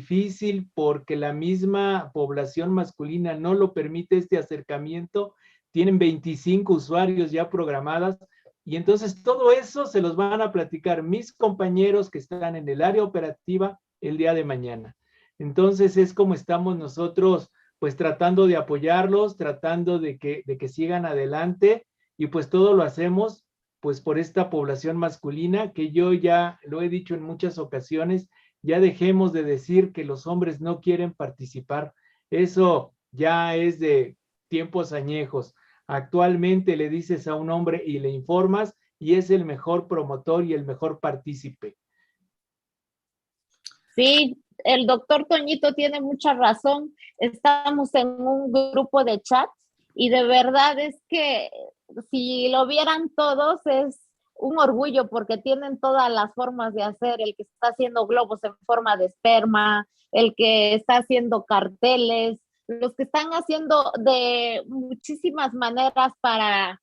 difícil porque la misma población masculina no lo permite este acercamiento. Tienen 25 usuarios ya programadas y entonces todo eso se los van a platicar mis compañeros que están en el área operativa el día de mañana. Entonces es como estamos nosotros pues tratando de apoyarlos, tratando de que sigan adelante y pues todo lo hacemos pues por esta población masculina que yo ya lo he dicho en muchas ocasiones, ya dejemos de decir que los hombres no quieren participar. Eso ya es de tiempos añejos. Actualmente le dices a un hombre y le informas y es el mejor promotor y el mejor partícipe. Sí, el doctor Toñito tiene mucha razón. Estamos en un grupo de chat y de verdad es que si lo vieran todos es un orgullo porque tienen todas las formas de hacer, el que está haciendo globos en forma de esperma, el que está haciendo carteles, los que están haciendo de muchísimas maneras para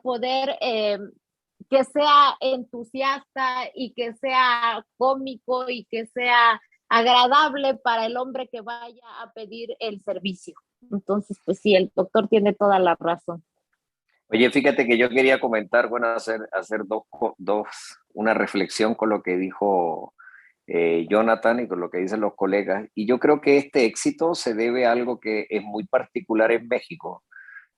poder que sea entusiasta y que sea cómico y que sea agradable para el hombre que vaya a pedir el servicio. Entonces, pues sí, el doctor tiene toda la razón. Oye, fíjate que yo quería comentar, bueno, hacer una reflexión con lo que dijo Jonathan y con lo que dicen los colegas. Y yo creo que este éxito se debe a algo que es muy particular en México,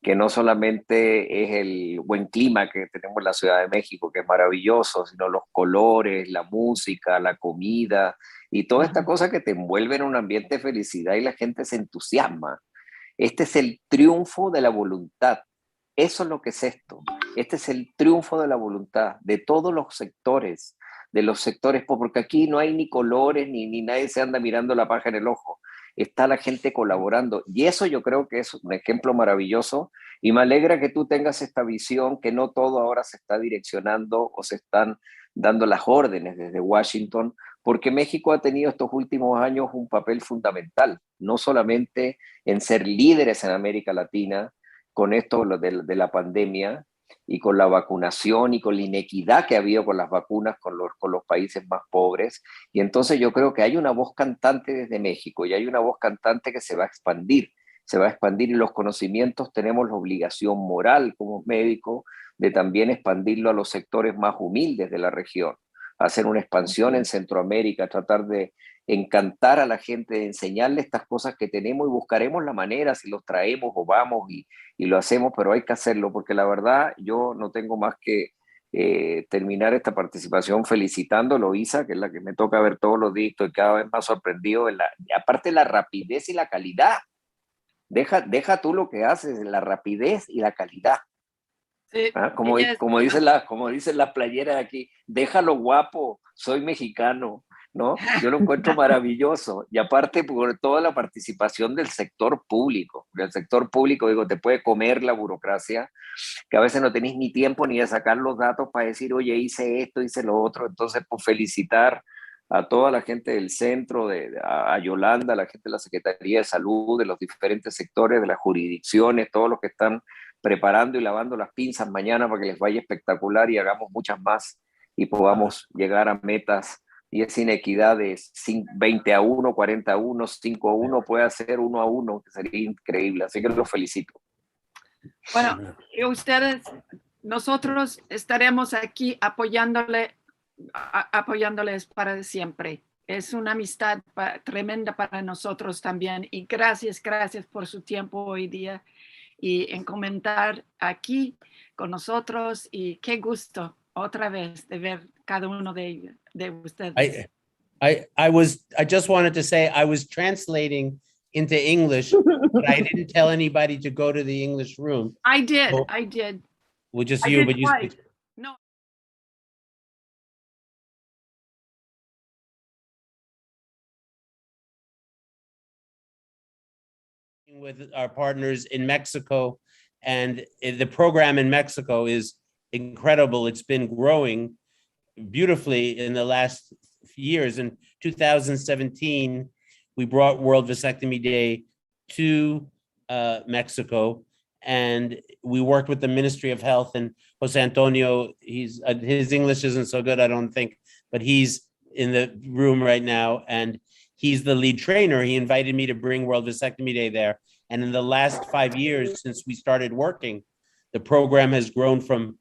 que no solamente es el buen clima que tenemos en la Ciudad de México, que es maravilloso, sino los colores, la música, la comida y toda esta cosa que te envuelve en un ambiente de felicidad y la gente se entusiasma. Este es el triunfo de la voluntad. Eso es lo que es esto. Este es el triunfo de la voluntad de todos los sectores, porque aquí no hay ni colores, ni nadie se anda mirando la paja en el ojo. Está la gente colaborando. Y eso yo creo que es un ejemplo maravilloso y me alegra que tú tengas esta visión, que no todo ahora se está direccionando o se están dando las órdenes desde Washington, porque México ha tenido estos últimos años un papel fundamental, no solamente en ser líderes en América Latina, con esto de la pandemia y con la vacunación y con la inequidad que ha habido con las vacunas con los países más pobres. Y entonces yo creo que hay una voz cantante desde México y hay una voz cantante que se va a expandir y los conocimientos tenemos la obligación moral como médico de también expandirlo a los sectores más humildes de la región, hacer una expansión en Centroamérica, tratar de encantar a la gente, de enseñarle estas cosas que tenemos y buscaremos la manera si los traemos o vamos y lo hacemos, pero hay que hacerlo porque la verdad yo no tengo más que terminar esta participación felicitándolo, Isa, que es la que me toca ver todos los días, estoy cada vez más sorprendido, aparte la rapidez y la calidad. Deja tú lo que haces, la rapidez y la calidad. Sí, ¿ah? Como dicen las playeras aquí, déjalo guapo, soy mexicano, ¿no? Yo lo encuentro maravilloso. Y aparte por toda la participación del sector público. El sector público, digo, te puede comer la burocracia, que a veces no tenés ni tiempo ni de sacar los datos para decir, oye, hice esto, hice lo otro. Entonces, pues felicitar a toda la gente del centro, a Yolanda, a la gente de la Secretaría de Salud, de los diferentes sectores, de las jurisdicciones, todos los que están preparando y lavando las pinzas mañana para que les vaya espectacular y hagamos muchas más y podamos llegar a metas. Y esa inequidad de 20-1, 40-1, 5-1, puede ser 1-1, que sería increíble. Así que los felicito. Bueno, y ustedes, nosotros estaremos aquí apoyándoles para siempre. Es una amistad tremenda para nosotros también. Y gracias por su tiempo hoy día y en comentar aquí con nosotros. Y qué gusto otra vez de ver cada uno de ustedes. I just wanted to say I was translating into English, but I didn't tell anybody to go to the English room. I did. Well, just you, but you. No. With our partners in Mexico, and the program in Mexico is incredible. It's been growing beautifully in the last years. In 2017, we brought World Vasectomy Day to Mexico, and we worked with the Ministry of Health and Jose Antonio. His English isn't so good, I don't think, but he's in the room right now, and he's the lead trainer. He invited me to bring World Vasectomy Day there. And in the last 5 years since we started working, the program has grown from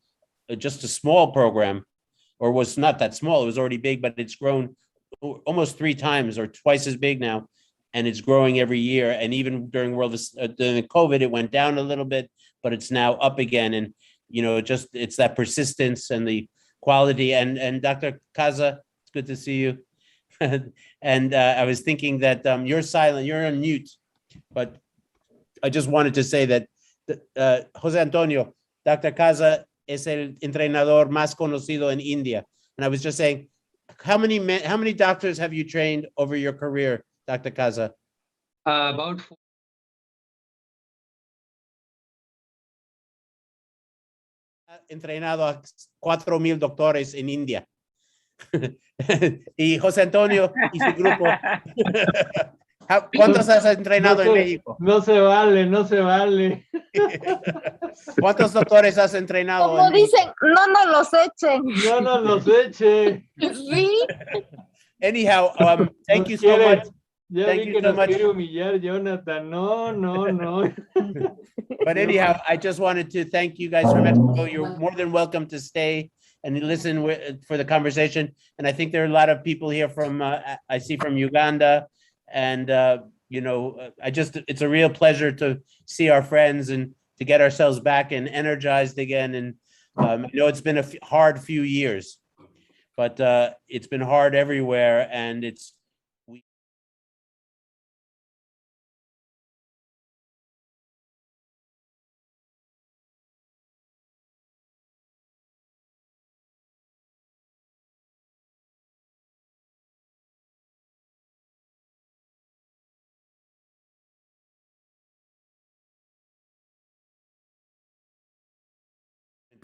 just a small program, or was not that small, it was already big, but it's grown almost 3 times or twice as big now. And it's growing every year. And even during during COVID, it went down a little bit, but it's now up again. And, you know, it's that persistence and the quality. And Dr. Kaza, it's good to see you. And I was thinking that you're silent, you're on mute, but I just wanted to say that Jose Antonio, Dr. Kaza es el entrenador más conocido en India. And I was just saying, how many doctors have you trained over your career, Dr. Kaza? About 4. Entrenado a 4,000 doctores en India. Y José Antonio y su grupo. ¿Cuántos has entrenado en México? No se vale, no se vale. ¿Cuántos doctores has entrenado? Como dicen, no nos los echen. No nos los eche. Sí. Anyhow, thank you so quiere, much. Ya Thank vi you que so nos much. quiere humillar, Jonathan. No. But anyhow, I just wanted to thank you guys from Mexico. You're more than welcome to stay and listen for the conversation. And I think there are a lot of people here from, I see from Uganda. And, you know, it's a real pleasure to see our friends and to get ourselves back and energized again. And I know it's been a hard few years, but it's been hard everywhere. And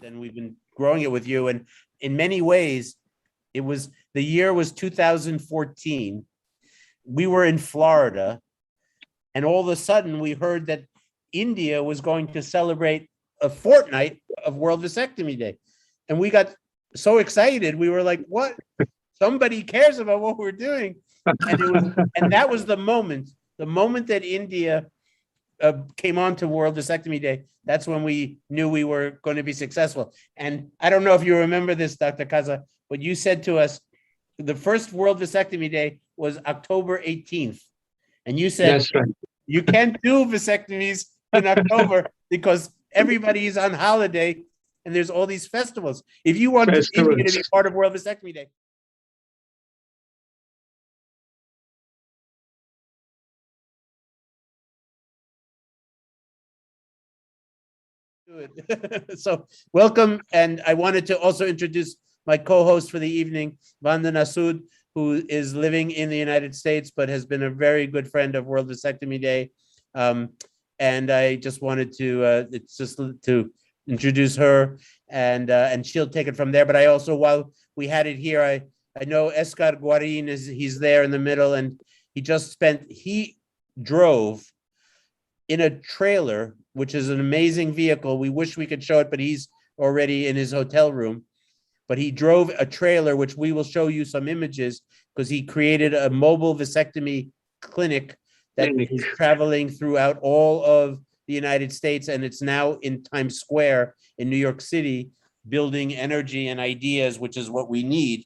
and we've been growing it with you. And in many ways, the year was 2014. We were in Florida, and all of a sudden we heard that India was going to celebrate a fortnight of World Vasectomy Day. And we got so excited. We were like, what? Somebody cares about what we're doing. And that was the moment that India came on to World Vasectomy Day. That's when we knew we were going to be successful. And I don't know if you remember this, Dr. Kaza, but you said to us, the first World Vasectomy Day was October 18th. And you said, That's right. You can't do vasectomies in October because everybody is on holiday and there's all these festivals. If you want India to be part of World Vasectomy Day, so welcome. And I wanted to also introduce my co-host for the evening, Vanda Nasood, who is living in the United States, but has been a very good friend of World Vasectomy Day. And I just wanted to introduce her, and she'll take it from there. But I also, while we had it here, I know Escar Guarin he's there in the middle, and he drove in a trailer, which is an amazing vehicle. We wish we could show it, but he's already in his hotel room. But he drove a trailer, which we will show you some images, because he created a mobile vasectomy clinic that is traveling throughout all of the United States. And it's now in Times Square in New York City, building energy and ideas, which is what we need.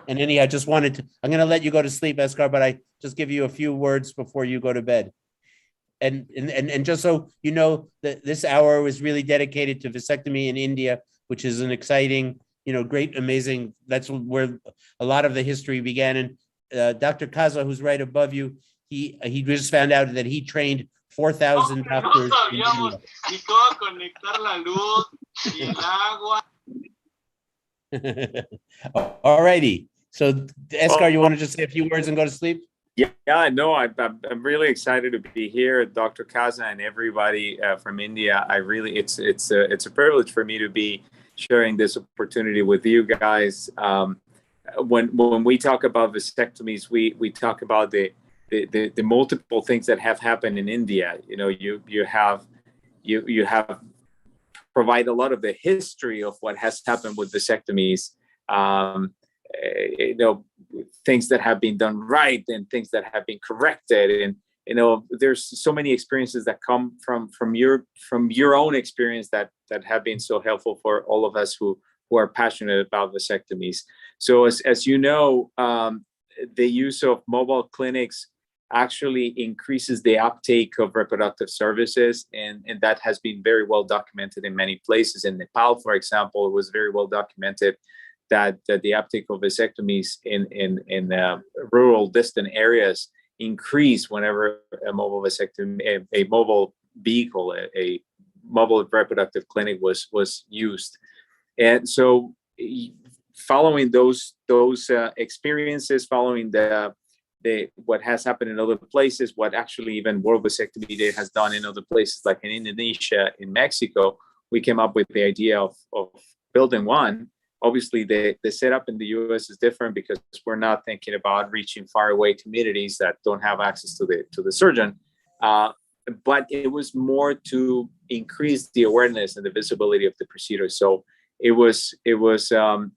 And anyhow, I'm going to let you go to sleep, Escar, but I just give you a few words before you go to bed. And just so you know, that this hour was really dedicated to vasectomy in India, which is an exciting, great, amazing, that's where a lot of the history began. And Dr. Kaza, who's right above you, he just found out that he trained 4,000 doctors in India. All righty. So, Escar, you want to just say a few words and go to sleep? Yeah, no, I'm really excited to be here, Dr. Kaza and everybody from India. It's a privilege for me to be sharing this opportunity with you guys. When we talk about vasectomies, we talk about the multiple things that have happened in India. You have provide a lot of the history of what has happened with vasectomies. things that have been done right and things that have been corrected. And there's so many experiences that come from your own experience that have been so helpful for all of us who are passionate about vasectomies. So as you know, the use of mobile clinics actually increases the uptake of reproductive services, and that has been very well documented in many places. In Nepal, for example, it was very well documented that the uptake of vasectomies in rural, distant areas increased whenever a mobile vasectomy, a mobile vehicle, a mobile reproductive clinic was used. And so, following those experiences, following what has happened in other places, what actually even World Vasectomy Day has done in other places like in Indonesia, in Mexico, we came up with the idea of building one. Obviously, the setup in the US is different because we're not thinking about reaching faraway communities that don't have access to the surgeon. But it was more to increase the awareness and the visibility of the procedure. So it was a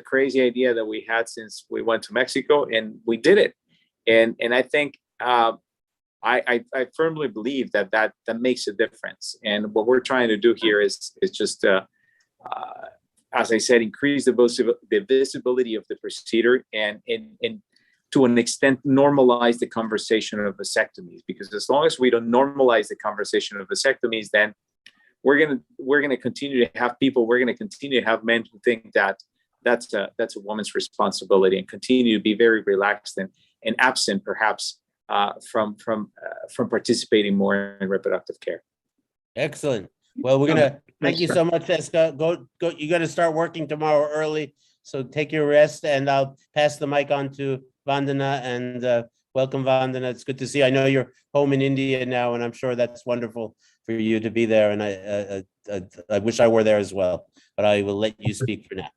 crazy idea that we had since we went to Mexico, and we did it. And I think I firmly believe that makes a difference. And what we're trying to do here is just as I said, increase the visibility of the procedure, and to an extent normalize the conversation of vasectomies. Because as long as we don't normalize the conversation of vasectomies, then we're gonna continue to have people. We're gonna continue to have men who think that that's a woman's responsibility, and continue to be very relaxed and absent, perhaps, from participating more in reproductive care. Excellent. Well, we're gonna thank you so much, Eska. Go. You got to start working tomorrow early, so take your rest, and I'll pass the mic on to Vandana. And welcome, Vandana. It's good to see you. I know you're home in India now, and I'm sure that's wonderful for you to be there. And I wish I were there as well, but I will let you speak for now.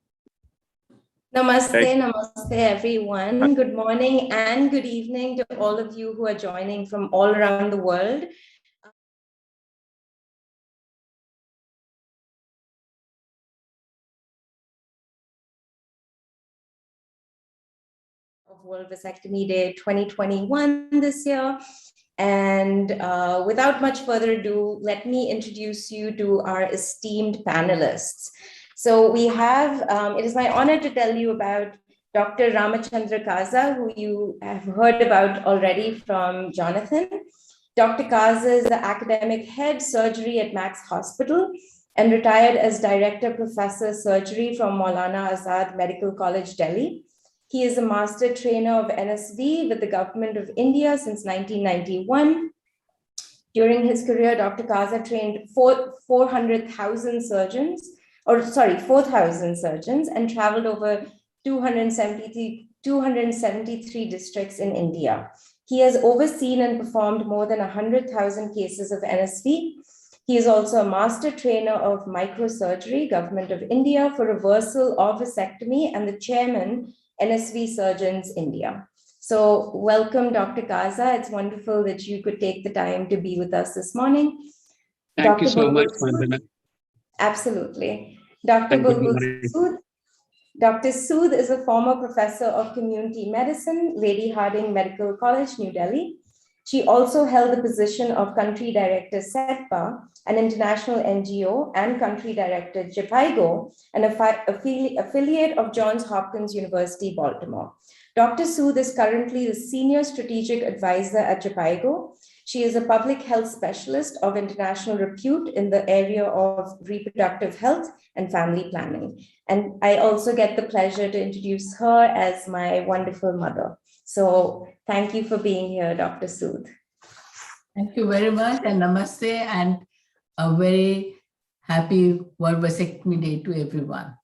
Namaste, namaste, everyone. Good morning and good evening to all of you who are joining from all around the world. Of World Vasectomy Day 2021 this year. And without much further ado, let me introduce you to our esteemed panelists. So we have, it is my honor to tell you about Dr. Ramachandra Kaza, who you have heard about already from Jonathan. Dr. Kaza is the academic head surgery at Max Hospital and retired as Director Professor Surgery from Maulana Azad Medical College, Delhi. He is a master trainer of NSV with the Government of India since 1991. During his career, Dr. Kaza trained 4,000 surgeons and traveled over 273 districts in India. He has overseen and performed more than 100,000 cases of NSV. He is also a master trainer of microsurgery, Government of India, for reversal of vasectomy, and the chairman, NSV Surgeons India. So welcome, Dr. Kaza. It's wonderful that you could take the time to be with us this morning. Thank you so much, Vandana. Absolutely. Dr. Sood. Dr. Sood is a former professor of community medicine, Lady Hardinge Medical College, New Delhi. She also held the position of country director SETPA, an international NGO, and country director JPIGO, an affiliate of Johns Hopkins University, Baltimore. Dr. Sood is currently the senior strategic advisor at JPIGO. She is a public health specialist of international repute in the area of reproductive health and family planning. And I also get the pleasure to introduce her as my wonderful mother. So thank you for being here, Dr. Sood. Thank you very much, and namaste, and a very happy World Vasectomy Day to everyone.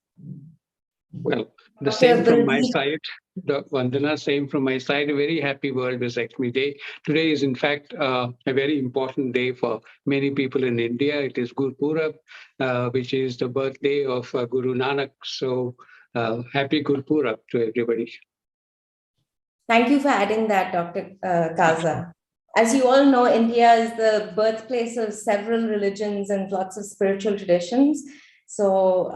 Well, the same from my side, Vandana, same from my side, a very happy World Vasectomy Day. Today is in fact a very important day for many people in India. It is Gurpurab, which is the birthday of Guru Nanak. So happy Gurpurab to everybody. Thank you for adding that, Dr. Kaza. As you all know, India is the birthplace of several religions and lots of spiritual traditions. So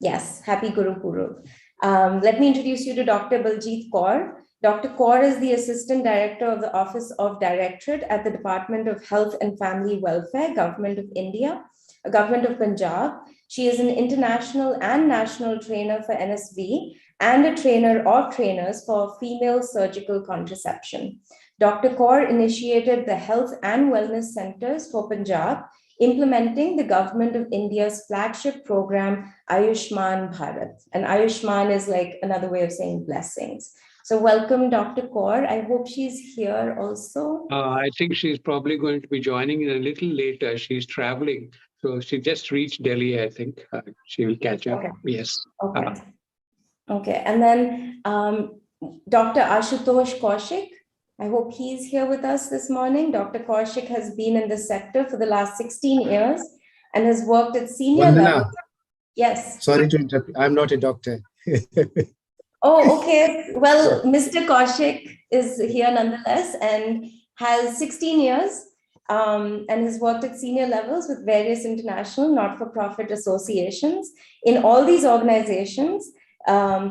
yes, happy Guru Purab. Let me introduce you to Dr. Baljeet Kaur. Dr. Kaur is the Assistant Director of the Office of Directorate at the Department of Health and Family Welfare, Government of India, Government of Punjab. She is an international and national trainer for NSV and a trainer or trainers for female surgical contraception. Dr. Kaur initiated the Health and Wellness Centers for Punjab, implementing the Government of India's flagship program, Ayushman Bharat. And Ayushman is like another way of saying blessings. So welcome, Dr. Kaur. I hope she's here also. I think she's probably going to be joining in a little later. She's traveling. So she just reached Delhi, I think. She will catch up. Okay. Yes. Okay. Okay. And then Dr. Ashutosh Kaushik. I hope he's here with us this morning. Dr. Kaushik has been in this sector for the last 16 years and has worked at senior level. Yes. Sorry to interrupt. I'm not a doctor. Oh, okay. Well, Mr. Kaushik is here nonetheless and has 16 years and has worked at senior levels with various international not-for-profit associations. In all these organizations,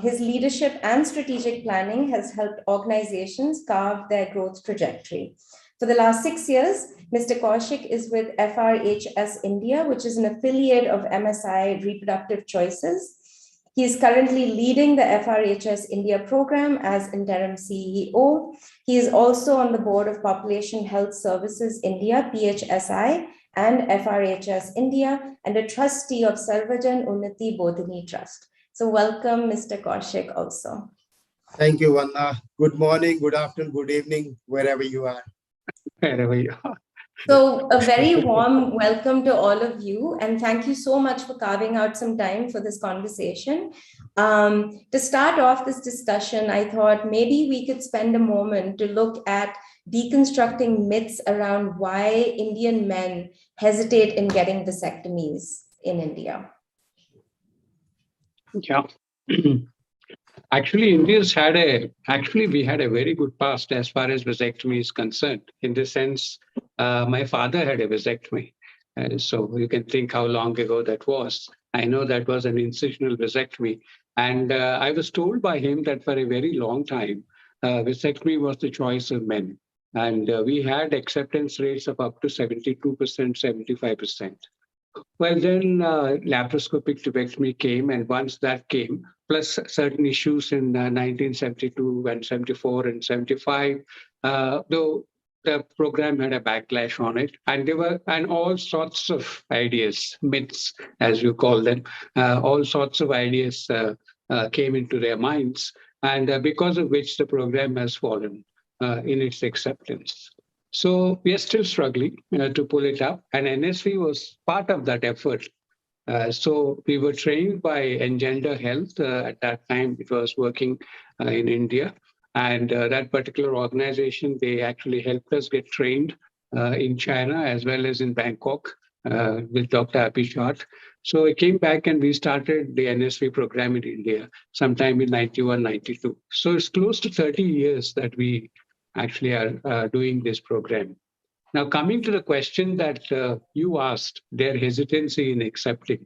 his leadership and strategic planning has helped organizations carve their growth trajectory. For the last 6 years, Mr. Kaushik is with FRHS India, which is an affiliate of MSI Reproductive Choices. He is currently leading the FRHS India program as interim CEO. He is also on the board of Population Health Services India, PHSI, and FRHS India, and a trustee of Sarvajan Unnati Bodhini Trust. So welcome, Mr. Kaushik also. Thank you, Vanna. Good morning, good afternoon, good evening, wherever you are. Wherever you are. So a very warm welcome to all of you, and thank you so much for carving out some time for this conversation. To start off this discussion, I thought maybe we could spend a moment to look at deconstructing myths around why Indian men hesitate in getting vasectomies in India. Yeah. Actually, we had a very good past as far as vasectomy is concerned. In the sense, my father had a vasectomy. So you can think how long ago that was. I know that was an incisional vasectomy. And I was told by him that for a very long time, vasectomy was the choice of men. And we had acceptance rates of up to 72%, 75%. Well, then laparoscopic tubectomy came, and once that came, plus certain issues in 1972 and 74 and 75, though the program had a backlash on it, and there were all sorts of ideas, myths, as you call them, all sorts of ideas came into their minds, and because of which the program has fallen in its acceptance. So we are still struggling to pull it up, and NSV was part of that effort. So we were trained by Engender Health. At that time, it was working in India. And that particular organization, they actually helped us get trained in China as well as in Bangkok with Dr. Abhishek. So I came back and we started the NSV program in India sometime in 91, 92. So it's close to 30 years that we actually are doing this program. Now, coming to the question that you asked, their hesitancy in accepting.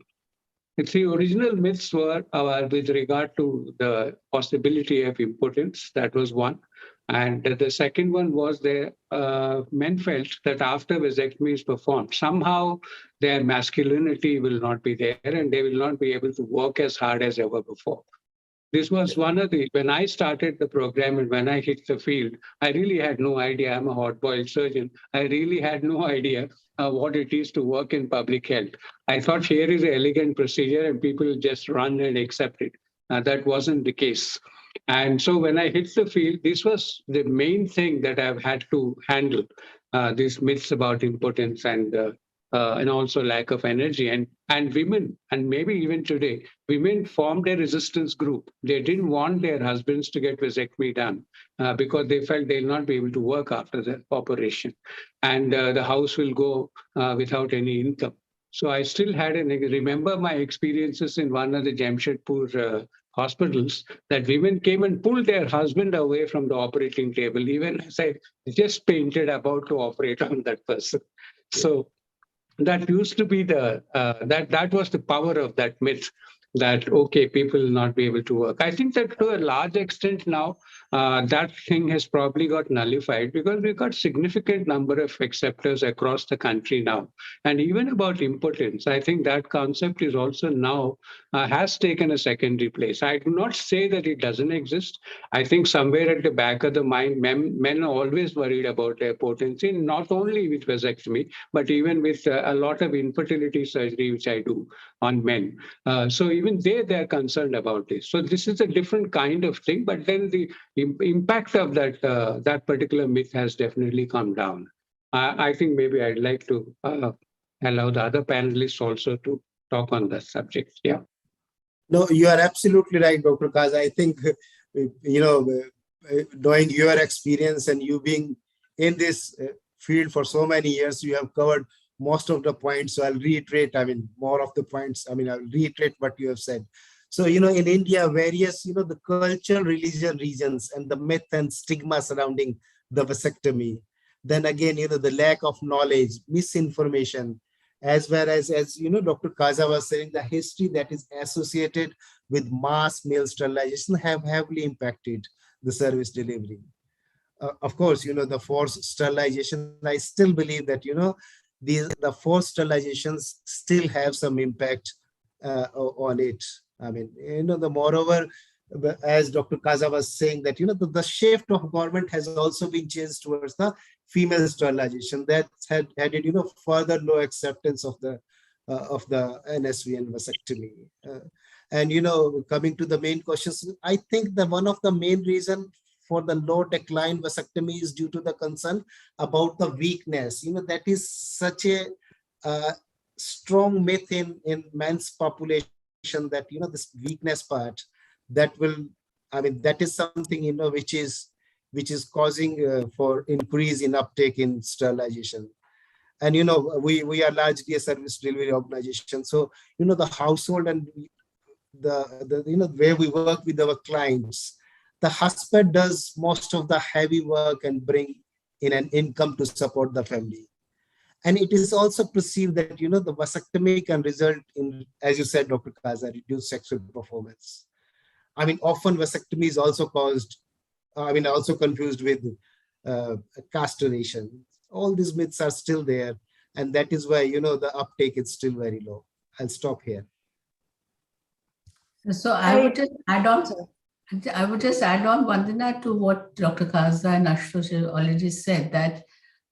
The original myths were with regard to the possibility of impotence. That was one. And the second one was men felt that after vasectomy is performed, somehow their masculinity will not be there and they will not be able to work as hard as ever before. This was when I started the program and when I hit the field, I really had no idea. I'm a hot-boiled surgeon. I really had no idea what it is to work in public health. I thought here is an elegant procedure and people just run and accept it. That wasn't the case. And so when I hit the field, this was the main thing that I've had to handle, these myths about impotence and also lack of energy. And women, and maybe even today, women formed a resistance group. They didn't want their husbands to get vasectomy done because they felt they'll not be able to work after the operation. And the house will go without any income. So I still remember my experiences in one of the Jamshedpur hospitals, that women came and pulled their husband away from the operating table, even as I just painted about to operate on that person. So that used to be that was the power of that myth. that, okay, people will not be able to work. I think that to a large extent now, that thing has probably got nullified because we've got significant number of acceptors across the country now. And even about impotence, I think that concept is also now has taken a secondary place. I do not say that it doesn't exist. I think somewhere at the back of the mind, men are always worried about their potency, not only with vasectomy, but even with a lot of infertility surgery, which I do on men. So even they're concerned about this. So this is a different kind of thing, but then the impact of that particular myth has definitely come down. I think maybe I'd like to allow the other panelists also to talk on that subject. Yeah. No, you are absolutely right, Dr. Kaz. I think, knowing your experience and you being in this field for so many years, you have covered most of the points. So I'll reiterate, more of the points. I'll reiterate what you have said. So, in India, various, the cultural, religion regions and the myth and stigma surrounding the vasectomy. Then again, the lack of knowledge, misinformation, as well as Dr. Kaza was saying, the history that is associated with mass male sterilization have heavily impacted the service delivery. Of course, the forced sterilization, I still believe that, the forced sterilizations still have some impact on it. The moreover, as Dr. Kaza was saying that, the shift of government has also been changed towards the female sterilization. That had added, further low acceptance of the NSV and vasectomy. And, coming to the main questions, I think that one of the main reason for the low decline vasectomy is due to the concern about the weakness. That is such a strong myth in men's population that, this weakness part, that will, that is something, which is causing for increase in uptake in sterilization. And, we are largely a service delivery organization. So, the household and the where we work with our clients, the husband does most of the heavy work and bring in an income to support the family. And it is also perceived that, the vasectomy can result in, as you said, Dr. Kaza, reduced sexual performance. Often vasectomy is also also confused with castration. All these myths are still there. And that is why, the uptake is still very low. I'll stop here. So I would just add on, Vandana, to what Dr. Kaza and Ashutosh already said, that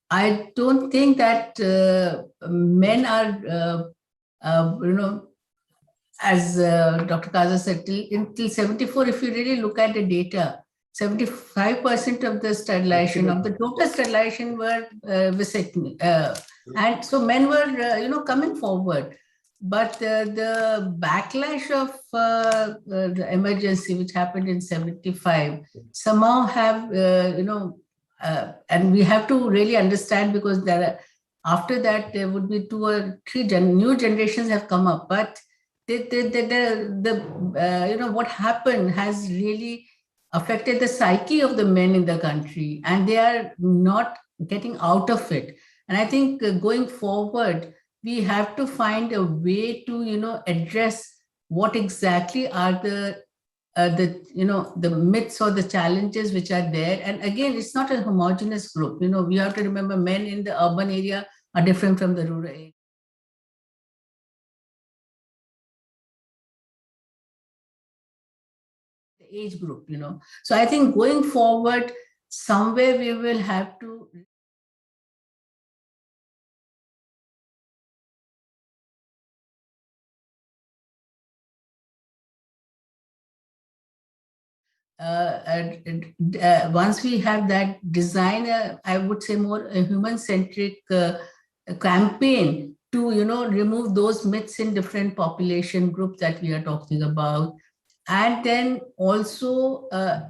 I don't think that men are, as Dr. Kaza said, till 74, if you really look at the data, 75% of the sterilization, of the total sterilization were vasectomy. And so men were, coming forward. But the backlash of the emergency, which happened in 75, somehow have, and we have to really understand, because after that, there would be 2 or 3 new generations have come up. But what happened has really affected the psyche of the men in the country, and they are not getting out of it. And I think going forward, we have to find a way to, address what exactly are the myths or the challenges which are there. And again, it's not a homogeneous group. We have to remember men in the urban area are different from the rural area. The age group, So I think going forward, somewhere we will have to once we have that design, I would say more a human-centric campaign to, remove those myths in different population groups that we are talking about. And then also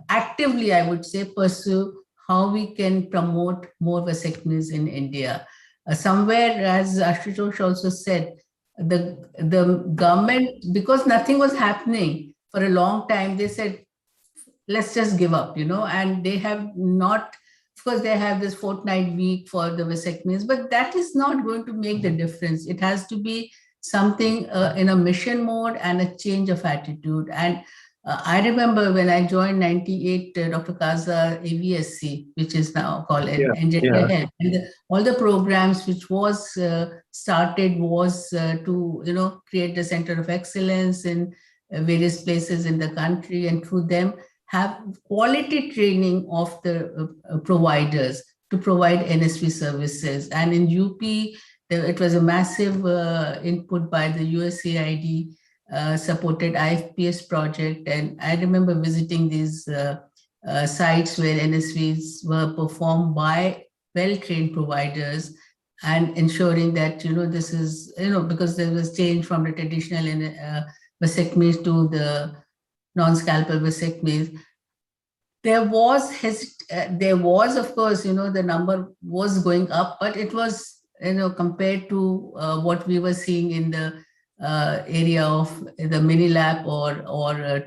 actively, I would say, pursue how we can promote more vasectomies in India. Somewhere, as Ashutosh also said, the government, because nothing was happening for a long time, they said, let's just give up, and they have not, of course, they have this fortnight week for the vasectomies, but that is not going to make the difference. It has to be something in a mission mode and a change of attitude. And I remember when I joined 98, Dr. Kaza AVSC, which is now called Engineer Health, and all the programs which was started was to create the Center of Excellence in various places in the country, and through them have quality training of the providers to provide NSV services. And in UP, it was a massive input by the USAID supported IFPS project. And I remember visiting these sites where NSVs were performed by well-trained providers and ensuring that, this is, because there was change from the traditional vasectomies to the non-scalpel vasectomies. There was, of course, the number was going up, but it was, compared to what we were seeing in the area of the mini lap or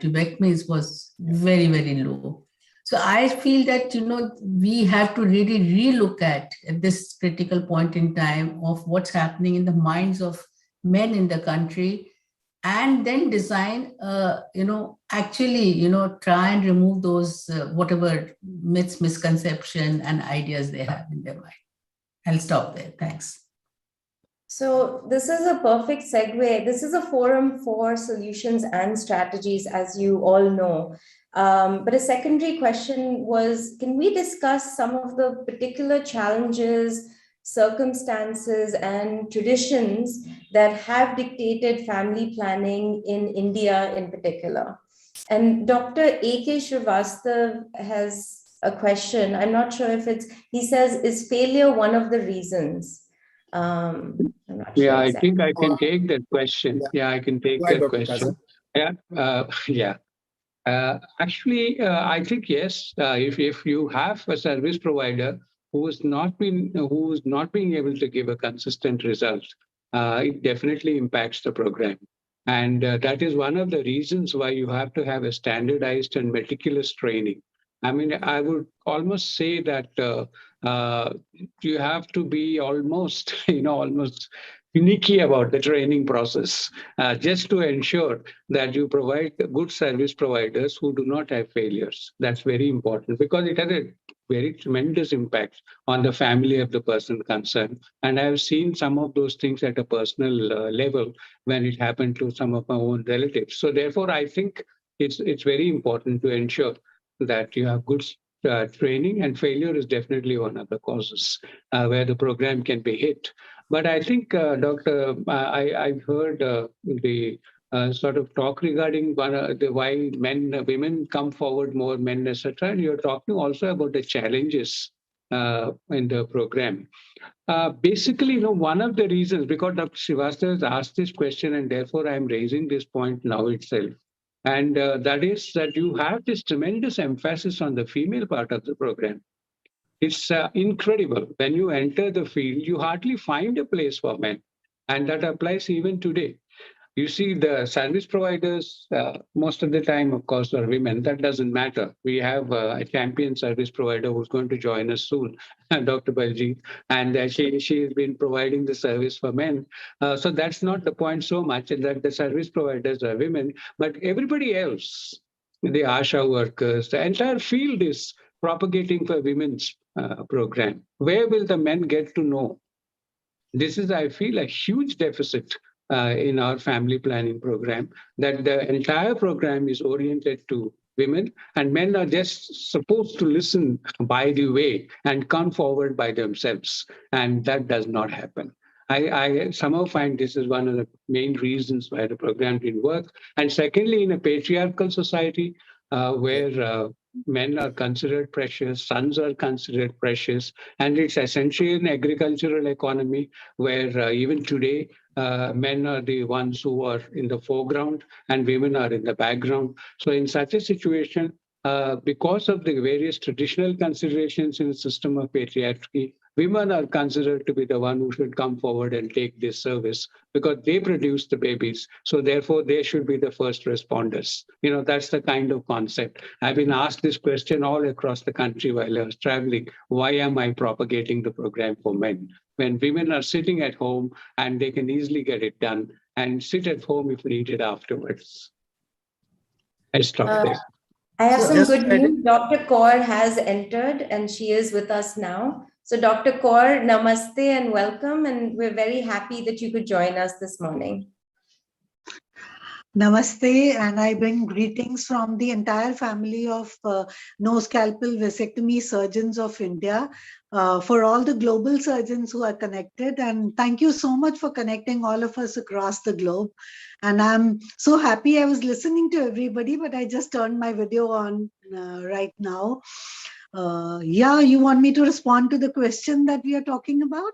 tubectomies was very, very low. So I feel that, we have to really relook at this critical point in time of what's happening in the minds of men in the country, and then design, actually, try and remove those, whatever myths, misconception, and ideas they have in their mind. I'll stop there. Thanks. So this is a perfect segue. This is a forum for solutions and strategies, as you all know. But a secondary question was, can we discuss some of the particular challenges, circumstances, and traditions that have dictated family planning in India in particular? And Dr. A.K. Srivastav has a question. I'm not sure if he says, is failure one of the reasons? Yeah, I think I can take that question. Yeah, I can take that question. Actually, I think yes. If you have a service provider who is not being able to give a consistent result, it definitely impacts the program. And that is one of the reasons why you have to have a standardized and meticulous training. I mean, I would almost say that you have to be almost finicky about the training process, just to ensure that you provide good service providers who do not have failures. That's very important, because it has a very tremendous impact on the family of the person concerned. And I've seen some of those things at a personal level when it happened to some of my own relatives. So therefore, I think it's very important to ensure that you have good training, and failure is definitely one of the causes where the program can be hit. But I think, Doctor, I've heard the sort of talk regarding why women come forward more, men, etc. And you're talking also about the challenges in the program. Basically, one of the reasons, because Dr. Srivastava has asked this question, and therefore I'm raising this point now itself. And that is that you have this tremendous emphasis on the female part of the program. It's incredible. When you enter the field, you hardly find a place for men. And that applies even today. You see, the service providers, most of the time, of course, are women. That doesn't matter. We have a champion service provider who's going to join us soon, Dr. Baljeet, and she has been providing the service for men. So that's not the point so much, that the service providers are women, but everybody else, the ASHA workers, the entire field is propagating for women's program. Where will the men get to know? This is, I feel, a huge deficit in our family planning program, that the entire program is oriented to women, and men are just supposed to listen by the way and come forward by themselves. And that does not happen. I somehow find this is one of the main reasons why the program didn't work. And secondly, in a patriarchal society where men are considered precious, sons are considered precious, and it's essentially an agricultural economy where even today, men are the ones who are in the foreground and women are in the background. So in such a situation, because of the various traditional considerations in the system of patriarchy, women are considered to be the one who should come forward and take this service because they produce the babies. So therefore, they should be the first responders. That's the kind of concept. I've been asked this question all across the country while I was traveling. Why am I propagating the program for men? When women are sitting at home and they can easily get it done, and sit at home if needed afterwards. I stop there. I have So some just good news. Dr. Kaur has entered and she is with us now. So Dr. Kaur, namaste and welcome. And we're very happy that you could join us this morning. Namaste, and I bring greetings from the entire family of no scalpel vasectomy surgeons of India, for all the global surgeons who are connected. And thank you so much for connecting all of us across the globe. And I'm so happy. I was listening to everybody, but I just turned my video on right now. Yeah, you want me to respond to the question that we are talking about?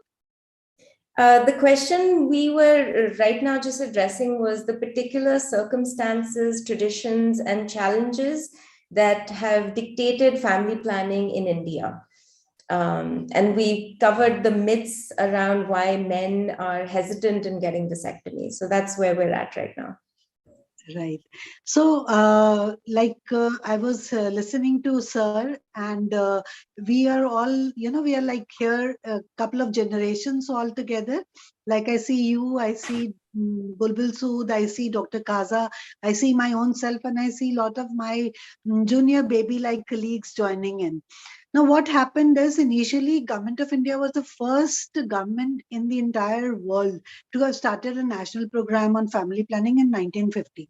The question we were right now just addressing was the particular circumstances, traditions, and challenges that have dictated family planning in India. And we covered the myths around why men are hesitant in getting vasectomy. So that's where we're at right now. Right. So, I was listening to Sir, and we are all, we are like here a couple of generations all together. Like I see you, I see Bulbul Sood, I see Dr. Kaza, I see my own self, and I see a lot of my junior baby-like colleagues joining in. Now, what happened is initially Government of India was the first government in the entire world to have started a national program on family planning in 1950.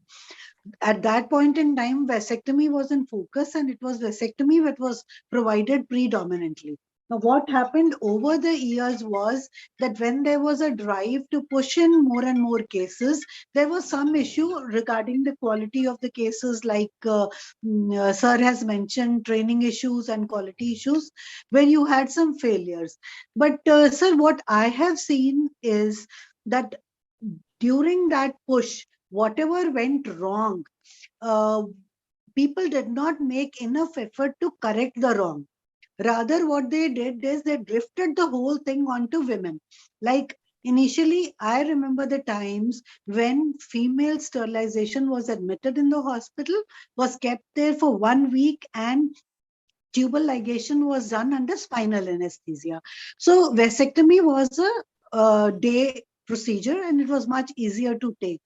At that point in time, vasectomy was in focus, and it was vasectomy that was provided predominantly. Now, what happened over the years was that when there was a drive to push in more and more cases, there was some issue regarding the quality of the cases, like Sir has mentioned, training issues and quality issues, where you had some failures. But Sir, what I have seen is that during that push, whatever went wrong, people did not make enough effort to correct the wrong. Rather, what they did is they drifted the whole thing onto women. Like initially, I remember the times when female sterilization was admitted in the hospital, was kept there for 1 week, and tubal ligation was done under spinal anesthesia. So vasectomy was a day procedure, and it was much easier to take.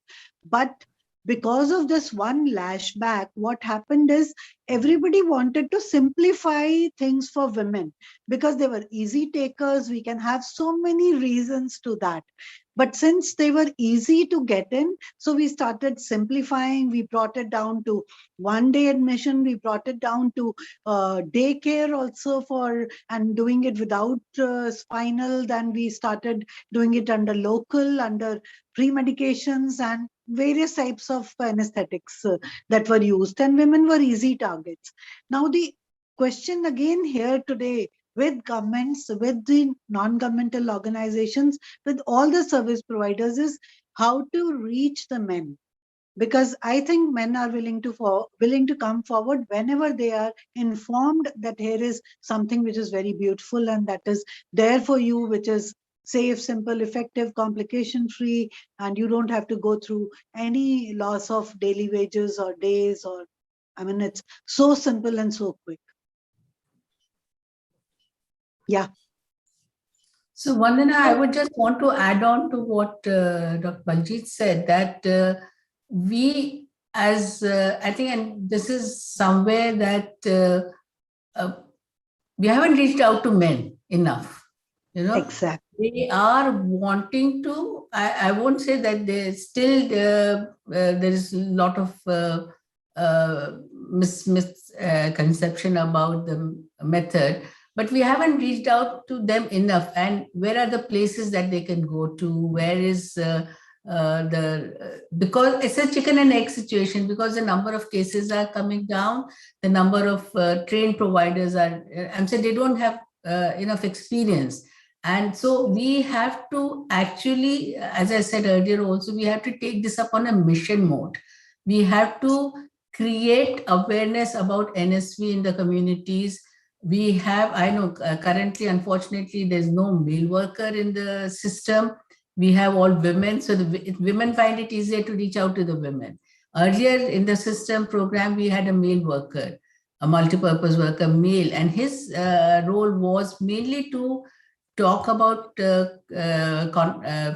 But because of this one lashback, what happened is everybody wanted to simplify things for women because they were easy takers. We can have so many reasons to that. But since they were easy to get in, so we started simplifying. We brought it down to 1 day admission. We brought it down to daycare also and doing it without spinal. Then we started doing it under local, under pre-medications and various types of anesthetics that were used, and women were easy targets. Now the question again here today, with governments, with the non-governmental organizations, with all the service providers, is how to reach the men. Because I think men are willing to come forward whenever they are informed that here is something which is very beautiful and that is there for you, which is safe, simple, effective, complication-free, and you don't have to go through any loss of daily wages or days, or, I mean, it's so simple and so quick. Yeah. So Vandana, I would just want to add on to what Dr. Baljit said, that we as, I think, and this is somewhere that we haven't reached out to men enough. Exactly. They are wanting to, I won't say that there's still, there is a lot of misconception about the method, but we haven't reached out to them enough. And where are the places that they can go to? Where is because it's a chicken and egg situation, because the number of cases are coming down, the number of trained providers are, I'm saying they don't have enough experience. And so we have to actually, as I said earlier also, we have to take this up on a mission mode. We have to create awareness about NSV in the communities. We have, I know currently, unfortunately, there's no male worker in the system. We have all women, so the women find it easier to reach out to the women. Earlier in the system program, we had a male worker, a multi-purpose worker, male, and his role was mainly to talk about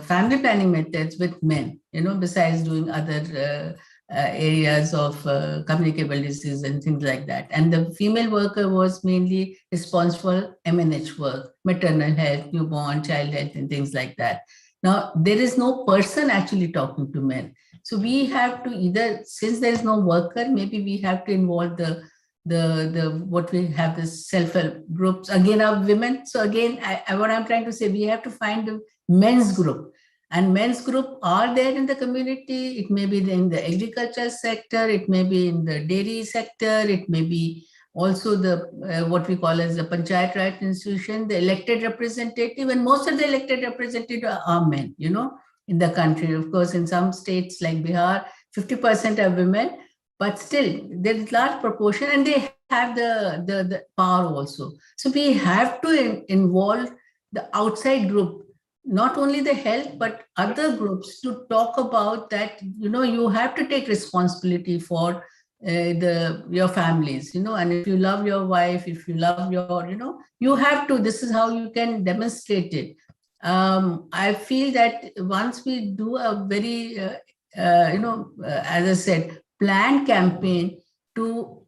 family planning methods with men, besides doing other areas of communicable disease and things like that. And the female worker was mainly responsible for MNH work, maternal health, newborn, child health, and things like that. Now, there is no person actually talking to men. So we have to either, since there is no worker, maybe we have to involve the what we have, the self-help groups again of women. So again, what I'm trying to say, we have to find a men's group, and men's group are there in the community. It may be in the agriculture sector, it may be in the dairy sector, it may be also the what we call as the panchayat right institution, the elected representative, and most of the elected representatives are men, in the country. Of course, in some states like Bihar, 50% are women, but still there is large proportion, and they have the power also. So we have to involve the outside group, not only the health, but other groups, to talk about that, you have to take responsibility for your families, and if you love your wife, if you love your, you have to, this is how you can demonstrate it. I feel that once we do a very, as I said, planned campaign to,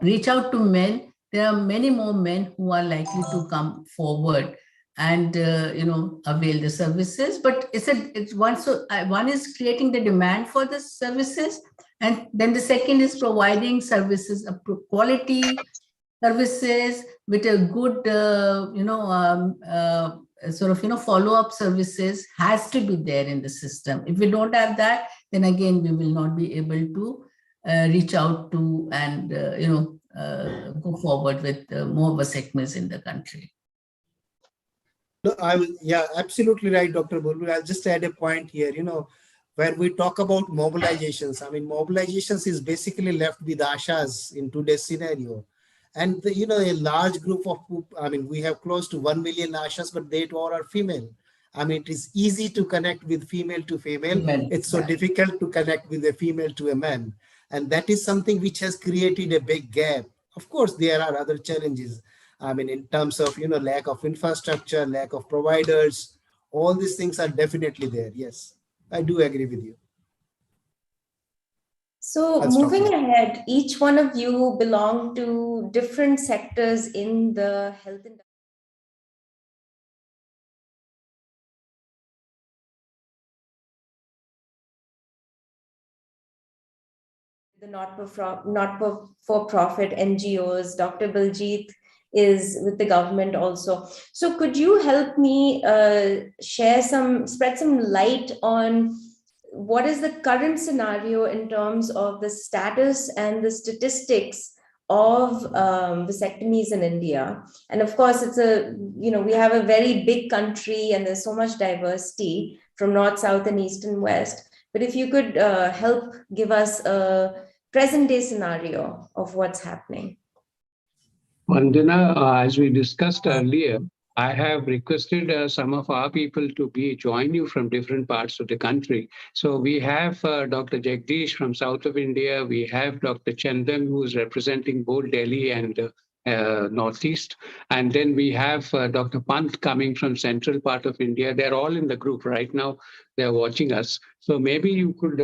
reach out to men, there are many more men who are likely to come forward and, avail the services. But it's one, so one is creating the demand for the services, and then the second is providing services, quality services with a good, follow-up services has to be there in the system. If we don't have that, then again, we will not be able to reach out to and, go forward with more vasectomies in the country. No, yeah, absolutely right, Dr. Bulbul. I'll just add a point here. When we talk about mobilizations, mobilizations is basically left with Ashas in today's scenario. And, a large group of, we have close to 1 million Ashas, but they all are female. It is easy to connect with female to female. It's so difficult to connect with a female to a man. And that is something which has created a big gap. Of course, there are other challenges. In terms of, lack of infrastructure, lack of providers, all these things are definitely there. Yes, I do agree with you. So moving ahead, each one of you belong to different sectors in the health industry. The not-for-profit NGOs, Dr. Baljeet is with the government also. So could you help me spread some light on what is the current scenario in terms of the status and the statistics of vasectomies in India? And of course, it's we have a very big country and there's so much diversity from north, south, and east and west. But if you could help give us a present day scenario of what's happening. Vandana, as we discussed earlier, I have requested some of our people to join you from different parts of the country. So we have Dr. Jagdish from south of India. We have Dr. Chandan, who is representing both Delhi and Northeast. And then we have Dr. Pant coming from central part of India. They're all in the group right now. They're watching us. So maybe you could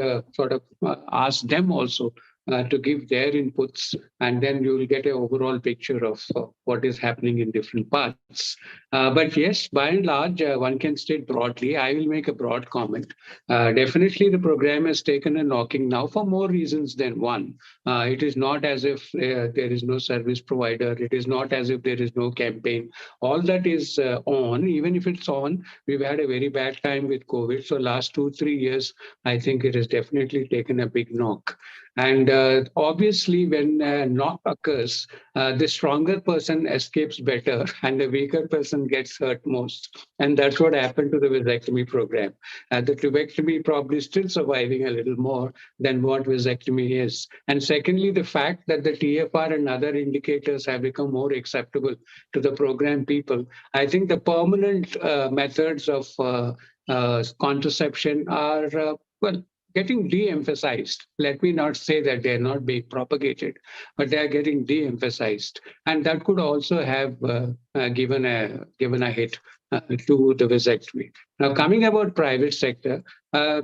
ask them also to give their inputs, and then you will get an overall picture of what is happening in different parts. But yes, by and large, one can state broadly. I will make a broad comment. Definitely, the program has taken a knocking now for more reasons than one. It is not as if there is no service provider. It is not as if there is no campaign. All that is on. Even if it's on, we've had a very bad time with COVID. So last 2-3 years, I think it has definitely taken a big knock. And obviously, when a knock occurs, the stronger person escapes better and the weaker person gets hurt most. And that's what happened to the vasectomy program. The tubectomy probably still surviving a little more than what vasectomy is. And secondly, the fact that the TFR and other indicators have become more acceptable to the program people. I think the permanent methods of contraception are, getting de-emphasized. Let me not say that they're not being propagated, but they're getting de-emphasized. And that could also have given a hit to the vasectomy. Now, coming about private sector, a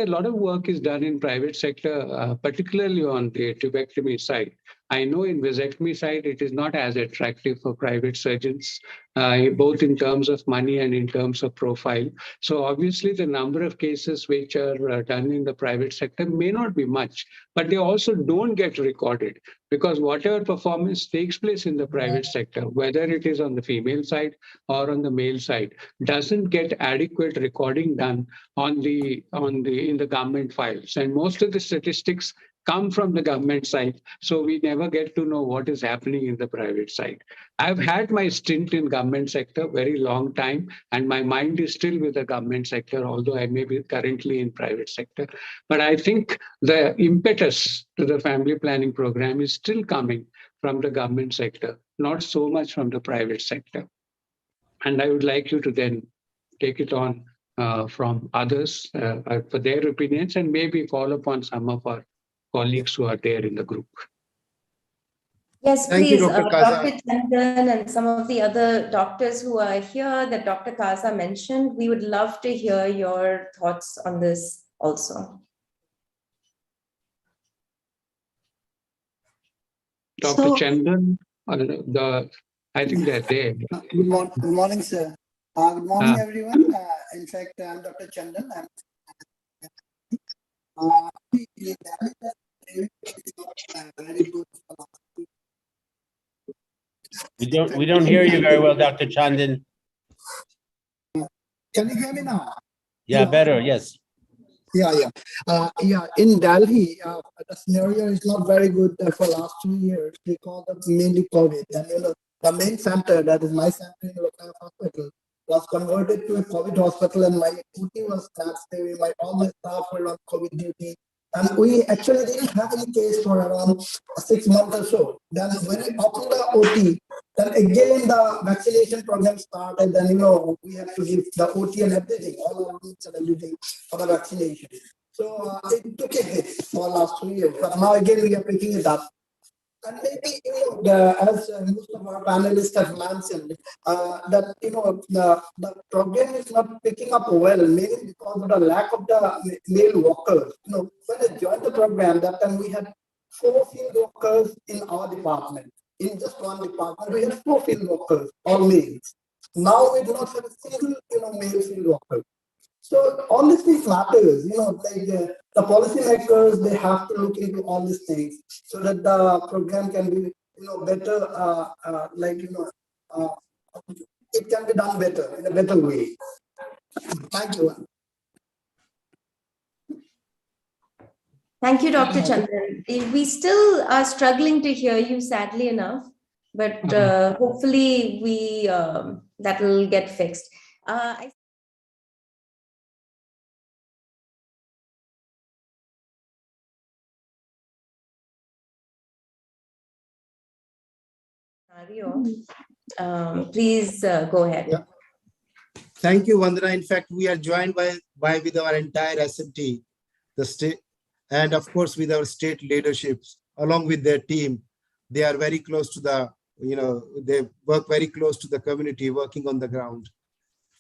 lot of work is done in private sector, particularly on the tubectomy side. I know in vasectomy side, it is not as attractive for private surgeons, both in terms of money and in terms of profile. So obviously the number of cases which are done in the private sector may not be much, but they also don't get recorded because whatever performance takes place in the private sector, whether it is on the female side or on the male side, doesn't get adequate recording done in the government files. And most of the statistics come from the government side. So we never get to know what is happening in the private side. I've had my stint in government sector very long time, and my mind is still with the government sector, although I may be currently in private sector. But I think the impetus to the family planning program is still coming from the government sector, not so much from the private sector. And I would like you to then take it on from others for their opinions and maybe call upon some of our colleagues who are there in the group. Yes, Thank please, you, Dr. Kaza. Dr. Chandan and some of the other doctors who are here that Dr. Kaza mentioned, we would love to hear your thoughts on this also. Dr. Chandan, I think they're there. Good morning, sir. Good morning, everyone. In fact, I'm Dr. Chandan. We don't hear you very well, Dr. Chandan. Can you hear me now? Yeah, better, yes. Yeah. In Delhi, the scenario is not very good for last 2 years because of mainly COVID. And the main center, that is my center in local hospital, was converted to a COVID hospital, and my duty was that all my staff were on COVID duty. And we actually didn't have any case for around 6 months or so. Then when we opened the OT, then again the vaccination program started, and we have to give the OT and everything, all our needs and everything for the vaccination. So it took a hit for last 2 years, but now again we are picking it up. And maybe as most of our panelists have mentioned, that the program is not picking up well, mainly because of the lack of the male workers. When I joined the program, that time we had 4 field workers in our department. In just one department, we had 4 field workers, all males. Now we do not have a single male field worker. So all these things matters, the policymakers, they have to look into all these things so that the program can be, better, it can be done better, in a better way. Thank you. Thank you, Dr. Chandan. We still are struggling to hear you, sadly enough, but hopefully that will get fixed. Please go ahead. Yeah. Thank you, Vandana. In fact, we are joined with our entire SMT, the state, and of course with our state leaderships, along with their team. They are very close to the, they work very close to the community, working on the ground.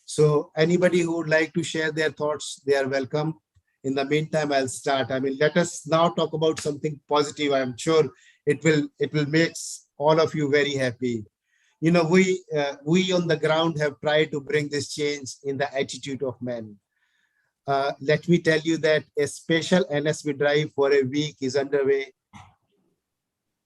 So anybody who would like to share their thoughts, they are welcome. In the meantime, I'll start. Let us now talk about something positive. I'm sure it will make all of you very happy. We on the ground have tried to bring this change in the attitude of men. Let me tell you that a special NSV drive for a week is underway.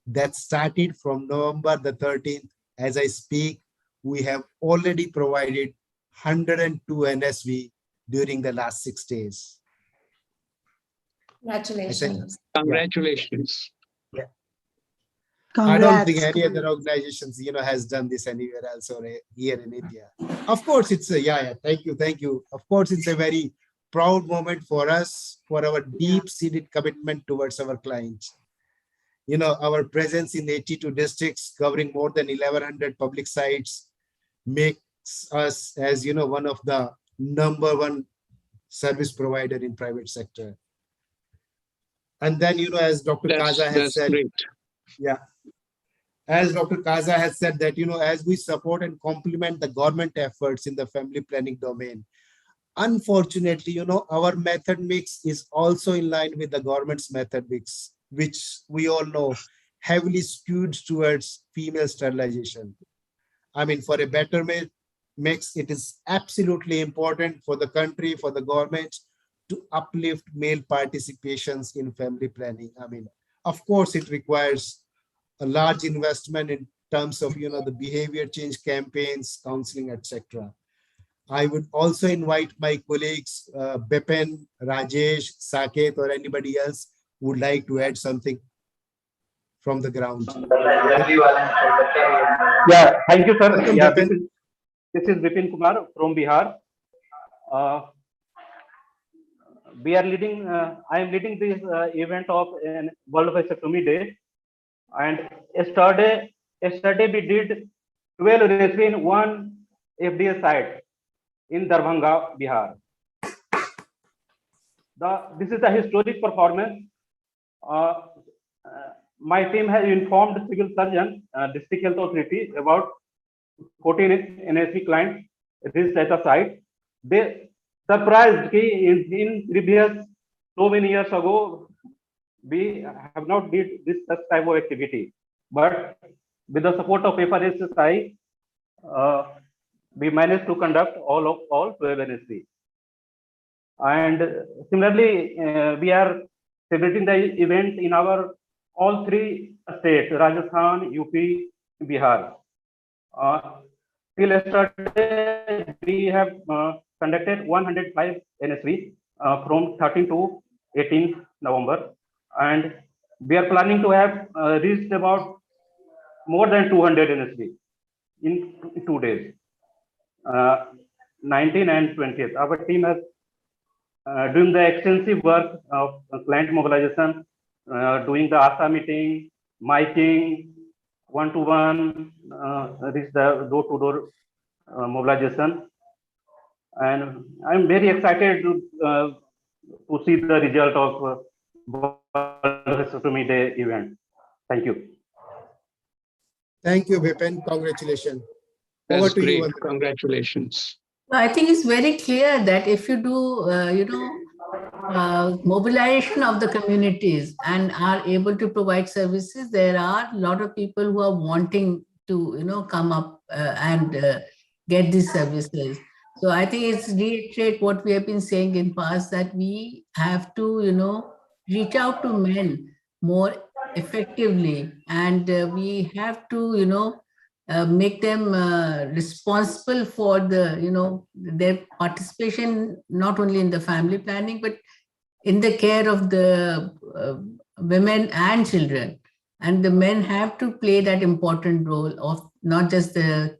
That started from November the 13th. As I speak, we have already provided 102 NSV during the last 6 days. Congratulations. Congratulations. Yeah. Congrats. I don't think any other organizations, has done this anywhere else or here in India. Of course, it's thank you. Of course, it's a very proud moment for us, for our deep-seated commitment towards our clients. Our presence in 82 districts covering more than 1,100 public sites makes us, as one of the #1 service provider in private sector. And then, as Dr. Kaza has said, great. Yeah. as Dr. Kaza has said that, as we support and complement the government efforts in the family planning domain, unfortunately, our method mix is also in line with the government's method mix, which we all know heavily skewed towards female sterilization. I mean, for a better mix, it is absolutely important for the country, for the government to uplift male participations in family planning. I mean, of course, it requires a large investment in terms of, the behavior change campaigns, counseling, etc. I would also invite my colleagues, Bipin, Rajesh, Saket, or anybody else who would like to add something from the ground. Yeah, thank you, sir. Welcome, Yeah, Bipin. this is Bipin Kumar from Bihar. We are leading. I am leading this event of World Vasectomy Day, and yesterday we did 12 rescue in one FDA site in Darbhanga, Bihar. This is a historic performance. My team has informed civil surgeon, district health authority about 14 NSV clients reached at the site. They surprised in previous so many years ago, we have not did this such type of activity. But with the support of FRSSI, we managed to conduct all 12 NSV. And similarly, we are celebrating the event in our all three states, Rajasthan, UP, Bihar. Till yesterday, we have conducted 105 NSV from 13 to 18 November. And we are planning to have reached about more than 200 NSV in 2 days, 19th and 20th. Our team has doing the extensive work of client mobilization, doing the ASA meeting, miking, one-to-one, reach the door-to-door mobilization. And I'm very excited to see the result of Vasectomy Day event. Thank you. Thank you, Bipin. Congratulations. That's over to great. You. Congratulations. I think it's very clear that if you do, mobilization of the communities and are able to provide services, there are a lot of people who are wanting to, come up and get these services. So I think it's reiterate what we have been saying in past, that we have to, reach out to men more effectively, and we have to, make them responsible for their participation, not only in the family planning, but in the care of the women and children. And the men have to play that important role of not just the,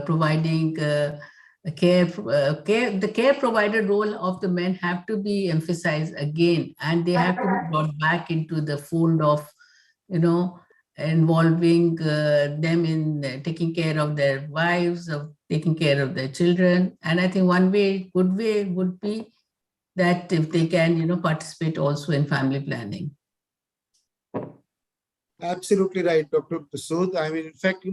providing care. The care provider role of the men have to be emphasized again, and they have to be brought back into the fold of, involving them in taking care of their wives, of taking care of their children. And I think one good way would be that if they can, participate also in family planning. Absolutely right, Dr. Sood. I mean, in fact,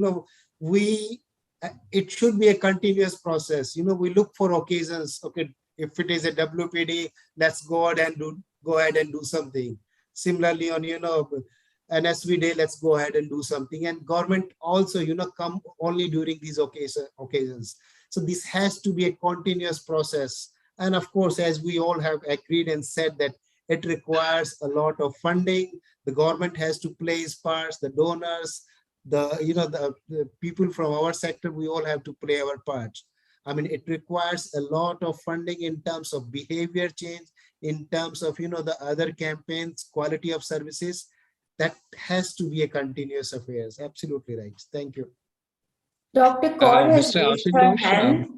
it should be a continuous process. We look for occasions. Okay, if it is a WPD, let's go ahead and do something. Similarly, on NSV Day, let's go ahead and do something. And government also, come only during these occasions. So this has to be a continuous process. And of course, as we all have agreed and said, that it requires a lot of funding. The government has to play its parts, the donors, the people from our sector, we all have to play our parts. I mean, it requires a lot of funding in terms of behavior change, in terms of, the other campaigns, quality of services. That has to be a continuous affair. Absolutely right. Thank you. Dr. Kaur has raised her hand.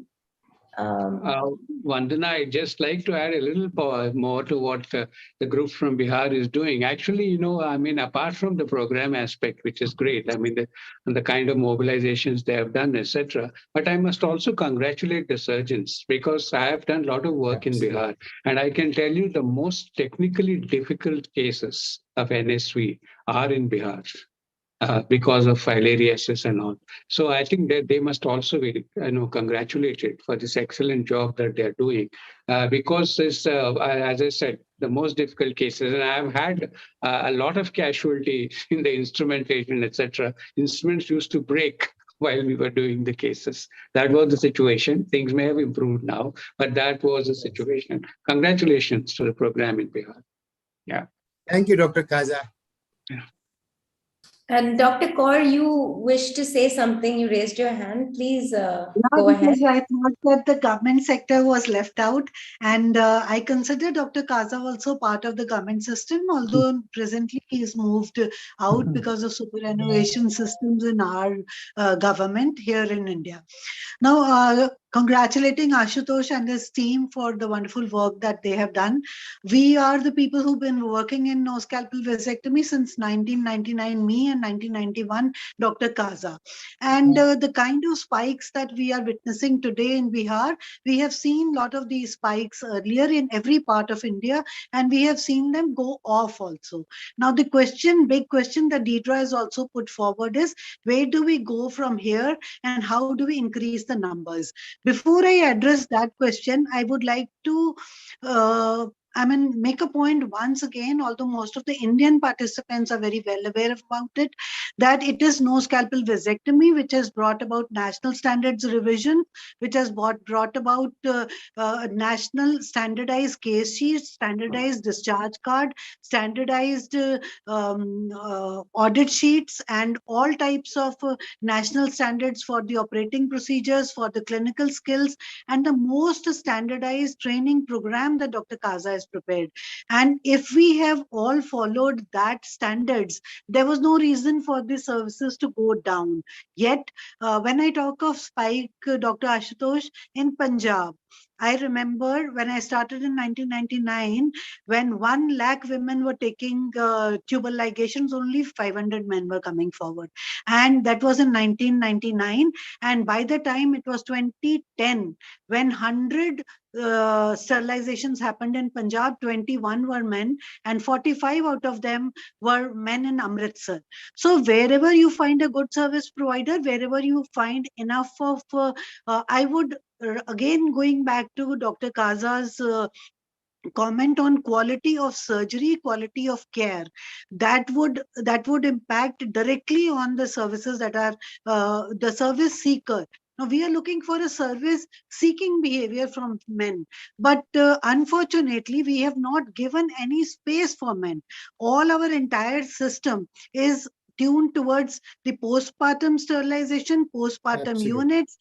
Vandana, I'd just like to add a little more to what the group from Bihar is doing. Actually, apart from the program aspect, which is great, the kind of mobilizations they have done, etc. But I must also congratulate the surgeons, because I have done a lot of work in Bihar. And I can tell you the most technically difficult cases of NSV are in Bihar. because of filariasis and all. So I think that they must also be, congratulated for this excellent job that they're doing, because this, as I said, the most difficult cases, and I've had a lot of casualties in the instrumentation, etc. Instruments used to break while we were doing the cases. That was the situation. Things may have improved now, but that was the situation. Congratulations to the program in Bihar. Yeah. Thank you, Dr. Kaza. Yeah. And Dr. Kaur, you wish to say something. You raised your hand. Please go ahead. I thought that the government sector was left out, and I consider Dr. Kaza also part of the government system, although presently he is moved out because of superannuation systems in our government here in India. Now, congratulating Ashutosh and his team for the wonderful work that they have done. We are the people who've been working in no scalpel vasectomy since 1999, me, and 1991, Dr. Kaza. And the kind of spikes that we are witnessing today in Bihar, we have seen a lot of these spikes earlier in every part of India, and we have seen them go off also. Now, the big question that Deidra has also put forward is, where do we go from here and how do we increase the numbers? Before I address that question, I would like to make a point once again, although most of the Indian participants are very well aware about it, that it is no scalpel vasectomy, which has brought about national standards revision, which has brought about national standardized case sheets, standardized discharge card, standardized audit sheets, and all types of national standards for the operating procedures, for the clinical skills, and the most standardized training program that Dr. Kaza has prepared. And if we have all followed that standards, there was no reason for the services to go down. Yet, when I talk of spike, Dr. Ashutosh, in Punjab, I remember when I started in 1999, when 1 lakh women were taking tubal ligations, only 500 men were coming forward. And that was in 1999. And by the time it was 2010, when 100 sterilizations happened in Punjab, 21 were men and 45 out of them were men in Amritsar. So wherever you find a good service provider, wherever you find enough of, I would, again going back to Dr. Kaza's comment on quality of surgery, quality of care, that would impact directly on the services that are the service seeker. Now, we are looking for a service seeking behavior from men, but unfortunately, we have not given any space for men. All our entire system is tuned towards the postpartum sterilization, postpartum units,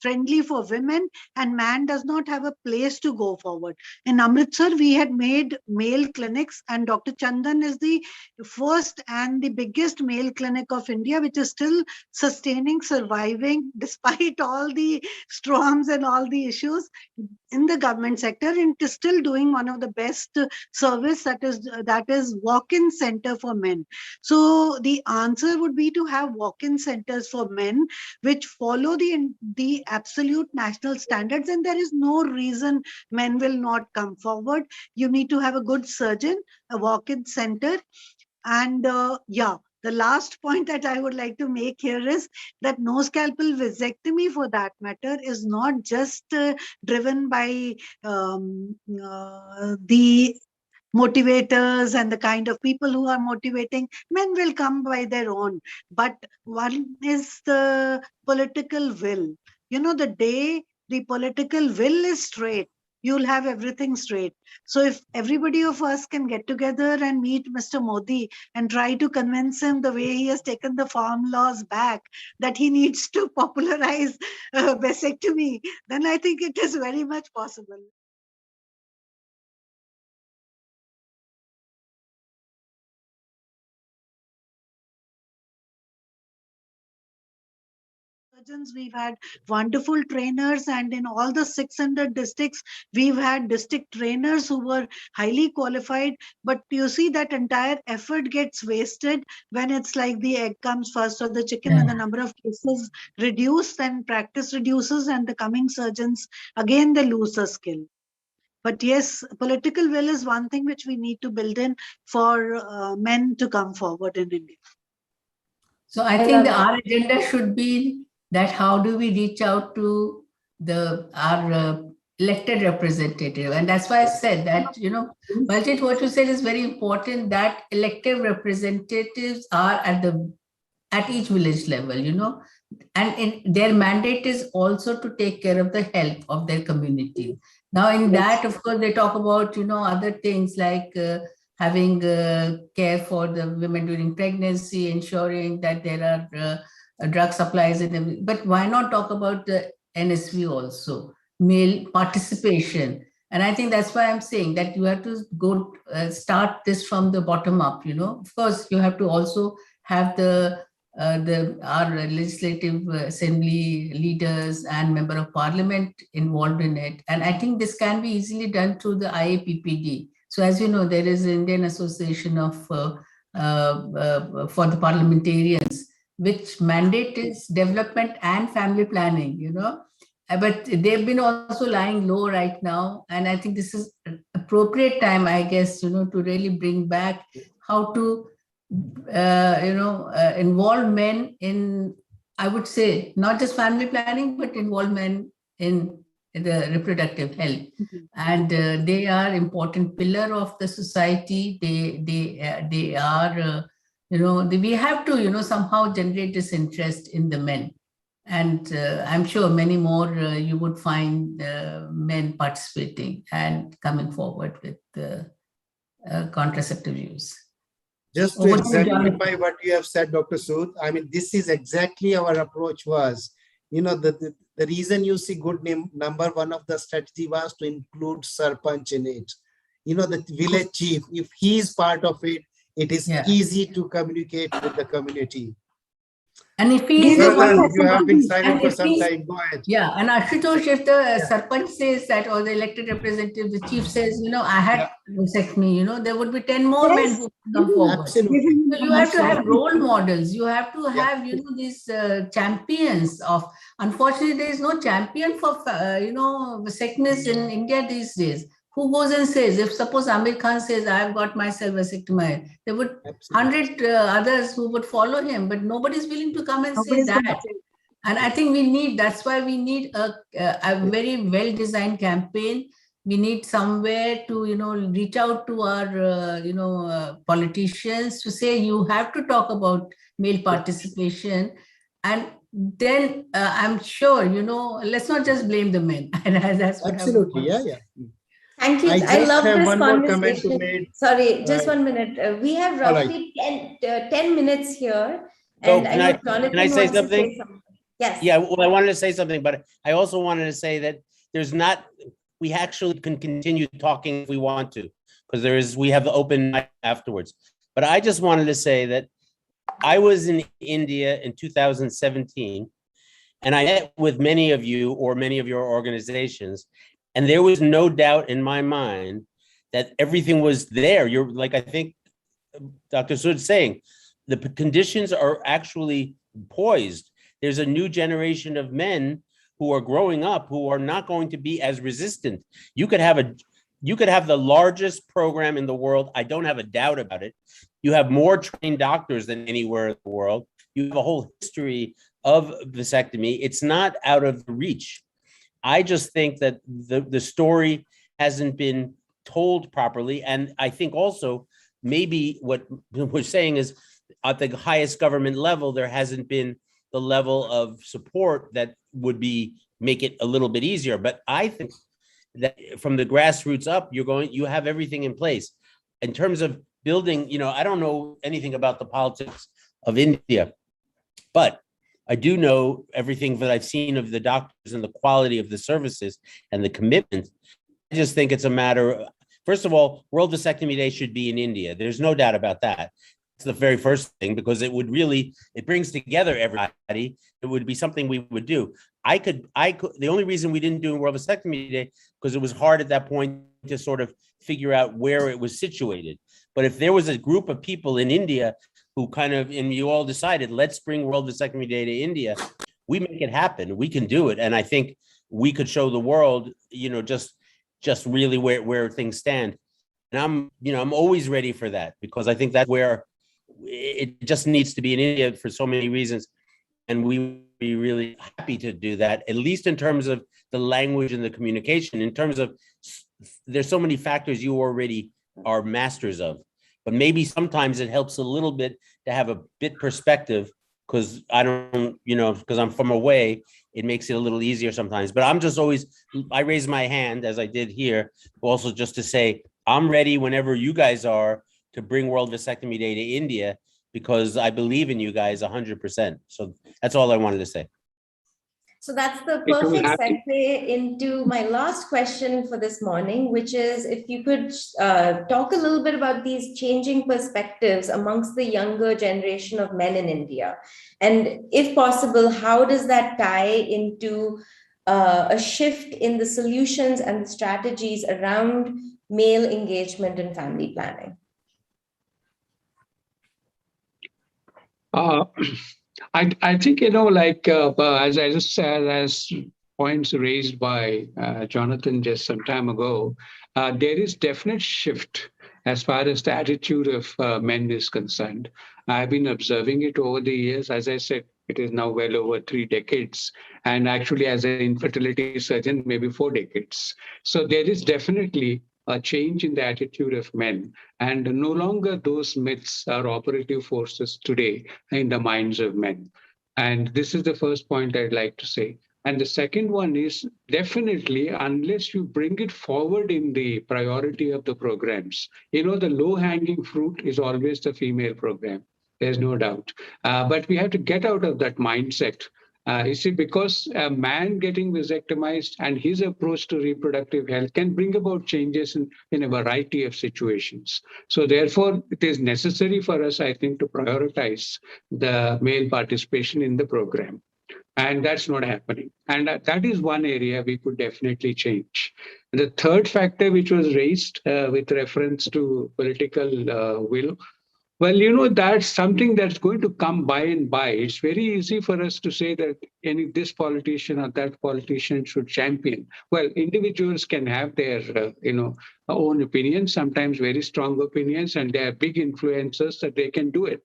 friendly for women, and man does not have a place to go forward. In Amritsar, we had made male clinics, and Dr. Chandan is the first and the biggest male clinic of India, which is still sustaining, surviving, despite all the storms and all the issues in the government sector, and is still doing one of the best service, that is walk-in center for men. So the answer would be to have walk-in centers for men, which follow the absolute national standards, and there is no reason men will not come forward. You need to have a good surgeon, a walk-in center, and the last point that I would like to make here is that no scalpel vasectomy, for that matter, is not just driven by the motivators and the kind of people who are motivating. Men will come by their own, but one is the political will. The day the political will is straight, you'll have everything straight. So if everybody of us can get together and meet Mr. Modi and try to convince him, the way he has taken the farm laws back, that he needs to popularize vasectomy, then I think it is very much possible. We've had wonderful trainers, and in all the 600 districts, we've had district trainers who were highly qualified. But you see, that entire effort gets wasted when it's like the egg comes first or the chicken, when the number of cases reduce, then practice reduces, and the coming surgeons, again, they lose the skill. But yes, political will is one thing which we need to build in for men to come forward in India. So I think our agenda should be that how do we reach out to our elected representative, and that's why I said that, you know, Baljeet, what you said is very important, that elected representatives are at each village level, you know, and their mandate is also to take care of the health of their community. Now in that, of course, they talk about, you know, other things like having care for the women during pregnancy, ensuring that there are drug supplies and everything. But why not talk about the NSV also, male participation? And I think that's why I'm saying that you have to go start this from the bottom up, you know. Of course, you have to also have our legislative assembly leaders and member of parliament involved in it. And I think this can be easily done through the IAPPD. So as you know, there is an Indian Association for the parliamentarians, which mandate is development and family planning, you know. But they've been also lying low right now. And I think this is an appropriate time, I guess, you know, to really bring back how to involve men in, I would say, not just family planning, but involve men in the reproductive health. And they are important pillar of the society. They are, we have to, somehow generate this interest in the men. And I'm sure many more you would find men participating and coming forward with contraceptive use. Just to exemplify what you have said, Dr. Sood, I mean, this is exactly our approach was. You know, the reason you see good number one of the strategy was to include Sarpanch in it. You know, the village chief, if he is part of it, it is easy to communicate with the community. And if he is the one, you have been silent for some time, go ahead. Yeah, and Ashutosh, if the Sarpanch says that, or the elected representative, the chief says, I had vasectomy, there would be 10 more men who come forward. Absolutely. So you have to have role models. You have to have, these champions of. Unfortunately, there is no champion for, vasectomies in India these days. Who goes and says, if suppose Amir Khan says, I've got myself vasectomy, there would 100 others who would follow him, but nobody's willing to come and say that. And I think that's why we need a very well-designed campaign. We need somewhere to, reach out to our, politicians to say, you have to talk about male participation. And then I'm sure, let's not just blame the men. That's what absolutely, yeah. Thank you. I love this conversation. Sorry, just 1 minute. We have roughly 10 minutes here. And so can I say something? Yes. Yeah, well, I wanted to say something, but I also wanted to say that we actually can continue talking if we want to, because we have the open mic afterwards. But I just wanted to say that I was in India in 2017, and I met with many of you or many of your organizations. And there was no doubt in my mind that everything was there. You're like, I think Dr. Sood's saying, the conditions are actually poised. There's a new generation of men who are growing up who are not going to be as resistant. You could have the largest program in the world. I don't have a doubt about it. You have more trained doctors than anywhere in the world. You have a whole history of vasectomy. It's not out of reach. I just think that the story hasn't been told properly. And I think also maybe what we're saying is at the highest government level, there hasn't been the level of support that would make it a little bit easier. But I think that from the grassroots up, you have everything in place. In terms of building, I don't know anything about the politics of India, but I do know everything that I've seen of the doctors and the quality of the services and the commitment. I just think it's a matter of, first of all, World Vasectomy Day should be in India. There's no doubt about that. It's the very first thing, because it brings together everybody. It would be something we would do. The only reason we didn't do World Vasectomy Day, because it was hard at that point to sort of figure out where it was situated. But if there was a group of people in India who and you all decided, let's bring World Vasectomy Day to India, we make it happen. We can do it. And I think we could show the world, just really where things stand. And I'm always ready for that, because I think that's where it just needs to be in India for so many reasons. And we would be really happy to do that, at least in terms of the language and the communication. In terms of, there's so many factors you already are masters of, but maybe sometimes it helps a little bit to have a bit perspective, because I don't, because I'm from away, it makes it a little easier sometimes. But I'm just always, I raise my hand as I did here, also just to say, I'm ready whenever you guys are to bring World Vasectomy Day to India, because I believe in you guys 100%. So that's all I wanted to say. So that's the perfect segue into my last question for this morning, which is if you could talk a little bit about these changing perspectives amongst the younger generation of men in India. And if possible, how does that tie into a shift in the solutions and the strategies around male engagement and family planning? I think, as I just said, as points raised by Jonathan just some time ago, there is definite shift as far as the attitude of men is concerned. I've been observing it over the years. As I said, it is now well over 3 decades. And actually, as an infertility surgeon, maybe 4 decades. So there is definitely a change in the attitude of men. And no longer those myths are operative forces today in the minds of men. And this is the first point I'd like to say. And the second one is definitely, unless you bring it forward in the priority of the programs, the low-hanging fruit is always the female program. There's no doubt. But we have to get out of that mindset. You see, because a man getting vasectomized and his approach to reproductive health can bring about changes in a variety of situations. So therefore, it is necessary for us, I think, to prioritize the male participation in the program. And that's not happening. And that is one area we could definitely change. And the third factor which was raised with reference to political will, well, that's something that's going to come by and by. It's very easy for us to say that this politician or that politician should champion. Well, individuals can have their, own opinions, sometimes very strong opinions, and they are big influencers that they can do it.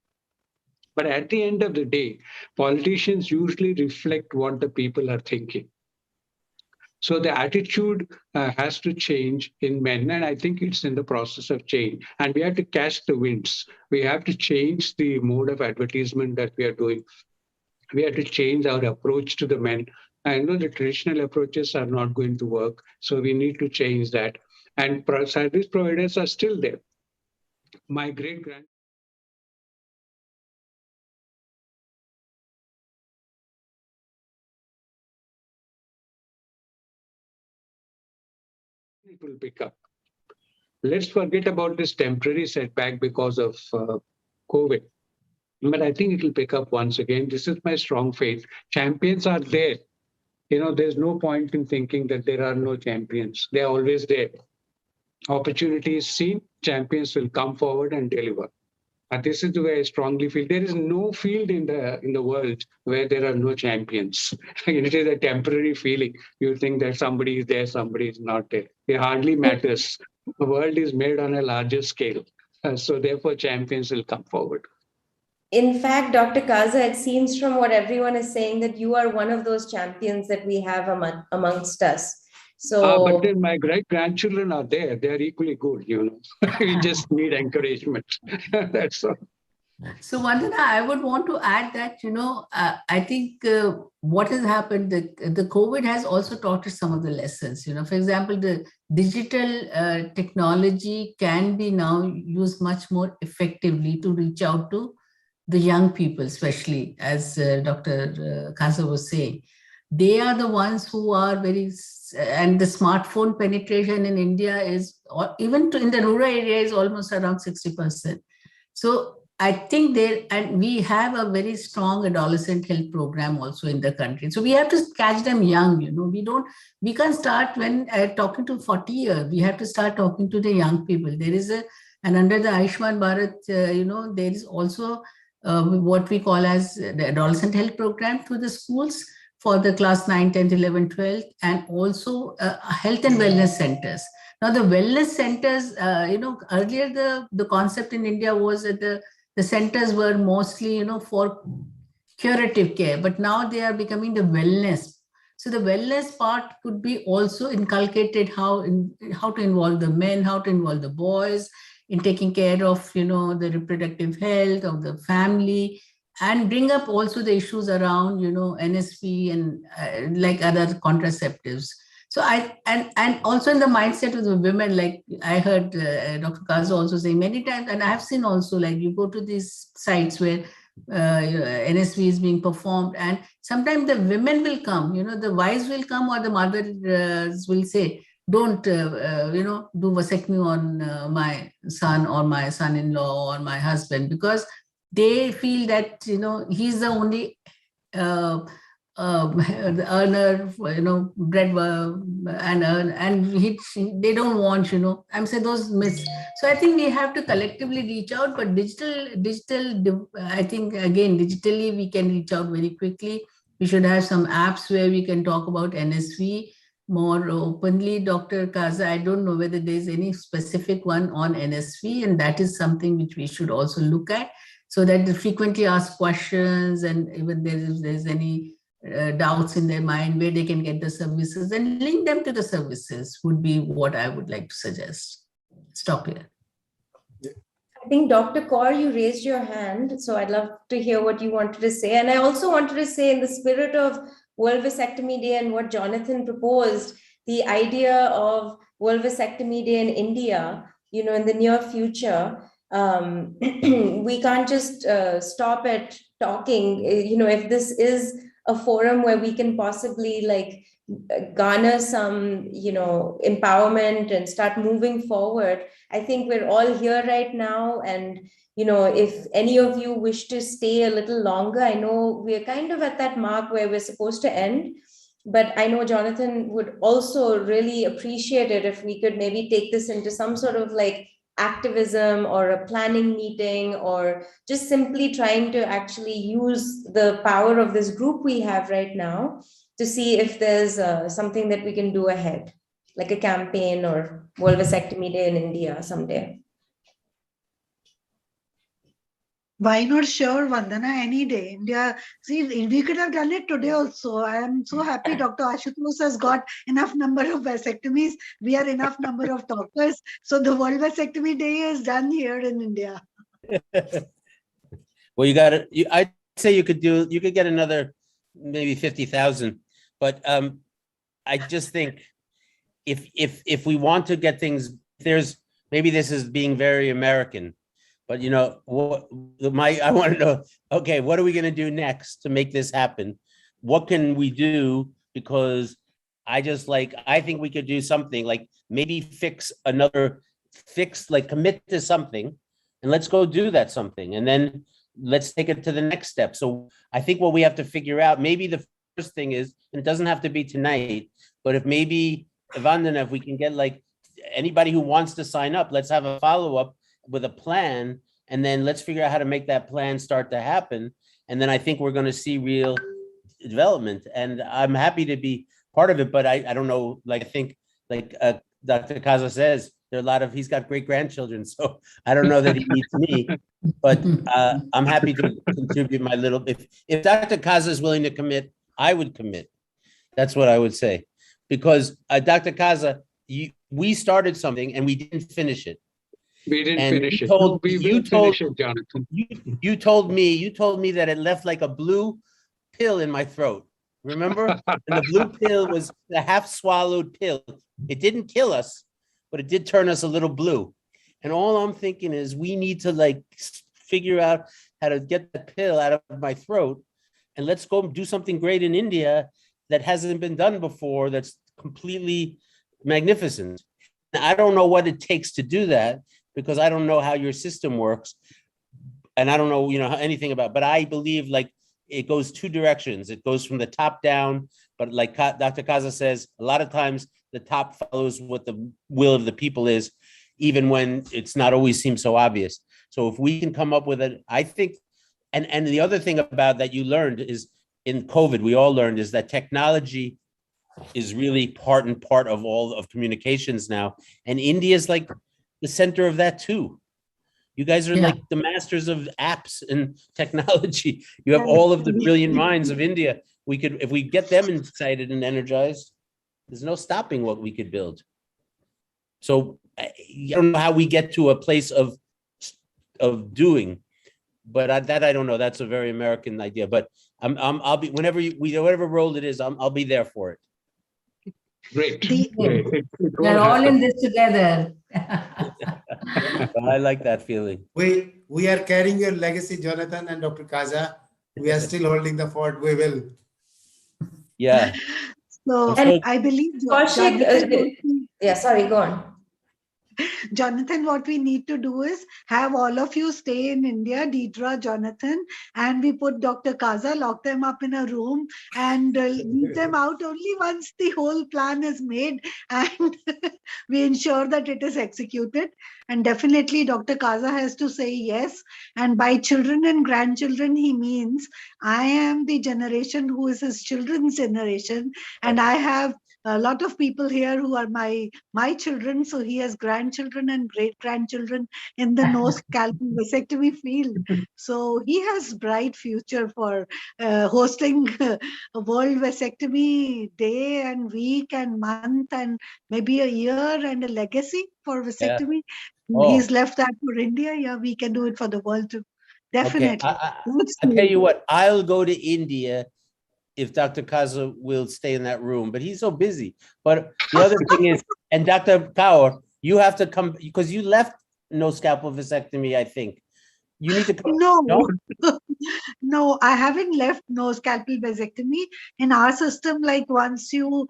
But at the end of the day, politicians usually reflect what the people are thinking. So the attitude has to change in men, and I think it's in the process of change. And we have to catch the winds. We have to change the mode of advertisement that we are doing. We have to change our approach to the men. I know the traditional approaches are not going to work, so we need to change that. And service providers are still there. My great-grand it will pick up. Let's forget about this temporary setback because of COVID. But I think it will pick up once again. This is my strong faith. Champions are there. There's no point in thinking that there are no champions. They're always there. Opportunity is seen, champions will come forward and deliver. And this is the way I strongly feel. There is no field in the world where there are no champions. It is a temporary feeling. You think that somebody is there, somebody is not there. It hardly matters. The world is made on a larger scale. So therefore, champions will come forward. In fact, Dr. Kaza, it seems from what everyone is saying that you are one of those champions that we have amongst us. So, but then my great-grandchildren are there. They're equally good, We just need encouragement. That's all. So Vandana, I would want to add that, I think what has happened, the COVID has also taught us some of the lessons. For example, the digital technology can be now used much more effectively to reach out to the young people, especially as Dr. Kaza was saying. They are the ones who are and the smartphone penetration in India is, or even in the rural area, is almost around 60%. So I think and we have a very strong adolescent health program also in the country. So we have to catch them young, we can't start when talking to 40-year, we have to start talking to the young people. There is and under the Ayushman Bharat, there is also what we call as the adolescent health program through the schools for the class 9, 10th, 11th, 12th, and also health and wellness centers. Now the wellness centers, earlier the concept in India was that the centers were mostly, for curative care, but now they are becoming the wellness. So the wellness part could be also inculcated, how to involve the men, how to involve the boys in taking care of, the reproductive health of the family, and bring up also the issues around, NSP and like other contraceptives. So and also in the mindset of the women, like I heard Dr. Kaza also say many times, and I've seen also, like you go to these sites where NSV is being performed, and sometimes the women will come, the wives will come, or the mothers will say, don't, do vasectomy on my son or my son-in-law or my husband, because they feel that, he's the only earner, bread and earn, and they don't want, I'm saying those myths. So I think we have to collectively reach out, but digital, I think again, digitally we can reach out very quickly. We should have some apps where we can talk about NSV more openly. Dr. Kaza, I don't know whether there's any specific one on NSV, and that is something which we should also look at, so that they frequently ask questions, and even there's any doubts in their mind where they can get the services, and link them to the services would be what I would like to suggest. Stop here. I think Dr. Kaur, you raised your hand, so I'd love to hear what you wanted to say. And I also wanted to say, in the spirit of World Vasectomy Day and what Jonathan proposed, the idea of World Vasectomy Day in India, in the near future, we can't just stop at talking. If this is a forum where we can possibly garner some, empowerment and start moving forward, I think we're all here right now. And, if any of you wish to stay a little longer, I know we're kind of at that mark where we're supposed to end, but I know Jonathan would also really appreciate it if we could maybe take this into some sort of activism or a planning meeting, or just simply trying to actually use the power of this group we have right now to see if there's something that we can do ahead, like a campaign or World Vasectomy Day in India someday. Why not? Sure, Vandana, any day. India, see, we could have done it today also. I am so happy Dr. Ashutosh has got enough number of vasectomies. We are enough number of talkers. So the World Vasectomy Day is done here in India. Well, I'd say you could get another maybe 50,000, but I just think if we want to get things, maybe this is being very American, but I want to know, okay, what are we going to do next to make this happen? What can we do? Because I think we could do something like maybe commit to something, and let's go do that something. And then let's take it to the next step. So I think what we have to figure out, maybe the first thing is, and it doesn't have to be tonight, but if maybe, Vandana, if we can get anybody who wants to sign up, let's have a follow-up with a plan, and then let's figure out how to make that plan start to happen. And then I think we're going to see real development, and I'm happy to be part of it, but I don't know, I think Dr. Kaza says, he's got great grandchildren, so I don't know that he needs me, but I'm happy to contribute my little, if Dr. Kaza is willing to commit, I would commit. That's what I would say, because Dr. Kaza, we started something and we didn't finish it. We didn't finish it. Finish it, Jonathan. You told me that it left like a blue pill in my throat. Remember? And the blue pill was the half swallowed pill. It didn't kill us, but it did turn us a little blue. And all I'm thinking is we need to figure out how to get the pill out of my throat, and let's go do something great in India that hasn't been done before, that's completely magnificent. I don't know what it takes to do that, because I don't know how your system works, and I don't know, anything about, but I believe it goes two directions. It goes from the top down, but like Dr. Kaza says, a lot of times the top follows what the will of the people is, even when it's not always seems so obvious. So if we can come up with it, I think, and the other thing about that you learned is in COVID, we all learned is that technology is really part of all of communications now. And India is the center of that too. You guys are like the masters of apps and technology. You have all of the brilliant minds of India. We could, if we get them excited and energized, there's no stopping what we could build. So I don't know how we get to a place of doing, but that I don't know. That's a very American idea. But I'll be whenever whatever role it is, I'll be there for it. Great. We're all in this together. I like that feeling. We are carrying your legacy, Jonathan and Dr. Kaza. We are still holding the fort. We will. Yeah. So I believe sorry, go on. Jonathan, what we need to do is have all of you stay in India, Deidra, Jonathan, and we put Dr. Kaza, lock them up in a room and leave them out only once the whole plan is made and we ensure that it is executed. And definitely Dr. Kaza has to say yes. And by children and grandchildren, he means I am the generation who is his children's generation. And I have a lot of people here who are my children. So he has grandchildren and great-grandchildren in the nose scalpel vasectomy field. So he has bright future for hosting a World Vasectomy Day and week and month and maybe a year and a legacy for vasectomy. He's left that for India. Yeah, we can do it for the world too. Definitely. Okay. I tell you what, I'll go to India if Dr. Kaza will stay in that room, but he's so busy. But the other thing is, and Dr. Kaur, you have to come because you left no scalpel vasectomy, I think. You need to come. No, no, I haven't left no scalpel vasectomy. In our system, like once you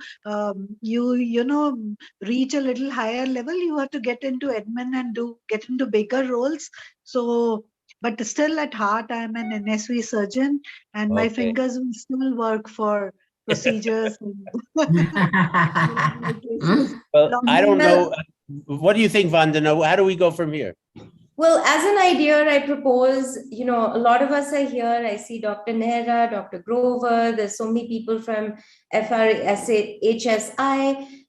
reach a little higher level, you have to get into admin and get into bigger roles. So, but still at heart, I'm an NSV surgeon and my fingers will still work for procedures. Well, I don't know. What do you think, Vandana? How do we go from here? Well, as an idea, I propose, a lot of us are here. I see Dr. Nehra, Dr. Grover, there's so many people from HSI,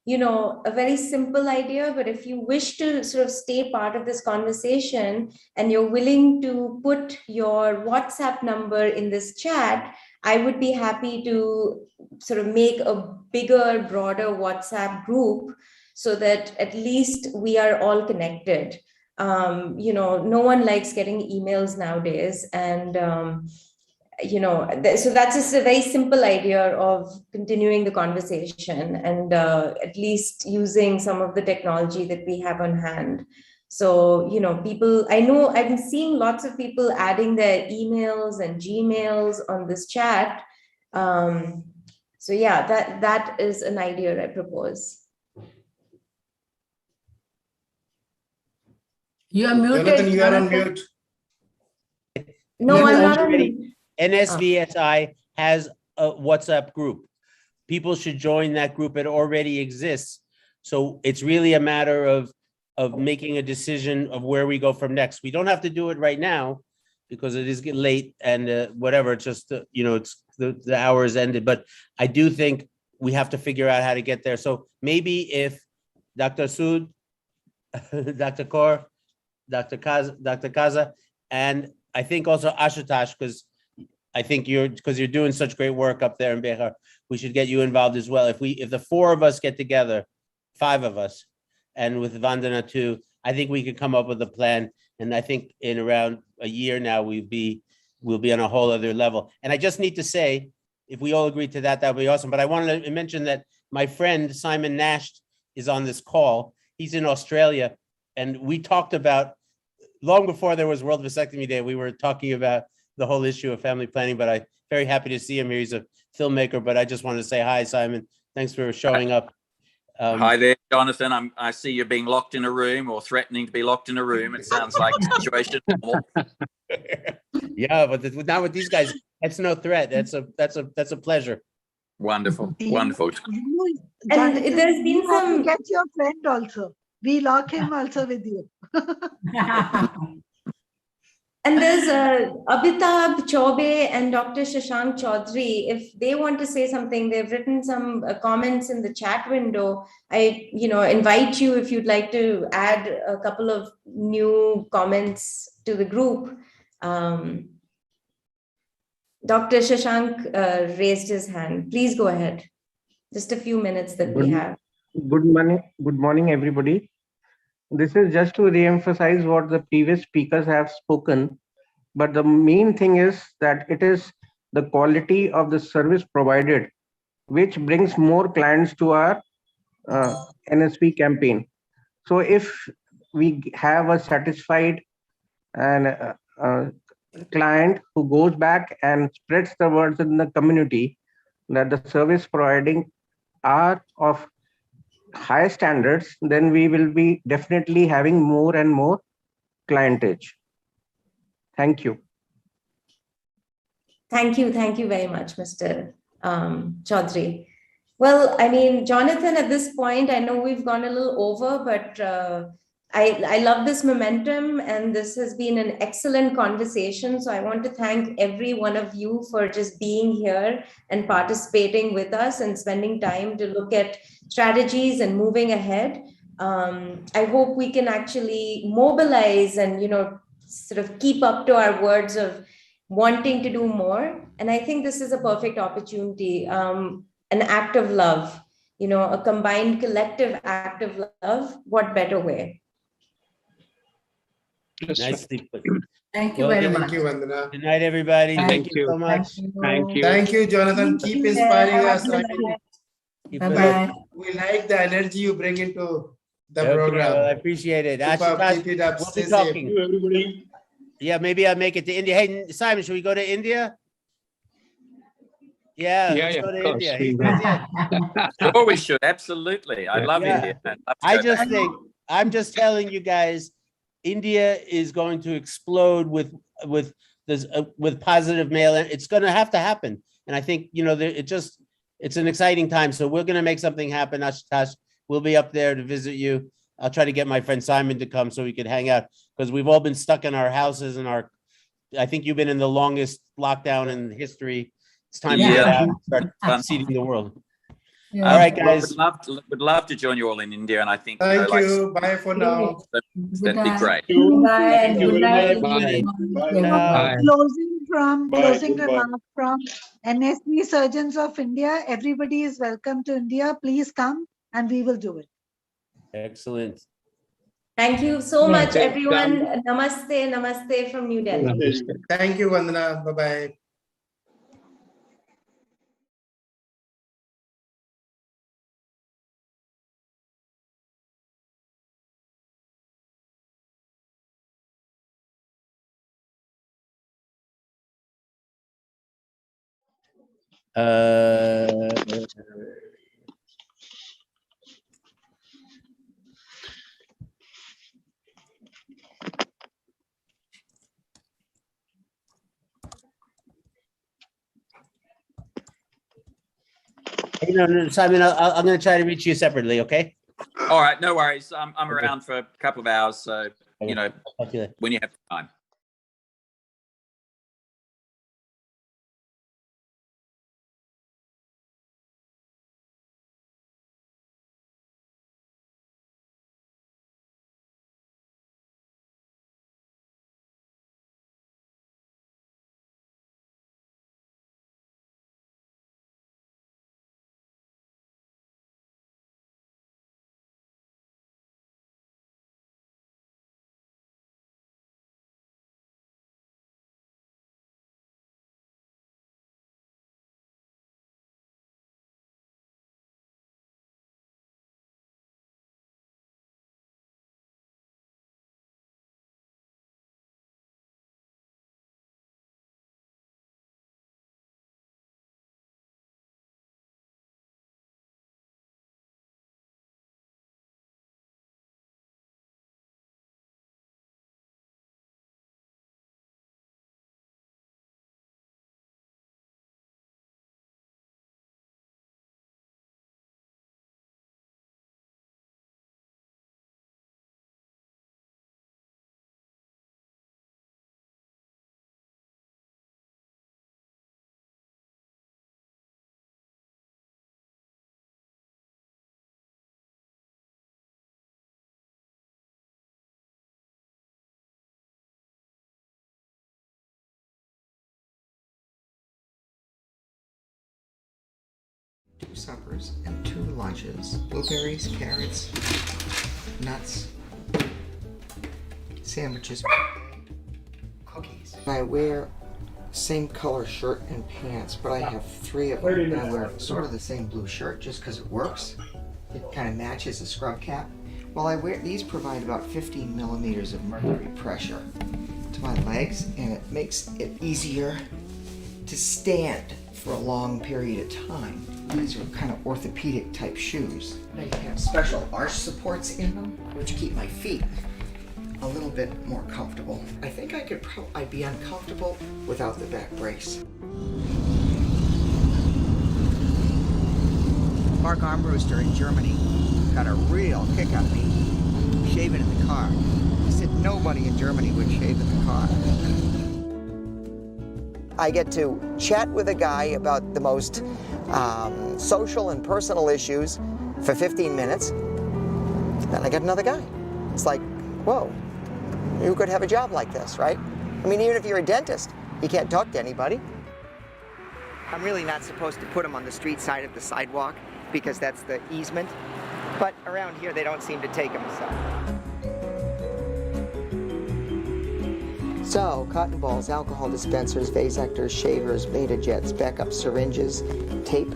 a very simple idea, but if you wish to sort of stay part of this conversation and you're willing to put your WhatsApp number in this chat, I would be happy to sort of make a bigger, broader WhatsApp group so that at least we are all connected. No one likes getting emails nowadays. And, so that's just a very simple idea of continuing the conversation and at least using some of the technology that we have on hand. So, people, I know I've been seeing lots of people adding their emails and Gmails on this chat. So yeah, that is an idea I propose. You are muted. Jonathan, you are on mute. No, I'm not on mute. NSVSI has a WhatsApp group. People should join that group. It already exists. So it's really a matter of making a decision of where we go from next. We don't have to do it right now because it is getting late and whatever. It's just, it's the hour is ended. But I do think we have to figure out how to get there. So maybe if Dr. Sood, Dr. Kaur, Dr. Kaza, and I think also Ashutosh, because I think you're doing such great work up there in Bihar, we should get you involved as well. If the four of us get together, 5 of us, and with Vandana too, I think we could come up with a plan. And I think in around a year now, we'll be on a whole other level. And I just need to say, if we all agree to that, that would be awesome. But I wanted to mention that my friend Simon Nash is on this call. He's in Australia. And we talked about, long before there was World Vasectomy Day, we were talking about the whole issue of family planning, but I'm very happy to see him here. He's a filmmaker, but I just wanted to say hi, Simon. Thanks for showing up. Hi there, Jonathan. I see you're being locked in a room or threatening to be locked in a room. It sounds like a situation. Yeah, but not with these guys. That's no threat. That's a pleasure. Wonderful, wonderful. And there's been some. Get your friend also. We lock him also with you. And there's Abitab Chaube and Dr. Shashank Chaudhary. If they want to say something, they've written some comments in the chat window. I, invite you if you'd like to add a couple of new comments to the group. Dr. Shashank raised his hand. Please go ahead. Just a few minutes that we have. Good morning, everybody. This is just to re-emphasize what the previous speakers have spoken, but the main thing is that it is the quality of the service provided which brings more clients to our NSP campaign. So if we have a satisfied and client who goes back and spreads the words in the community that the service providing are of high standards, then we will be definitely having more and more clientage. Thank you. Thank you. Thank you very much, Mr. Chaudhary. Well, I mean, Jonathan, at this point, I know we've gone a little over, but I love this momentum and this has been an excellent conversation. So I want to thank every one of you for just being here and participating with us and spending time to look at strategies and moving ahead. I hope we can actually mobilize and, sort of keep up to our words of wanting to do more. And I think this is a perfect opportunity, an act of love, a combined collective act of love. What better way? Nicely put. Thank you very much. Thank you, Vandana. Good night, everybody. Thank Thank you so much. Thank you. Thank you, Jonathan. Keep inspiring us. Bye-bye. We like the energy you bring into the Okay, program. well, I appreciate it. Keep up, Ashutosh, keep it up. we'll Stay be safe. talking. You, everybody. Yeah, maybe I'll make it to India. Hey, Simon, should we go to India? Yeah, let's go Of to course. India. He says yes. Sure, we should. Absolutely. I love Yeah. India. I'd love to I go just back. think, I'm just telling you guys, India is going to explode with this with positive mail. It's going to have to happen. And I think, it's an exciting time. So we're going to make something happen. Ashutosh, we'll be up there to visit you. I'll try to get my friend Simon to come so we could hang out because we've all been stuck in our houses and I think you've been in the longest lockdown in history. It's time to get out and start seeding the world. Yeah. All right, Well, guys. would love to join you all in India, and I think Thank you. Bye for now. that'd be great. Bye. Thank you Good very night, much. everybody. Bye. Closing Goodbye. remarks from NSP Surgeons of India. Everybody is welcome to India. Please come and we will do it. Excellent. Thank you so much, Okay, everyone. done. Namaste, namaste from New Delhi. Namaste. Thank you, Vandana. Bye-bye. No, Simon, I'm going to try to reach you separately, okay? All right, no worries. I'm around for a couple of hours, so Okay. when you have time. suppers and 2 lunches. Blueberries, carrots, nuts, sandwiches, cookies. I wear same color shirt and pants, but I have 3 of them. And I wear sort of the same blue shirt just because it works. It kind of matches the scrub cap. Well, I wear these provide about 15 millimeters of mercury pressure to my legs, and it makes it easier to stand for a long period of time. These are kind of orthopedic type shoes. They have special arch supports in them, which keep my feet a little bit more comfortable. I think I'd be uncomfortable without the back brace. Mark Armbruster in Germany got a real kick out of me shaving in the car. He said nobody in Germany would shave in the car. I get to chat with a guy about the most social and personal issues for 15 minutes. Then I get another guy. It's like, whoa, you could have a job like this, right? I mean, even if you're a dentist, you can't talk to anybody. I'm really not supposed to put them on the street side of the sidewalk because that's the easement. But around here, they don't seem to take them, So, cotton balls, alcohol dispensers, vasectors, shavers, beta jets, backup syringes, tape.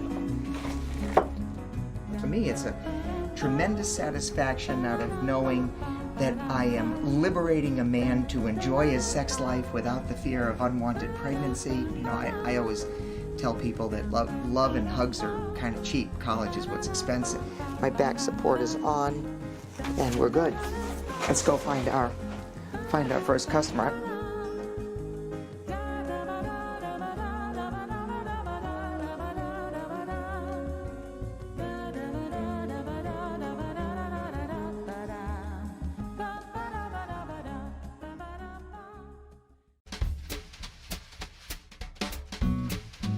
For me, it's a tremendous satisfaction out of knowing that I am liberating a man to enjoy his sex life without the fear of unwanted pregnancy. You know, I always tell people that love and hugs are kind of cheap. College is what's expensive. My back support is on, and we're good. Let's go find our first customer.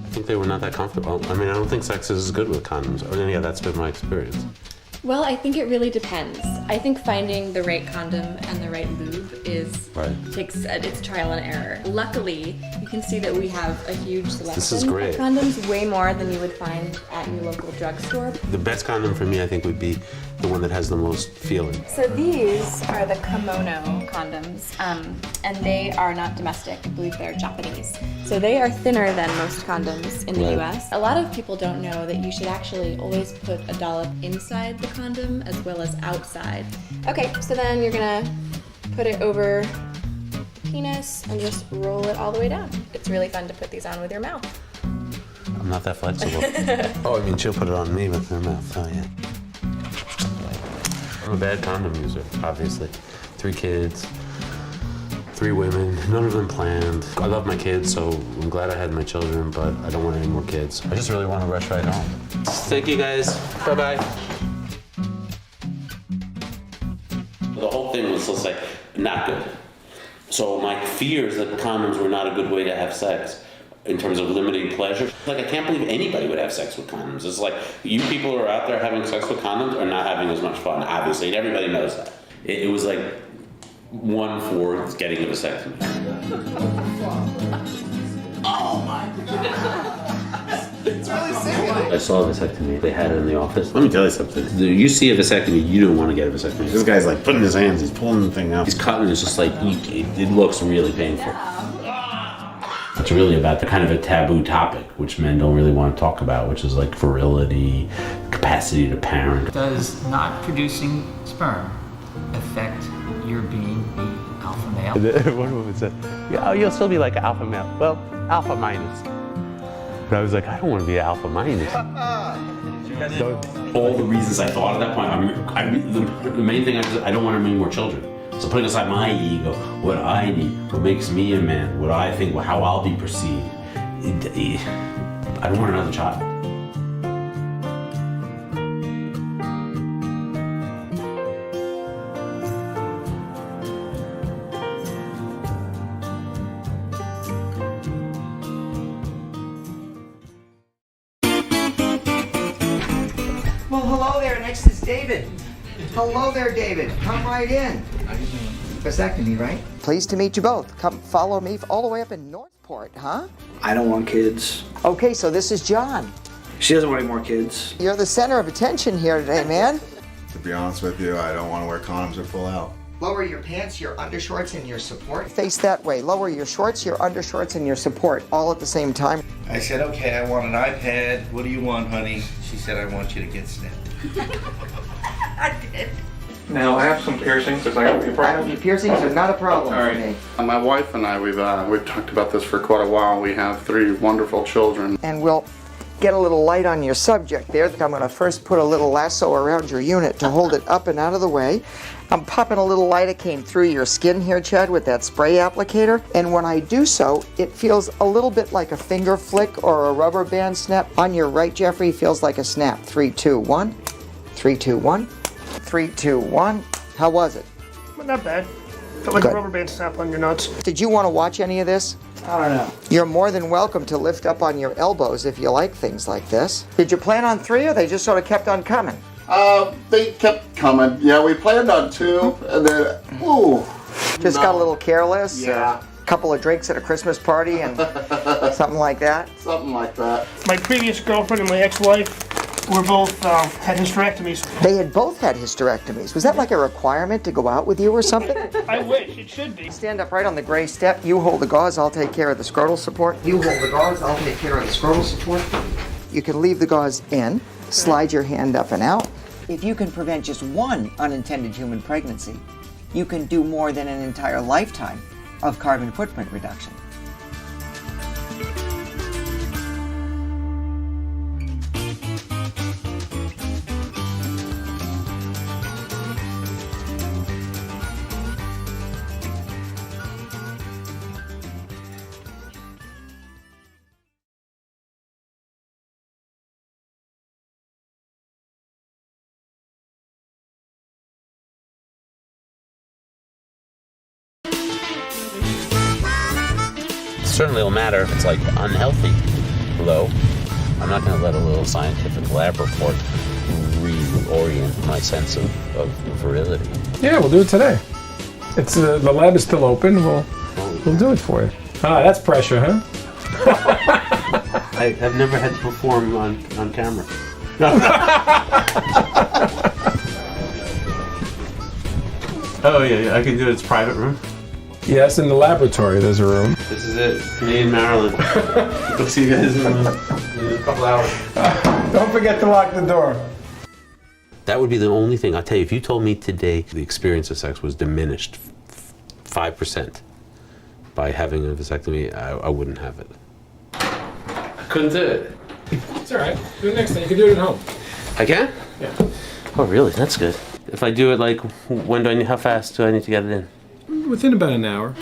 I think they were not that comfortable. I mean, I don't think sex is as good with condoms. I mean, yeah, that's been my experience. Well, I think it really depends. I think finding the right condom and the right lube takes it's trial and error. Luckily, you can see that we have a huge selection of condoms, way more than you would find at your local drugstore. The best condom for me, I think, would be the one that has the most feeling. So these are the kimono condoms, and they are not domestic. I believe they're Japanese. So they are thinner than most condoms in the US. A lot of people don't know that you should actually always put a dollop inside the condom as well as outside. Okay, so then you're gonna put it over the penis and just roll it all the way down. It's really fun to put these on with your mouth. I'm not that flexible. Oh, I mean, she'll put it on me with her mouth. Oh, yeah. I'm a bad condom user, obviously. 3 kids, 3 women, none of them planned. I love my kids, so I'm glad I had my children, but I don't want any more kids. I just really want to rush right home. Thank you, guys. Bye-bye. The whole thing was just like not good. So my fears that condoms were not a good way to have sex in terms of limiting pleasure. Like, I can't believe anybody would have sex with condoms. It's like, you people who are out there having sex with condoms are not having as much fun, obviously, and everybody knows that. It was like 1/4 getting a vasectomy. Oh my God. It's really simple. I saw a vasectomy. They had it in the office. Let me tell you something. You see a vasectomy, you don't want to get a vasectomy. This guy's like putting his hands, he's pulling the thing out. He's cutting, it's just like, it looks really painful. It's really about the kind of a taboo topic, which men don't really want to talk about, which is like virility, capacity to parent. Does not producing sperm affect your being the alpha male? One woman said, yeah, you'll still be like an alpha male. Well, alpha minus. But I was like, I don't want to be an alpha minus. So, all the reasons I thought at that point, the main thing I don't want to make more children. So putting aside my ego, what I need, what makes me a man, what I think, how I'll be perceived, I don't want another child. Well, hello there. Next is David. Hello there, David. Come right in. Vasectomy, right? Pleased to meet you both. Come follow me all the way up in Northport, huh? I don't want kids. Okay, so this is John. She doesn't want any more kids. You're the center of attention here today, man. To be honest with you, I don't want to wear condoms or pull out. Lower your pants, your undershorts, and your support. Face that way. Lower your shorts, your undershorts, and your support, all at the same time. I said, okay, I want an iPad. What do you want, honey? She said, I want you to get snipped. I did. Now, I have some piercings. Is that going to be a problem? Your piercings are not a problem for me. My wife and I, we've talked about this for quite a while. We have 3 wonderful children. And we'll get a little light on your subject there. I'm going to first put a little lasso around your unit to hold it up and out of the way. I'm popping a little lidocaine through your skin here, Chad, with that spray applicator. And when I do so, it feels a little bit like a finger flick or a rubber band snap. On your right, Jeffrey, feels like a snap. 3, 2, 1. 3, 2, 1. 3, 2, 1. How was it? Not bad. Felt like a rubber band snap on your nuts. Did you want to watch any of this? I don't know. You're more than welcome to lift up on your elbows if you like things like this. Did you plan on 3 or they just sort of kept on coming? They kept coming. Yeah, we planned on 2, and then, ooh. Just got a little careless? Yeah. A couple of drinks at a Christmas party and something like that? Something like that. My previous girlfriend and my ex-wife were both had hysterectomies. They had both had hysterectomies. Was that like a requirement to go out with you or something? I wish. It should be. Stand up right on the gray step. You hold the gauze, I'll take care of the scrotal support. You hold the gauze, I'll take care of the scrotal support. You can leave the gauze in, slide your hand up and out. If you can prevent just 1 unintended human pregnancy, you can do more than an entire lifetime of carbon footprint reduction. Certainly will matter if it's like unhealthy, though. I'm not going to let a little scientific lab report reorient my sense of virility. Yeah, we'll do it today. It's the lab is still open. We'll do it for you. Ah, that's pressure, huh? I've never had to perform on camera. Oh yeah, I can do it. It's private room. Yes, in the laboratory there's a room. This is it. Me in Maryland. We'll see you guys in a couple hours. Don't forget to lock the door. That would be the only thing. I'll tell you, if you told me today the experience of sex was diminished 5% by having a vasectomy, I wouldn't have it. I couldn't do it. It's all right. Do it next time. You can do it at home. I can? Yeah. Oh, really? That's good. If I do it, like, how fast do I need to get it in? Within about an hour.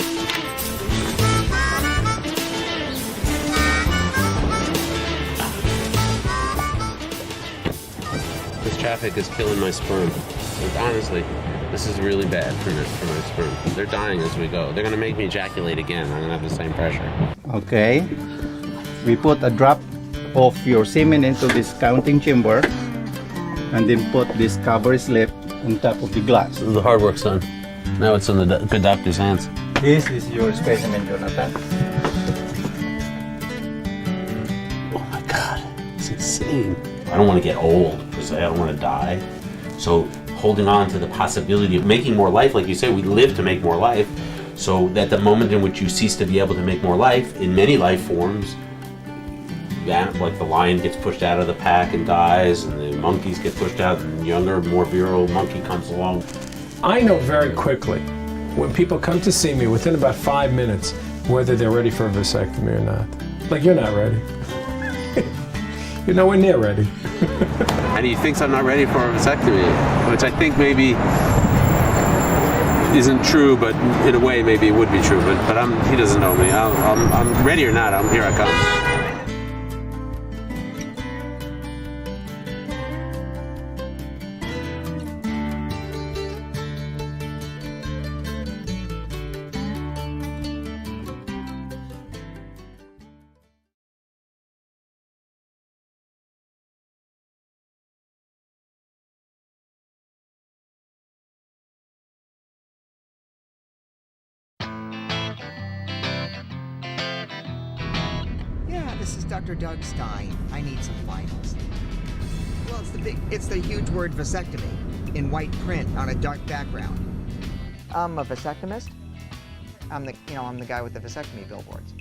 This traffic is killing my sperm. Like, honestly, this is really bad for my sperm. They're dying as we go. They're gonna make me ejaculate again. I'm gonna have the same pressure. Okay. We put a drop of your semen into this counting chamber and then put this cover slip on top of the glass. The hard work's done. Now it's in the good doctor's hands. This is your specimen, Jonathan. Oh my God, it's insane. I don't want to get old, because I don't want to die. So holding on to the possibility of making more life, like you say, we live to make more life. So that the moment in which you cease to be able to make more life, in many life forms, like the lion gets pushed out of the pack and dies, and the monkeys get pushed out, and younger, more virile monkey comes along. I know very quickly when people come to see me within about 5 minutes whether they're ready for a vasectomy or not. Like, you're not ready. You're nowhere near ready. And he thinks I'm not ready for a vasectomy, which I think maybe isn't true, but in a way maybe it would be true. But he doesn't know me. I'm ready or not. Here I come. Dr. Doug Stein. I need some vinyls. Well, it's the huge word vasectomy in white print on a dark background. I'm a vasectomist. I'm the guy with the vasectomy billboards.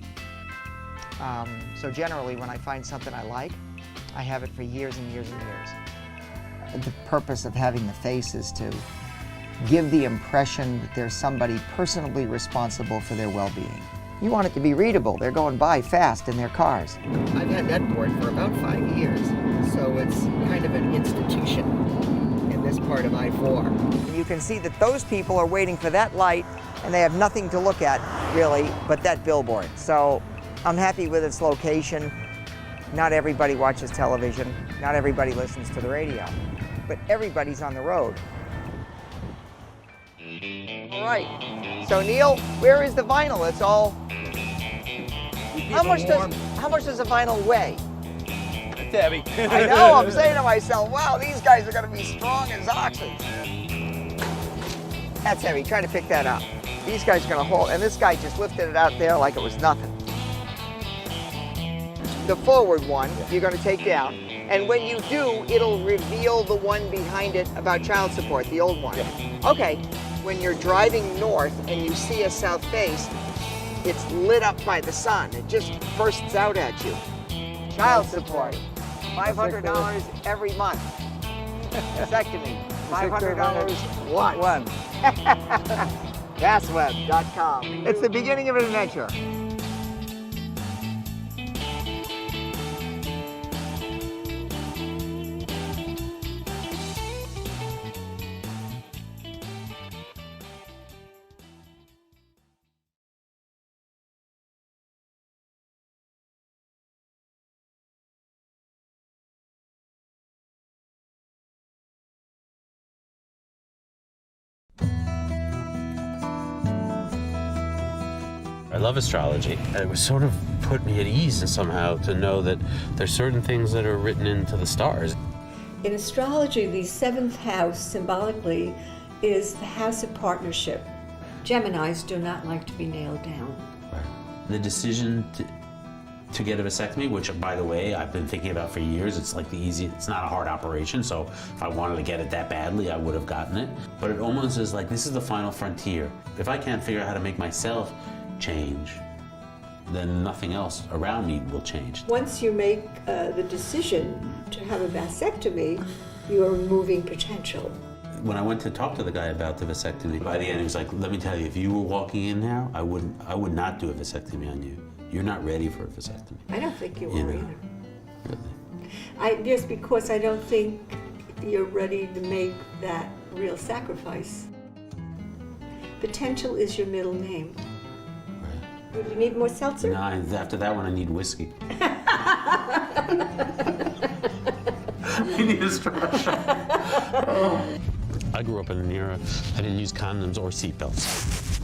So generally, when I find something I like, I have it for years and years and years. The purpose of having the face is to give the impression that there's somebody personally responsible for their well-being. You want it to be readable. They're going by fast in their cars. I've had that board for about 5 years, so it's kind of an institution in this part of I-4. You can see that those people are waiting for that light, and they have nothing to look at, really, but that billboard. So I'm happy with its location. Not everybody watches television. Not everybody listens to the radio, but everybody's on the road. All right, so Neil, where is the vinyl? It's all, how much does a vinyl weigh? It's heavy. I know, I'm saying to myself, wow, these guys are gonna be strong as oxen. That's heavy, try to pick that up. These guys are gonna hold, and this guy just lifted it out there like it was nothing. The forward one, you're gonna take down, and when you do, it'll reveal the one behind it about child support, the old one. Okay. When you're driving north and you see a south face, it's lit up by the sun. It just bursts out at you. Child support, $500 every month. Vasectomy, $500 one. Vasweb.com. It's the beginning of an adventure. I love astrology, and it was sort of put me at ease somehow to know that there's certain things that are written into the stars. In astrology, the seventh house symbolically is the house of partnership. Geminis do not like to be nailed down. The decision to get a vasectomy, which by the way, I've been thinking about for years, it's like it's not a hard operation, so if I wanted to get it that badly, I would have gotten it. But it almost is like, this is the final frontier. If I can't figure out how to make myself change, then nothing else around me will change. Once you make the decision to have a vasectomy, you are removing potential. When I went to talk to the guy about the vasectomy, by the end he was like, let me tell you, if you were walking in now, I would not do a vasectomy on you. You're not ready for a vasectomy. I don't think you are either. Really? Just because I don't think you're ready to make that real sacrifice. Potential is your middle name. Do you need more seltzer? No, after that one I need whiskey. We need a straw shot. I grew up in an era I didn't use condoms or seatbelts.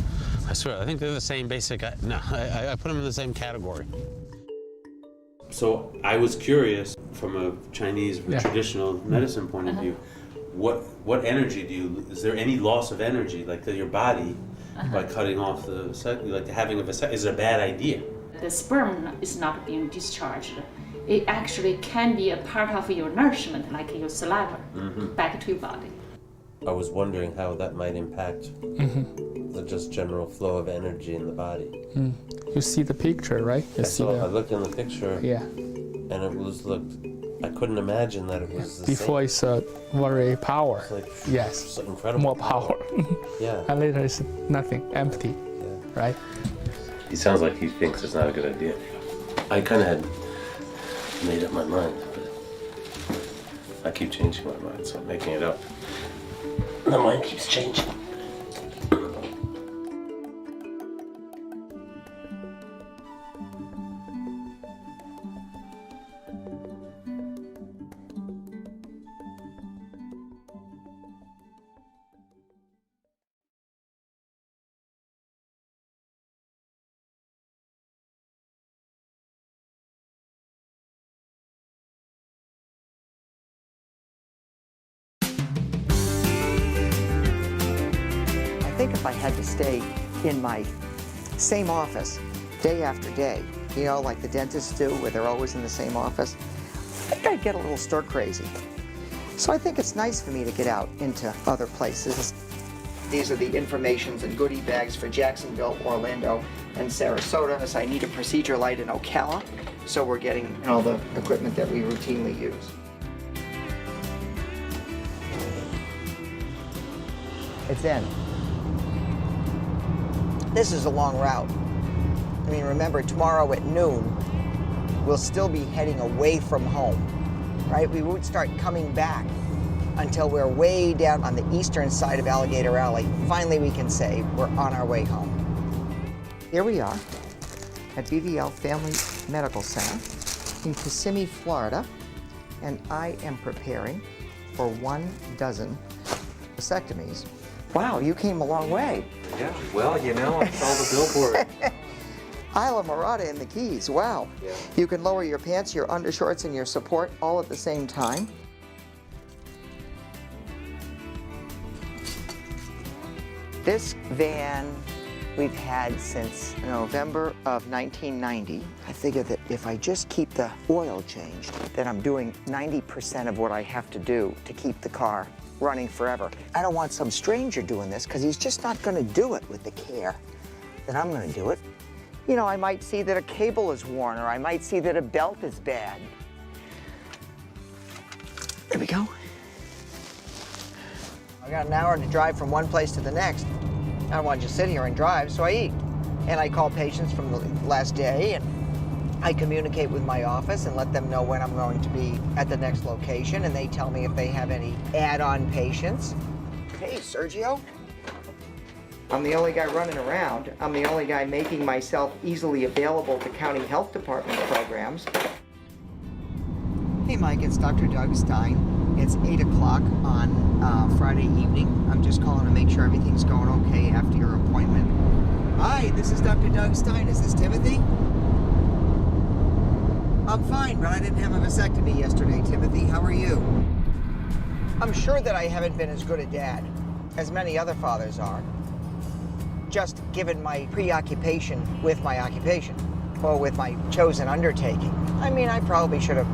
I swear, I think they're the same basic, no, I put them in the same category. So I was curious, from a Chinese traditional medicine point of view, what energy is there any loss of energy, like to your body, by cutting off the vasectomy, like having a vasectomy, is it a bad idea? The sperm is not being discharged. It actually can be a part of your nourishment, like your saliva, back to your body. I was wondering how that might impact the just general flow of energy in the body. You see the picture, right? I looked in the picture, and I couldn't imagine that it was the before same. it's very power. It's yes, incredible more power. Yeah. And later it's nothing, empty, right? He sounds like he thinks it's not a good idea. I kind of had made up my mind, but I keep changing my mind, so I'm making it up. My mind keeps changing. I think if I had to stay in my same office day after day, you know, like the dentists do, where they're always in the same office, I think I'd get a little stir crazy. So I think it's nice for me to get out into other places. These are the informations and goodie bags for Jacksonville, Orlando, and Sarasota. As I need a procedure light in Ocala, so we're getting all the equipment that we routinely use. It's in. This is a long route. I mean, remember, tomorrow at noon, we'll still be heading away from home, right? We won't start coming back until we're way down on the eastern side of Alligator Alley. Finally, we can say we're on our way home. Here we are at BVL Family Medical Center in Kissimmee, Florida, and I am preparing for 12 vasectomies. Wow, you came a long way. Yeah, well, you know, I saw the billboard. Isla Morada in the Keys, wow. Yeah. You can lower your pants, your undershorts, and your support all at the same time. This van we've had since November of 1990. I figure that if I just keep the oil changed, then I'm doing 90% of what I have to do to keep the car running forever. I don't want some stranger doing this because he's just not going to do it with the care that I'm going to do it. You know, I might see that a cable is worn, or I might see that a belt is bad. There we go. I got an hour to drive from one place to the next. I don't want to just sit here and drive, so I eat. And I call patients from the last day, and I communicate with my office and let them know when I'm going to be at the next location, and they tell me if they have any add-on patients. Hey, Sergio. I'm the only guy running around. I'm the only guy making myself easily available to county health department programs. Hey, Mike, it's Dr. Doug Stein. It's 8 o'clock on Friday evening. I'm just calling to make sure everything's going okay after your appointment. Hi, this is Dr. Doug Stein. Is this Timothy? I'm fine, but I didn't have a vasectomy yesterday, Timothy. How are you? I'm sure that I haven't been as good a dad as many other fathers are, just given my preoccupation with my occupation, or with my chosen undertaking. I mean, I probably should have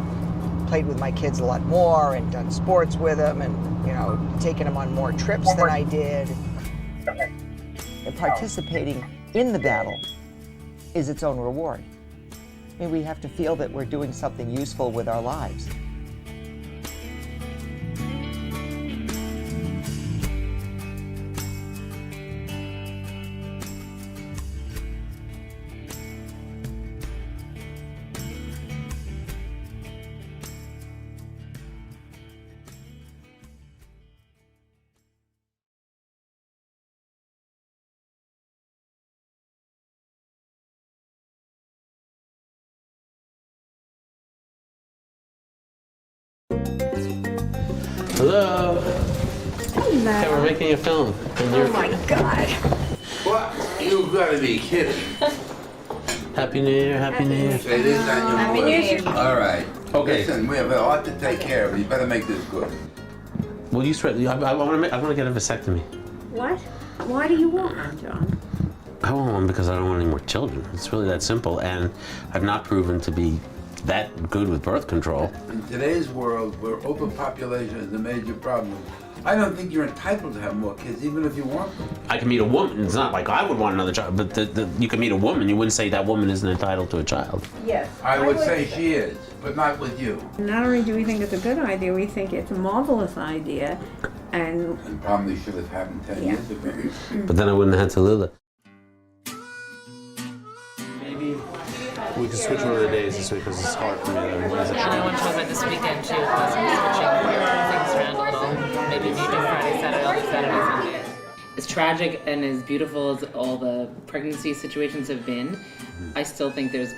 played with my kids a lot more and done sports with them and, you know, taken them on more trips than I did. And participating in the battle is its own reward. I mean, we have to feel that we're doing something useful with our lives. Hello. Hello. Okay, we're making a film. Oh my God. What? You gotta be kidding. Happy New Year, Happy New Year. It is not your Happy New Year. All right. Okay. Listen, we have a lot to take care of. You better make this good. Well, you spread. I want to get a vasectomy. What? Why do you want one, John? I want one because I don't want any more children. It's really that simple, and I've not proven to be that good with birth control. In today's world, where overpopulation is a major problem, I don't think you're entitled to have more kids, even if you want them. I can meet a woman. It's not like I would want another child, but you can meet a woman. You wouldn't say that woman isn't entitled to a child. Yes. I would say she is, but not with you. Not only do we think it's a good idea, we think it's a marvelous idea, and probably should have happened 10 years ago. But then I wouldn't have had Tallulah. Maybe we can switch one of the days this week because it's hard for me to organize it. And I want to talk about this weekend too, because we're switching things around a little. Maybe if you do Friday, Saturday, I'll do Saturday, Sunday. As tragic and as beautiful as all the pregnancy situations have been, I still think there's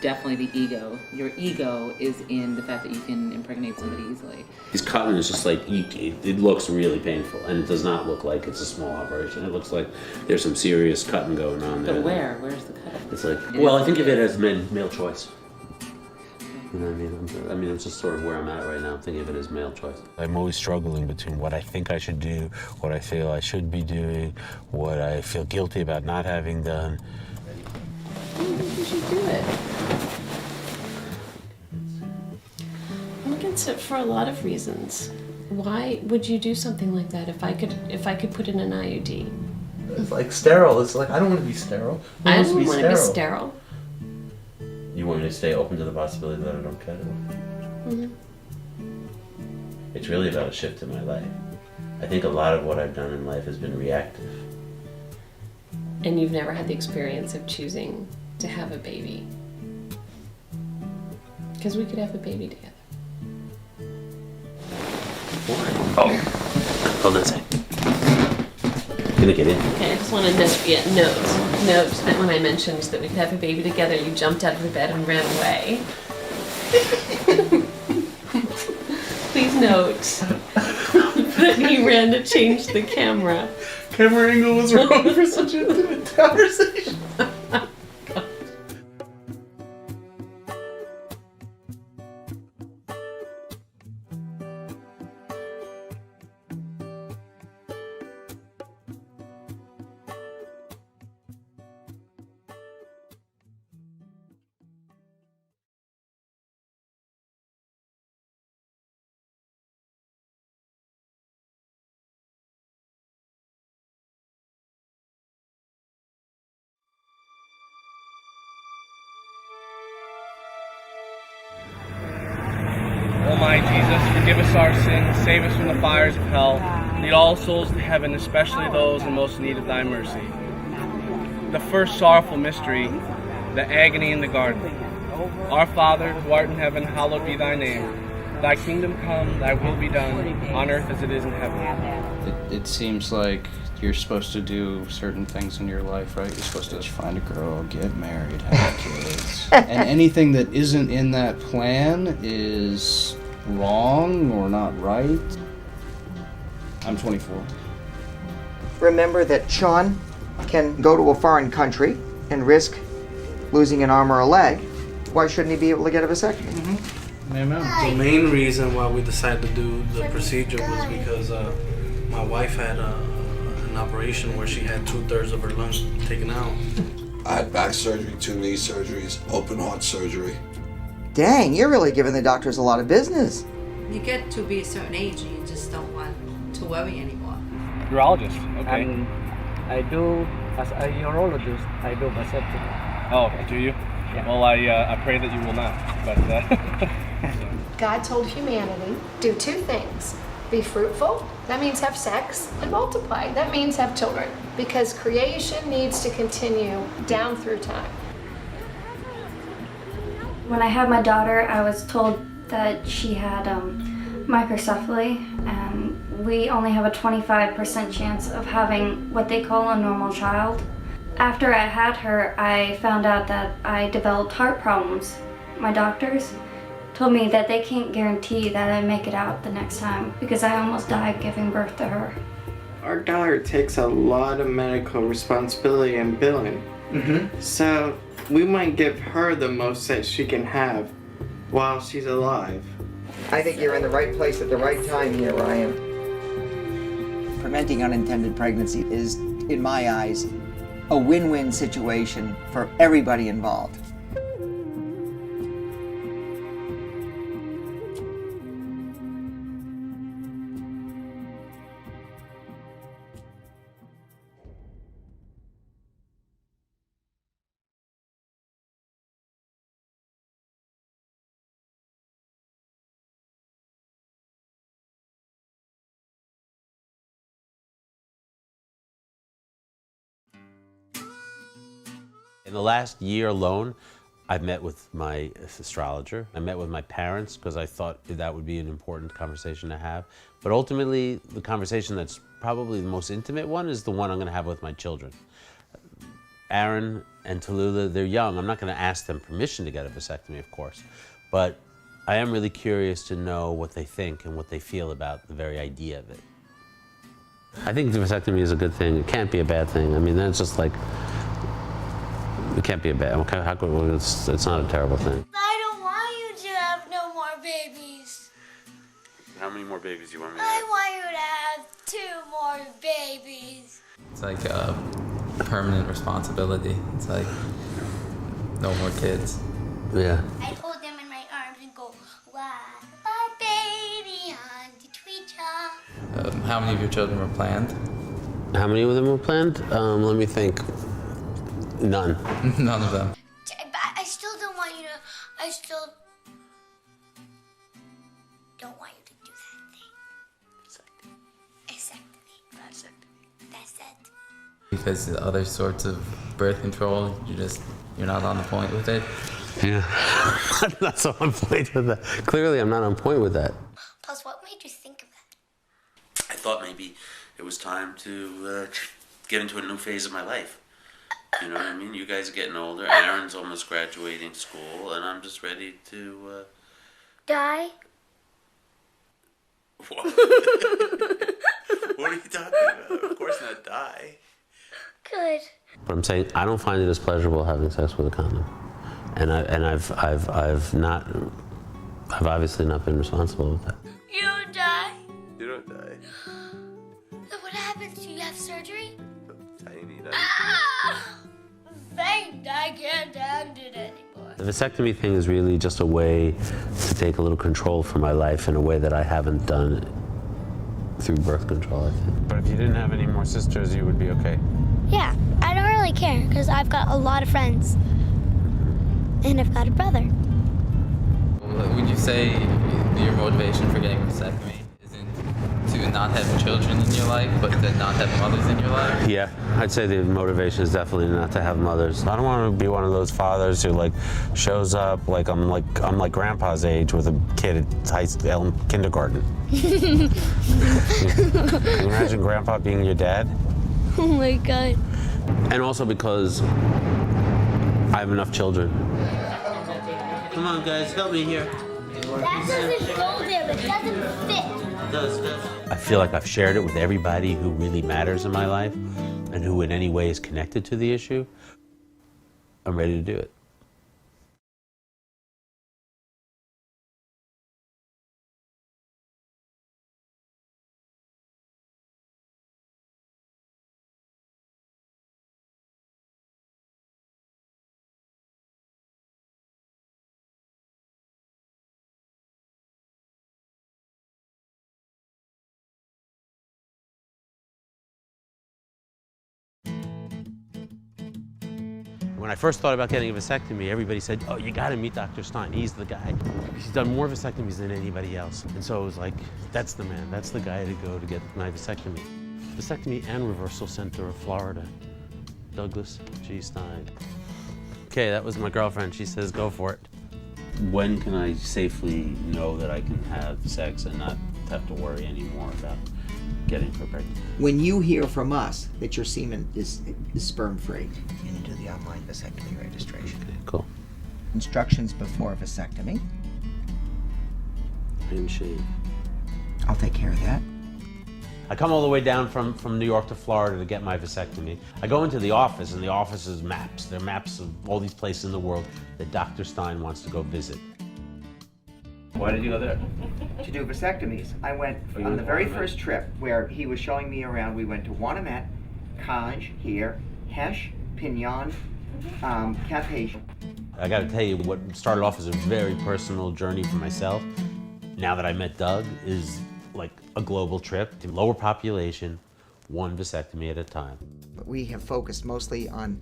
definitely the ego. Your ego is in the fact that you can impregnate somebody easily. His cutting is just like, it looks really painful, and it does not look like it's a small operation. It looks like there's some serious cutting going on there. But where? Where's the cutting? It's like, well, I think of it as male choice. You know what I mean? It's just sort of where I'm at right now. I'm thinking of it as male choice. I'm always struggling between what I think I should do, what I feel I should be doing, what I feel guilty about not having done. think you should do it. I'm against it for a lot of reasons. Why would you do something like that if I could put in an IUD? It's like sterile. It's like, I don't want to be sterile. I don't want to be sterile. You want me to stay open to the possibility that I don't get it? Mm-hmm. It's really about a shift in my life. I think a lot of what I've done in life has been reactive. And you've never had the experience of choosing to have a baby. Because we could have a baby together. Oh, hold on a second. Gonna get in. Okay, I just want to note that when I mentioned that we could have a baby together, you jumped out of the bed and ran away. Please note that he ran to change the camera. Camera angle was wrong for such an intimate conversation. Almighty Jesus, forgive us our sins, save us from the fires of hell, lead all souls to heaven, especially those in most need of thy mercy. The first sorrowful mystery, the agony in the garden. Our Father, who art in heaven, hallowed be thy name. Thy kingdom come, thy will be done, on earth as it is in heaven. It seems like you're supposed to do certain things in your life, right? You're supposed to find a girl, get married, have kids. And anything that isn't in that plan is wrong or not right. I'm 24. Remember that Sean can go to a foreign country and risk losing an arm or a leg. Why shouldn't he be able to get a vasectomy? The main reason why we decided to do the procedure was because my wife had an operation where she had 2/3 of her lungs taken out. I had back surgery, 2 knee surgeries, open heart surgery. Dang, you're really giving the doctors a lot of business. You get to be a certain age and you just don't want to worry anymore. Urologist, okay. I do, as a urologist, I do vasectomy. Oh, do you? Yeah. Well, I pray that you will not, but God told humanity, do 2 things. Be fruitful, that means have sex, and multiply, that means have children. Because creation needs to continue down through time. When I had my daughter, I was told that she had microcephaly, and we only have a 25% chance of having what they call a normal child. After I had her, I found out that I developed heart problems. My doctors told me that they can't guarantee that I make it out the next time because I almost died giving birth to her. Our daughter takes a lot of medical responsibility and billing. So we might give her the most that she can have while she's alive. I think you're in the right place at the right time here, Ryan. Preventing unintended pregnancy is, in my eyes, a win-win situation for everybody involved. In the last year alone, I've met with my astrologer. I met with my parents because I thought that would be an important conversation to have. But ultimately, the conversation that's probably the most intimate one is the one I'm going to have with my children. Aaron and Tallulah, they're young. I'm not going to ask them permission to get a vasectomy, of course. But I am really curious to know what they think and what they feel about the very idea of it. I think the vasectomy is a good thing. It can't be a bad thing. I mean, that's just like, it can't be a bad, it's not a terrible thing. I don't want you to have no more babies. How many more babies do you want me to I have? want you to have 2 more babies. It's like a permanent responsibility. It's like No more kids. Yeah. I'd hold them in my arms and go, "Why, my baby on the treetop." How many of your children were planned? How many of them were planned? Let me think. None. None of them. But I still don't want you to. I still don't want you to do that thing. Vasectomy. That's it. Because the other sorts of birth control, you're not on the point with it. Yeah. I'm not so on point with that. Clearly, I'm not on point with that. Plus, what made you think of that? I thought maybe it was time to get into a new phase of my life. You know what I mean? You guys are getting older. Aaron's almost graduating school, and I'm just ready to... Die? What? What are you talking about? Of course not die. Good. But I'm saying I don't find it as pleasurable having sex with a condom, and I've obviously not been responsible with that. You don't die? You don't die. Then what happens? Do you have surgery? Tiny. Thank I can't handle it anymore. The vasectomy thing is really just a way to take a little control for my life in a way that I haven't done through birth control, I think. But if you didn't have any more sisters, you would be okay. Yeah, I don't really care because I've got a lot of friends. And I've got a brother. Would you say your motivation for getting a vasectomy isn't to not have children in your life, but to not have mothers in your life? Yeah, I'd say the motivation is definitely not to have mothers. I don't want to be one of those fathers who shows up like I'm like grandpa's age with a kid at kindergarten. Can you imagine grandpa being your dad? Oh my God. And also because I have enough children. Come on, guys, help me here. That doesn't go there. It doesn't fit. It does. I feel like I've shared it with everybody who really matters in my life and who in any way is connected to the issue. I'm ready to do it. When I first thought about getting a vasectomy, everybody said, "Oh, you got to meet Dr. Stein. He's the guy. He's done more vasectomies than anybody else." And so it was like, that's the man. That's the guy to go to get my vasectomy. Vasectomy and Reversal Center of Florida. Douglas G. Stein. Okay, that was my girlfriend. She says, go for it. When can I safely know that I can have sex and not have to worry anymore about getting her pregnant? When you hear from us that your semen is sperm-free, and you do the online vasectomy registration. Okay, cool. Instructions before vasectomy. And shave. I'll take care of that. I come all the way down from New York to Florida to get my vasectomy. I go into the office, and the office is maps. There are maps of all these places in the world that Dr. Stein wants to go visit. Why did you go there? To do vasectomies. I went on the very first trip where he was showing me around. We went to Wannamet, Kaj here, Hesh, Pinyon, Campeche. I got to tell you, what started off as a very personal journey for myself, now that I met Doug, is like a global trip to lower population, one vasectomy at a time. We have focused mostly on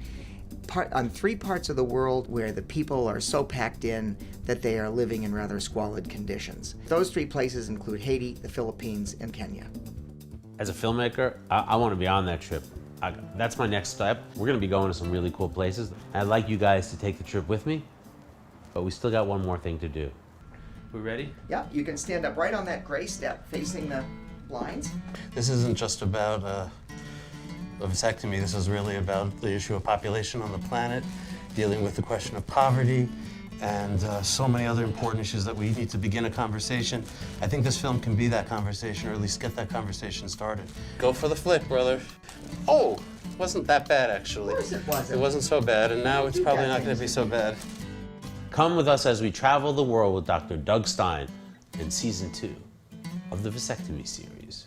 3 parts of the world where the people are so packed in that they are living in rather squalid conditions. Those 3 places include Haiti, the Philippines, and Kenya. As a filmmaker, I want to be on that trip. That's my next step. We're going to be going to some really cool places. I'd like you guys to take the trip with me, but we still got one more thing to do. We ready? Yeah, you can stand up right on that gray step facing the blinds. This isn't just about a vasectomy. This is really about the issue of population on the planet, dealing with the question of poverty, and so many other important issues that we need to begin a conversation. I think this film can be that conversation, or at least get that conversation started. Go for the flick, brother. Oh, wasn't that bad, actually. Of course it wasn't. It wasn't so bad, and now it's probably not going to be so bad. Come with us as we travel the world with Dr. Doug Stein in Season 2 of the Vasectomy series.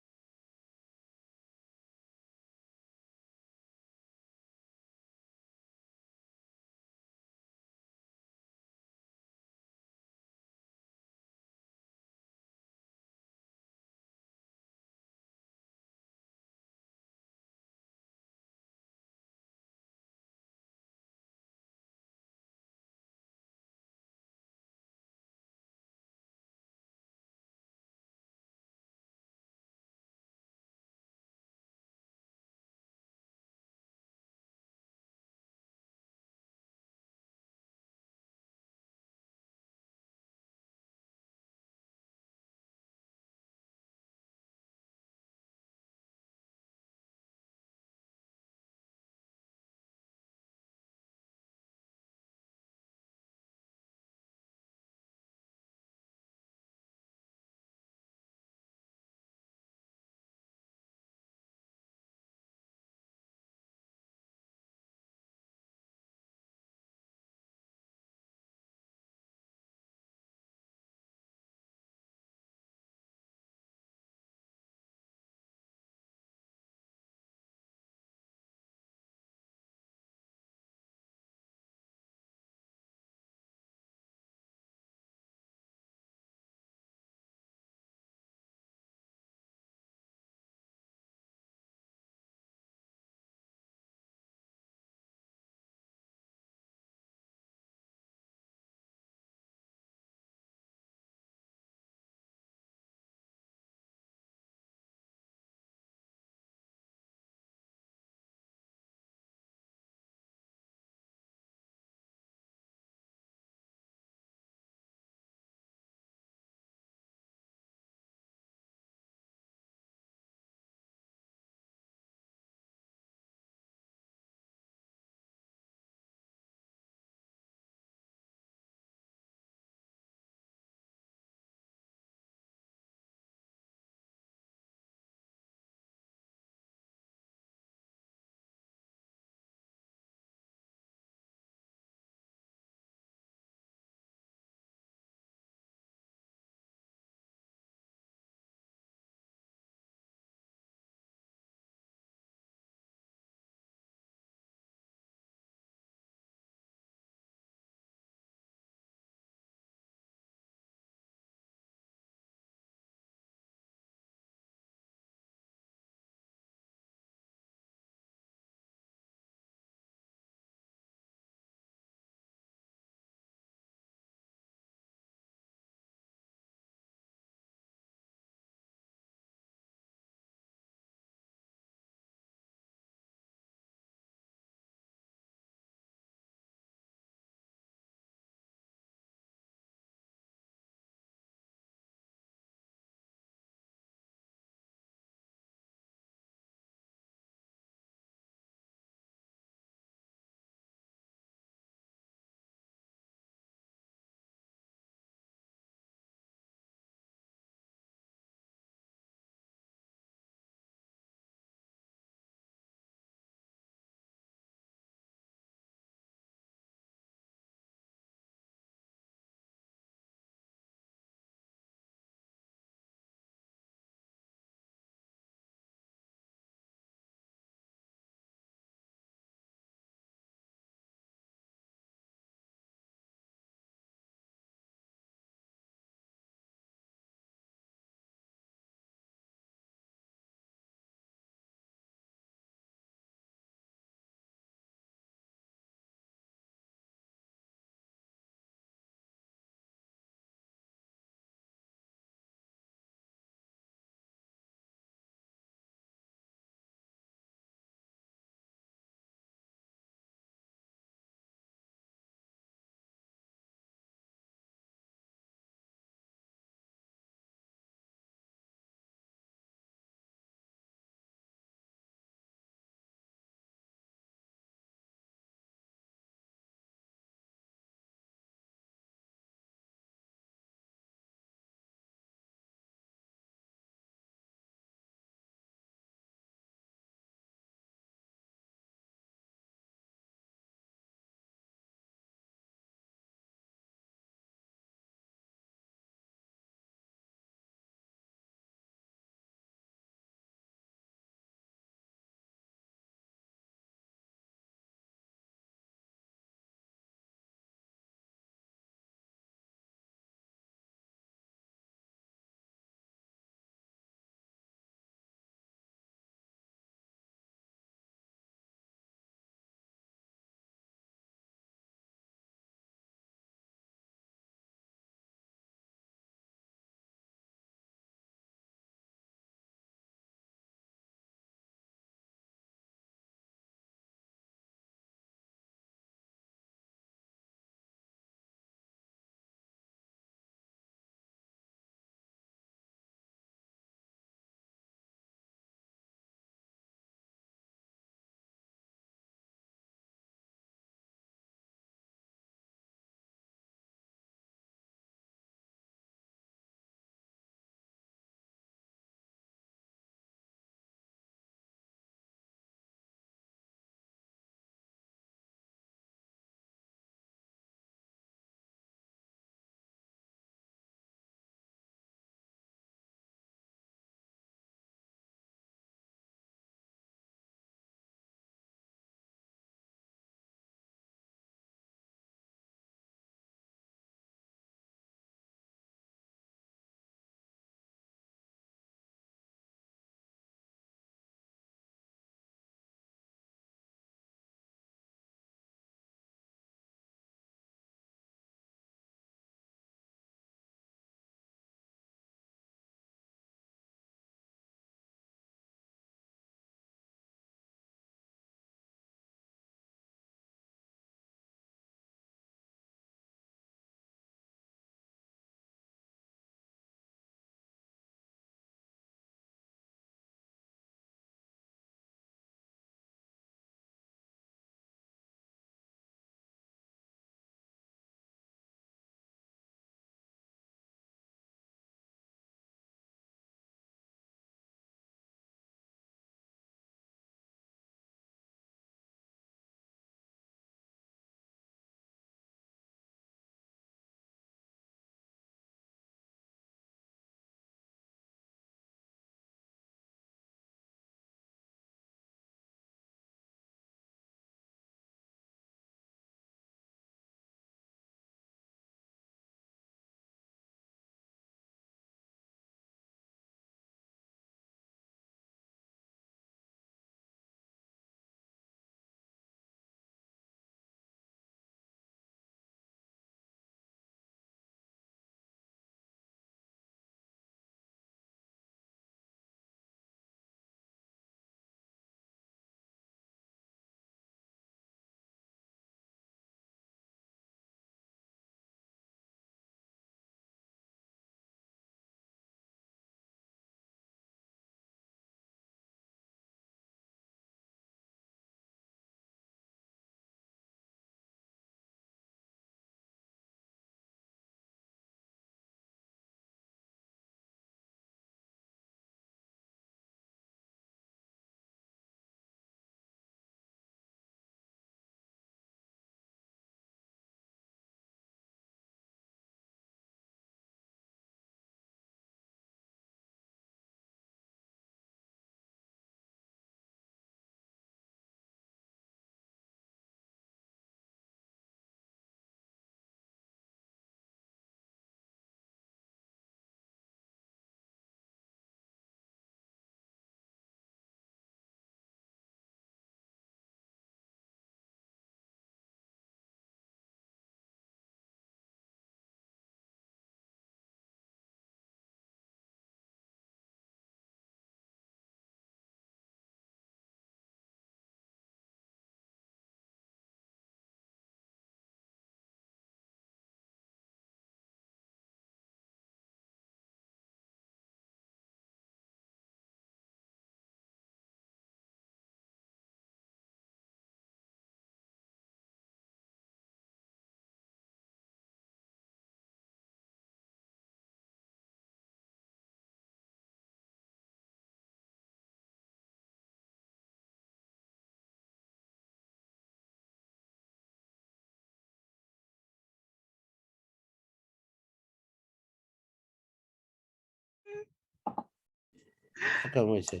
How come we say?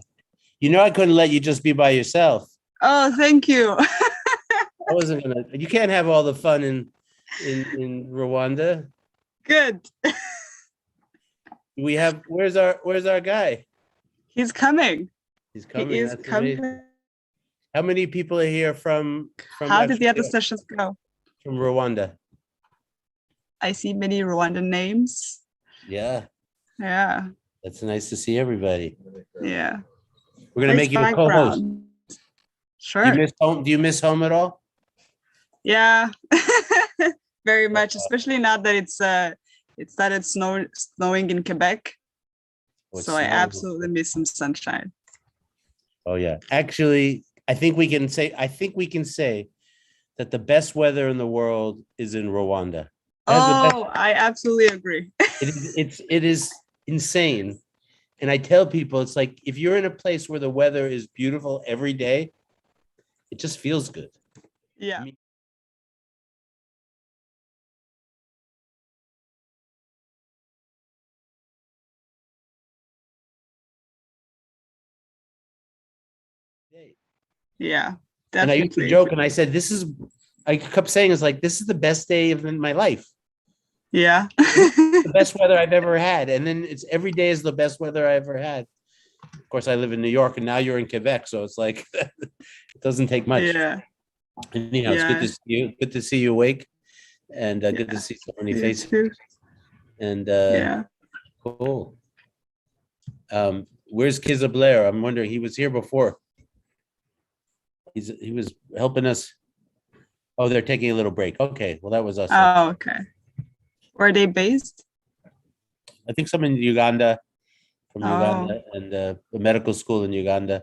You know, I couldn't let you just be by yourself. Oh, thank you. I wasn't gonna. You can't have all the fun in Rwanda. Good. We have. Where's our guy? He's coming. He's coming. He is That's coming. amazing. How many people are here from How did the other sessions go? From Rwanda? I see many Rwandan names. Yeah. Yeah. That's nice to see everybody. Yeah. We're gonna Nice make you a co-host. background. Sure. Do you miss home? Do you miss home at all? Yeah. Very much, especially now that it started snowing in Quebec. Oh, it's So I snowing. absolutely miss some sunshine. Oh yeah. Actually, I think we can say that the best weather in the world is in Rwanda. It has the best- Oh, I absolutely agree. it is insane. And I tell people, it's like if you're in a place where the weather is beautiful every day, it just feels good. Yeah. Yeah, And I used to definitely. joke and I said, I kept saying, it's like, this is the best day of my life. Yeah. The best weather I've ever had. And then it's every day is the best weather I ever had. Of course, I live in New York and now you're in Quebec. So it's like, it doesn't take much. Yeah. Anyhow, it's good to see you. Good to see you awake. And good to see so many You faces. too. And Yeah. cool. Where's Kizza Blair? I'm wondering, he was here before. He was helping us. Oh, they're taking a little break. Okay, well, that was us. Oh, okay. Where are they based? I think some in Uganda, from Oh. Uganda, and the medical school in Uganda.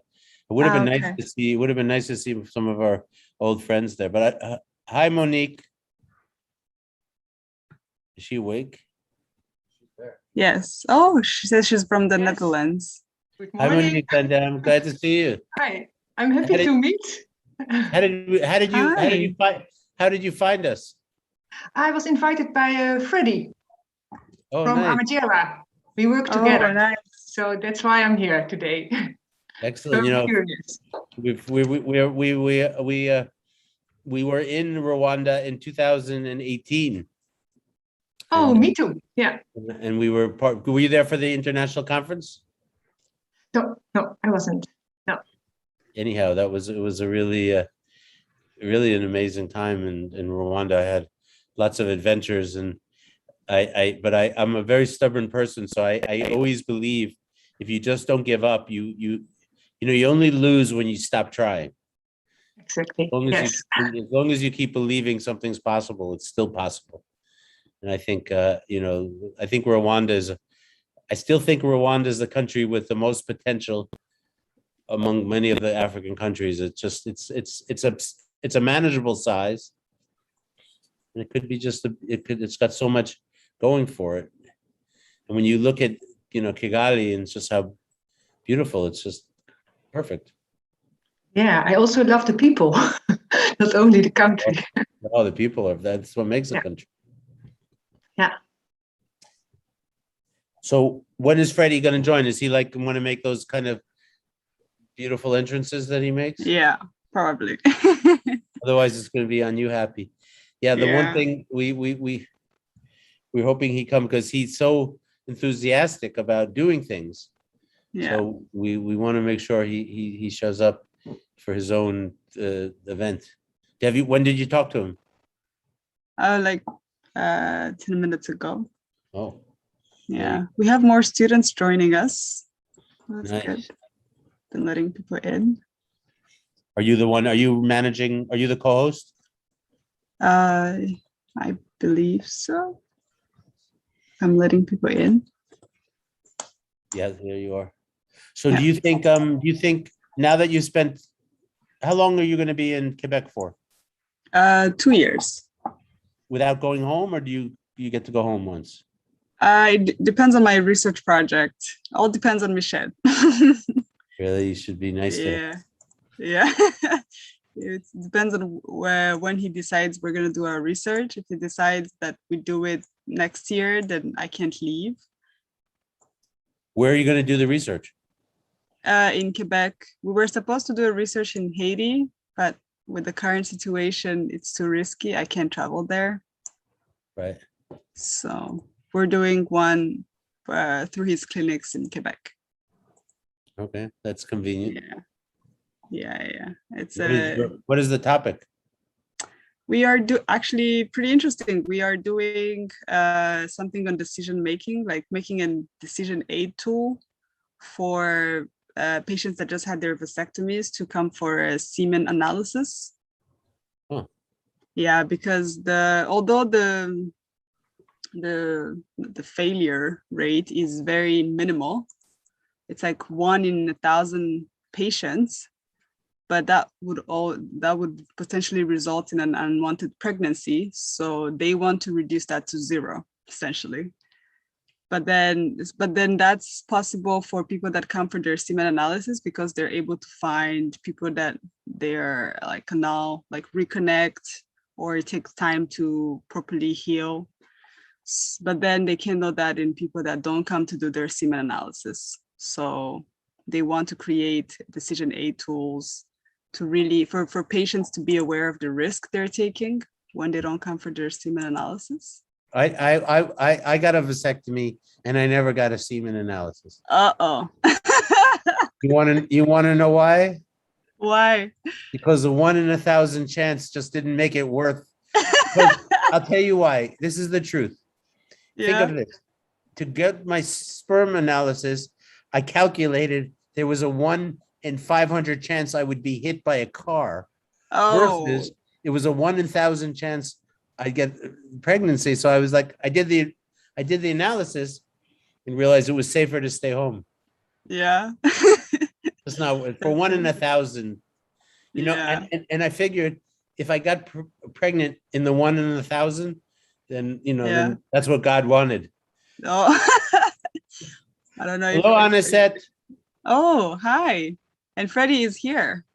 It would have been nice okay. to see. It would have been nice to see some of our old friends there. But hi, Monique. Is she awake? Yes. Oh, she says she's from the Netherlands. Hi, Monique, and I'm glad to see you. Hi, I'm happy to meet. How did you find us? I was invited by Freddie Oh, from nice. Amatera. We work Oh, together. nice. So that's why I'm here today. Excellent. So You know, curious. we were in Rwanda in 2018. Oh, me too. Yeah. And we were part. Were you there for the international conference? No, I wasn't. No. Anyhow, it was a really an amazing time in Rwanda. I had lots of adventures, and I'm a very stubborn person, so I always believe if you just don't give up, you only lose when you stop trying. Exactly. As long as you keep believing something's possible, it's still possible. And I think I think I still think Rwanda is the country with the most potential among many of the African countries. It's a manageable size, and it could be it's got so much going for it. And when you look at Kigali and just how beautiful, it's just perfect. Yeah, I also love the people, not only the country. Oh, the people that's what makes a country. Yeah. So when is Freddie going to join? Is he want to make those kind of beautiful entrances that he makes? Yeah, probably. Otherwise, it's going to be on You Happy. Yeah, the one thing we're hoping he come because he's so enthusiastic about doing things. Yeah. So we want to make sure he shows up for his own event. When did you talk to him? Like 10 minutes ago. Oh. Yeah. We have more students joining us. That's Nice. good. Been letting people in. Are you the one? Are you managing? Are you the co-host? I believe so. I'm letting people in. Yeah, there you are. So do you think now that you spent, how long are you going to be in Quebec for? 2 years. Without going home, or do you get to go home once? It depends on my research project. All depends on Michel. Really, you should be nice to him. Yeah. It depends on when he decides we're going to do our research. If he decides that we do it next year, then I can't leave. Where are you going to do the research? in Quebec. We were supposed to do a research in Haiti, but with the current situation, it's too risky. I can't travel there. Right. So we're doing one through his clinics in Quebec. Okay, that's convenient. Yeah. It's what is the topic? we are actually pretty interesting. We are doing something on decision making, like making a decision aid tool for patients that just had their vasectomies to come for a semen analysis. Huh. Yeah, because although the failure rate is very minimal, it's like 1 in 1,000 patients, but that would potentially result in an unwanted pregnancy. So they want to reduce that to 0, essentially. But then that's possible for people that come for their semen analysis because they're able to find people that they're like now like reconnect, or it takes time to properly heal. But then they can know that in people that don't come to do their semen analysis. So they want to create decision aid tools to really for patients to be aware of the risk they're taking when they don't come for their semen analysis. I got a vasectomy and I never got a semen analysis. Uh-oh. You want to know why? Why? Because the 1 in 1,000 chance just didn't make it worth. I'll tell you why. This is the truth. Think of this. To get my sperm analysis, I calculated there was a 1 in 500 chance I would be hit by a car. Versus it was a 1 in 1,000 chance I'd get pregnancy. So I was like, I did the analysis and realized it was safer to stay home. Yeah. It's not for 1 in 1,000, you know, and I figured if I got pregnant in the 1 in 1,000, then, you know, then that's what God wanted. Oh, I don't know. Hello, Anisette. Oh, hi. And Freddie is here.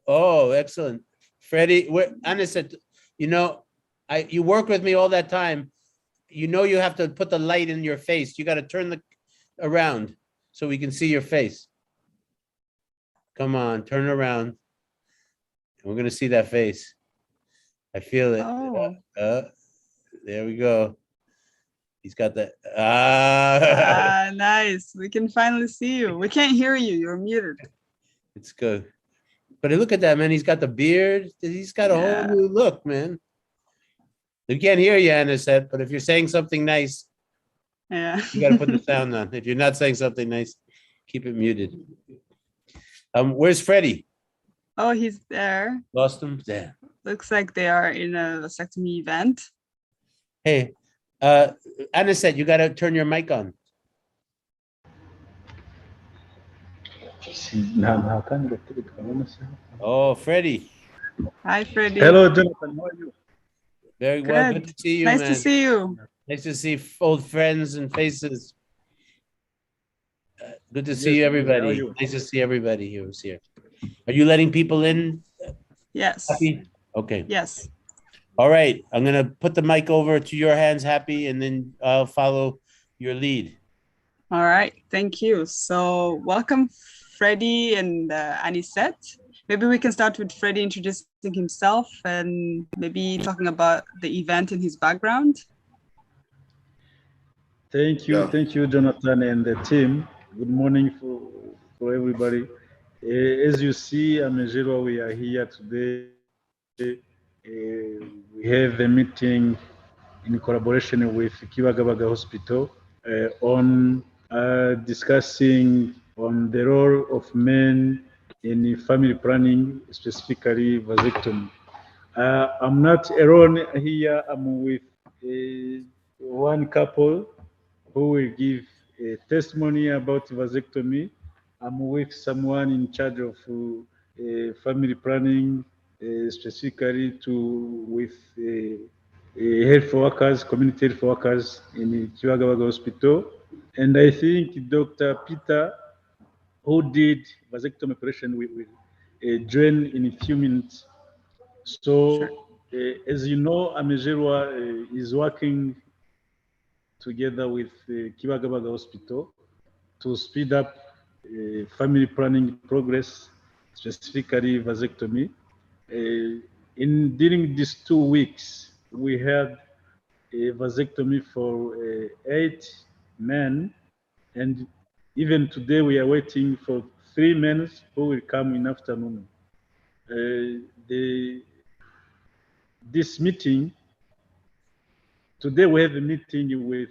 Oh, excellent. Freddie, Anisette, you know, you work with me all that time. You know, you have to put the light in your face. You got to turn around so we can see your face. Come on, turn around. We're going to see that face. I feel it. Oh. There we go. He's got that. Nice. We can finally see you. We can't hear you. You're muted. It's good. But look at that, man. He's got the beard. He's got a whole new look, man. We can't hear you, Anisette, but if you're saying something nice, you got to put the sound on. If you're not saying something nice, keep it muted. Where's Freddie? Oh, he's there. Lost him? There. Looks like they are in a vasectomy event. Hey, Anisette, you got to turn your mic on. Oh, Freddie. Hi, Freddie. Hello, Jonathan. How are you? Very well. Good to see you, nice man. to see you. Nice to see old friends and faces. Good to see you, everybody. Nice to see everybody who's here. Are you letting people in? Yes. Happy? Okay. Yes. All right. I'm going to put the mic over to your hands, Happy, and then I'll follow your lead. All right. Thank you. So welcome, Freddie and Anisette. Maybe we can start with Freddie introducing himself and maybe talking about the event and his background. Thank you, Jonathan and the team. Good morning for everybody. As you see, Amejirwa, we are here today. We have a meeting in collaboration with Kiwagabaga Hospital on discussing on the role of men in family planning, specifically vasectomy. I'm not alone here. I'm with one couple who will give a testimony about vasectomy. I'm with someone in charge of family planning, specifically with health workers, community health workers in Kiwagawaga Hospital. And I think Dr. Peter, who did vasectomy operation, will join in a few minutes. So, as you know, Amejirwa is working together with Kiwagabaga Hospital to speed up family planning progress, specifically vasectomy. During these 2 weeks, we had a vasectomy for 8 men, and even today we are waiting for 3 men who will come in afternoon. This meeting, today we have a meeting with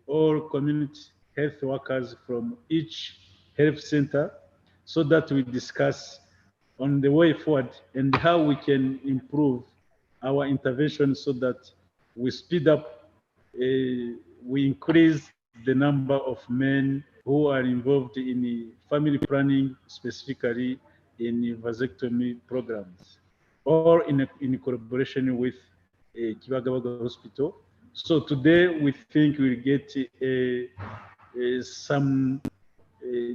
all community health workers from each health center so that we discuss on the way forward and how we can improve our intervention so that we speed up, we increase the number of men who are involved in family planning, specifically in vasectomy programs, or in collaboration with Kibagabaga Hospital. So today we think we'll get some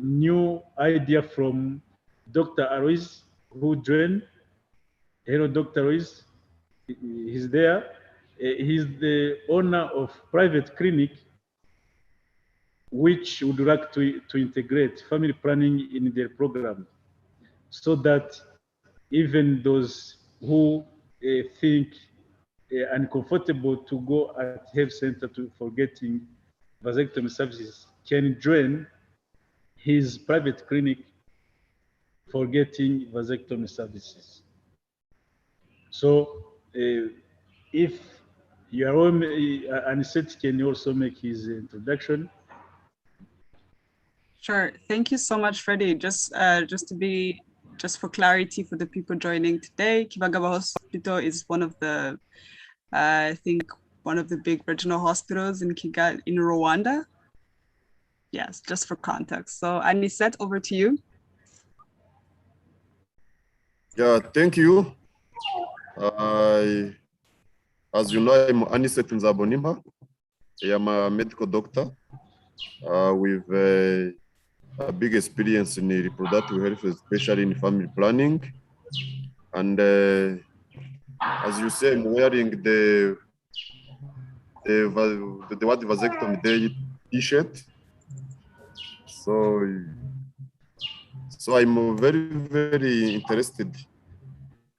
new idea from Dr. Alois, who joined. Hello, Dr. Alois. He's there. He's the owner of private clinic, which would like to integrate family planning in their program, so that even those who think uncomfortable to go at health center for getting vasectomy services can join his private clinic for getting vasectomy services. So if your own Anisette can also make his introduction. Sure. Thank you so much, Freddie. Just for clarity for the people joining today, Kibagabaga Hospital is one of the, I think, one of the big regional hospitals in Kigali, in Rwanda. Yes, just for context. So Anisette, over to you. Yeah, thank you. As you know, I'm Anisette Nzabonimpa. I am a medical doctor with a big experience in reproductive health, especially in family planning. And as you say, I'm wearing the World Vasectomy Day t-shirt. So I'm very, very interested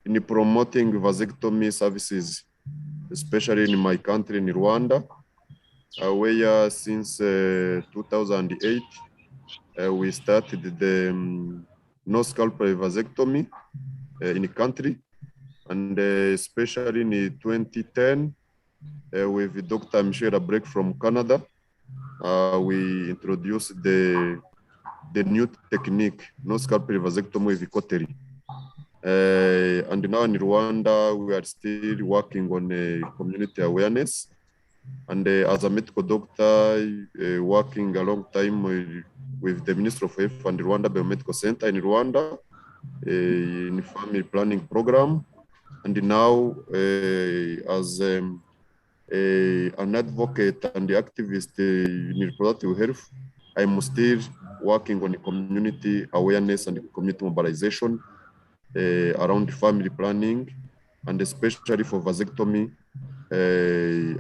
in promoting vasectomy services, especially in my country, in Rwanda, where since 2008, we started the no scalpel vasectomy in the country, and especially in 2010, with Dr. Michel Abrek from Canada, we introduced the new technique, no scalpel vasectomy with cautery. And now in Rwanda, we are still working on community awareness. And as a medical doctor, working a long time with the Ministry of Health and Rwanda Biomedical Center in Rwanda, in family planning program. And now as an advocate and activist in reproductive health, I'm still working on community awareness and community mobilization around family planning, and especially for vasectomy.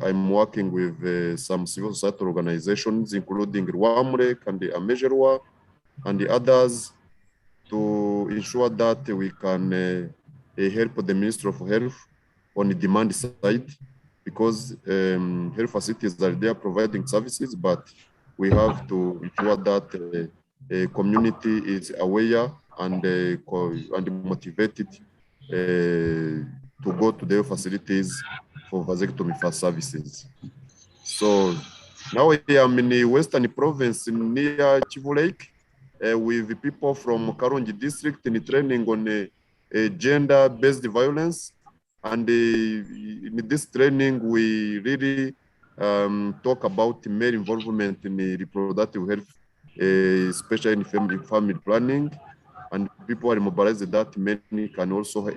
I'm working with some civil society organizations, including Rwamurek and the Amejerwa and the others, to ensure that we can help the Ministry of Health on the demand side, because health facilities are there providing services, but we have to ensure that community is aware and motivated to go to their facilities for vasectomy for services. So now I am in the Western Province near Kivu Lake with people from Karongi district in training on gender-based violence. And in this training, we really talk about male involvement in reproductive health, especially in family planning. And people are mobilized that many can also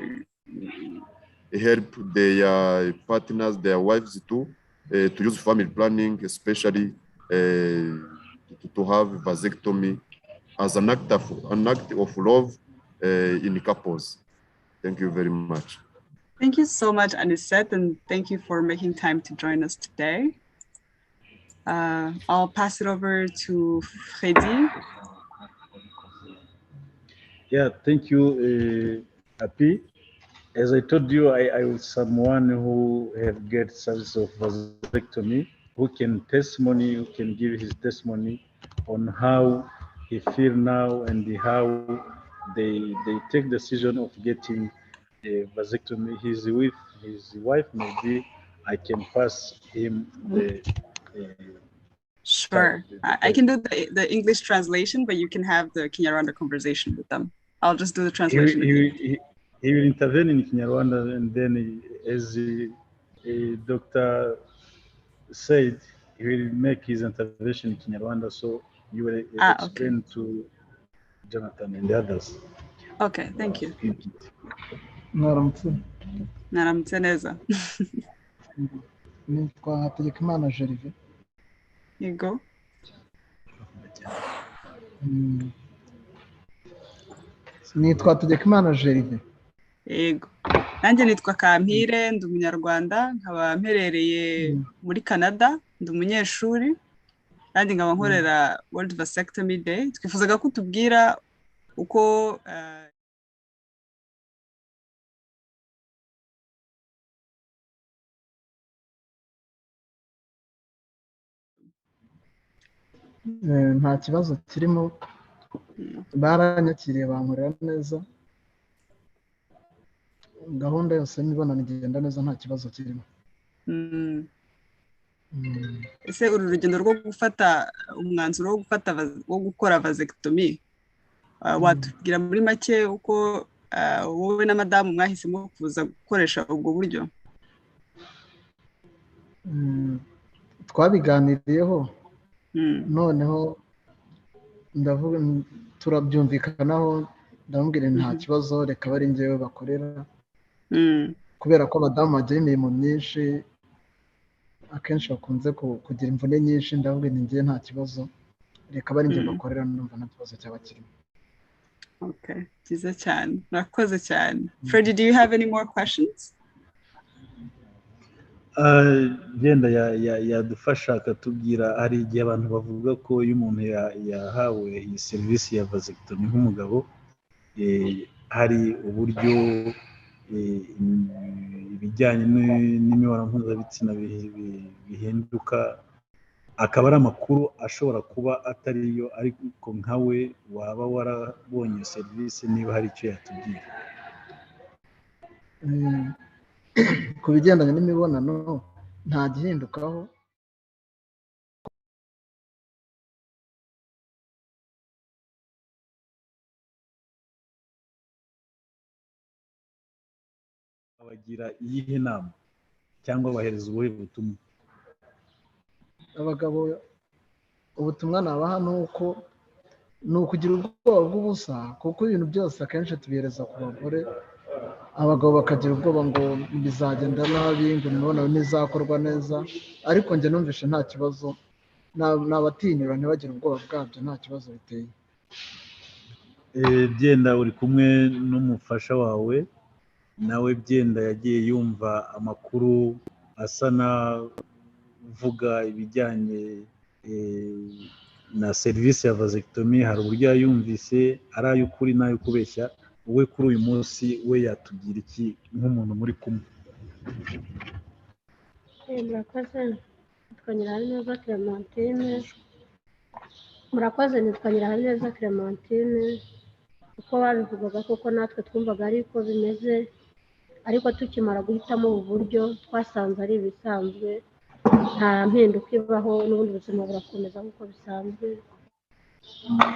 help their partners, their wives too, to use family planning, especially to have vasectomy as an act of love in couples. Thank you very much. Thank you so much, Anisette, and thank you for making time to join us today. I'll pass it over to Freddy. Yeah, thank you, Happy. As I told you, I was someone who have get service of vasectomy, who can testimony, who can give his testimony on how he feel now and how they take decision of getting a vasectomy. He's with his wife. Maybe I can pass him the. Sure. I can do the English translation, but you can have the Kinyarwanda conversation with them. I'll just do the translation. He will intervene in Kinyarwanda, and then, as Dr. said, he will make his intervention in Kinyarwanda, so you will explain to Jonathan and the others. Okay, thank you. Mwaramutse. Mwaramutse neza. Nitwa Hategekimana Gervais. Yego. Nitwa Hategekimana Gervais. Yego. Nanjye nitwa Kampire, ndi umunyarwanda, nkaba mperereye muri Canada, ndi umunyeshuri, kandi nkaba nkorera World Vasectomy Day. Twifuzaga ko tubwira uko nta kibazo kirimo, baranyakiriye bankorera neza, gahunda yose y'imibonano igenda neza, nta kibazo kirimo. Ese uru rugendo rwo gufata umwanzuro wo gukora vasectomy, watubwira muri make uko wowe na madamu mwahisemo kuza gukoresha ubwo buryo? Twabiganiriyeho, noneho ndavuga turabyumvikanaho, ndamubwira nta kibazo, reka bari njyewe bakorera, kubera ko abadamu bagira imirimo myinshi, akenshi bakunze kugira imvune nyinshi, ndavuga ni njyewe nta kibazo, reka bari njyewe bakorera, numva nta kibazo cyaba kirimo. Okay, byiza cyane, murakoze cyane. Freddy, do you have any more questions? Genda yadufasha akatubwira, hari igihe abantu bavuga ko iyo umuntu yahawe iyi serivisi ya vasectomy nk'umugabo, hari uburyo ibijyanye n'imibonano mpuzabitsina bihinduka, akaba ari amakuru ashobora kuba atariyo, ariko nkawe waba warabonye iyo serivisi, niba hari icyo yatubwira. Ku bigendanye n'imibonano nta gihindukaho, bagira iyihe nama cyangwa bahereza ubuhe butumwa? Abagabo ubutumwa nabaha ni ukugira ubwoba bw'ubusa, kuko ibintu byose akenshi tubihereza ku bagore, abagabo bakagira ubwoba ngo bizagenda nabi, ngo imibonano ntizakorwa neza, ariko njye numvishe nta kibazo, nabatinyura ntibagire ubwoba bwabyo, nta kibazo biteye. Byenda uri kumwe n'umufasha wawe, nawe byenda yagiye yumva amakuru asa n'avuga ibijyanye na serivisi ya vasectomy, hari uburyo yayumvise ari ay'ukuri n'ayo kubeshya, wowe kuri uyu munsi we yatubwira iki nk'umuntu muri kumwe? Murakoze, nitwa Nyirahabineza Clementine. Murakoze, nitwa Nyirahabineza Clementine. Uko babivugaga koko natwe twumvaga ariko bimeze, ariko tukimara guhitamo ubu buryo twasanze ari ibisanzwe, nta mpinduka ibaho, n'ubundi ubuzima burakomeza nk'uko bisanzwe,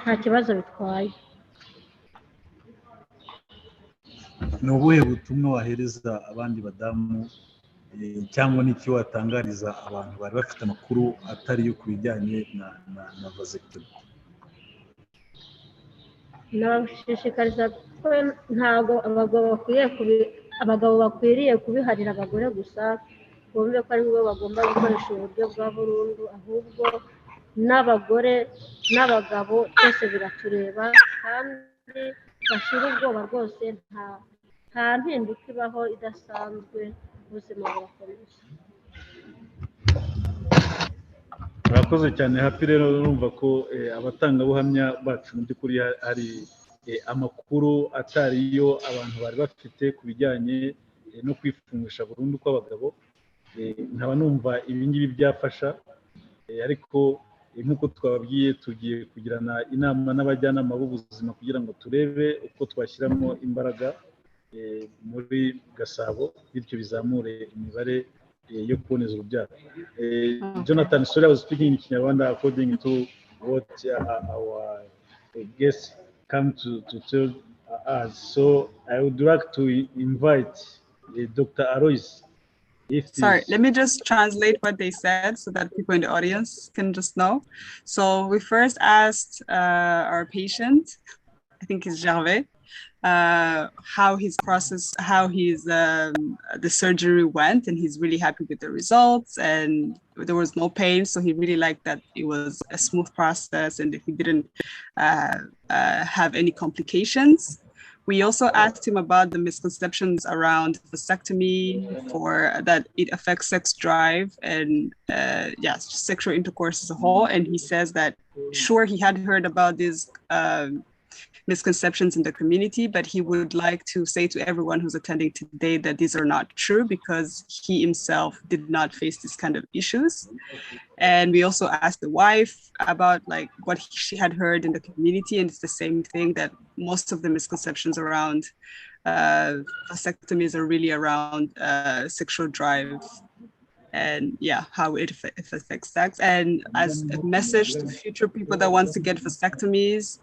nta kibazo bitwaye. Ni ubuhe butumwa wahereza abandi badamu, cyangwa n'iki watangariza abantu bari bafite amakuru atari yo ku bijyanye na vasectomy? Nabashishikariza ko ntabwo abagabo bakwiriye kubiharira abagore gusa, bumve ko ari bo bagomba gukoresha uburyo bwa burundu, ahubwo n'abagore n'abagabo twese biratureba, kandi bashira ubwoba rwose, nta mpinduka ibaho idasanzwe, ubuzima burakomeza. Murakoze cyane Happy. Rero urumva ko abatangabuhamya bacu mu by'ukuri hari amakuru atariyo abantu bari bafite ku bijyanye no kwifungisha burundu kw'abagabo. Nkaba numva ibi ngibi byafasha, ariko nk'uko twababwiye tugiye kugirana inama n'abajyanama b'ubuzima kugira ngo turebe uko twashyiramo imbaraga muri Gasabo, bityo bizamure imibare yo kuboneza urubyaro. Jonathan, sorry, I was speaking in Kinyarwanda according to what our guests come to tell us. So I would like to invite Dr. Alois. Sorry, let me just translate what they said so that people in the audience can just know. So we first asked our patient, I think it's Gervais, how his process, how his the surgery went, and he's really happy with the results, and there was no pain, so he really liked that it was a smooth process and that he didn't have any complications. We also asked him about the misconceptions around vasectomy, for that it affects sex drive and yes, sexual intercourse as a whole. And he says that sure, he had heard about these misconceptions in the community, but he would like to say to everyone who's attending today that these are not true because he himself did not face this kind of issues. And we also asked the wife about like what she had heard in the community, and it's the same thing, that most of the misconceptions around vasectomies are really around sexual drive and yeah, how it affects sex. And as a message to future people that want to get vasectomies,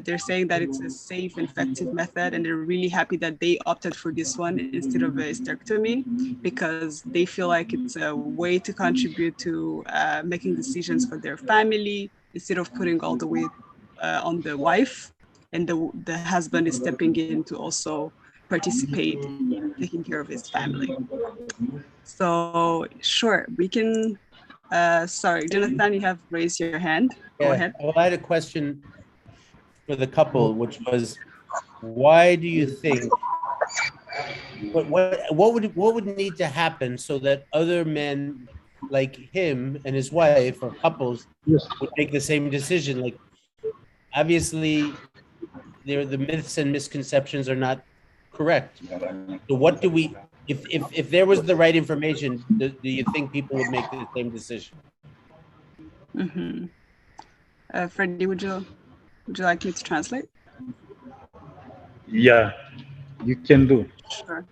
they're saying that it's a safe, effective method, and they're really happy that they opted for this one instead of a hysterectomy, because they feel like it's a way to contribute to making decisions for their family instead of putting all the weight on the wife, and the husband is stepping in to also participate in taking care of his family. So sure, we can, sorry, Jonathan, you have raised your hand. Go ahead. Well, I had a question for the couple, which was, why do you think, what would need to happen so that other men like him and his wife or couples would make the same decision? Like, obviously, the myths and misconceptions are not correct. So what do we, if there was the right information, do you think people would make the same decision? Freddie, would you like me to translate? Yeah, you can do. Sure.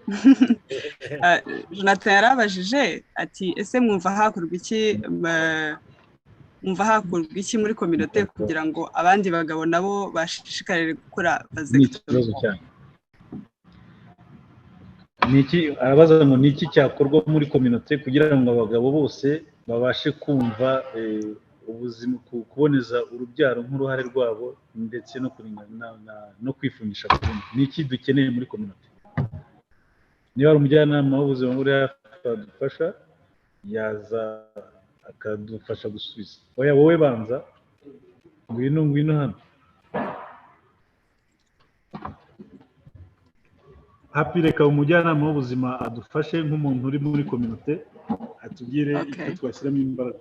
Jonathan yarabajije ati ese mwumva hakorwa iki muri communauté kugira ngo abandi bagabo nabo bashishikarire gukora vasectomy. Arabaza ngo niki cyakorwa muri communauté kugira ngo abagabo bose babashe kumva ubuzima, kuboneza urubyaro nk'uruhare rwabo, ndetse no no kwifungisha burundu. Niki dukeneye muri communauté? Niba ari umujyanama w'ubuzima uri hafi adufasha, yaza akadufasha gusubiza. Oya, wowe banza, ngwino hano. Happy, reka umujyanama w'ubuzima adufashe nk'umuntu uri muri communauté, atubwire icyo twashyiramo imbaraga.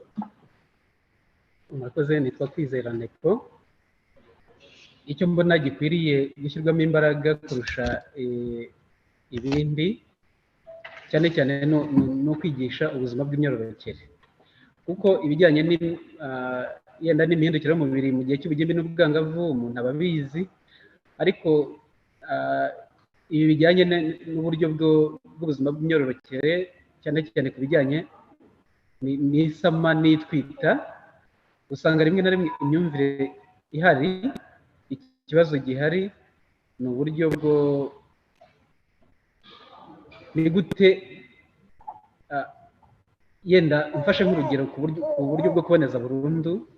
Murakoze, nitwa Kwizera Neko. Icyo mbona gikwiriye gushyirwamo imbaraga kurusha ibindi, cyane cyane no kwigisha ubuzima bw'imyororokere, kuko ibijyanye yenda n'imihindukire mu mubiri mu gihe cy'ubugimbi n'ubwangavu umuntu aba abizi, ariko ibi bijyanye n'uburyo bw'ubuzima bw'imyororokere, cyane cyane ku bijyanye n'isama n'itwita, usanga rimwe na rimwe imyumvire ihari. Ikibazo gihari ni uburyo ni gute, yenda mfashe nk'urugero ku buryo bwo kuboneza burundu,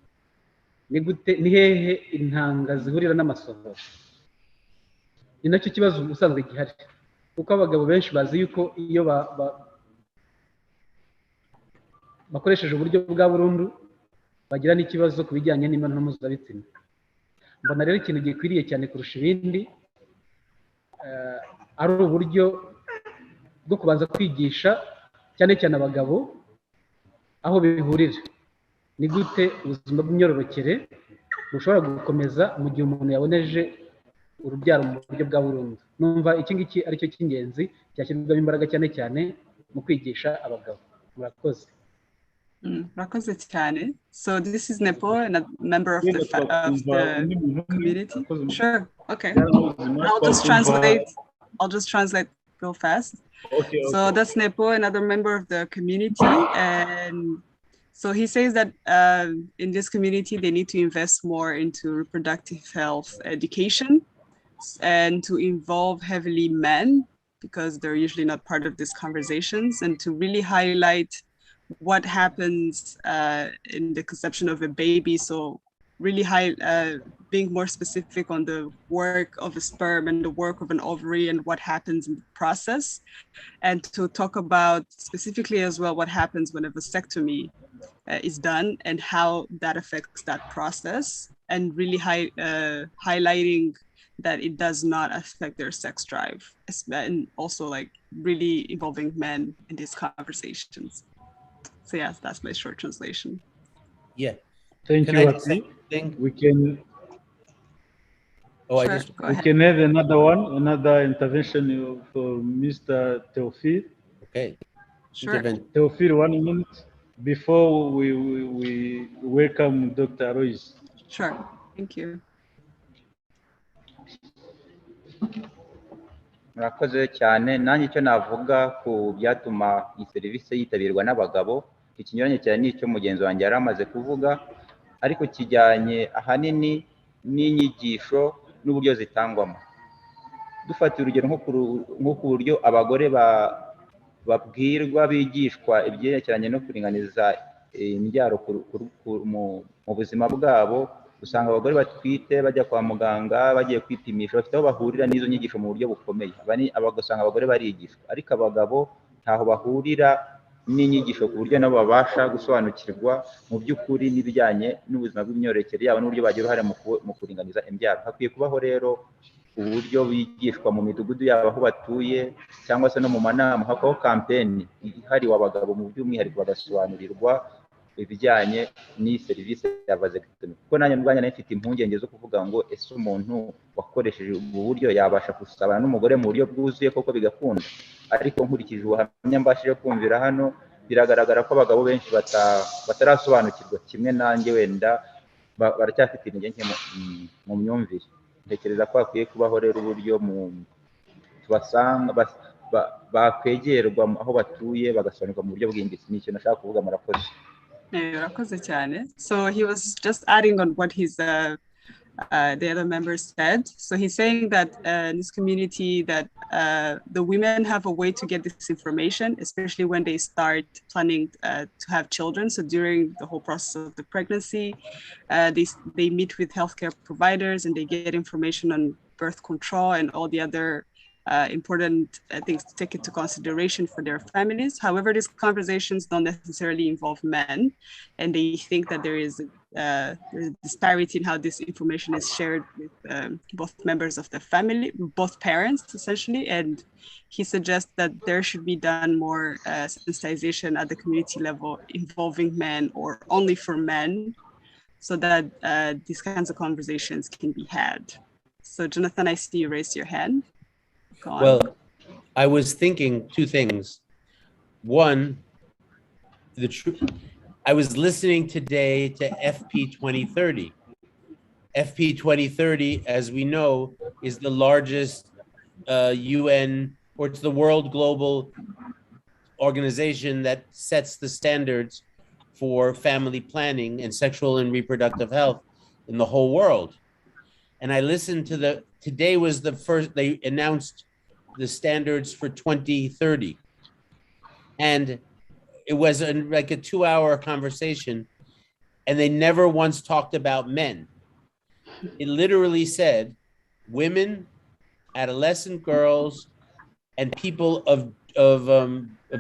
ni hehe intanga zihurira n'amasohoro. Ni nacyo kibazo ubusanzwe gihari, kuko abagabo benshi bazi yuko iyo bakoresheje uburyo bwa burundu bagira n'ikibazo ku bijyanye n'imibonano mpuzabitsina. Mbona rero ikintu gikwiriye cyane kurusha ibindi ari uburyo bwo kubanza kwigisha cyane cyane abagabo aho bihurira. Ni gute ubuzima bw'imyororokere bushobora gukomeza mu gihe umuntu yaboneje urubyaro mu buryo bwa burundu. Numva iki ngiki aricyo cy'ingenzi cyashyirwamo imbaraga cyane cyane mu kwigisha abagabo. Murakoze. Murakoze cyane. So this is Nepo, a member of the community. Sure. Okay. I'll just translate real fast. Okay. So that's Nepo, another member of the community, and so he says that in this community they need to invest more into reproductive health education and to involve heavily men because they're usually not part of these conversations, and to really highlight what happens in the conception of a baby. So really being more specific on the work of a sperm and the work of an ovary and what happens in the process, and to talk about specifically as well what happens when a vasectomy is done and how that affects that process, and really highlighting that it does not affect their sex drive, and also like really involving men in these conversations. So yes, that's my short translation. Yeah. Thank you, Aki. We can. Oh, sure, we can have another intervention for Mr. Teofil. Okay. Sure. Teofil, 1 minute before we welcome Dr. Alois. Sure. Thank you. Murakoze cyane. Nanjye icyo navuga ku byatuma iyi serivisi yitabirwa n'abagabo ikinyuranye cyane n'icyo mugenzi wanjye yari amaze kuvuga, ariko kijyanye ahanini n'inyigisho n'uburyo zitangwamo. Dufatiye urugero nko ku buryo abagore babwirwa bigishwa ibyerekeranye no kuringaniza imbyaro mu buzima bwabo, usanga abagore batwite bajya kwa muganga bagiye kwipimisha, bafite aho bahurira n'izo nyigisho mu buryo bukomeye. Usanga abagore barigishwa, ariko abagabo ntaho bahurira n'inyigisho ku buryo nabo babasha gusobanukirwa mu by'ukuri n'ibijyanye n'ubuzima bw'imyororokere yabo n'uburyo bagira uruhare mu kuringaniza imbyaro. Hakwiye kubaho rero uburyo bigishwa mu midugudu yabo aho batuye, cyangwa se no mu manama, hakabaho kampeni ihariwe abagabo mu by'umwihariko bagasobanurirwa ibijyanye n'iyi serivisi ya vasectomy. Kuko nanjye ubwanjye nari mfite impungenge zo kuvuga ngo ese umuntu wakoresheje ubu buryo yabasha gusabana n'umugore mu buryo bwuzuye koko bigakunda, ariko nkurikije ubuhamya mbashije kumvira hano biragaragara ko abagabo benshi batarasobanukirwa kimwe nanjye, wenda baracyafite intege nke mu myumvire. Ntekereza ko hakwiye kubaho rero uburyo tubasanga bakwegerwa aho batuye bagasobanurwa mu buryo bwimbitse. Ni ikintu nashaka kuvuga. Murakoze. So he was just adding on what the other members said. So he's saying that in this community that the women have a way to get this information, especially when they start planning to have children. So during the whole process of the pregnancy, they meet with healthcare providers and they get information on birth control and all the other important things to take into consideration for their families. However, these conversations don't necessarily involve men, and they think that there is a disparity in how this information is shared with both members of the family, both parents essentially. And he suggests that there should be done more sensitization at the community level involving men or only for men, so that these kinds of conversations can be had. So Jonathan, I see you raised your hand. Well, I was thinking two things. One, I was listening today to FP 2030. FP 2030, as we know, is the largest UN, or it's the world global organization that sets the standards for family planning and sexual and reproductive health in the whole world. And I listened to today was the first, they announced the standards for 2030. And it was like a 2-hour conversation, and they never once talked about men. It literally said women, adolescent girls, and people of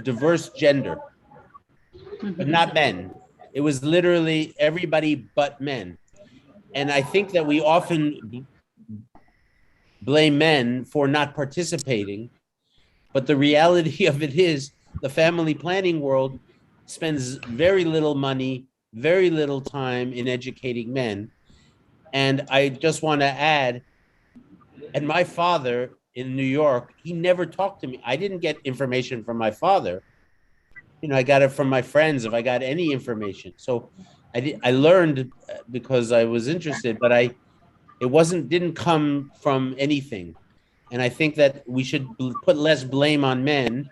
diverse gender, but not men. It was literally everybody but men. And I think that we often blame men for not participating, but the reality of it is the family planning world spends very little money, very little time in educating men. And I just want to add And my father in New York, he never talked to me. I didn't get information from my father. I got it from my friends if I got any information. So I learned because I was interested, but it didn't come from anything. And I think that we should put less blame on men.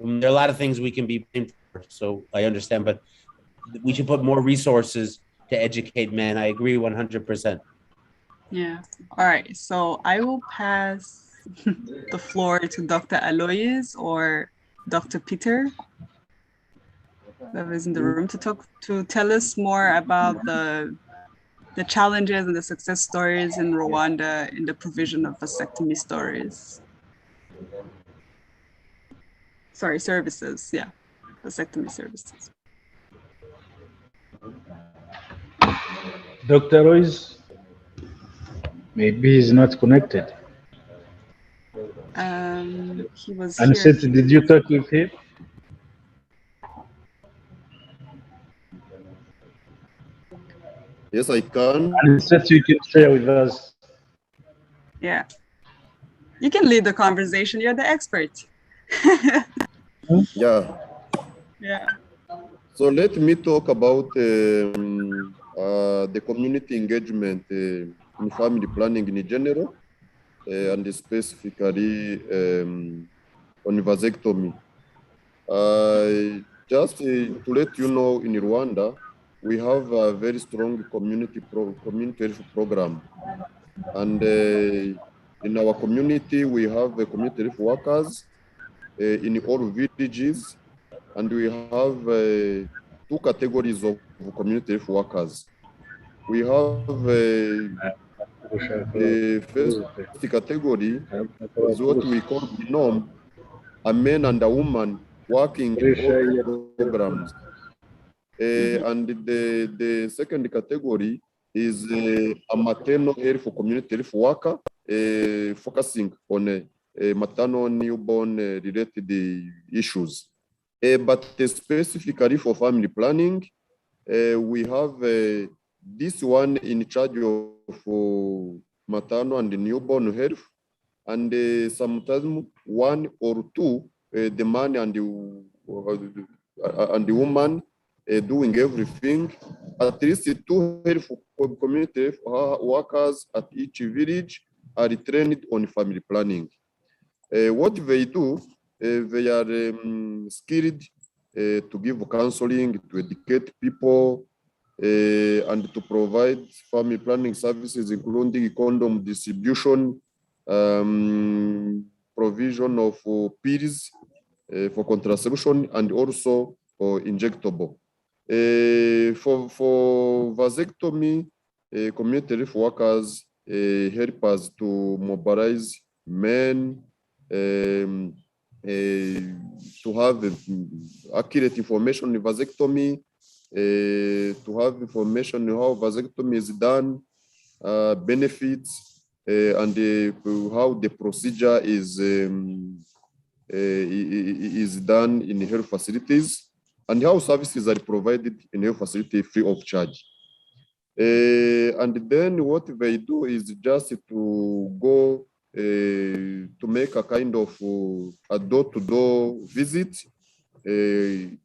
There are a lot of things we can be blamed for, so I understand, but we should put more resources to educate men. I agree 100%. Yeah. All right. So I will pass the floor to Dr. Alois or Dr. Peter, whoever is in the room, to tell us more about the challenges and the success stories in Rwanda in the provision of vasectomy services. Yeah, vasectomy services. Dr. Royce, maybe he's not connected. He was And here. did you talk with him? Yes, I can. And since you can share with us. Yeah. You can lead the conversation. You're the expert. Yeah. Yeah. So let me talk about the community engagement in family planning in general, and specifically on vasectomy. Just to let you know, in Rwanda, we have a very strong community health program. And in our community, we have community health workers in all villages, and we have two categories of community health workers. We have the first category is what we call the norm, a man and a woman working in all programs. And the second category is a maternal health community health worker, focusing on maternal newborn related issues. But specifically for family planning, we have this one in charge of maternal and newborn health, and sometimes one or two, the man and the woman doing everything. At least two health community workers at each village are trained on family planning. What they do, they are skilled to give counseling, to educate people, and to provide family planning services, including condom distribution, provision of pills for contraception, and also injectable. For vasectomy, community health workers help us to mobilize men, to have accurate information in vasectomy, to have information on how vasectomy is done, benefits, and how the procedure is done in health facilities, and how services are provided in health facility free of charge. And then what they do is just to go to make a kind of a door-to-door visit, to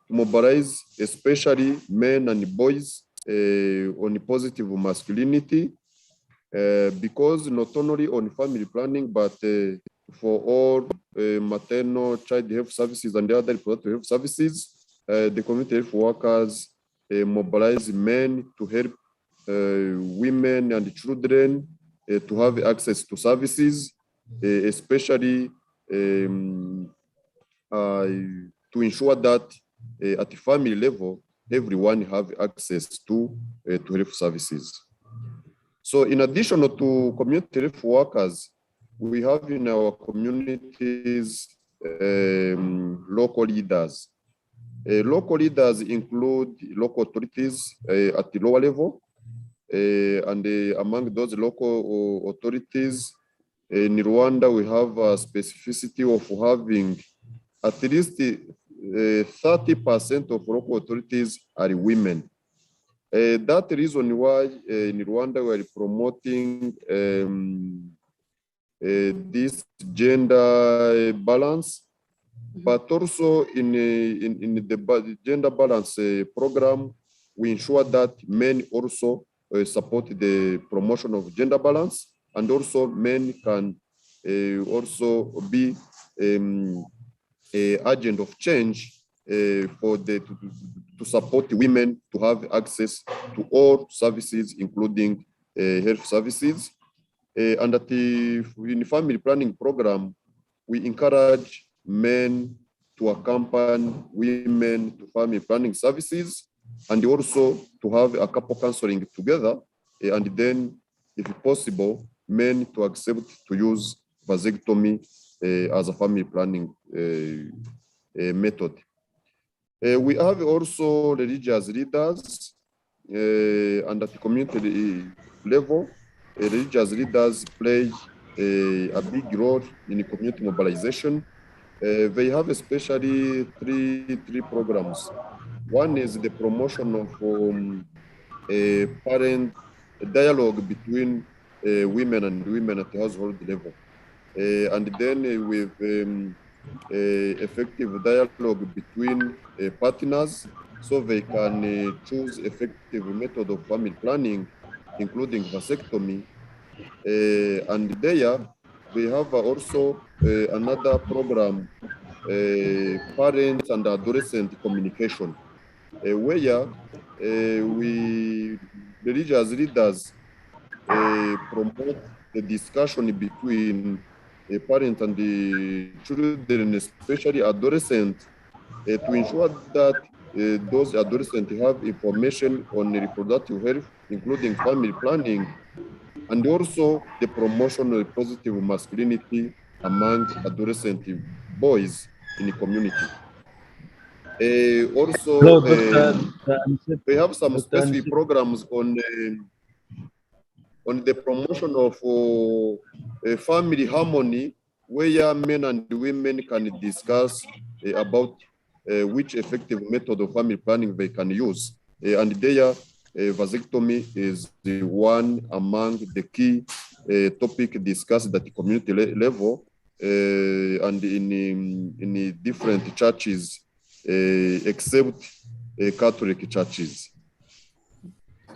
mobilize especially men and boys on positive masculinity, because not only on family planning, but for all maternal child health services and the other reproductive health services, the community health workers mobilize men to help women and children to have access to services, especially to ensure that at the family level, everyone have access to health services. So in addition to community health workers, we have in our communities local leaders. Local leaders include local authorities at the lower level, and among those local authorities in Rwanda, we have a specificity of having at least 30% of local authorities are women. That reason why in Rwanda we are promoting this gender balance, but also in the gender balance program, we ensure that men also support the promotion of gender balance, and also men can also be a agent of change for to support women to have access to all services, including health services. And that in the family planning program, we encourage men to accompany women to family planning services, and also to have a couple counseling together, and then, if possible, men to accept to use vasectomy as a family planning method. We have also religious leaders, and at the community level, religious leaders play a big role in community mobilization. They have especially three programs. One is the promotion of parent dialogue between women and women at the household level. And then with effective dialogue between partners, so they can choose effective method of family planning, including vasectomy. And there, we have also another program, parent and adolescent communication, where we religious leaders promote the discussion between a parent and the children, especially adolescents, to ensure that those adolescents have information on reproductive health, including family planning, and also the promotion of positive masculinity among adolescent boys in the community. Also, Hello, Dr. we have some Dr. specific programs on the promotion of family harmony, where men and women can discuss about which effective method of family planning they can use. And there, vasectomy is the one among the key topic discussed at the community level and in the different churches, except Catholic churches.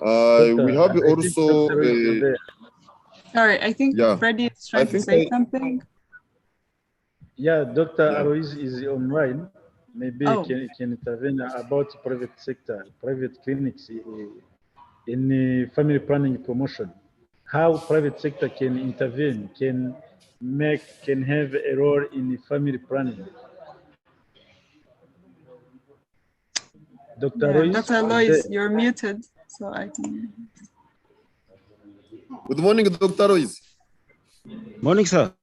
We have also Sorry, I think yeah, Freddie is trying to say something. Yeah, Dr. Alois is online. Maybe Oh. he can intervene about private sector, private clinics in family planning promotion. How private sector can intervene, can have a role in family planning. Dr. Yeah, Alois, Dr. is Alois, there? you're muted, so I can. Good morning, Dr. Alois. Morning, sir.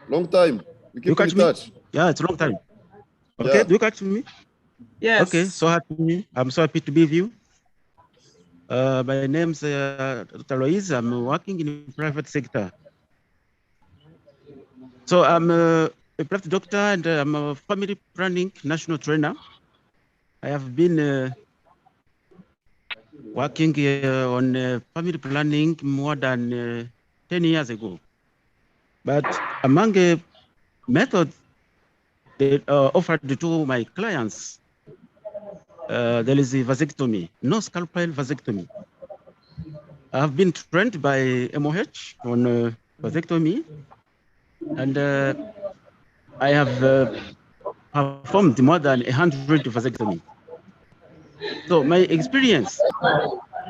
Long time. We keep in touch. Yeah, it's a long time. Okay, Yeah. do you catch me? Yes. Okay, so happy. I'm so happy to be with you. My name's Dr. Alois. I'm working in the private sector. So I'm a private doctor and I'm a family planning national trainer. I have been working on family planning more than 10 years ago. But among methods that offered to my clients, there is a vasectomy, no scalpel vasectomy. I have been trained by MOH on vasectomy, and I have performed more than 100 vasectomy. So my experience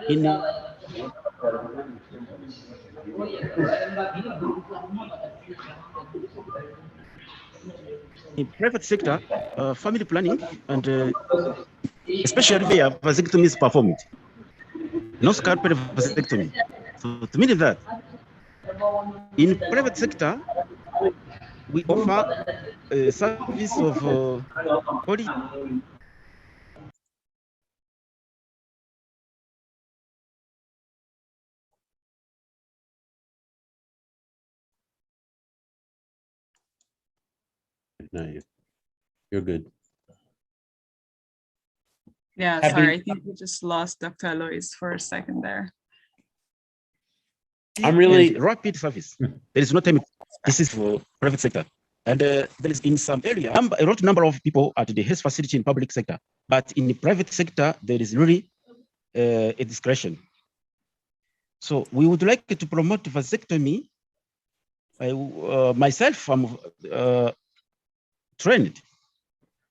in private sector, family planning, and especially where vasectomy is performed, no scalpel vasectomy. So to mean that, in private sector, we offer a service of quality. No, you're good. Yeah, Happy- sorry, I think we just lost Dr. Alois for a second there. I'm really rapid service. There is no time. This is for private sector. And there is in some area, a lot number of people at the health facility in public sector, but in the private sector, there is really a discretion. So we would like to promote vasectomy. Myself, I'm trained,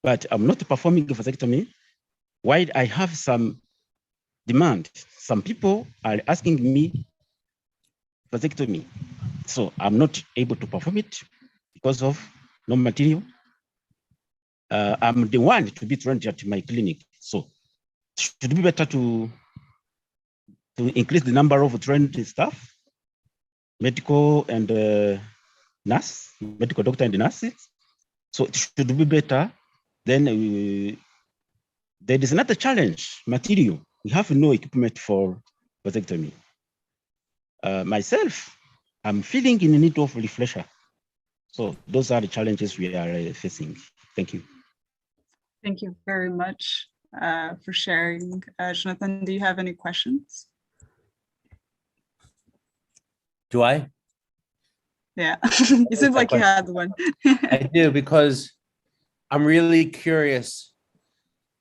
but I'm not performing vasectomy. While I have some demand, some people are asking me vasectomy. So I'm not able to perform it because of no material. I'm the one to be trained at my clinic. So it should be better to increase the number of trained staff, medical and nurse, medical doctor and nurses. So it should be better. Then there is another challenge, material. We have no equipment for vasectomy. Myself, I'm feeling in need of refresher. So those are the challenges we are facing. Thank you. Thank you very much for sharing. Jonathan, do you have any questions? Do I? Yeah, it seems like you had one. I do, because I'm really curious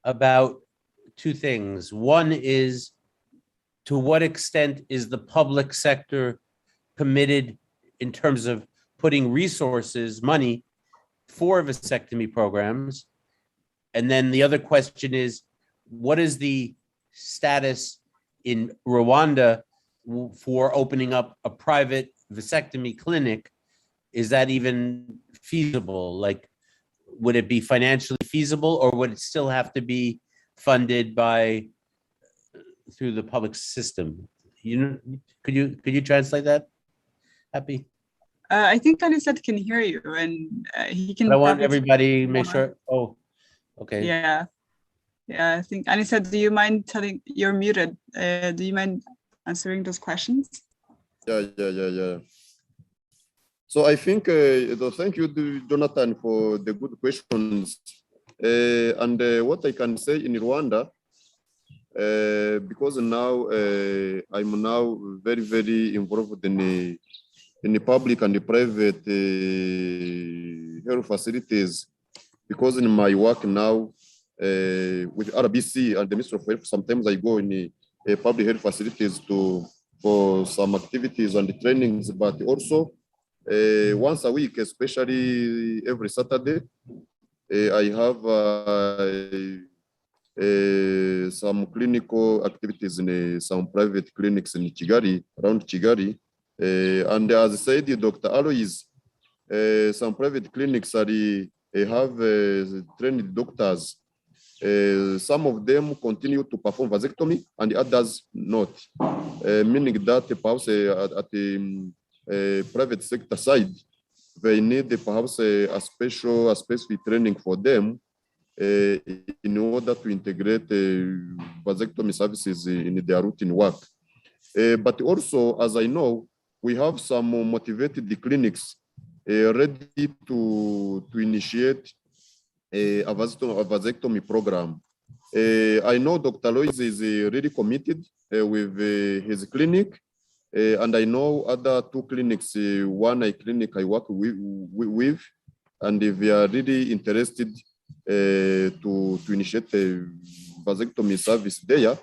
about two things. One is, to what extent is the public sector committed in terms of putting resources, money for vasectomy programs? And then the other question is, what is the status in Rwanda for opening up a private vasectomy clinic? Is that even feasible? Like, would it be financially feasible, or would it still have to be funded through the public system? Could you translate that? Happy? I think Anisette can hear you, and he can. But I want everybody to make sure. Oh, okay. Yeah, yeah. I think Anisette, do you mind telling? You're muted. Do you mind answering those questions? Yeah. So I think, thank you, Jonathan, for the good questions. And what I can say in Rwanda, because now I'm now very, very involved in the public and the private health facilities, because in my work now with RBC and the Ministry of Health, sometimes I go in the public health facilities for some activities and the trainings, but also once a week, especially every Saturday, I have some clinical activities in some private clinics in Kigali, around Kigali. And as I said, Dr. Alois, some private clinics have trained doctors. Some of them continue to perform vasectomy and others not, meaning that perhaps at the private sector side, they need perhaps a specific training for them in order to integrate vasectomy services in their routine work. But also, as I know, we have some motivated clinics ready to initiate a vasectomy program. I know Dr. Lois is really committed with his clinic. And I know other two clinics, one clinic I work with, and they are really interested to initiate a vasectomy service there.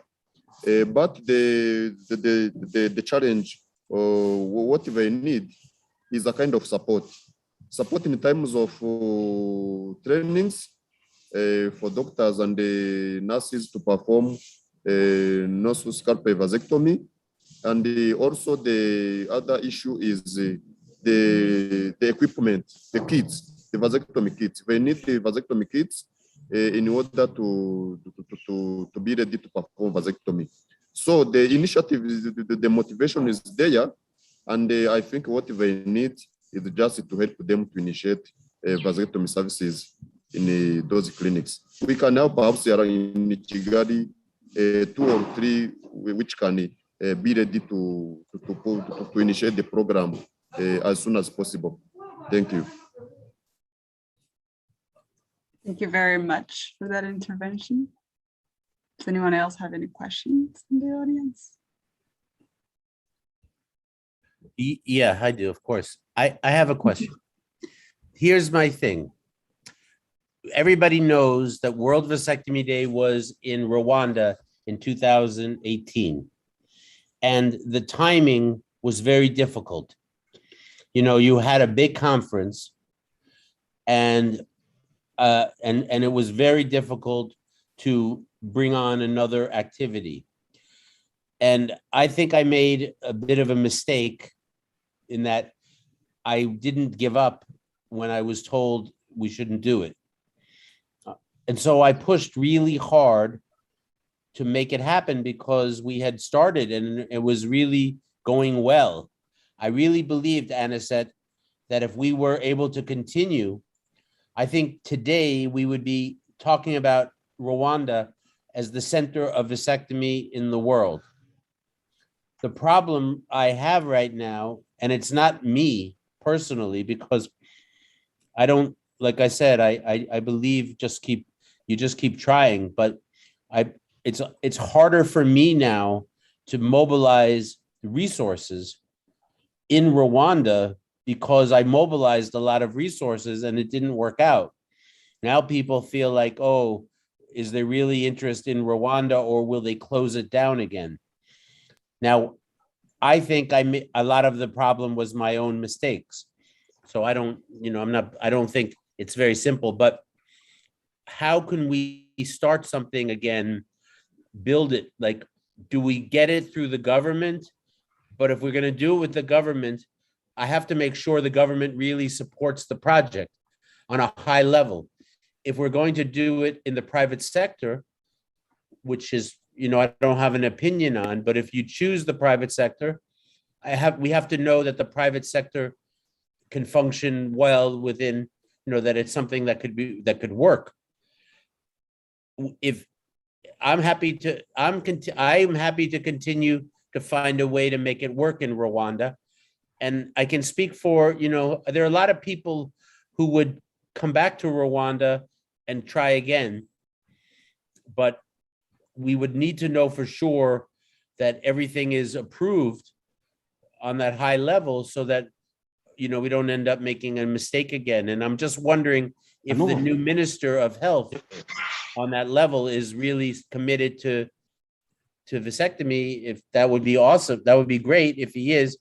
But the challenge, what they need is a kind of support in terms of trainings for doctors and nurses to perform nosocopial vasectomy. And also the other issue is the equipment, the kits, the vasectomy kits. They need the vasectomy kits in order to be ready to perform vasectomy. So the initiative, the motivation is there, and I think what they need is just to help them to initiate vasectomy services in those clinics. We can now perhaps in Kigali 2 or 3 which can be ready to initiate the program as soon as possible. Thank you. Thank you very much for that intervention. Does anyone else have any questions in the audience? Yeah, I do, of course. I have a question. Here's my thing. Everybody knows that World Vasectomy Day was in Rwanda in 2018. And the timing was very difficult. You know, you had a big conference and it was very difficult to bring on another activity. And I think I made a bit of a mistake in that I didn't give up when I was told we shouldn't do it. And so I pushed really hard to make it happen because we had started and it was really going well. I really believed, Anisette, that if we were able to continue, I think today we would be talking about Rwanda as the center of vasectomy in the world. The problem I have right now, and it's not me personally, because I don't, like I said, I believe you just keep trying, but it's harder for me now to mobilize resources in Rwanda because I mobilized a lot of resources and it didn't work out. Now people feel like, oh, is there really interest in Rwanda or will they close it down again? Now, I think a lot of the problem was my own mistakes. So I don't, I don't think it's very simple, but how can we start something again, build it? Like, do we get it through the government? But if we're going to do it with the government, I have to make sure the government really supports the project on a high level. If we're going to do it in the private sector, which is, I don't have an opinion on, but if you choose the private sector, we have to know that the private sector can function well within, that it's something that could work. If I'm happy to continue to find a way to make it work in Rwanda. And I can speak for, there are a lot of people who would come back to Rwanda and try again, but we would need to know for sure that everything is approved on that high level so that, we don't end up making a mistake again. And I'm just wondering if the new Minister of Health on that level is really committed to vasectomy. If that would be awesome, that would be great. If he is,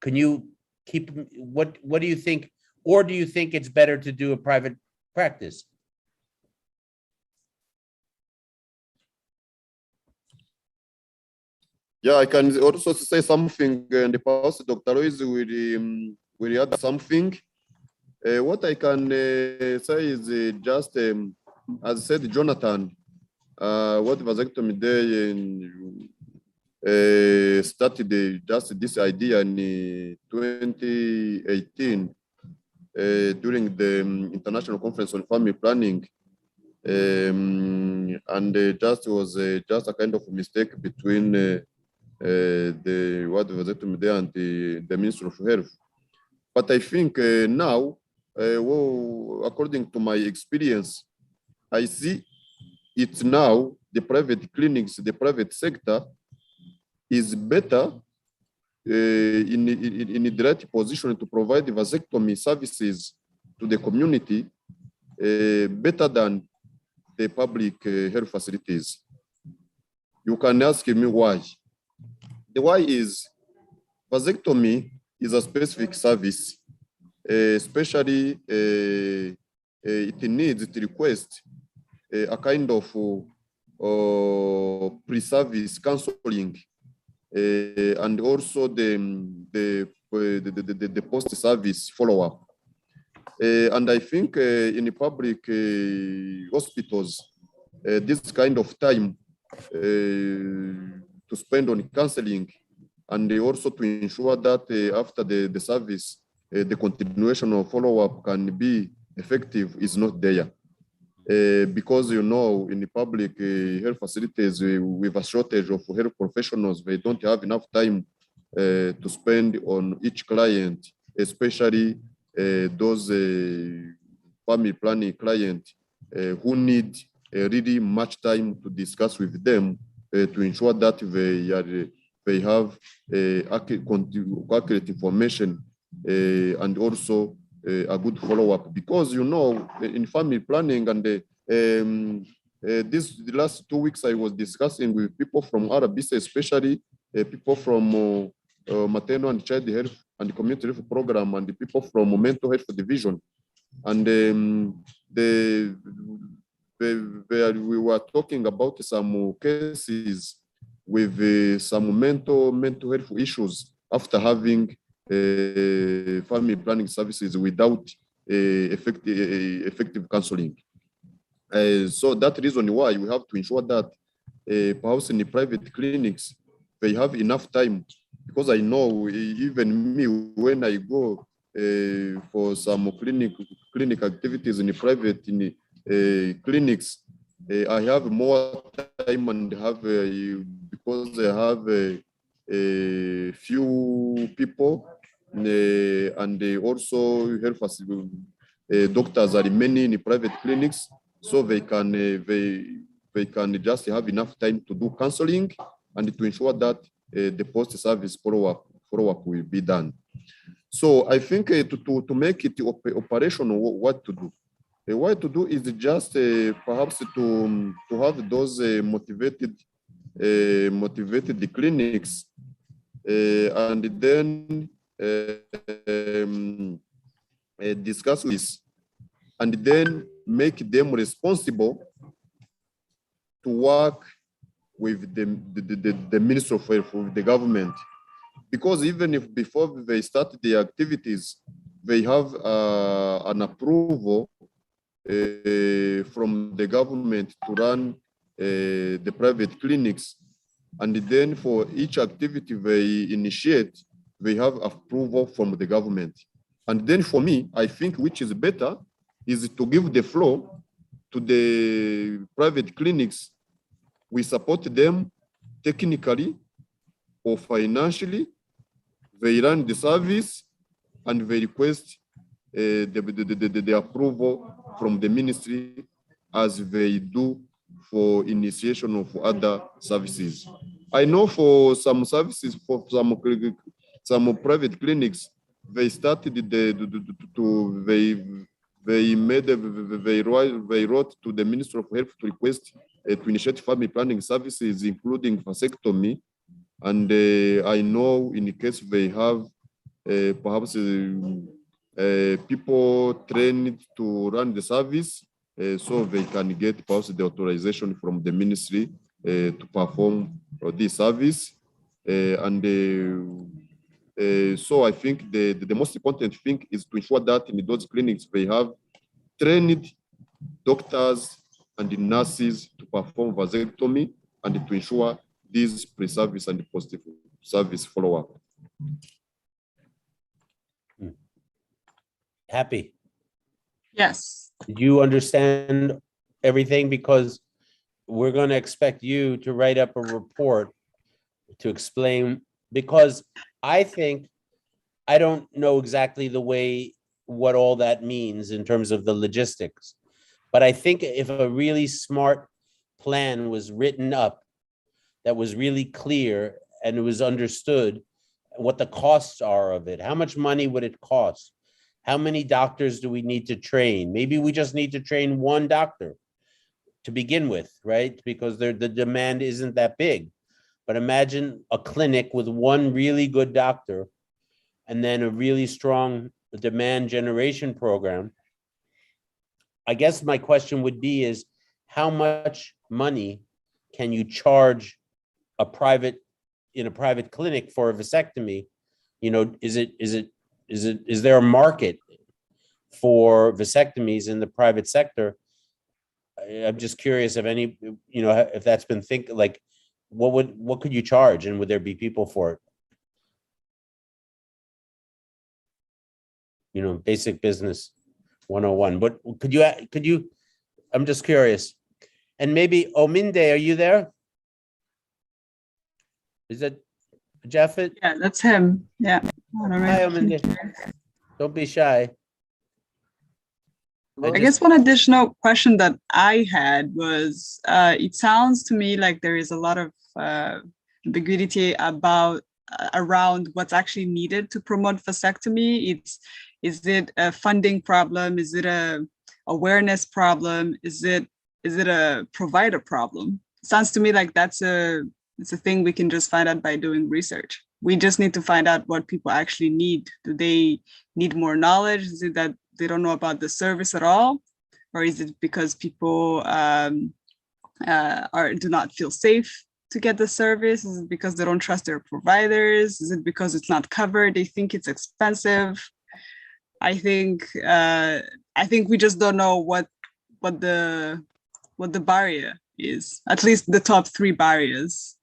can you keep, what do you think? Or do you think it's better to do a private practice? Yeah, I can also say something in the past. Dr. Lois will add something. What I can say is just, as said Jonathan, what vasectomy day started just this idea in 2018 during the International Conference on Family Planning. And just was just a kind of mistake between the what vasectomy day and the Minister of Health. But I think now, according to my experience, I see it's now the private clinics, the private sector is better in the right position to provide vasectomy services to the community better than the public health facilities. You can ask me why. The why is vasectomy is a specific service, especially it requests a kind of pre-service counseling and also the post-service follow-up. And I think in the public hospitals, this kind of time to spend on counseling and also to ensure that after the service, the continuation of follow-up can be effective is not there. Because, in the public health facilities, with a shortage of health professionals, they don't have enough time to spend on each client, especially those family planning clients who need really much time to discuss with them to ensure that they have accurate information and also a good follow-up. Because, you know, in family planning and the last 2 weeks, I was discussing with people from RBC, especially people from maternal and child health and community health program, and the people from mental health division. And we were talking about some cases with some mental health issues after having family planning services without effective counseling. So that reason why we have to ensure that perhaps in the private clinics, they have enough time, because I know even me, when I go for some clinic activities in the private clinics, I have more time and have because I have a few people and also health doctors are many in the private clinics, so they can just have enough time to do counseling and to ensure that the post-service follow-up will be done. So I think to make it operational, what to do? What to do is just perhaps to have those motivated clinics and then discuss this and then make them responsible to work with the Ministry of Health, with the government. Because even if before they start the activities, they have an approval from the government to run the private clinics. And then for each activity they initiate, they have approval from the government. And then for me, I think which is better is to give the floor to the private clinics. We support them technically or financially. They run the service and they request the approval from the ministry as they do for initiation of other services. I know for some services, for some private clinics, they started they wrote to the Ministry of Health to request to initiate family planning services, including vasectomy. And I know in the case they have perhaps people trained to run the service, so they can get perhaps the authorization from the ministry to perform this service. So I think the most important thing is to ensure that in those clinics they have trained doctors and nurses to perform vasectomy and to ensure this pre-service and post-service follow-up. Happy? Yes. Did you understand everything? Because we're going to expect you to write up a report to explain, because I think I don't know exactly what all that means in terms of the logistics. But I think if a really smart plan was written up that was really clear and it was understood what the costs are of it, how much money would it cost? How many doctors do we need to train? Maybe we just need to train one doctor to begin with, right? Because the demand isn't that big. But imagine a clinic with one really good doctor and then a really strong demand generation program. I guess my question would be is, how much money can you charge in a private clinic for a vasectomy? You know, is there a market for vasectomies in the private sector? I'm just curious if any, if that's been like, what could you charge, and would there be people for it? Basic business 101. But could you, I'm just curious. And maybe Ominde, are you there? Is that Japheth? Yeah, that's him. Yeah. Hi, Ominde. Don't be shy. I guess one additional question that I had was, it sounds to me like there is a lot of ambiguity about around what's actually needed to promote vasectomy. Is it a funding problem? Is it a awareness problem? Is it a provider problem? Sounds to me like it's a thing we can just find out by doing research. We just need to find out what people actually need. Do they need more knowledge? Is it that they don't know about the service at all? Or is it because people do not feel safe to get the service? Is it because they don't trust their providers? Is it because it's not covered? They think it's expensive? I think we just don't know what the barrier is. At least the top 3 barriers.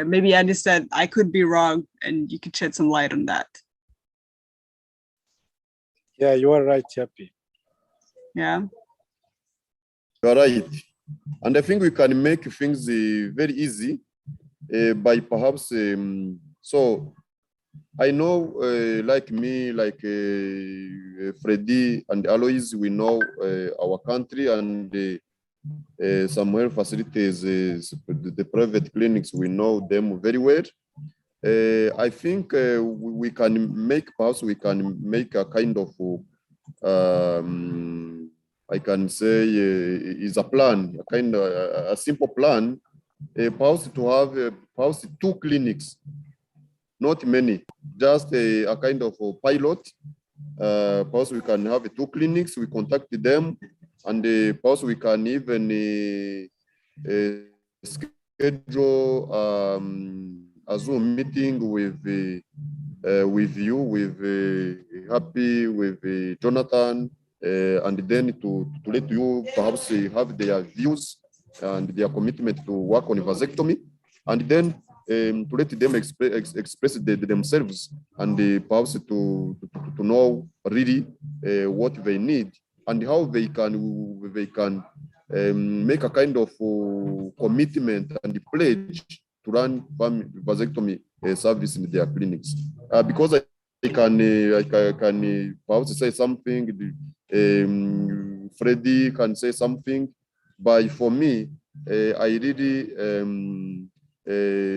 Maybe Andy said I could be wrong, and you could shed some light on that. Yeah, you are right, Yapi. Yeah. You are right. And I think we can make things very easy by perhaps, so I know like me, like Freddy and Alois, we know our country and some health facilities, the private clinics, we know them very well. I think we can make a kind of I can say is a plan, a kind of a simple plan, perhaps to have perhaps 2 clinics, not many, just a kind of a pilot. Perhaps we can have 2 clinics, we contact them, and perhaps we can even schedule a Zoom meeting with you, with Happy, with Jonathan, and then to let you perhaps have their views and their commitment to work on vasectomy, and then to let them express themselves, and perhaps to know really what they need and how they can make a kind of commitment and pledge to run vasectomy service in their clinics. Because I can perhaps say something, Freddy can say something, but for me, I really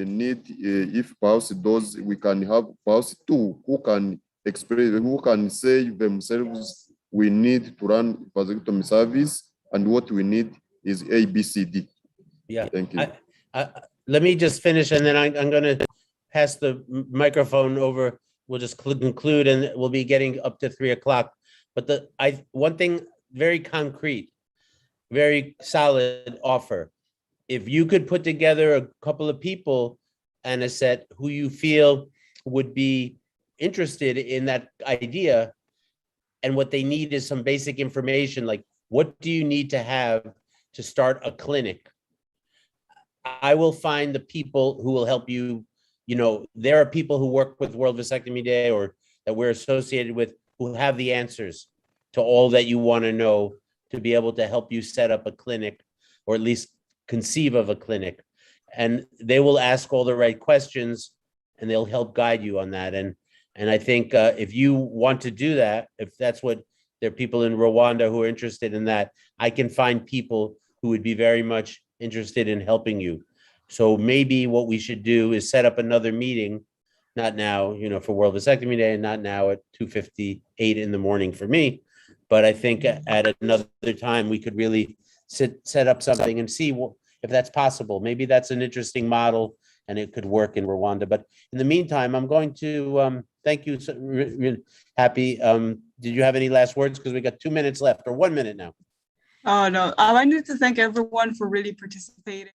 need, if perhaps we can have perhaps 2 who can express, who can say themselves, we need to run vasectomy service, and what we need is A, B, C, D. Yeah. Thank you. Let me just finish, and then I'm going to pass the microphone over. We'll just conclude, and we'll be getting up to 3 o'clock. But one thing very concrete, very solid offer. If you could put together a couple of people and a set who you feel would be interested in that idea, and what they need is some basic information, like what do you need to have to start a clinic? I will find the people who will help you. You know, there are people who work with World Vasectomy Day or that we're associated with who have the answers to all that you want to know to be able to help you set up a clinic, or at least conceive of a clinic. And they will ask all the right questions, and they'll help guide you on that. And I think if you want to do that, if that's what there are people in Rwanda who are interested in that, I can find people who would be very much interested in helping you. So maybe what we should do is set up another meeting, not now, for World Vasectomy Day, and not now at 2:58 in the morning for me, but I think at another time we could really set up something and see if that's possible. Maybe that's an interesting model and it could work in Rwanda. But in the meantime, I'm going to thank you, Happy. Did you have any last words? Because we got 2 minutes left, or 1 minute now. Oh, no. I wanted to thank everyone for really participating.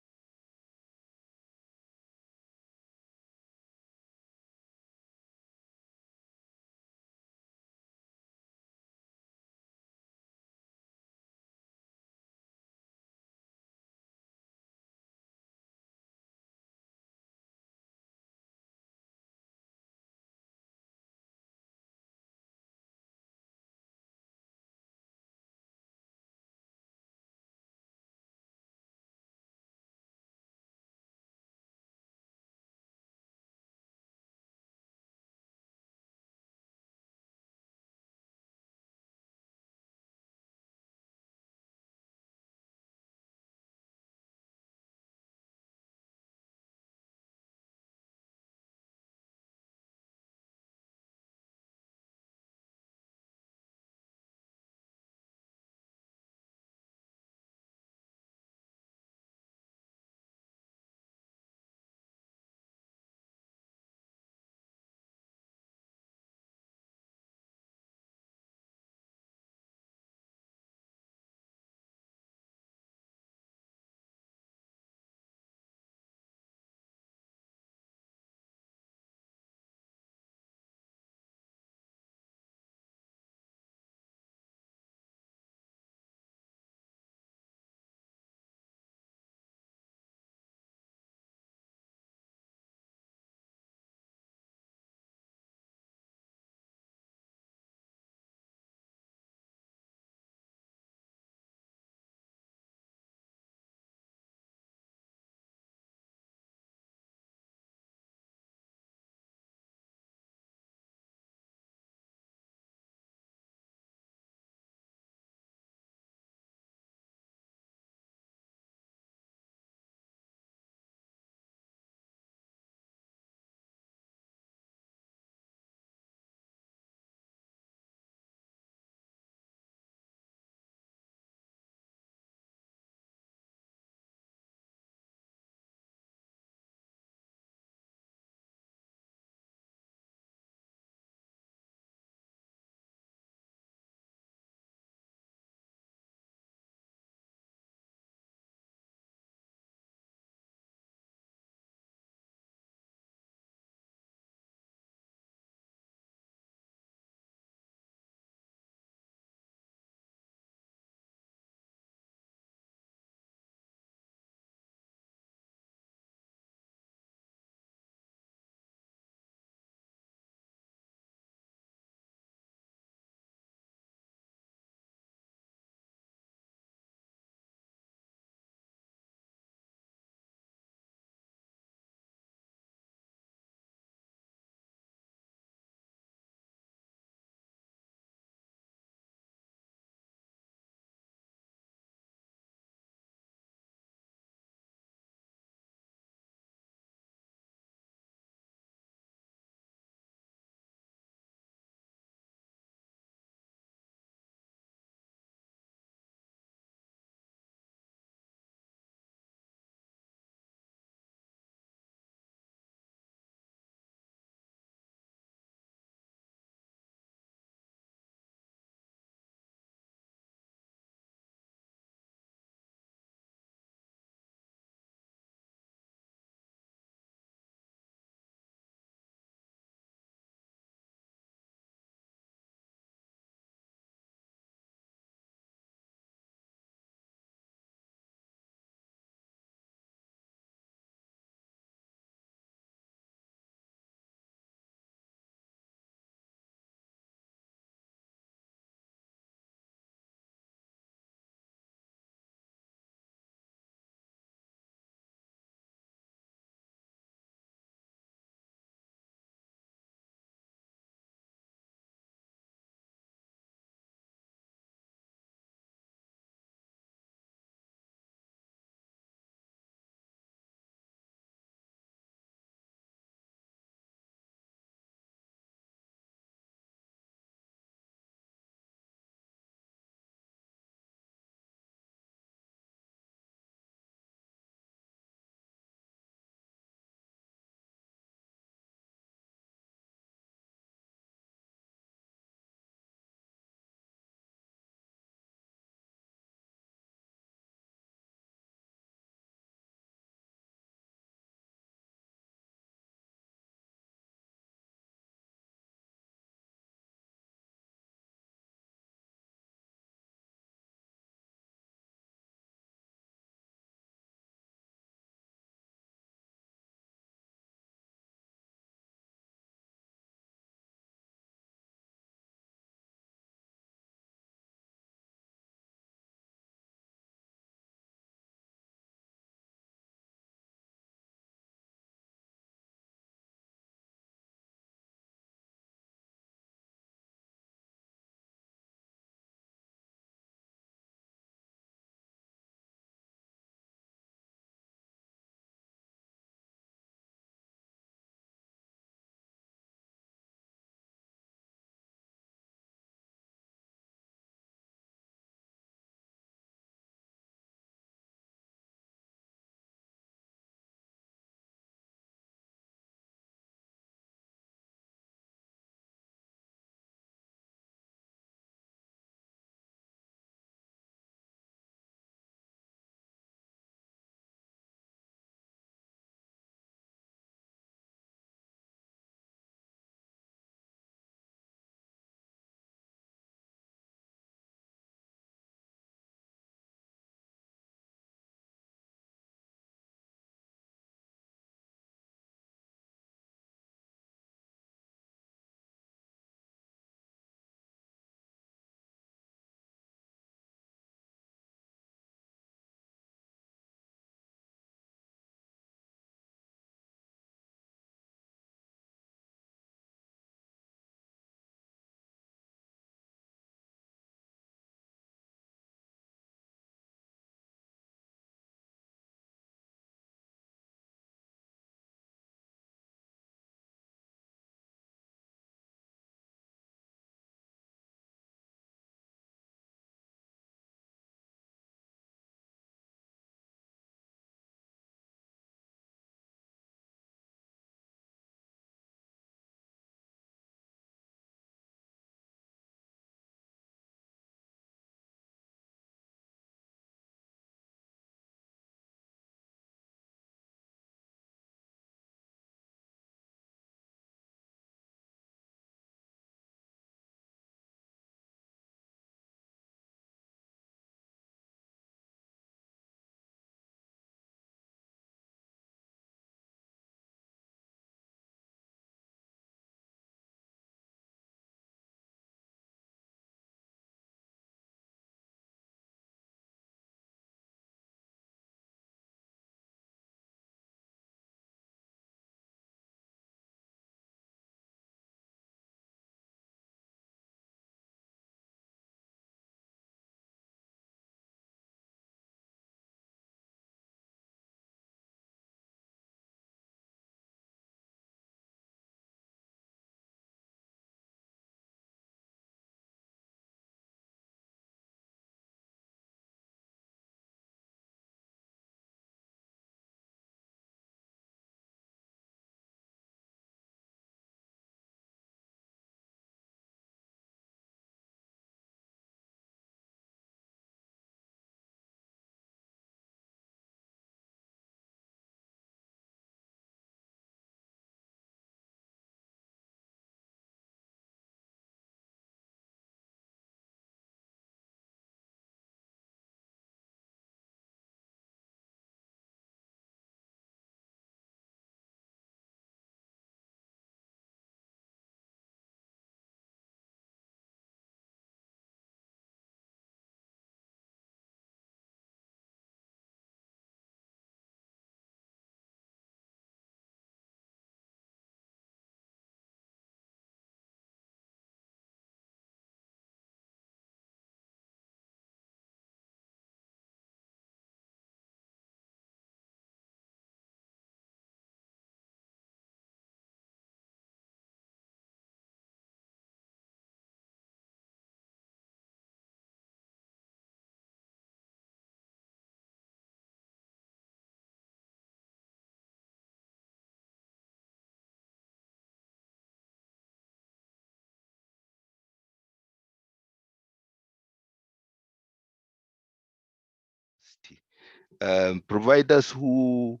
Providers who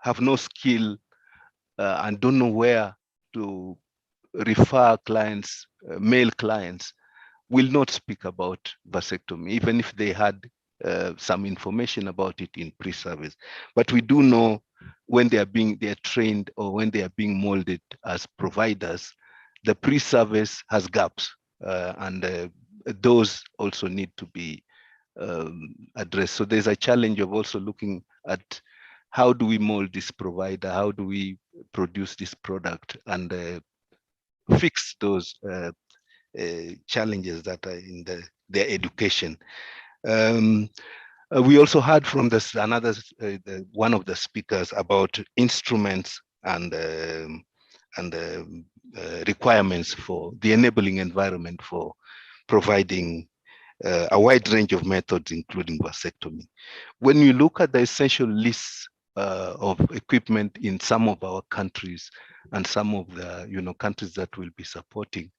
have no skill and don't know where to refer clients, male clients, will not speak about vasectomy, even if they had some information about it in pre-service. But we do know when they are trained or when they are being molded as providers, the pre-service has gaps, and those also need to be addressed. So there's a challenge of also looking at how do we mold this provider, how do we produce this product, and fix those challenges that are in their education. We also heard from one of the speakers about instruments and requirements for the enabling environment for providing a wide range of methods, including vasectomy. When you look at the essential lists of equipment in some of our countries and some of the countries that will be supporting,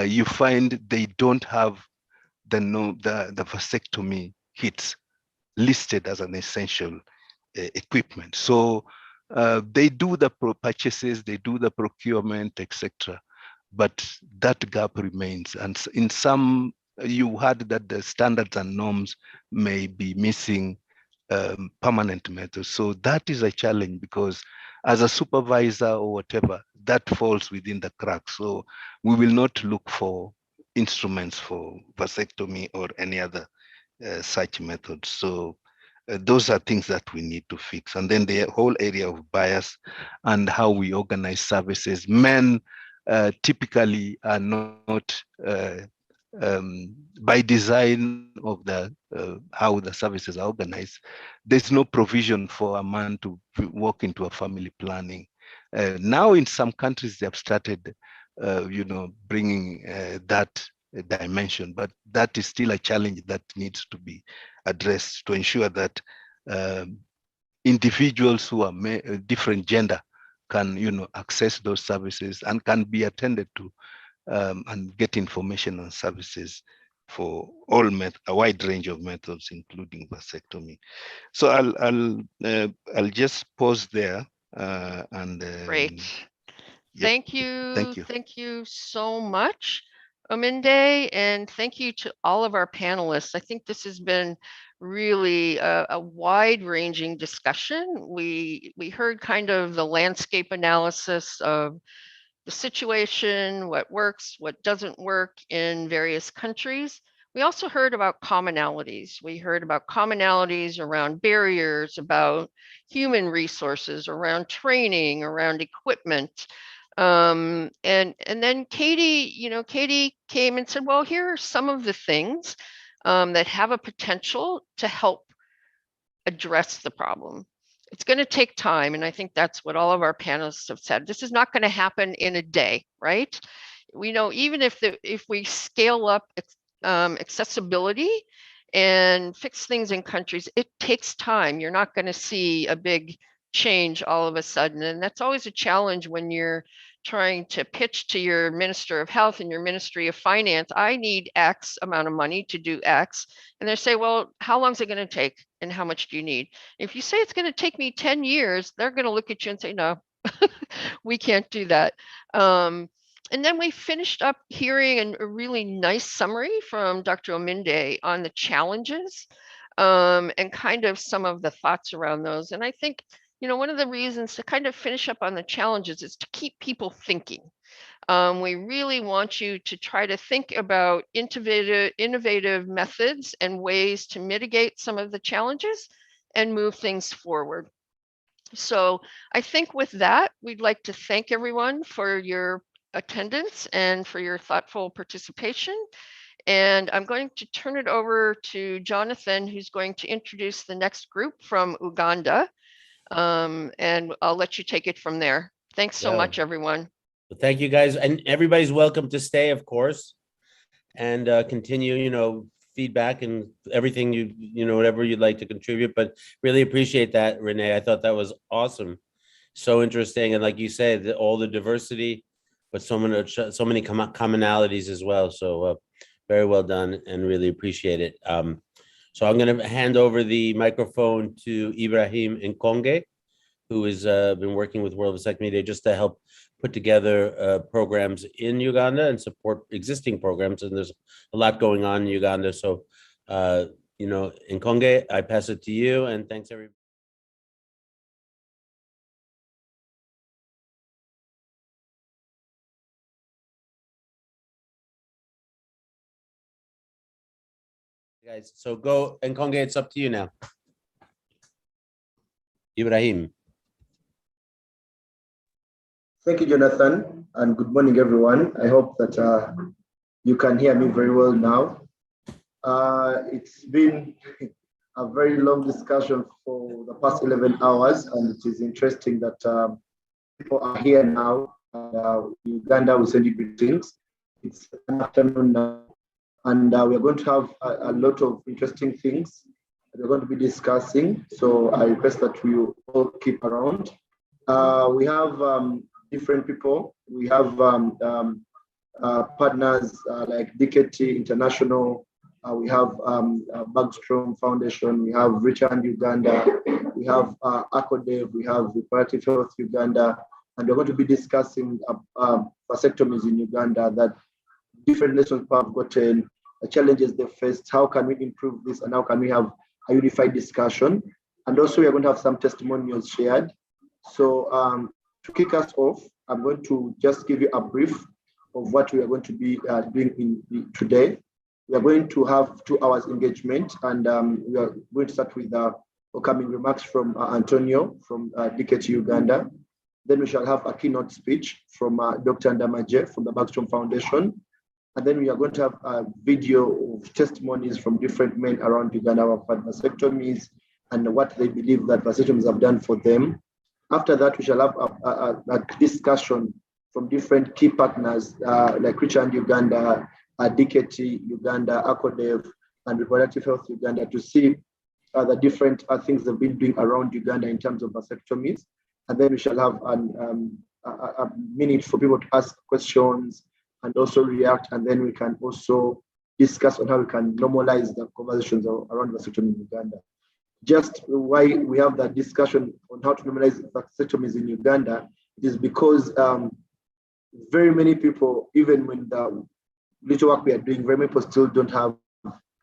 you find they don't have the vasectomy kits listed as an essential equipment. So they do the purchases, they do the procurement, etc. But that gap remains. And in some, you heard that the standards and norms may be missing permanent methods. So that is a challenge, because as a supervisor or whatever, that falls within the cracks. So we will not look for instruments for vasectomy or any other such methods. So those are things that we need to fix. And then the whole area of bias and how we organize services. Men typically are not by design of the how the services are organized. There's no provision for a man to walk into a family planning. Now in some countries they have started bringing that dimension, but that is still a challenge that needs to be addressed to ensure that individuals who are different gender can access those services and can be attended to and get information on services for a wide range of methods, including vasectomy. So I'll just pause there and Great. Yep. Thank you. Thank you. Thank you so much, Ominde, and thank you to all of our panelists. I think this has been really a wide-ranging discussion. We heard kind of the landscape analysis of the situation, what works, what doesn't work in various countries. We also heard about commonalities. We heard about commonalities around barriers, about human resources, around training, around equipment. And then Katie came and said, well, here are some of the things that have a potential to help address the problem. It's going to take time. And I think that's what all of our panelists have said. This is not going to happen in a day, right? We know even if we scale up accessibility and fix things in countries, it takes time. You're not going to see a big change all of a sudden. And that's always a challenge when you're trying to pitch to your Minister of Health and your Ministry of Finance, I need X amount of money to do X. And they say, well, how long is it going to take? And how much do you need? If you say it's going to take me 10 years, they're going to look at you and say, no, we can't do that. And then we finished up hearing a really nice summary from Dr. Ominde on the challenges and kind of some of the thoughts around those. And I think, one of the reasons to kind of finish up on the challenges is to keep people thinking. We really want you to try to think about innovative methods and ways to mitigate some of the challenges and move things forward. So I think with that, we'd like to thank everyone for your attendance and for your thoughtful participation. And I'm going to turn it over to Jonathan, who's going to introduce the next group from Uganda. And I'll let you take it from there. Thanks so much, everyone. Well, thank you, guys. And everybody's welcome to stay, of course, and continue, feedback and everything whatever you'd like to contribute. But really appreciate that, Renee. I thought that was awesome. So interesting. And like you said, all the diversity, but so many commonalities as well. So very well done and really appreciate it. So I'm going to hand over the microphone to Ibrahim Nkonge, who has been working with World Vasectomy Day just to help put together programs in Uganda and support existing programs. And there's a lot going on in Uganda. So, Nkonge, I pass it to you, and thanks everybody. Guys, so go, Nkonge, it's up to you now. Ibrahim. Thank you, Jonathan, and good morning, everyone. I hope that you can hear me very well now. It's been a very long discussion for the past 11 hours, and it is interesting that people are here now. Uganda will send you greetings. It's an afternoon now, and we are going to have a lot of interesting things that we're going to be discussing. So I request that we all keep around. We have different people. We have partners like DKT International. We have Bergstrom Foundation. We have Richard Uganda. We have ACODEV. We have Reproductive Health Uganda. And we're going to be discussing vasectomies in Uganda, that different lessons people have gotten, the challenges they faced, how can we improve this, and how can we have a unified discussion. And also we are going to have some testimonials shared. So to kick us off, I'm going to just give you a brief of what we are going to be doing today. We are going to have 2 hours engagement, and we are going to start with welcoming remarks from Antonio from DKT Uganda. Then we shall have a keynote speech from Dr. Ndamaje from the Bergstrom Foundation. And then we are going to have a video of testimonies from different men around Uganda about vasectomies and what they believe that vasectomies have done for them. After that, we shall have a discussion from different key partners like Richard Uganda, DKT Uganda, ACODEV, and Reproductive Health Uganda to see the different things they've been doing around Uganda in terms of vasectomies. And then we shall have a minute for people to ask questions and also react. And then we can also discuss on how we can normalize the conversations around vasectomy in Uganda. Just why we have that discussion on how to normalize vasectomies in Uganda is because very many people, even when the little work we are doing, very many people still don't have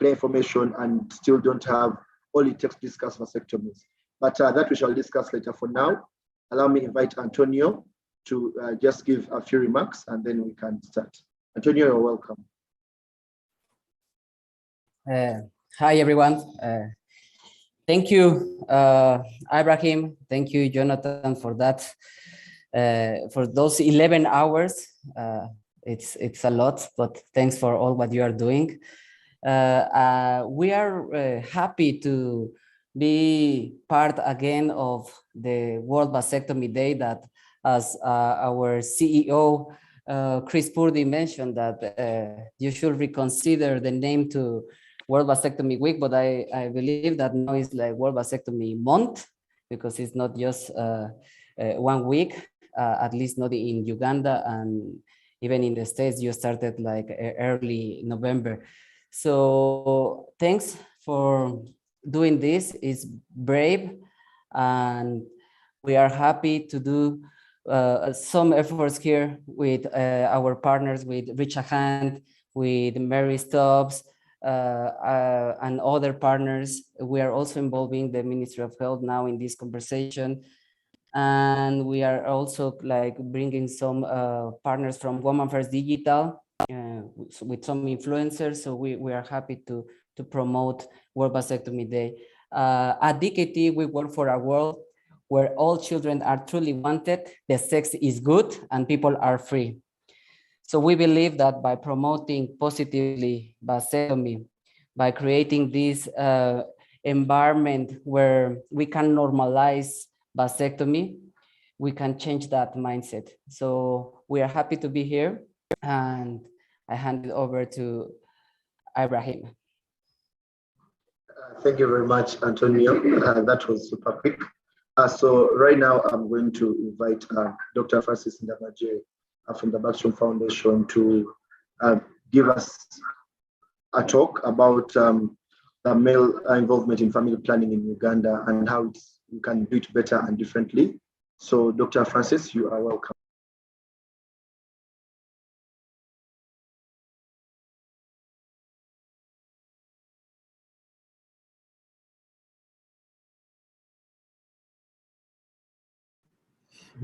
clear information and still don't have all it takes to discuss vasectomies. But that we shall discuss later. For now, allow me to invite Antonio to just give a few remarks, and then we can start. Antonio, you're welcome. Hi, everyone. Thank you, Ibrahim. Thank you, Jonathan, for that. For those 11 hours, it's a lot, but thanks for all what you are doing. We are happy to be part again of the World Vasectomy Day, that as our CEO, Chris Purdy, mentioned that you should reconsider the name to World Vasectomy Week, but I believe that now it's like World Vasectomy Month, because it's not just 1 week, at least not in Uganda, and even in the States, you started like early November. So thanks for doing this. It's brave, and we are happy to do some efforts here with our partners, with Richard Hand, with Mary Stubbs, and other partners. We are also involving the Ministry of Health now in this conversation. And we are also like bringing some partners from Women First Digital with some influencers. So we are happy to promote World Vasectomy Day. At DKT, we work for a world where all children are truly wanted, the sex is good, and people are free. So we believe that by promoting positively vasectomy, by creating this environment where we can normalize vasectomy, we can change that mindset. So we are happy to be here, and I hand it over to Ibrahim. Thank you very much, Antonio. That was super quick. So right now I'm going to invite Dr. Francis Ndamaje from the Bergstrom Foundation to give us a talk about the male involvement in family planning in Uganda and how we can do it better and differently. So Dr. Francis, you are welcome.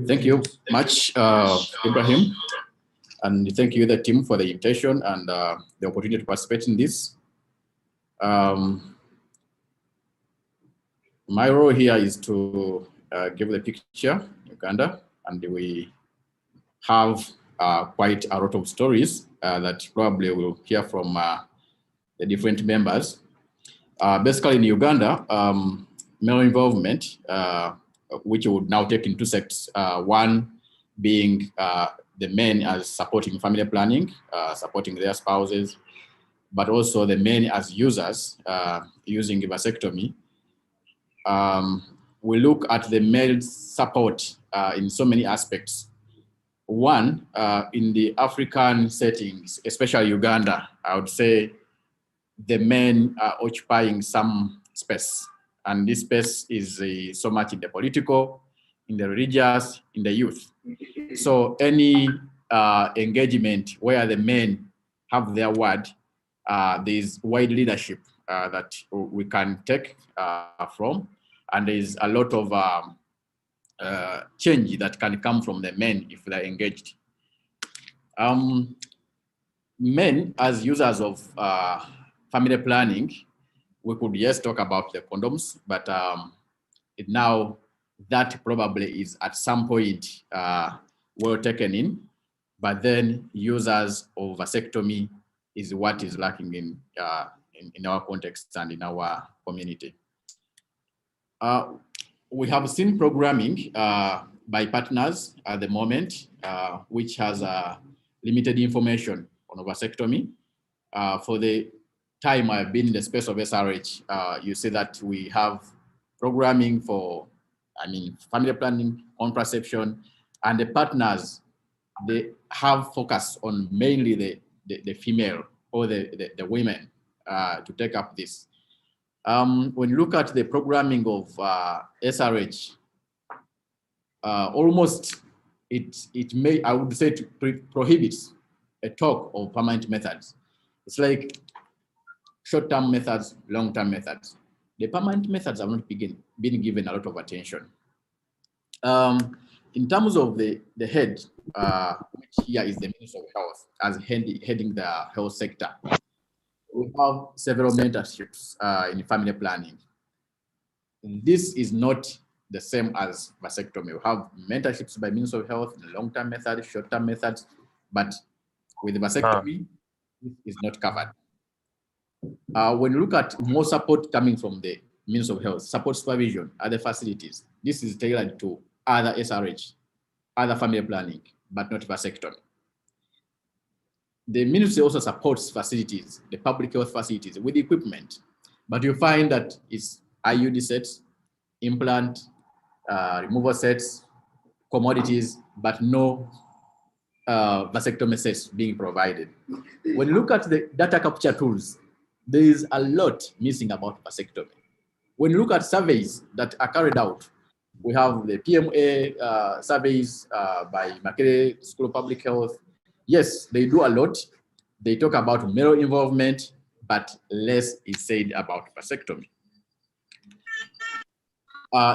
Thank you much, Ibrahim, and thank you, the team, for the invitation and the opportunity to participate in this. My role here is to give the picture, Uganda, and we have quite a lot of stories that probably we'll hear from the different members. Basically in Uganda, male involvement, which would now take in two sects, one being the men as supporting family planning, supporting their spouses, but also the men as users using vasectomy. We look at the male support in so many aspects. One, in the African settings, especially Uganda, I would say the men are occupying some space. And this space is so much in the political, in the religious, in the youth. So any engagement where the men have their word, there's wide leadership that we can take from. And there's a lot of change that can come from the men if they're engaged. Men as users of family planning, we could just talk about the condoms, but now that probably is at some point well taken in, but then users of vasectomy is what is lacking in our context and in our community. We have seen programming by partners at the moment, which has limited information on vasectomy. For the time I've been in the space of SRH, you see that we have programming for, family planning, contraception, and the partners, they have focus on mainly the female or the women to take up this. When you look at the programming of SRH, almost it may, I would say, prohibits a talk of permanent methods. It's like short-term methods, long-term methods. The permanent methods have not been given a lot of attention. In terms of the head, which here is the Minister of Health, as heading the health sector, we have several mentorships in family planning. This is not the same as vasectomy. We have mentorships by Minister of Health, long-term methods, short-term methods, but with vasectomy, this is not covered. When you look at more support coming from the Minister of Health, support supervision, other facilities, this is tailored to other SRH, other family planning, but not vasectomy. The ministry also supports facilities, the public health facilities, with equipment, but you find that it's IUD sets, implant, removal sets, commodities, but no vasectomy sets being provided. When you look at the data capture tools, there is a lot missing about vasectomy. When you look at surveys that are carried out, we have the PMA surveys by Makerere School of Public Health. Yes, they do a lot. They talk about male involvement, but less is said about vasectomy.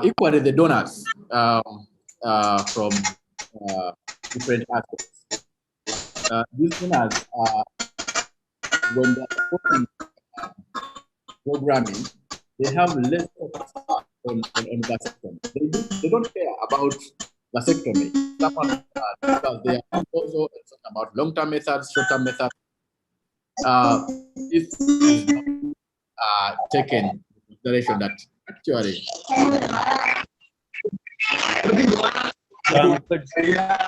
Equally, the donors from different aspects. These donors, when they're supporting programming, they have less focus on vasectomy. They don't care about vasectomy. Because they are also about long-term methods, short-term methods. This is not taken into consideration that actually we have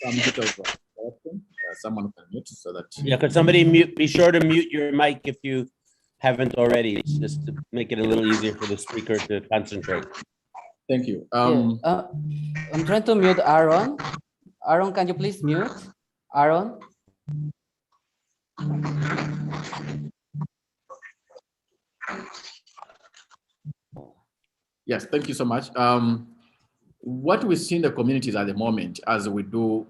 some bit of correction. Someone can mute so that. Yeah, could somebody mute? Be sure to mute your mic if you haven't already, just to make it a little easier for the speaker to concentrate. Thank you. I'm trying to mute Aaron. Aaron, can you please mute? Aaron? Yes, thank you so much. What we see in the communities at the moment as we do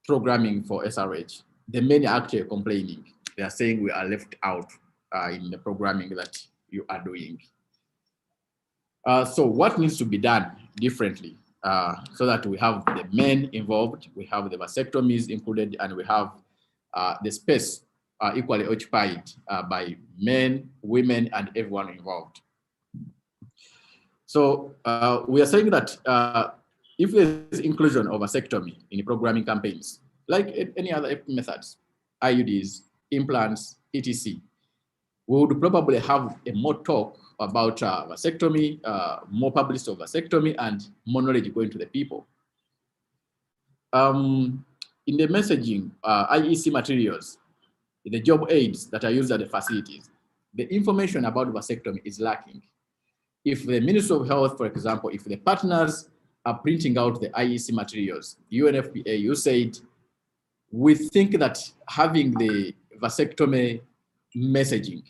programming for SRH, the men are actually complaining. They are saying we are left out in the programming that you are doing. So what needs to be done differently so that we have the men involved, we have the vasectomies included, and we have the space equally occupied by men, women, and everyone involved. So we are saying that if there's inclusion of vasectomy in programming campaigns, like any other methods, IUDs, implants, etc., we would probably have a more talk about vasectomy, more published of vasectomy, and more knowledge going to the people. In the messaging, IEC materials, the job aids that are used at the facilities, the information about vasectomy is lacking. If the Ministry of Health, for example, if the partners are printing out the IEC materials, UNFPA, you said, we think that having the vasectomy messaging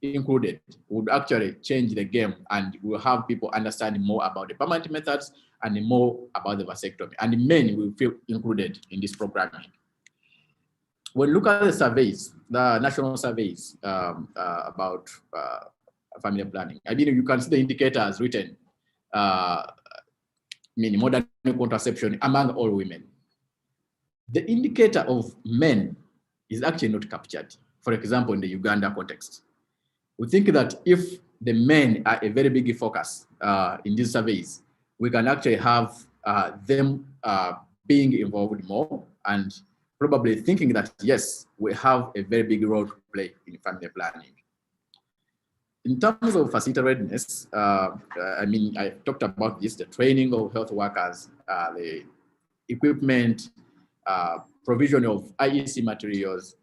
included would actually change the game, and will have people understand more about the permanent methods and more about the vasectomy, and men will feel included in this programming. When you look at the surveys, the national surveys about family planning, I mean, you can see the indicators written, meaning modern contraception among all women. The indicator of men is actually not captured. For example, in the Uganda context, we think that if the men are a very big focus in these surveys, we can actually have them being involved more, and probably thinking that, yes, we have a very big role to play in family planning. In terms of facility readiness, I mean, I talked about this, the training of health workers, the equipment, provision of IEC materials,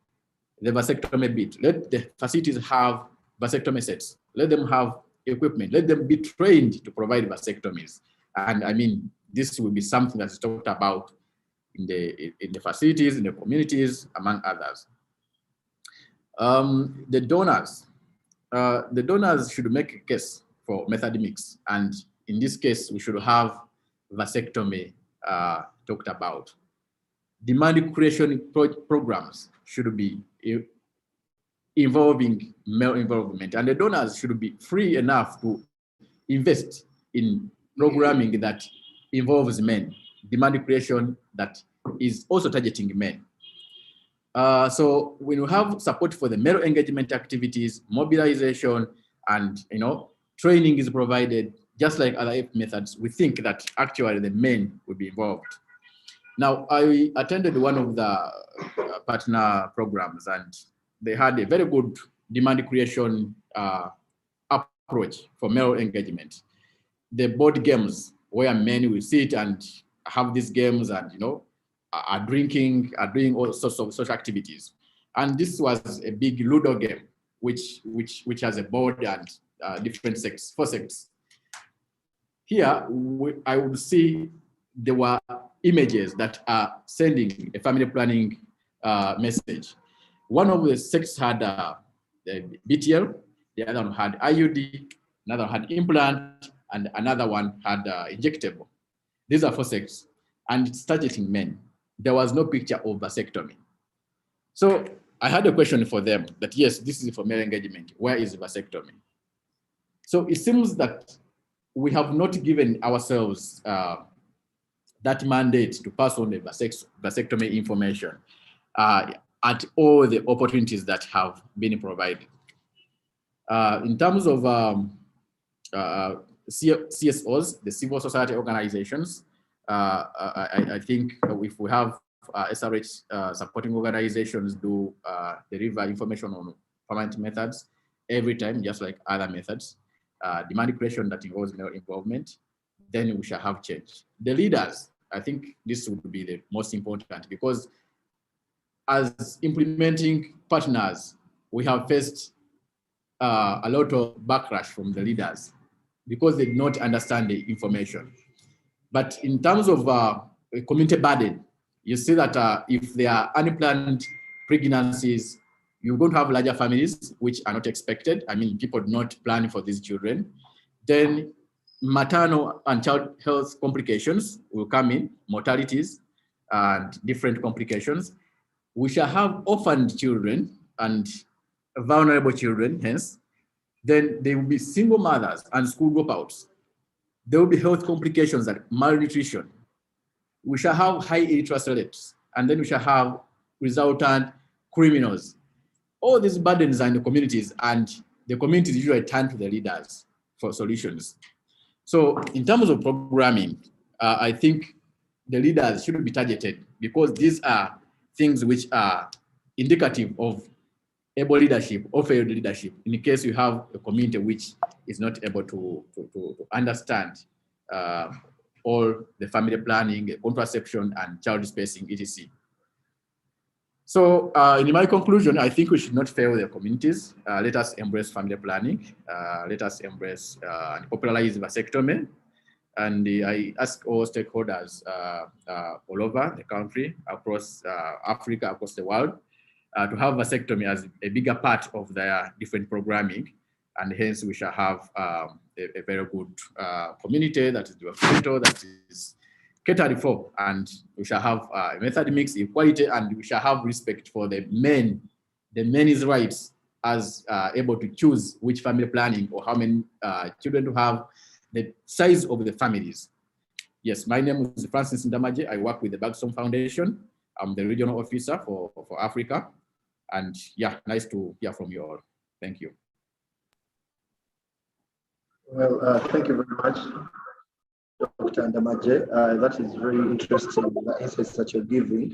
the vasectomy bit. Let the facilities have vasectomy sets. Let them have equipment. Let them be trained to provide vasectomies. And I mean, this will be something that's talked about in the facilities, in the communities, among others. The donors should make a case for method mix. And in this case, we should have vasectomy talked about. Demand creation programs should be involving male involvement, and the donors should be free enough to invest in programming that involves men, demand creation that is also targeting men. So when we have support for the male engagement activities, mobilization, and training is provided, just like other methods, we think that actually the men will be involved. Now, I attended one of the partner programs, and they had a very good demand creation approach for male engagement. The board games where men will sit and have these games and are drinking, are doing all sorts of social activities. And this was a big Ludo game, which has a board and different sects, 4 sects. Here, I would see there were images that are sending a family planning message. One of the sects had the BTL, the other one had IUD, another one had implant, and another one had injectable. These are 4 sects, and it's targeting men. There was no picture of vasectomy. So I had a question for them that, yes, this is for male engagement. Where is vasectomy? So it seems that we have not given ourselves that mandate to pass on the vasectomy information at all the opportunities that have been provided. In terms of CSOs, the civil society organizations, I think if we have SRH supporting organizations do deliver information on permanent methods every time, just like other methods, demand creation that involves male involvement, then we shall have change. The leaders, I think this would be the most important, because as implementing partners, we have faced a lot of backlash from the leaders because they do not understand the information. But in terms of community burden, you see that if there are unplanned pregnancies, you're going to have larger families, which are not expected. I mean, people do not plan for these children. Then maternal and child health complications will come in, mortalities and different complications. We shall have orphaned children and vulnerable children, hence. Then there will be single mothers and school dropouts. There will be health complications like malnutrition. We shall have high illiteracy rates, and then we shall have resultant criminals. All these burdens are in the communities, and the communities usually turn to the leaders for solutions. So in terms of programming, I think the leaders should be targeted because these are things which are indicative of able leadership or failed leadership in case you have a community which is not able to understand all the family planning, contraception, and child spacing, etc. So in my conclusion, I think we should not fail the communities. Let us embrace family planning. Let us embrace and popularize vasectomy. And I ask all stakeholders all over the country, across Africa, across the world, to have vasectomy as a bigger part of their different programming. And hence we shall have a very good community that is developmental, that is catered for, and we shall have a method mix, equality, and we shall have respect for the men's rights as able to choose which family planning or how many children to have, the size of the families. Yes, my name is Francis Ndamaje. I work with the Bergstrom Foundation. I'm the regional officer for Africa. And yeah, nice to hear from you all. Thank you. Well, thank you very much, Dr. Ndamaje. That is very interesting, the insights that you're giving,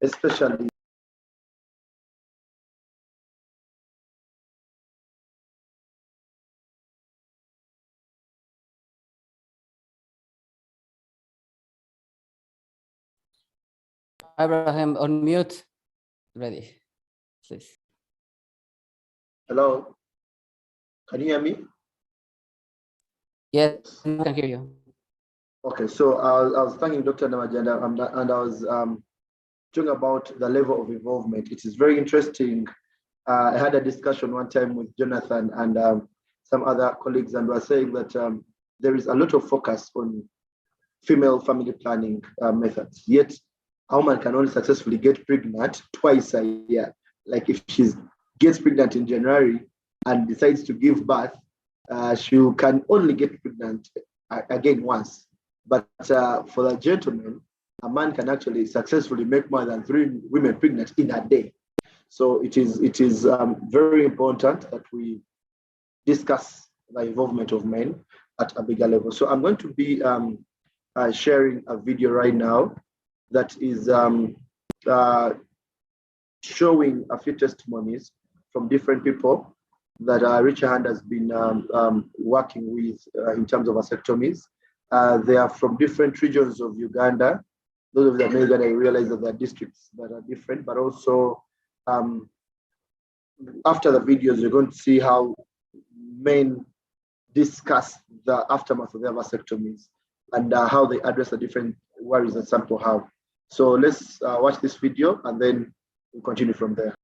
especially Abraham, on mute. Ready, please. Hello, can you hear me? Yes, I can hear you. Okay, so I was thanking Dr. Ndamaje, and I was talking about the level of involvement. It is very interesting. I had a discussion one time with Jonathan and some other colleagues, and we were saying that there is a lot of focus on female family planning methods, yet a woman can only successfully get pregnant twice a year. Like if she gets pregnant in January and decides to give birth, she can only get pregnant again once. But for the gentleman, a man can actually successfully make more than 3 women pregnant in a day. So it is very important that we discuss the involvement of men at a bigger level. So I'm going to be sharing a video right now that is showing a few testimonies from different people that Richard Hand has been working with in terms of vasectomies. They are from different regions of Uganda. Those of you that know Uganda, you realize that there are districts that are different, but also after the videos, you're going to see how men discuss the aftermath of their vasectomies and how they address the different worries that some people have. So let's watch this video and then we'll continue from there.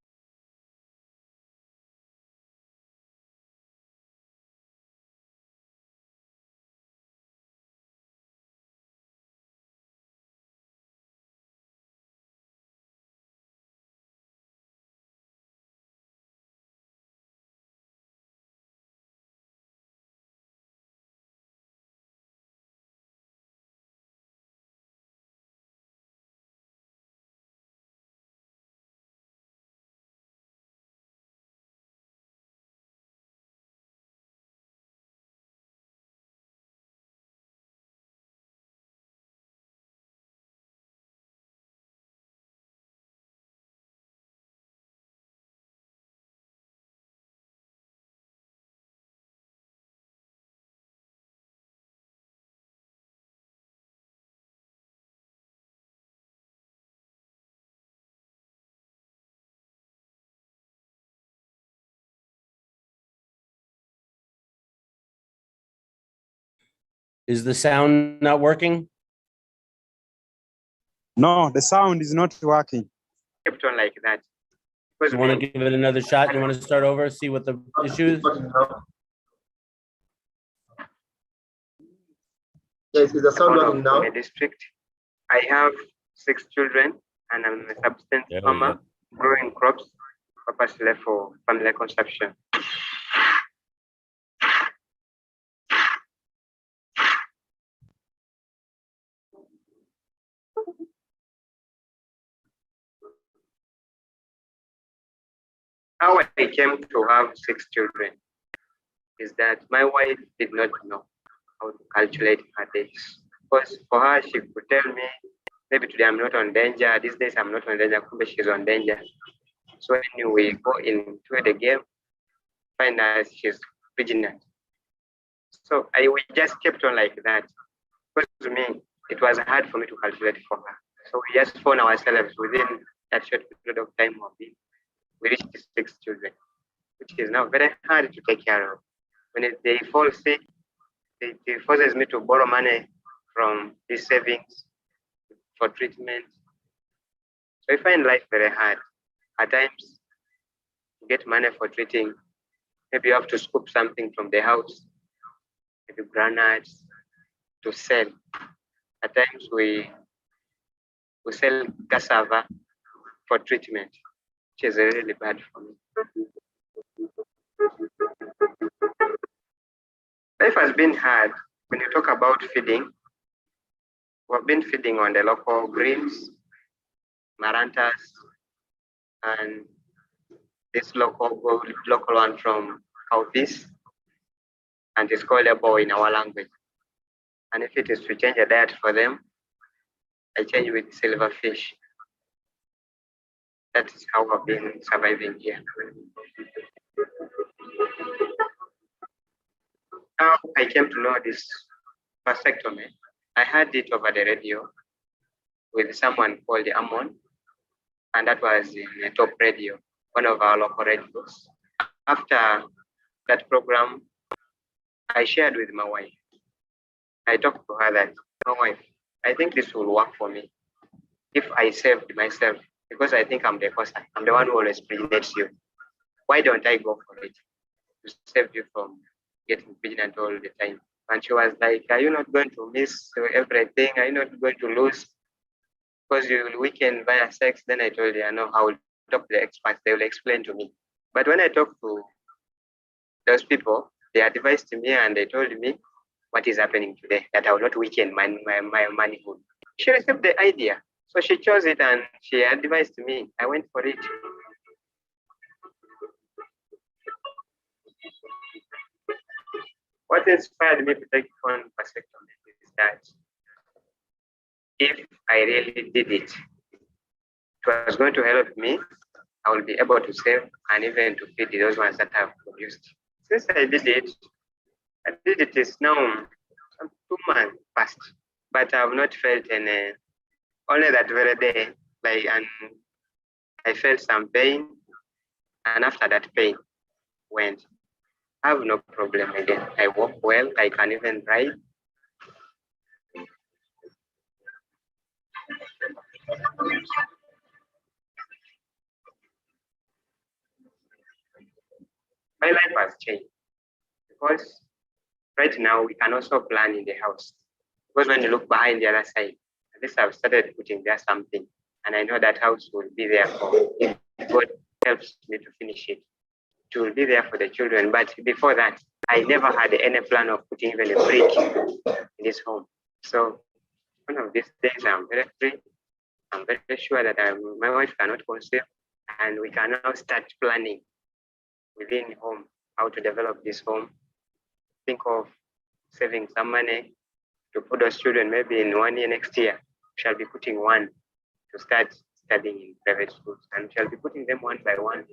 Is the sound not working? No, the sound is not working. Kept on like that. You want to give it another shot? You want to start over, see what the issue is? Yes, is the sound working now? My district. I have 6 children and I'm a subsistence farmer growing crops purposely for family consumption. How I came to have 6 children is that my wife did not know how to calculate her days. Because for her, she could tell me, maybe today I'm not on danger, these days I'm not on danger, maybe she's on danger. So when we go into the game, find out she's pregnant. So we just kept on like that. Because to me, it was hard for me to calculate for her. So we just found ourselves within that short period of time we reached 6 children, which is now very hard to take care of. When they fall sick, it forces me to borrow money from these savings for treatment. So I find life very hard. At times, to get money for treating, maybe you have to scoop something from the house, maybe granules to sell. At times, we sell cassava for treatment, which is really bad for me. Life has been hard. When you talk about feeding, we've been feeding on the local greens, marantas, and this local one from Southeast, and it's called a boy in our language. And if it is to change a diet for them, I change with silverfish. That is how I've been surviving here. How I came to know this vasectomy, I heard it over the radio with someone called Amon, and that was in a top radio, one of our local radios. After that program, I shared with my wife. I talked to her that, my wife, I think this will work for me if I saved myself, because I think I'm the person. I'm the one who always pregnant you. Why don't I go for it to save you from getting pregnant all the time? And she was like, are you not going to miss everything? Are you not going to lose? Because you will weaken via sex. Then I told her, no, I will talk to the experts. They will explain to me. But when I talked to those people, they advised me and they told me what is happening today, that I will not weaken my manhood. She received the idea. So she chose it and she advised me. I went for it. What inspired me to take on vasectomy is that if I really did it, it was going to help me. I will be able to save and even to feed those ones that I've produced. Since I did it is now 2 months past, but I've not felt any. Only that very day, and I felt some pain, and after that pain went. I have no problem again. I walk well. I can even ride. My life has changed because right now we can also plan in the house. Because when you look behind the other side, at least I've started putting there something, and I know that house will be there for if God helps me to finish it. It will be there for the children. But before that, I never had any plan of putting even a brick in this home. So one of these days, I'm very free. I'm very sure that my wife cannot conceive, and we can now start planning within home how to develop this home. Think of saving some money to put those children maybe in 1 year next year. We shall be putting one to start studying in private schools, and we shall be putting them one by one.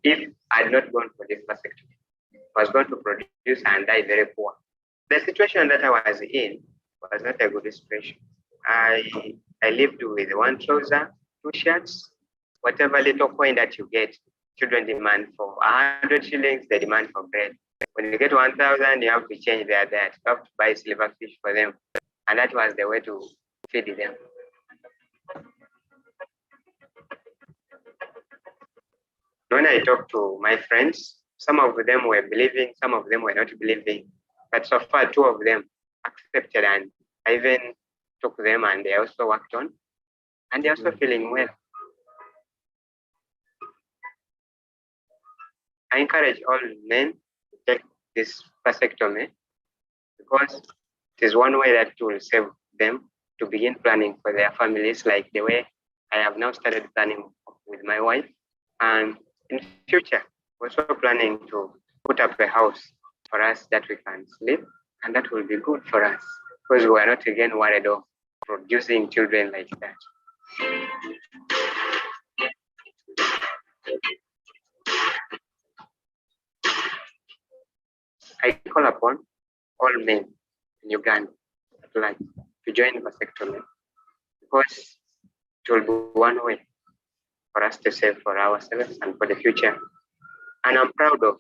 If I had not gone for this vasectomy, I was going to produce and die very poor. The situation that I was in was not a good situation. I lived with 1 trouser, 2 shirts, whatever little coin that you get. Children demand for 100 shillings, they demand for bread. When you get 1,000, you have to change their diet. You have to buy silverfish for them. And that was the way to feed them. When I talked to my friends, some of them were believing, some of them were not believing. But so far, 2 of them accepted, and I even took them and they also worked on, and they're also feeling well. I encourage all men to take this vasectomy because it is one way that will save them to begin planning for their families, like the way I have now started planning with my wife. And in future, we're also planning to put up a house for us that we can live, and that will be good for us because we are not again worried of producing children like that. I call upon all men in Uganda to join vasectomy because it will be one way for us to save for ourselves and for the future. And I'm proud of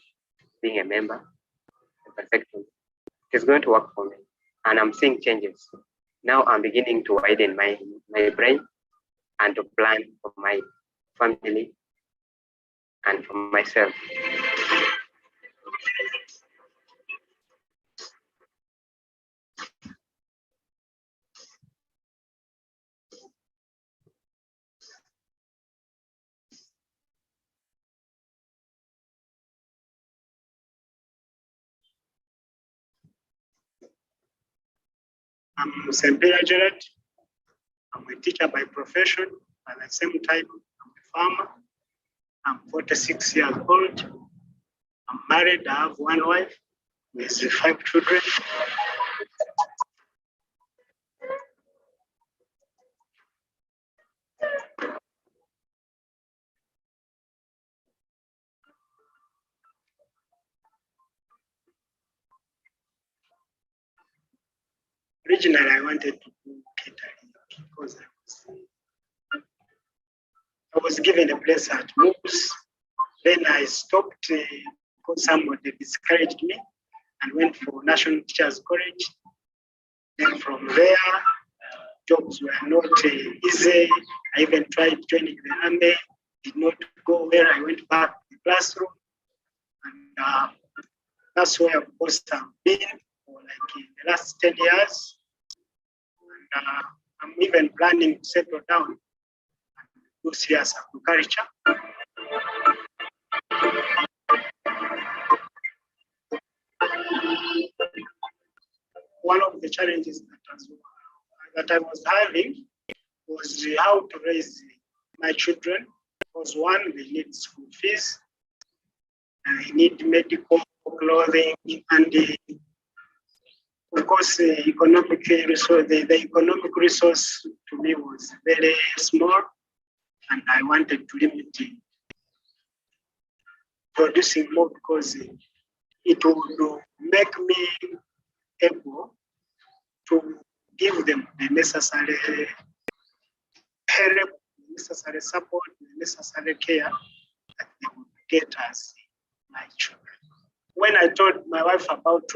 being a member of vasectomy. It's going to work for me, and I'm seeing changes. Now I'm beginning to widen my brain and to plan for my family and for myself. I'm Sempira Jared. I'm a teacher by profession. At the same time, I'm a farmer. I'm 46 years old. I'm married. I have one wife with 5 children. Originally, I wanted to do catering because I was given a place at Moose. Then I stopped because somebody discouraged me and went for National Teachers College. Then from there, jobs were not easy. I even tried joining the army, did not go well. I went back to the classroom, and that's where, of course, I've been for like in the last 10 years. And I'm even planning to settle down and do serious agriculture. One of the challenges that I was having was how to raise my children. Because one, they need school fees, and they need medical clothing, and of course, the economic resource to me was very small, and I wanted to limit producing more because it would make me able to give them the necessary help, the necessary support, the necessary care that they would get as my children. When I told my wife about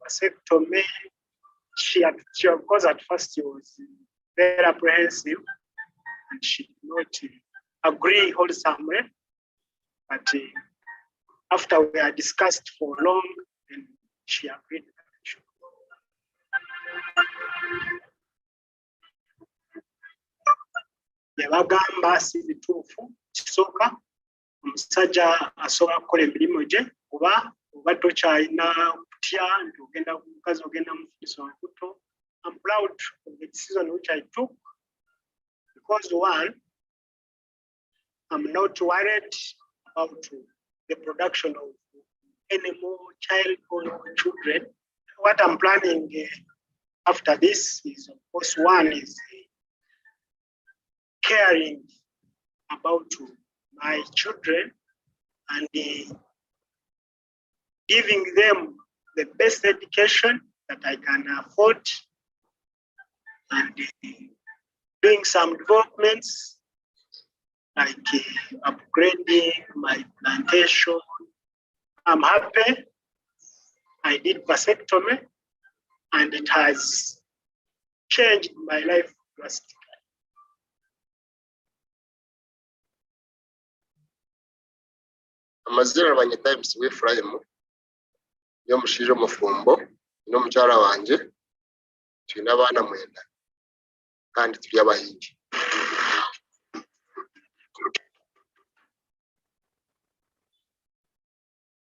vasectomy, she of course at first she was very apprehensive and she did not agree wholesomely. But after we had discussed for long, then she agreed that I should go. Yabagamba si bituufu kisooka omusajja asobola kukola emirimu gye oba tokyalina kutya nti omukazi ogenda mufundisa olubuto. I'm proud of the decision which I took because one, I'm not worried about the production of any more child or children. What I'm planning after this is, of course, one is caring about my children and giving them the best education that I can afford and doing some developments like upgrading my plantation. I'm happy I did vasectomy and it has changed my life drastically. amazina banyita MC w'Efraim yo mushije umufumbo no mucyara wanje turi n'abana mwenda kandi turi abahingi.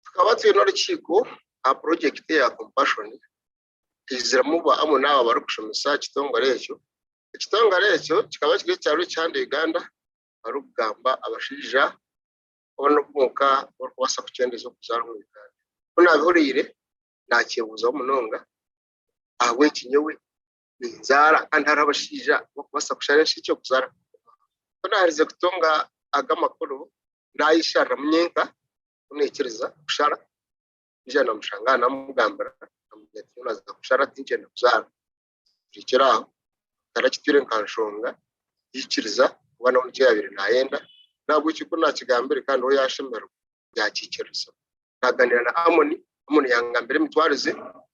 Tukaba turi n'urukiko a project ya compassion izira muba amo nawe bari kushomesa kitongore ekyo kikaba kiri cyaro cyande Uganda ari kugamba abashija ono kumuka kwasa kucyendezo kuzara mu Uganda kuna bihurire nakibuza umunonga ahwe kinyewe ninzara kandi arabashija kwasa kusharesha icyo kuzara kuna harize kutonga agamakuru ndayishara munyenka unekereza kushara ijana mushangana mugambara namunyatuna za kushara tinjena kuzara ikiraho tarakitire nkanshonga yikiriza kubana n'icyo yabiri nayenda ntabwo cyuko nakigambire kandi ho yashemera yakikiriza naganira na Amoni yangambire mitwarize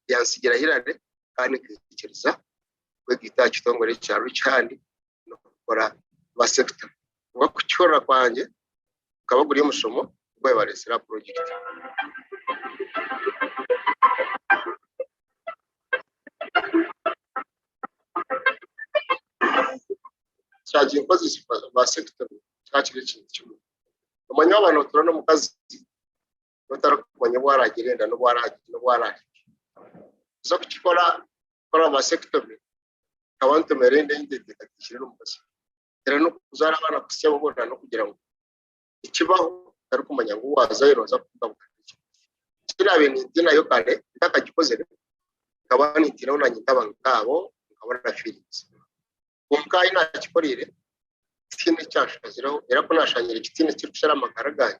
yansigira hirare kandi kikiriza we gita kitongore cyaro cyane no gukora vasectomy ngo kucyora kwanje kabaguriye musomo bwo baresera project. Charging position vasectomy cyakire kintu kimwe umanya abantu turana mu kazi batarakumanya bwaragirenda no bwaragi zo kukikora vasectomy abantu merende indete kakishira mu kazi era no kuzara abana kusya babona no kugira ngo ikibaho ari kumanya ngo wazayo za kuvuga kirabe ni dina yo kare ndakagikozere kabani tira unanyitaba ngabo nkabona feelings umkayi nakikorire ikindi cyashaziraho era ko nashanyira ikitine cy'ushara amagaraganye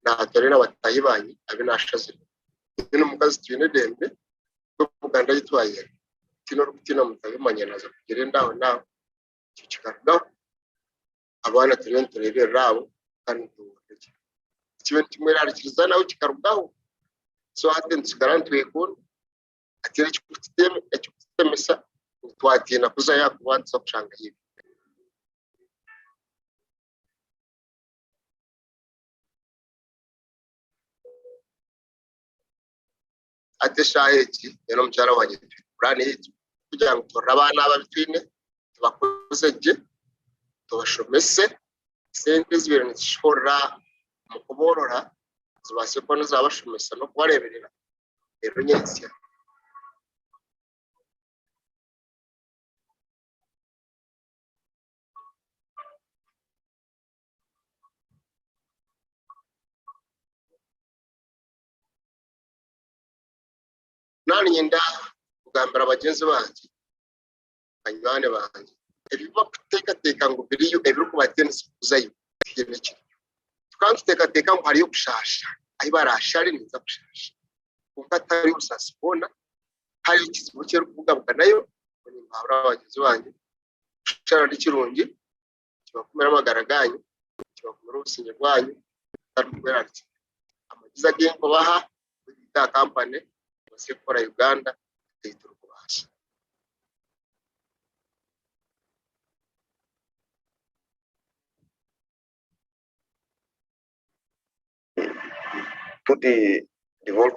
natore n'abatayibanyi abe nashazira bino mukazi twine dembe ko Uganda yitwaye kino rukutina mutabimanya naza kugere ndaho naho kikikaga abana turere rabo kandi tuweke ikintu kimwe rarikiriza nawe kikarugaho so atende garantuye ko atire cyukutemesa twatina kuzaya kubanza kushanga yibi ateshaheki yeno mchara wanje plan yetu kugira ngo turabana ababitwine tubakozeje tubashomese sente zibere nishora mu kuborora zibase ko nazabashomesa no kubareberera rero nyensya nani nyenda kugambira abagenzi banje banywane banje ebiba kuteka ngo biriyo ebiruko batense kuzayo yemeke tukanteka ngo hariyo kushasha ayi barashari niza kushasha kugatari usasibona hari ikizibu cyo kuvuga nayo ni mbahura abagenzi banje kushara n'ikirungi kibakumira amagaraganye kibakumira ubusinye bwanyu tarumwera ati amagiza gengo baha bita company sekora Uganda teturukubasha to the whole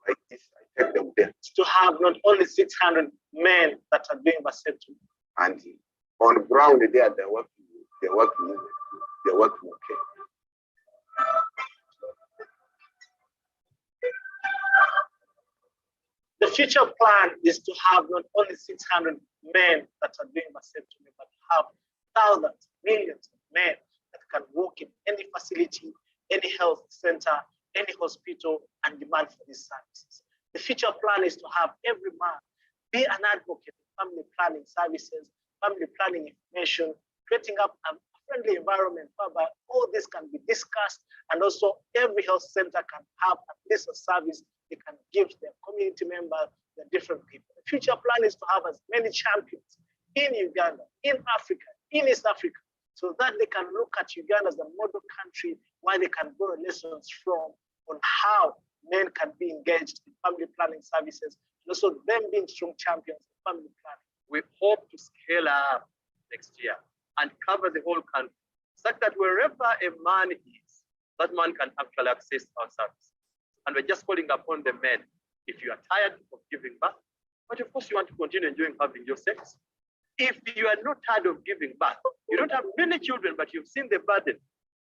like this, I take them there. To have not only 600 men that are doing vasectomy. And on ground there, they're working okay. The future plan is to have not only 600 men that are doing vasectomy, but to have thousands, millions of men that can work in any facility, any health center, any hospital, and demand for these services. The future plan is to have every man be an advocate in family planning services, family planning information, creating up a friendly environment whereby all this can be discussed, and also every health center can have at least a service they can give their community members, the different people. The future plan is to have as many champions in Uganda, in Africa, in East Africa, so that they can look at Uganda as a model country where they can borrow lessons from on how men can be engaged in family planning services, and also them being strong champions in family planning. We hope to scale up next year and cover the whole country. such that wherever a man is, that man can actually access our service. And we're just calling upon the men, if you are tired of giving birth, but of course you want to continue enjoying having your sex. If you are not tired of giving birth, you don't have many children, but you've seen the burden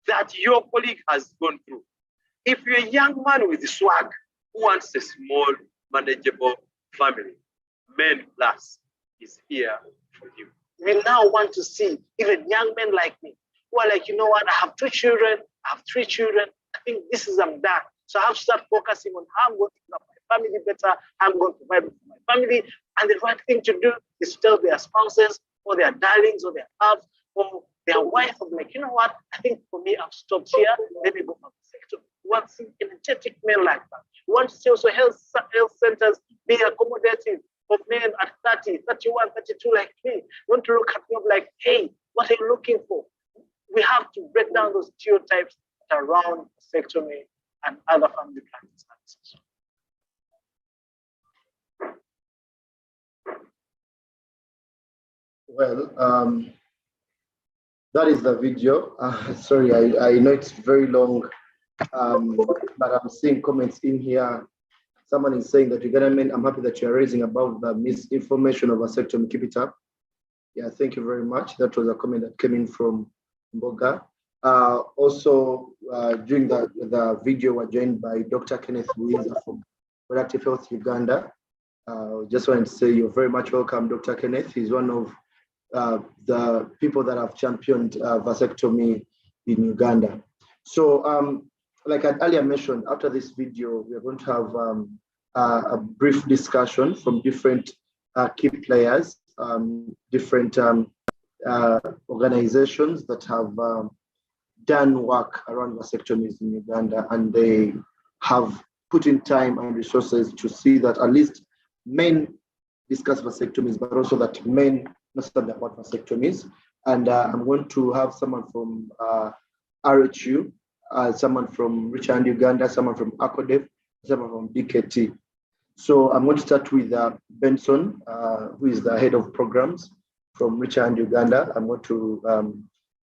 that your colleague has gone through. If you're a young man with swag who wants a small, manageable family, Men Plus is here for you. We now want to see even young men like me who are like, you know what, I have 2 children, I have 3 children. I think this is, I'm done. So I have to start focusing on how I'm going to love my family better, how I'm going to provide for my family. And the right thing to do is to tell their spouses or their darlings or their loves or their wife, of like, you know what, I think for me, I've stopped here. Let me go for vasectomy. We want to see energetic men like that. We want to see also health centers being accommodative of men at 30, 31, 32 like me. We want to look at them like, hey, what are you looking for? We have to break down those stereotypes around vasectomy and other family planning services. Well, that is the video. Sorry, I know it's very long, but I'm seeing comments in here. Someone is saying that Uganda men, I'm happy that you're raising above the misinformation of vasectomy. Keep it up. Yeah, thank you very much. That was a comment that came in from Mboga. Also, during the video, we're joined by Dr. Kenneth Buiza from Productive Health Uganda. Just wanted to say you're very much welcome, Dr. Kenneth. He's one of the people that have championed vasectomy in Uganda. So, like I earlier mentioned, after this video, we're going to have a brief discussion from different key players, different organizations that have done work around vasectomies in Uganda, and they have put in time and resources to see that at least men discuss vasectomies, but also that men understand about vasectomies. And I'm going to have someone from RHU, someone from Richard Uganda, someone from ACODEF, someone from DKT. So I'm going to start with Benson, who is the head of programs from Richard Uganda. I'm going to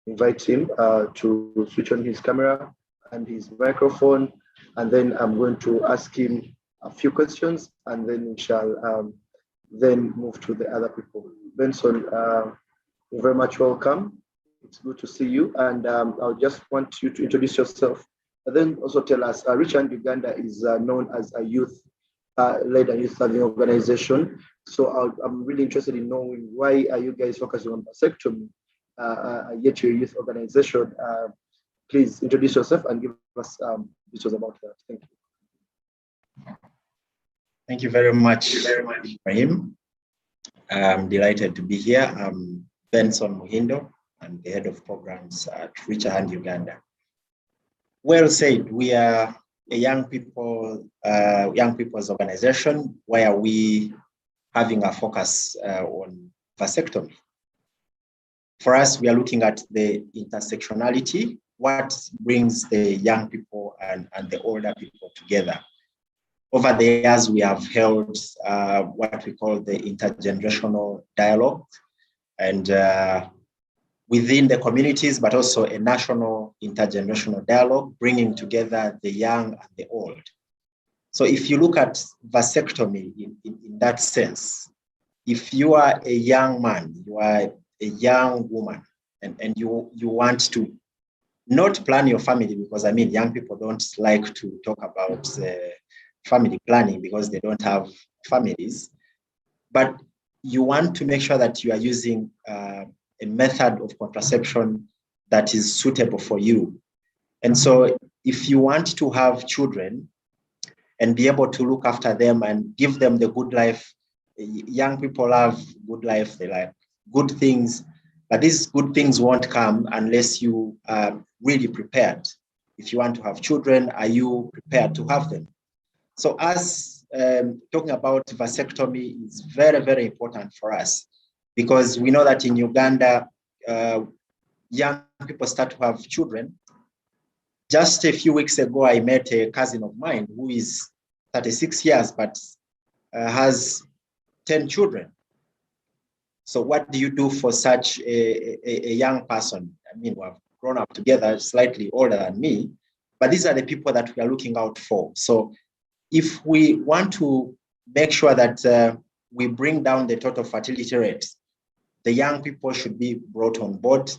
invite him to switch on his camera and his microphone, and then I'm going to ask him a few questions, and then we shall then move to the other people. Benson, you're very much welcome. It's good to see you, and I just want you to introduce yourself, and then also tell us, Richard Uganda is known as a youth-led and youth-serving organization. So I'm really interested in knowing, why are you guys focusing on vasectomy, yet you're a youth organization? Please introduce yourself and give us details about that. Thank you. Thank you very much, Ibrahim. I'm delighted to be here. I'm Benson Muhindo. I'm the head of programs at Richard Uganda. Well said. We are a young people's organization. Why are we having a focus on vasectomy? For us, we are looking at the intersectionality, what brings the young people and the older people together. Over the years, we have held what we call the intergenerational dialogue, and within the communities, but also a national intergenerational dialogue, bringing together the young and the old. So if you look at vasectomy in that sense, if you are a young man, you are a young woman, and you want to not plan your family, because I mean, young people don't like to talk about family planning because they don't have families, but you want to make sure that you are using a method of contraception that is suitable for you. And so if you want to have children and be able to look after them and give them the good life, young people love good life, they like good things, but these good things won't come unless you are really prepared. If you want to have children, are you prepared to have them? So us talking about vasectomy is very, very important for us, because we know that in Uganda, young people start to have children. Just a few weeks ago, I met a cousin of mine who is 36 years, but has 10 children. So what do you do for such a young person? I mean, we have grown up together, slightly older than me, but these are the people that we are looking out for. So if we want to make sure that we bring down the total fertility rates, the young people should be brought on board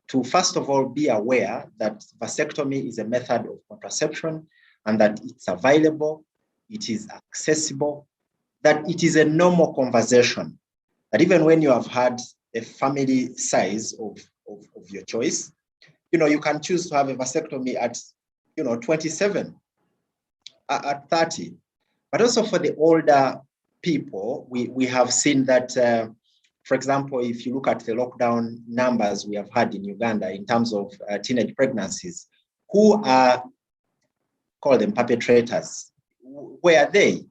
to, first of all, be aware that vasectomy is a method of contraception and that it's available, it is accessible, that it is a normal conversation, that even when you have had a family size of your choice, you can choose to have a vasectomy at, 27, at 30. But also for the older people, we have seen that, for example, if you look at the lockdown numbers we have had in Uganda in terms of teenage pregnancies, who are, call them perpetrators, where are they?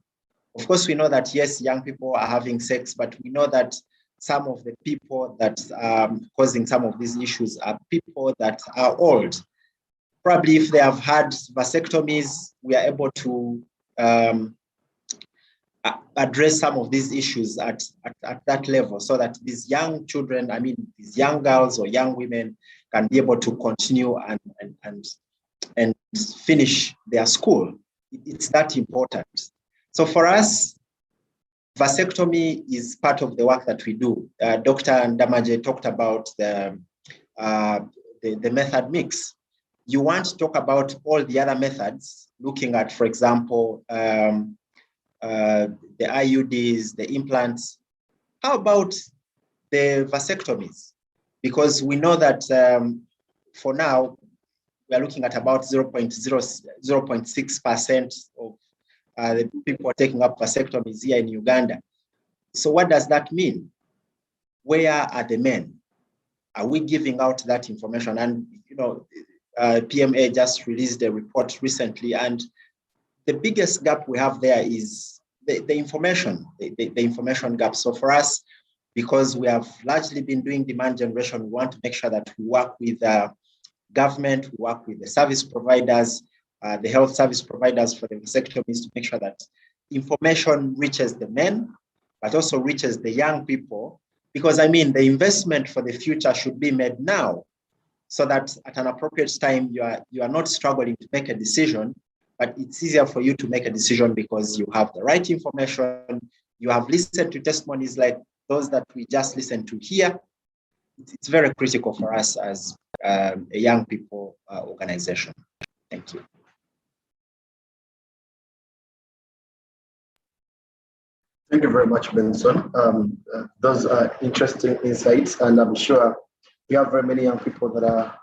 Of course, we know that, yes, young people are having sex, but we know that some of the people that are causing some of these issues are people that are old. Probably if they have had vasectomies, we are able to address some of these issues at that level so that these young children, these young girls or young women can be able to continue and finish their school. It's that important. So for us, vasectomy is part of the work that we do. Dr. Ndamaje talked about the method mix. You want to talk about all the other methods, looking at, for example, the IUDs, the implants. How about the vasectomies? Because we know that for now, we are looking at about 0.6% of the people taking up vasectomies here in Uganda. So what does that mean? Where are the men? Are we giving out that information? And, PMA just released a report recently, and the biggest gap we have there is the information, the information gap. So for us, because we have largely been doing demand generation, we want to make sure that we work with government, we work with the service providers, the health service providers for the vasectomies to make sure that information reaches the men, but also reaches the young people. Because the investment for the future should be made now, so that at an appropriate time, you are not struggling to make a decision, but it's easier for you to make a decision because you have the right information, you have listened to testimonies like those that we just listened to here. It's very critical for us as a young people organization. Thank you. Thank you very much, Benson. Those are interesting insights, and I'm sure we have very many young people that are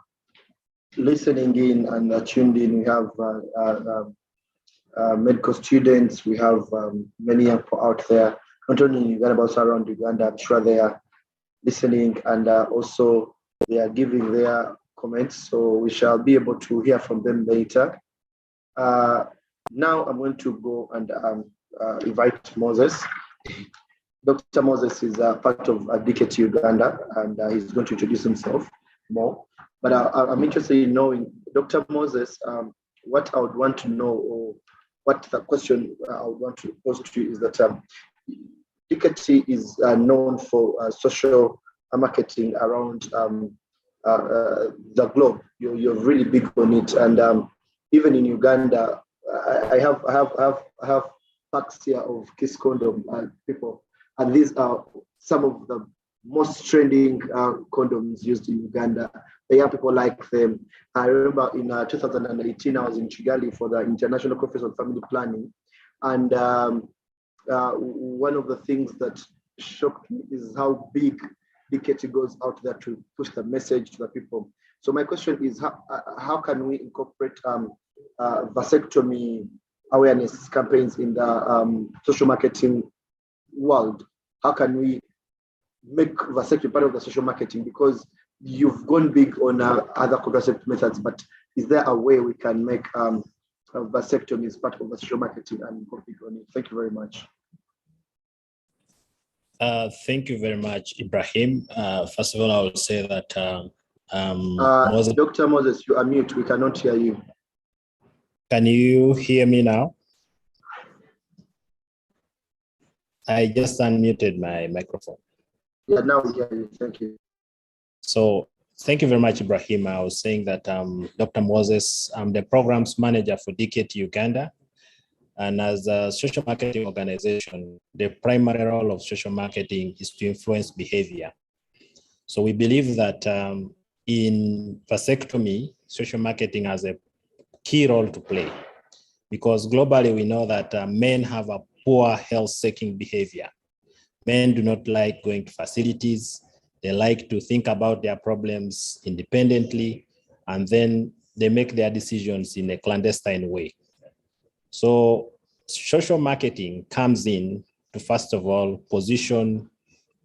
listening in and tuned in. We have medical students, we have many young people out there, not only in Uganda, but also around Uganda. I'm sure they are listening, and also they are giving their comments, so we shall be able to hear from them later. Now I'm going to go and invite Moses. Dr. Moses is part of DKT Uganda, and he's going to introduce himself more. But I'm interested in knowing, Dr. Moses, what I would want to know, or what the question I would want to pose to you is that DKT is known for social marketing around the globe. You're really big on it, and even in Uganda, I have packs here of Kiss condom people, and these are some of the most trending condoms used in Uganda. The young people like them. I remember in 2018, I was in Kigali for the International Conference on Family Planning, and one of the things that shocked me is how big DKT goes out there to push the message to the people. So my question is, how can we incorporate vasectomy awareness campaigns in the social marketing world? How can we make vasectomy part of the social marketing? Because you've gone big on other contraceptive methods, but is there a way we can make vasectomy as part of the social marketing and go big on it? Thank you very much. Thank you very much, Ibrahim. First of all, I will say that Dr. Moses, you are mute. We cannot hear you. Can you hear me now? I just unmuted my microphone. Yeah, now we hear you. Thank you. So Thank you very much, Ibrahim. I was saying that Dr. Moses, I'm the programs manager for DKT Uganda. And as a social marketing organization, the primary role of social marketing is to influence behavior. So we believe that in vasectomy, social marketing has a key role to play, because globally we know that men have a poor health-seeking behavior. Men do not like going to facilities. They like to think about their problems independently, and then they make their decisions in a clandestine way. So social marketing comes in to, first of all, position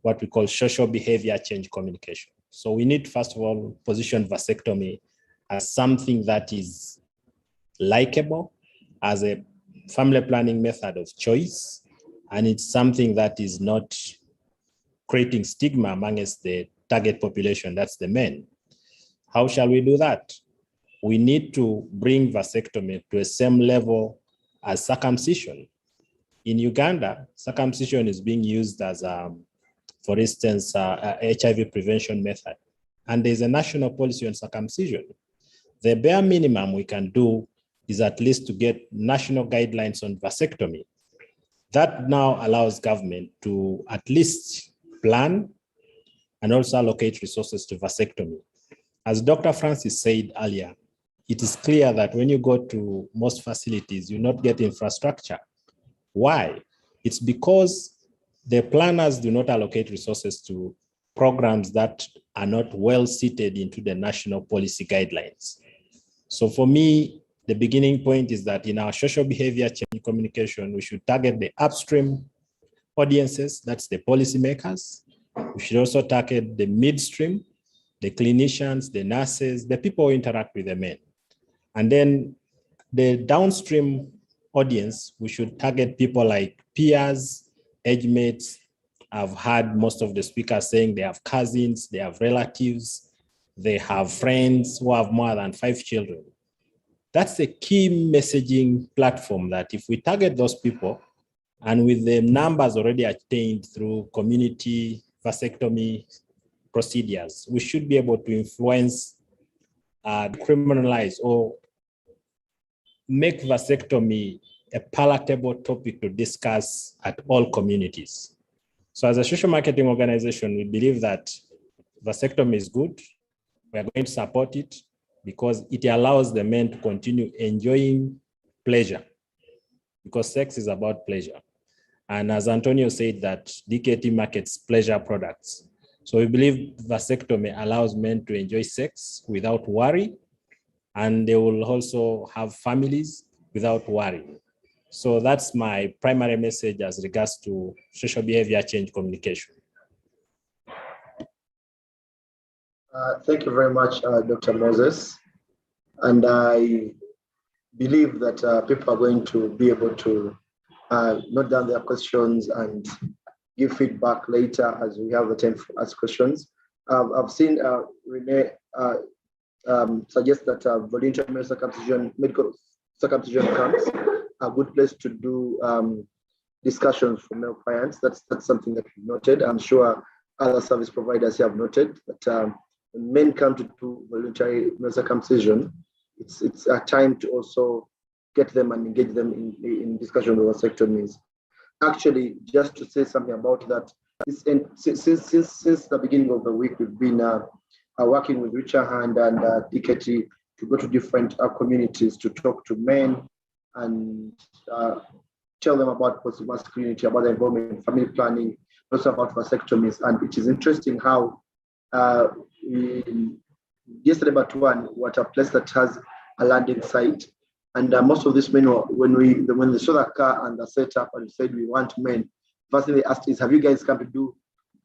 what we call social behavior change communication. So we need, first of all, position vasectomy as something that is likable, as a family planning method of choice, and it's something that is not creating stigma amongst the target population, that's the men. How shall we do that? We need to bring vasectomy to a same level as circumcision. In Uganda, circumcision is being used as, for instance, a HIV prevention method. And there's a national policy on circumcision. The bare minimum we can do is at least to get national guidelines on vasectomy. That now allows government to at least plan and also allocate resources to vasectomy. As Dr. Francis said earlier, it is clear that when you go to most facilities, you not get infrastructure. Why? It's because the planners do not allocate resources to programs that are not well seated into the national policy guidelines. So for me, the beginning point is that in our social behavior change communication, we should target the upstream audiences, that's the policymakers. We should also target the midstream, the clinicians, the nurses, the people who interact with the men. And then the downstream audience, we should target people like peers, age mates. I've heard most of the speakers saying they have cousins, they have relatives, they have friends who have more than 5 children. That's the key messaging platform, that if we target those people, and with the numbers already attained through community vasectomy procedures, we should be able to influence, criminalize, or make vasectomy a palatable topic to discuss at all communities. So as a social marketing organization, we believe that vasectomy is good. We are going to support it because it allows the men to continue enjoying pleasure, because sex is about pleasure. And as Antonio said, that DKT markets pleasure products. So we believe vasectomy allows men to enjoy sex without worry, and they will also have families without worry. So that's my primary message as regards to social behavior change communication. Thank you very much, Dr. Moses. And I believe that people are going to be able to note down their questions and give feedback later as we have the time to ask questions. I've seen Renee suggest that voluntary medical circumcision camps are a good place to do discussions for male clients. That's something that we've noted. I'm sure other service providers have noted that when men come to do voluntary male circumcision, it's a time to also get them and engage them in discussion with vasectomies. Actually, just to say something about that, since the beginning of the week, we've been working with Richer Hand and DKT to go to different communities to talk to men and tell them about positive masculinity, about the involvement in family planning, also about vasectomies. And it is interesting how yesterday, but one, what a place that has a landing site. And most of these men, when they saw the car and the setup and said we want men, first thing they asked is, have you guys come to do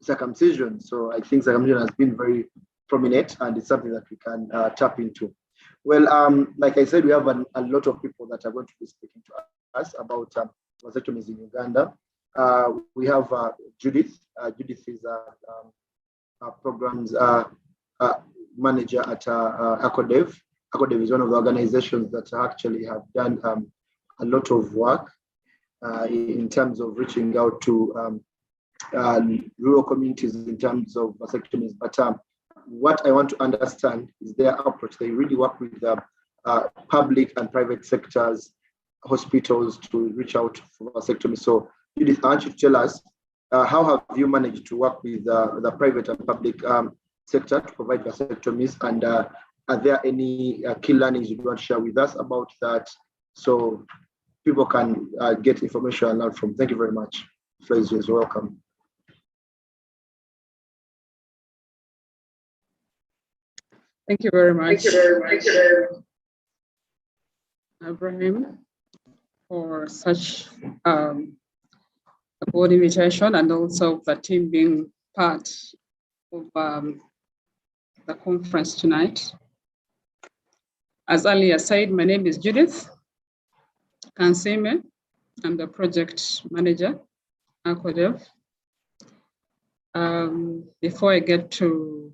circumcision? So I think circumcision has been very prominent, and it's something that we can tap into. Well, like I said, we have a lot of people that are going to be speaking to us about vasectomies in Uganda. We have Judith. Judith is a programs manager at ACODEV. ACODEV is one of the organizations that actually have done a lot of work in terms of reaching out to rural communities in terms of vasectomies. But what I want to understand is their approach. They really work with the public and private sectors, hospitals to reach out for vasectomy. So Judith, I want you to tell us, how have you managed to work with the private and public sector to provide vasectomies, and are there any key learnings you want to share with us about that, so people can get information and learn from? Thank you very much. Floor is yours. Welcome. Thank you very much, Abraham, for such a good invitation, and also the team being part of the conference tonight. As earlier said, my name is Judith Kansime. I'm the project manager, ACODEV. Before I get to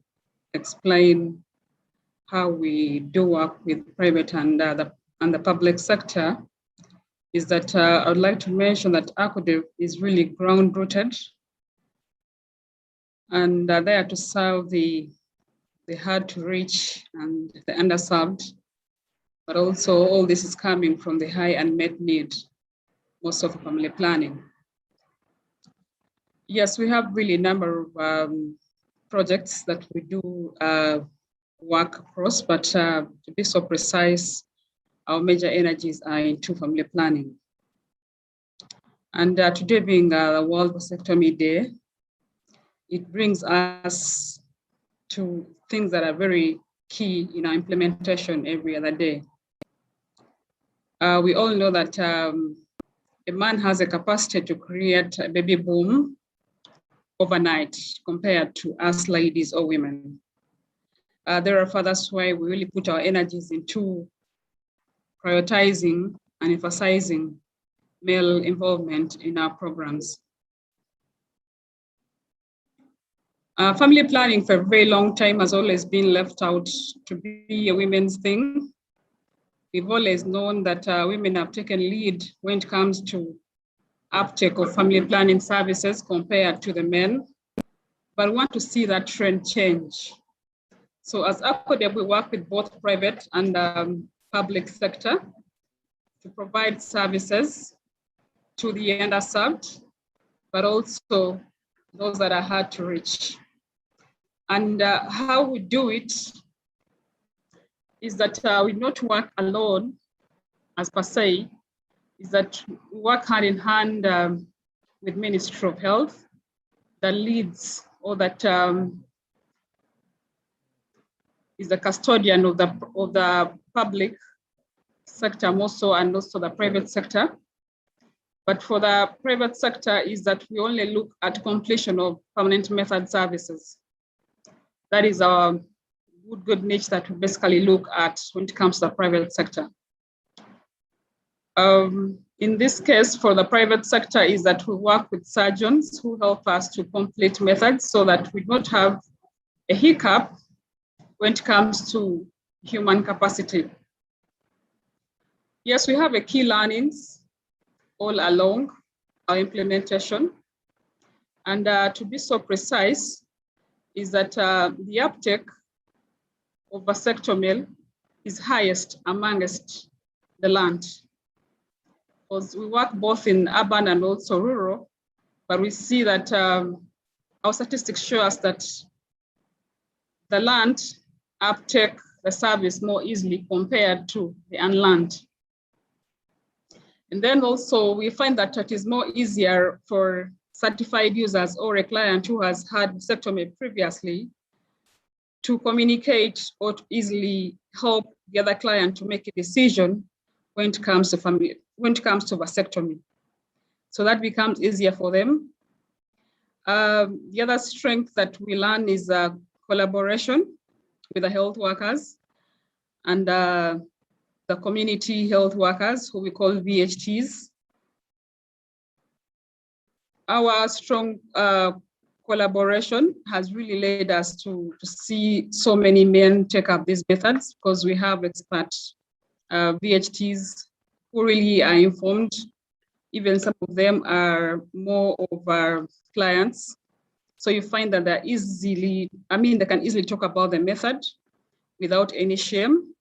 explain how we do work with private and the public sector, is that I would like to mention that ACODEV is really ground-rooted and there to serve the hard-to-reach and the underserved, but also all this is coming from the high unmet need, most of family planning. Yes, we have really a number of projects that we do work across, but to be so precise, our major energies are into family planning. And today being the World Vasectomy Day, it brings us to things that are very key in our implementation every other day. We all know that a man has a capacity to create a baby boom overnight compared to us ladies or women. There are others why we really put our energies into prioritizing and emphasizing male involvement in our programs. Family planning for a very long time has always been left out to be a women's thing. We've always known that women have taken lead when it comes to uptake of family planning services compared to the men, but we want to see that trend change. So as ACODEV, we work with both private and public sector to provide services to the underserved, but also those that are hard to reach. And how we do it is that we not work alone, as per se, is that we work hand in hand with Ministry of Health that leads, or that is the custodian of the public sector more so, and also the private sector. But for the private sector is that we only look at completion of permanent method services. That is our good niche that we basically look at when it comes to the private sector. In this case, for the private sector is that we work with surgeons who help us to complete methods so that we don't have a hiccup when it comes to human capacity. Yes, we have a key learnings all along our implementation. And to be so precise, is that the uptake of vasectomy is highest amongst the land. Because we work both in urban and also rural, but we see that our statistics show us that the land uptake the service more easily compared to the unland. And then also we find that it is more easier for certified users or a client who has had vasectomy previously to communicate or to easily help the other client to make a decision when it comes to vasectomy. So that becomes easier for them. The other strength that we learn is collaboration with the health workers and the community health workers, who we call VHTs. Our strong collaboration has really led us to see so many men take up these methods, because we have expert VHTs who really are informed. Even some of them are more of our clients. So you find that they can easily talk about the method without any shame.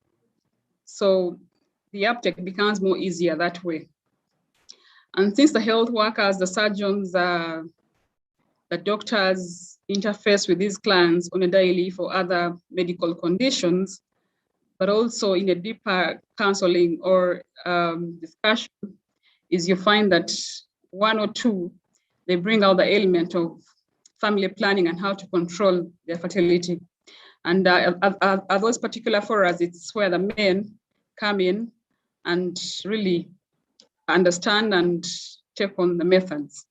So the uptake becomes more easier that way. And since the health workers, the surgeons, the doctors interface with these clients on a daily for other medical conditions, but also in a deeper counseling or discussion, is you find that one or two, they bring out the element of family planning and how to control their fertility. And at those particular forums, it's where the men come in and really understand and take on the methods.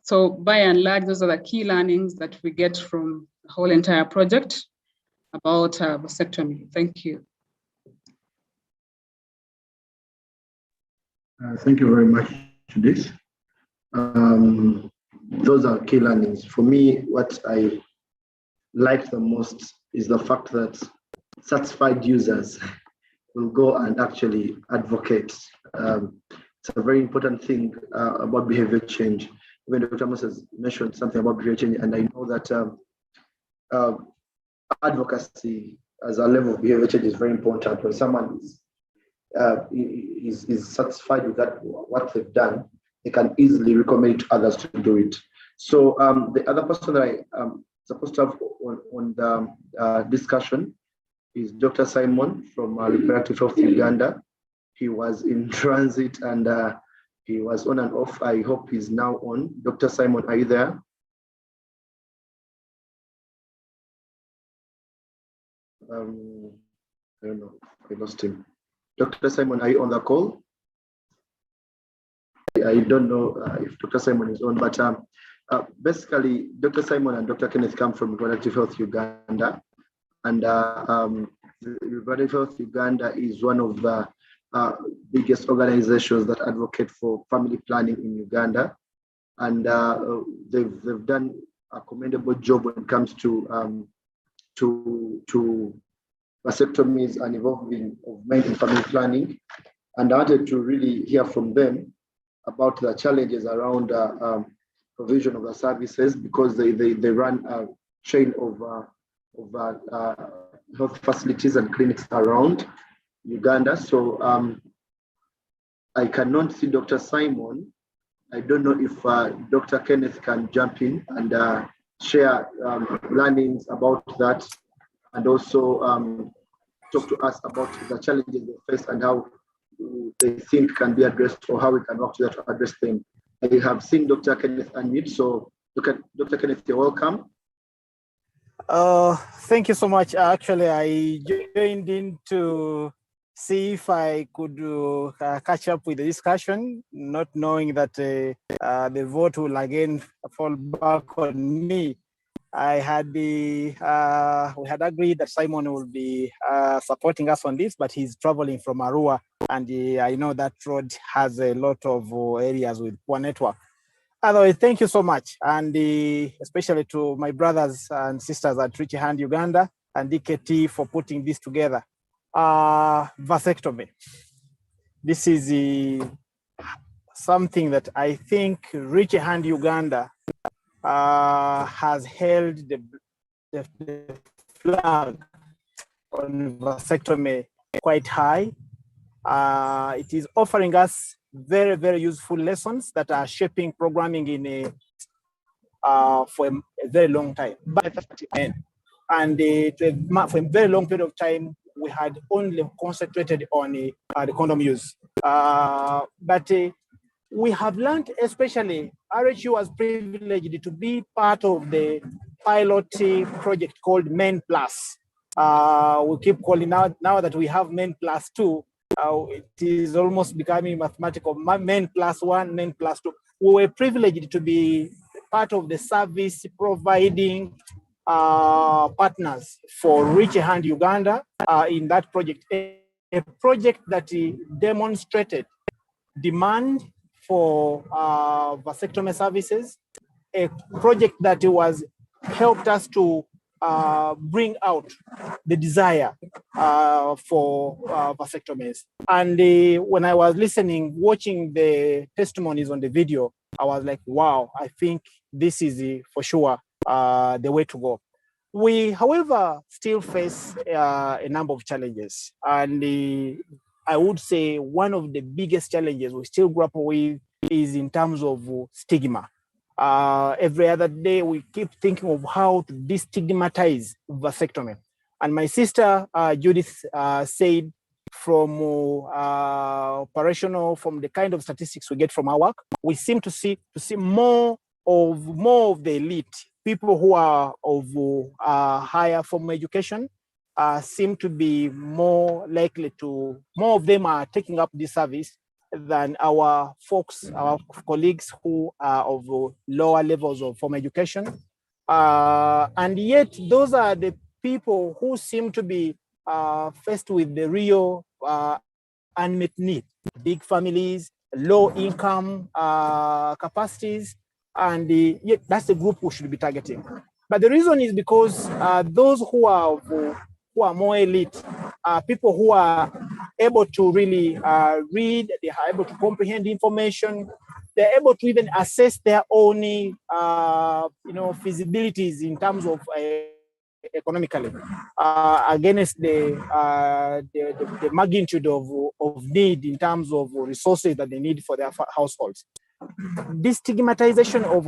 So by and large, those are the key learnings that we get from the whole entire project about vasectomy. Thank you. Thank you very much, Judith. Those are key learnings. For me, what I like the most is the fact that satisfied users will go and actually advocate. It's a very important thing about behavior change. When Dr. Amos has mentioned something about behavior change, and I know that advocacy as a level of behavior change is very important. When someone is satisfied with that, what they've done, they can easily recommend to others to do it. So the other person that I am supposed to have on the discussion is Dr. Simon from Reproductive Health Uganda. He was in transit and he was on and off. I hope he's now on. Dr. Simon, are you there? I don't know, I lost him. Dr. Simon, are you on the call? I don't know if Dr. Simon is on, but basically, Dr. Simon and Dr. Kenneth come from Reproductive Health Uganda. And Reproductive Health Uganda is one of the biggest organizations that advocate for family planning in Uganda. And they've done a commendable job when it comes to vasectomies and involvement of men in family planning. And I wanted to really hear from them about the challenges around provision of the services, because they run a chain of health facilities and clinics around Uganda. So I cannot see Dr. Simon. I don't know if Dr. Kenneth can jump in and share learnings about that, and also talk to us about the challenges they face and how they think can be addressed, or how we can work together to address them. I have seen Dr. Kenneth unmute, so Dr. Kenneth, you're welcome. Thank you so much. Actually, I joined in to see if I could catch up with the discussion, not knowing that the vote will again fall back on me. I had we had agreed that Simon will be supporting us on this, but he's traveling from Arua, and I know that road has a lot of areas with poor network. Otherwise, thank you so much, and especially to my brothers and sisters at Reach Hand Uganda and DKT for putting this together. Vasectomy. This is something that I think Reach Hand Uganda has held the flag on vasectomy quite high. It is offering us very, very useful lessons that are shaping programming in for a very long time. And for a very long period of time, we had only concentrated on the condom use. But we have learned, especially RHU was privileged to be part of the pilot project called Men Plus. We keep calling now that we have Men Plus 2, it is almost becoming mathematical. Men Plus 1, Men Plus 2. We were privileged to be part of the service providing partners for Reach Hand Uganda in that project, a project that demonstrated demand for vasectomy services, a project that was helped us to bring out the desire for vasectomies. And when I was listening, watching the testimonies on the video, I was like, wow, I think this is for sure the way to go. We, however, still face a number of challenges. And I would say one of the biggest challenges we still grapple with is in terms of stigma. Every other day, we keep thinking of how to destigmatize vasectomy. And my sister, Judith, said from operational, from the kind of statistics we get from our work, we seem to see more of the elite, people who are of higher formal education, seem to be more likely to, more of them are taking up this service than our folks, our colleagues who are of lower levels of formal education. And yet those are the people who seem to be faced with the real unmet need, big families, low income capacities, and yet that's the group we should be targeting. But the reason is because those who are more elite, people who are able to really read, they are able to comprehend information, they're able to even assess their own feasibilities in terms of economically against the magnitude of need in terms of resources that they need for their households. This stigmatization of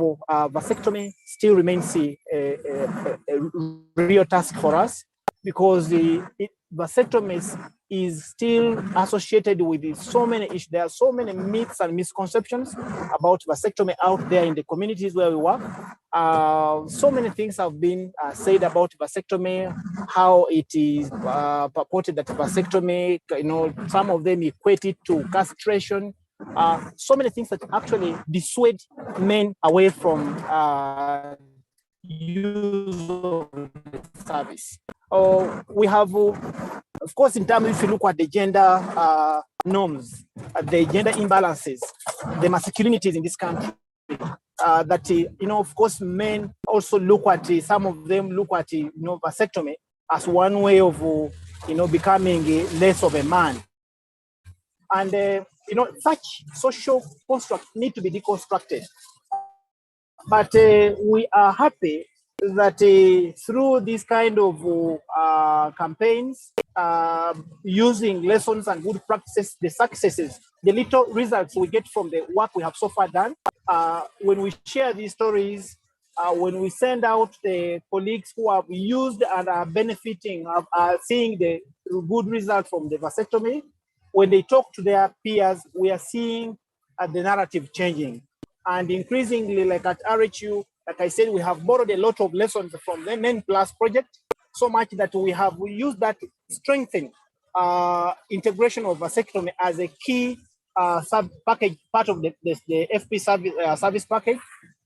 vasectomy still remains a real task for us, because vasectomy is still associated with so many issues. There are so many myths and misconceptions about vasectomy out there in the communities where we work. So many things have been said about vasectomy, how it is purported that vasectomy, some of them equate it to castration. So many things that actually dissuade men away from use of the service. We have, of course, in terms, if you look at the gender norms, the gender imbalances, the masculinities in this country, that, of course, men also look at, some of them look at, vasectomy as one way of, becoming less of a man. And, such social constructs need to be deconstructed. But we are happy that through this kind of campaigns, using lessons and good practices, the successes, the little results we get from the work we have so far done, when we share these stories, when we send out the colleagues who have used and are benefiting, are seeing the good results from the vasectomy, when they talk to their peers, we are seeing the narrative changing. And increasingly, like at RHU, like I said, we have borrowed a lot of lessons from the Men Plus project, so much that we used that to strengthen integration of vasectomy as a key package, part of the FP service package.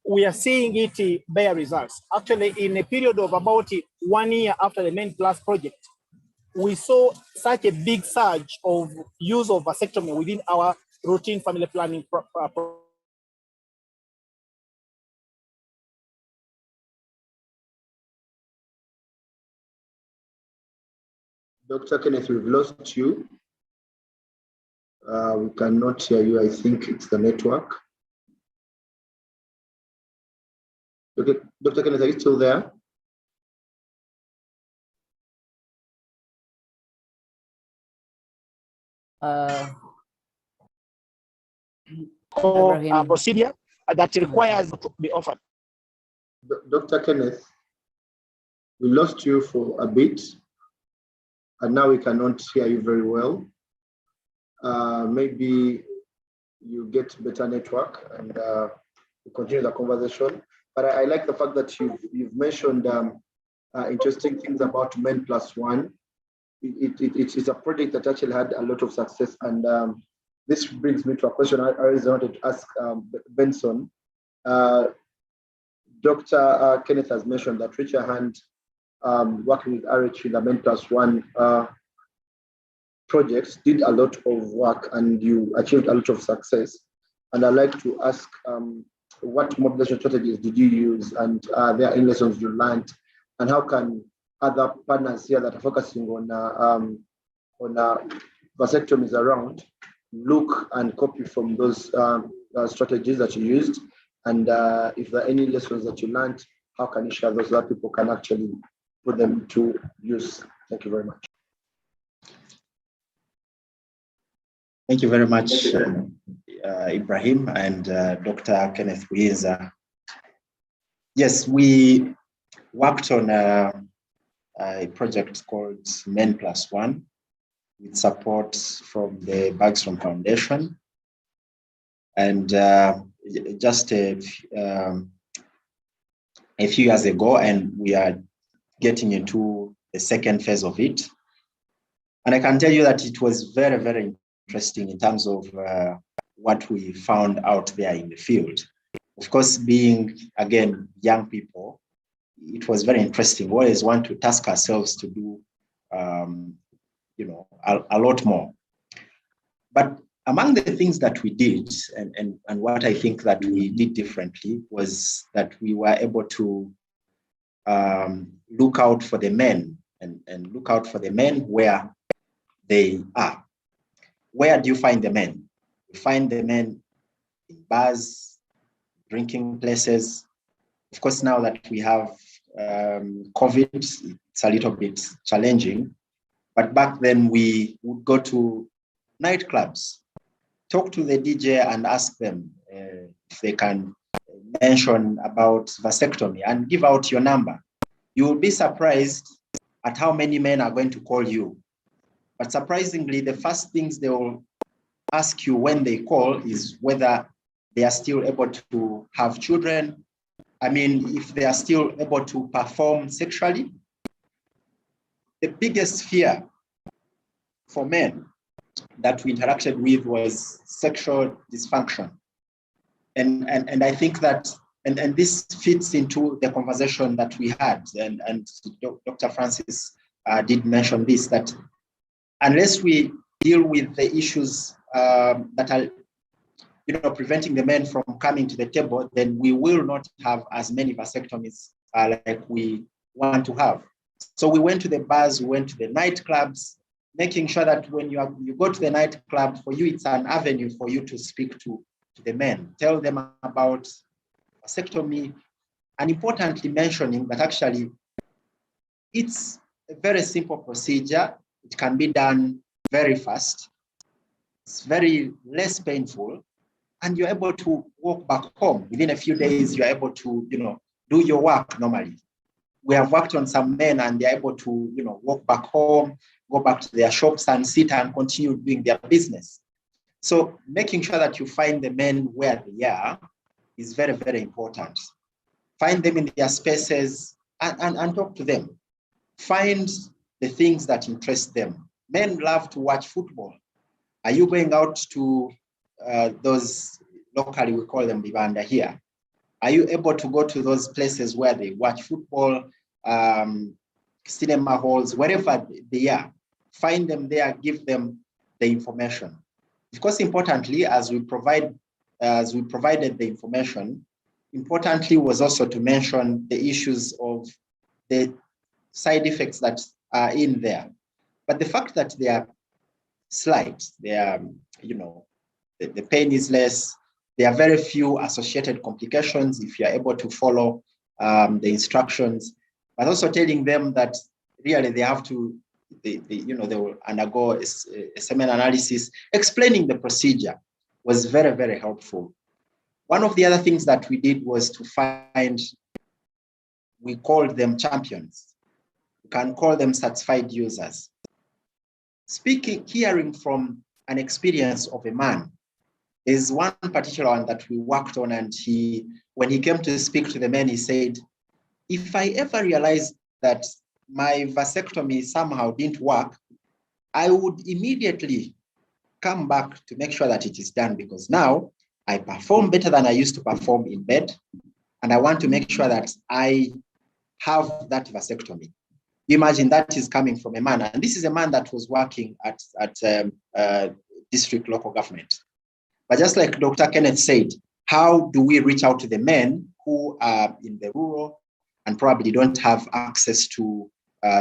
We are seeing it bear results. Actually, in a period of about 1 year after the Men Plus project, we saw such a big surge of use of vasectomy within our routine family planning Dr. Kenneth, we've lost you. We cannot hear you. I think it's the network. Okay, Dr. Kenneth, are you still there? Procedure that requires to be offered. Dr. Kenneth, we lost you for a bit, and now we cannot hear you very well. Maybe you get better network and we continue the conversation. But I like the fact that you've mentioned interesting things about Men Plus One. It's a project that actually had a lot of success, and this brings me to a question I always wanted to ask Benson. Dr. Kenneth has mentioned that Raise Your Hand, working with RH, the Men Plus One projects, did a lot of work and you achieved a lot of success. And I'd like to ask what mobilization strategies did you use, and there are any lessons you learned, and how can other partners here that are focusing on vasectomies around look and copy from those strategies that you used? And if there are any lessons that you learned, how can you share those so that people can actually put them to use? Thank you very much. Thank you very much, Ibrahim and Dr. Kenneth Wienza. Yes, we worked on a project called Men Plus One with support from the Bergstrom Foundation. And just a few years ago, and we are getting into the second phase of it. And I can tell you that it was very, very interesting in terms of what we found out there in the field. Of course, being, again, young people, it was very interesting. We always want to task ourselves to do, a lot more. But among the things that we did, and what I think that we did differently, was that we were able to look out for the men and look out for the men where they are. Where do you find the men? You find the men in bars, drinking places. Of course, now that we have COVID, it's a little bit challenging. But back then we would go to nightclubs, talk to the DJ and ask them if they can mention about vasectomy and give out your number. You will be surprised at how many men are going to call you. But surprisingly, the first things they will ask you when they call is whether they are still able to have children. I mean, if they are still able to perform sexually. The biggest fear for men that we interacted with was sexual dysfunction. And I think that, and this fits into the conversation that we had, and Dr. Francis did mention this, that unless we deal with the issues that are preventing the men from coming to the table, then we will not have as many vasectomies like we want to have. So we went to the bars, we went to the nightclubs, making sure that when you go to the nightclub, for you, it's an avenue for you to speak to the men, tell them about vasectomy, and importantly mentioning that actually it's a very simple procedure. It can be done very fast. It's very less painful, and you're able to walk back home. Within a few days, you're able to, do your work normally. We have worked on some men and they're able to, walk back home, go back to their shops and sit and continue doing their business. So making sure that you find the men where they are is very, very important. Find them in their spaces and talk to them. Find the things that interest them. Men love to watch football. Are you going out to those, locally we call them Bibanda here? Are you able to go to those places where they watch football, cinema halls, wherever they are? Find them there, give them the information. Of course, importantly, as we provided the information, importantly was also to mention the issues of the side effects that are in there. But the fact that they are slight, they are, the pain is less, there are very few associated complications if you're able to follow the instructions, but also telling them that really they have to, they will undergo a semen analysis. Explaining the procedure was very, very helpful. One of the other things that we did was to find, we called them champions. You can call them certified users. Hearing from an experience of a man, there's one particular one that we worked on, and when he came to speak to the men, he said, if I ever realized that my vasectomy somehow didn't work, I would immediately come back to make sure that it is done, because now I perform better than I used to perform in bed, and I want to make sure that I have that vasectomy. Imagine that is coming from a man, and this is a man that was working at district local government. But just like Dr. Kenneth said, how do we reach out to the men who are in the rural and probably don't have access to,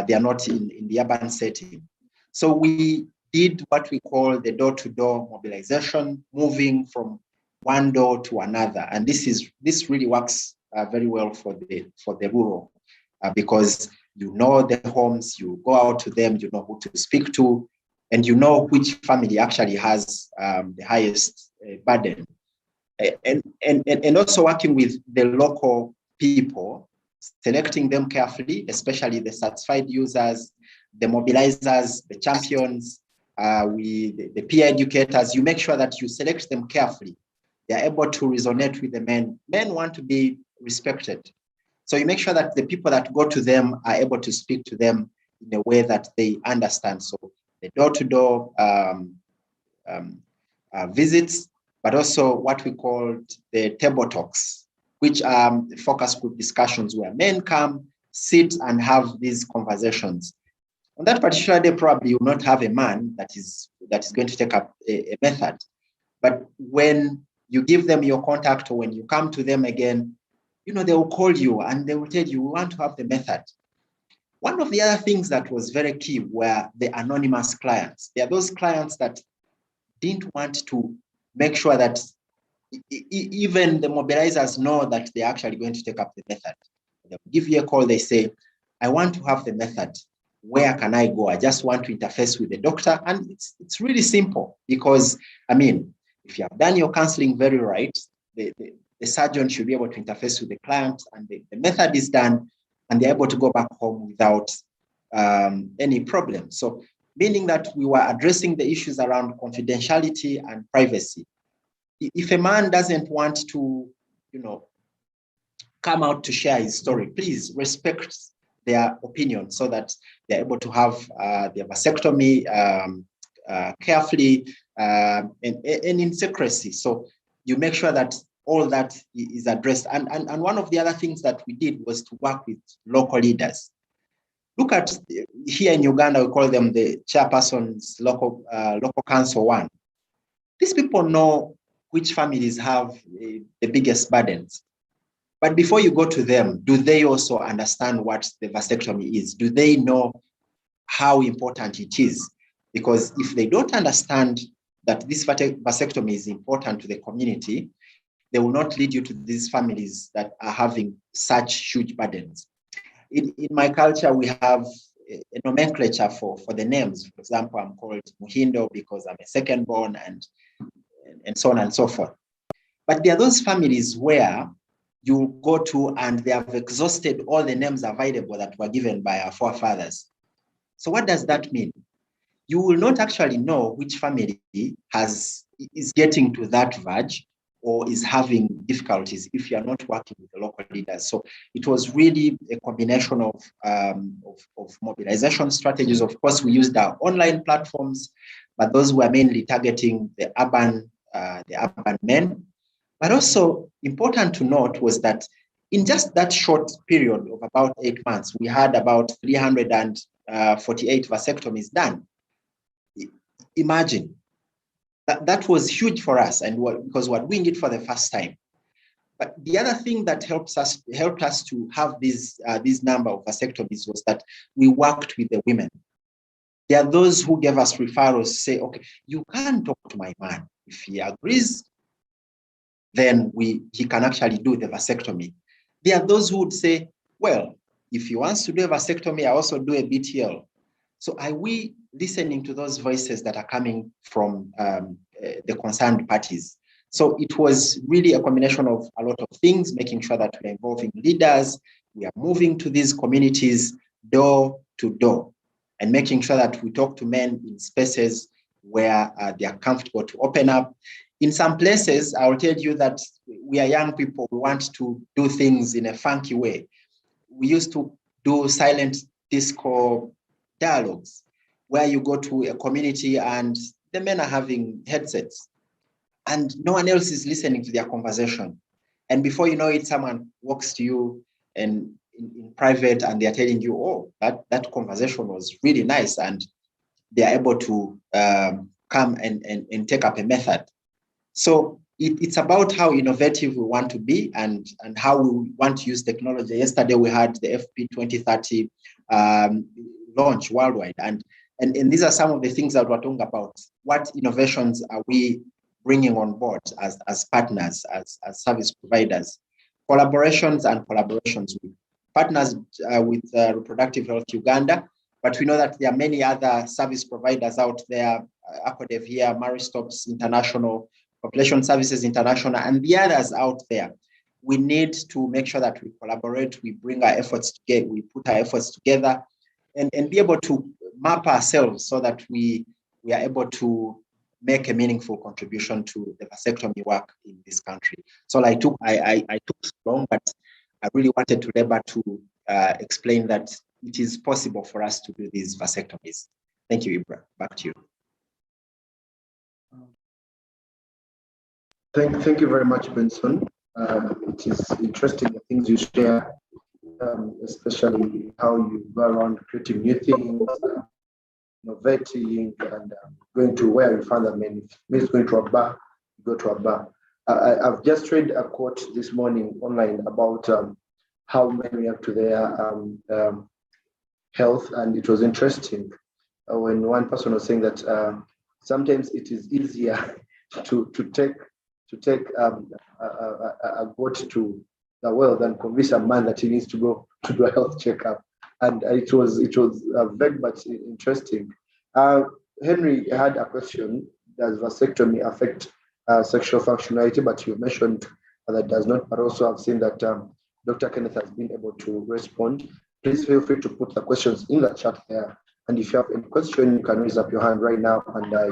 they are not in the urban setting? So we did what we call the door-to-door mobilization, moving from one door to another. And this really works very well for the rural because you know the homes, you go out to them, you know who to speak to, and you know which family actually has the highest burden. And also working with the local people, selecting them carefully, especially the satisfied users, the mobilizers, the champions, the peer educators. You make sure that you select them carefully. They're able to resonate with the men. Men want to be respected. So you make sure that the people that go to them are able to speak to them in a way that they understand. So the door-to-door visits, but also what we call the table talks, which are focus group discussions where men come, sit and have these conversations. On that particular day, probably you will not have a man that is going to take up a method. But when you give them your contact or when you come to them again, you know, they will call you and they will tell you, we want to have the method. One of the other things that was very key were the anonymous clients. There are those clients that didn't want to make sure that even the mobilizers know that they're actually going to take up the method. They'll give you a call, they say, I want to have the method. Where can I go? I just want to interface with the doctor. And it's really simple because, I mean, if you have done your counseling very right, the surgeon should be able to interface with the client and the method is done and they're able to go back home without any problem. So meaning that we were addressing the issues around confidentiality and privacy. If a man doesn't want to, you know, come out to share his story, please respect their opinion so that they're able to have their vasectomy carefully and in secrecy. So you make sure that all that is addressed. And one of the other things that we did was to work with local leaders. Look at here in Uganda, we call them the chairpersons, local council one. These people know which families have the biggest burdens. But before you go to them, do they also understand what the vasectomy is? Do they know how important it is? Because if they don't understand that this vasectomy is important to the community, they will not lead you to these families that are having such huge burdens. In my culture, we have a nomenclature for the names. For example, I'm called Muhindo because I'm a second born and so on and so forth. But there are those families where you go to and they have exhausted all the names available that were given by our forefathers. So what does that mean? You will not actually know which family is getting to that verge or is having difficulties if you are not working with the local leaders. So it was really a combination of mobilization strategies. Of course, we used our online platforms, but those were mainly targeting the urban men. But also important to note was that in just that short period of about 8 months, we had about 348 vasectomies done. Imagine. That was huge for us, and because we're doing it for the first time. But the other thing that helped us to have this number of vasectomies was that we worked with the women. There are those who gave us referrals, say, okay, you can talk to my man. If he agrees, then he can actually do the vasectomy. There are those who would say, well, if he wants to do a vasectomy, I also do a BTL. So are we listening to those voices that are coming from the concerned parties? So it was really a combination of a lot of things, making sure that we're involving leaders, we are moving to these communities door to door, and making sure that we talk to men in spaces where they are comfortable to open up. In some places, I'll tell you that we are young people, we want to do things in a funky way. We used to do silent disco dialogues, where you go to a community and the men are having headsets and no one else is listening to their conversation. And before you know it, someone walks to you and in private and they're telling you, oh, that conversation was really nice, and they're able to come and take up a method. So it's about how innovative we want to be and how we want to use technology. Yesterday, we had the FP 2030 launch worldwide. And And these are some of the things that we're talking about. What innovations are we bringing on board as partners, as service providers? Collaborations with partners with Reproductive Health Uganda, but we know that there are many other service providers out there, ACODEV here, Maristops International, Population Services International, and the others out there. We need to make sure that we collaborate, we bring our efforts together, we put our efforts together, and be able to map ourselves so that we are able to make a meaningful contribution to the vasectomy work in this country. So I took so long, but I really wanted to labor to explain that it is possible for us to do these vasectomies. Thank you, Ibra. Back to you. Thank you very much, Benson. It is interesting the things you share, especially how you go around creating new things, innovating, and going to where you find that many. Means going to a bar, you go to a bar. I've just read a quote this morning online about how men react to their health, and it was interesting when one person was saying that sometimes it is easier to take a goat to the well than convince a man that he needs to go to do a health checkup. And it was vague but interesting. Henry had a question: does vasectomy affect sexual functionality? But you mentioned that does not. But also, I've seen that Dr. Kenneth has been able to respond. Please feel free to put the questions in the chat there. And if you have any question, you can raise up your hand right now, and I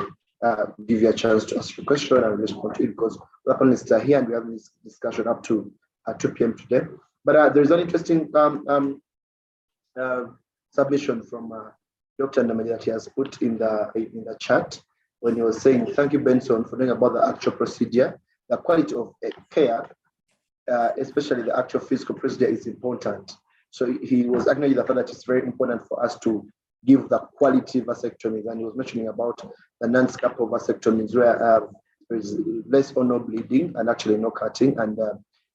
give you a chance to ask your question and respond to it, because the panelists are here and we have this discussion up to 2 p.m. today. But there's an interesting submission from Dr. Ndamage that he has put in the chat when he was saying, thank you, Benson, for knowing about the actual procedure. The quality of care, especially the actual physical procedure, is important. So he was acknowledging the fact that it's very important for us to give the quality vasectomies, and he was mentioning about the non-scalpel vasectomies where there is less or no bleeding and actually no cutting, and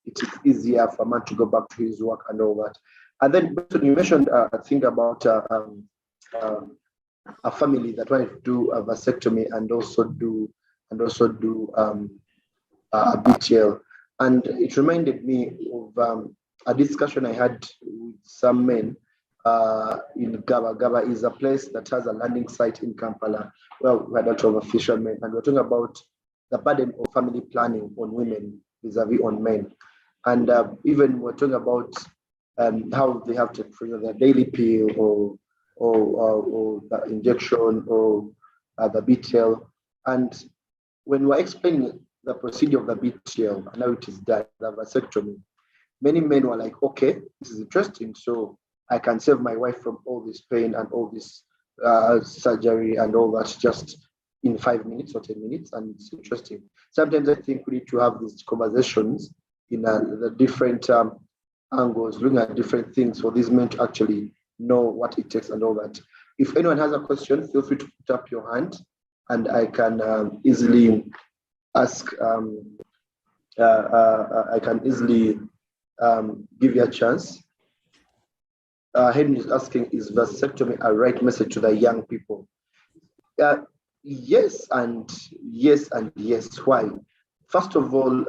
it is easier for a man to go back to his work and all that. And then you mentioned a thing about a family that wanted to do a vasectomy and also do a BTL, and it reminded me of a discussion I had with some men in Gaba. Gaba is a place that has a landing site in Kampala where we had a lot of fishermen, and we're talking about the burden of family planning on women vis-a-vis on men. And even we're talking about how they have to prepare their daily pill or the injection or the BTL. And when we're explaining the procedure of the BTL and how it is done, the vasectomy, many men were like, okay, this is interesting. So I can save my wife from all this pain and all this surgery and all that just in 5 minutes or 10 minutes. And it's interesting. Sometimes I think we need to have these conversations in the different angles, looking at different things for these men to actually know what it takes and all that. If anyone has a question, feel free to put up your hand and I can easily ask, I can easily give you a chance. Henry is asking, is vasectomy a right message to the young people? Yes and yes and yes. Why? First of all,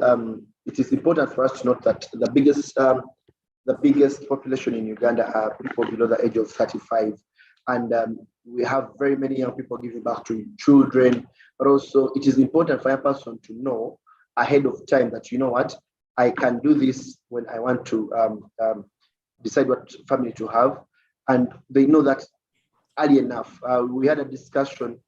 it is important for us to note that the biggest population in Uganda are people below the age of 35. And we have very many young people giving birth to children, but also it is important for a person to know ahead of time that, you know what, I can do this when I want to decide what family to have. And they know that early enough. We had a discussion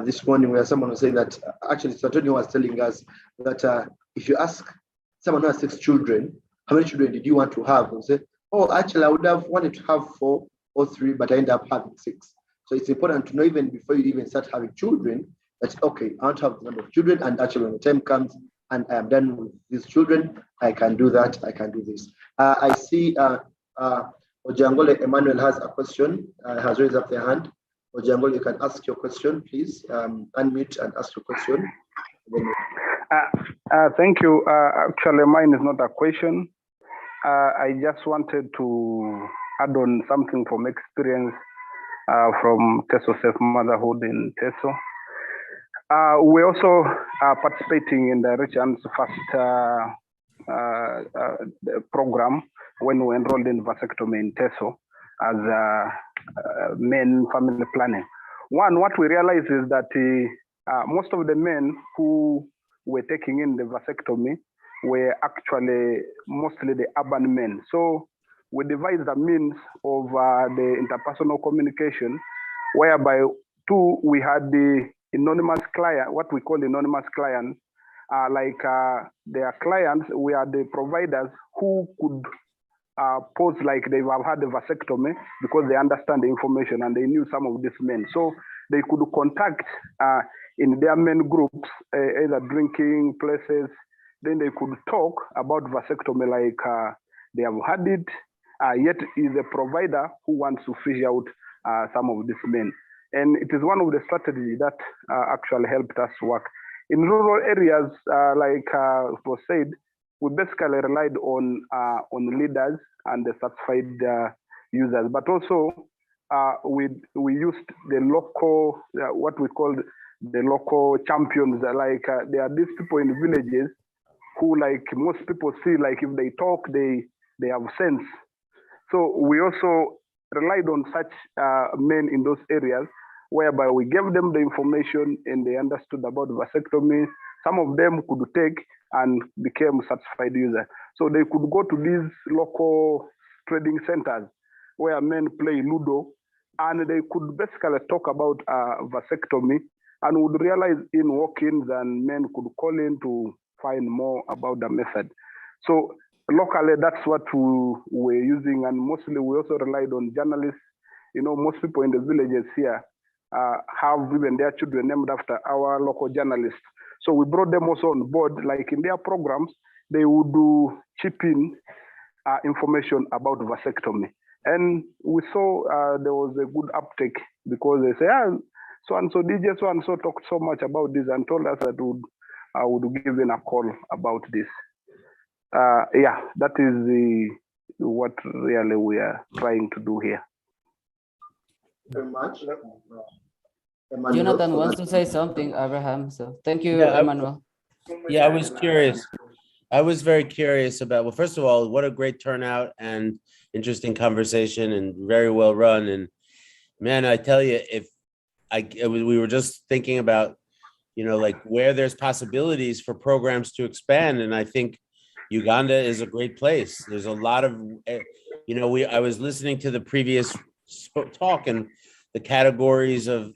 this morning where someone was saying that, actually, Antonio was telling us that if you ask someone who has 6 children, how many children did you want to have? And say, oh, actually, I would have wanted to have 4 or 3, but I ended up having 6. So it's important to know even before you even start having children that, okay, I want to have the number of children, and actually when the time comes and I am done with these children, I can do that, I can do this. I see Ojangole Emmanuel has a question, has raised up their hand. Ojangole, you can ask your question, please. Unmute and ask your question. Thank you. Actually, mine is not a question. I just wanted to add on something from experience from Teso Safe Motherhood in Teso. We also are participating in the Rich and Fast program when we enrolled in vasectomy in Teso as men family planning. What we realized is that most of the men who were taking in the vasectomy were actually mostly the urban men. So we devised a means of the interpersonal communication, whereby we had the anonymous client, what we call anonymous clients, their clients were the providers who could pose like they have had a vasectomy because they understand the information and they knew some of these men. So they could contact in their men groups, either drinking places, then they could talk about vasectomy like they have had it, yet is a provider who wants to fish out some of these men. And it is one of the strategies that actually helped us work. In rural areas, like was said, we basically relied on leaders and the certified users, but also we used the local, what we call the local champions. Like there are these people in villages who, like most people see, like if they talk, they have sense. So we also relied on such men in those areas, whereby we gave them the information and they understood about vasectomy. Some of them could take and became certified users. So they could go to these local trading centers where men play Ludo, and they could basically talk about vasectomy and would realize in walk-ins and men could call in to find more about the method. So locally, that's what we were using, and mostly we also relied on journalists. You know, most people in the villages here have even their children named after our local journalists. So we brought them also on board, like in their programs, they would do chip in information about vasectomy. And we saw there was a good uptake because they say, so-and-so DJ so-and-so talked so much about this and told us that I would give in a call about this. That is what really we are trying to do here. Very much. Jonathan wants to say something, Abraham. So thank you, Yeah, Emmanuel. Yeah, I was curious. I was very curious about, well, first of all, what a great turnout and interesting conversation and very well run. And man, I tell you, we were just thinking about, like where there's possibilities for programs to expand. And I think Uganda is a great place. There's a lot of, I was listening to the previous talk and the categories of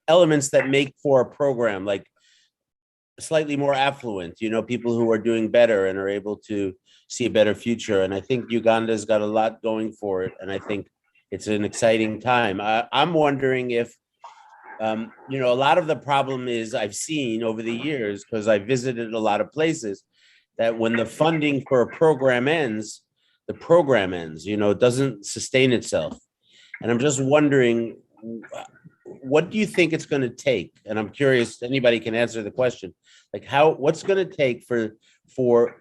elements that make for a program, like slightly more affluent, people who are doing better and are able to see a better future. And I think Uganda's got a lot going for it. And I think it's an exciting time. I'm wondering if, a lot of the problem is I've seen over the years, because I visited a lot of places, that when the funding for a program ends, the program ends, it doesn't sustain itself. And I'm just wondering, what do you think it's going to take? And I'm curious, anybody can answer the question, like what's going to take for,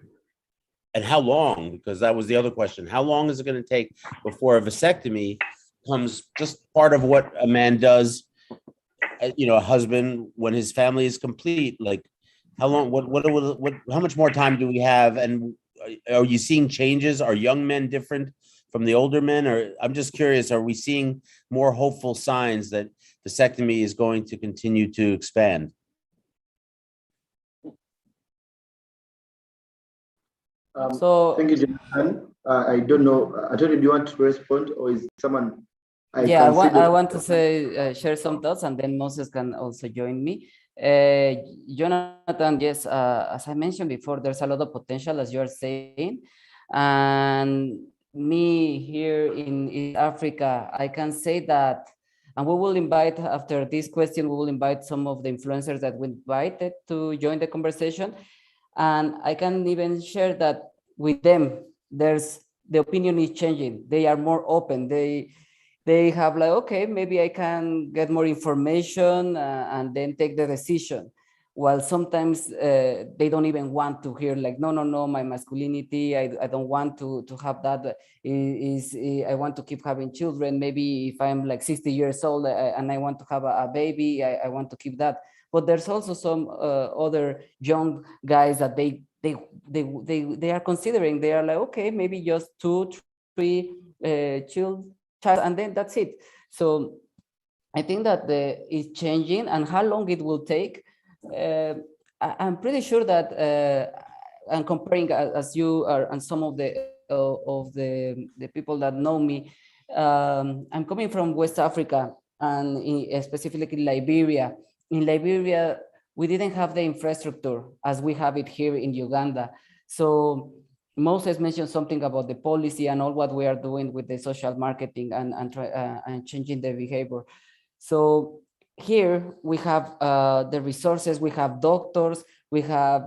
and how long, because that was the other question. How long is it going to take before a vasectomy becomes just part of what a man does, a husband, when his family is complete? Like how long, how much more time do we have? And are you seeing changes? Are young men different from the older men? Or I'm just curious, are we seeing more hopeful signs that vasectomy is going to continue to expand? Thank you, Jonathan. I don't know. Attorney, do you want to respond, or is someone? I want to say share some thoughts, and then Moses can also join me. Jonathan, yes, as I mentioned before, there's a lot of potential, as you are saying, and me here in East Africa, I can say that, and we will invite, after this question, we will invite some of the influencers that we invited to join the conversation. And I can even share that with them, the opinion is changing. They are more open. They have like, okay, maybe I can get more information and then take the decision. while sometimes they don't even want to hear like, no, my masculinity, I don't want to have that, I want to keep having children. Maybe if I'm like 60 years old and I want to have a baby, I want to keep that. But there's also some other young guys that they are considering, they are like, okay, maybe just 2, 3 children, and then that's it. So I think that it's changing, and how long it will take, I'm pretty sure that I'm comparing as you are, and some of the people that know me. I'm coming from West Africa, and specifically Liberia. In Liberia, we didn't have the infrastructure as we have it here in Uganda. So Moses mentioned something about the policy and all what we are doing with the social marketing and changing the behavior. So here we have the resources, we have doctors, we have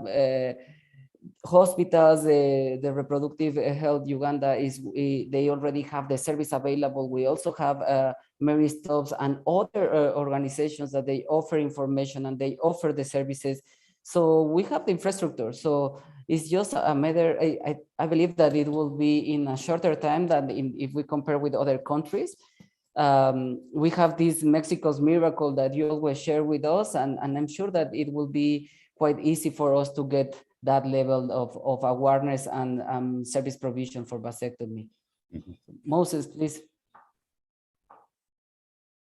hospitals, the reproductive health Uganda they already have the service available. We also have Mary Stops and other organizations that they offer information and they offer the services. So we have the infrastructure. So it's just a matter, I believe that it will be in a shorter time than if we compare with other countries. We have this Mexico's miracle that you always share with us, and I'm sure that it will be quite easy for us to get that level of awareness and service provision for vasectomy. Moses, please.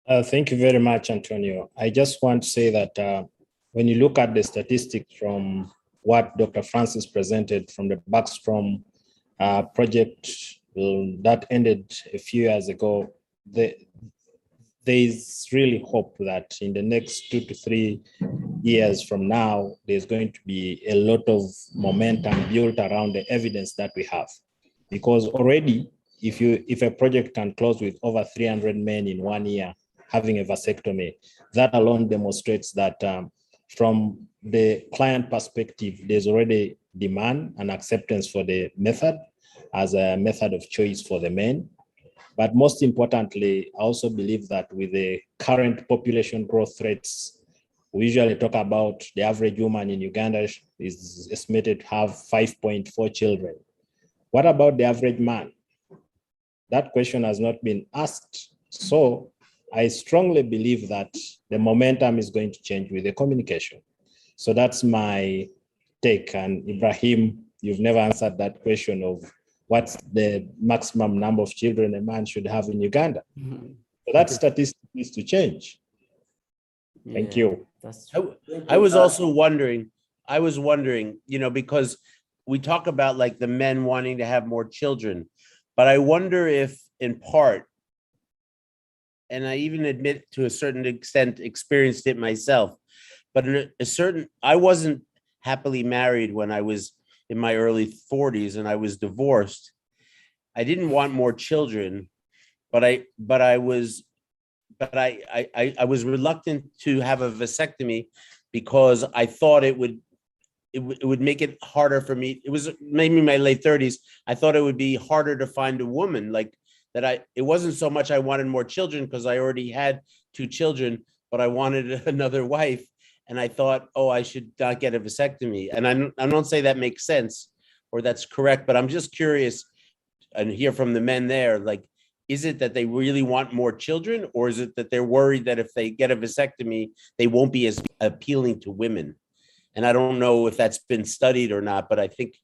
Thank you very much, Antonio. I just want to say that when you look at the statistics from what Dr. Francis presented from the Backstrom project that ended a few years ago, there is really hope that in the next 2 to 3 years from now, there's going to be a lot of momentum built around the evidence that we have. Because already, if a project can close with over 300 men in 1 year having a vasectomy, that alone demonstrates that from the client perspective, there's already demand and acceptance for the method as a method of choice for the men. But most importantly, I also believe that with the current population growth rates, we usually talk about the average woman in Uganda is estimated to have 5.4 children. What about the average man? That question has not been asked. So I strongly believe that the momentum is going to change with the communication. So that's my take. And Ibrahim, you've never answered that question of what's the maximum number of children a man should have in Uganda. So that statistic needs to change. Thank you. That's true. I was also wondering, because we talk about like the men wanting to have more children, but I wonder if in part, and I even admit to a certain extent experienced it myself, but I wasn't happily married when I was in my early 40s and I was divorced. I didn't want more children, but I was reluctant to have a vasectomy because I thought it would make it harder for me. It was maybe in my late 30s. I thought it would be harder to find a woman like that. It wasn't so much I wanted more children because I already had 2 children, but I wanted another wife. And I thought, oh, I should not get a vasectomy. And I don't say that makes sense or that's correct, but I'm just curious and hear from the men there, like, is it that they really want more children, or is it that they're worried that if they get a vasectomy, they won't be as appealing to women? And I don't know if that's been studied or not, but I think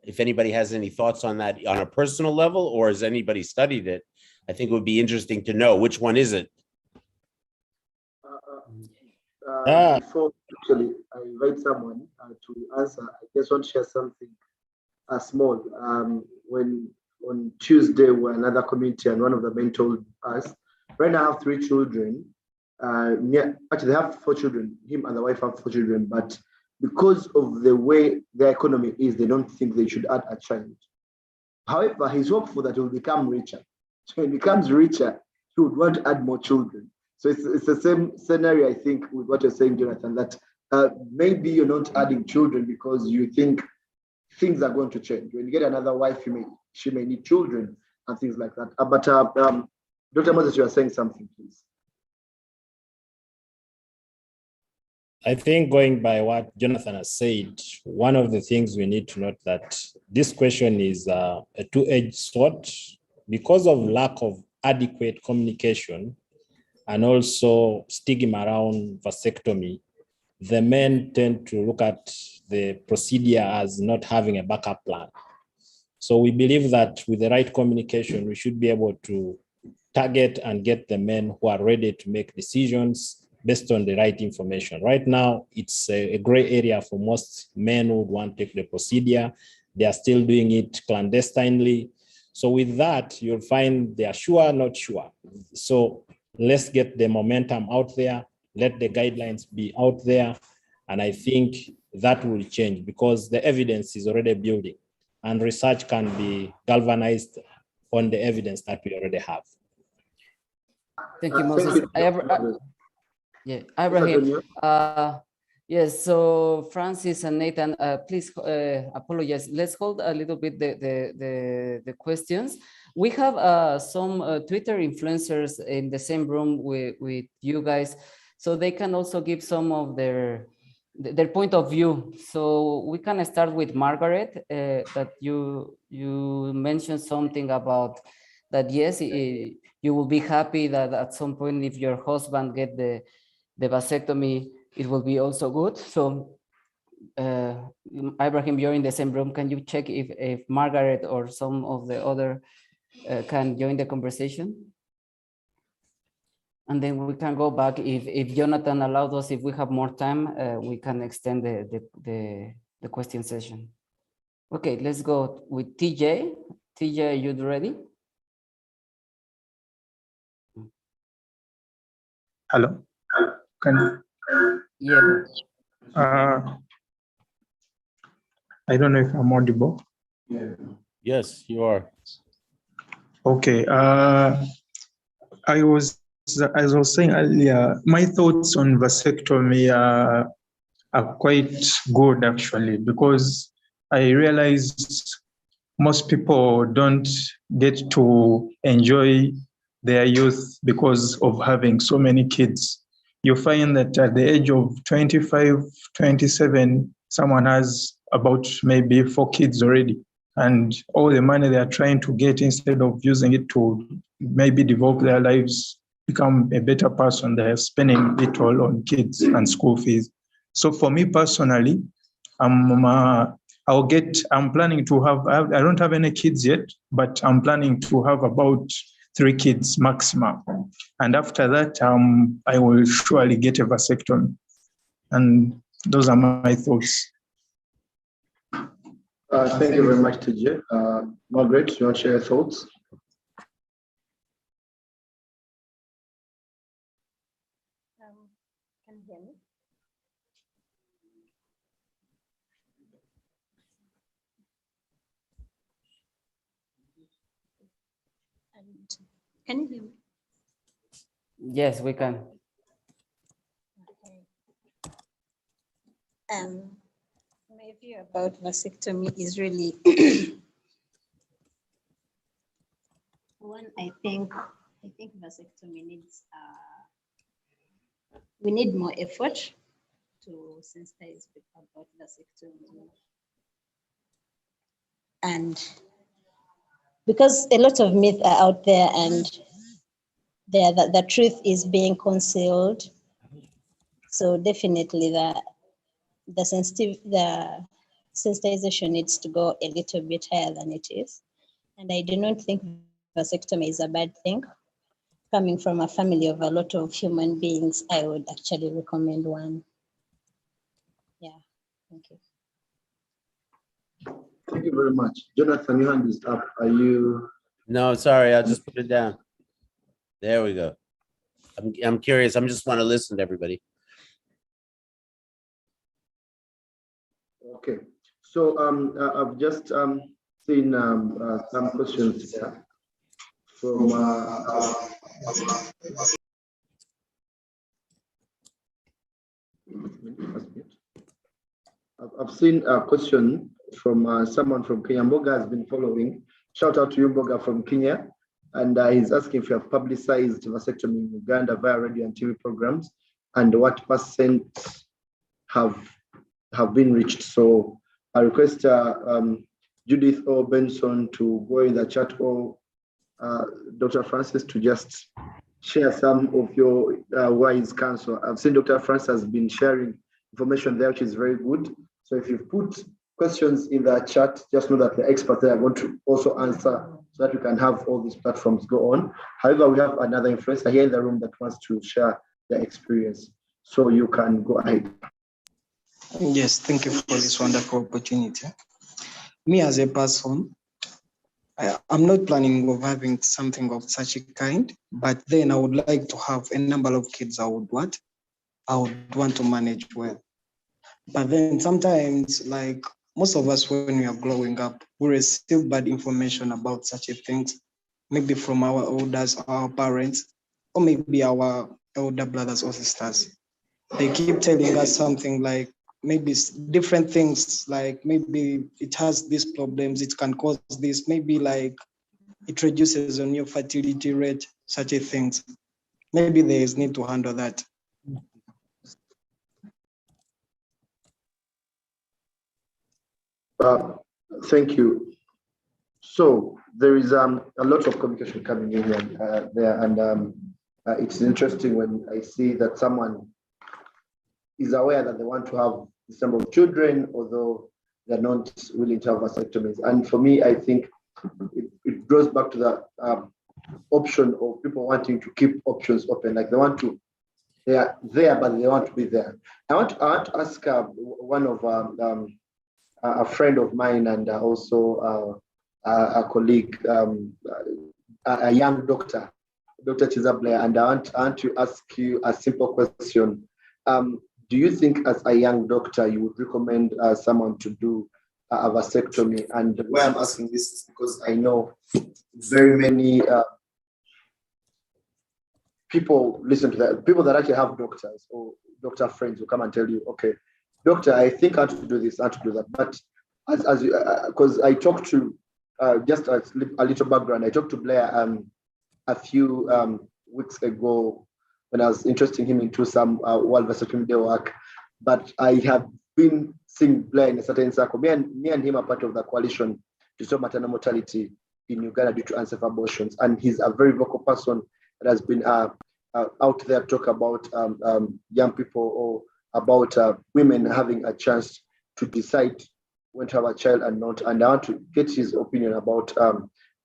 if anybody has any thoughts on that on a personal level, or has anybody studied it, I think it would be interesting to know which one is it. Before actually I invite someone to answer, I just want to share something small. When on Tuesday, we're another committee, and one of the men told us, right now I have 3 children. Actually, they have 4 children. Him and the wife have 4 children, but because of the way the economy is, they don't think they should add a child. However, he's hopeful that he will become richer. So when he becomes richer, he would want to add more children. So it's the same scenario, I think, with what you're saying, Jonathan, that maybe you're not adding children because you think things are going to change. When you get another wife, she may need children and things like that. But Dr. Moses, you are saying something, please. I think going by what Jonathan has said, one of the things we need to note that this question is a two-edged sword because of lack of adequate communication and also stigma around vasectomy. The men tend to look at the procedure as not having a backup plan. So we believe that with the right communication, we should be able to target and get the men who are ready to make decisions based on the right information. Right now, it's a gray area for most men who would want to take the procedure. They are still doing it clandestinely. So with that, you'll find they are sure, not sure. So let's get the momentum out there. Let the guidelines be out there. And I think that will change because the evidence is already building and research can be galvanized on the evidence that we already have. Thank you, Moses. Yeah, Ibrahim. Yes, so Francis and Nathan, please apologize. Let's hold a little bit the questions. We have some Twitter influencers in the same room with you guys, so they can also give some of their point of view. So we can start with Margaret, that you mentioned something about that, yes, you will be happy that at some point if your husband get the vasectomy, it will be also good. So Ibrahim, you're in the same room. Can you check if Margaret or some of the other can join the conversation? And then we can go back. If Jonathan allowed us, if we have more time, we can extend the question session. Okay, let's go with TJ. TJ, are you ready? Hello. Yeah. I don't know if I'm audible. Yes, you are. Okay. As I was saying earlier, my thoughts on vasectomy are quite good actually, because I realized most people don't get to enjoy their youth because of having so many kids. You find that at the age of 25, 27, someone has about maybe 4 kids already. And all the money they are trying to get, instead of using it to maybe develop their lives, become a better person, they are spending it all on kids and school fees. So for me personally, I'm planning to have, I don't have any kids yet, but I'm planning to have about 3 kids maximum. And after that, I will surely get a vasectomy. And those are my thoughts. Thank you very much, TJ. Margaret, do you want to share your thoughts? Can you hear me? Can you hear me? Yes, we can. Okay. My view about vasectomy is really one. I think vasectomy needs we need more effort to sensitize people about vasectomy, and because a lot of myths are out there and the truth is being concealed. So definitely the sensitization needs to go a little bit higher than it is. And I do not think vasectomy is a bad thing. Coming from a family of a lot of human beings, I would actually recommend one. Yeah, thank you. Thank you very much. Jonathan, your hand is up. Are you? No, sorry, I'll just put it down. There we go. I'm curious. I'm just want to listen to everybody. Okay. So I've just seen some questions here from I've seen a question from someone from Kenya. Mboga has been following. Shout out to you, Mboga, from Kenya. And he's asking if you have publicized vasectomy in Uganda via radio and TV programs, and what % have been reached. So I request Judith or Benson to go in the chat, or Dr. Francis to just share some of your wise counsel. I've seen Dr. Francis has been sharing information there, which is very good. So if you've put questions in the chat, just know that the experts there are going to also answer, so that we can have all these platforms go on. However, we have another influencer here in the room that wants to share their experience. So you can go ahead. Yes, thank you for this wonderful opportunity. Me as a person, I'm not planning of having something of such a kind, but then I would like to have a number of kids I would want to manage well. But then sometimes, like most of us when we are growing up, we receive bad information about such a things, maybe from our elders, our parents, or maybe our elder brothers or sisters. They keep telling us something like, maybe different things, like maybe it has these problems, it can cause this, maybe like it reduces on your fertility rate, such a things. Maybe there is need to handle that. Thank you. So there is a lot of communication coming in there, and it's interesting when I see that someone is aware that they want to have this number of children, although they're not willing to have vasectomies. And for me, I think it goes back to the option of people wanting to keep options open. Like they are there, but they want to be there. I want to ask one of a friend of mine, and also a colleague, a young doctor, Dr. Chizabler, and I want to ask you a simple question. Do you think as a young doctor, you would recommend someone to do a vasectomy? And why I'm asking this is because I know very many people listen to that, people that actually have doctors or doctor friends who come and tell you, okay, doctor, I think I have to do this, I have to do that. But because I talked to, just a little background, I talked to Blair a few weeks ago when I was interesting him into some World Vasectomy Day work. But I have been seeing Blair in a certain circle. Me and him are part of the coalition to stop maternal mortality in Uganda due to unsafe abortions. And he's a very vocal person that has been out there talk about young people, or about women having a chance to decide when to have a child and not. And I want to get his opinion about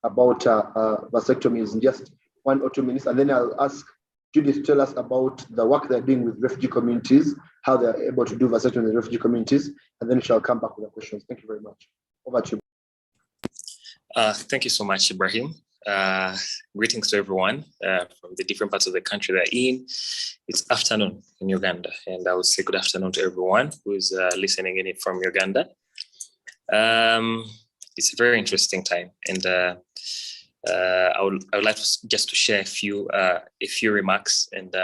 vasectomies in just 1 or 2 minutes, and then I'll ask Judith to tell us about the work they're doing with refugee communities, how they're able to do vasectomy in the refugee communities, and then we shall come back with the questions. Thank you very much. Over to you. Thank you so much, Ibrahim. Greetings to everyone from the different parts of the country they're in. It's afternoon in Uganda, and I would say good afternoon to everyone who is listening in from Uganda. It's a very interesting time, and I would like to share a few remarks. And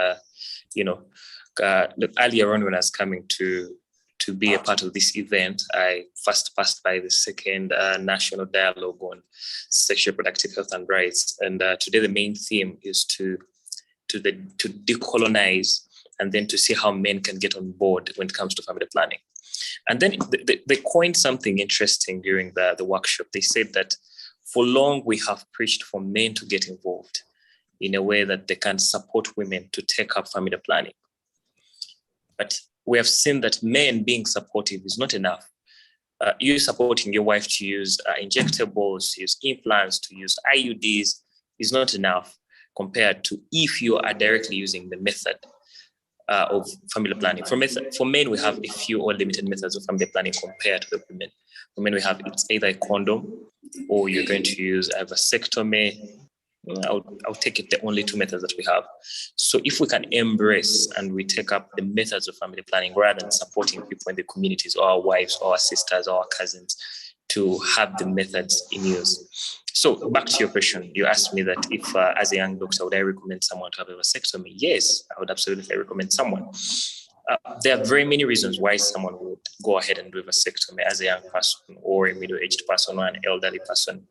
look, earlier on when I was coming to be a part of this event, I first passed by the second National Dialogue on Sexual Reproductive Health and Rights, and today the main theme is to decolonize, and then to see how men can get on board when it comes to family planning. And then they coined something interesting during the workshop. They said that for long we have preached for men to get involved in a way that they can support women to take up family planning. But we have seen that men being supportive is not enough. You supporting your wife to use injectables, to use implants, to use IUDs is not enough compared to if you are directly using the method of family planning. For men, we have a few or limited methods of family planning compared to the women. For men, we have it's either a condom, or you're going to use a vasectomy. I'll take it the only 2 methods that we have. So if we can embrace and we take up the methods of family planning rather than supporting people in the communities, or our wives, or our sisters, or our cousins, to have the methods in use. So back to your question, you asked me that if as a young doctor, would I recommend someone to have a vasectomy? Yes, I would absolutely recommend someone. There are very many reasons why someone would go ahead and do a vasectomy as a young person, or a middle-aged person, or an elderly person.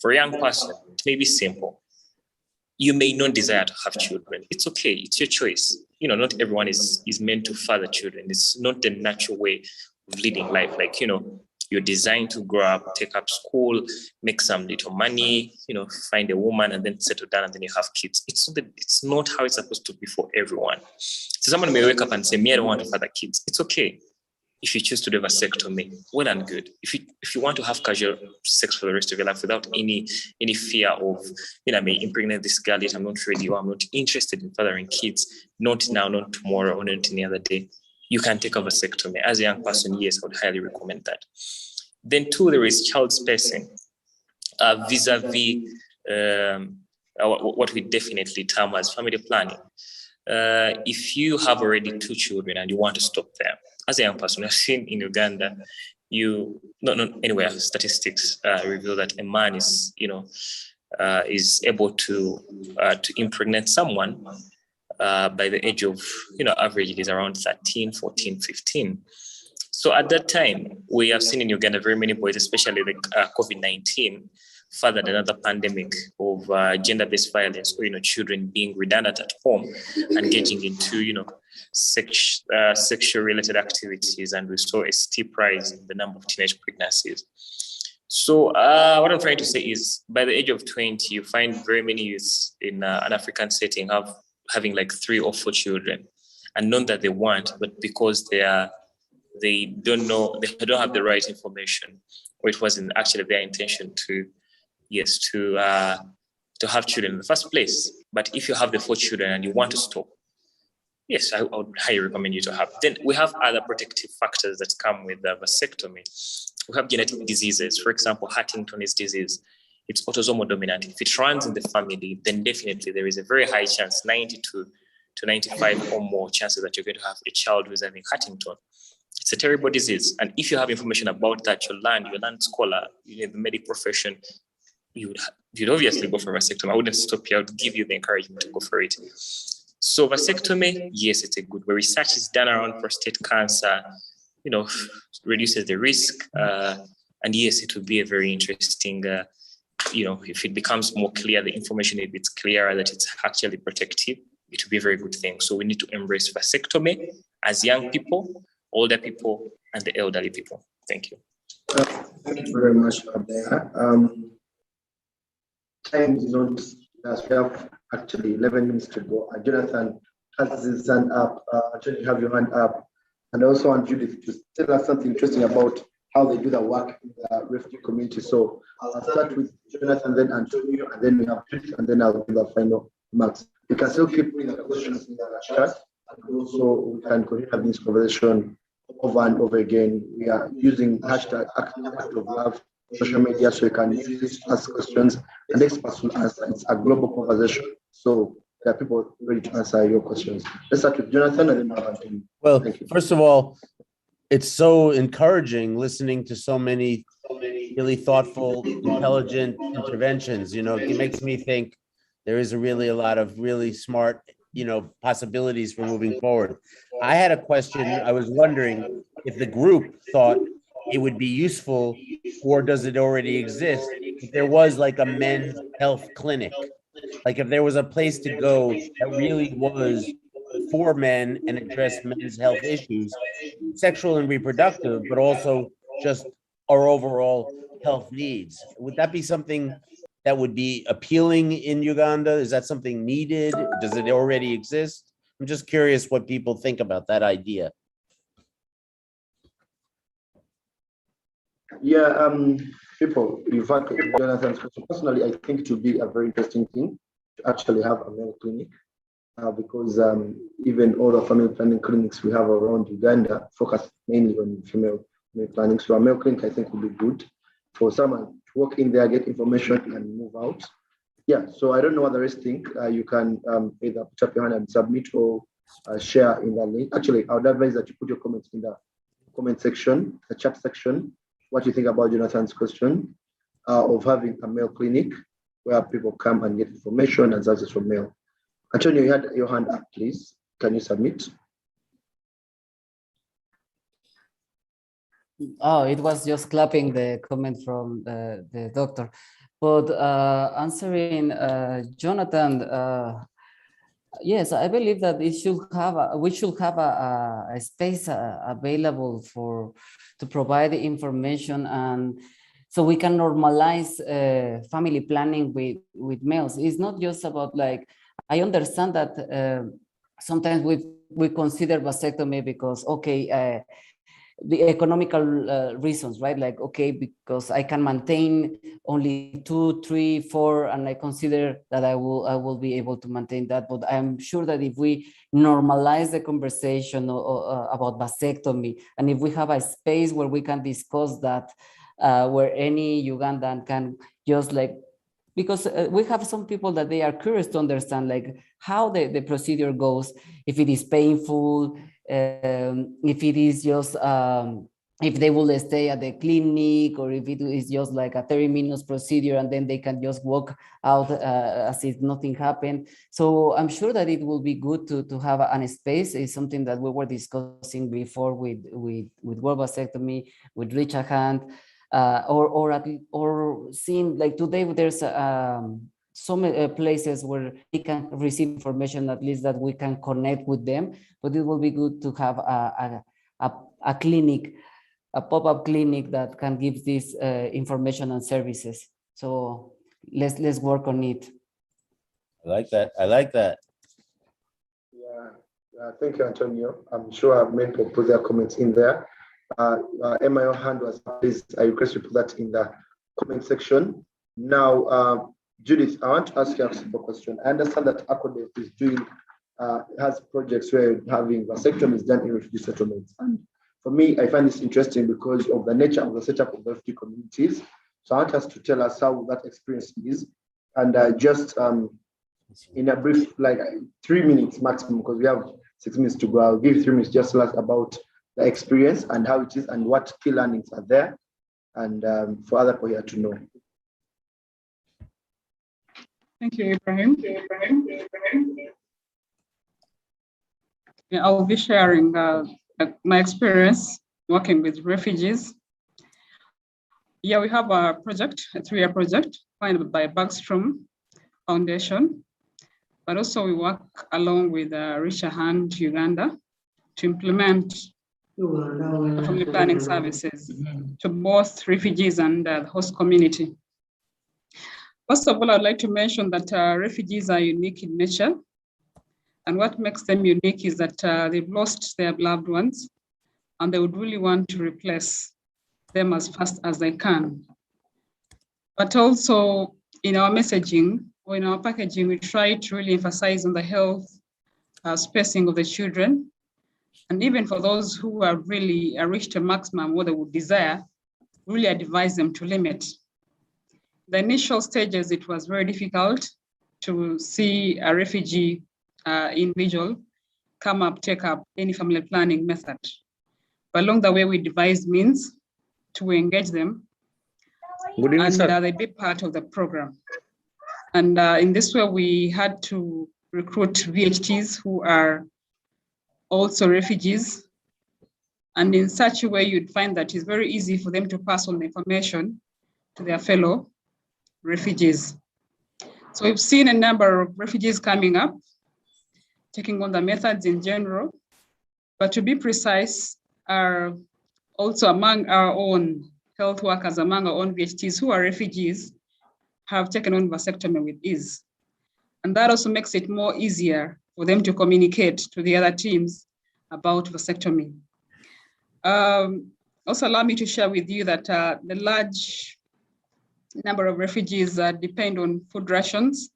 For a young person, it may be simple. you may not desire to have children. It's okay. It's your choice. You know, not everyone is meant to father children. It's not the natural way of leading life. Like, you know, you're designed to grow up, take up school, make some little money, you know, find a woman and then settle down and then you have kids. It's not how it's supposed to be for everyone. So someone may wake up and say, me, I don't want to father kids. It's okay. If you choose to do a vasectomy, well and good. If you want to have casual sex for the rest of your life without any fear of, you know, I may impregnate this girl yet I'm not ready or I'm not interested in fathering kids, not now, not tomorrow, or not any other day, you can take a vasectomy. As a young person, yes, I would highly recommend that. Then 2, there is child spacing, vis-a-vis what we definitely term as family planning. If you have already 2 children and you want to stop there, as a young person, I've seen in Uganda, not anywhere, statistics reveal that a man is, you know, is able to impregnate someone by the age of, you know, average it is around 13, 14, 15. So at that time, we have seen in Uganda very many boys, especially the COVID-19, fathered another pandemic of gender-based violence, or, you know, children being redundant at home, engaging into, you know, sexual-related activities, and we saw a steep rise in the number of teenage pregnancies. So what I'm trying to say is, by the age of 20, you find very many youths in an African setting having like 3 or 4 children, and not that they want, but because they don't know, they don't have the right information, or it wasn't actually their intention to have children in the first place. But if you have the 4 children and you want to stop, yes, I would highly recommend you to have. Then we have other protective factors that come with vasectomy. We have genetic diseases. For example, Huntington's disease. It's autosomal dominant. If it runs in the family, then definitely there is a very high chance, 92 to 95 or more chances that you're going to have a child who's having Huntington. It's a terrible disease. And if you have information about that, you're a scholar, you're in the medical profession, you'd obviously go for vasectomy. I wouldn't stop you. I would give you the encouragement to go for it. So vasectomy, yes, it's a good way. Research is done around prostate cancer, you know, reduces the risk. And yes, it would be a very interesting, you know, if it becomes more clear, the information, if it's clearer that it's actually protective, it would be a very good thing. So we need to embrace vasectomy as young people, older people, and the elderly people. Thank you. Thank you very much, Abdea. Time is not, as we have actually 11 minutes to go. Jonathan has his hand up. You have your hand up. And also on Judith to tell us something interesting about how they do the work in the refugee community. So I'll start with Jonathan, then Antonio, and then we have Judith, and then I'll do the final remarks. You can still keep putting the questions in the chat, and also we can continue having this conversation over and over again. We are using hashtag Act of Love social media, so you can use this to ask questions and experts will answer. It's a global conversation, so there are people ready to answer your questions. Let's start with Jonathan and then have Antonio. Well, first of all, it's so encouraging listening to so many really thoughtful, intelligent interventions. You know, it makes me think there is a lot of really smart, you know, possibilities for moving forward. I had a question. I was wondering if the group thought it would be useful, or does it already exist? If there was like a men's health clinic, like if there was a place to go that really was for men and address men's health issues, sexual and reproductive, but also just our overall health needs. Would that be something that would be appealing in Uganda? Is that something needed? Does it already exist? I'm just curious what people think about that idea. Yeah, people, you've had Jonathan's question. Personally, I think it would be a very interesting thing to actually have a male clinic because even all the family planning clinics we have around Uganda focus mainly on female planning. So a male clinic, I think, would be good for someone to walk in there, get information, and move out. Yeah, so I don't know what the rest think. You can either put up your hand and submit or share in the link. Actually, I would advise that you put your comments in the comment section, the chat section. What you think about Jonathan's question of having a male clinic where people come and get information and services from male. Antonio, you had your hand up, please. Can you submit? Oh, it was just clapping the comment from the doctor. But answering Jonathan, yes, I believe that we should have a space available to provide the information, and so we can normalize family planning with males. It's not just about, like, I understand that sometimes we consider vasectomy because, okay, the economical reasons, right? Like, okay, because I can maintain only 2, 3, 4, and I consider that I will be able to maintain that. But I'm sure that if we normalize the conversation about vasectomy, and if we have a space where we can discuss that, where any Ugandan can just, like, because we have some people that they are curious to understand, like, how the procedure goes, if it is painful, if it is just if they will stay at the clinic, or if it is just like a 30 minutes procedure and then they can just walk out as if nothing happened. So I'm sure that it will be good to have a space. It's something that we were discussing before with World Vasectomy, with Reach a Hand, or seeing, like, today there's some places where they can receive information, at least that we can connect with them. But it will be good to have a clinic, a pop-up clinic that can give this information and services. So let's work on it. I like that. I like that. Yeah, thank you, Antonio. I'm sure many people put their comments in there. Emma, your hand was raised. I request you put that in the comment section. Now, Judith, I want to ask you a simple question. I understand that ACODEF is doing, has projects where having vasectomies done in refugee settlements. And for me, I find this interesting because of the nature of the setup of the refugee communities. So I want us to tell us how that experience is. And just in a brief, like 3 minutes maximum, because we have 6 minutes to go, I'll give 3 minutes just to ask about the experience and how it is and what key learnings are there, and for other people here to know. Thank you, Ibrahim. Yeah, I'll be sharing my experience working with refugees. Yeah, we have a project, a 3-year project funded by Bergstrom Foundation, but also we work along with Reach a Hand Uganda to implement family planning services to both refugees and the host community. First of all, I'd like to mention that refugees are unique in nature. And what makes them unique is that they've lost their loved ones and they would really want to replace them as fast as they can. But also in our messaging or in our packaging, we try to really emphasize on the health spacing of the children. And even for those who are really reached a maximum what they would desire, really advise them to limit. The initial stages, it was very difficult to see a refugee individual take up any family planning method. But along the way, we devised means to engage them. Good evening, sir. They be part of the program. And in this way, we had to recruit VHTs who are also refugees. And in such a way, you'd find that it's very easy for them to pass on the information to their fellow refugees. So we've seen a number of refugees coming up, taking on the methods in general, but to be precise, are also among our own health workers, among our own VHTs who are refugees, have taken on vasectomy with ease. And that also makes it more easier for them to communicate to the other teams about vasectomy. Also allow me to share with you that the large number of refugees depend on food rations.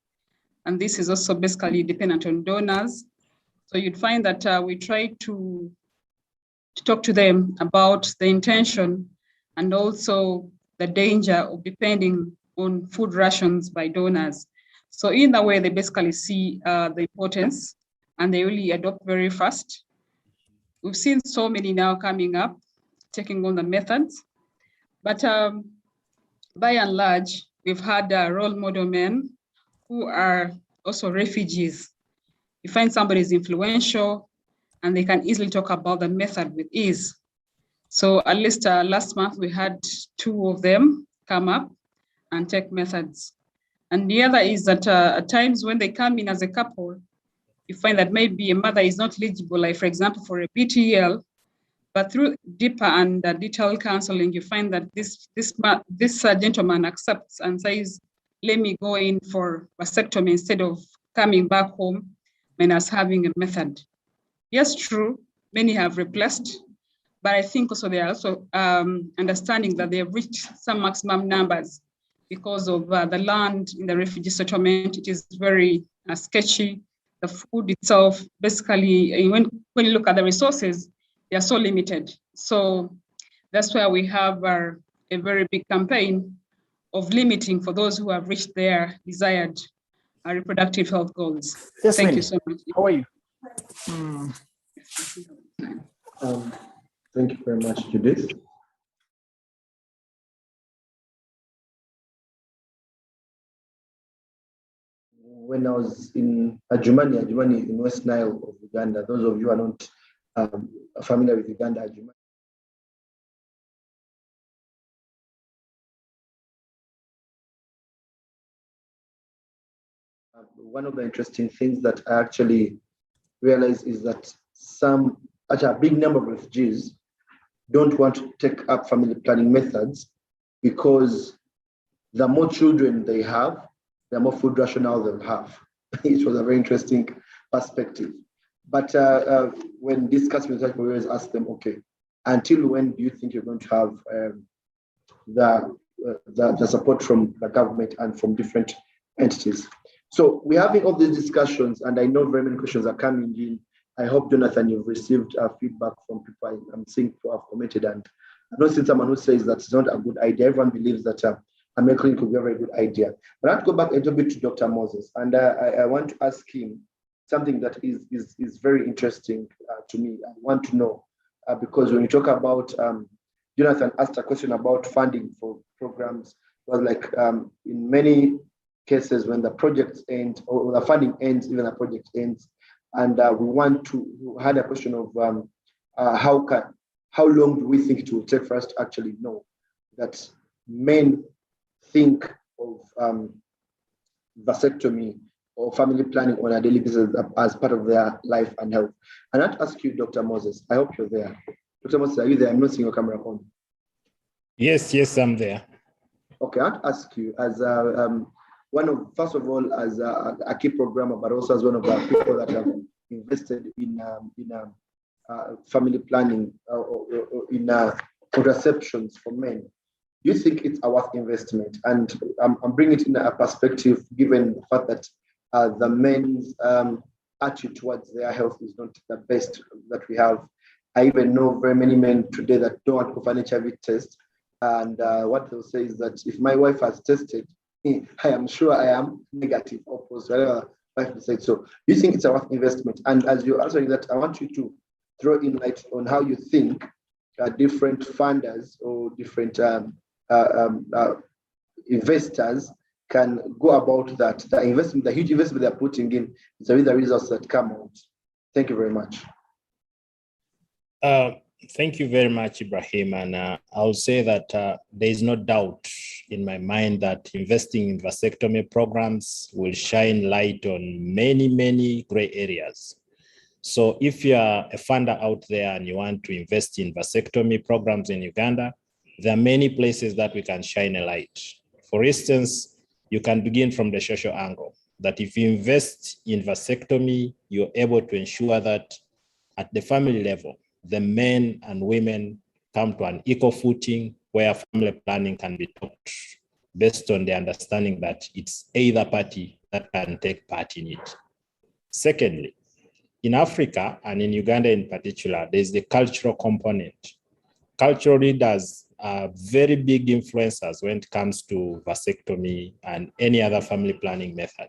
And this is also basically dependent on donors. So you'd find that we try to talk to them about the intention and also the danger of depending on food rations by donors. So in that way, they basically see the importance and they really adopt very fast. We've seen so many now coming up, taking on the methods, but by and large, we've had role model men who are also refugees. You find somebody is influential and they can easily talk about the method with ease. So at least last month we had 2 of them come up and take methods. And the other is that at times when they come in as a couple, you find that maybe a mother is not eligible, like for example, for a BTL, but through deeper and detailed counseling, you find that this gentleman accepts and says, let me go in for vasectomy instead of coming back home and us having a method. Yes, true, many have replaced, but I think also they are also understanding that they have reached some maximum numbers because of the land in the refugee settlement. It is very sketchy. The food itself, basically, when you look at the resources, they are so limited. So that's why we have a very big campaign of limiting for those who have reached their desired reproductive health goals. Yes, Thank you so much. How are you? Thank you very much, Judith. When I was in Adjumani in West Nile of Uganda, those of you who are not familiar with Uganda, Adjumani. One of the interesting things that I actually realized is that actually a big number of refugees don't want to take up family planning methods because the more children they have, the more food rationale they'll have. It was a very interesting perspective. But when discussing with such, we always ask them, okay, until when do you think you're going to have the support from the government and from different entities? So we're having all these discussions, and I know very many questions are coming in. I hope, Jonathan, you've received feedback from people. I'm seeing people have commented, and I've not seen someone who says that it's not a good idea. Everyone believes that a clinic could be a very good idea. But I have to go back a little bit to Dr. Moses, and I want to ask him something that is very interesting to me. I want to know, because when you talk about, Jonathan asked a question about funding for programs, well, like in many cases when the project ends or the funding ends, even the project ends, and we had a question of how long do we think it will take for us to actually know that men think of vasectomy or family planning on a daily basis as part of their life and health. And I'd ask you, Dr. Moses, I hope you're there. Dr. Moses, are you there? I'm not seeing your camera on. Yes, I'm there. Okay, I'd ask you as first of all, as a key programmer, but also as one of the people that have invested in family planning or in contraceptions for men. Do you think it's a worth investment? And I'm bringing it in a perspective, given the fact that the men's attitude towards their health is not the best that we have. I even know very many men today that don't want to go for an HIV test. And what they'll say is that if my wife has tested, I am sure I am negative or positive, whatever wife said. So do you think it's a worth investment? And as you're answering that, I want you to throw in light on how you think different funders or different investors can go about that. The investment, the huge investment they're putting in, is the results that come out. Thank you very much. Thank you very much, Ibrahim. And I'll say that there is no doubt in my mind that investing in vasectomy programs will shine light on many, many gray areas. So if you are a funder out there and you want to invest in vasectomy programs in Uganda, there are many places that we can shine a light. For instance, you can begin from the social angle, that if you invest in vasectomy, you're able to ensure that at the family level, the men and women come to an equal footing where family planning can be taught based on the understanding that it's either party that can take part in it. Secondly, in Africa and in Uganda in particular, there's the cultural component. Cultural leaders are very big influencers when it comes to vasectomy and any other family planning method.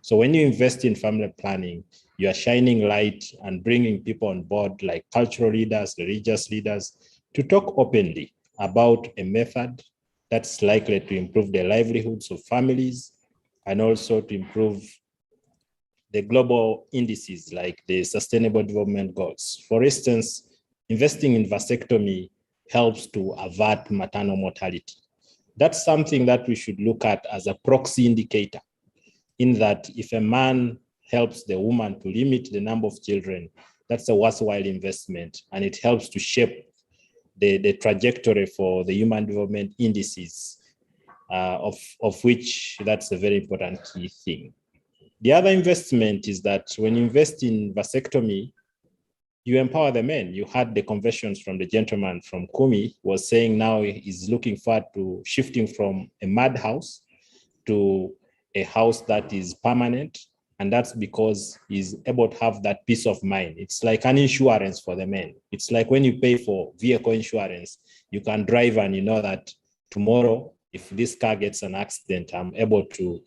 So when you invest in family planning, you are shining light and bringing people on board like cultural leaders, religious leaders, to talk openly about a method that's likely to improve the livelihoods of families and also to improve the global indices like the Sustainable Development Goals. For instance, investing in vasectomy helps to avert maternal mortality. That's something that we should look at as a proxy indicator, in that if a man helps the woman to limit the number of children, that's a worthwhile investment, and it helps to shape the trajectory for the human development indices, of which that's a very important key thing. The other investment is that when you invest in vasectomy, you empower the men. You had the conversions from the gentleman from Kumi was saying now he's looking forward to shifting from a madhouse to a house that is permanent. And that's because he's able to have that peace of mind. It's like an insurance for the men. It's like when you pay for vehicle insurance, you can drive and you know that tomorrow, if this car gets an accident, I'm able to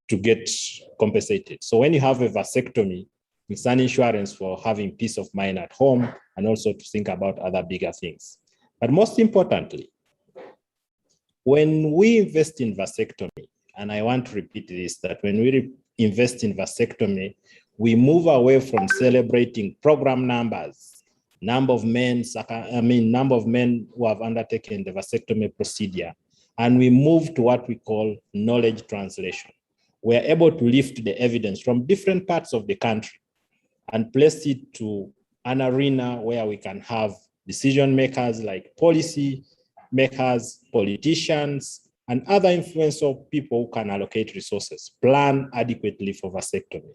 get compensated. So when you have a vasectomy, it's an insurance for having peace of mind at home and also to think about other bigger things. But most importantly, when we invest in vasectomy, and I want to repeat this, that when we invest in vasectomy, we move away from celebrating program numbers, number of men who have undertaken the vasectomy procedure, and we move to what we call knowledge translation. We're able to lift the evidence from different parts of the country and place it to an arena where we can have decision makers like policy makers, politicians, and other influential people who can allocate resources, plan adequately for vasectomy.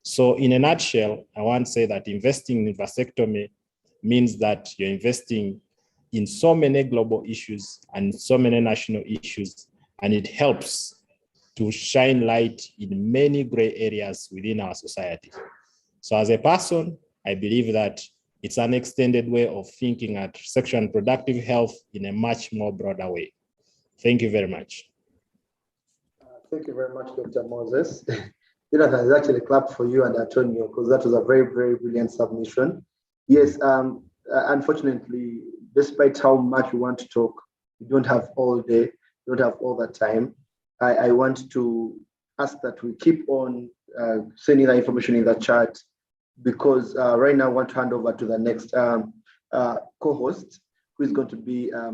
So in a nutshell, I want to say that investing in vasectomy means that you're investing in so many global issues and so many national issues, and it helps to shine light in many gray areas within our society. So as a person, I believe that it's an extended way of thinking at sexual and reproductive health in a much more broader way. Thank you very much. Thank you very much, Dr. Moses. Jonathan is actually clapped for you and Antonio, because that was a very, very brilliant submission. Yes, unfortunately, despite how much we want to talk, we don't have all day, we don't have all the time. I want to ask that we keep on sending that information in the chat, because right now I want to hand over to the next co-host, who is going to be a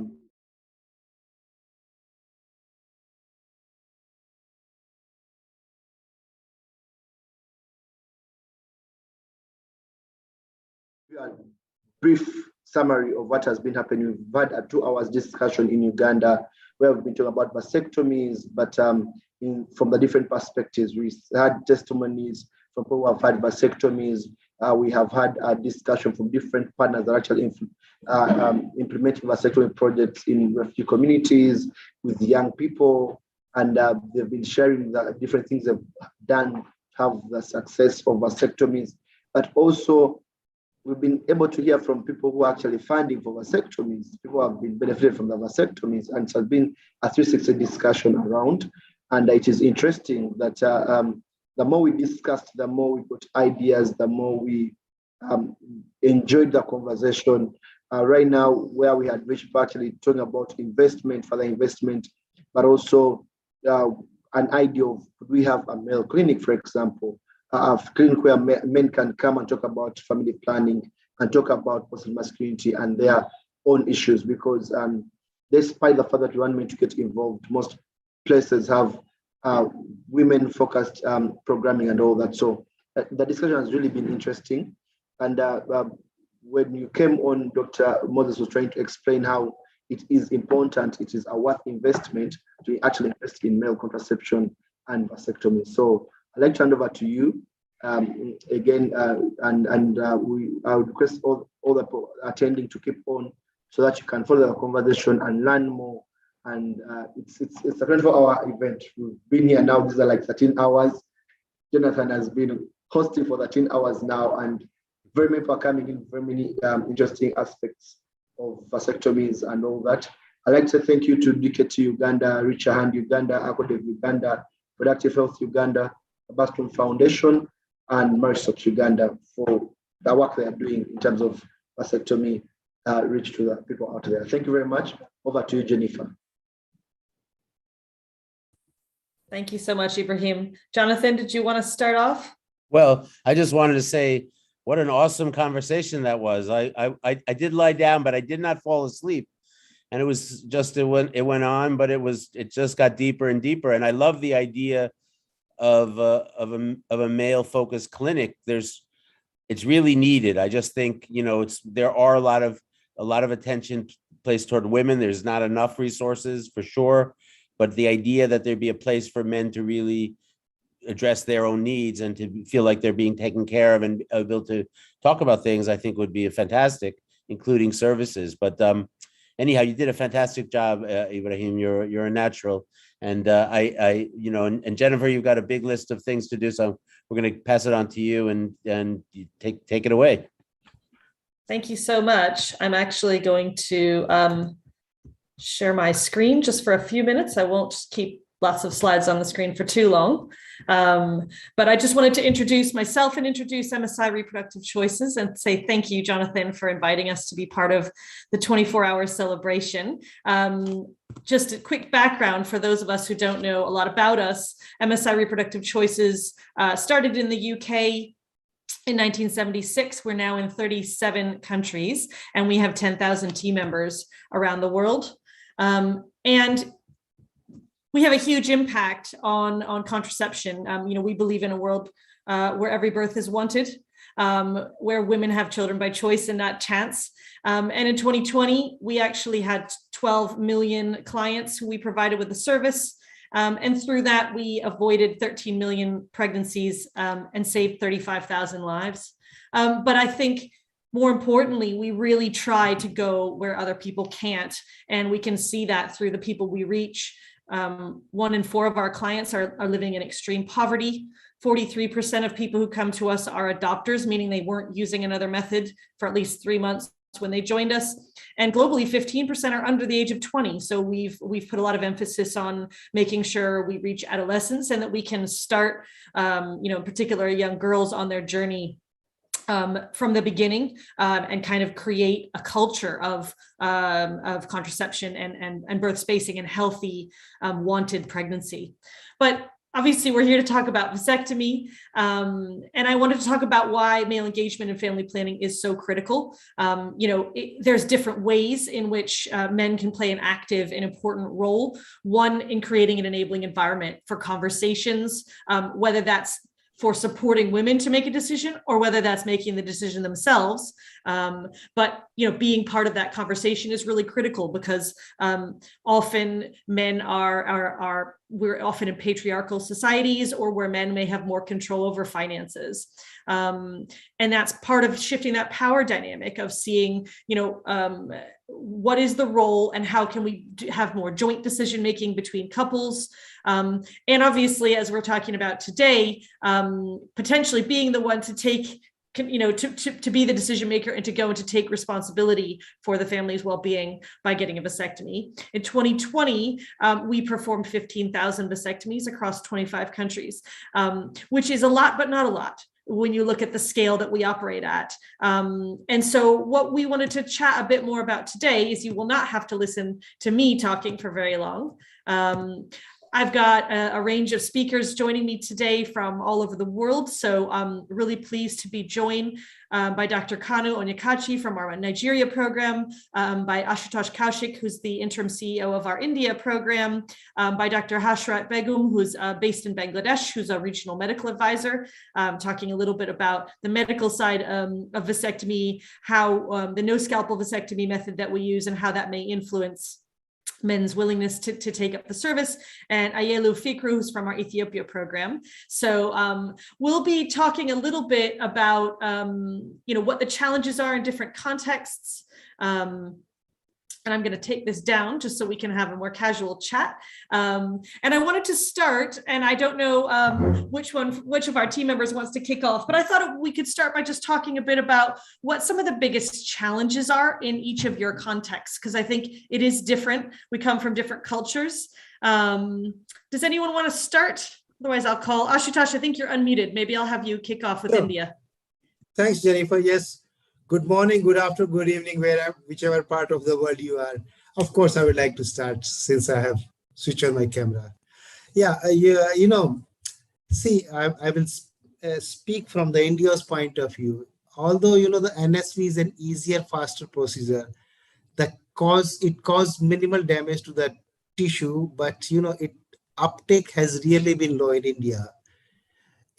brief summary of what has been happening. We've had a 2 hours discussion in Uganda where we've been talking about vasectomies, but from the different perspectives. We had testimonies from people who have had vasectomies. We have had a discussion from different partners that are actually implementing vasectomy projects in refugee communities with young people, and they've been sharing the different things they've done to have the success of vasectomies. But also, we've been able to hear from people who are actually funding for vasectomies, people who have been benefited from the vasectomies, and it has been a 360 discussion around. And it is interesting that the more we discussed, the more we got ideas, the more we enjoyed the conversation. Right now, where we had reached actually talking about investment, further investment, but also an idea of, could we have a male clinic, for example, a clinic where men can come and talk about family planning and talk about personal masculinity and their own issues, because despite the fact that we want men to get involved, most places have women-focused programming and all that. So the discussion has really been interesting. And when you came on, Dr. Moses was trying to explain how it is important, it is a worth investment to actually invest in male contraception and vasectomy. So I'd like to hand over to you again, I would request all the people attending to keep on so that you can follow the conversation and learn more. And it's a 24-hour event. We've been here now, these are like 13 hours. Jonathan has been hosting for 13 hours now, and very many people are coming in, very many interesting aspects of vasectomies and all that. I'd like to thank you to DKT Uganda, Reach a Hand Uganda, Acodef Uganda, Productive Health Uganda, Baston Foundation, and Marisot Uganda for the work they are doing in terms of vasectomy reach to the people out there. Thank you very much. Over to you, Jennifer. Thank you so much, Ibrahim. Jonathan, did you want to start off? Well, I just wanted to say What an awesome conversation that was. I did lie down, but I did not fall asleep. And it was just, it went on, but it just got deeper and deeper. And I love the idea of a male focused clinic. It's really needed. I just think, there are a lot of attention placed toward women. There's not enough resources for sure, but the idea that there'd be a place for men to really address their own needs and to feel like they're being taken care of and able to talk about things, I think would be fantastic, including services. But anyhow, you did a fantastic job, Ibrahim. You're a natural, and and Jennifer, you've got a big list of things to do. So we're going to pass it on to you, and you take it away. Thank you so much. I'm actually going to share my screen just for a few minutes. I won't keep lots of slides on the screen for too long. But I just wanted to introduce myself and introduce MSI Reproductive Choices and say thank you, Jonathan, for inviting us to be part of the 24-hour celebration. Just a quick background for those of us who don't know a lot about us. MSI Reproductive Choices started in the UK in 1976. We're now in 37 countries, and we have 10,000 team members around the world. And we have a huge impact on contraception. We believe in a world where every birth is wanted, where women have children by choice and not chance. And in 2020, we actually had 12 million clients who we provided with the service. And through that, we avoided 13 million pregnancies and saved 35,000 lives. But I think more importantly, we really try to go where other people can't. And we can see that through the people we reach. 1 in 4 of our clients are living in extreme poverty. 43% of people who come to us are adopters, meaning they weren't using another method for at least 3 months when they joined us. And globally, 15% are under the age of 20. So we've put a lot of emphasis on making sure we reach adolescence and that we can start, in particular, young girls on their journey from the beginning, and kind of create a culture of contraception and birth spacing and healthy wanted pregnancy. But obviously, we're here to talk about vasectomy, and I wanted to talk about why male engagement in family planning is so critical. There's different ways in which men can play an active and important role. One, in creating an enabling environment for conversations, whether that's for supporting women to make a decision or whether that's making the decision themselves. But being part of that conversation is really critical because often men we're often in patriarchal societies or where men may have more control over finances. And that's part of shifting that power dynamic of seeing, what is the role and how can we have more joint decision making between couples. And obviously, as we're talking about today, potentially being the one to take, to be the decision maker and to go and to take responsibility for the family's well-being by getting a vasectomy. In 2020, we performed 15,000 vasectomies across 25 countries, which is a lot, but not a lot when you look at the scale that we operate at. And so what we wanted to chat a bit more about today is you will not have to listen to me talking for very long. I've got a range of speakers joining me today from all over the world. So I'm really pleased to be joined by Dr. Kanu Onyekachi from our Nigeria program, by Ashutosh Kaushik, who's the interim CEO of our India program, by Dr. Hashrat Begum, who's based in Bangladesh, who's a regional medical advisor, talking a little bit about the medical side of vasectomy, how the no scalpel vasectomy method that we use and how that may influence men's willingness to take up the service, and Ayelu Fikru, who's from our Ethiopia program. So we'll be talking a little bit about, what the challenges are in different contexts. And I'm going to take this down just so we can have a more casual chat. And I wanted to start, and I don't know which of our team members wants to kick off, but I thought we could start by just talking a bit about what some of the biggest challenges are in each of your contexts, because I think it is different. We come from different cultures. Does anyone want to start? Otherwise, I'll call Ashutosh. I think you're unmuted. Maybe I'll have you kick off with India. Thanks, Jennifer. Yes. Good morning, good afternoon, good evening, whichever part of the world you are. Of course, I would like to start since I have switched on my camera. See, I will speak from the India's point of view. although the NSV is an easier, faster procedure, it caused minimal damage to the tissue, but it uptake has really been low in India.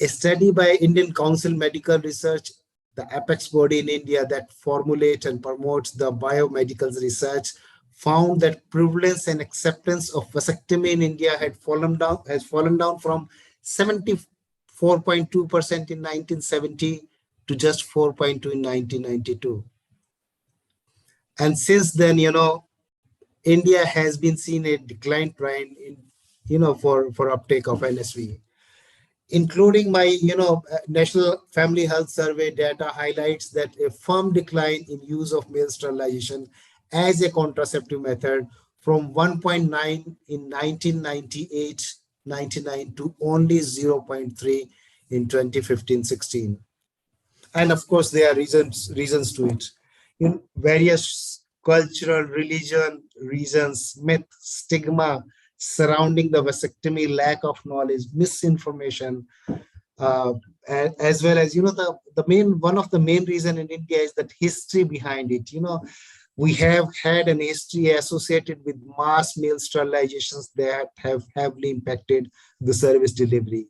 A study by Indian Council Medical Research, the apex body in India that formulates and promotes the biomedical research, found that prevalence and acceptance of vasectomy in India has fallen down from 74.2% in 1970 to just 4.2 in 1992. And since then, India has been seeing a decline trend in, for uptake of NSV. Including my, National Family Health Survey data highlights that a firm decline in use of male sterilization as a contraceptive method from 1.9 in 1998-99 to only 0.3 in 2015-16. And of course, there are reasons to it. In various cultural, religion reasons, myth, stigma surrounding the vasectomy, lack of knowledge, misinformation, as well as one of the main reason in India is that history behind it. We have had an history associated with mass male sterilizations that have heavily impacted the service delivery.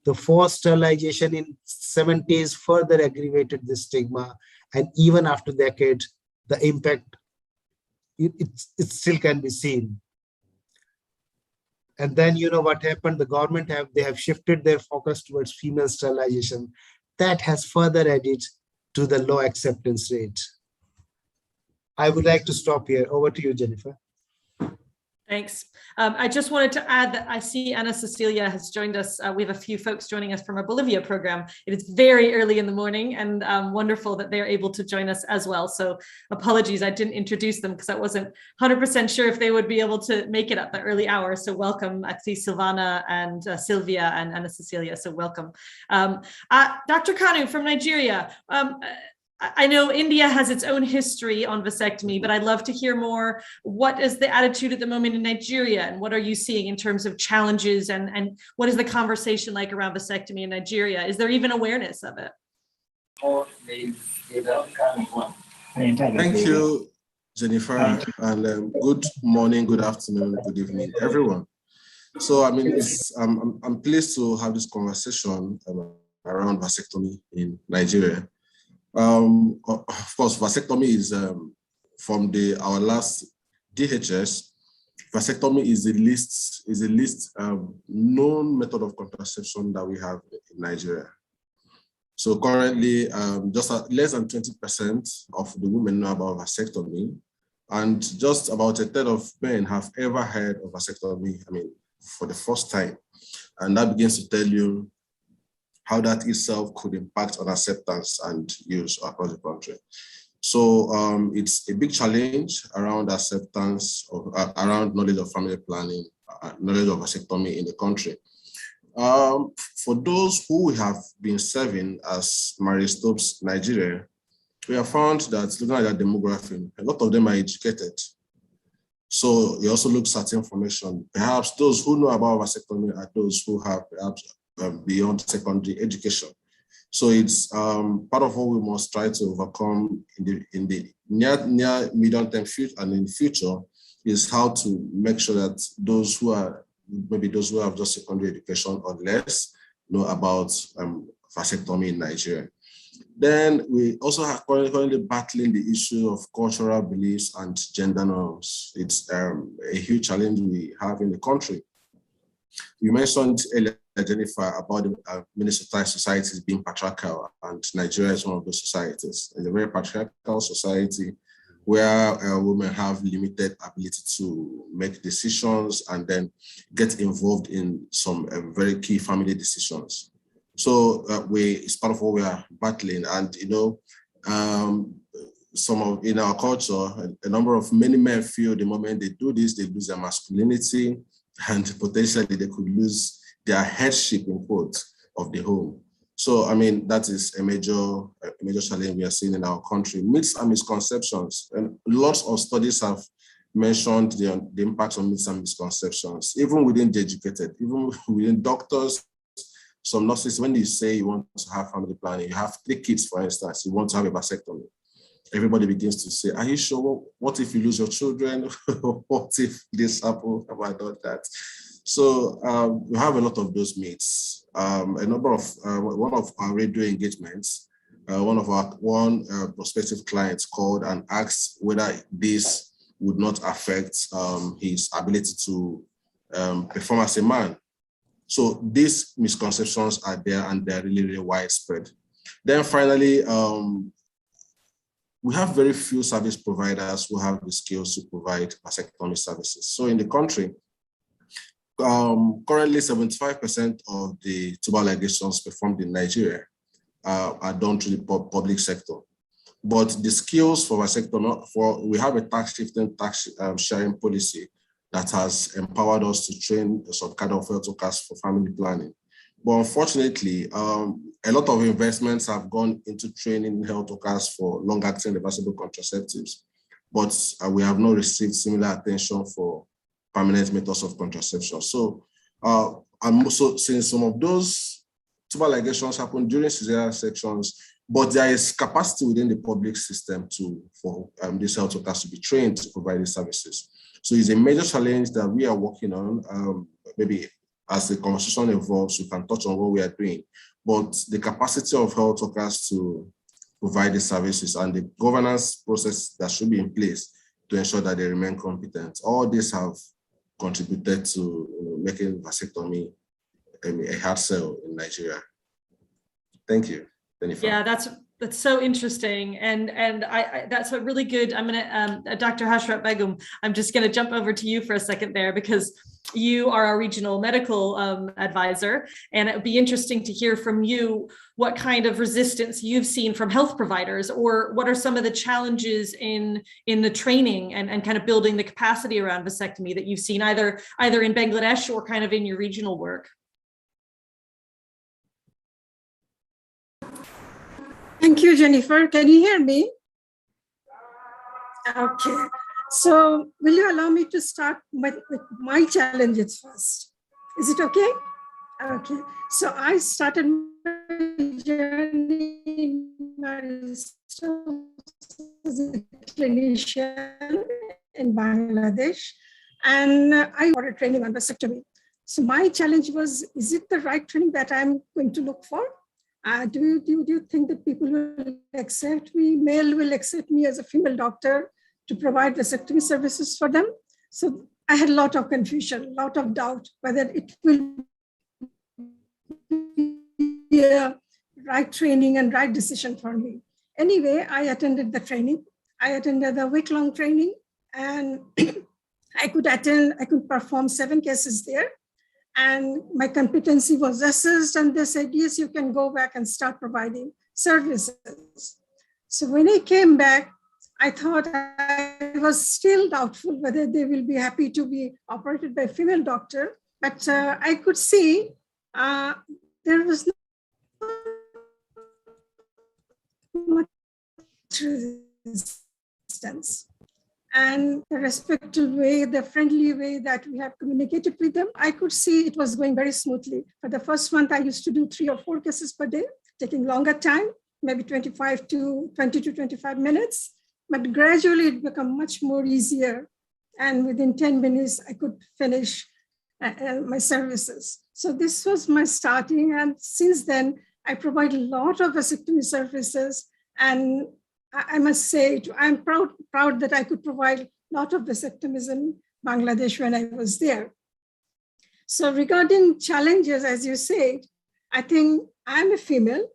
The forced sterilization in 70s further aggravated this stigma, and even after decades, the impact it still can be seen. And then what happened? The government have shifted their focus towards female sterilization. That has further added to the low acceptance rate. I would like to stop here. Over to you, Jennifer. Thanks. I just wanted to add that I see Ana Cecilia has joined us. We have a few folks joining us from our Bolivia program. It is very early in the morning and wonderful that they're able to join us as well. So apologies, I didn't introduce them because I wasn't 100% sure if they would be able to make it at the early hour. So welcome, I see Silvana and Sylvia and Ana Cecilia, so welcome. Dr. Kanu from Nigeria. I know India has its own history on vasectomy, but I'd love to hear more. What is the attitude at the moment in Nigeria, and what are you seeing in terms of challenges, and what is the conversation like around vasectomy in Nigeria? Is there even awareness of it? Thank you, Jennifer, and good morning, good afternoon, good evening, everyone. So, I'm pleased to have this conversation around vasectomy in Nigeria. Of course, vasectomy is from our last DHS. Vasectomy is the least known method of contraception that we have in Nigeria. So currently, just less than 20% of the women know about vasectomy, and just about a third of men have ever heard of vasectomy, for the first time. And that begins to tell you how that itself could impact on acceptance and use across the country. So it's a big challenge around acceptance, around knowledge of family planning, knowledge of vasectomy in the country. For those who we have been serving as Marie Stopes Nigeria, we have found that looking at that demography, a lot of them are educated. So you also look at information. Perhaps those who know about vasectomy are those who have perhaps beyond secondary education. So it's part of what we must try to overcome in the near medium term future and in the future is how to make sure that those who have just secondary education or less know about vasectomy in Nigeria. Then we also are currently battling the issue of cultural beliefs and gender norms. It's a huge challenge we have in the country. You mentioned earlier, Jennifer, about the Minnesota societies being patriarchal, and Nigeria is one of those societies. It's a very patriarchal society where women have limited ability to make decisions and then get involved in some very key family decisions. So it's part of what we are battling, and in our culture, many men feel the moment they do this, they lose their masculinity, and potentially they could lose their headship, in quotes, of the home. So, that is a major challenge we are seeing in our country. Myths and misconceptions, and lots of studies have mentioned the impact on myths and misconceptions, even within the educated, even within doctors, some nurses, when you say you want to have family planning, you have 3 kids, for instance, you want to have a vasectomy. Everybody begins to say, are you sure? What if you lose your children? What if this happens? Have I done that? So we have a lot of those myths. One of our radio engagements, one prospective clients called and asked whether this would not affect his ability to perform as a man. So these misconceptions are there, and they're really, really widespread. Then finally, we have very few service providers who have the skills to provide vasectomy services. So in the country, currently 75% of the tubal ligations performed in Nigeria are done through the public sector. But the skills for vasectomy, we have a tax shifting tax sharing policy that has empowered us to train some kind of health workers for family planning. But unfortunately, a lot of investments have gone into training health workers for long-acting reversible contraceptives, but we have not received similar attention for permanent methods of contraception. So, since some of those tubal ligations happen during cesarean sections, but there is capacity within the public system for these health workers to be trained to provide these services. So it's a major challenge that we are working on. Maybe as the conversation evolves, we can touch on what we are doing. But the capacity of health workers to provide the services and the governance process that should be in place to ensure that they remain competent, all these have contributed to making vasectomy a hard sell in Nigeria. Thank you, Jennifer. Yeah, that's so interesting, and that's a really good. I'm gonna Dr. Hashrat Begum, I'm just gonna jump over to you for a second there, because you are our regional medical advisor, and it would be interesting to hear from you what kind of resistance you've seen from health providers, or what are some of the challenges in the training and kind of building the capacity around vasectomy that you've seen either in Bangladesh or kind of in your regional work. Thank you, Jennifer. Can you hear me? Okay. So will you allow me to start with my challenges first? Is it okay? Okay. So I started my journey as a clinician in Bangladesh, and I got training on vasectomy. So my challenge was, is it the right training that I'm going to look for? Do you think that people will accept me, male will accept me as a female doctor to provide vasectomy services for them? So I had a lot of confusion, a lot of doubt whether it will be a right training and right decision for me. Anyway, I attended the training. I attended a week-long training, and I could perform 7 cases there. And my competency was assessed, and they said, yes, you can go back and start providing services. So when I came back, I thought I was still doubtful whether they will be happy to be operated by a female doctor, but I could see there was not much resistance. And the respectful way, the friendly way that we have communicated with them, I could see it was going very smoothly. For the first month, I used to do 3 or 4 cases per day, taking longer time, maybe 20 to 25 minutes. But gradually it became much more easier. And within 10 minutes, I could finish my services. So this was my starting. And since then, I provide a lot of vasectomy services. And I must say, I'm proud that I could provide a lot of vasectomies in Bangladesh when I was there. So regarding challenges, as you said, I think I'm a female.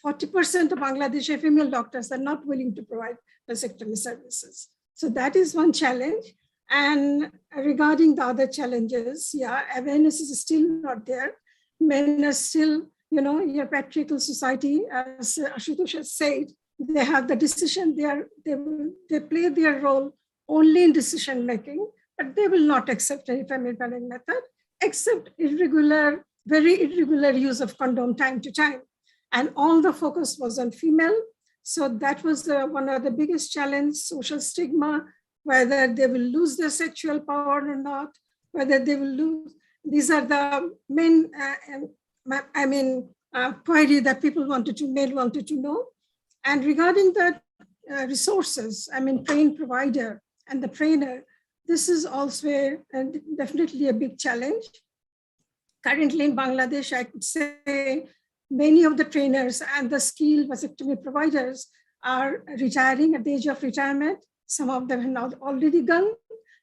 40% of Bangladeshi female doctors are not willing to provide vasectomy services. So that is one challenge. And regarding the other challenges, yeah, awareness is still not there. Men are still, your patriarchal society, as Ashutosh has said, they have the decision, they play their role only in decision making, but they will not accept any family planning method, except very irregular use of condom time to time. And all the focus was on female. So that was one of the biggest challenge, social stigma, whether they will lose their sexual power or not, whether they will lose. These are the main query that men wanted to know. And regarding the resources, trained provider and the trainer, this is also definitely a big challenge. Currently in Bangladesh, I could say many of the trainers and the skilled vasectomy providers are retiring at the age of retirement. Some of them have now already gone,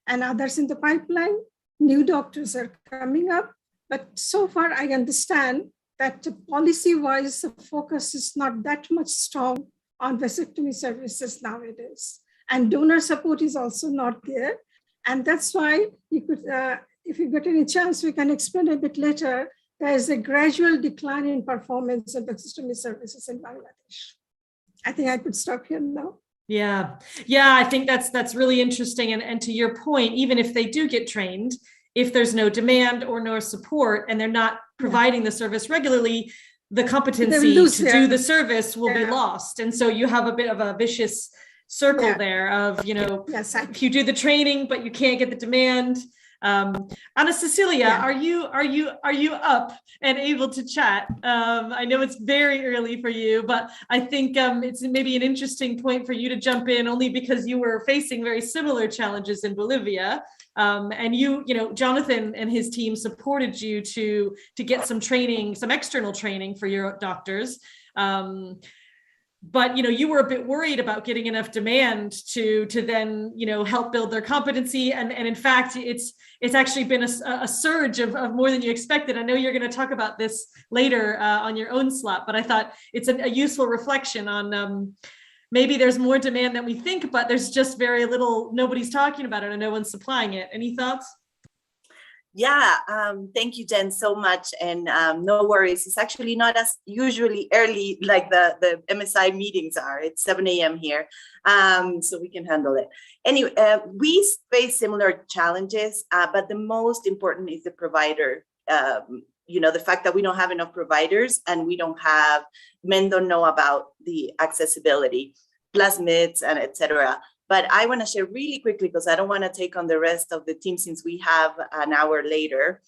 and others in the pipeline. New doctors are coming up. But so far, I understand that policy-wise, the focus is not that much strong on vasectomy services nowadays. And donor support is also not there. And that's why you could, if you get any chance, we can explain a bit later, there is a gradual decline in performance of vasectomy services in Bangladesh. I think I could stop here now. Yeah, I think that's really interesting. And to your point, even if they do get trained, if there's no demand or no support and they're not providing the service regularly, the competency to do the service will be lost. And so you have a bit of a vicious circle there of, if you do the training, but you can't get the demand. Anna Cecilia, are you up and able to chat? I know it's very early for you, but I think it's maybe an interesting point for you to jump in, only because you were facing very similar challenges in Bolivia. And Jonathan and his team supported you to get some training, some external training for your doctors. But you were a bit worried about getting enough demand to then help build their competency, and in fact it's actually been a surge of more than you expected. I know you're going to talk about this later on your own slot, but I thought it's a useful reflection on maybe there's more demand than we think, but there's just very little, nobody's talking about it and no one's supplying it. Any thoughts? Yeah, thank you, Jen, so much. And no worries, it's actually not as usually early like the MSI meetings are. It's 7 a.m. here, so we can handle it. Anyway, we face similar challenges, but the most important is the provider. The fact that we don't have enough providers and men don't know about the accessibility, plasmids and etc. But I want to share really quickly, because I don't want to take on the rest of the team since we have an hour later.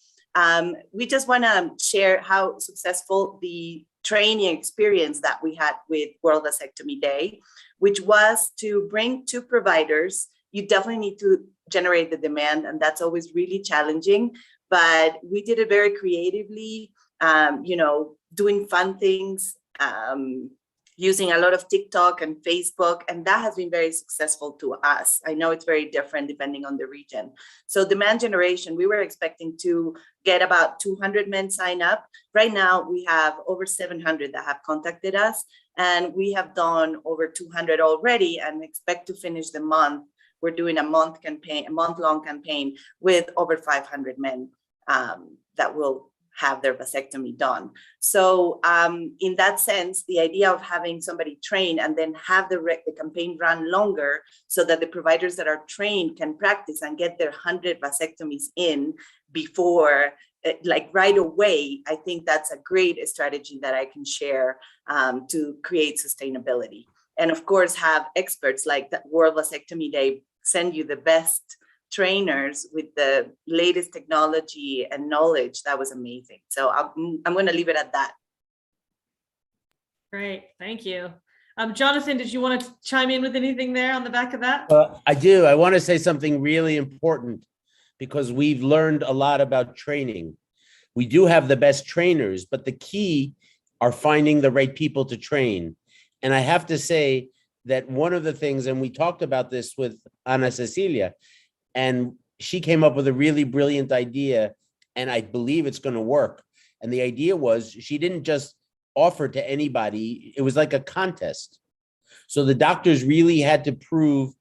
We just want to share how successful the training experience that we had with World Vasectomy Day, which was to bring 2 providers. You definitely need to generate the demand, and that's always really challenging. But we did it very creatively, doing fun things, using a lot of TikTok and Facebook, and that has been very successful to us. I know it's very different depending on the region. So demand generation, we were expecting to get about 200 men sign up. Right now, we have over 700 that have contacted us, and we have done over 200 already and expect to finish the month. We're doing a month-long campaign with over 500 men that will have their vasectomy done. So in that sense, the idea of having somebody train and then have the campaign run longer so that the providers that are trained can practice and get their 100 vasectomies in before, like right away, I think that's a great strategy that I can share to create sustainability. And of course, have experts like the World Vasectomy Day send you the best trainers with the latest technology and knowledge. That was amazing. So I'm going to leave it at that. Great, thank you. Jonathan, did you want to chime in with anything there on the back of that? I do. I want to say something really important, because we've learned a lot about training. We do have the best trainers, but the key are finding the right people to train. And I have to say that one of the things, and we talked about this with Ana Cecilia, and she came up with a really brilliant idea, and I believe it's going to work. And the idea was, she didn't just offer to anybody. It was like a contest. So the doctors really had to prove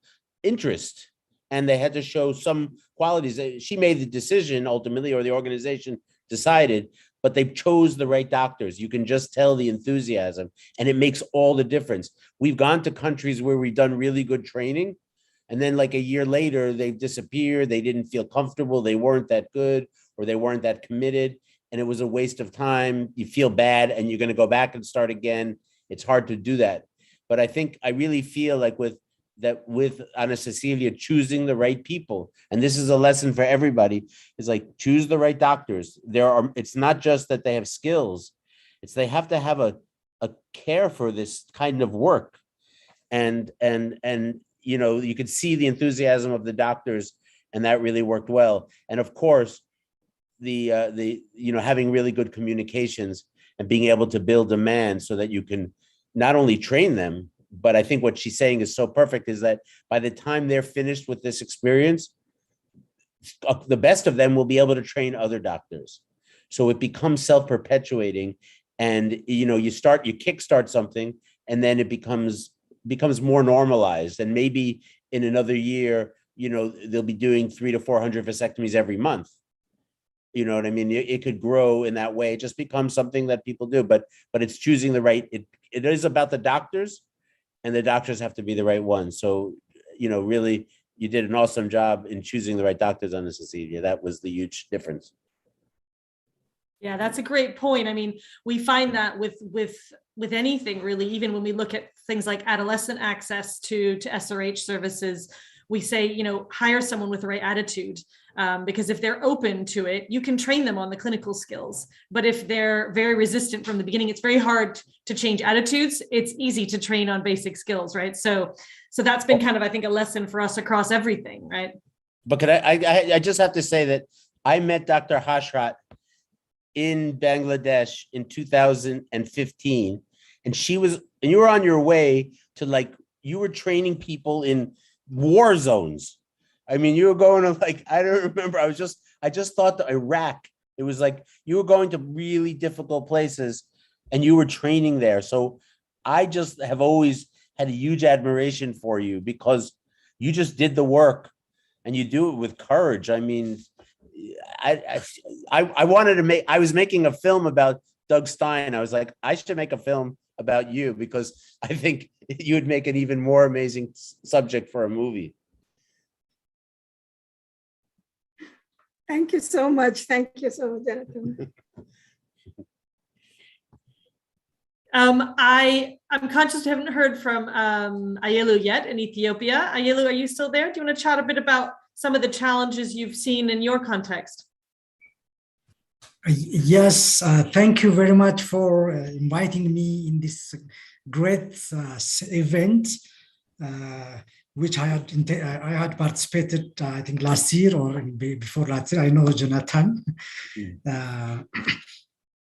interest, and they had to show some qualities. She made the decision ultimately, or the organization decided, but they chose the right doctors. You can just tell the enthusiasm, and it makes all the difference. We've gone to countries where we've done really good training, and then like a year later, they've disappeared. They didn't feel comfortable. They weren't that good, or they weren't that committed. And it was a waste of time. You feel bad, and you're going to go back and start again. It's hard to do that. But I really feel like with that with Ana Cecilia choosing the right people, and this is a lesson for everybody, is like choose the right doctors. It's not just that they have skills, it's they have to have a care for this kind of work. And you know, you could see the enthusiasm of the doctors, and that really worked well. And of course, the you know, having really good communications and being able to build demand so that you can not only train them, but I think what she's saying is so perfect, is that by the time they're finished with this experience, the best of them will be able to train other doctors. So it becomes self-perpetuating, and you know, you kickstart something, and then it becomes more normalized. And maybe in another year, you know, they'll be doing 300 to 400 vasectomies every month. You know what I mean? It could grow in that way. It just becomes something that people do, but it's choosing the right, it is about the doctors, and the doctors have to be the right ones. So, you know, really, you did an awesome job in choosing the right doctors, Ana Cecilia. That was the huge difference. Yeah, that's a great point. I mean, we find that with anything really, even when we look at things like adolescent access to SRH services, we say, you know, hire someone with the right attitude, because if they're open to it, you can train them on the clinical skills. But if they're very resistant from the beginning, it's very hard to change attitudes. It's easy to train on basic skills, right? So that's been kind of, I think, a lesson for us across everything, right? But could I just have to say that I met Dr. Hashrat in Bangladesh in 2015, and you were on your way to, like, you were training people in war zones. I mean, you were going to, like, I don't remember. I just thought that Iraq, it was like you were going to really difficult places and you were training there. So I just have always had a huge admiration for you, because you just did the work and you do it with courage. I mean, I wanted to make, I was making a film about Doug Stein. I was like, I should make a film about you, because I think you would make an even more amazing subject for a movie. Thank you so much. Thank you so much, Jonathan. I'm conscious we haven't heard from Ayelu yet in Ethiopia. Ayelu, are you still there? Do you want to chat a bit about some of the challenges you've seen in your context? Yes, thank you very much for inviting me in this great event, which I had participated, I think, last year or before last year. I know Jonathan.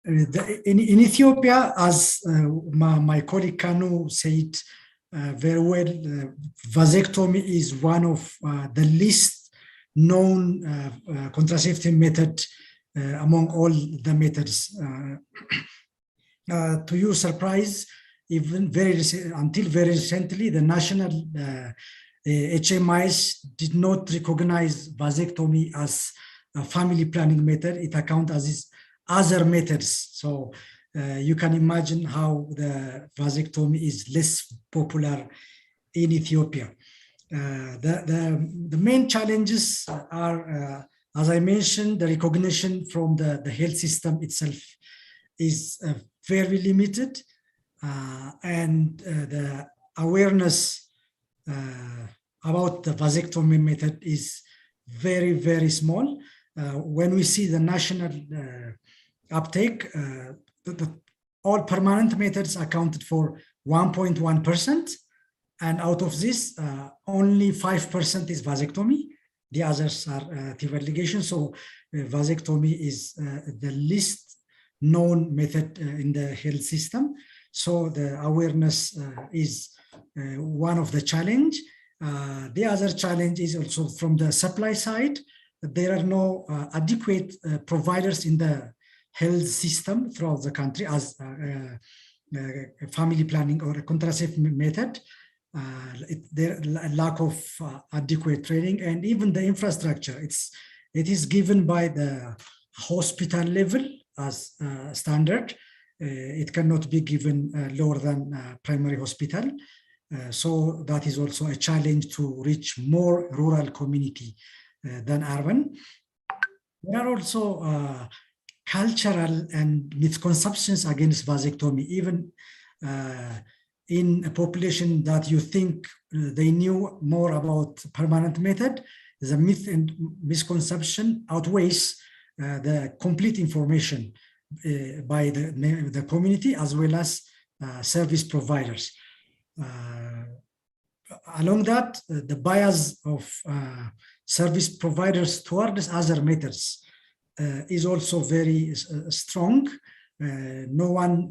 In Ethiopia, as my colleague Kanu said very well, vasectomy is one of the least known contraceptive method among all the methods. To your surprise, even until very recently, the national HMIs did not recognize vasectomy as a family planning method. It accounts as its other methods. So you can imagine how the vasectomy is less popular in Ethiopia. The main challenges are, as I mentioned, the recognition from the health system itself is very limited, and the awareness about the vasectomy method is very, very small. When we see the national uptake, all permanent methods accounted for 1.1%, and out of this, only 5% is vasectomy. The others are tubal ligation. So vasectomy is the least known method in the health system. So the awareness is one of the challenge. The other challenge is also from the supply side. There are no adequate providers in the health system throughout the country as family planning or a contraceptive method. There lack of adequate training, and even the infrastructure. It is given by the hospital level as standard. It cannot be given lower than primary hospital. So that is also a challenge to reach more rural community than urban. There are also cultural and misconceptions against vasectomy. Even in a population that you think they knew more about permanent method, the myth and misconception outweighs the complete information by the community as well as service providers. Along that, the bias of service providers towards other methods is also very strong. No one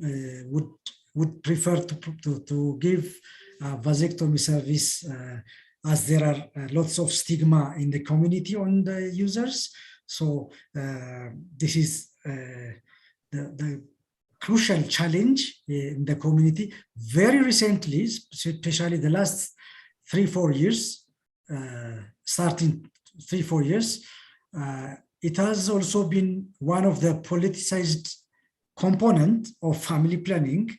would prefer to give vasectomy service as there are lots of stigma in the community on the users. So this is the crucial challenge in the community. Very recently, especially the last 3-4 years, starting 3-4 years, it has also been one of the politicized component of family planning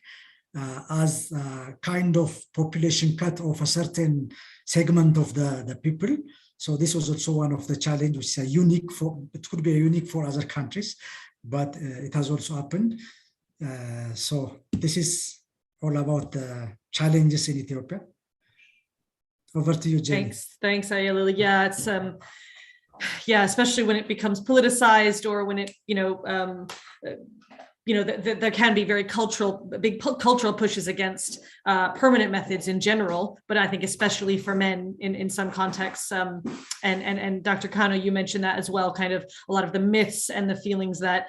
as a kind of population cut of a certain segment of the people. So this was also one of the challenges, which is unique for, it could be unique for other countries, but it has also happened. So this is all about the challenges in Ethiopia. Over to you, Jenny. Thanks, Ayala. Yeah, it's yeah, especially when it becomes politicized or when it, there can be very big cultural pushes against permanent methods in general, but I think especially for men in some contexts. And Dr. Kano, you mentioned that as well, kind of a lot of the myths and the feelings that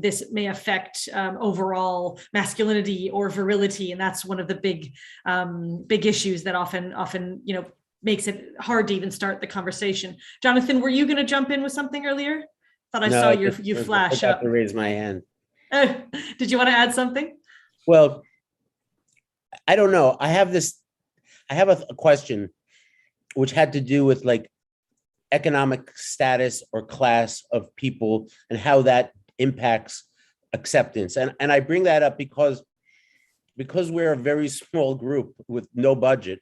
this may affect overall masculinity or virility, and that's one of the big issues that often makes it hard to even start the conversation. Jonathan, were you going to jump in with something earlier? Thought I saw you flash up. To raise my hand. Did you want to add something? Well, I don't know. I have a question which had to do with like economic status or class of people and how that impacts acceptance. And I bring that up because we're a very small group with no budget.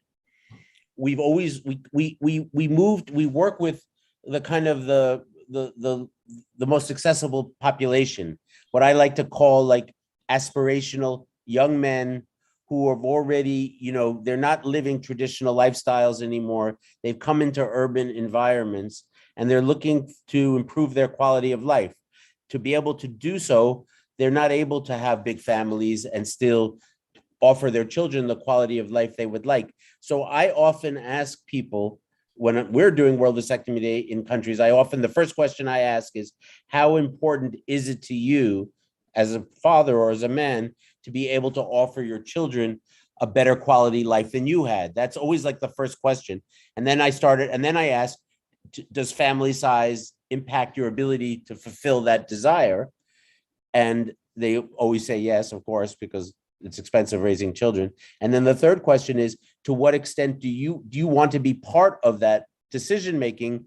We've always we work with the kind of the most accessible population, what I like to call like aspirational young men who have already, they're not living traditional lifestyles anymore. They've come into urban environments and they're looking to improve their quality of life. To be able to do so, they're not able to have big families and still offer their children the quality of life they would like. So I often ask people, when we're doing World Vasectomy Day in countries, the first question I ask is, how important is it to you as a father or as a man to be able to offer your children a better quality life than you had? That's always like the first question. And then I ask, does family size impact your ability to fulfill that desire? And they always say yes, of course, because it's expensive raising children. And then the third question is, to what extent do you want to be part of that decision making,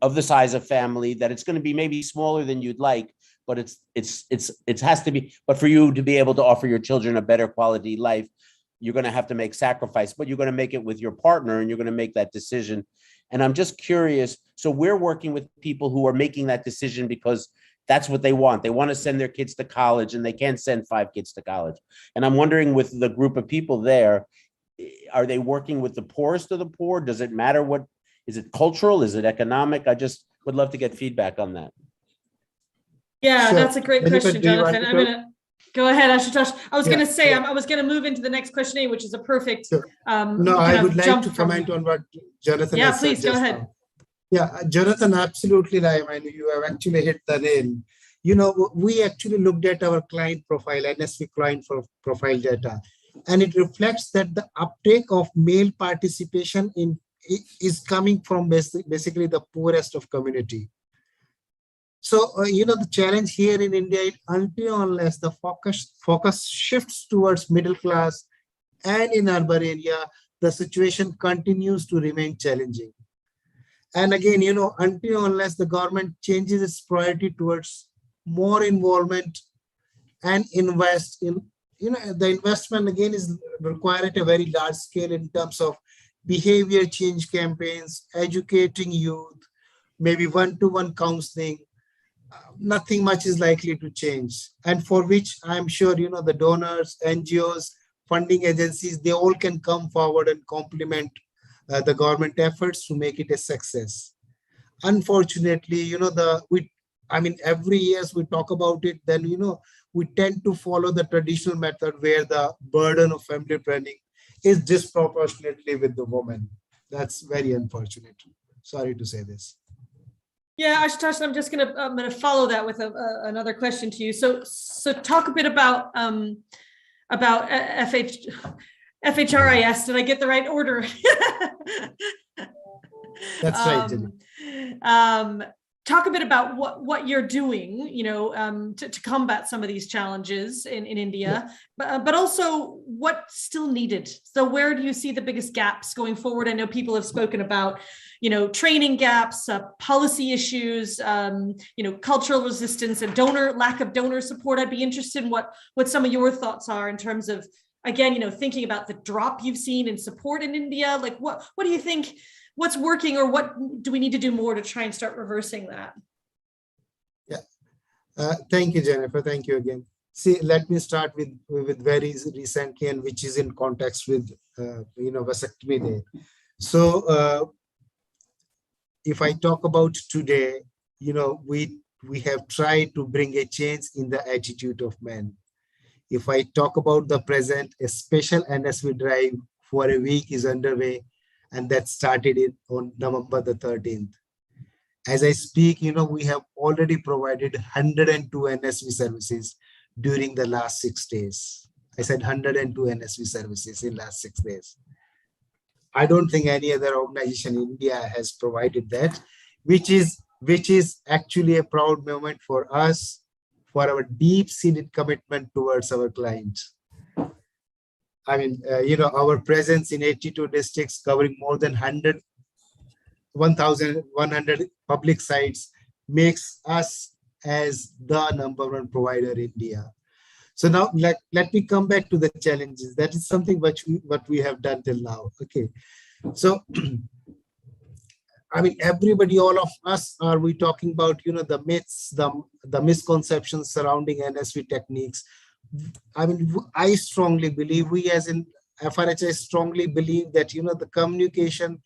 of the size of family, that it's going to be maybe smaller than you'd like, but it has to be. But for you to be able to offer your children a better quality life, you're going to have to make sacrifice, but you're going to make it with your partner and you're going to make that decision. And I'm just curious. So we're working with people who are making that decision because that's what they want. They want to send their kids to college and they can't send 5 kids to college. And I'm wondering, with the group of people there, are they working with the poorest of the poor? Does it matter is it cultural? Is it economic? I just would love to get feedback on that. Yeah, Sure. that's a great question, Jonathan. I'm going to go ahead, Ashutosh. I was going to say, I was going to move into the next question, which is a perfect. Sure. No, I would like to comment on what Jonathan has said. Yeah, please go ahead. Now. Yeah, Jonathan, absolutely right. I mean, you have actually hit the nail. We actually looked at our client profile, NSV client profile data, and it reflects that the uptake of male participation is coming from basically the poorest of community. So, the challenge here in India is until unless the focus shifts towards middle class and in urban area, the situation continues to remain challenging. And again, until unless the government changes its priority towards more involvement and invest in, the investment again is required at a very large scale in terms of behavior change campaigns, educating youth, maybe one-to-one counseling. Nothing much is likely to change. And for which I'm sure, the donors, NGOs funding agencies, they all can come forward and complement the government efforts to make it a success. Unfortunately, every year we talk about it, then, we tend to follow the traditional method where the burden of family planning is disproportionately with the woman. That's very unfortunate. Sorry to say this. Yeah, Ashutosh, I'm gonna follow that with another question to you. So talk a bit about FHRIS. Did I get the right order? That's right, Jenny. Talk a bit about what you're doing, to combat some of these challenges in India, but also what's still needed. So where do you see the biggest gaps going forward? I know people have spoken about, training gaps, policy issues, cultural resistance and lack of donor support. I'd be interested in what some of your thoughts are in terms of, again, thinking about the drop you've seen in support in India. Like what do you think? What's working, or what do we need to do more to try and start reversing that? Yeah, thank you, Jennifer. Thank you again. See, let me start with very recently, and which is in context with Vasectomy Day. So if I talk about today, we have tried to bring a change in the attitude of men. If I talk about the present, a special NSV drive for a week is underway, and that started on November the 13th. As I speak, we have already provided 102 NSV services during the last 6 days. I said 102 NSV services in last 6 days. I don't think any other organization in India has provided that, which is actually a proud moment for us, for our deep-seated commitment towards our clients. Our presence in 82 districts covering more than 1,100 public sites makes us as the #1 provider in India. So now let me come back to the challenges. That is something what we have done till now. Okay. So, everybody, all of us, are we talking about, the myths, the misconceptions surrounding NSV techniques. I strongly believe, we as in FRHI strongly believe that, the communication,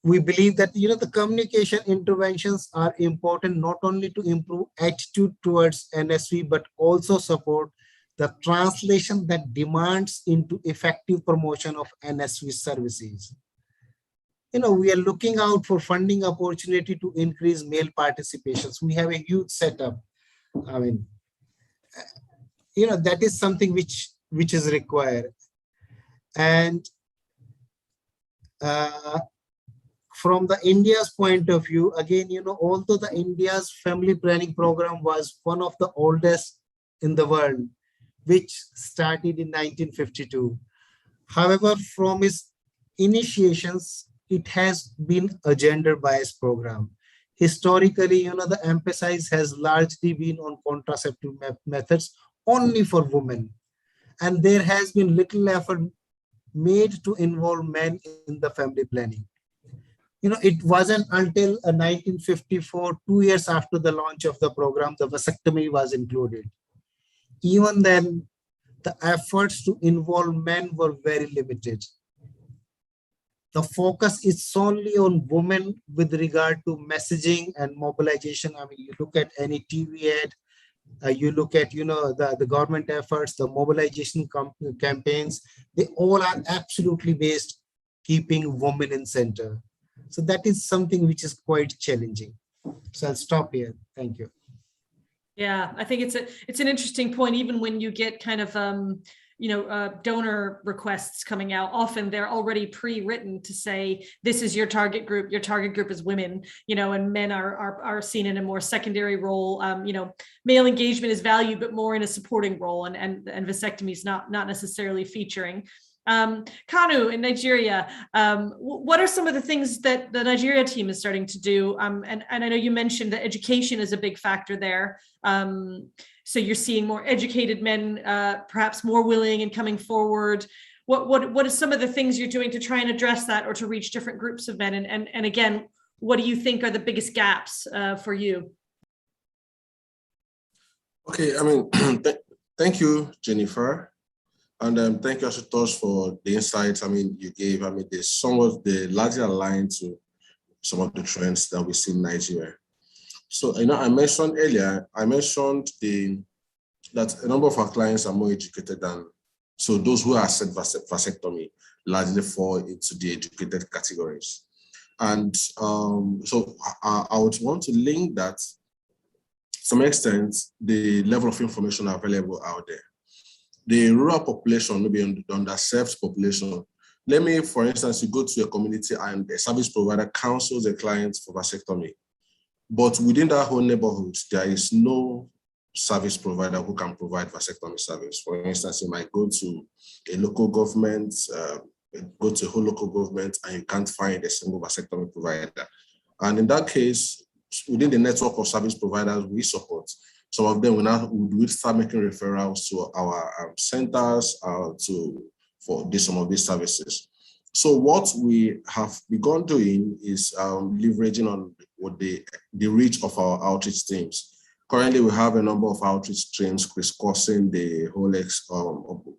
we believe that, the communication interventions are important not only to improve attitude towards NSV, but also support the translation that demands into effective promotion of NSV services. We are looking out for funding opportunity to increase male participations. We have a huge setup. That is something which is required. And from the India's point of view, again, although the India's family planning program was one of the oldest in the world, which started in 1952. However, from its initiations, it has been a gender-biased program. Historically, the emphasis has largely been on contraceptive methods only for women. And there has been little effort made to involve men in the family planning. It wasn't until 1954, 2 years after the launch of the program, the vasectomy was included. Even then, the efforts to involve men were very limited. The focus is solely on women with regard to messaging and mobilization. You look at any TV ad, you look at, the government efforts, the mobilization campaigns, they all are absolutely based keeping women in center. So that is something which is quite challenging. So I'll stop here. Thank you. Yeah, I think it's an interesting point. Even when you get kind of donor requests coming out, often they're already pre-written to say, this is your target group is women, and men are seen in a more secondary role. Male engagement is valued, but more in a supporting role, and vasectomy is not necessarily featuring. Kanu in Nigeria, what are some of the things that the Nigeria team is starting to do? And I know you mentioned that education is a big factor there. So you're seeing more educated men, perhaps more willing and coming forward. What are some of the things you're doing to try and address that, or to reach different groups of men? And again, what do you think are the biggest gaps for you? Okay, thank you, Jennifer. And thank you, Ashutosh, for the insights. You gave. They somewhat largely aligned to some of the trends that we see in Nigeria. So, I mentioned earlier, that a number of our clients are more educated than, so those who accept vasectomy largely fall into the educated categories. And so I would want to link that, to some extent, the level of information available out there. The rural population, maybe the underserved population. Let me, for instance, you go to a community and a service provider counsels a client for vasectomy. But within that whole neighborhood, there is no service provider who can provide vasectomy service. For instance, you might go to a local government, go to a whole local government, and you can't find a single vasectomy provider. And in that case, within the network of service providers we support, some of them will start making referrals to our centers for some of these services. So what we have begun doing is leveraging on the reach of our outreach teams. Currently, we have a number of outreach teams crisscrossing the whole,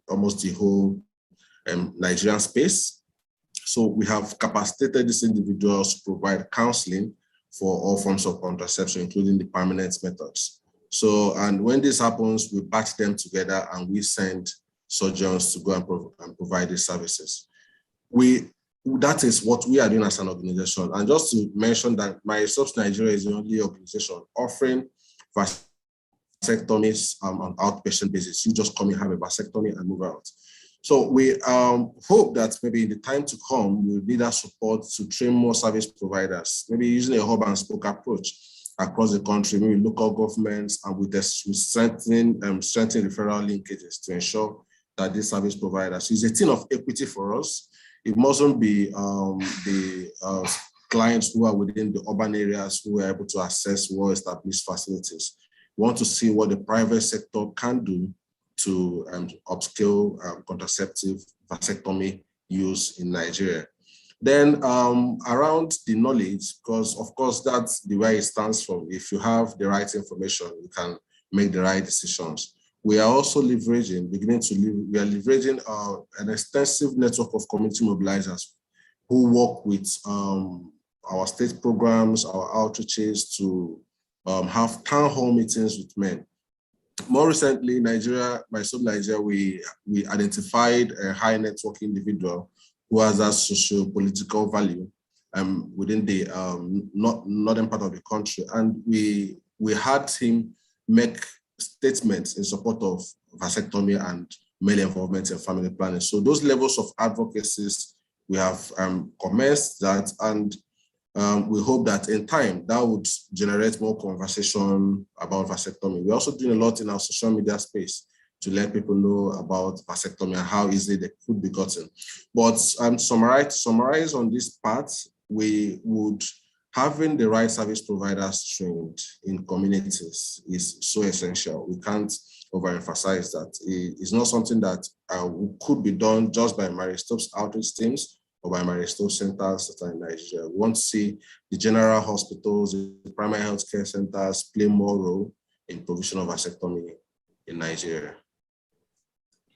almost the whole Nigerian space. So we have capacitated these individuals to provide counseling for all forms of contraception, including the permanent methods. So, and when this happens, we batch them together and we send surgeons to go and provide these services. That is what we are doing as an organization. And just to mention that MySubs Nigeria is the only organization offering vasectomies on outpatient basis. You just come and have a vasectomy and move out. So we hope that maybe in the time to come, we'll need that support to train more service providers, maybe using a hub and spoke approach across the country, maybe local governments, and with strengthening referral linkages to ensure that these service providers is a thing of equity for us. It mustn't be the clients who are within the urban areas who are able to access well-established facilities. We want to see what the private sector can do to upscale contraceptive vasectomy use in Nigeria. Then around the knowledge, because of course that's the way it stands from. If you have the right information, you can make the right decisions. We are also leveraging an extensive network of community mobilizers who work with our state programs, our outreaches to have town hall meetings with men. More recently, MySubs Nigeria, we identified a high network individual who has a socio-political value within the northern part of the country. And we had him make statements in support of vasectomy and male involvement in family planning. So those levels of advocacies, we have commenced that, and we hope that in time that would generate more conversation about vasectomy. We're also doing a lot in our social media space to let people know about vasectomy and how easily they could be gotten. But summarize on this part, we would having the right service providers trained in communities is so essential. We can't overemphasize that. It's not something that could be done just by MySubs outreach teams or by MySubs centers that are in Nigeria. We want to see the general hospitals, the primary healthcare centers play more role in provision of vasectomy in Nigeria.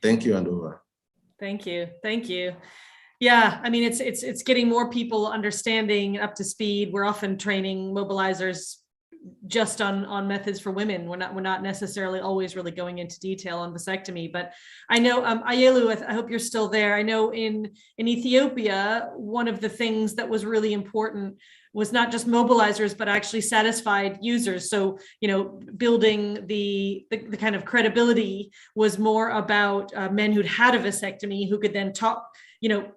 Thank you, and over. Thank you. Thank you. Yeah, I mean, it's getting more people understanding, up to speed. We're often training mobilizers just on methods for women. We're not necessarily always really going into detail on vasectomy, but I know, Ayelu, I hope you're still there. I know in Ethiopia, one of the things that was really important was not just mobilizers, but actually satisfied users. So, building the kind of credibility was more about men who'd had a vasectomy who could then talk,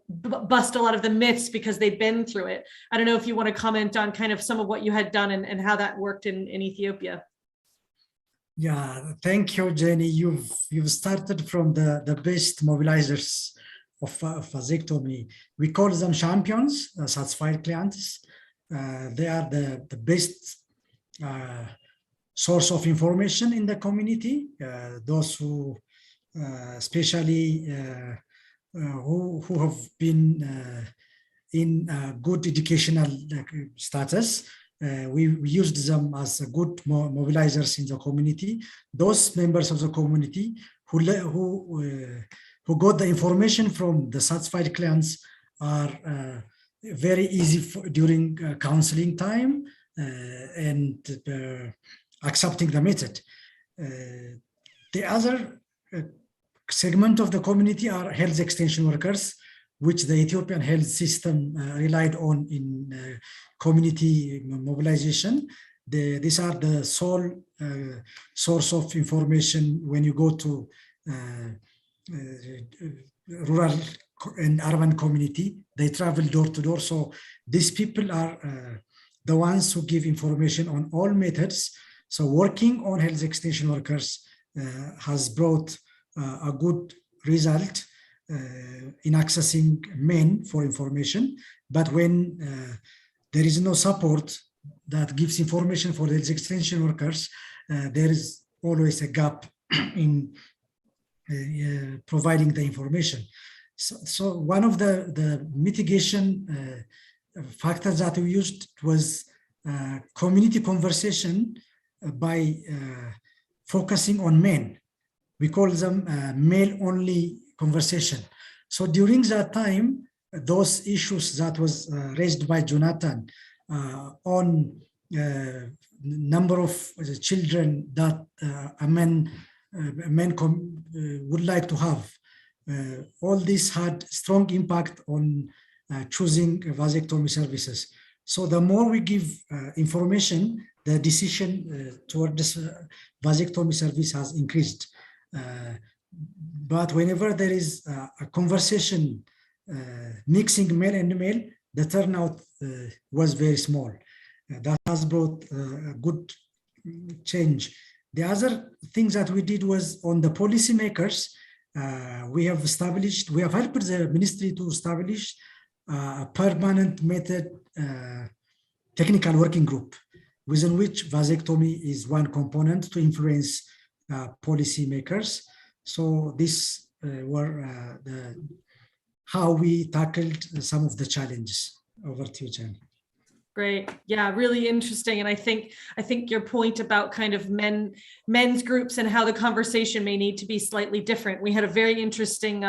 bust a lot of the myths because they'd been through it. I don't know if you want to comment on kind of some of what you had done and how that worked in Ethiopia. Yeah, thank you, Jenny. You've started from the best mobilizers of vasectomy. We call them champions, satisfied clients. They are the best source of information in the community. Those who, especially who have been in good educational status, we used them as good mobilizers in the community. Those members of the community who who got the information from the satisfied clients are very easy during counseling time and accepting the method. The other segment of the community are health extension workers, which the Ethiopian health system relied on in community mobilization. These are the sole source of information when you go to rural and urban community. They travel door to door. So these people are the ones who give information on all methods. So working on health extension workers has brought a good result in accessing men for information. But when there is no support that gives information for the health extension workers, there is always a gap in providing the information. So one of the mitigation factors that we used was community conversation by focusing on men. We call them male-only conversation. So during that time, those issues that was raised by Jonathan on number of children that a man would like to have, all this had strong impact on choosing vasectomy services. So the more we give information, the decision toward this vasectomy service has increased. But whenever there is a conversation mixing male and male, the turnout was very small. That has brought a good change. The other things that we did was on the policymakers. We have helped the ministry to establish a permanent method technical working group, within which vasectomy is one component to influence policymakers. So these were how we tackled some of the challenges. Over to you, Jen. Great. Yeah, really interesting. And I think your point about kind of men's groups and how the conversation may need to be slightly different. We had a very interesting,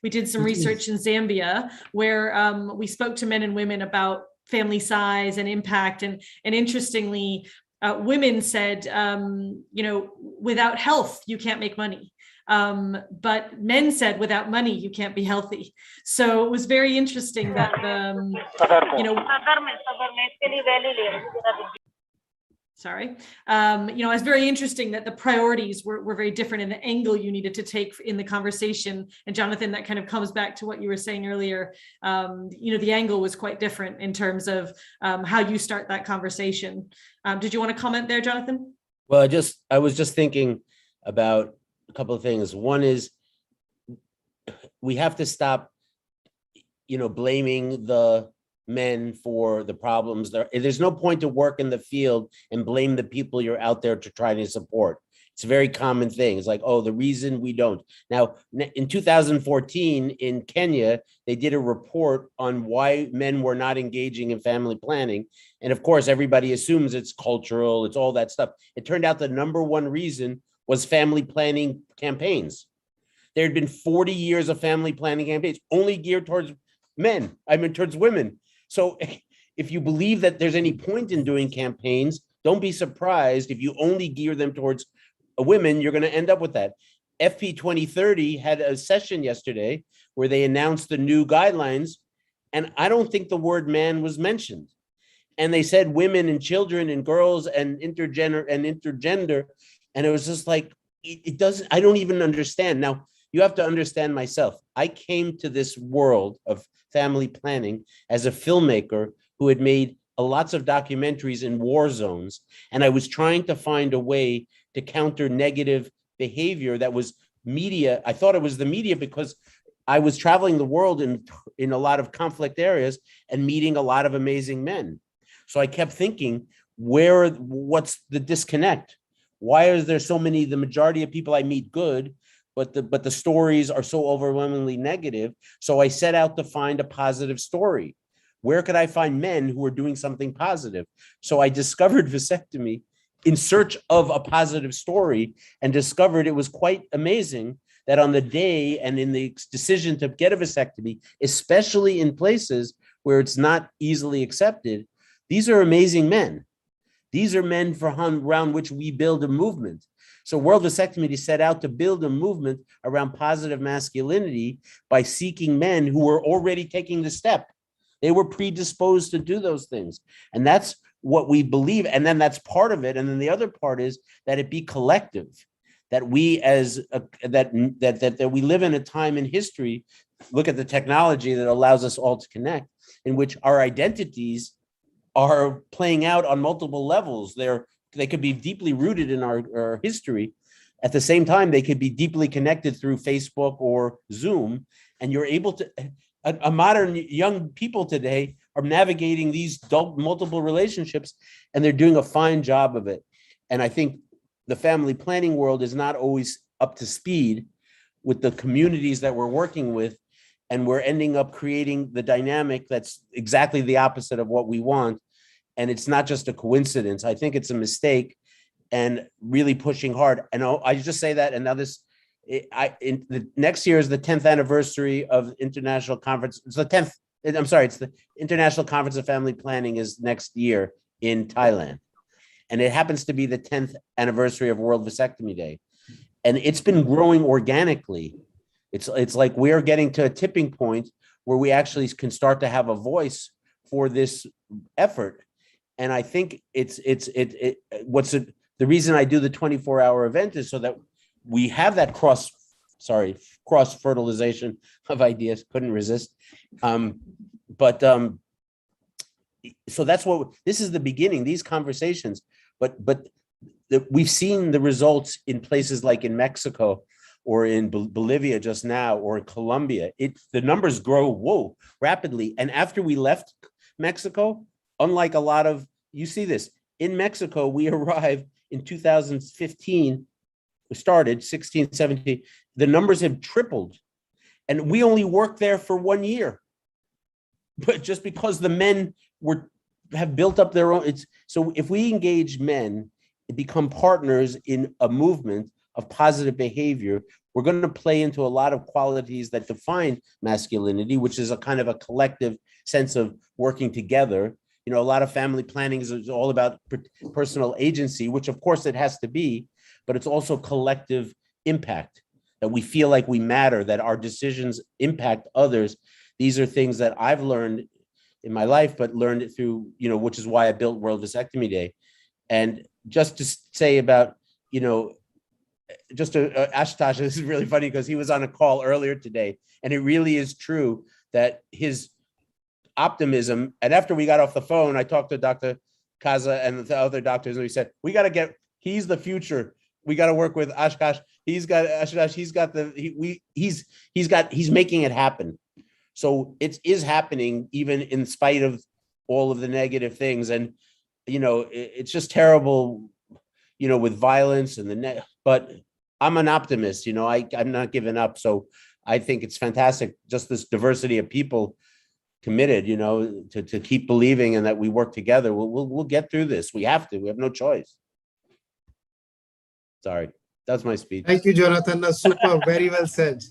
we did some research in Zambia where we spoke to men and women about family size and impact. And interestingly, women said, without health, you can't make money. But men said, without money, you can't be healthy. So it was very interesting that, it's very interesting that the priorities were very different and the angle you needed to take in the conversation. And Jonathan, that kind of comes back to what you were saying earlier. The angle was quite different in terms of how you start that conversation. Did you want to comment there, Jonathan? Well, I was just thinking about a couple of things. One is we have to stop, blaming the men for the problems. There's no point to work in the field and blame the people you're out there to try to support. It's a very common thing. It's like, oh, the reason we don't. Now, in 2014 in Kenya, they did a report on why men were not engaging in family planning. And of course, everybody assumes it's cultural, it's all that stuff. It turned out the number one reason was family planning campaigns. There had been 40 years of family planning campaigns, only geared towards towards women. So if you believe that there's any point in doing campaigns, don't be surprised if you only gear them towards women, you're going to end up with that. FP 2030 had a session yesterday where they announced the new guidelines, and I don't think the word man was mentioned. And they said women and children and girls and intergender. And it was just like, I don't even understand. Now, you have to understand myself. I came to this world of family planning as a filmmaker who had made lots of documentaries in war zones. And I was trying to find a way to counter negative behavior that was media. I thought it was the media because I was traveling the world in a lot of conflict areas and meeting a lot of amazing men. So I kept thinking, what's the disconnect? Why is there so many, the majority of people I meet good, but the stories are so overwhelmingly negative? So I set out to find a positive story. Where could I find men who were doing something positive? So I discovered vasectomy in search of a positive story and discovered it was quite amazing that on the day and in the decision to get a vasectomy, especially in places where it's not easily accepted, these are amazing men. These are men around which we build a movement. So World Vasectomy set out to build a movement around positive masculinity by seeking men who were already taking the step. They were predisposed to do those things. And that's what we believe. And then that's part of it. And then the other part is that it be collective, that we that we live in a time in history, look at the technology that allows us all to connect, in which our identities are playing out on multiple levels. They could be deeply rooted in our history. At the same time, they could be deeply connected through Facebook or Zoom. And you're able to, a modern young people today are navigating these multiple relationships, and they're doing a fine job of it. And I think the family planning world is not always up to speed with the communities that we're working with. And we're ending up creating the dynamic that's exactly the opposite of what we want. And it's not just a coincidence. I think it's a mistake, and really pushing hard. And I just say that, and now next year is the 10th anniversary of International Conference. It's the 10th, it's the International Conference of Family Planning is next year in Thailand. And it happens to be the 10th anniversary of World Vasectomy Day. And it's been growing organically. It's like we're getting to a tipping point where we actually can start to have a voice for this effort. And I think the reason I do the 24-hour event is so that we have that cross fertilization of ideas. Couldn't resist. So that's what this is, the beginning, these conversations, but we've seen the results in places like in Mexico or in Bolivia just now, or in Colombia. The numbers grow rapidly. And after we left Mexico, unlike a lot of, you see this, in Mexico, we arrived in 2015, we started 16, 17, the numbers have tripled. And we only worked there for 1 year. But just because the men have built up their own, so if we engage men and become partners in a movement of positive behavior, we're going to play into a lot of qualities that define masculinity, which is a kind of a collective sense of working together. You know, a lot of family planning is all about personal agency, which of course it has to be, but it's also collective impact, that we feel like we matter, that our decisions impact others. These are things that I've learned in my life, but learned it through, which is why I built World Vasectomy Day. And just to say about, Ashutosh, this is really funny because he was on a call earlier today, and it really is true that his optimism, and after we got off the phone, I talked to Dr. Kaza and the other doctors, and we said, he's the future. We got to work with Ashutosh. He's making it happen. So it is happening even in spite of all of the negative things. And, it's just terrible, with violence and but I'm an optimist, I'm not giving up. So I think it's fantastic, just this diversity of people committed, to keep believing, and that we work together. We'll get through this. We have to. We have no choice. Sorry, that's my speech. Thank you, Jonathan. That's super. Very well said.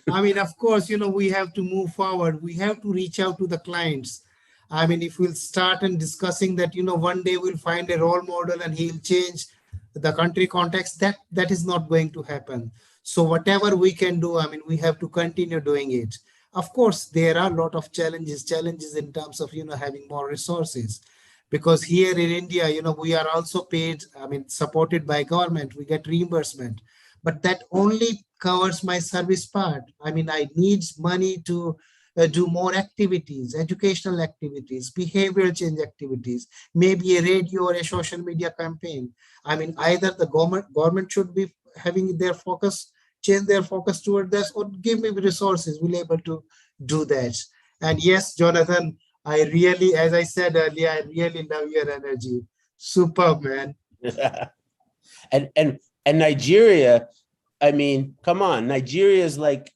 I mean, of course, we have to move forward. We have to reach out to the clients. I mean, if we'll start and discussing that, one day we'll find a role model and he'll change the country context, that is not going to happen. So whatever we can do, I mean, we have to continue doing it. Of course, there are a lot of challenges in terms of, having more resources, because here in India, we are also paid, I mean, supported by government, we get reimbursement, but that only covers my service part. I mean, I need money to do more activities, educational activities, behavioral change activities, maybe a radio or a social media campaign. I mean, either the government should be having their focus, change their focus toward this, or give me resources, we'll able to do that. And yes, Jonathan, I really, as I said earlier, I really love your energy. Superb, man. And Nigeria, I mean, come on, Nigeria is like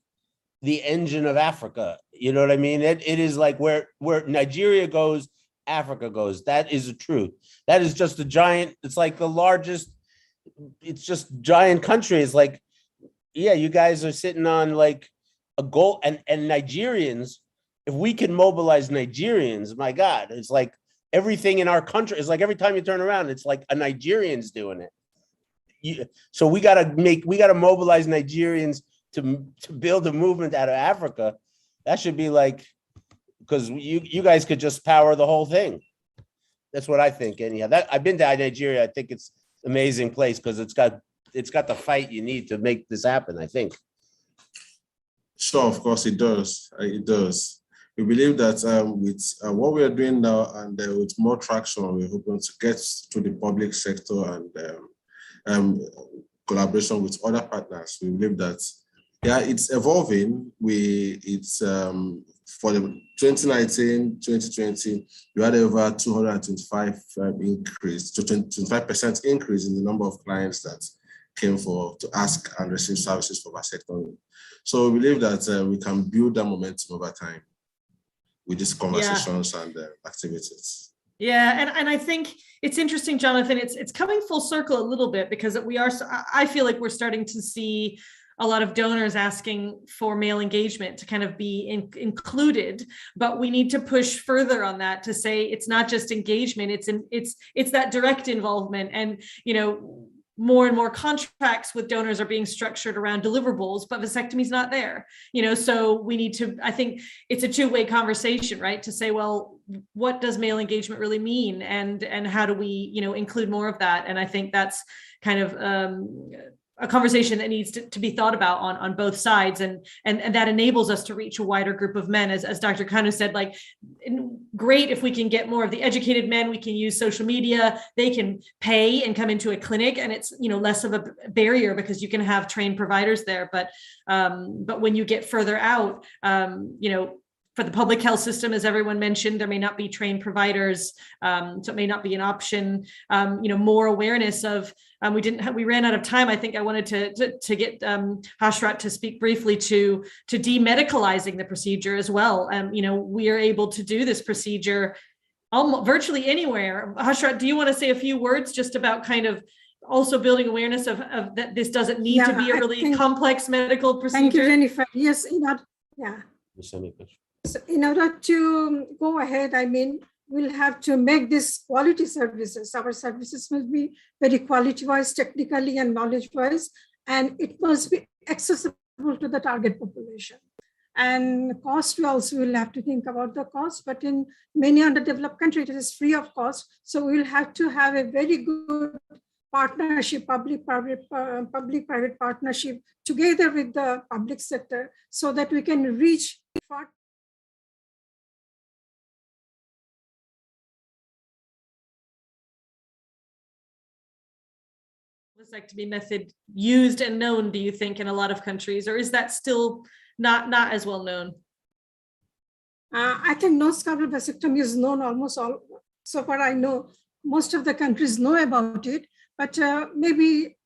the engine of Africa. You know what I mean? It is like where Nigeria goes, Africa goes. That is the truth. That is just a giant, it's like the largest, it's just giant country. It's like, yeah, you guys are sitting on like a goal, and Nigerians, if we can mobilize Nigerians, my God, it's like everything in our country is like every time you turn around, it's like a Nigerian's doing it. So we gotta mobilize Nigerians to build a movement out of Africa. That should be like, because you guys could just power the whole thing. That's what I think. Anyhow, I've been to Nigeria. I think it's an amazing place because it's got the fight you need to make this happen, I think. Sure, of course it does. It does. We believe that with what we are doing now and with more traction, we're hoping to get to the public sector and collaboration with other partners. We believe that, yeah, it's evolving. It's for the 2019, 2020, we had over 225 increase, to 25% increase in the number of clients that came to ask and receive services for vasectomy. So we believe that we can build that momentum over time with these conversations and activities. Yeah, and I think it's interesting, Jonathan. It's coming full circle a little bit because I feel like we're starting to see a lot of donors asking for male engagement to kind of be included, but we need to push further on that to say it's not just engagement, it's that direct involvement. And more and more contracts with donors are being structured around deliverables, but vasectomy is not there. So we need to, I think it's a two-way conversation, right? To say, well, what does male engagement really mean? And how do we, include more of that? And I think that's kind of a conversation that needs to be thought about on both sides. And that enables us to reach a wider group of men. As Dr. Kanu said, like, great if we can get more of the educated men, we can use social media, they can pay and come into a clinic, and it's, less of a barrier because you can have trained providers there. But when you get further out, for the public health system, as everyone mentioned, there may not be trained providers, so it may not be an option. More awareness of, we ran out of time. I think I wanted to get Hashrat to speak briefly to demedicalizing the procedure as well. We are able to do this procedure almost virtually anywhere. Hashrat, do you want to say a few words just about kind of also building awareness of that this doesn't need to be a really complex medical procedure? Thank you, Jennifer. Yes, So in order to go ahead, we'll have to make this quality services. Our services must be very quality-wise, technically and knowledge-wise, and it must be accessible to the target population. And cost, we also will have to think about the cost, but in many underdeveloped countries, it is free of cost. So we'll have to have a very good partnership, public-private partnership together with the public sector so that we can reach far. Vasectomy method used and known, do you think, in a lot of countries, or is that still not as well known? I think nose-covered vasectomy is known almost all. So far, I know most of the countries know about it, but maybe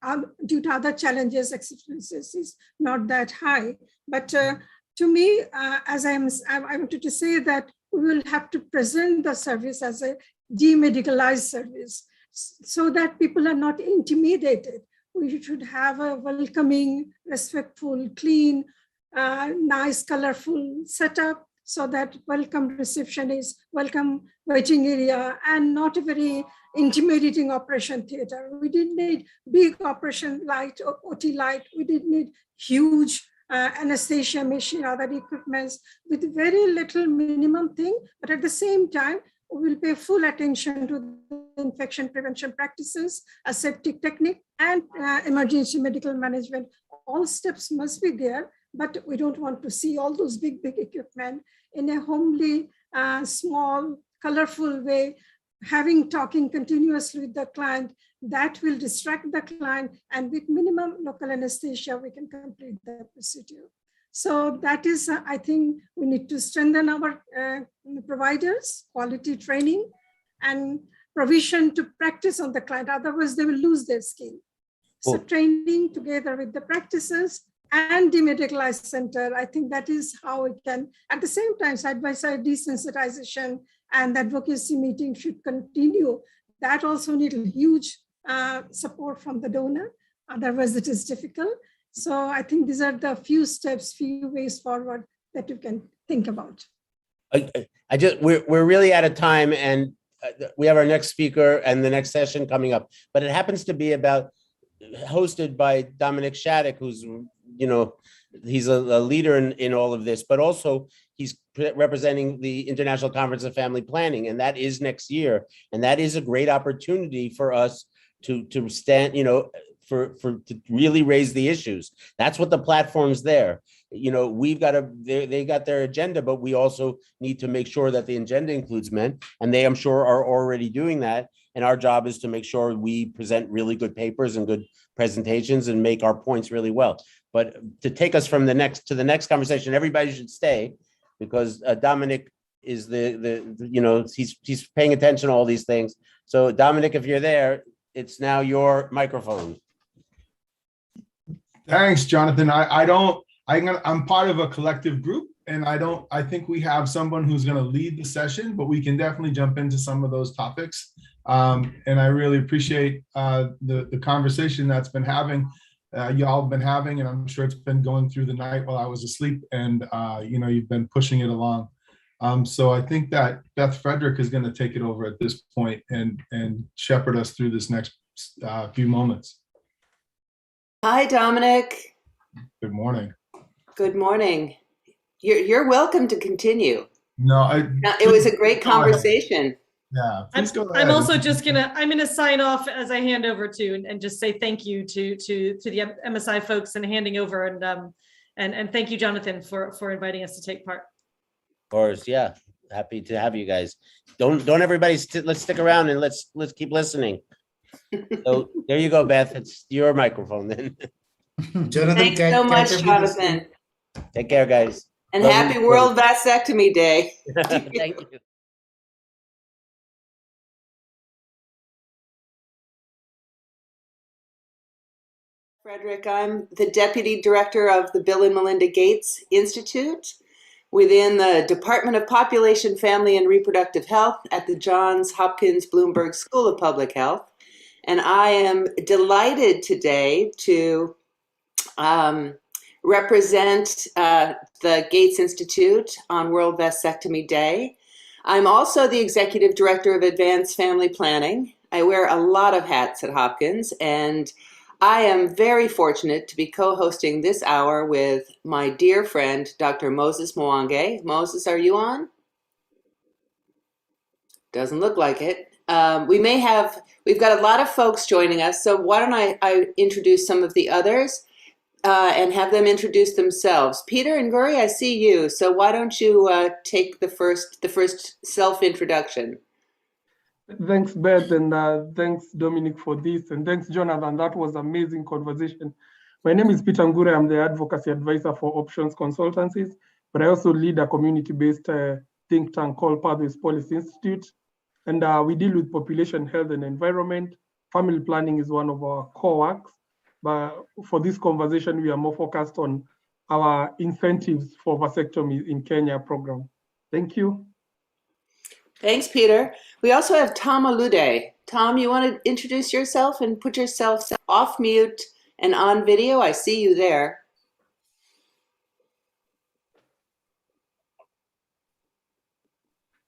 due to other challenges, acceptance is not that high. But to me, as I wanted to say that we will have to present the service as a demedicalized service, so that people are not intimidated. We should have a welcoming, respectful, clean, nice, colorful setup so that welcome reception is welcome waiting area and not a very intimidating operation theater. We didn't need big operation light or OT light. We didn't need huge anesthesia machine, other equipments with very little minimum thing, but at the same time, we will pay full attention to the infection prevention practices, aseptic technique, and emergency medical management. All steps must be there, but we don't want to see all those big equipment in a homely, small, colorful way, talking continuously with the client. That will distract the client, and with minimum local anesthesia, we can complete the procedure. So that is, I think we need to strengthen our providers, quality training, and provision to practice on the client. Otherwise, they will lose their skill. So training together with the practices and the medicalized center, I think that is how it can, at the same time, side by side desensitization and advocacy meeting should continue. That also needs huge support from the donor. Otherwise, it is difficult. So I think these are the few steps, few ways forward that you can think about. We're really out of time, and we have our next speaker and the next session coming up, but it happens to be hosted by Dominic Shattuck, who's, he's a leader in all of this, but also he's representing the International Conference of Family Planning, and that is next year. And that is a great opportunity for us to stand, to really raise the issues. That's what the platform's there. We've got they got their agenda, but we also need to make sure that the agenda includes men, and they, I'm sure, are already doing that. And our job is to make sure we present really good papers and good presentations and make our points really well. But to take us from the next conversation, everybody should stay, because Dominic is he's paying attention to all these things. So Dominic, if you're there, it's now your microphone. Thanks, Jonathan. I'm part of a collective group, and I think we have someone who's going to lead the session, but we can definitely jump into some of those topics. And I really appreciate the conversation that's been y'all been having, and I'm sure it's been going through the night while I was asleep, and you've been pushing it along. So I think that Beth Frederick is going to take it over at this point and shepherd us through this next few moments. Hi, Dominic. Good morning. Good morning. You're welcome to continue. No, it was a great conversation. Yeah, please go ahead. I'm also just I'm gonna sign off as I hand over to and just say thank you to the MSI folks and handing over, and thank you, Jonathan, for inviting us to take part. Of course, yeah, happy to have you guys. Don't everybody let's stick around and let's keep listening. So there you go, Beth. It's your microphone then. Jonathan, thanks so much, Jonathan. Take care, guys. And happy World Vasectomy Day. Thank you. Frederick, I'm the Deputy Director of the Bill and Melinda Gates Institute within the Department of Population, Family, and Reproductive Health at the Johns Hopkins Bloomberg School of Public Health. And I am delighted today to represent the Gates Institute on World Vasectomy Day. I'm also the Executive Director of Advanced Family Planning. I wear a lot of hats at Hopkins, and I am very fortunate to be co-hosting this hour with my dear friend, Dr. Moses Mwangi. Moses, are you on? Doesn't look like it. We've got a lot of folks joining us, so why don't I introduce some of the others and have them introduce themselves. Peter and Guri, I see you, so why don't you take the first self-introduction? Thanks, Beth, and thanks, Dominic, for this, and thanks, Jonathan. That was amazing conversation. My name is Peter Ngure. I'm the advocacy advisor for Options Consultancies, but I also lead a community-based think tank called Pathways Policy Institute, and we deal with population health and environment. Family planning is one of our core works, but for this conversation, we are more focused on our incentives for vasectomy in Kenya program. Thank you. Thanks, Peter. We also have Tom Alude. Tom, you want to introduce yourself and put yourself off mute and on video? I see you there.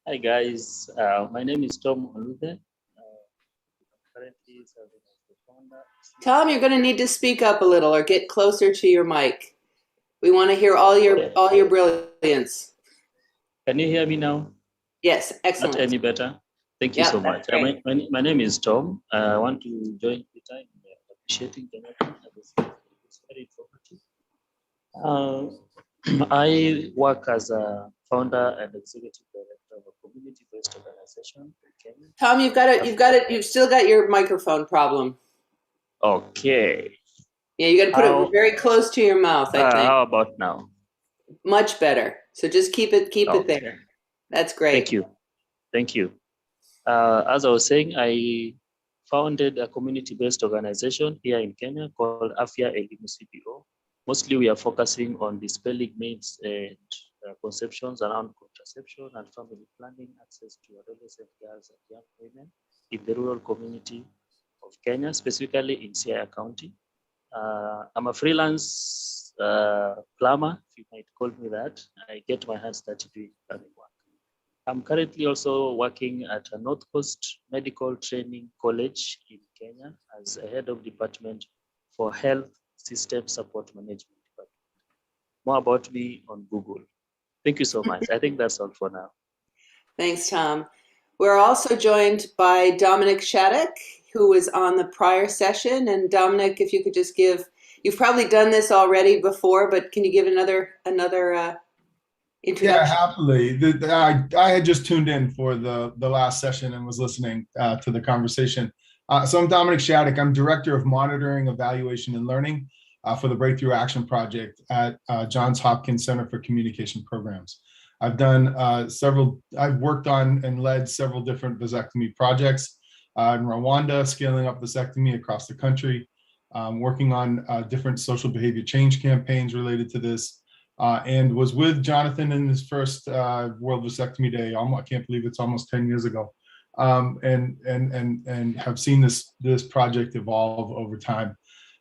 Hi, guys. My name is Tom Alude. Currently serving as the founder. Tom, you're going to need to speak up a little or get closer to your mic. We want to hear all your brilliance. Can you hear me now? Yes, excellent. Not any better? Thank you so much. My name is Tom. I want to join Peter in appreciating Jonathan. It's very informative. I work as a founder and executive director of a community-based organization in Kenya. Tom, you've still got your microphone problem. Okay. Yeah, you got to put it very close to your mouth, I think. How about now? Much better. So just keep it there. That's great. Thank you. As I was saying, I founded a community-based organization here in Kenya called Afya Elimu CPO. Mostly we are focusing on dispelling myths and conceptions around contraception and family planning, access to adolescent girls and young women in the rural community of Kenya, specifically in Siaya County. I'm a freelance plumber, if you might call me that. I get my hands dirty doing plumbing work. I'm currently also working at a North Coast Medical Training College in Kenya as a head of department for health system support management department. More about me on Google. Thank you so much. I think that's all for now. Thanks, Tom. We're also joined by Dominic Shattuck, who was on the prior session. And Dominic, if you could just give, you've probably done this already before, but can you give another introduction? Yeah, happily. I had just tuned in for the last session and was listening to the conversation. So I'm Dominic Shattuck. I'm Director of Monitoring, Evaluation, and Learning for the Breakthrough Action Project at Johns Hopkins Center for Communication Programs. I've done I've worked on and led several different vasectomy projects in Rwanda, scaling up vasectomy across the country, working on different social behavior change campaigns related to this, and was with Jonathan in his first World Vasectomy Day. I can't believe it's almost 10 years ago, and have seen this project evolve over time.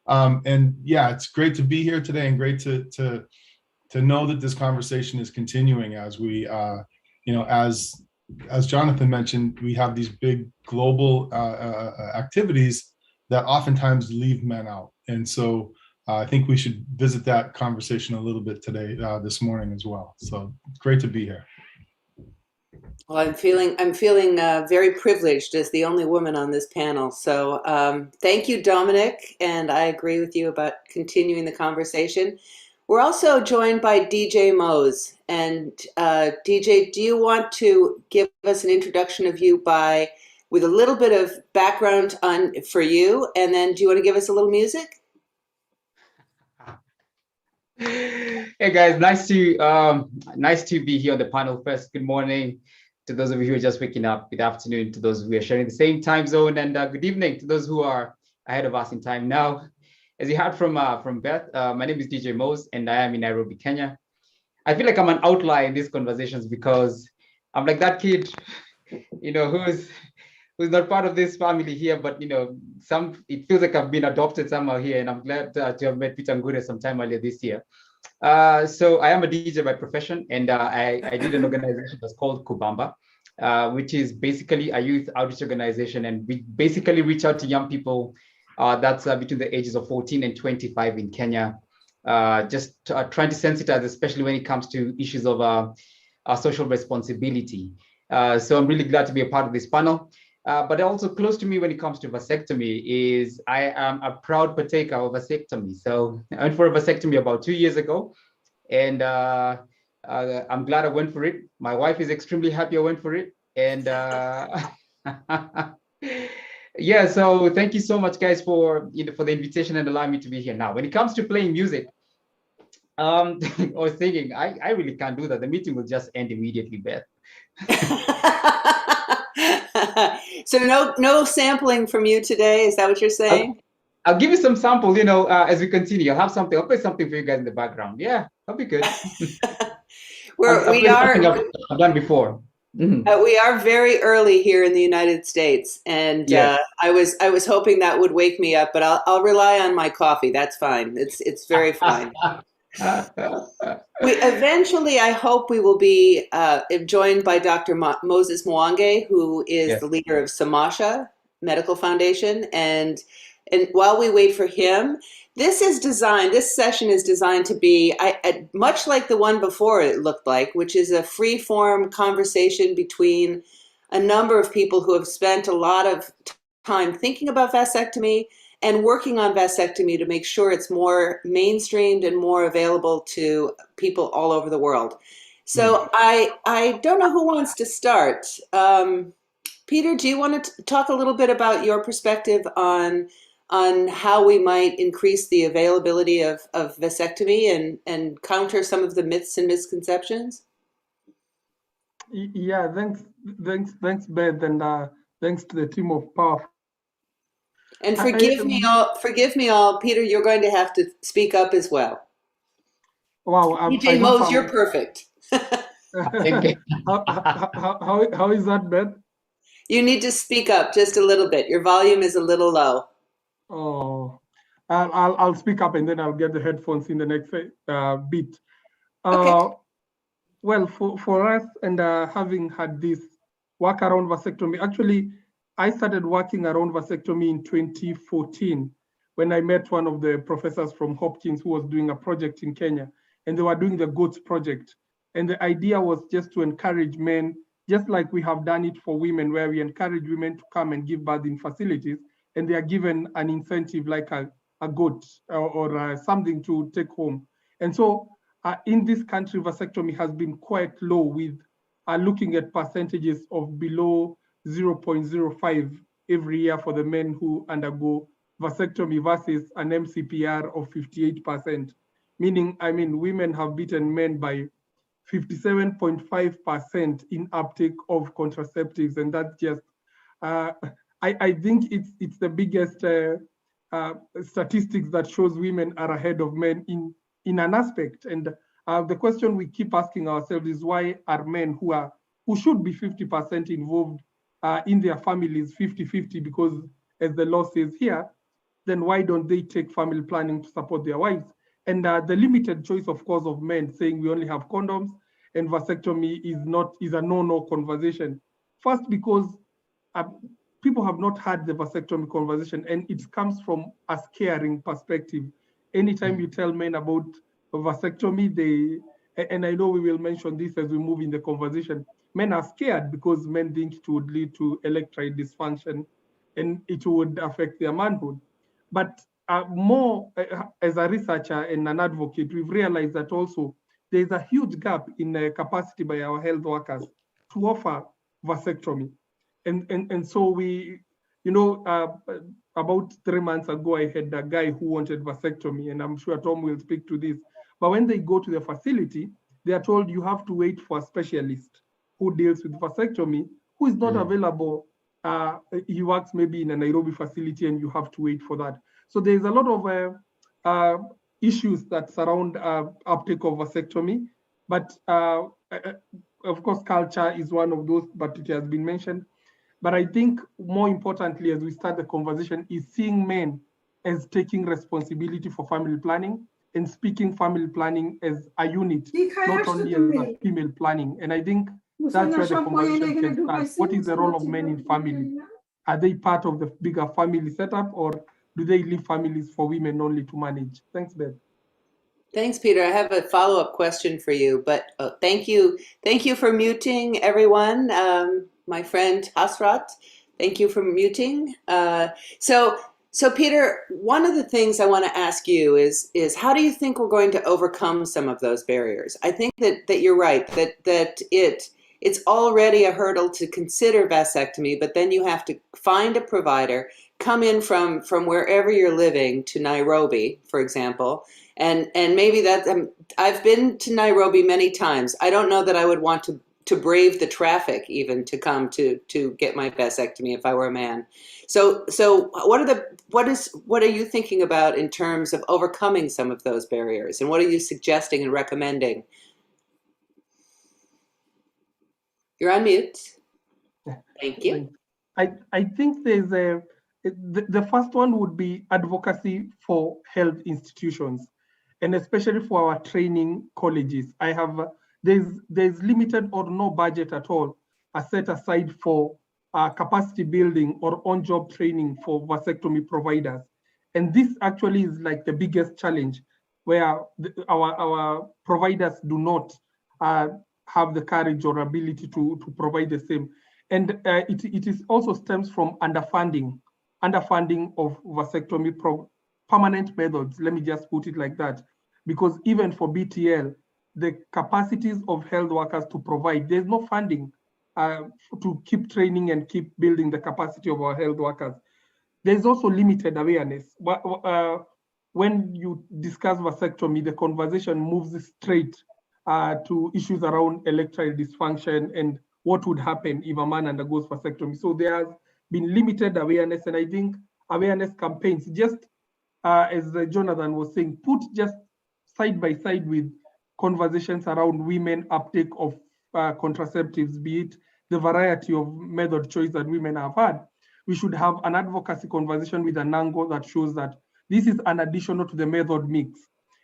And yeah, it's great to be here today, and great to know that this conversation is continuing as we, as Jonathan mentioned, we have these big global activities that oftentimes leave men out. And so I think we should visit that conversation a little bit today, this morning as well. So great to be here. Well, I'm feeling very privileged as the only woman on this panel. So thank you, Dominic. And I agree with you about continuing the conversation. We're also joined by DJ Mose. And DJ, do you want to give us an introduction of you with a little bit of background for you? And then do you want to give us a little music? Hey guys, nice to be here on the panel. First, good morning to those of you who are just waking up. Good afternoon to those who are sharing the same time zone, and good evening to those who are ahead of us in time now. As you heard from Beth, my name is DJ Mose, and I am in Nairobi, Kenya. I feel like I'm an outlier in these conversations because I'm like that kid, who's not part of this family here, but it feels like I've been adopted somehow here, and I'm glad to have met Peter Ngure sometime earlier this year. So I am a DJ by profession, and I did an organization that's called Kubamba, which is basically a youth outreach organization, and we basically reach out to young people that's between the ages of 14 and 25 in Kenya, just trying to sensitize, especially when it comes to issues of social responsibility. So I'm really glad to be a part of this panel. But also close to me when it comes to vasectomy is I am a proud partaker of vasectomy. So I went for a vasectomy about 2 years ago, and I'm glad I went for it. My wife is extremely happy I went for it. And yeah, so thank you so much, guys, for the invitation and allowing me to be here. Now, when it comes to playing music, or singing, I really can't do that. The meeting will just end immediately, Beth. So no sampling from you today. Is that what you're saying? I'll give you some samples, as we continue. I'll play something for you guys in the background. Yeah, that'll be good. I've done before. Mm-hmm. We are very early here in the United States, and yes. I was hoping that would wake me up, but I'll rely on my coffee. That's fine. It's very fine. Eventually, I hope we will be joined by Dr. Moses Mwangi, who is the leader of Samasha Medical Foundation. And while we wait for him, this session is designed to be much like the one before, it looked like, which is a free-form conversation between a number of people who have spent a lot of time thinking about vasectomy and working on vasectomy to make sure it's more mainstreamed and more available to people all over the world. So I don't know who wants to start. Peter, do you want to talk a little bit about your perspective on how we might increase the availability of vasectomy and counter some of the myths and misconceptions? Yeah, thanks, Beth, and thanks to the team of Power. And forgive me all, Peter, you're going to have to speak up as well. Wow. DJ Mose, you're perfect. How is that, Beth? You need to speak up just a little bit. Your volume is a little low. Oh, I'll speak up and then I'll get the headphones in the next bit. Okay. Well, for us and having had this work around vasectomy, actually, I started working around vasectomy in 2014 when I met one of the professors from Hopkins who was doing a project in Kenya, and they were doing the GOATS project. And the idea was just to encourage men, just like we have done it for women, where we encourage women to come and give birth in facilities, and they are given an incentive like a goat or something to take home. And so in this country, vasectomy has been quite low, with looking at percentages of below 0.05 every year for the men who undergo vasectomy versus an MCPR of 58%. Meaning, I mean, women have beaten men by 57.5% in uptake of contraceptives, and that's just, I think it's the biggest statistics that shows women are ahead of men in an aspect. And the question we keep asking ourselves is, why are men who should be 50% involved in their families 50-50, because as the law says here, then why don't they take family planning to support their wives? And the limited choice, of course, of men saying we only have condoms and vasectomy is a no-no conversation. First, because people have not had the vasectomy conversation, and it comes from a scaring perspective. Anytime you tell men about vasectomy, and I know we will mention this as we move in the conversation, men are scared because men think it would lead to erectile dysfunction and it would affect their manhood. But more as a researcher and an advocate, we've realized that also there's a huge gap in capacity by our health workers to offer vasectomy. And so we, about 3 months ago, I had a guy who wanted vasectomy, and I'm sure Tom will speak to this. But when they go to the facility, they are told you have to wait for a specialist who deals with vasectomy, who is not available. He works maybe in a Nairobi facility, and you have to wait for that. So there's a lot of issues that surround uptake of vasectomy. But of course, culture is one of those, but it has been mentioned. But I think more importantly, as we start the conversation, is seeing men as taking responsibility for family planning and speaking family planning as a unit, not only as a female planning. And I think that's where the conversation can start. What is the role of men in family? Are they part of the bigger family setup, or do they leave families for women only to manage? Thanks, Beth. Thanks, Peter. I have a follow-up question for you, but thank you for muting everyone. My friend Hasrat, thank you for muting. So Peter, one of the things I want to ask you is how do you think we're going to overcome some of those barriers? I think that you're right, that it's already a hurdle to consider vasectomy, but then you have to find a provider, come in from wherever you're living to Nairobi, for example, and maybe that I've been to Nairobi many times. I don't know that I would want to brave the traffic even to come to get my vasectomy if I were a man. So what are you thinking about in terms of overcoming some of those barriers, and what are you suggesting and recommending? You're on mute. Thank you. I think there's the first one would be advocacy for health institutions, and especially for our training colleges. There's limited or no budget at all set aside for capacity building or on-job training for vasectomy providers. And this actually is like the biggest challenge, where our providers do not have the courage or ability to provide the same. And it is also stems from underfunding of vasectomy permanent methods. Let me just put it like that, because even for BTL, the capacities of health workers to provide, there's no funding to keep training and keep building the capacity of our health workers. There's also limited awareness. When you discuss vasectomy, the conversation moves straight to issues around erectile dysfunction and what would happen if a man undergoes vasectomy. So there has been limited awareness, and I think awareness campaigns, just as Jonathan was saying, put just side by side with conversations around women uptake of contraceptives, be it the variety of method choice that women have had. We should have an advocacy conversation with an angle that shows that this is an additional to the method mix.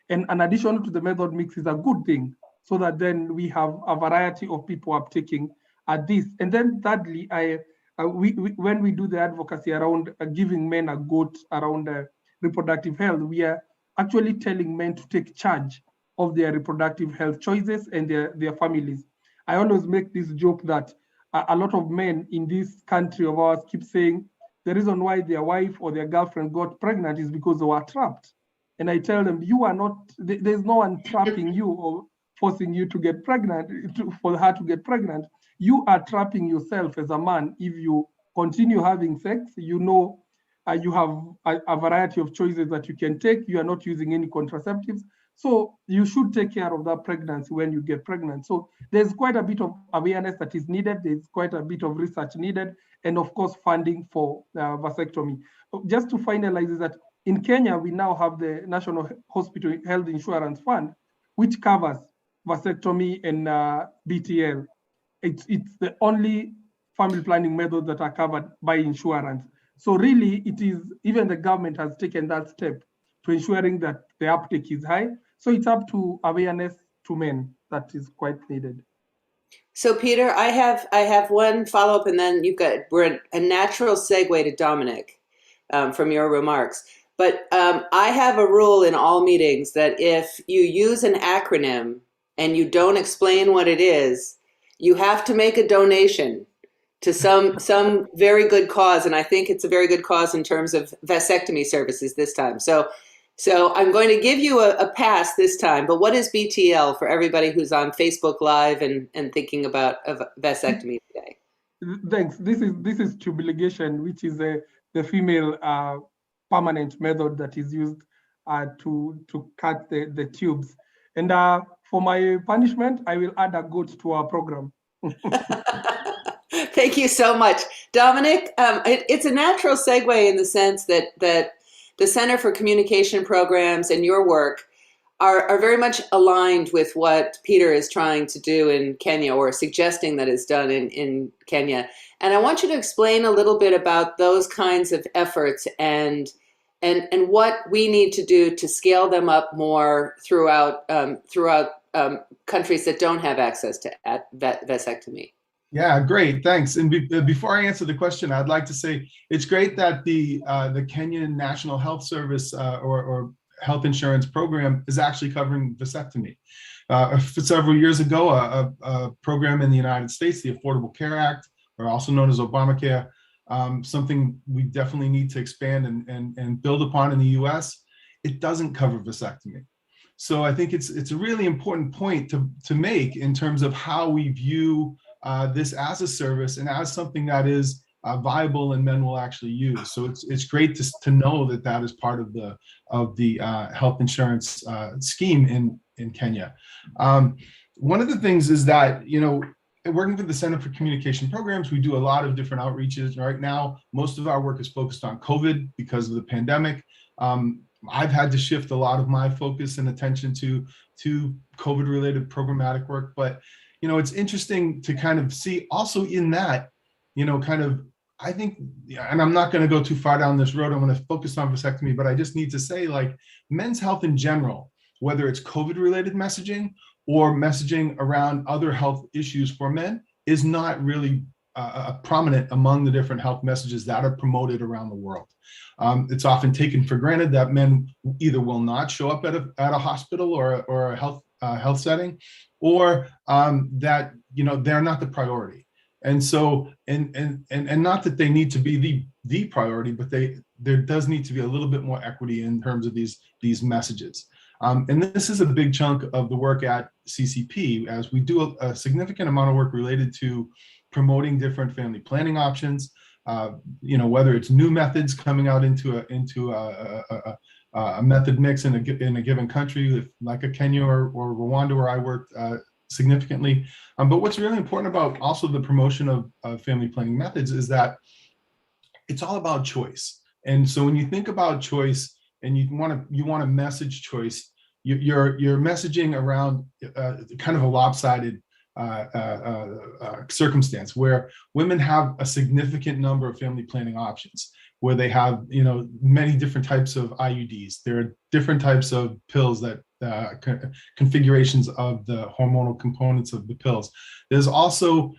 And an additional to the method mix is a good thing, so that then we have a variety of people uptaking at this. And then thirdly, when we do the advocacy around giving men a goat around reproductive health, we are actually telling men to take charge of their reproductive health choices and their families. I always make this joke that a lot of men in this country of ours keep saying the reason why their wife or their girlfriend got pregnant is because they were trapped. And I tell them, you are not, there's no one trapping you or forcing you to get pregnant, for her to get pregnant. You are trapping yourself as a man. If you continue having sex, you know you have a variety of choices that you can take. You are not using any contraceptives. So you should take care of that pregnancy when you get pregnant. So there's quite a bit of awareness that is needed. There's quite a bit of research needed. And of course, funding for vasectomy. Just to finalize is that in Kenya, we now have the National Hospital Health Insurance Fund, which covers vasectomy and BTL. It's the only family planning method that are covered by insurance. So really, it is, even the government has taken that step to ensuring that the uptake is high. So it's up to awareness to men that is quite needed. So Peter, I have one follow-up, and then we're a natural segue to Dominic from your remarks. But I have a rule in all meetings that if you use an acronym and you don't explain what it is, you have to make a donation to some very good cause. And I think it's a very good cause in terms of vasectomy services this time. So I'm going to give you a pass this time, but what is BTL for everybody who's on Facebook Live and thinking about vasectomy today? Thanks. This is tube ligation, which is the female permanent method that is used to cut the tubes. And for my punishment, I will add a goat to our program. Thank you so much. Dominic, it's a natural segue in the sense that the Center for Communication Programs and your work are very much aligned with what Peter is trying to do in Kenya, or suggesting that is done in Kenya. And I want you to explain a little bit about those kinds of efforts and what we need to do to scale them up more throughout countries that don't have access to vasectomy. Yeah, great, thanks. And before I answer the question, I'd like to say it's great that the Kenyan National Health Service or health insurance program is actually covering vasectomy. For several years ago, a program in the United States, the Affordable Care Act, or also known as Obamacare, something we definitely need to expand and build upon in the US, it doesn't cover vasectomy. So I think it's a really important point to make in terms of how we view this as a service and as something that is viable and men will actually use. So it's great to know that is part of the health insurance scheme in Kenya. One of the things is that, working with the Center for Communication Programs, we do a lot of different outreaches. Right now, most of our work is focused on COVID because of the pandemic. I've had to shift a lot of my focus and attention to COVID-related programmatic work, but it's interesting to kind of see also in that, I think, and I'm not going to go too far down this road, I'm going to focus on vasectomy, but I just need to say, like, men's health in general, whether it's COVID-related messaging or messaging around other health issues for men, is not really prominent among the different health messages that are promoted around the world. It's often taken for granted that men either will not show up at a hospital or a health setting, or that they're not the priority. And so, and not that they need to be the priority, but there does need to be a little bit more equity in terms of these messages. And this is a big chunk of the work at CCP, as we do a significant amount of work related to promoting different family planning options. Whether it's new methods coming out into a method mix in a given country, like a Kenya or Rwanda, where I worked significantly. But what's really important about also the promotion of family planning methods is that it's all about choice. And so when you think about choice and you want to message choice, you're messaging around kind of a lopsided circumstance where women have a significant number of family planning options. where they have, many different types of IUDs. There are different types of pills that configurations of the hormonal components of the pills. There's also,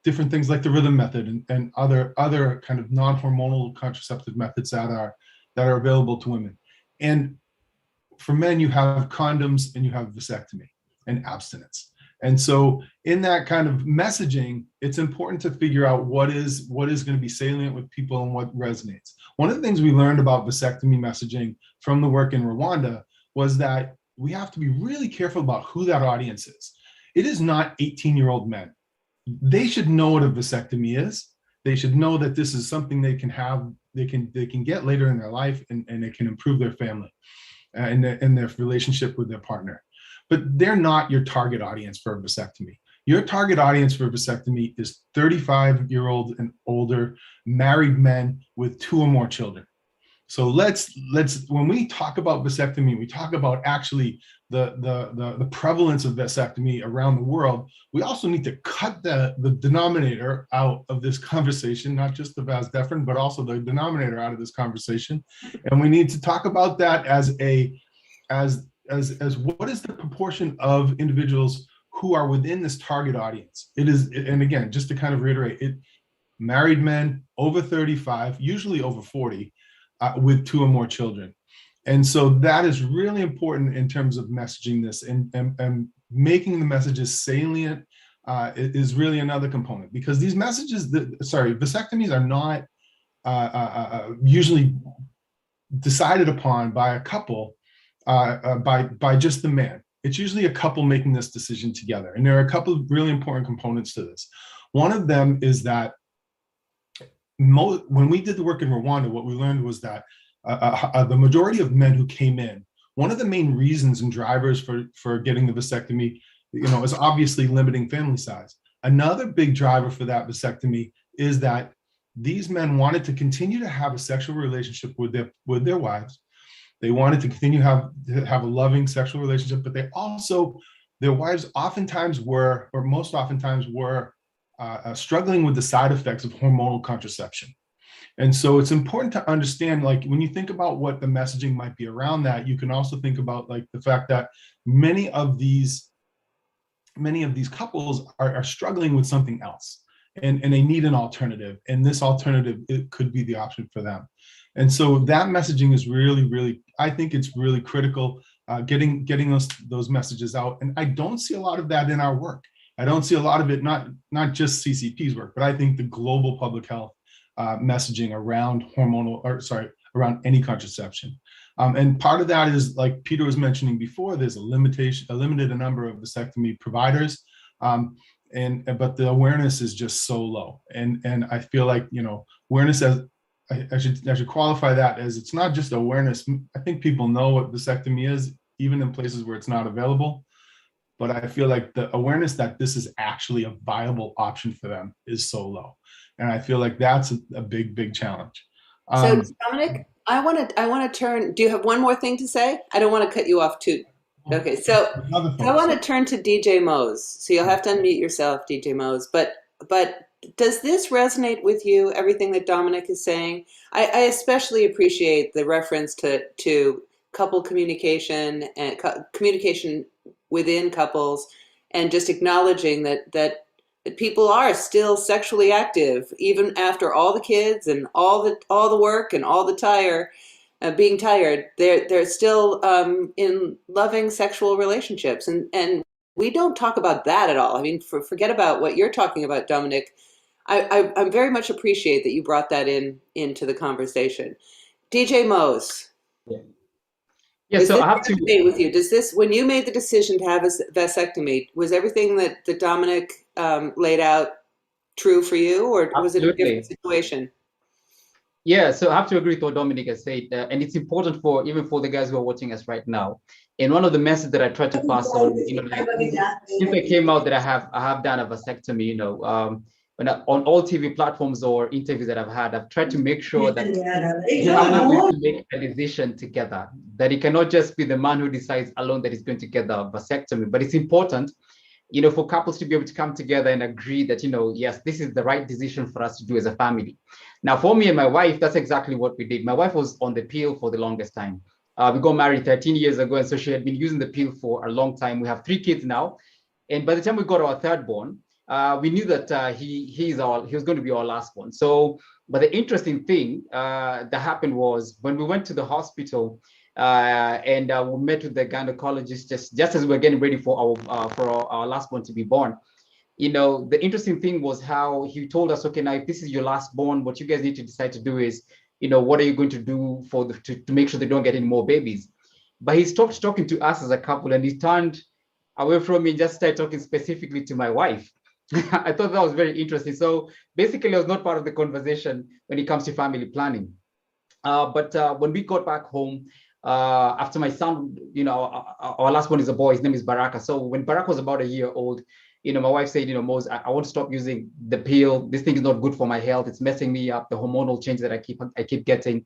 different things like the rhythm method and other kind of non-hormonal contraceptive methods that are available to women. And for men, you have condoms and you have vasectomy and abstinence. And so in that kind of messaging, it's important to figure out what is going to be salient with people and what resonates. One of the things we learned about vasectomy messaging from the work in Rwanda was that we have to be really careful about who that audience is. It is not 18-year-old men. They should know what a vasectomy is. They should know that this is something they can have, they can get later in their life, and it can improve their family and their relationship with their partner. But they're not your target audience for a vasectomy. Your target audience for a vasectomy is 35-year-old and older married men with 2 or more children. So let's when we talk about vasectomy, we talk about actually the prevalence of vasectomy around the world. We also need to cut the denominator out of this conversation, not just the vas deferens, but also the denominator out of this conversation. And we need to talk about that as what is the proportion of individuals who are within this target audience. It is, and again, just to kind of reiterate, married men over 35, usually over 40, with 2 or more children. And so that is really important in terms of messaging this, and making the messages salient is really another component, because these messages, vasectomies are not usually decided upon by a couple, by just the man. It's usually a couple making this decision together. And there are a couple of really important components to this. One of them is that when we did the work in Rwanda, what we learned was that the majority of men who came in, one of the main reasons and drivers for getting the vasectomy, is obviously limiting family size. Another big driver for that vasectomy is that these men wanted to continue to have a sexual relationship with their wives. They wanted to continue to have a loving sexual relationship, but their wives oftentimes were, or most oftentimes were, struggling with the side effects of hormonal contraception. And so it's important to understand, like, when you think about what the messaging might be around that, you can also think about like the fact that many of these couples are struggling with something else, and they need an alternative. And this alternative, it could be the option for them. And so that messaging is really, really, I think it's really critical, getting those messages out. And I don't see a lot of that in our work. I don't see a lot of it, not just CCP's work, but I think the global public health messaging around around any contraception. And part of that is, like Peter was mentioning before, there's a limited number of vasectomy providers, but the awareness is just so low. And I feel like, awareness, as I should qualify that as, it's not just awareness. I think people know what vasectomy is, even in places where it's not available. But I feel like the awareness that this is actually a viable option for them is so low. And I feel like that's a big, big challenge. So Dominic, I want to turn, do you have one more thing to say? I don't want to cut you off too. Okay, so I want to turn to DJ Mose. So you'll have to unmute yourself, DJ Mose. But does this resonate with you, everything that Dominic is saying? I especially appreciate the reference to couple communication and communication within couples, and just acknowledging that people are still sexually active even after all the kids and all the work and all the being tired. They're still in loving sexual relationships, and we don't talk about that at all. I mean, forget about what you're talking about, Dominic. I very much appreciate that you brought that into the conversation. DJ Mose. Yeah, so I have to say with you. Does this, when you made the decision to have a vasectomy, was everything that Dominic laid out true for you, or was it a different situation? Yeah, so I have to agree with what Dominic has said, and it's important even for the guys who are watching us right now. And one of the messages that I try to pass on, since I came out that I have done a vasectomy, on all TV platforms or interviews that I've had, I've tried to make sure that you have to make a decision together, that it cannot just be the man who decides alone that he's going to get the vasectomy. But it's important for couples to be able to come together and agree that, yes, this is the right decision for us to do as a family. Now, for me and my wife, that's exactly what we did. My wife was on the pill for the longest time. We got married 13 years ago, and so she had been using the pill for a long time. We have 3 kids now. And by the time we got our third born, we knew that he was going to be our last one. So, but the interesting thing that happened was when we went to the hospital and we met with the gynecologist just as we were getting ready for our last one to be born. The interesting thing was how he told us, okay, now if this is your last born, what you guys need to decide to do is, what are you going to do to make sure they don't get any more babies? But he stopped talking to us as a couple and he turned away from me and just started talking specifically to my wife. I thought that was very interesting. So basically, I was not part of the conversation when it comes to family planning. But when we got back home, after my son, our last one is a boy, his name is Baraka. So when Baraka was about a year old, my wife said, Mose, I want to stop using the pill. This thing is not good for my health. It's messing me up, the hormonal change that I keep getting.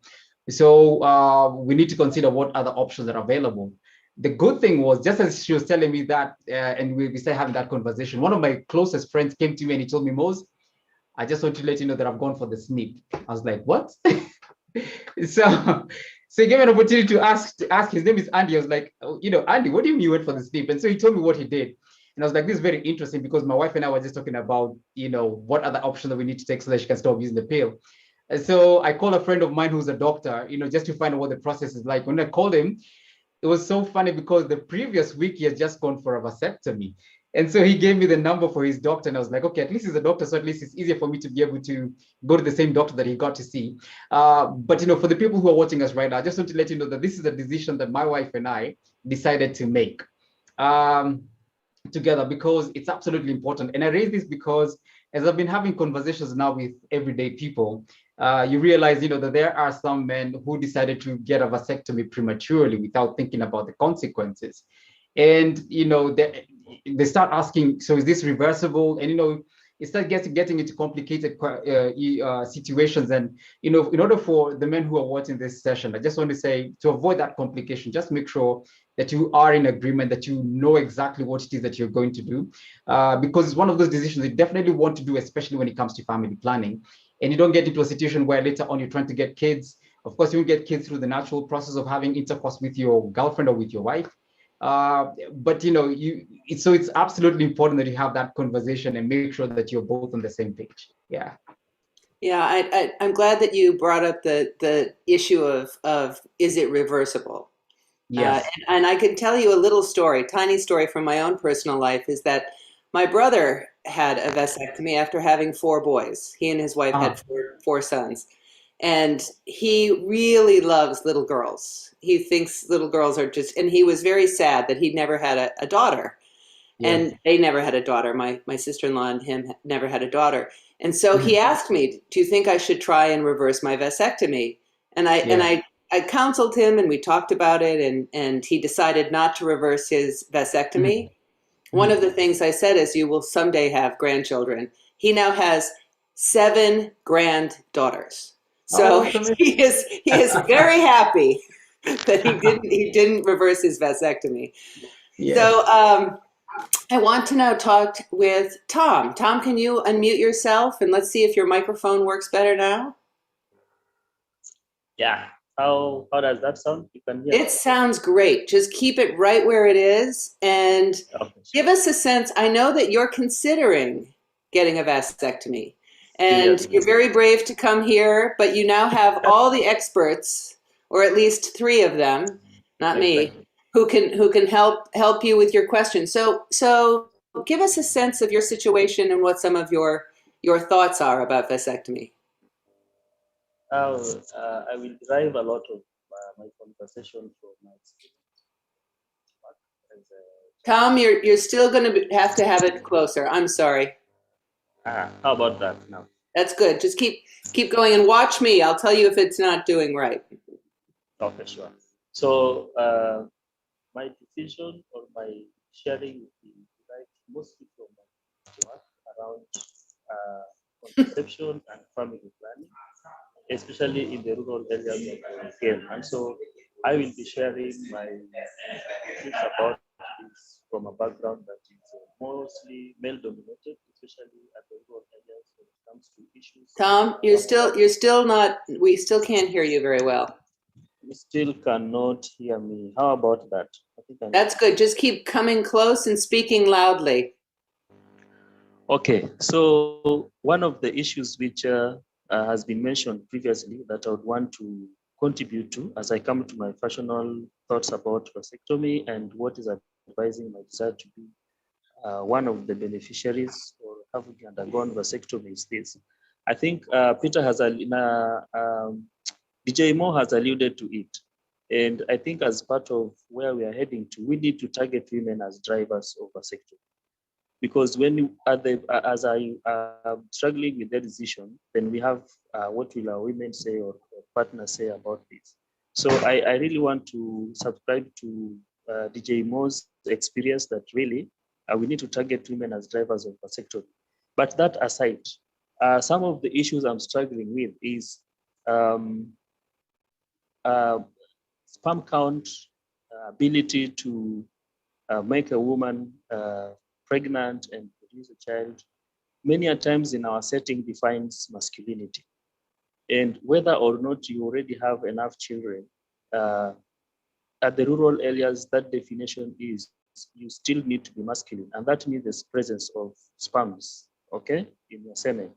So we need to consider what other options are available. The good thing was, just as she was telling me that, and we started having that conversation, one of my closest friends came to me and he told me, Mose, I just want to let you know that I've gone for the snip. I was like, what? So he gave me an opportunity to ask. His name is Andy. I was like, Andy, what do you mean you went for the snip? And so he told me what he did. And I was like, this is very interesting because my wife and I were just talking about, what other options that we need to take so that she can stop using the pill. And so I called a friend of mine who's a doctor, just to find out what the process is like. When I called him, it was so funny because the previous week he had just gone for a vasectomy. And so he gave me the number for his doctor. And I was like, okay, at least he's a doctor. So at least it's easier for me to be able to go to the same doctor that he got to see. But, for the people who are watching us right now, I just want to let you know that this is a decision that my wife and I decided to make together because it's absolutely important. And I raise this because as I've been having conversations now with everyday people, you realize, that there are some men who decided to get a vasectomy prematurely without thinking about the consequences. And, they start asking, so is this reversible? And, it starts getting into complicated situations. And, in order for the men who are watching this session, I just want to say, to avoid that complication, just make sure that you are in agreement, that you know exactly what it is that you're going to do. Because it's one of those decisions you definitely want to do, especially when it comes to family planning. And you don't get into a situation where later on you're trying to get kids. Of course, you will get kids through the natural process of having intercourse with your girlfriend or with your wife. But so it's absolutely important that you have that conversation and make sure that you're both on the same page. Yeah. Yeah, I'm glad that you brought up the issue of is it reversible? Yes. And I can tell you a little story, tiny story from my own personal life, is that my brother had a vasectomy after having 4 boys. He and his wife had four sons. And he really loves little girls. He thinks little girls are and he was very sad that he never had a daughter. Yes. And they never had a daughter. My sister-in-law and him never had a daughter. And so he asked me, do you think I should try and reverse my vasectomy? And I counseled him and we talked about it and he decided not to reverse his vasectomy. One of the things I said is you will someday have grandchildren. He now has 7 granddaughters. So he is very happy that he didn't reverse his vasectomy. Yes. So I want to now talk with Tom. Tom, can you unmute yourself and let's see if your microphone works better now? Yeah. How does that sound? You can hear. It sounds great. Just keep it right where it is and give us a sense. I know that you're considering getting a vasectomy and you're very brave to come here, but you now have all the experts, or at least 3 of them, not me, who can help you with your questions. So give us a sense of your situation and what some of your thoughts are about vasectomy. I will derive a lot of my conversation from my experience. Tom, you're still going to have it closer. I'm sorry. How about that now? That's good. Just keep going and watch me. I'll tell you if it's not doing right. Okay, sure. So my decision or my sharing will be derived mostly from my work around contraception and family planning, especially in the rural areas of Kenya. And so I will be sharing my things about this from a background that is mostly male-dominated, especially at the rural areas when it comes to issues. Tom, you're still not. We still can't hear you very well. You still cannot hear me. How about that? I think That's good. Just keep coming close and speaking loudly. Okay, so one of the issues which has been mentioned previously that I would want to contribute to as I come to my personal thoughts about vasectomy and what is advising my desire to be one of the beneficiaries or having undergone vasectomy is this. I think Peter has, DJ Moore has alluded to it. And I think as part of where we are heading to, we need to target women as drivers of vasectomy. Because when you are as I am struggling with their decision, then we have what will our women say or partners say about this. So I really want to subscribe to DJ Moore's experience that really we need to target women as drivers of vasectomy. But that aside, some of the issues I'm struggling with is sperm count, ability to make a woman pregnant and produce a child, many a times in our setting defines masculinity. And whether or not you already have enough children, at the rural areas, that definition is you still need to be masculine. And that means the presence of sperms, okay, in your semen.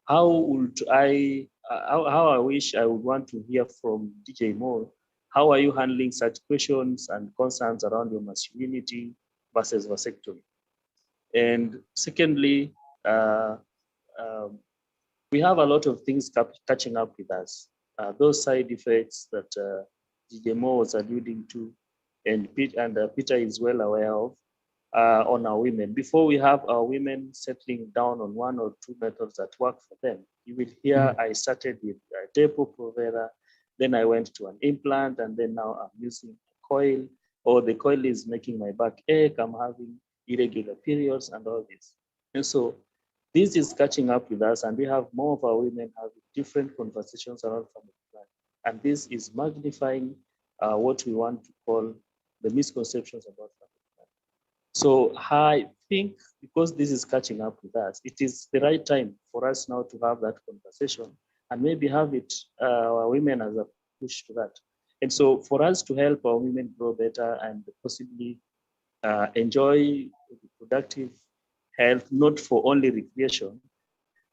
How would how I wish I would want to hear from DJ Moore, how are you handling such questions and concerns around your masculinity versus vasectomy? And secondly, we have a lot of things catching up with us. Those side effects that DJ Moore was alluding to, and Peter is well aware of, on our women. Before we have our women settling down on one or two methods that work for them, you will hear I started with Depo-Provera, then I went to an implant, and then now I'm using a coil, or the coil is making my back ache, I'm having irregular periods and all this. And so this is catching up with us, and we have more of our women having different conversations around family planning. And this is magnifying what we want to call the misconceptions about family planning. So I think because this is catching up with us, it is the right time for us now to have that conversation and maybe have it our women as a push to that. And so for us to help our women grow better and possibly enjoy reproductive health, not for only recreation,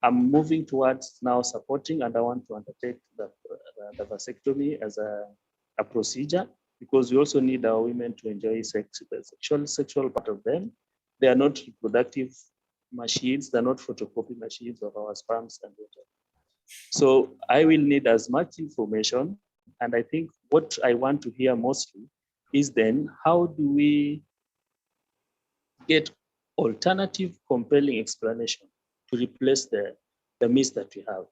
I'm moving towards now supporting, and I want to undertake the vasectomy as a procedure, because we also need our women to enjoy the sexual part of them. They are not reproductive machines, they're not photocopy machines of our sperms and water. So I will need as much information, and I think what I want to hear mostly is then how do we get alternative compelling explanation to replace the myths that we have?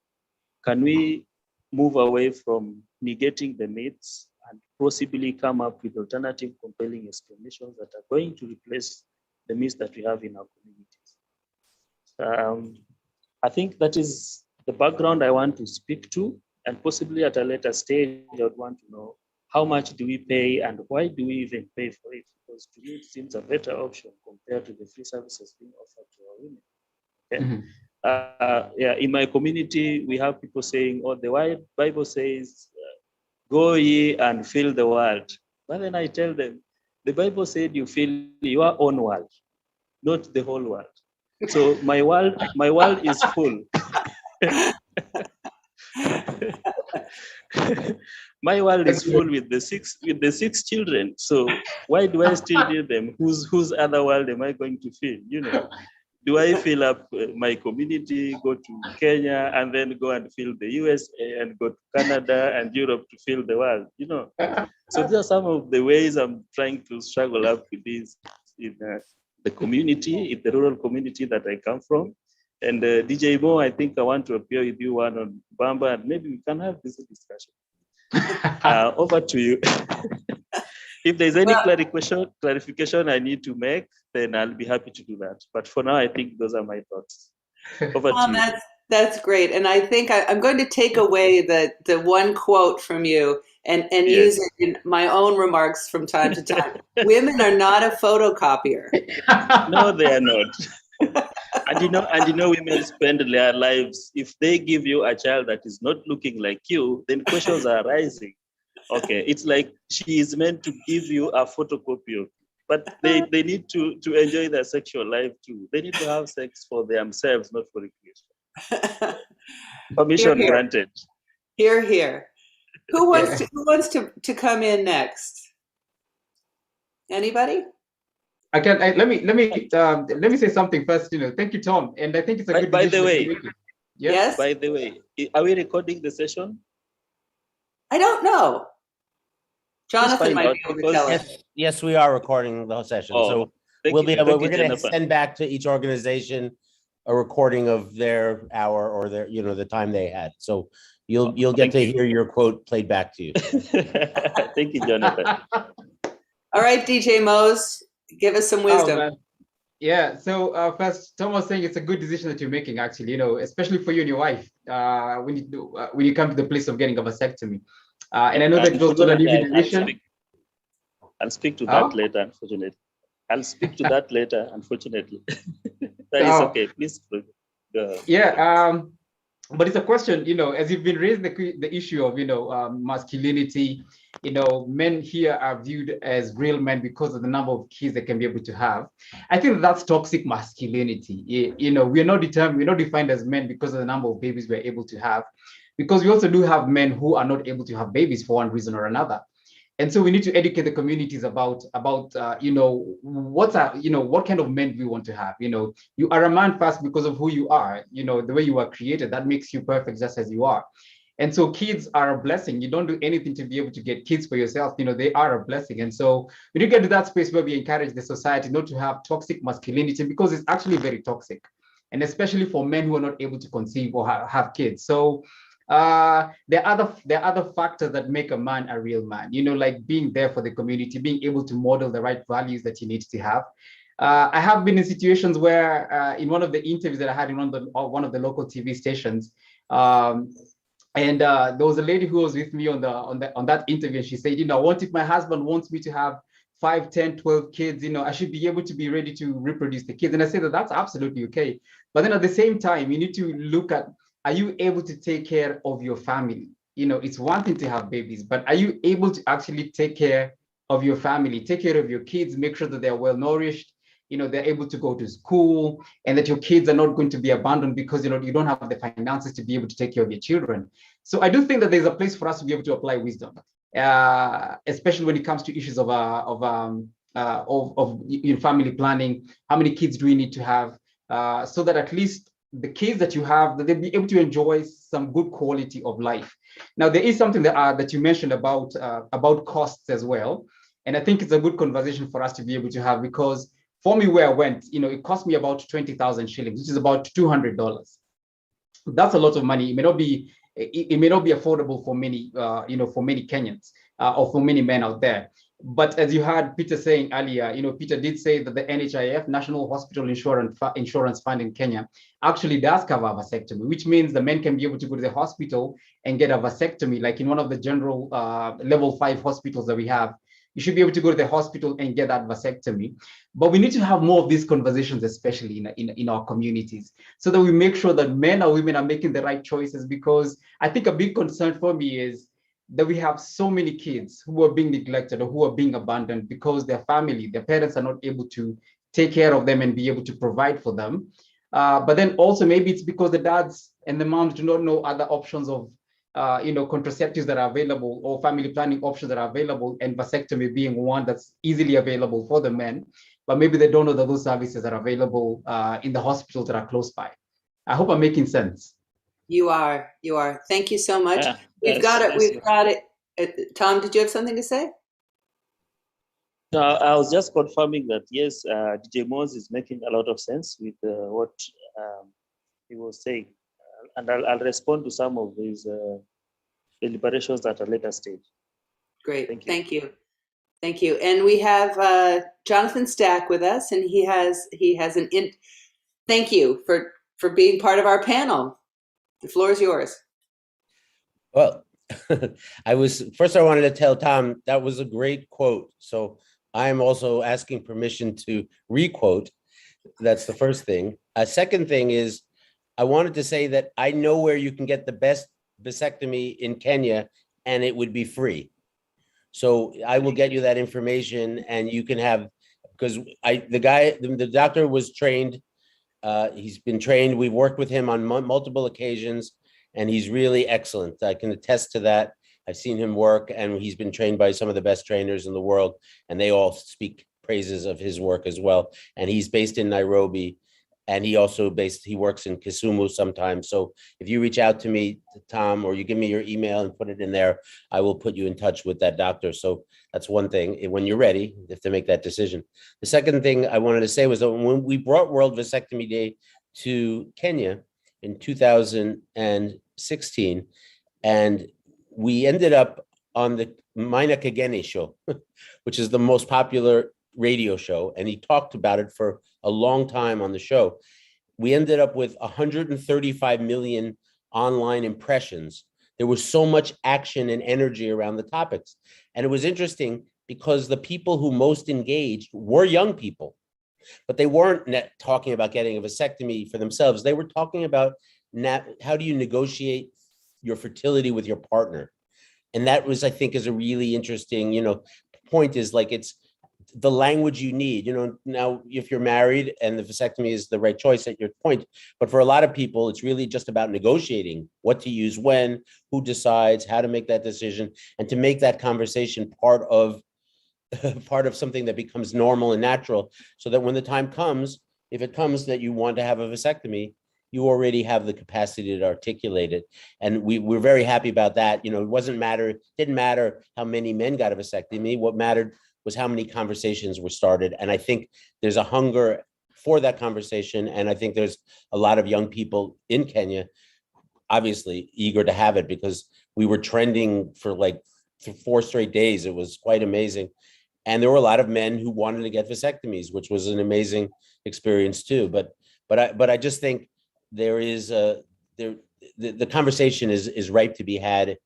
Can we move away from negating the myths and possibly come up with alternative compelling explanations that are going to replace the myths that we have in our communities? I think that is the background I want to speak to, and possibly at a later stage, I would want to know how much do we pay and why do we even pay for it? Because to me, it seems a better option compared to the free services being offered to our women. Okay? Yeah, in my community, we have people saying, oh, the Bible says, go ye and fill the world. But then I tell them, the Bible said you fill your own world, not the whole world. So my world is full. My world is full with the six children. So why do I still need them? Whose other world am I going to fill? You know, do I fill up my community, go to Kenya, and then go and fill the USA, and go to Canada and Europe to fill the world? You know, so these are some of the ways I'm trying to struggle up with this in the community, in the rural community that I come from. And DJ Mo, I think I want to appear with you one on Bamba, and maybe we can have this discussion. Over to you. If there's any clarification I need to make, then I'll be happy to do that. But for now, I think those are my thoughts. Over to you. That's great. And I think I'm going to take away the one quote from you and Yes. use it in my own remarks from time to time. Women are not a photocopier. No, they are not. And you know, women spend their lives. If they give you a child that is not looking like you, then questions are arising. Okay, it's like she is meant to give you a photocopy of you. But they need to enjoy their sexual life too. They need to have sex for themselves, not for recreation. Permission Here, here. granted. Here, here. Who wants to come in next? Anybody? Let me say something first. Thank you, Tom, and I think it's a good By the decision that way, you're making. Yeah. Yes. By the way, are we recording the session? I don't know. Jonathan find might out, be able to because- tell us. Yes, we are recording the whole session. Oh, So thank we're you, going to Jennifer. send back to each organization a recording of their hour or their, the time they had. So you'll get to hear your quote played back to you. Thank you, Jonathan. All right, DJ Mose, give us some Oh, wisdom. man. Yeah. So first, Tom was saying it's a good decision that you're making, actually. Especially for you and your wife, when you come to the place of getting a vasectomy. And I know that it was not an easy decision. I'll speak to that later, unfortunately. I'll speak to that later, unfortunately. That is okay. Please go ahead. Yeah. But it's a question, as you've been raising the issue of, masculinity, men here are viewed as real men because of the number of kids they can be able to have. I think that's toxic masculinity. We're not defined as men because of the number of babies we're able to have, because we also do have men who are not able to have babies for one reason or another. And so we need to educate the communities about what kind of men we want to have. You are a man first because of who you are, the way you are created, that makes you perfect just as you are. And so kids are a blessing. You don't do anything to be able to get kids for yourself. They are a blessing. And so when you get to that space where we encourage the society not to have toxic masculinity, because it's actually very toxic, and especially for men who are not able to conceive or have kids. So there are other factors that make a man a real man, like being there for the community, being able to model the right values that you need to have. I have been in situations where in one of the interviews that I had in one of the local TV stations, and there was a lady who was with me on that interview, and she said, what if my husband wants me to have 5, 10, 12 kids, I should be able to be ready to reproduce the kids. And I say that that's absolutely okay. But then at the same time, you need to look at, are you able to take care of your family? It's one thing to have babies, but are you able to actually take care of your family, take care of your kids, make sure that they're well nourished, they're able to go to school, and that your kids are not going to be abandoned because, you don't have the finances to be able to take care of your children. So I do think that there's a place for us to be able to apply wisdom, especially when it comes to issues of family planning. How many kids do we need to have, so that at least the kids that you have, that they'll be able to enjoy some good quality of life. Now, there is something that you mentioned about costs as well. And I think it's a good conversation for us to be able to have, because for me, where I went, it cost me about 20,000 shillings, which is about $200. That's a lot of money. It may not be affordable for many, for many Kenyans or for many men out there. But as you heard Peter saying earlier, Peter did say that the NHIF, National Hospital Insurance Fund in Kenya, actually does cover a vasectomy, which means the men can be able to go to the hospital and get a vasectomy, like in one of the general level 5 hospitals that we have. You should be able to go to the hospital and get that vasectomy. But we need to have more of these conversations, especially in our communities, so that we make sure that men or women are making the right choices. Because I think a big concern for me is that we have so many kids who are being neglected or who are being abandoned because their parents are not able to take care of them and be able to provide for them. But then also maybe it's because the dads and the moms do not know other options of contraceptives that are available, or family planning options that are available, and vasectomy being one that's easily available for the men. But maybe they don't know that those services are available in the hospitals that are close by. I hope I'm making sense. You are. Thank you so much. We've got it. Tom, did you have something to say? No, I was just confirming that, yes, DJ Mose is making a lot of sense with what he was saying. And I'll respond to some of these deliberations at a later stage. Great. Thank you. And we have Jonathan Stack with us, and he has thank you for being part of our panel. The floor is yours. Well, I wanted to tell Tom that was a great quote. So I'm also asking permission to requote. That's the first thing. A second thing is I wanted to say that I know where you can get the best vasectomy in Kenya, and it would be free. So I will get you that information, and you can have, because the doctor was trained. He's been trained. We've worked with him on multiple occasions, and he's really excellent. I can attest to that. I've seen him work, and he's been trained by some of the best trainers in the world, and they all speak praises of his work as well. And he's based in Nairobi, and he works in Kisumu sometimes. So if you reach out to me, Tom, or you give me your email and put it in there, I will put you in touch with that doctor. So that's one thing. When you're ready, you have to make that decision. The second thing I wanted to say was that when we brought World Vasectomy Day to Kenya in 2016, and we ended up on the Maina Kageni show, which is the most popular radio show, and he talked about it for a long time on the show. We ended up with 135 million online impressions. There was so much action and energy around the topics. And it was interesting because the people who most engaged were young people, but they weren't talking about getting a vasectomy for themselves. They were talking about how do you negotiate your fertility with your partner. And that was, I think, is a really interesting, point is like, it's the language you need, now if you're married and the vasectomy is the right choice at your point, but for a lot of people, it's really just about negotiating what to use when, who decides, how to make that decision, and to make that conversation part of something that becomes normal and natural, so that when the time comes, if it comes that you want to have a vasectomy, you already have the capacity to articulate it. And we're very happy about that. It didn't matter how many men got a vasectomy. What mattered was how many conversations were started. And I think there's a hunger for that conversation. And I think there's a lot of young people in Kenya, obviously eager to have it, because we were trending for like 4 straight days. It was quite amazing. And there were a lot of men who wanted to get vasectomies, which was an amazing experience too. But I just think there is the conversation is ripe to be had,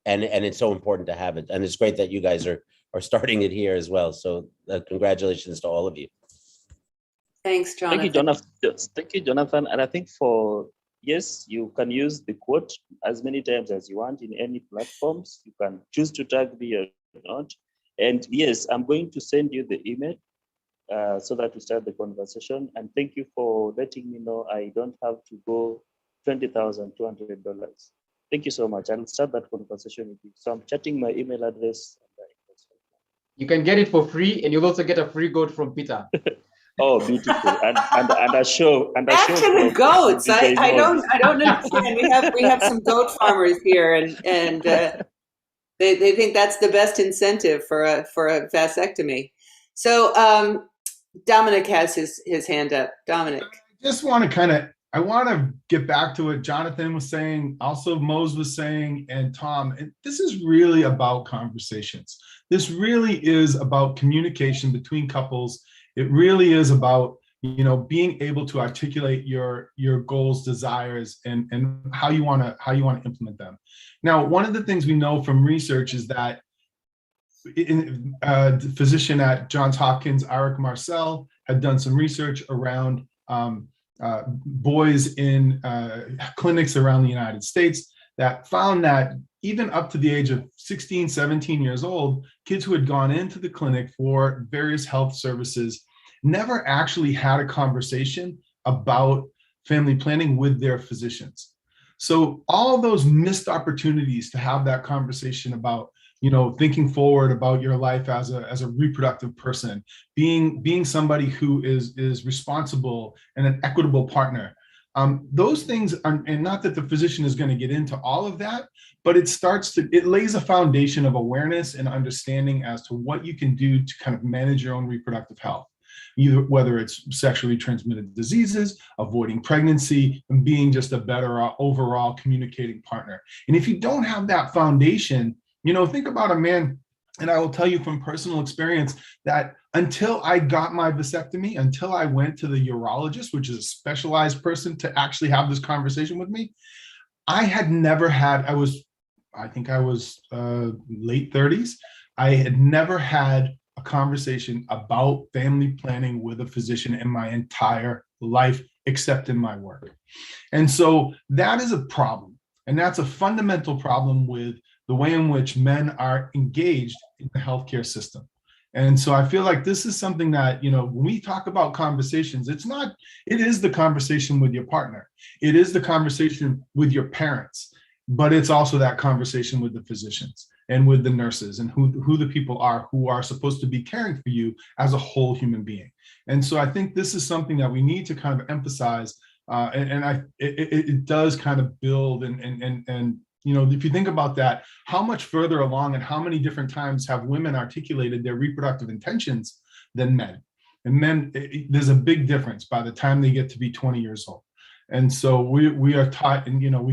and it's so important to have it. And it's great that you guys are starting it here as well. So congratulations to all of you. Thanks, Jonathan. Thank you, Jonathan. And I think yes, you can use the quote as many times as you want in any platforms. You can choose to tag me or not. And yes, I'm going to send you the email so that we start the conversation. And thank you for letting me know I don't have to go $20,200. Thank you so much. I'll start that conversation with you. So I'm chatting my email address. You can get it for free, and you'll also get a free goat from Peter. Oh, beautiful! And a show back to the goats. I don't understand. We have some goat farmers here, and they think that's the best incentive for a vasectomy. So Dominic has his hand up. Dominic, I want to get back to what Jonathan was saying, also Mose was saying, and Tom. This is really about conversations. This really is about communication between couples. It really is about, being able to articulate your goals, desires, and how you want to implement them. Now, one of the things we know from research is that the physician at Johns Hopkins, Eric Marcel, had done some research around boys in clinics around the United States that found that even up to the age of 16, 17 years old, kids who had gone into the clinic for various health services never actually had a conversation about family planning with their physicians. So all those missed opportunities to have that conversation about, thinking forward about your life as a reproductive person, being somebody who is responsible and an equitable partner. Those things are, and not that the physician is going to get into all of that, but it lays a foundation of awareness and understanding as to what you can do to kind of manage your own reproductive health, whether it's sexually transmitted diseases, avoiding pregnancy, and being just a better overall communicating partner. And if you don't have that foundation, think about a man, and I will tell you from personal experience that until I got my vasectomy, until I went to the urologist, which is a specialized person to actually have this conversation with me, I I think I was late 30s. I had never had a conversation about family planning with a physician in my entire life, except in my work. And so that is a problem. And that's a fundamental problem with the way in which men are engaged in the healthcare system. And so I feel like this is something that, you know, when we talk about conversations, it is the conversation with your partner. It is the conversation with your parents, but it's also that conversation with the physicians and with the nurses and who the people are who are supposed to be caring for you as a whole human being. And so I think this is something that we need to kind of emphasize, it does kind of build and you know, if you think about that, how much further along and how many different times have women articulated their reproductive intentions than men? And men, there's a big difference by the time they get to be 20 years old. And so we are taught, and you know,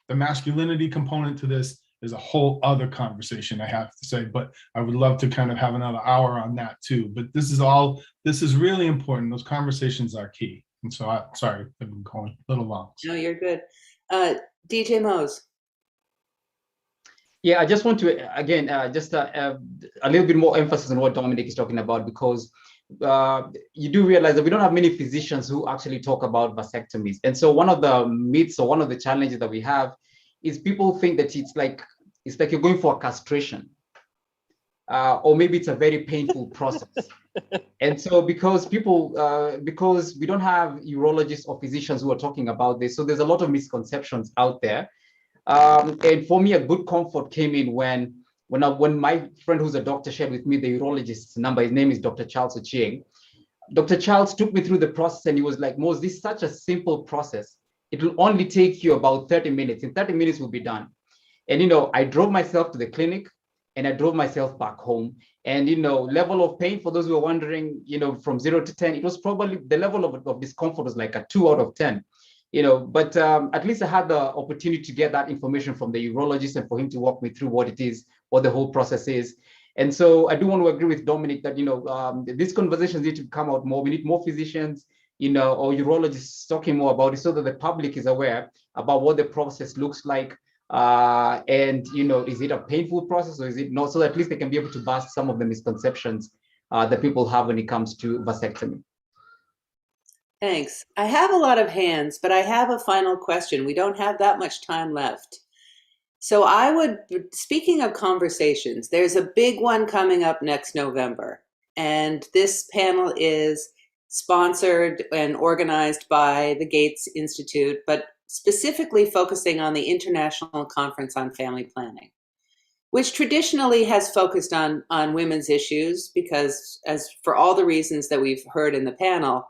the masculinity component to this is a whole other conversation, I have to say, but I would love to kind of have another hour on that too. But this is really important. Those conversations are key. And so sorry, I've been going a little long. No, you're good. DJ Mose. Yeah, I just want to, again, just a little bit more emphasis on what Dominic is talking about, because you do realize that we don't have many physicians who actually talk about vasectomies. And so one of the myths or one of the challenges that we have is people think that it's like you're going for a castration, or maybe it's a very painful process. And so because we don't have urologists or physicians who are talking about this, so there's a lot of misconceptions out there. And for me, a good comfort came in when my friend who's a doctor shared with me the urologist's number. His name is Dr. Charles Ochieng. Dr. Charles took me through the process and he was like, Mose, this is such a simple process. It will only take you about 30 minutes. In 30 minutes, we'll be done. And, you know, I drove myself to the clinic and I drove myself back home. And, you know, level of pain, for those who are wondering, you know, from 0 to 10, it was probably the level of discomfort was like a 2 out of 10. You know, but at least I had the opportunity to get that information from the urologist and for him to walk me through what it is, what the whole process is. And so I do want to agree with Dominic that, you know, these conversations need to come out more. We need more physicians, you know, or urologists talking more about it so that the public is aware about what the process looks like. And, you know, is it a painful process or is it not? So at least they can be able to bust some of the misconceptions that people have when it comes to vasectomy. Thanks. I have a lot of hands, but I have a final question. We don't have that much time left. So speaking of conversations, there's a big one coming up next November. And this panel is sponsored and organized by the Gates Institute, but specifically focusing on the International Conference on Family Planning, which traditionally has focused on women's issues because, as for all the reasons that we've heard in the panel,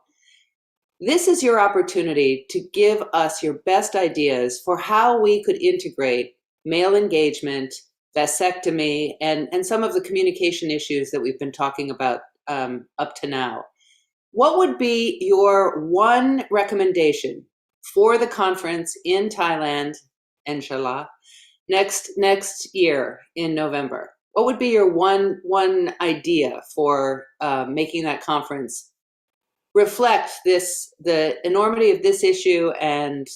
this is your opportunity to give us your best ideas for how we could integrate male engagement, vasectomy, and some of the communication issues that we've been talking about up to now. What would be your one recommendation for the conference in Thailand, inshallah, next year in November? What would be your one idea for making that conference reflect the enormity of this issue and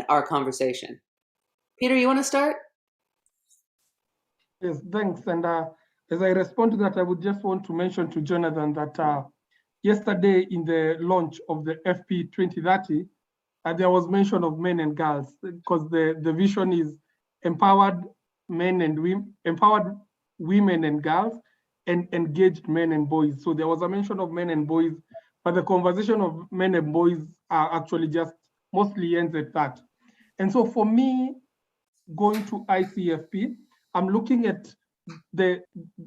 our conversation? Peter, you want to start? Yes, thanks. And as I respond to that, I would just want to mention to Jonathan that yesterday in the launch of the FP 2030, there was mention of men and girls, because the vision is empowered men and women, empowered women and girls, and engaged men and boys. So there was a mention of men and boys, but the conversation of men and boys are actually just mostly ends at that. And so for me, going to ICFP, I'm looking at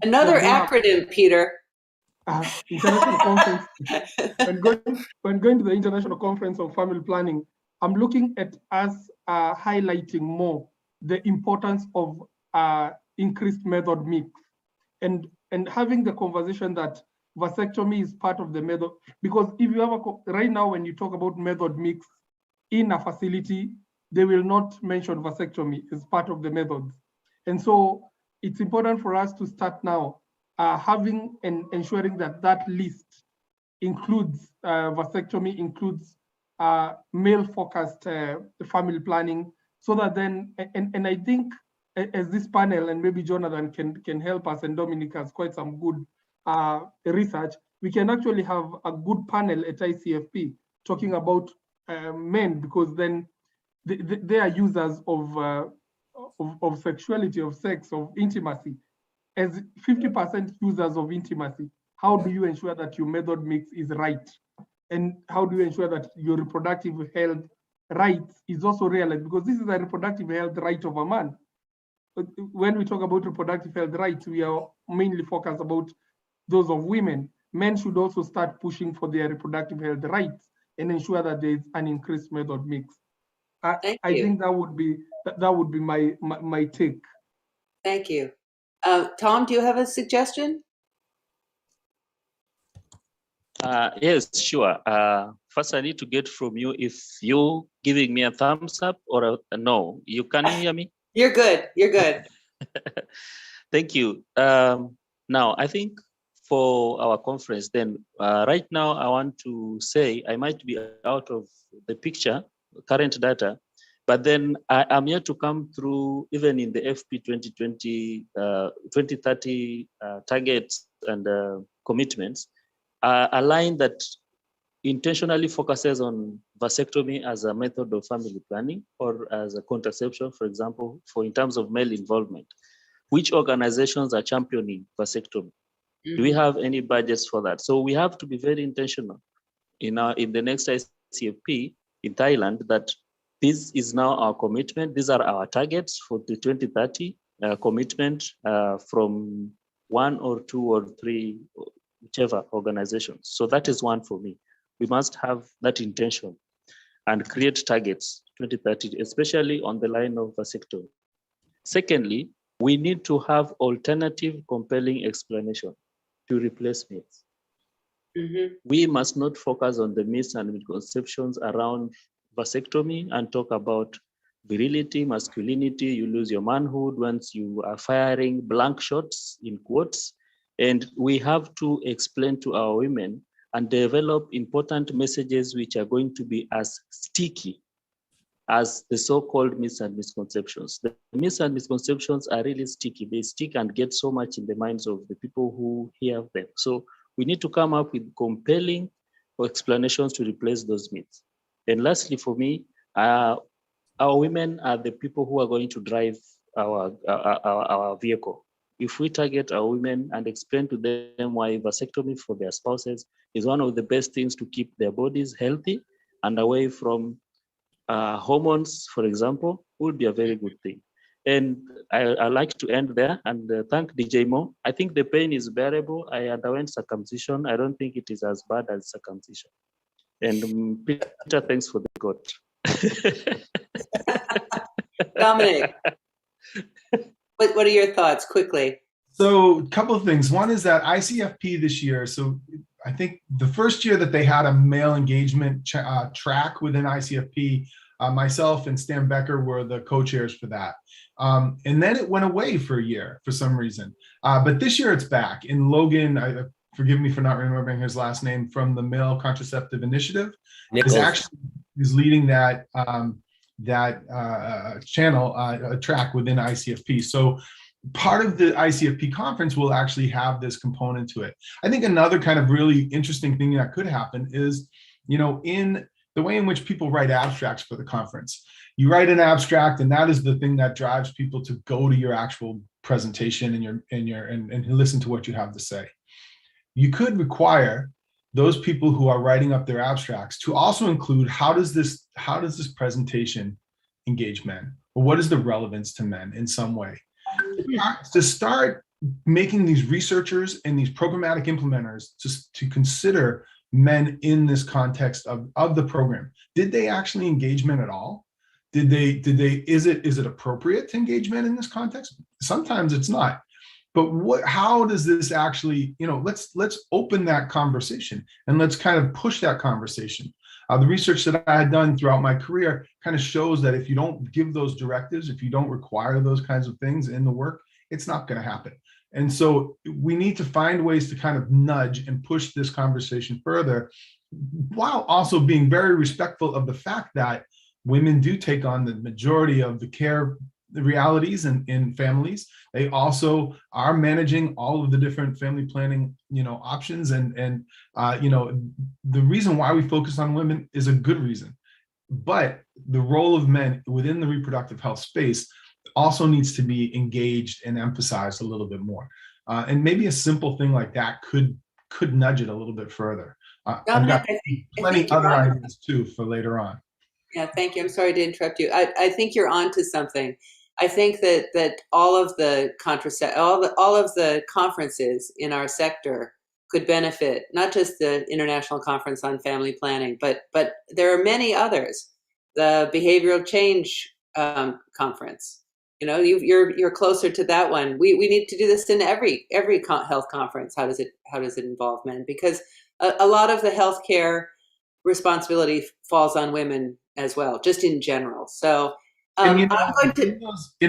another acronym, Peter. International conference. When going to the International Conference on Family Planning, I'm looking at us highlighting more the importance of increased method mix and having the conversation that vasectomy is part of the method. Because if you have right now, when you talk about method mix in a facility, they will not mention vasectomy as part of the methods. And so it's important for us to start now having and ensuring that that list includes vasectomy, includes male-focused family planning, so that then, and I think as this panel, and maybe Jonathan can help us, and Dominic has quite some good research, we can actually have a good panel at ICFP talking about men, because then they are users of sexuality, of sex, of intimacy. As 50% users of intimacy, how do you ensure that your method mix is right? And how do you ensure that your reproductive health rights is also realized? Because this is a reproductive health right of a man. When we talk about reproductive health rights, we are mainly focused about those of women. Men should also start pushing for their reproductive health rights and ensure that there is an increased method mix. I think that would be my take. Thank you. Tom, do you have a suggestion? Yes, sure. First, I need to get from you if you giving me a thumbs up or a no. You can hear me? You're good. You're good. Thank you. Now, I think for our conference, then right now I want to say I might be out of the picture, current data, but then I am here to come through even in the FP 2020, 2030 targets and commitments. A line that intentionally focuses on vasectomy as a method of family planning or as a contraception, for example, for in terms of male involvement. Which organizations are championing vasectomy? Do we have any budgets for that? So we have to be very intentional in the next ICFP in Thailand that this is now our commitment. These are our targets for the 2030 commitment from 1 or 2 or 3, whichever organizations. So that is one for me. We must have that intention and create targets 2030, especially on the line of vasectomy. Secondly, we need to have alternative compelling explanation to replace myths. We must not focus on the myths and misconceptions around vasectomy and talk about virility, masculinity, you lose your manhood once you are firing blank shots in quotes. And we have to explain to our women and develop important messages which are going to be as sticky as the so-called myths and misconceptions. The myths and misconceptions are really sticky. They stick and get so much in the minds of the people who hear them. So we need to come up with compelling explanations to replace those myths. And lastly, for me, our women are the people who are going to drive our vehicle. If we target our women and explain to them why vasectomy for their spouses is one of the best things to keep their bodies healthy and away from hormones, for example, would be a very good thing. And I like to end there and thank DJ Mo. I think the pain is bearable. I underwent circumcision. I don't think it is as bad as circumcision. And Peter, thanks for the goat. Dominic, what are your thoughts quickly? So a couple of things. One is that ICFP this year, so I think the first year that they had a male engagement track within ICFP, myself and Stan Becker were the co-chairs for that. And then it went away for a year for some reason. But this year it's back. And Logan, forgive me for not remembering his last name, from the Male Contraceptive Initiative, is leading that channel track within ICFP. So part of the ICFP conference will actually have this component to it. I think another kind of really interesting thing that could happen is, in the way in which people write abstracts for the conference. You write an abstract, and that is the thing that drives people to go to your actual presentation and listen to what you have to say. You could require those people who are writing up their abstracts to also include how does this presentation engage men, or what is the relevance to men in some way. To start making these researchers and these programmatic implementers to consider men in this context of the program. Did they actually engage men at all? Is it appropriate to engage men in this context? Sometimes it's not. But how does this actually, let's open that conversation and let's kind of push that conversation. The research that I had done throughout my career kind of shows that if you don't give those directives, if you don't require those kinds of things in the work, it's not going to happen. And so we need to find ways to kind of nudge and push this conversation further, while also being very respectful of the fact that women do take on the majority of the care the realities in families. They also are managing all of the different family planning, options. And the reason why we focus on women is a good reason. But the role of men within the reproductive health space also needs to be engaged and emphasized a little bit more. And maybe a simple thing like that could nudge it a little bit further. I've got plenty other ideas too for later on. Yeah, thank you. I'm sorry to interrupt you. I think you're on to something. I think that all of the conferences in our sector could benefit, not just the International Conference on Family Planning, but there are many others. The Behavioral Change Conference. You're closer to that one. We need to do this in every health conference. How does it involve men? Because a lot of the healthcare responsibility falls on women as well, just in general. So in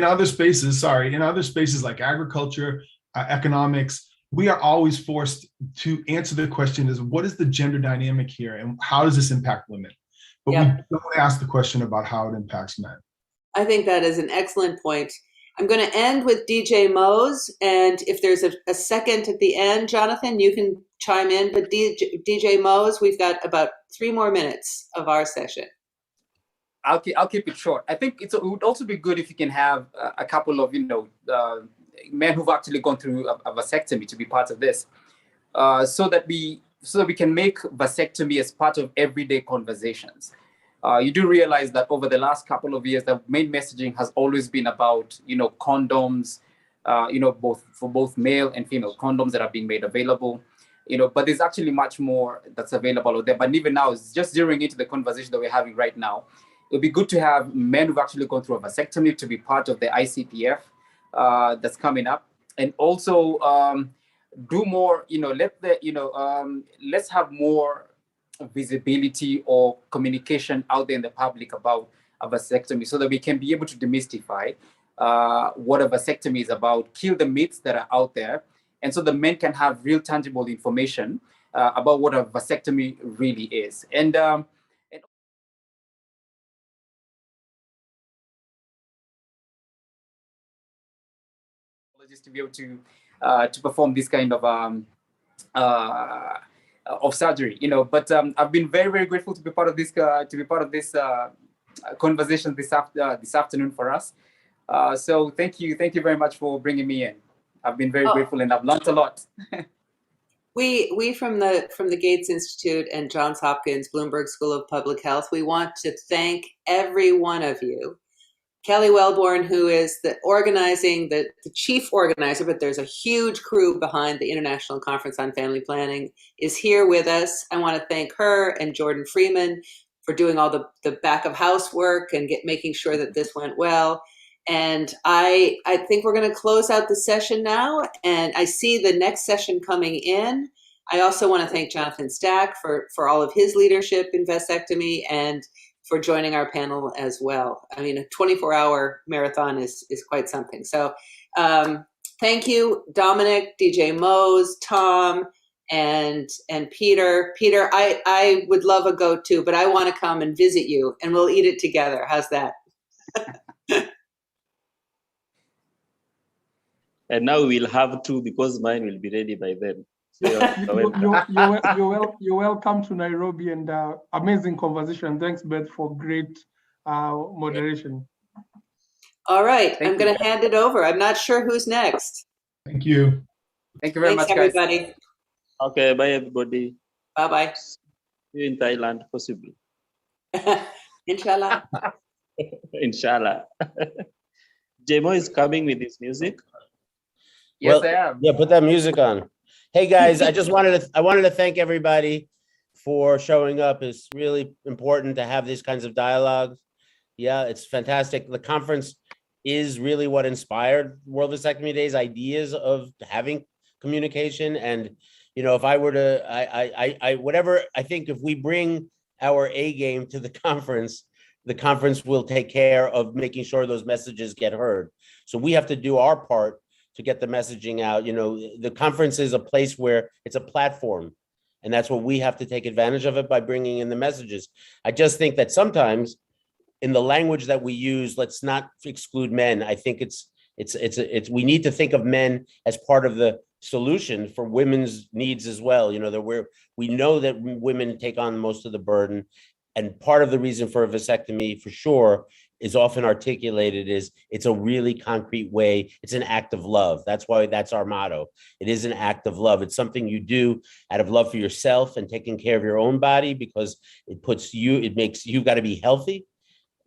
other spaces like agriculture, economics, we are always forced to answer the question is, what is the gender dynamic here and how does this impact women? But we don't ask the question about how it impacts men. I think that is an excellent point. I'm going to end with DJ Mose, and if there's a second at the end, Jonathan, you can chime in, but DJ Mose, we've got about 3 more minutes of our session. I'll keep it short. I think it would also be good if you can have a couple of men who've actually gone through a vasectomy to be part of this, so that we can make vasectomy as part of everyday conversations. You do realize that over the last couple of years, the main messaging has always been about condoms, both male and female condoms that are being made available. But there's actually much more that's available out there. But even now, it's just zeroing into the conversation that we're having right now. It'd be good to have men who've actually gone through a vasectomy to be part of the ICPF that's coming up, and also do more. Let's have more visibility or communication out there in the public about a vasectomy, so that we can be able to demystify what a vasectomy is about, kill the myths that are out there, and so the men can have real tangible information about what a vasectomy really is. And to be able to perform this kind of surgery, But I've been very, very grateful to be part of this conversation this afternoon for us. So thank you very much for bringing me in. I've been very grateful and I've learned a lot. We from the Gates Institute and Johns Hopkins Bloomberg School of Public Health, we want to thank every one of you. Kelly Wellborn, who is the chief organizer, but there's a huge crew behind the International Conference on Family Planning, is here with us. I want to thank her and Jordan Freeman for doing all the back of house work and making sure that this went well. And I think we're going to close out the session now. And I see the next session coming in. I also want to thank Jonathan Stack for all of his leadership in vasectomy and for joining our panel as well. I mean, a 24-hour marathon is quite something. So thank you, Dominic, DJ Mose, Tom, and Peter. Peter, I would love a go too, but I want to come and visit you and we'll eat it together. How's that? And now we'll have 2 because mine will be ready by then. So you're welcome to Nairobi, and amazing conversation. Thanks, Beth, for great moderation. All right, I'm going to hand it over. I'm not sure who's next. Thank you. Thank you very much, guys. Thanks, everybody. Okay, bye, everybody. Bye-bye. See you in Thailand, possibly. Inshallah. Inshallah. Jemo is coming with his music. Yes, I am. Yeah, put that music on. Hey guys, I wanted to thank everybody for showing up. It's really important to have these kinds of dialogues. Yeah, it's fantastic. The conference is really what inspired World Vasectomy Day's ideas of having communication. And if I were to, I think if we bring our A game to the conference will take care of making sure those messages get heard. So we have to do our part to get the messaging out. The conference is a place where it's a platform, and that's what we have to take advantage of it by bringing in the messages. I just think that sometimes in the language that we use, let's not exclude men. I think we need to think of men as part of the solution for women's needs as well. You know, that we know that women take on most of the burden, and part of the reason for a vasectomy, for sure, is often articulated is it's a really concrete way. It's an act of love. That's why that's our motto. It is an act of love. It's something you do out of love for yourself and taking care of your own body, because it makes you got to be healthy,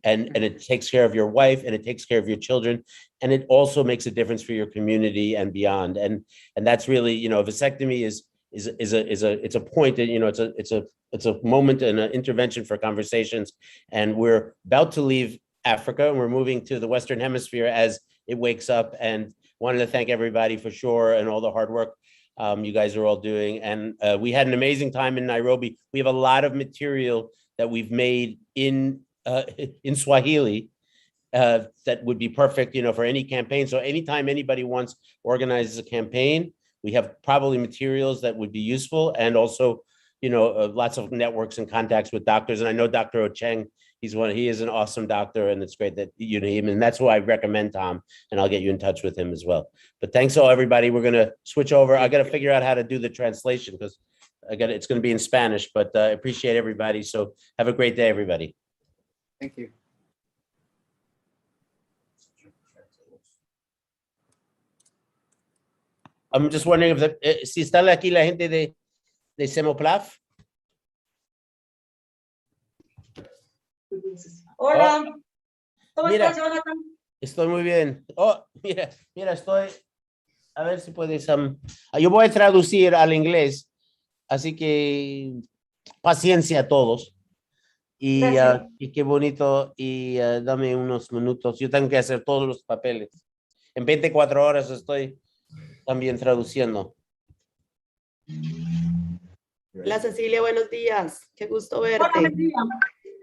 and it takes care of your wife, and it takes care of your children, and it also makes a difference for your community and beyond. And that's really, you know, vasectomy is a point that, you know, it's a moment and an intervention for conversations. And we're about to leave Africa, and we're moving to the Western Hemisphere as it wakes up. And wanted to thank everybody for sure, and all the hard work you guys are all doing. And we had an amazing time in Nairobi. We have a lot of material that we've made in Swahili that would be perfect, you know, for any campaign. So anytime anybody organizes a campaign, we have probably materials that would be useful, and also, you know, lots of networks and contacts with doctors. And I know Dr. Ocheng, he is an awesome doctor, and it's great that you know him, and that's why I recommend Tom, and I'll get you in touch with him as well. But thanks all, everybody. We're gonna switch over. I gotta figure out how to do the translation, because it's gonna be in Spanish, but I appreciate everybody. So have a great day, everybody. Thank you. I'm just wondering if si está aquí la gente de Semoplaf. Hola. Oh, ¿Cómo mira, estás, Jonathan? estoy muy bien. Oh, mira, estoy. A ver si puedes. Yo voy a traducir al inglés, así que paciencia a todos. Y qué bonito. Y dame unos minutos. Yo tengo que hacer todos los papeles. En 24 horas estoy también traduciendo. Hola Cecilia, buenos días. Qué gusto verte. Hola, Cecilia.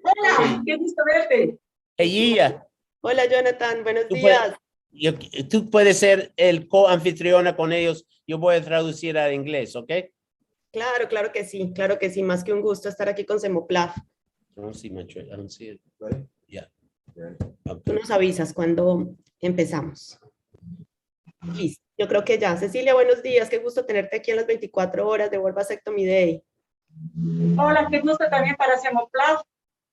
Hola, qué gusto verte. Ella. Hola Jonathan, buenos días. Tú puedes ser el co-anfitriona con ellos. Yo voy a traducir al inglés, ¿ok? Claro, claro que sí. Claro que sí. Más que un gusto estar aquí con Semoplaf. I don't see it. Yeah. Tú nos avisas cuando empezamos. Listo. Yo creo que ya. Cecilia, buenos días. Qué gusto tenerte aquí en las 24 horas de World Vasectomy Day. Hola, qué gusto también para Semoplaf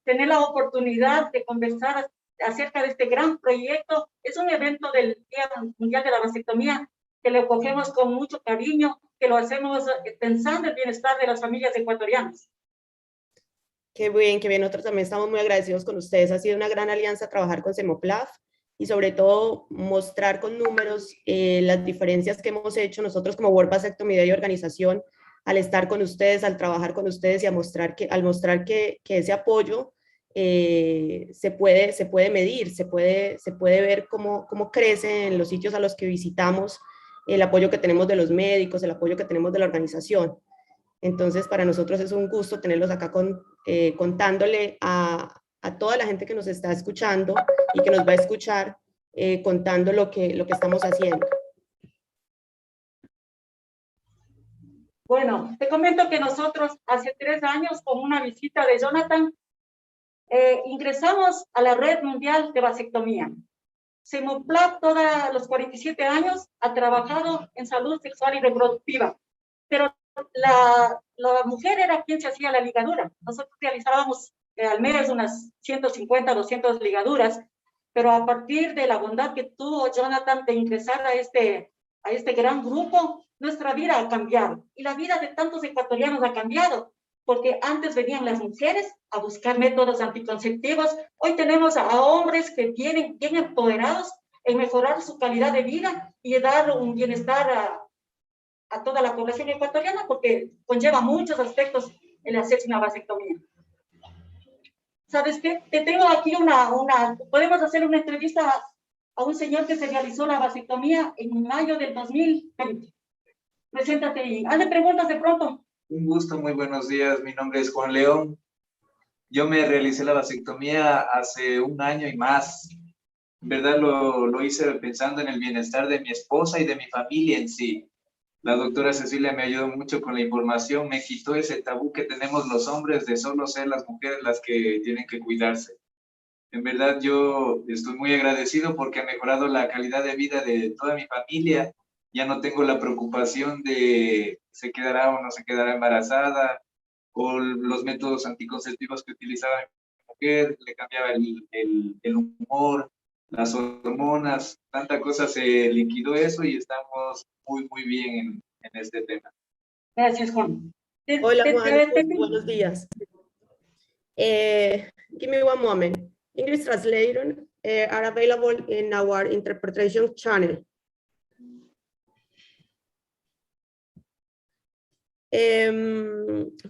tener la oportunidad de conversar acerca de este gran proyecto. Es un evento del Día Mundial de la Vasectomía que lo cogemos con mucho cariño, que lo hacemos pensando en el bienestar de las familias ecuatorianas. Qué bien, qué bien. Nosotros también estamos muy agradecidos con ustedes. Ha sido una gran alianza trabajar con Semoplaf y sobre todo mostrar con números las diferencias que hemos hecho nosotros como World Vasectomy Day organización al estar con ustedes, al trabajar con ustedes y al mostrar que ese apoyo se puede medir, se puede ver cómo crece en los sitios a los que visitamos, el apoyo que tenemos de los médicos, el apoyo que tenemos de la organización. Entonces, para nosotros es un gusto tenerlos acá contándole a toda la gente que nos está escuchando y que nos va a escuchar, contando lo que estamos haciendo. Bueno, te comento que nosotros hace 3 años, con una visita de Jonathan, ingresamos a la Red Mundial de Vasectomía. Semoplaf, todos los 47 años, ha trabajado en salud sexual y reproductiva, pero la mujer era quien se hacía la ligadura. Nosotros realizábamos al mes unas 150, 200 ligaduras, pero a partir de la bondad que tuvo Jonathan de ingresar a este gran grupo, nuestra vida ha cambiado y la vida de tantos ecuatorianos ha cambiado, porque antes venían las mujeres a buscar métodos anticonceptivos. Hoy tenemos a hombres que vienen bien empoderados en mejorar su calidad de vida y dar un bienestar a toda la población ecuatoriana, porque conlleva muchos aspectos el hacerse una vasectomía. ¿Sabes qué? Te tengo aquí podemos hacer una entrevista a un señor que se realizó la vasectomía en mayo del 2020. Preséntate y hazle preguntas de pronto. Un gusto, muy buenos días. Mi nombre es Juan León. Yo me realicé la vasectomía hace 1 año y más. En verdad lo hice pensando en el bienestar de mi esposa y de mi familia en sí. La doctora Cecilia me ayudó mucho con la información, me quitó ese tabú que tenemos los hombres de solo ser las mujeres las que tienen que cuidarse. En verdad yo estoy muy agradecido porque ha mejorado la calidad de vida de toda mi familia. Ya no tengo la preocupación de se quedará o no se quedará embarazada, o los métodos anticonceptivos que utilizaba mi mujer, le cambiaba el humor, las hormonas, tanta cosa se liquidó eso y estamos muy bien en este tema. Gracias, Juan. Hola, Juan. Buenos días. Give me one moment. English translation are available in our interpretation channel.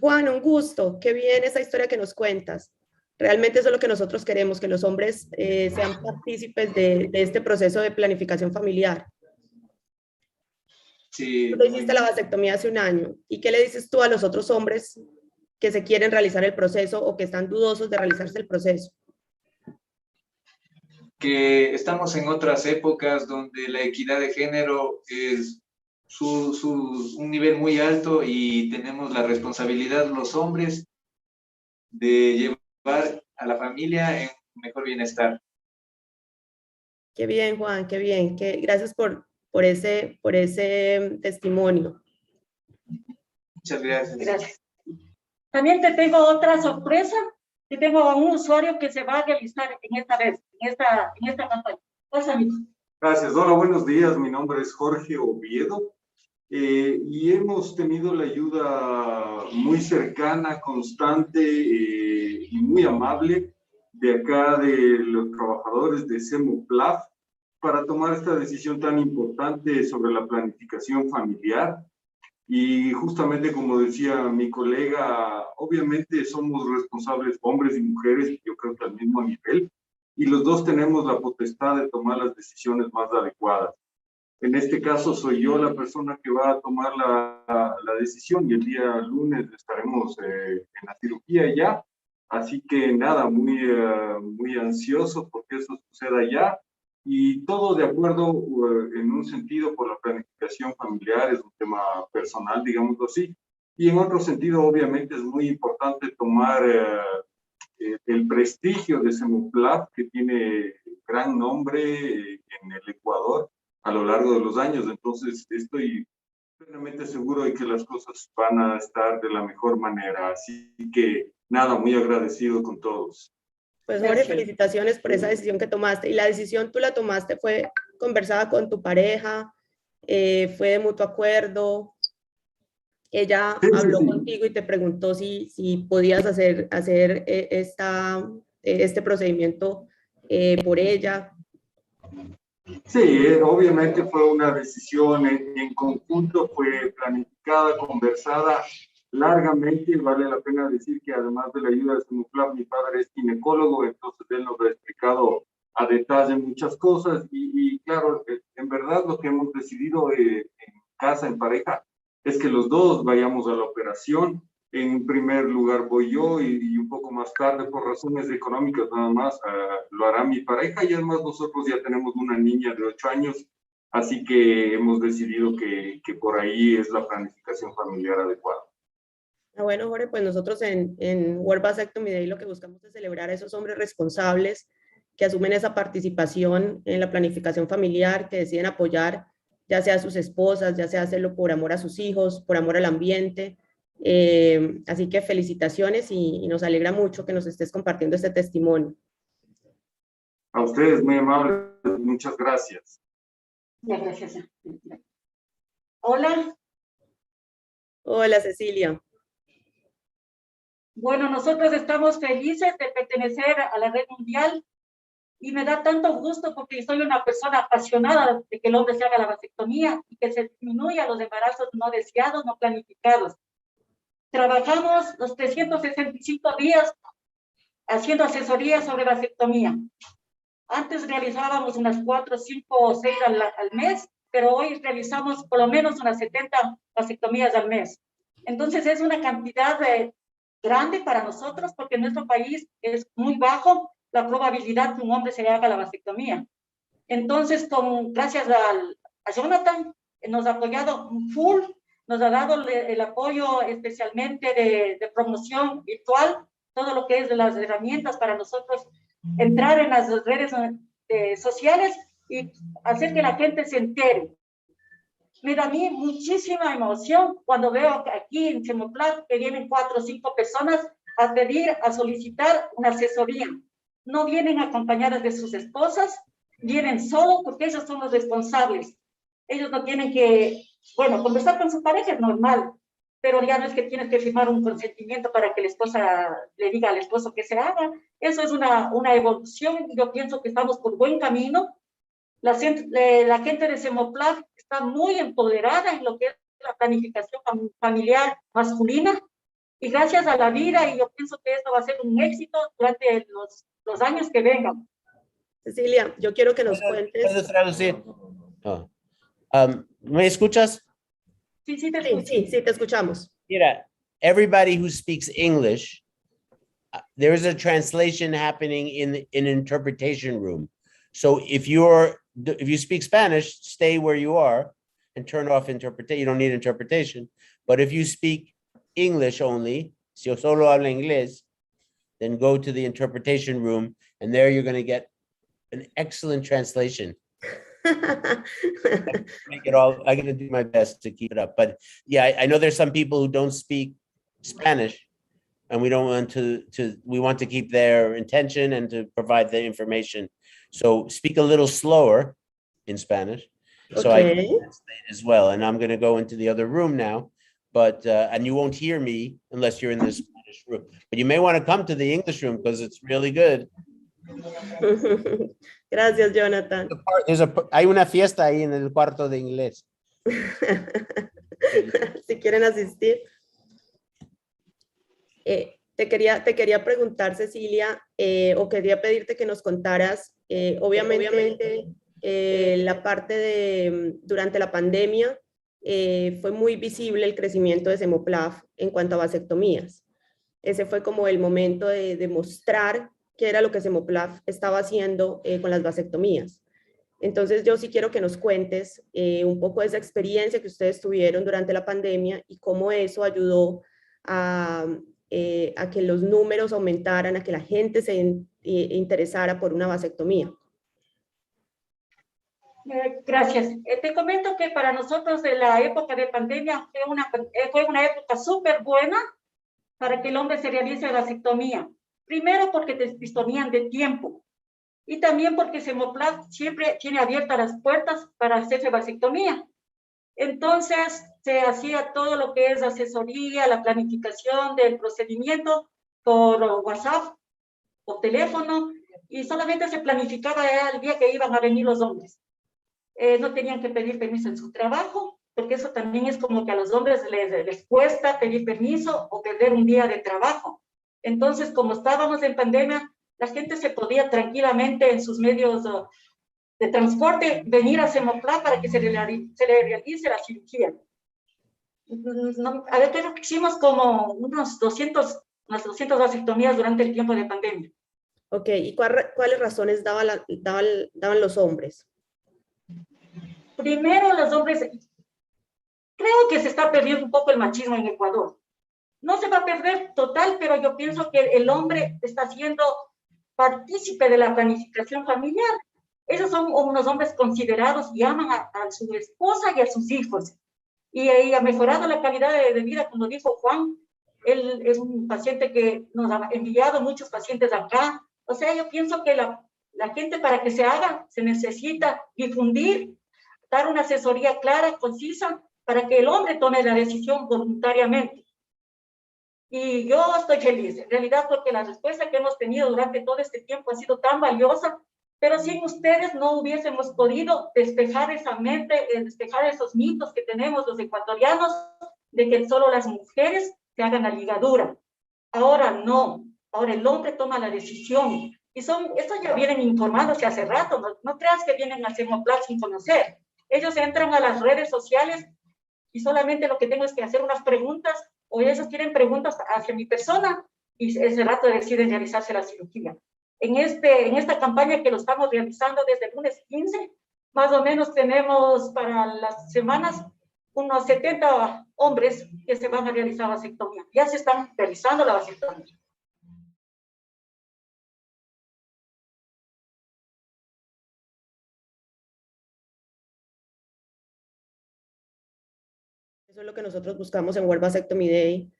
Juan, un gusto. Qué bien esa historia que nos cuentas. Realmente eso es lo que nosotros queremos, que los hombres sean partícipes de este proceso de planificación familiar. Sí. Tú hiciste la vasectomía hace un año. ¿Y qué le dices tú a los otros hombres que se quieren realizar el proceso o que están dudosos de realizarse el proceso? Que estamos en otras épocas donde la equidad de género es un nivel muy alto y tenemos la responsabilidad los hombres de llevar a la familia en mejor bienestar. Qué bien, Juan, qué bien. Gracias por ese testimonio. Muchas gracias. Gracias. También te tengo otra sorpresa. Te tengo a un usuario que se va a realizar en esta campaña. Pásame. Gracias. Hola, buenos días. Mi nombre es Jorge Oviedo. Y hemos tenido la ayuda muy cercana, constante y muy amable de acá de los trabajadores de SEMOPLAF para tomar esta decisión tan importante sobre la planificación familiar. Y justamente como decía mi colega, obviamente somos responsables hombres y mujeres, yo creo que al mismo nivel, y los dos tenemos la potestad de tomar las decisiones más adecuadas. En este caso soy yo la persona que va a tomar la decisión y el día lunes estaremos en la cirugía ya. Así que nada, muy ansioso porque eso suceda ya. Y todo de acuerdo en un sentido por la planificación familiar, es un tema personal, digámoslo así. Y en otro sentido, obviamente, es muy importante tomar el prestigio de SEMOPLAF, que tiene gran nombre en el Ecuador a lo largo de los años. Entonces, estoy plenamente seguro de que las cosas van a estar de la mejor manera. Así que, nada, muy agradecido con todos. Pues Jorge, felicitaciones por esa decisión que tomaste. ¿Y la decisión tú la tomaste, fue conversada con tu pareja, fue de mutuo acuerdo? Ella habló contigo y te preguntó si podías hacer este procedimiento por ella. Sí, obviamente fue una decisión en conjunto, fue planificada, conversada largamente. Vale la pena decir que además de la ayuda de SEMOPLAF, mi padre es ginecólogo, entonces él nos ha explicado a detalle muchas cosas y claro, en verdad lo que hemos decidido en casa, en pareja, es que los dos vayamos a la operación. En primer lugar voy yo y un poco más tarde, por razones económicas nada más, lo hará mi pareja y además nosotros ya tenemos una niña de 8 años, así que hemos decidido que por ahí es la planificación familiar adecuada. Bueno, Jorge, pues nosotros en World Vasectomy Day lo que buscamos es celebrar a esos hombres responsables que asumen esa participación en la planificación familiar, que deciden apoyar ya sea a sus esposas, ya sea hacerlo por amor a sus hijos, por amor al ambiente. Así que felicitaciones y nos alegra mucho que nos estés compartiendo este testimonio. A ustedes, muy amables, muchas gracias. Gracias. Hola. Hola, Cecilia. Bueno, nosotros estamos felices de pertenecer a la red mundial y me da tanto gusto porque soy una persona apasionada de que el hombre se haga la vasectomía y que se disminuya los embarazos no deseados, no planificados. Trabajamos los 365 días haciendo asesoría sobre vasectomía. Antes realizábamos unas 4, 5 o 6 al mes, pero hoy realizamos por lo menos unas 70 vasectomías al mes. Entonces es una cantidad grande para nosotros porque en nuestro país es muy bajo la probabilidad que un hombre se haga la vasectomía. Entonces, gracias a Jonathan, nos ha apoyado full, nos ha dado el apoyo especialmente de promoción virtual, todo lo que es de las herramientas para nosotros entrar en las redes sociales y hacer que la gente se entere. Me da a mí muchísima emoción cuando veo que aquí en Semoplaf que vienen 4 o 5 personas a pedir, a solicitar una asesoría. No vienen acompañadas de sus esposas, vienen solo porque ellos son los responsables. Ellos no tienen que, bueno, conversar con su pareja es normal, pero ya no es que tienes que firmar un consentimiento para que la esposa le diga al esposo que se haga. Eso es una evolución. Yo pienso que estamos por buen camino. La gente de Semoplaf está muy empoderada en lo que es la planificación familiar masculina y gracias a la vida, y yo pienso que esto va a ser un éxito durante los años que vengan. Cecilia, yo quiero que nos cuentes. ¿Puedes traducir? Oh. ¿Me escuchas? Sí, sí, te escucho. Sí, te escuchamos. Mira, everybody who speaks English, there is a translation happening in an interpretation room. So if you speak Spanish, stay where you are and turn off interpretation. You don't need interpretation. But if you speak English only, si yo solo habla inglés, then go to the interpretation room, and there you're going to get an excellent translation. Make it all. I'm going to do my best to keep it up. But yeah, I know there's some people who don't speak Spanish, and we don't want we want to keep their intention and to provide the information. So speak a little slower in Spanish, so I can translate as well. And I'm going to go into the other room now, but and you won't hear me unless you're in the Spanish room. But you may want to come to the English room because it's really good. Gracias, Jonathan. Hay una fiesta ahí en el cuarto de inglés. Si quieren asistir. Te quería preguntar, Cecilia, o quería pedirte que nos contaras, obviamente, la parte de, durante la pandemia, fue muy visible el crecimiento de Semoplaf en cuanto a vasectomías. Ese fue como el momento de demostrar qué era lo que Semoplaf estaba haciendo con las vasectomías. Entonces, yo sí quiero que nos cuentes un poco de esa experiencia que ustedes tuvieron durante la pandemia y cómo eso ayudó a que los números aumentaran, a que la gente se interesara por una vasectomía. Gracias. Te comento que para nosotros de la época de pandemia fue una época súper buena para que el hombre se realice la vasectomía. Primero porque disponían de tiempo y también porque Semoplaf siempre tiene abiertas las puertas para hacerse vasectomía. Entonces se hacía todo lo que es asesoría, la planificación del procedimiento por WhatsApp o teléfono, y solamente se planificaba el día que iban a venir los hombres. No tenían que pedir permiso en su trabajo, porque eso también es como que a los hombres les cuesta pedir permiso o perder un día de trabajo. Entonces, como estábamos en pandemia, la gente se podía tranquilamente en sus medios de transporte venir a Semoplaf para que se le realice la cirugía. A ver, creo que hicimos como unas 200 vasectomías durante el tiempo de pandemia. Ok, ¿y cuáles razones daban los hombres? Primero, los hombres, creo que se está perdiendo un poco el machismo en Ecuador. No se va a perder total, pero yo pienso que el hombre está siendo partícipe de la planificación familiar. Ellos son unos hombres considerados y aman a su esposa y a sus hijos. Y ha mejorado la calidad de vida, como dijo Juan. Él es un paciente que nos ha enviado muchos pacientes acá. O sea, yo pienso que la gente, para que se haga, se necesita difundir, dar una asesoría clara, concisa, para que el hombre tome la decisión voluntariamente. Y yo estoy feliz, en realidad, porque la respuesta que hemos tenido durante todo este tiempo ha sido tan valiosa, pero sin ustedes no hubiésemos podido despejar esa mente, despejar esos mitos que tenemos los ecuatorianos, de que solo las mujeres se hagan la ligadura. Ahora no, ahora el hombre toma la decisión. Y estos ya vienen informándose hace rato, no creas que vienen a Semoplaf sin conocer. Ellos entran a las redes sociales y solamente lo que tengo es que hacer unas preguntas, o ellos tienen preguntas hacia mi persona, y ese rato deciden realizarse la cirugía. En esta campaña que lo estamos realizando desde el lunes 15, más o menos tenemos para las semanas unos 70 hombres que se van a realizar vasectomía. Ya se están realizando la vasectomía. Eso es lo que nosotros buscamos en World Vasectomy Day.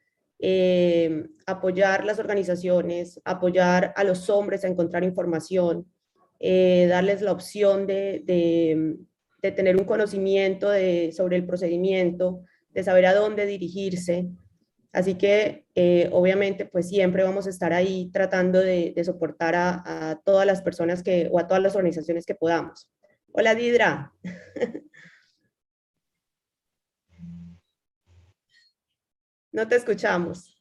Apoyar las organizaciones, apoyar a los hombres a encontrar información, darles la opción de tener un conocimiento sobre el procedimiento, de saber a dónde dirigirse. Así que obviamente pues siempre vamos a estar ahí tratando de soportar a todas las personas o a todas las organizaciones que podamos. Hola Didra. No te escuchamos.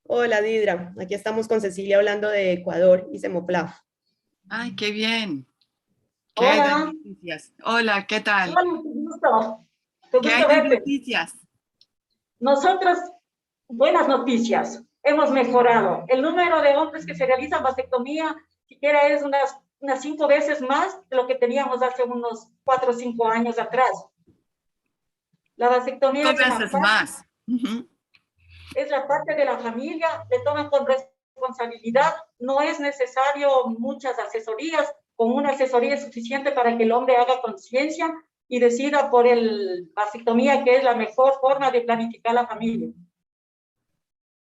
Hola Didra, aquí estamos con Cecilia hablando de Ecuador y Semoplaf. Ay, qué bien. ¿Qué Hola. hay de noticias? Hola, ¿qué tal? Hola, qué gusto. Qué ¿Qué gusto hay de verte. noticias? Nosotros, buenas noticias. Hemos mejorado. El número de hombres que se realizan vasectomía siquiera es unas 5 veces más de lo que teníamos hace unos 4 o 5 años atrás. La vasectomía es una parte, más. es la parte de la familia, le toman con responsabilidad, no es necesario muchas asesorías, con una asesoría es suficiente para que el hombre haga conciencia y decida por el vasectomía, que es la mejor forma de planificar la familia.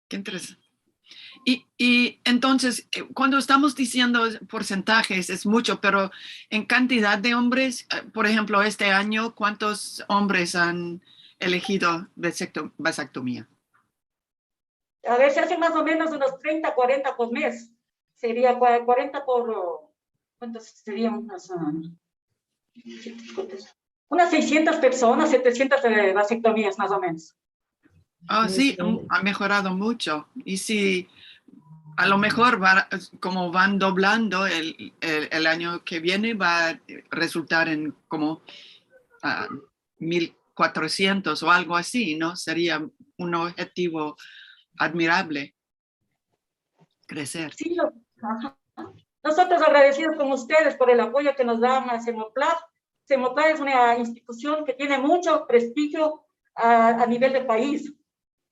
Qué interesante. Y entonces, cuando estamos diciendo porcentajes, es mucho, pero en cantidad de hombres, por ejemplo, este año, ¿cuántos hombres han elegido vasectomía? A ver, se hacen más o menos unos 30, 40 por mes. Sería 40 por... ¿Cuántos serían? Unas 600 personas, 700 vasectomías más o menos. Ah, sí, ha mejorado mucho. Y si a lo mejor como van doblando el año que viene, va a resultar en como 1,400 o algo así, ¿no? Sería un objetivo admirable crecer. Sí, nosotros agradecidos con ustedes por el apoyo que nos dan a Semoplaf. Semoplaf es una institución que tiene mucho prestigio a nivel del país.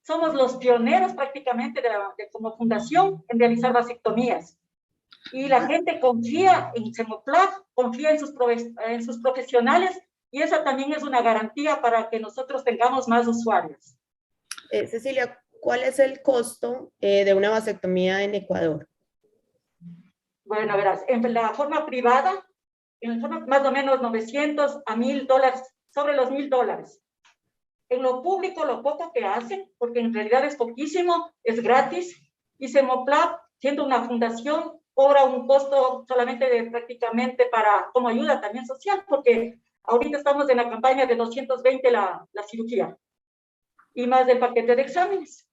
Somos los pioneros prácticamente como fundación en realizar vasectomías. Y la gente confía en Semoplaf, confía en sus profesionales, y esa también es una garantía para que nosotros tengamos más usuarios. Cecilia, ¿cuál es el costo de una vasectomía en Ecuador? Bueno, verás, en la forma privada, más o menos 900 a $1,000, sobre los $1,000. En lo público, lo poco que hacen, porque en realidad es poquísimo, es gratis, y Semoplaf, siendo una fundación, cobra un costo solamente prácticamente como ayuda también social, porque ahorita estamos en la campaña de 220 la cirugía, y más del paquete de exámenes.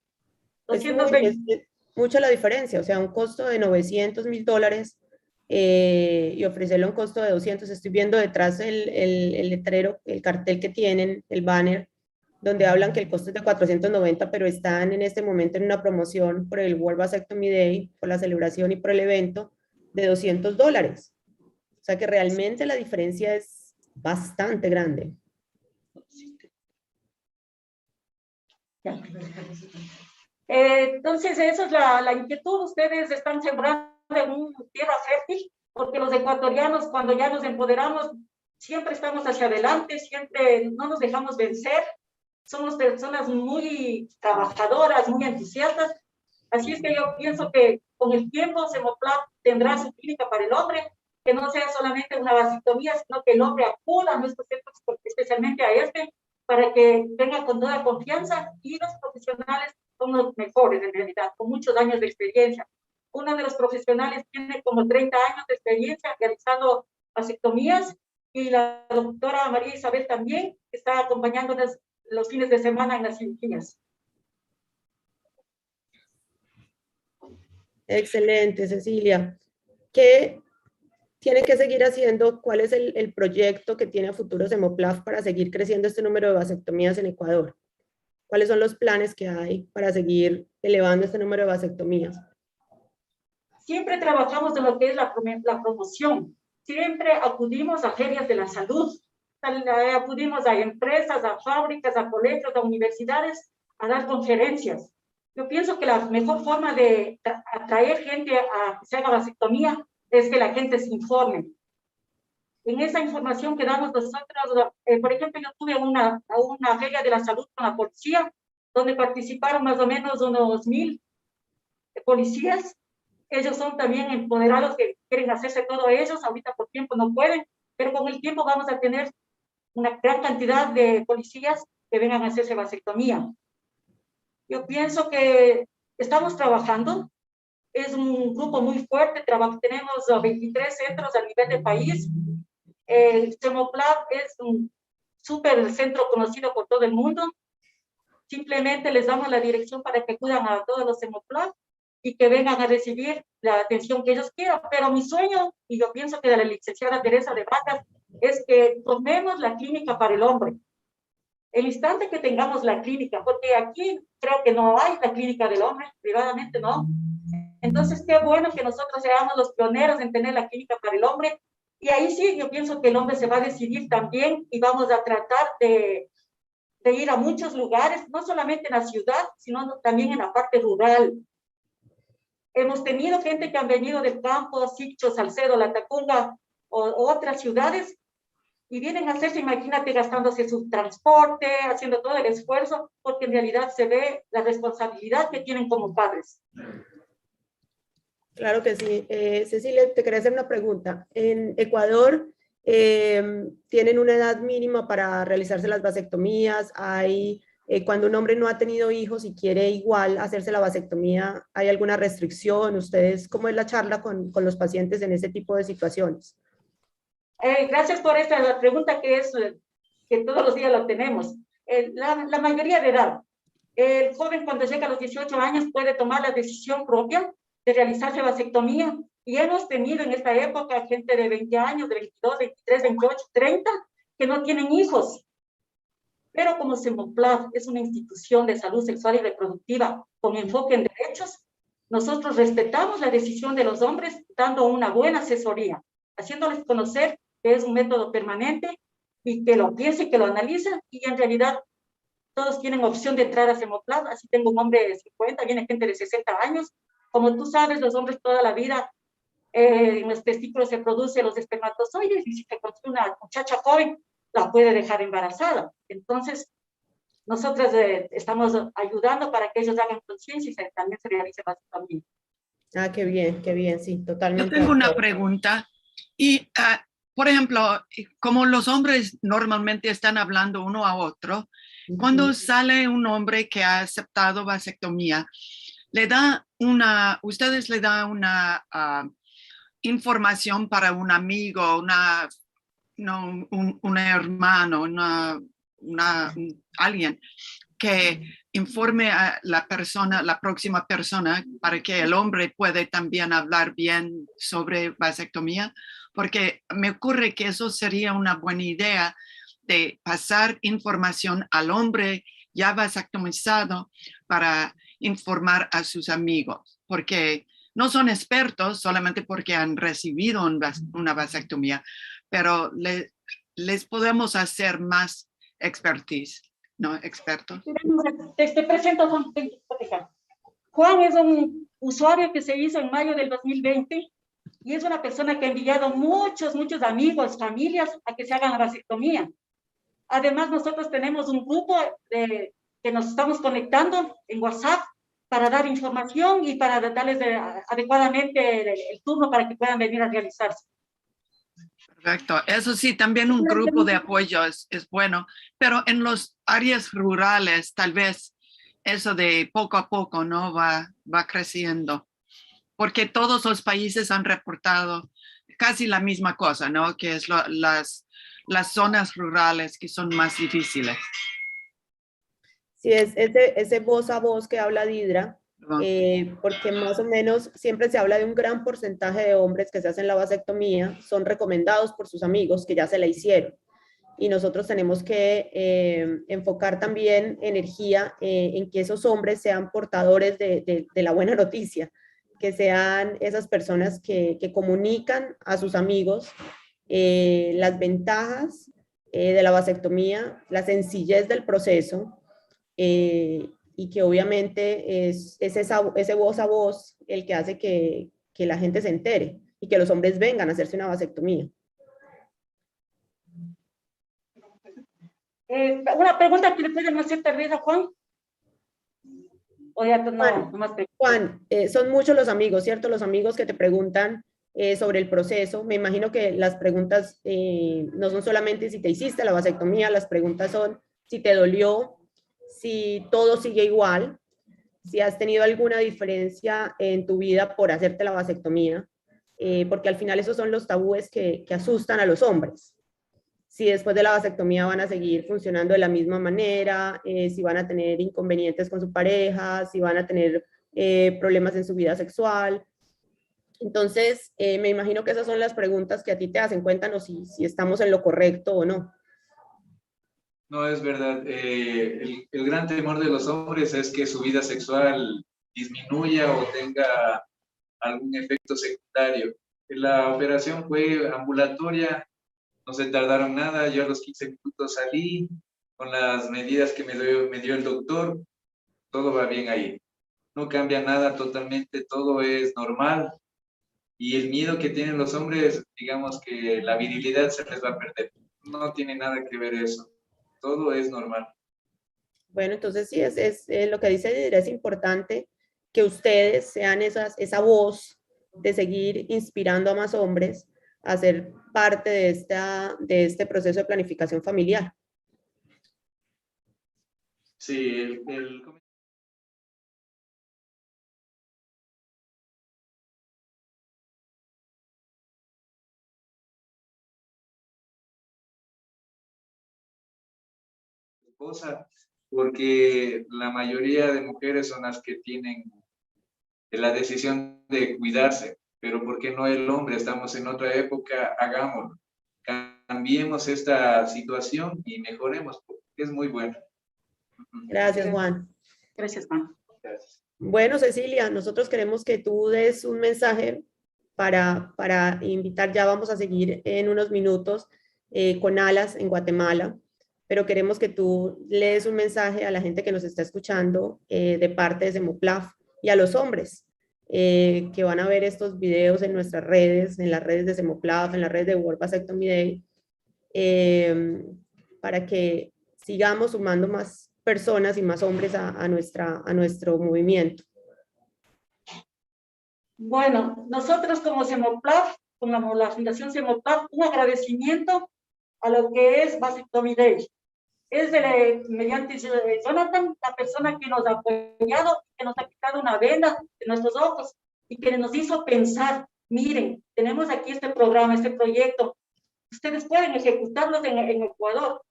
220. Es mucha la diferencia, o sea, un costo de $900,000 y ofrecerle un costo de 200. Estoy viendo detrás el letrero, el cartel que tienen, el banner, donde hablan que el costo es de 490, pero están en este momento en una promoción por el World Vasectomy Day, por la celebración y por el evento, de $200. O sea que realmente la diferencia es bastante grande. Entonces, esa es la inquietud. Ustedes están sembrando en una tierra fértil, porque los ecuatorianos, cuando ya nos empoderamos, siempre estamos hacia adelante, siempre no nos dejamos vencer. Somos personas muy trabajadoras, muy entusiastas. Así es que yo pienso que con el tiempo Semoplaf tendrá su clínica para el hombre, que no sea solamente una vasectomía, sino que el hombre acuda a nuestros centros, especialmente a este, para que venga con toda confianza, y los profesionales son los mejores en realidad, con muchos años de experiencia. Uno de los profesionales tiene como 30 años de experiencia realizando vasectomías, y la doctora María Isabel también está acompañándonos los fines de semana en las cirugías. Excelente, Cecilia. ¿Qué tiene que seguir haciendo? ¿Cuál es el proyecto que tiene a futuro Semoplaf para seguir creciendo este número de vasectomías en Ecuador? ¿Cuáles son los planes que hay para seguir elevando este número de vasectomías? Siempre trabajamos en lo que es la promoción. Siempre acudimos a ferias de la salud. Acudimos a empresas, a fábricas, a colegios, a universidades, a dar conferencias. Yo pienso que la mejor forma de atraer gente a que se haga vasectomía es que la gente se informe. en esa información que damos nosotros. Por ejemplo, yo tuve una feria de la salud con la policía, donde participaron más o menos unos 1000 policías. Ellos son también empoderados que quieren hacerse todo ellos, ahorita por tiempo no pueden, pero con el tiempo vamos a tener una gran cantidad de policías que vengan a hacerse vasectomía. Yo pienso que estamos trabajando, es un grupo muy fuerte, tenemos 23 centros a nivel del país. El Semoplab es un súper centro conocido por todo el mundo. Simplemente les damos la dirección para que acudan a todos los Semoplab y que vengan a recibir la atención que ellos quieran. Pero mi sueño, y yo pienso que de la licenciada Teresa de Vacas, es que tomemos la clínica para el hombre. El instante que tengamos la clínica, porque aquí creo que no hay la clínica del hombre, privadamente no. Entonces, qué bueno que nosotros seamos los pioneros en tener la clínica para el hombre. Y ahí sí, yo pienso que el hombre se va a decidir también y vamos a tratar de ir a muchos lugares, no solamente en la ciudad, sino también en la parte rural. Hemos tenido gente que han venido del campo, Sicho, Salcedo, La Tacunga o otras ciudades, y vienen a hacerse, imagínate, gastándose su transporte, haciendo todo el esfuerzo, porque en realidad se ve la responsabilidad que tienen como padres. Claro que sí. Cecilia, te quería hacer una pregunta. En Ecuador, ¿tienen una edad mínima para realizarse las vasectomías? Cuando un hombre no ha tenido hijos y quiere igual hacerse la vasectomía, ¿hay alguna restricción? ¿Ustedes, cómo es la charla con los pacientes en ese tipo de situaciones? Gracias por esta pregunta que todos los días la tenemos. La mayoría de edad. El joven cuando llega a los 18 años puede tomar la decisión propia de realizarse vasectomía, y hemos tenido en esta época gente de 20 años, de 22, 23, 28, 30, que no tienen hijos. Pero como Semoplab es una institución de salud sexual y reproductiva con enfoque en derechos, nosotros respetamos la decisión de los hombres dando una buena asesoría, haciéndoles conocer que es un método permanente y que lo piensen, que lo analicen, y en realidad todos tienen opción de entrar a Semoplab. Así tengo un hombre de 50, viene gente de 60 años. Como tú sabes, los hombres toda la vida, en los testículos se producen los espermatozoides, y si te construye una muchacha joven, la puede dejar embarazada. Entonces, nosotros estamos ayudando para que ellos hagan conciencia y también se realice vasectomía. Ah, qué bien, sí, totalmente. Yo tengo una pregunta. Y, por ejemplo, como los hombres normalmente están hablando uno a otro, cuando sale un hombre que ha aceptado vasectomía, ustedes le dan una información para un amigo, un hermano, alguien que informe a la próxima persona, para que el hombre pueda también hablar bien sobre vasectomía, porque me ocurre que eso sería una buena idea, de pasar información al hombre ya vasectomizado para informar a sus amigos, porque no son expertos solamente porque han recibido una vasectomía, pero les podemos hacer más expertise, ¿no? Expertos. Te presento Juan. Juan es un usuario que se hizo en mayo del 2020 y es una persona que ha enviado muchos amigos, familias a que se hagan la vasectomía. Además, nosotros tenemos un grupo que nos estamos conectando en WhatsApp para dar información y para darles adecuadamente el turno para que puedan venir a realizarse. Perfecto. Eso sí, también un grupo de apoyo es bueno, pero en las áreas rurales tal vez eso de poco a poco, ¿no? va creciendo, porque todos los países han reportado casi la misma cosa, ¿no? Que es las zonas rurales que son más difíciles. Sí, es ese voz a voz que habla Didra, porque más o menos siempre se habla de un gran porcentaje de hombres que se hacen la vasectomía, son recomendados por sus amigos que ya se la hicieron. Y nosotros tenemos que enfocar también energía en que esos hombres sean portadores de la buena noticia, que sean esas personas que comunican a sus amigos las ventajas de la vasectomía, la sencillez del proceso, y que obviamente es ese voz a voz el que hace que la gente se entere y que los hombres vengan a hacerse una vasectomía. Una pregunta que le pueden hacer tal vez a Juan. O ya no, no más preguntas. Juan, son muchos los amigos, ¿cierto? Los amigos que te preguntan sobre el proceso. Me imagino que las preguntas no son solamente si te hiciste la vasectomía, las preguntas son si te dolió, si todo sigue igual, si has tenido alguna diferencia en tu vida por hacerte la vasectomía, porque al final esos son los tabúes que asustan a los hombres. Si después de la vasectomía van a seguir funcionando de la misma manera, si van a tener inconvenientes con su pareja, si van a tener problemas en su vida sexual. Entonces, me imagino que esas son las preguntas que a ti te hacen. Cuéntanos si estamos en lo correcto o no. No, es verdad. El gran temor de los hombres es que su vida sexual disminuya o tenga algún efecto secundario. La operación fue ambulatoria, no se tardaron nada, yo a los 15 minutos salí con las medidas que me dio el doctor, todo va bien ahí. No cambia nada totalmente, todo es normal. Y el miedo que tienen los hombres, digamos que la virilidad se les va a perder. No tiene nada que ver eso, todo es normal. Bueno, entonces sí, es lo que dice Didra, es importante que ustedes sean esa voz de seguir inspirando a más hombres a ser parte de este proceso de planificación familiar. Sí, esposa, porque la mayoría de mujeres son las que tienen la decisión de cuidarse, pero ¿por qué no el hombre? Estamos en otra época, hagámoslo. Cambiemos esta situación y mejoremos, porque es muy bueno. Gracias, Juan. Gracias, Juan. Gracias. Bueno, Cecilia, nosotros queremos que tú des un mensaje para invitar, ya vamos a seguir en unos minutos con Alas en Guatemala, pero queremos que tú lees un mensaje a la gente que nos está escuchando de parte de Semoplaf y a los hombres que van a ver estos videos en nuestras redes, en las redes de Semoplaf, en las redes de World Vasectomy Day, para que sigamos sumando más personas y más hombres a nuestro movimiento. Bueno, nosotros como Semoplaf, como la Fundación Semoplaf, un agradecimiento a lo que es Vasectomy Day. Es mediante Jonathan, la persona que nos ha apoyado, que nos ha quitado una venda de nuestros ojos y que nos hizo pensar, miren, tenemos aquí este programa, este proyecto, ustedes pueden ejecutarlos en Ecuador.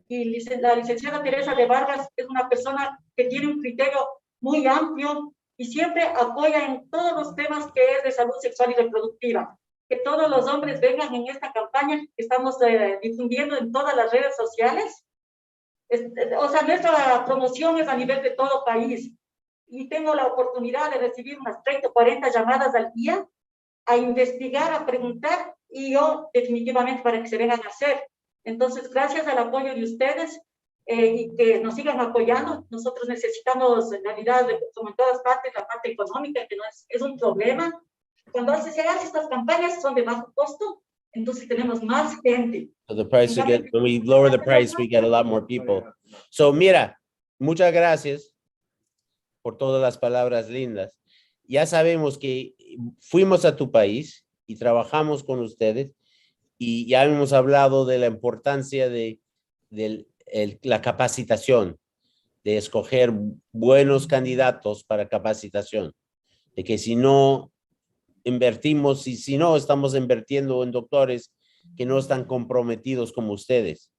Y la licenciada Teresa de Vargas es una persona que tiene un criterio muy amplio y siempre apoya en todos los temas que es de salud sexual y reproductiva. Que todos los hombres vengan en esta campaña que estamos difundiendo en todas las redes sociales. O sea, nuestra promoción es a nivel de todo país. Y tengo la oportunidad de recibir unas 30 o 40 llamadas al día a investigar, a preguntar, y yo definitivamente para que se vengan a hacer. Entonces, gracias al apoyo de ustedes y que nos sigan apoyando, nosotros necesitamos en realidad, como en todas partes, la parte económica, que no es un problema. Cuando se hacen estas campañas son de bajo costo, entonces tenemos más gente. So the price when we lower the price, we get a lot more people. So mira, muchas gracias por todas las palabras lindas. Ya sabemos que fuimos a tu país y trabajamos con ustedes y ya hemos hablado de la importancia de la capacitación, de escoger buenos candidatos para capacitación, de que si no invertimos y si no estamos invirtiendo en doctores que no están comprometidos como ustedes.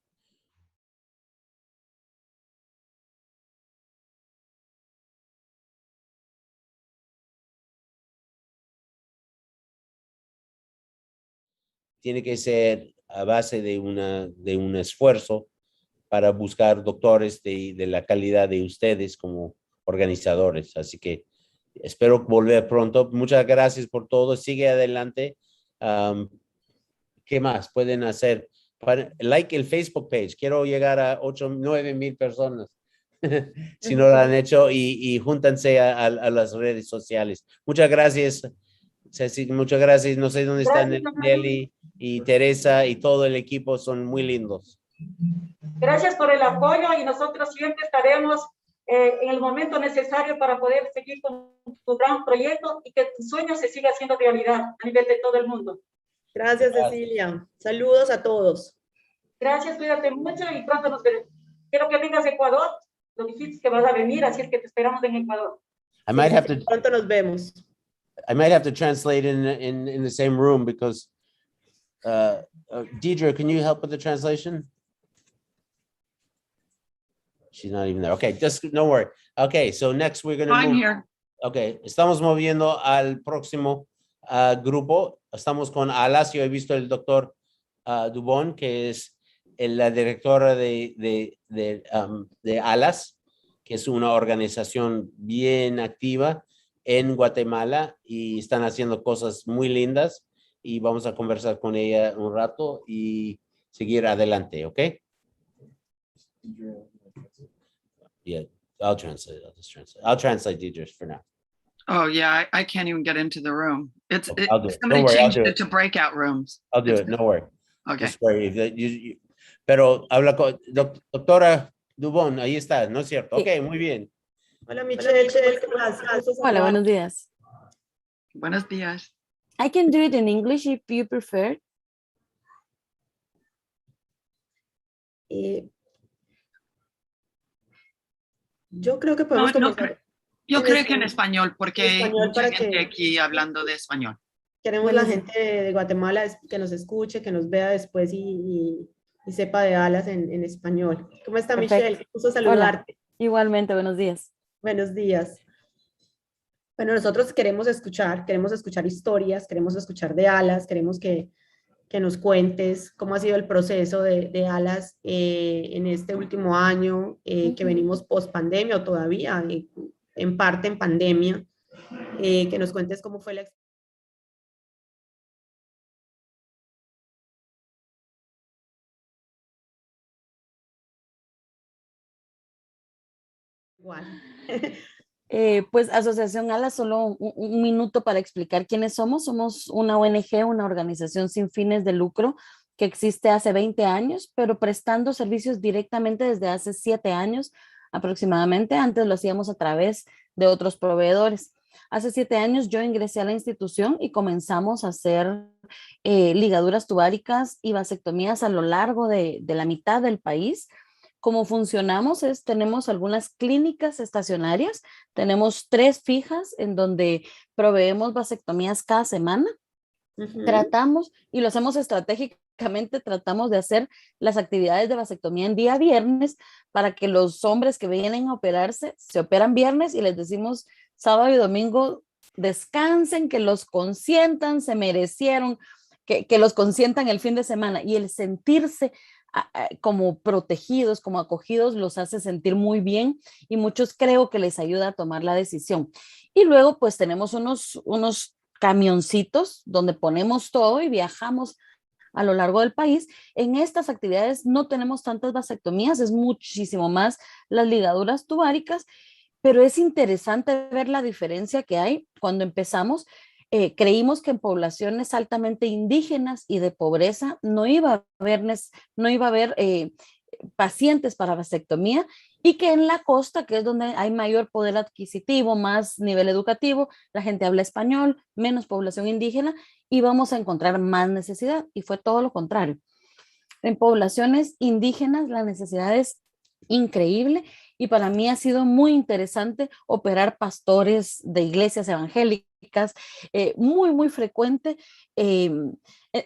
Tiene que ser a base de un esfuerzo para buscar doctores de la calidad de ustedes como organizadores. Así que espero volver pronto. Muchas gracias por todo. Sigue adelante. ¿Qué más pueden hacer? Like el Facebook page. Quiero llegar a 9,000 personas. Si no lo han hecho y júntanse a las redes sociales. Muchas gracias. Ceci, muchas gracias. No sé dónde están Nelly y Teresa y todo el equipo. Son muy lindos. Gracias por el apoyo y nosotros siempre estaremos en el momento necesario para poder seguir con tu gran proyecto y que tu sueño se siga haciendo realidad a nivel de todo el mundo. Gracias, Cecilia. Saludos a todos. Gracias, cuídate mucho y pronto nos veremos. Quiero que vengas a Ecuador. Lo dijiste que vas a venir, así es que te esperamos en Ecuador. I might have to. Pronto nos vemos. I might have to translate in the same room because. Deidre, can you help with the translation? She's not even there. Okay, just no worry. Okay, so next we're going to I'm move. here. Okay, estamos moviendo al próximo grupo. Estamos con Alas. Yo he visto el doctor Dubón, que es la directora de Alas, que es una organización bien activa en Guatemala y están haciendo cosas muy lindas y vamos a conversar con ella un rato y seguir adelante, ¿ok? Yeah, I'll translate. I'll translate Deidre's for now. Oh yeah, I can't even get into the room. I'll do it. Somebody Don't worry, I'll changed do it it. to breakout rooms. I'll do it, no worry. Okay. Just worry. Pero habla con doctora Dubón, ahí está, ¿no es cierto? Sí. Ok, muy bien. Hola, Michelle. ¿Cómo estás? Hola, buenos días. Buenos días. I can do it in English if you prefer. Yo creo que podemos comenzar. Yo creo que en español, porque hay español mucha para gente que- aquí hablando de español. Queremos la gente de Guatemala que nos escuche, que nos vea después y sepa de Alas en español. ¿Cómo está, Perfecto. Michelle? Qué gusto Hola. saludarte. Igualmente, buenos días. Buenos días. Bueno, nosotros queremos escuchar historias, queremos escuchar de Alas, queremos que nos cuentes cómo ha sido el proceso de Alas en este último año, que venimos post pandemia o todavía en parte en pandemia, que nos cuentes cómo fue la experiencia. Igual. Pues Asociación ALA, solo un minuto para explicar quiénes somos. Somos una ONG, una organización sin fines de lucro que existe hace 20 años, pero prestando servicios directamente desde hace 7 años aproximadamente. Antes lo hacíamos a través de otros proveedores. Hace 7 años yo ingresé a la institución y comenzamos a hacer ligaduras tubáricas y vasectomías a lo largo de la mitad del país. Cómo funcionamos es, tenemos algunas clínicas estacionarias, tenemos 3 fijas en donde proveemos vasectomías cada semana. Tratamos, y lo hacemos estratégicamente, tratamos de hacer las actividades de vasectomía en día viernes para que los hombres que vienen a operarse, se operan viernes y les decimos sábado y domingo descansen, que los consientan, se merecieron, que los consientan el fin de semana, y el sentirse como protegidos, como acogidos, los hace sentir muy bien y muchos creo que les ayuda a tomar la decisión. Y luego pues tenemos unos camioncitos donde ponemos todo y viajamos a lo largo del país. En estas actividades no tenemos tantas vasectomías, es muchísimo más las ligaduras tubáricas, pero es interesante ver la diferencia que hay. Cuando empezamos, creímos que en poblaciones altamente indígenas y de pobreza no iba a haber pacientes para vasectomía, y que en la costa, que es donde hay mayor poder adquisitivo, más nivel educativo, la gente habla español, menos población indígena, y vamos a encontrar más necesidad, y fue todo lo contrario. En poblaciones indígenas la necesidad es increíble, y para mí ha sido muy interesante operar pastores de iglesias evangélicas, muy frecuente.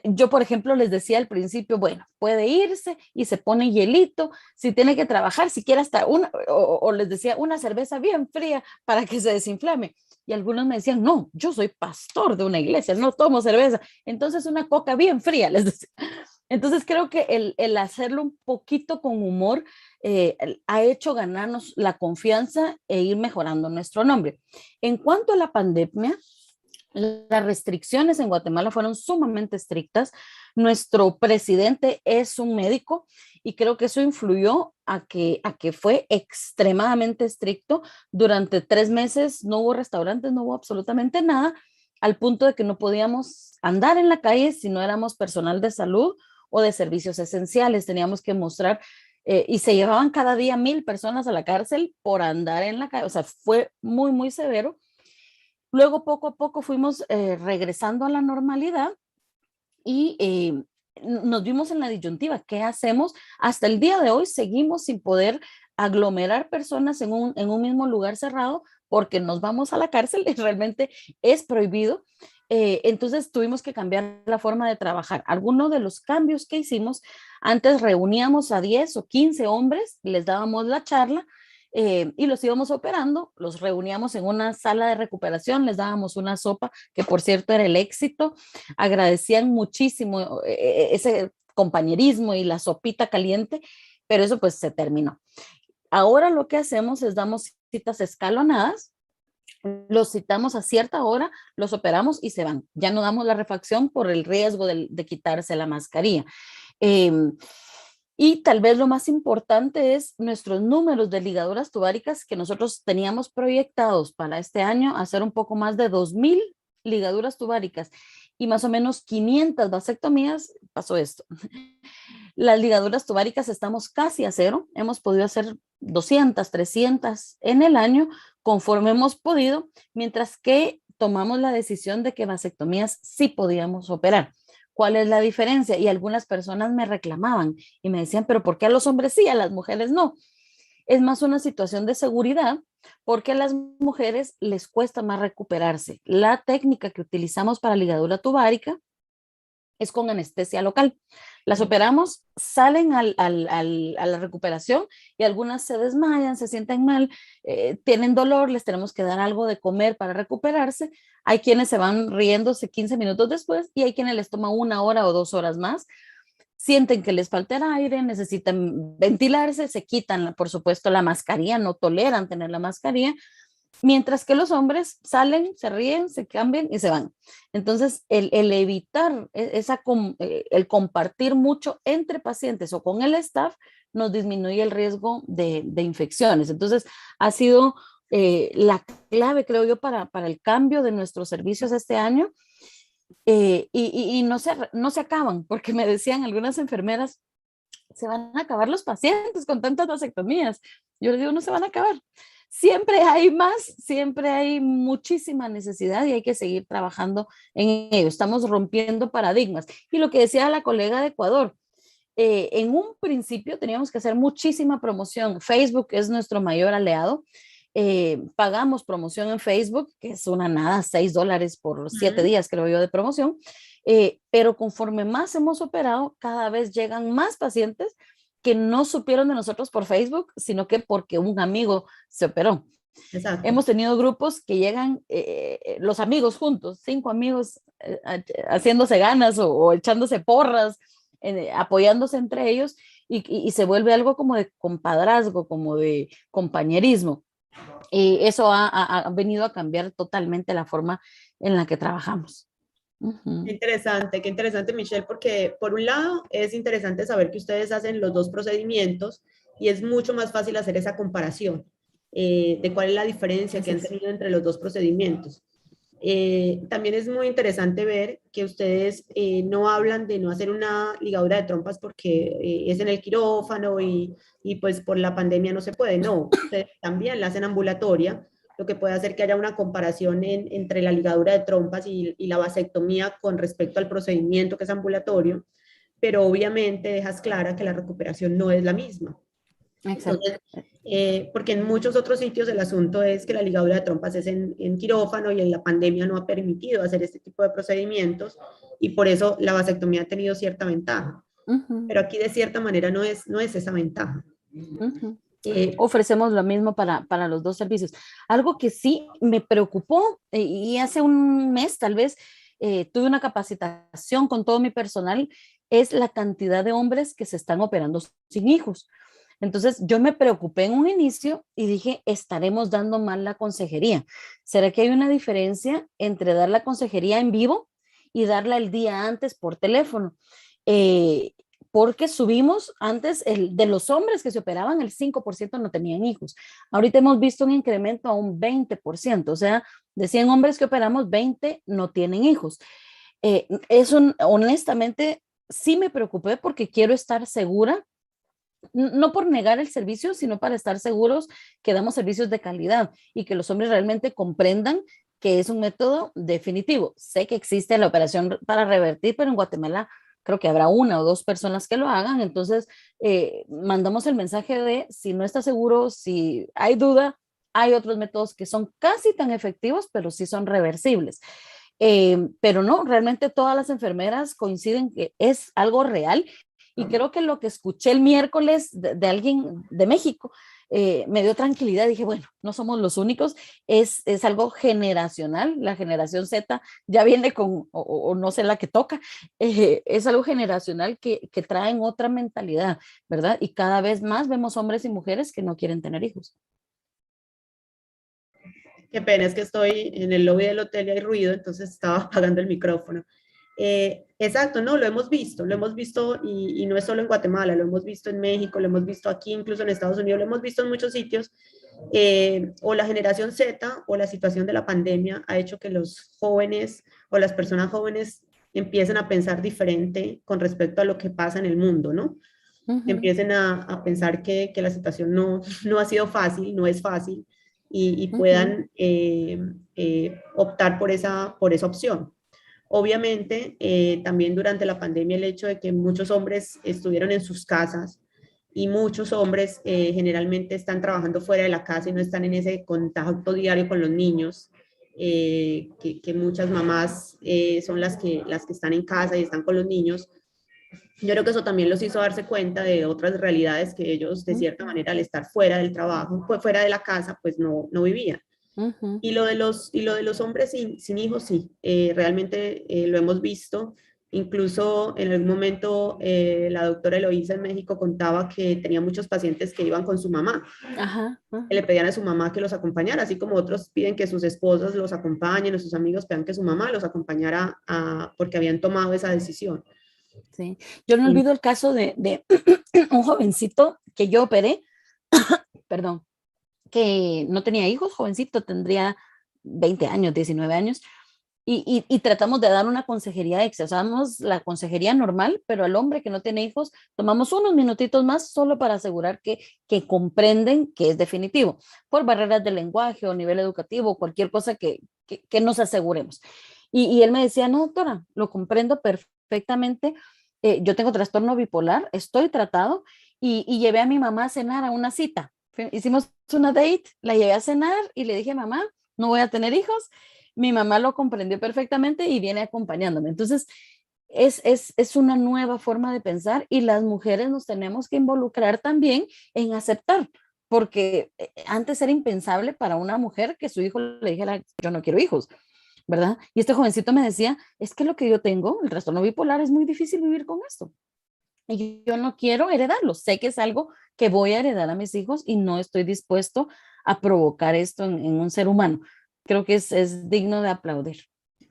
Yo, por ejemplo, les decía al principio, bueno, puede irse y se pone hielito, si tiene que trabajar, si quiere hasta o les decía una cerveza bien fría para que se desinflame. Y algunos me decían, no, yo soy pastor de una iglesia, no tomo cerveza, entonces una coca bien fría, les decía. Entonces creo que el hacerlo un poquito con humor ha hecho ganarnos la confianza e ir mejorando nuestro nombre. En cuanto a la pandemia, las restricciones en Guatemala fueron sumamente estrictas. Nuestro presidente es un médico y creo que eso influyó a que fue extremadamente estricto. Durante 3 meses no hubo restaurantes, no hubo absolutamente nada, al punto de que no podíamos andar en la calle si no éramos personal de salud o de servicios esenciales. Teníamos que mostrar, y se llevaban cada día 1,000 personas a la cárcel por andar en la calle. O sea, fue muy, muy severo. Luego, poco a poco, fuimos regresando a la normalidad y nos vimos en la disyuntiva. ¿Qué hacemos? Hasta el día de hoy seguimos sin poder aglomerar personas en un mismo lugar cerrado porque nos vamos a la cárcel y realmente es prohibido. Entonces tuvimos que cambiar la forma de trabajar. Algunos de los cambios que hicimos, antes reuníamos a 10 o 15 hombres, les dábamos la charla y los íbamos operando, los reuníamos en una sala de recuperación, les dábamos una sopa, que por cierto era el éxito, agradecían muchísimo ese compañerismo y la sopita caliente, pero eso pues se terminó. Ahora lo que hacemos es damos citas escalonadas, los citamos a cierta hora, los operamos y se van. Ya no damos la refacción por el riesgo de quitarse la mascarilla. Y tal vez lo más importante es nuestros números de ligaduras tubáricas que nosotros teníamos proyectados para este año, hacer un poco más de 2,000 ligaduras tubáricas y más o menos 500 vasectomías. Pasó esto. Las ligaduras tubáricas estamos casi a cero. Hemos podido hacer 200, 300 en el año conforme hemos podido, mientras que tomamos la decisión de que vasectomías sí podíamos operar. ¿Cuál es la diferencia? Y algunas personas me reclamaban y me decían, pero ¿por qué a los hombres sí, a las mujeres no? Es más una situación de seguridad porque a las mujeres les cuesta más recuperarse. La técnica que utilizamos para ligadura tubárica es con anestesia local. Las operamos, salen a la recuperación y algunas se desmayan, se sienten mal, tienen dolor, les tenemos que dar algo de comer para recuperarse. Hay quienes se van riéndose 15 minutos después y hay quienes les toma 1 hora o 2 horas más. Sienten que les falta el aire, necesitan ventilarse, se quitan, por supuesto, la mascarilla, no toleran tener la mascarilla, mientras que los hombres salen, se ríen, se cambian y se van. Entonces, el evitar el compartir mucho entre pacientes o con el staff nos disminuye el riesgo de infecciones. Entonces, ha sido la clave, creo yo, para el cambio de nuestros servicios este año. Y no se acaban, porque me decían algunas enfermeras, se van a acabar los pacientes con tantas vasectomías. Yo les digo, no se van a acabar. Siempre hay más, siempre hay muchísima necesidad y hay que seguir trabajando en ello. Estamos rompiendo paradigmas. Y lo que decía la colega de Ecuador, en un principio teníamos que hacer muchísima promoción. Facebook es nuestro mayor aliado. Pagamos promoción en Facebook, que es una nada, $6 por 7 días, creo yo, de promoción. Pero conforme más hemos operado, cada vez llegan más pacientes que no supieron de nosotros por Facebook, sino que porque un amigo se operó. Exacto. Hemos tenido grupos que llegan, los amigos juntos, 5 amigos haciéndose ganas o echándose porras, apoyándose entre ellos y se vuelve algo como de compadrazgo, como de compañerismo. Y eso ha venido a cambiar totalmente la forma en la que trabajamos. Qué interesante, Michelle, porque por un lado es interesante saber que ustedes hacen los dos procedimientos y es mucho más fácil hacer esa comparación de cuál es la diferencia que han tenido entre los dos procedimientos. También es muy interesante ver que ustedes no hablan de no hacer una ligadura de trompas porque es en el quirófano y pues por la pandemia no se puede. No, ustedes también la hacen ambulatoria, lo que puede hacer que haya una comparación entre la ligadura de trompas y la vasectomía con respecto al procedimiento que es ambulatorio, pero obviamente dejas clara que la recuperación no es la misma. Entonces, porque en muchos otros sitios el asunto es que la ligadura de trompas es en quirófano y en la pandemia no ha permitido hacer este tipo de procedimientos y por eso la vasectomía ha tenido cierta ventaja. Pero aquí de cierta manera no es esa ventaja. Ofrecemos lo mismo para los dos servicios. Algo que sí me preocupó y hace un mes tal vez tuve una capacitación con todo mi personal, es la cantidad de hombres que se están operando sin hijos. Entonces yo me preocupé en un inicio y dije, estaremos dando mal la consejería. ¿Será que hay una diferencia entre dar la consejería en vivo y darla el día antes por teléfono? Porque subimos antes de los hombres que se operaban, el 5% no tenían hijos. Ahorita hemos visto un incremento a un 20%, o sea, de 100 hombres que operamos, 20 no tienen hijos. Honestamente, sí me preocupé porque quiero estar segura, no por negar el servicio, sino para estar seguros que damos servicios de calidad y que los hombres realmente comprendan que es un método definitivo. Sé que existe la operación para revertir, pero en Guatemala creo que habrá 1 o 2 personas que lo hagan. Entonces, mandamos el mensaje de si no está seguro, si hay duda, hay otros métodos que son casi tan efectivos, pero sí son reversibles. Pero no, realmente todas las enfermeras coinciden que es algo real. Y creo que lo que escuché el miércoles de alguien de México me dio tranquilidad. Dije, bueno, no somos los únicos, es algo generacional. La generación Z ya viene con, o no sé la que toca, es algo generacional que traen otra mentalidad, ¿verdad? Y cada vez más vemos hombres y mujeres que no quieren tener hijos. Qué pena, es que estoy en el lobby del hotel y hay ruido, entonces estaba apagando el micrófono. Exacto, no, lo hemos visto y no es solo en Guatemala, lo hemos visto en México, lo hemos visto aquí, incluso en Estados Unidos, lo hemos visto en muchos sitios. O la generación Z o la situación de la pandemia ha hecho que los jóvenes o las personas jóvenes empiecen a pensar diferente con respecto a lo que pasa en el mundo, ¿no? Empiecen a pensar que la situación no ha sido fácil, no es fácil, y puedan optar por esa opción. Obviamente, también durante la pandemia el hecho de que muchos hombres estuvieron en sus casas y muchos hombres generalmente están trabajando fuera de la casa y no están en ese contacto diario con los niños, que muchas mamás son las que están en casa y están con los niños. Yo creo que eso también los hizo darse cuenta de otras realidades que ellos, de cierta manera, al estar fuera del trabajo, pues fuera de la casa, pues no vivían. Y lo de los hombres sin hijos, sí, realmente lo hemos visto. Incluso en algún momento la doctora Eloísa en México contaba que tenía muchos pacientes que iban con su mamá. Que le pedían a su mamá que los acompañara, así como otros piden que sus esposas los acompañen o sus amigos pidan que su mamá los acompañara porque habían tomado esa decisión. Sí. Yo no olvido el caso de un jovencito que yo operé, perdón, que no tenía hijos, jovencito, tendría 20 años, 19 años, y tratamos de dar una consejería extra, o sea, damos la consejería normal, pero al hombre que no tiene hijos, tomamos unos minutitos más solo para asegurar que comprenden que es definitivo, por barreras de lenguaje o nivel educativo, cualquier cosa que nos aseguremos. Y él me decía, no, doctora, lo comprendo perfectamente, yo tengo trastorno bipolar, estoy tratado, y llevé a mi mamá a cenar a una cita. Hicimos una date, la llevé a cenar y le dije, mamá, no voy a tener hijos. Mi mamá lo comprendió perfectamente y viene acompañándome. Entonces, es una nueva forma de pensar y las mujeres nos tenemos que involucrar también en aceptar, porque antes era impensable para una mujer que su hijo le dijera, yo no quiero hijos, ¿verdad? Y este jovencito me decía, es que lo que yo tengo, el trastorno bipolar, es muy difícil vivir con esto. Y yo no quiero heredarlo, sé que es algo que voy a heredar a mis hijos y no estoy dispuesto a provocar esto en un ser humano. Creo que es digno de aplaudir.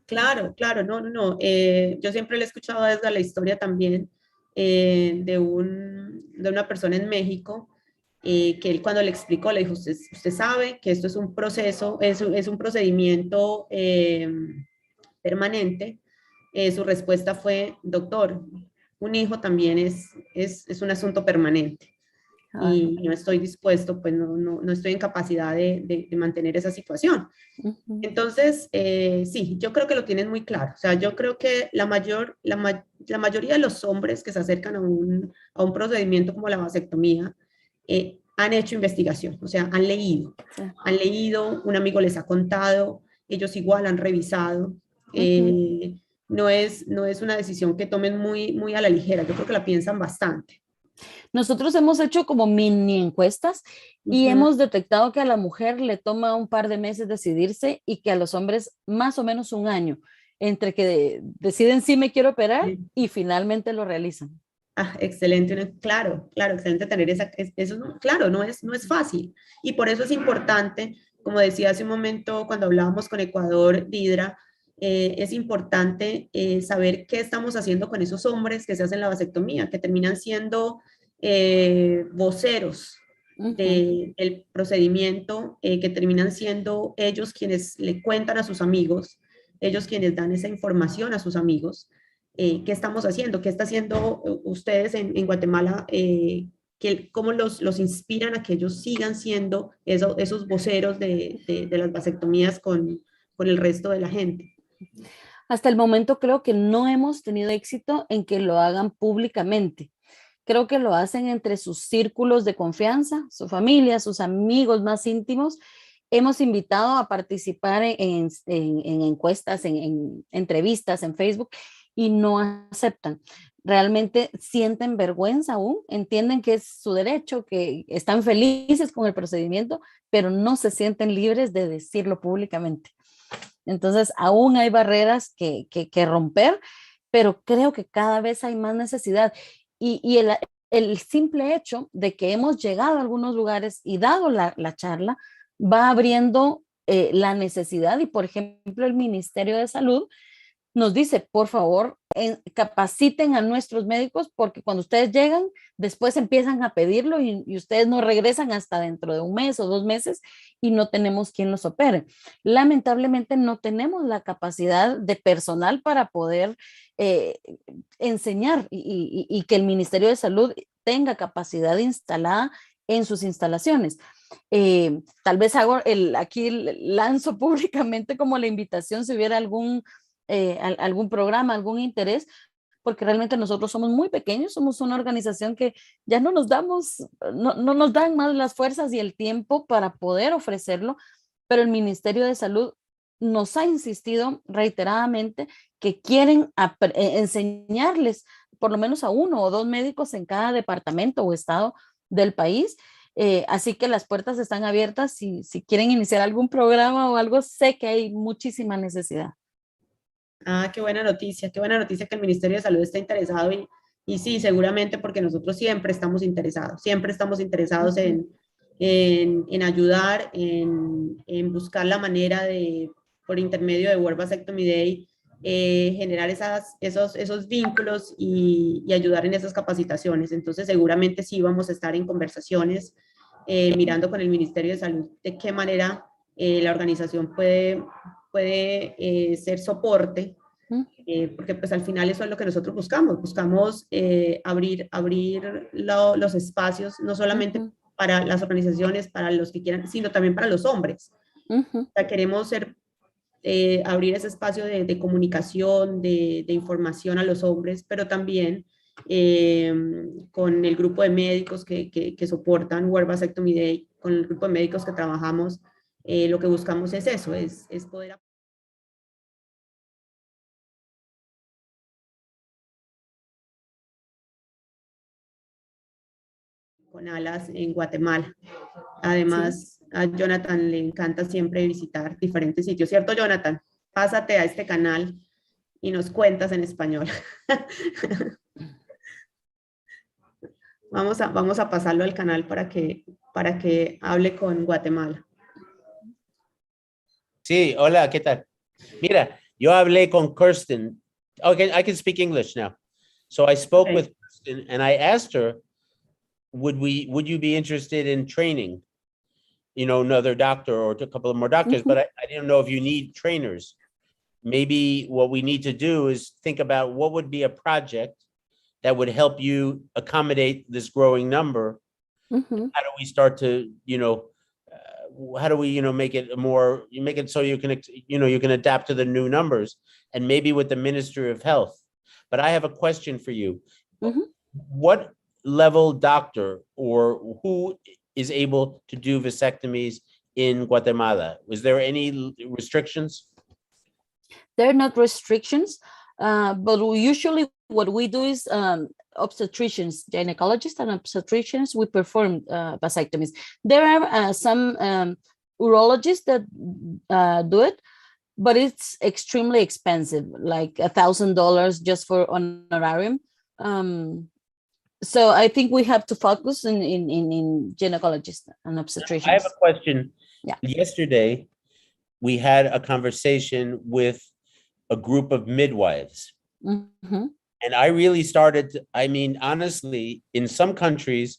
Claro, claro, no. Yo siempre le he escuchado desde la historia también de una persona en México que él cuando le explicó, le dijo, usted sabe que esto es un proceso, es un procedimiento permanente. Su respuesta fue, doctor, un hijo también es un asunto permanente. Y no estoy dispuesto, pues no estoy en capacidad de mantener esa situación. Entonces, sí, yo creo que lo tienen muy claro. O sea, yo creo que la mayoría de los hombres que se acercan a un procedimiento como la vasectomía han hecho investigación, o sea, han leído, un amigo les ha contado, ellos igual han revisado. No es una decisión que tomen muy a la ligera, yo creo que la piensan bastante. Nosotros hemos hecho como mini encuestas y hemos detectado que a la mujer le toma un par de meses decidirse y que a los hombres más o menos un año, entre que deciden si me quiero operar y finalmente lo realizan. Excelente, claro, excelente tener eso, claro, no es fácil. Y por eso es importante, como decía hace un momento cuando hablábamos con Ecuador, Didra, es importante saber qué estamos haciendo con esos hombres que se hacen la vasectomía, que terminan siendo voceros del procedimiento, que terminan siendo ellos quienes le cuentan a sus amigos, ellos quienes dan esa información a sus amigos. qué estamos haciendo, qué está haciendo ustedes en Guatemala, cómo los inspiran a que ellos sigan siendo esos voceros de las vasectomías con el resto de la gente. Hasta el momento creo que no hemos tenido éxito en que lo hagan públicamente. Creo que lo hacen entre sus círculos de confianza, su familia, sus amigos más íntimos. Hemos invitado a participar en encuestas, en entrevistas en Facebook y no aceptan. Realmente sienten vergüenza aún, entienden que es su derecho, que están felices con el procedimiento, pero no se sienten libres de decirlo públicamente. Entonces, aún hay barreras que romper, pero creo que cada vez hay más necesidad. Y el simple hecho de que hemos llegado a algunos lugares y dado la charla, va abriendo la necesidad. Y, por ejemplo, el Ministerio de Salud nos dice, por favor, capaciten a nuestros médicos, porque cuando ustedes llegan, después empiezan a pedirlo y ustedes no regresan hasta dentro de un mes o 2 meses y no tenemos quien los opere. Lamentablemente no tenemos la capacidad de personal para poder enseñar y que el Ministerio de Salud tenga capacidad instalada en sus instalaciones. Tal vez aquí lanzo públicamente como la invitación si hubiera algún programa, algún interés, porque realmente nosotros somos muy pequeños, somos una organización que ya no nos dan más las fuerzas y el tiempo para poder ofrecerlo, pero el Ministerio de Salud nos ha insistido reiteradamente que quieren enseñarles por lo menos a 1 o 2 médicos en cada departamento o estado del país. Así que las puertas están abiertas si quieren iniciar algún programa o algo, sé que hay muchísima necesidad. Qué buena noticia que el Ministerio de Salud está interesado y sí, seguramente porque nosotros siempre estamos interesados en ayudar, en buscar la manera de, por intermedio de World Vasectomy Day, generar esos vínculos y ayudar en esas capacitaciones. Entonces seguramente sí vamos a estar en conversaciones mirando con el Ministerio de Salud de qué manera la organización puede ser soporte, porque pues al final eso es lo que nosotros buscamos abrir los espacios, no solamente para las organizaciones, para los que quieran, sino también para los hombres. O sea, queremos abrir ese espacio de comunicación, de información a los hombres, pero también con el grupo de médicos que soportan World Vasectomy Day, con el grupo de médicos que trabajamos, lo que buscamos es eso, es poder con alas en Guatemala. Además, a Jonathan le encanta siempre visitar diferentes sitios, ¿cierto, Jonathan? Pásate a este canal y nos cuentas en español. Vamos a pasarlo al canal para que hable con Guatemala. Sí, hola, ¿qué tal? Mira, yo hablé con Kirsten. Okay, I can speak English now. So I spoke with Kirsten and I asked her, would you be interested in training, another doctor or a couple of more doctors, but I didn't know if you need trainers. Maybe what we need to do is think about what would be a project that would help you accommodate this growing number. How do we start to, how do we, make it so you can adapt to the new numbers, and maybe with the Ministry of Health. But I have a question for you. What level doctor or who is able to do vasectomies in Guatemala? Was there any restrictions? There are not restrictions, but usually what we do is obstetricians, gynecologists and obstetricians, we perform vasectomies. There are some urologists that do it, but it's extremely expensive, like $1,000 just for honorarium. So I think we have to focus in gynecologists and obstetricians. I have a question. Yeah. Yesterday, we had a conversation with a group of midwives. And I really honestly, in some countries,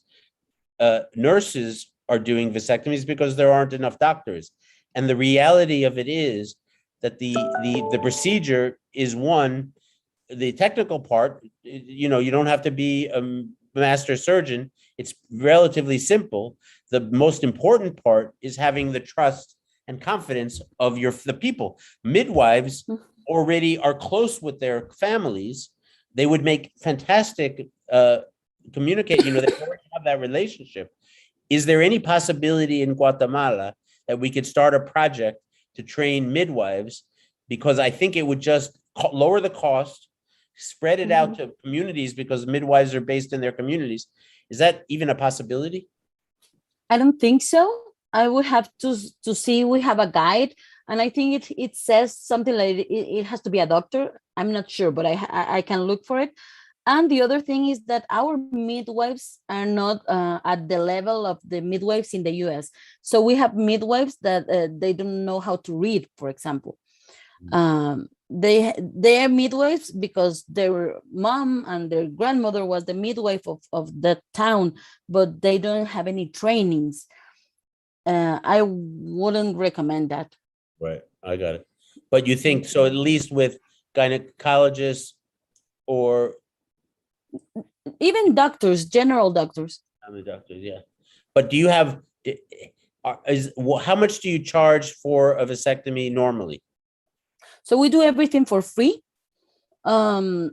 nurses are doing vasectomies because there aren't enough doctors. And the reality of it is that the procedure is one the technical part, you know, you don't have to be a master surgeon. It's relatively simple. The most important part is having the trust and confidence of the people. Midwives already are close with their families. They would make fantastic communicate, you know, they already have that relationship. Is there any possibility in Guatemala that we could start a project to train midwives? Because I think it would just lower the cost, spread it out to communities, because midwives are based in their communities. Is that even a possibility? I don't think so. I would have to see. We have a guide, and I think it says something like it has to be a doctor. I'm not sure, but I can look for it. And the other thing is that our midwives are not at the level of the midwives in the US. So we have midwives that they don't know how to read, for example. They are midwives because their mom and their grandmother was the midwife of the town, but they don't have any trainings. I wouldn't recommend that. Right, I got it. But you think so, at least with gynecologists or even doctors, general doctors. family doctors, yeah. But do you have, how much do you charge for a vasectomy normally? So we do everything for free. And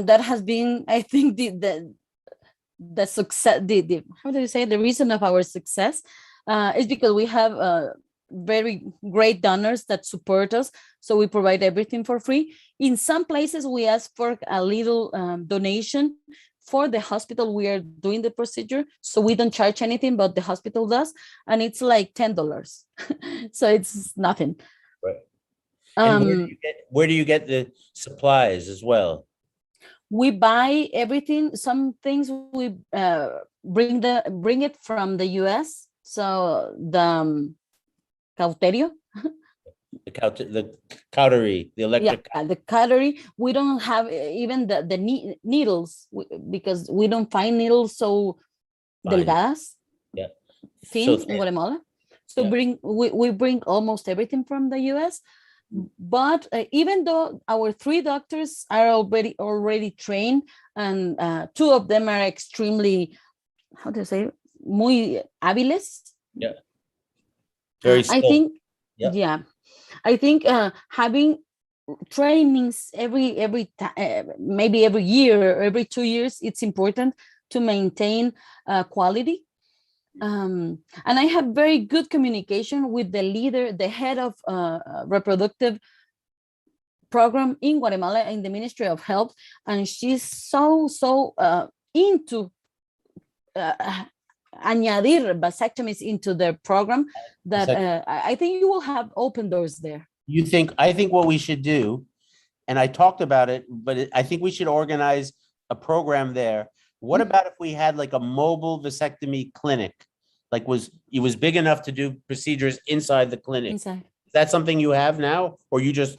that has been, I think, the success, how do you say, the reason of our success is because we have very great donors that support us. So we provide everything for free. In some places, we ask for a little donation for the hospital we are doing the procedure. So we don't charge anything, but the hospital does. And it's like $10. So it's nothing. Right. And where do you get the supplies as well? We buy everything. Some things we bring it from the US. So the cauterio. The cautery, the electric. Yeah, the cautery. We don't have even the needles because we don't find needles so delgadas. Yeah. Thin in Guatemala. So we bring almost everything from the US. But even though our 3 doctors are already trained, and 2 of them are extremely, how do you say, muy hábiles. Yeah. Very skilled. I think, I think having trainings maybe every year or every 2 years, it's important to maintain quality. And I have very good communication with the leader, the head of reproductive program in Guatemala in the Ministry of Health, and she's so into añadir vasectomies into their program that I think you will have open doors there. I think what we should do, and I talked about it, but I think we should organize a program there. What about if we had like a mobile vasectomy clinic? Like it was big enough to do procedures inside the clinic. Inside. Is that something you have now, or you just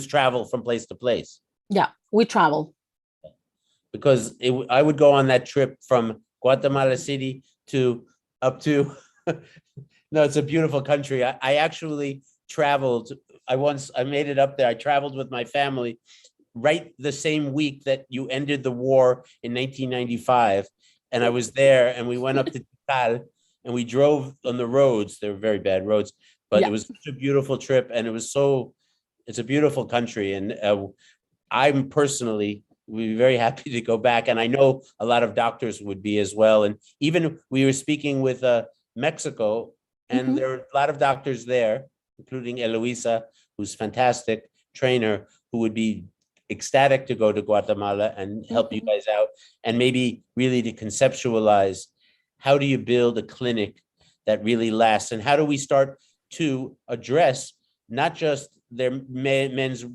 travel from place to place? Yeah, we travel. Because I would go on that trip from Guatemala City up to no, it's a beautiful country. I actually traveled. I made it up there. I traveled with my family right the same week that you ended the war in 1995. And I was there, and we went up to Tikal, and we drove on the roads. They were very bad roads, but it was such a beautiful trip. And it's a beautiful country. And I'm personally be very happy to go back. And I know a lot of doctors would be as well. And even we were speaking with Mexico, and there are a lot of doctors there, including Eloisa, who's a fantastic trainer, who would be ecstatic to go to Guatemala and help you guys out, and maybe really to conceptualize how do you build a clinic that really lasts, and how do we start to address not just their men's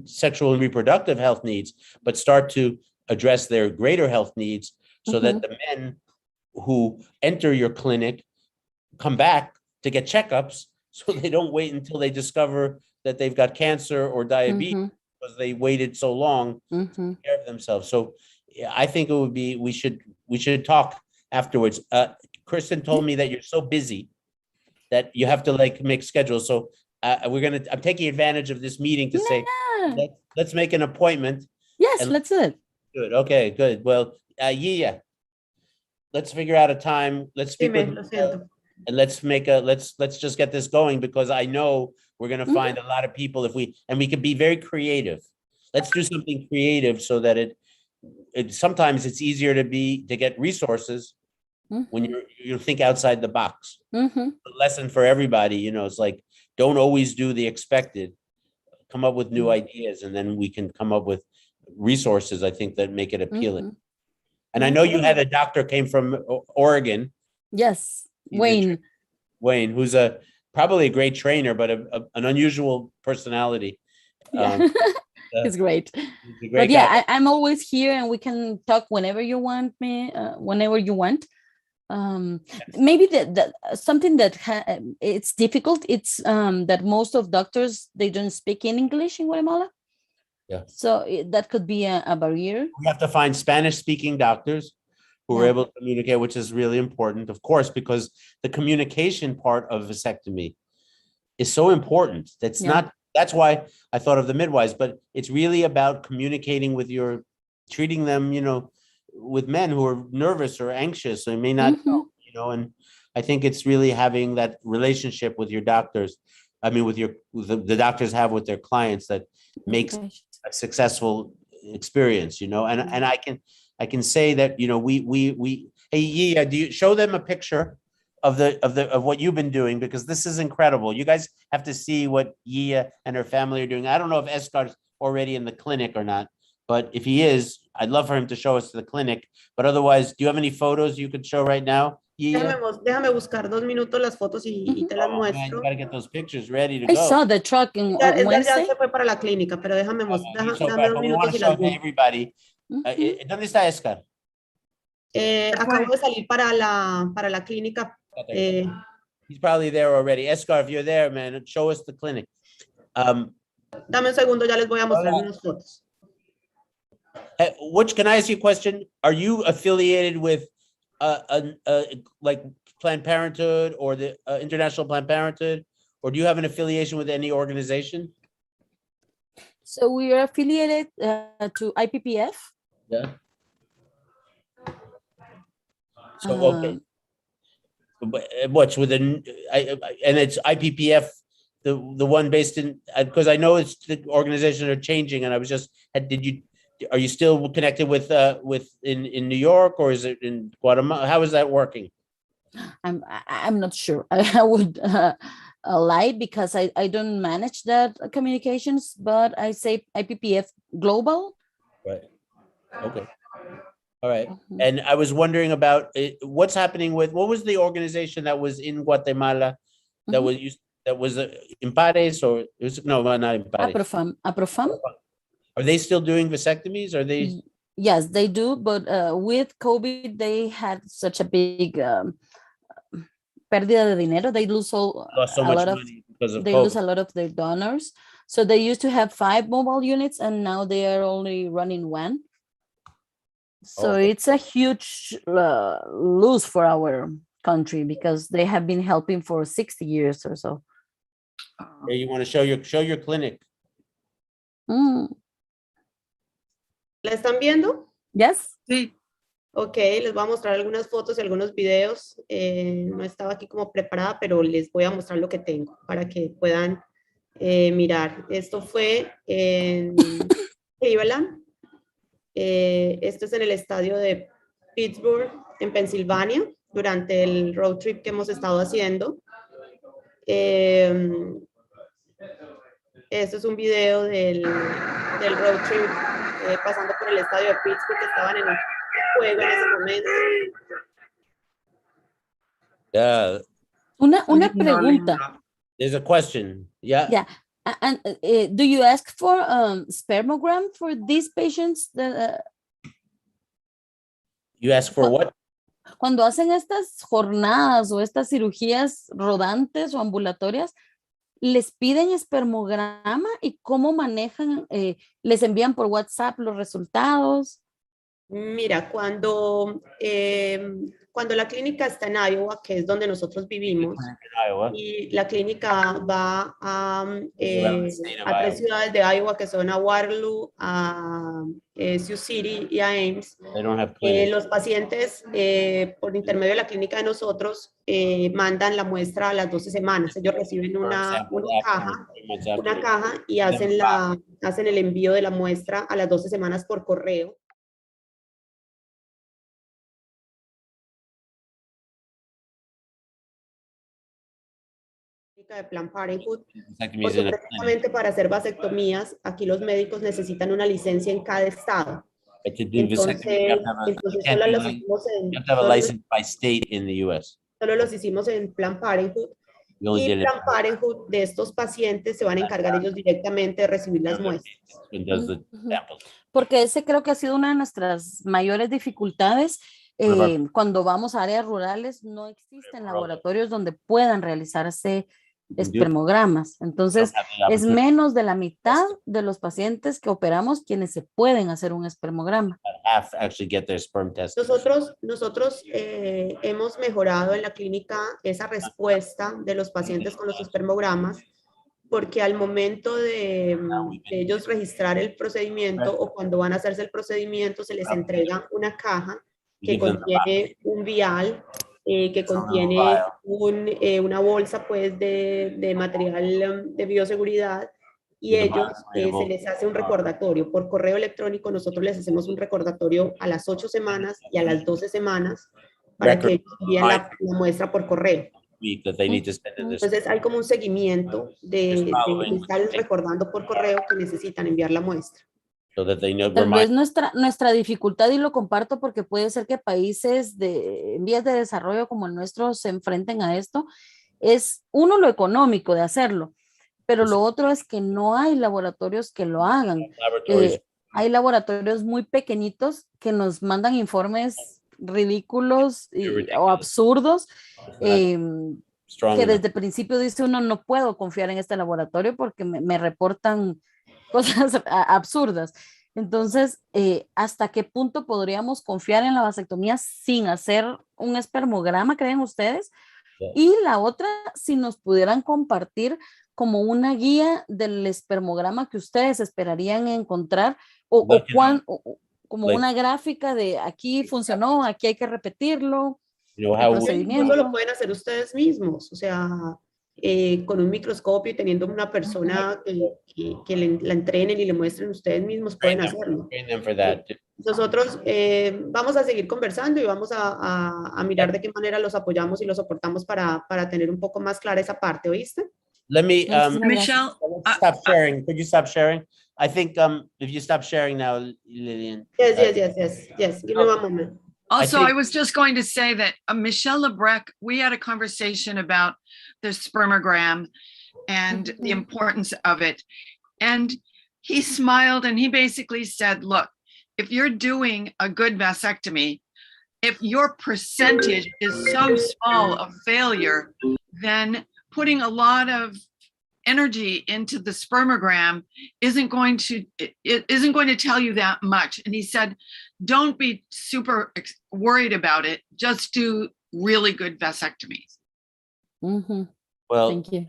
sexual and reproductive health needs, but start to address their greater health needs, so that the men who enter your clinic come back to get checkups, so they don't wait until they discover that they've got cancer or diabetes because they waited so long to take care of themselves. So I think it would be, we should talk afterwards. Kristen told me that you're so busy that you have to like make schedules. So I'm taking advantage of this meeting to say, let's make an appointment Yes, let's do it. Good. Okay, good. Well, yeah. Let's figure out a time. Let's speak Dime, with lo siento. and let's just get this going, because I know we're going to find a lot of people if we can be very creative. Let's do something creative so that it sometimes it's easier to get resources when you think outside the box. The lesson for everybody, you know, it's like, don't always do the expected. Come up with new ideas, and then we can come up with resources, I think, that make it appealing. And I know you had a doctor came from Oregon. Yes, Wayne. Wayne, who's probably a great trainer, but an unusual personality. It's great. He's a great But yeah, guy. I'm always here, and we can talk whenever you want me, whenever you want. Maybe that something that it's difficult. It's that most of doctors, they don't speak in English in Guatemala. Yeah. So that could be a barrier. We have to find Spanish-speaking doctors who are able to communicate, which is really important, of course, because the communication part of vasectomy is so important. That's why I thought of the midwives, but it's really about communicating with treating them, you know, with men who are nervous or anxious, so they may not know, you know, and I think it's really having that relationship with your doctors. I mean, with the doctors have with their clients that makes a successful experience, you know, and I can say that, you know, hey, yeah, do you show them a picture of what you've been doing, because this is incredible. You guys have to see what Yia and her family are doing. I don't know if Escar's already in the clinic or not, but if he is, I'd love for him to show us to the clinic. But otherwise, do you have any photos you could show right now? Déjame buscar 2 minutos las fotos y te las Oh, man, you muestro. gotta get those pictures ready to I go. saw the truck on Ya Wednesday. se fue para la clínica, pero déjame He's so dame bad, 2 but we want minutos to y show las busco. everybody. ¿Dónde está Escar? Acabo de salir para la clínica. He's probably there already. Escar, if you're there, man, show us the clinic. Dame un segundo, ya les voy a mostrar unas fotos. Can I ask you a question? Are you affiliated with like Planned Parenthood or the International Planned Parenthood, or do you have an affiliation with any organization? So we are affiliated to IPPF. Yeah. So okay. What's within and it's IPPF, the one based in, because I know it's the organizations are changing, and I was just are you still connected with in New York, or is it in Guatemala? How is that working? I'm not sure. I would lie because I don't manage that communications, but I say IPPF Global. Right. Okay. All right. And I was wondering about what's happening with, what was the organization that was in Guatemala that was Impares, or it was, no, not Impares. Aprofam. Are they still doing vasectomies? Are they? Yes, they do. But with COVID, they had such a big pérdida de dinero. They lose Lost so much money because of they COVID. lose a lot of their donors. So they used to have 5 mobile units, and now they are only running 1. So it's a huge lose for our country, because they have been helping for 60 years or so. Yeah, you want to show your clinic? ¿La están viendo? Yes. Sí. Ok, les voy a mostrar algunas fotos y algunos videos. No estaba aquí como preparada, pero les voy a mostrar lo que tengo para que puedan mirar. Esto fue en Cleveland. Esto es en el estadio de Pittsburgh, en Pensilvania, durante el road trip que hemos estado haciendo. Esto es un video del road trip pasando por el estadio de Pittsburgh, que estaban en un juego en ese momento. Una pregunta. There's a question. Yeah. Yeah. And do you ask for spermogram for these patients? You ask for what? Cuando hacen estas jornadas o estas cirugías rodantes o ambulatorias, ¿les piden espermograma y cómo manejan? ¿Les envían por WhatsApp los resultados? Mira, cuando la clínica está en Iowa, que es donde nosotros vivimos, y la clínica va a 3 ciudades de Iowa, que son a Waterloo, a Sioux City y a Ames. Los pacientes, por intermedio de la clínica de nosotros, mandan la muestra a las 12 semanas. Ellos reciben una caja y hacen el envío de la muestra a las 12 semanas por correo. De Plan Parenthood, porque precisamente para hacer vasectomías, aquí los médicos necesitan una licencia en cada estado. Entonces solo los hicimos solo los hicimos en Plan Parenthood, y Plan Parenthood de estos pacientes se van a encargar ellos directamente de recibir las muestras. Porque ese creo que ha sido una de nuestras mayores dificultades. Cuando vamos a áreas rurales no existen laboratorios donde puedan realizarse espermogramas. Entonces, es menos de la mitad de los pacientes que operamos quienes se pueden hacer un espermograma. Nosotros hemos mejorado en la clínica esa respuesta de los pacientes con los espermogramas, porque al momento de ellos registrar el procedimiento o cuando van a hacerse el procedimiento, se les entrega una caja que contiene un vial, que contiene una bolsa pues de material de bioseguridad, y ellos se les hace un recordatorio. Por correo electrónico nosotros les hacemos un recordatorio a las 8 semanas y a las 12 semanas para que ellos envíen la muestra por correo. Entonces hay como un seguimiento de estar recordando por correo que necesitan enviar la muestra. Tal vez nuestra dificultad, y lo comparto porque puede ser que países en vías de desarrollo como el nuestro se enfrenten a esto, es uno, lo económico de hacerlo, pero lo otro es que no hay laboratorios que lo hagan. Hay laboratorios muy pequeñitos que nos mandan informes ridículos o absurdos, que desde el principio dice uno, no puedo confiar en este laboratorio porque me reportan cosas absurdas. Entonces, ¿hasta qué punto podríamos confiar en la vasectomía sin hacer un espermograma, creen ustedes? Y la otra, si nos pudieran compartir como una guía del espermograma que ustedes esperarían encontrar, como una gráfica de aquí funcionó, aquí hay que repetirlo, el procedimiento. Eso lo pueden hacer ustedes mismos, o sea, con un microscopio y teniendo una persona que la entrenen y le muestren ustedes mismos, pueden hacerlo. Nosotros vamos a seguir conversando y vamos a mirar de qué manera los apoyamos y los soportamos para tener un poco más clara esa parte, ¿oíste? Let me, Michelle, stop sharing. Could you stop sharing? I think if you stop sharing now, Lillian. Yes. Give me one moment. Also, I was just going to say that Michelle Lebrec, we had a conversation about the spermogram and the importance of it. And he smiled and he basically said, look, if you're doing a good vasectomy, if your percentage is so small of failure, then putting a lot of energy into the spermogram isn't going to tell you that much. And he said, don't be super worried about it. Just do really good vasectomies. Well, thank you.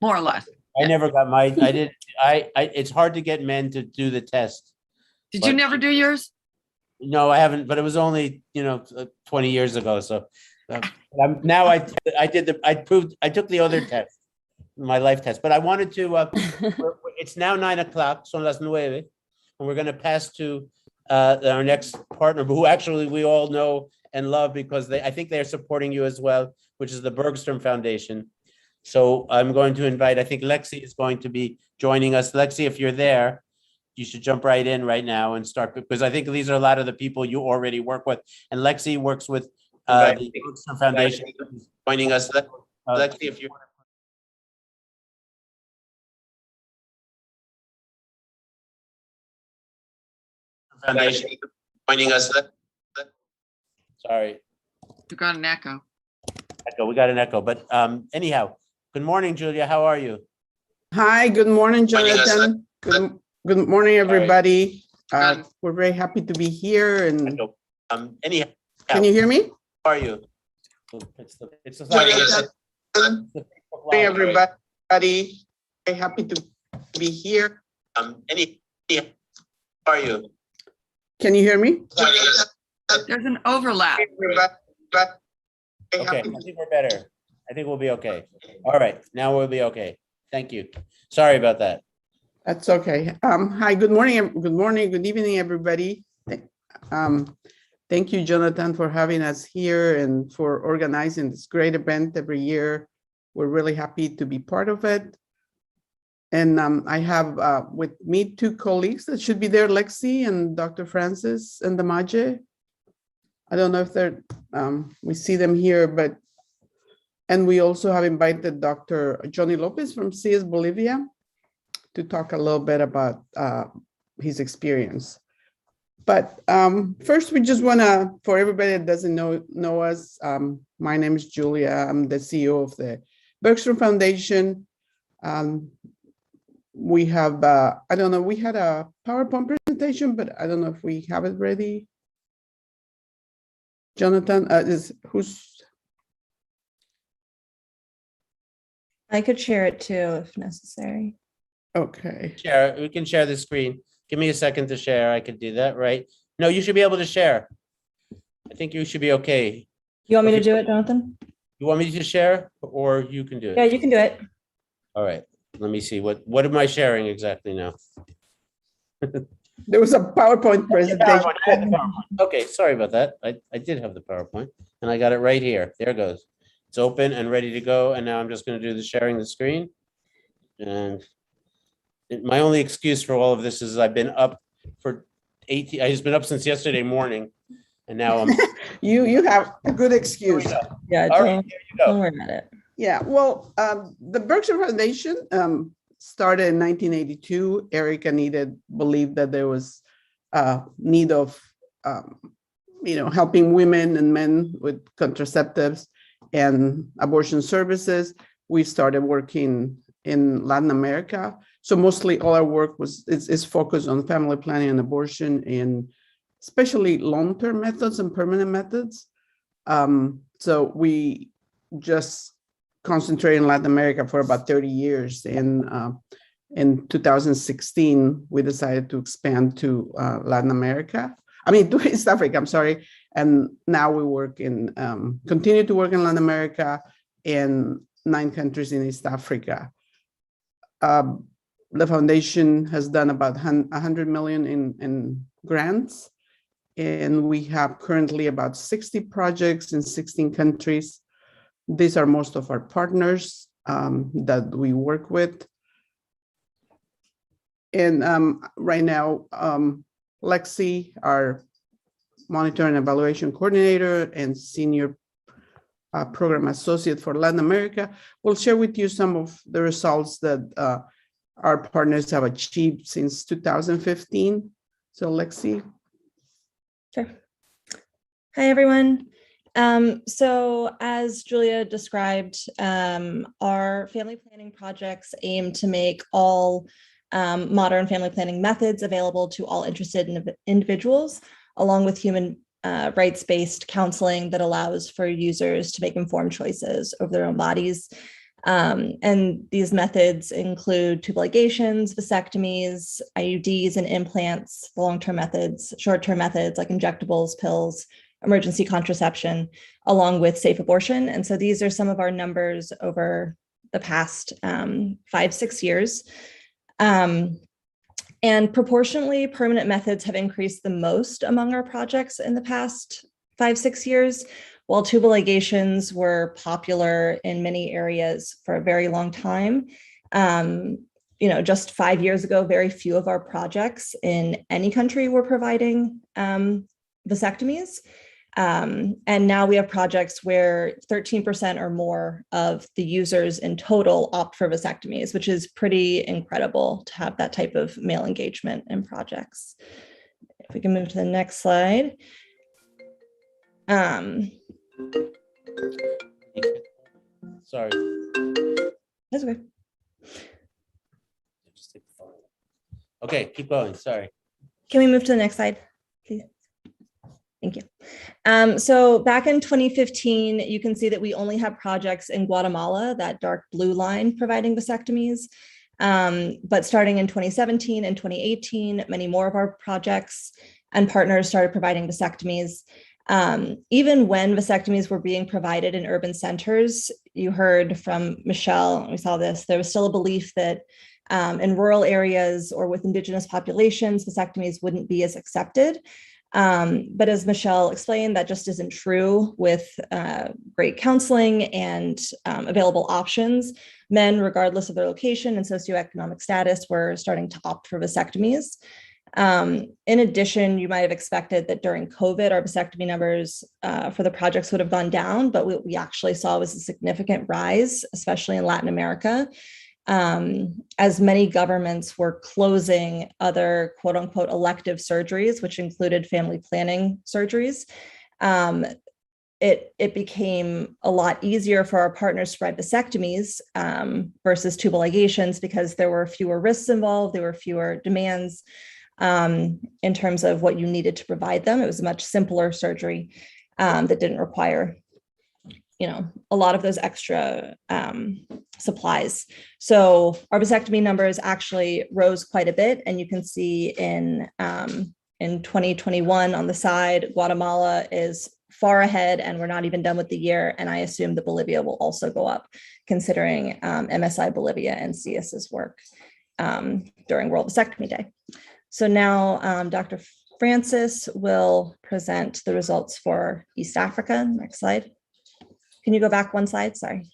More or less. I never got it's hard to get men to do the test. Did you never do yours? No, I haven't, but it was only, 20 years ago. So now I took the other test, my life test, but I wanted to, it's now 9:00, son las 9, and we're going to pass to our next partner, who actually we all know and love because I think they're supporting you as well, which is the Bergstrom Foundation. So I'm going to invite, I think Lexi is going to be joining us. Lexi, if you're there, you should jump right in right now and start, because I think these are a lot of the people you already work with. And Lexi works with the Bergstrom Foundation, joining us. Lexi, if you're Foundation joining us. Sorry. You got an echo. We got an echo, but anyhow, good morning, Julia. How are you? Hi, good morning, Jonathan. Good morning, everybody. We're very happy to be here. And Anyhow, can you hear me? how are you? It's the Hey, everybody. Very happy to be here. Anyhow, how are you? Can you hear me? There's an overlap. Okay, I think we're better. I think we'll be okay. All right, now we'll be okay. Thank you. Sorry about that. That's okay. Hi, good morning, good evening, everybody. Thank you, Jonathan, for having us here and for organizing this great event every year. We're really happy to be part of it. And I have with me two colleagues that should be there, Lexi and Dr. Francis and Damaje. I don't know if they're, we see them here, but, and we also have invited Dr. Johnny Lopez from CS Bolivia to talk a little bit about his experience. But first, we just want to, for everybody that doesn't know us, my name is Julia. I'm the CEO of the Bergstrom Foundation. We have, I don't know, we had a PowerPoint presentation, but I don't know if we have it ready. Jonathan, who's? I could share it too if necessary. Okay. Share. We can share the screen. Give me a second to share. I could do that, right? No, you should be able to share. I think you should be okay. You want me to do it, Jonathan? You want me to share or you can do it? Yeah, you can do it. All right. Let me see. What am I sharing exactly now? There was a PowerPoint presentation. Okay, sorry about that. I did have the PowerPoint and I got it right here. There it goes. It's open and ready to go. And now I'm just going to do the sharing the screen. And my only excuse for all of this is I've been up for 18. I've just been up since yesterday morning, and now I'm. you have a good excuse. Yeah, don't worry about it. Yeah, well, the Berkshire Foundation started in 1982. Erica believed that there was need of, helping women and men with contraceptives and abortion services. We started working in Latin America. So mostly all our work is focused on family planning and abortion, and especially long-term methods and permanent methods. So we just concentrated in Latin America for about 30 years. And in 2016, we decided to expand to Latin America. To East Africa, I'm sorry. And now we continue to work in Latin America in 9 countries in East Africa. The foundation has done about 100 million in grants, and we have currently about 60 projects in 16 countries. These are most of our partners that we work with. And right now, Lexi, our monitor and evaluation coordinator and senior program associate for Latin America, will share with you some of the results that our partners have achieved since 2015. So Lexi. Sure. Hi, everyone. So as Julia described, our family planning projects aim to make all modern family planning methods available to all interested individuals, along with human rights-based counseling that allows for users to make informed choices over their own bodies. And these methods include tubal ligations, vasectomies, IUDs and implants, long-term methods, short-term methods like injectables, pills, emergency contraception, along with safe abortion. And so these are some of our numbers over the past 5-6 years. And proportionally, permanent methods have increased the most among our projects in the past 5-6 years, while tubal ligations were popular in many areas for a very long time. Just 5 years ago, very few of our projects in any country were providing vasectomies. And now we have projects where 13% or more of the users in total opt for vasectomies, which is pretty incredible to have that type of male engagement in projects. If we can move to the next slide. Sorry. That's okay. Okay, keep going. Sorry. Can we move to the next slide, please? Thank you. So back in 2015, you can see that we only have projects in Guatemala, that dark blue line, providing vasectomies. But starting in 2017 and 2018, many more of our projects and partners started providing vasectomies. Even when vasectomies were being provided in urban centers, you heard from Michelle, we saw this, there was still a belief that in rural areas or with indigenous populations, vasectomies wouldn't be as accepted. But as Michelle explained, that just isn't true. With great counseling and available options, men, regardless of their location and socioeconomic status, were starting to opt for vasectomies. In addition, you might have expected that during COVID, our vasectomy numbers for the projects would have gone down, but what we actually saw was a significant rise, especially in Latin America, as many governments were closing other quote unquote elective surgeries, which included family planning surgeries. It became a lot easier for our partners to provide vasectomies versus tubal ligations because there were fewer risks involved, there were fewer demands in terms of what you needed to provide them. It was a much simpler surgery that didn't require, a lot of those extra supplies. So our vasectomy numbers actually rose quite a bit, and you can see in 2021 on the side, Guatemala is far ahead, and we're not even done with the year. And I assume that Bolivia will also go up, considering MSI Bolivia and CIS's work during World Vasectomy Day. So now Dr. Francis will present the results for East Africa. Next slide. Can you go back one slide? Sorry.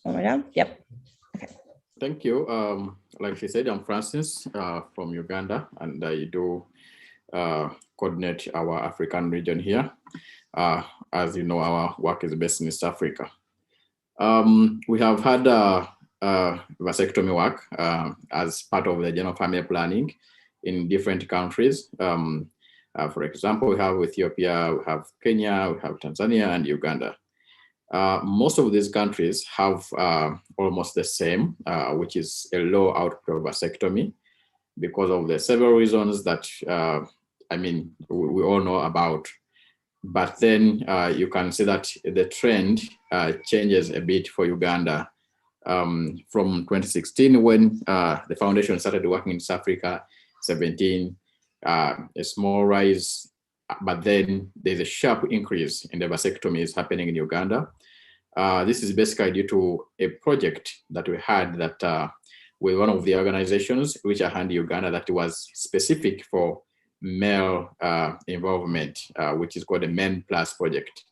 One more down. Yep. Okay. Thank you. Like she said, I'm Francis from Uganda, and I do coordinate our African region here. As you know, our work is based in East Africa. We have had vasectomy work as part of the general family planning in different countries. For example, we have Ethiopia, we have Kenya, we have Tanzania, and Uganda. Most of these countries have almost the same, which is a low output of vasectomy, because of the several reasons that, we all know about. But then you can see that the trend changes a bit for Uganda. From 2016, when the foundation started working in South Africa, 17, a small rise, but then there's a sharp increase in the vasectomies happening in Uganda. This is basically due to a project that we had that with one of the organizations which are in Uganda that was specific for male involvement, which is called the Men Plus project.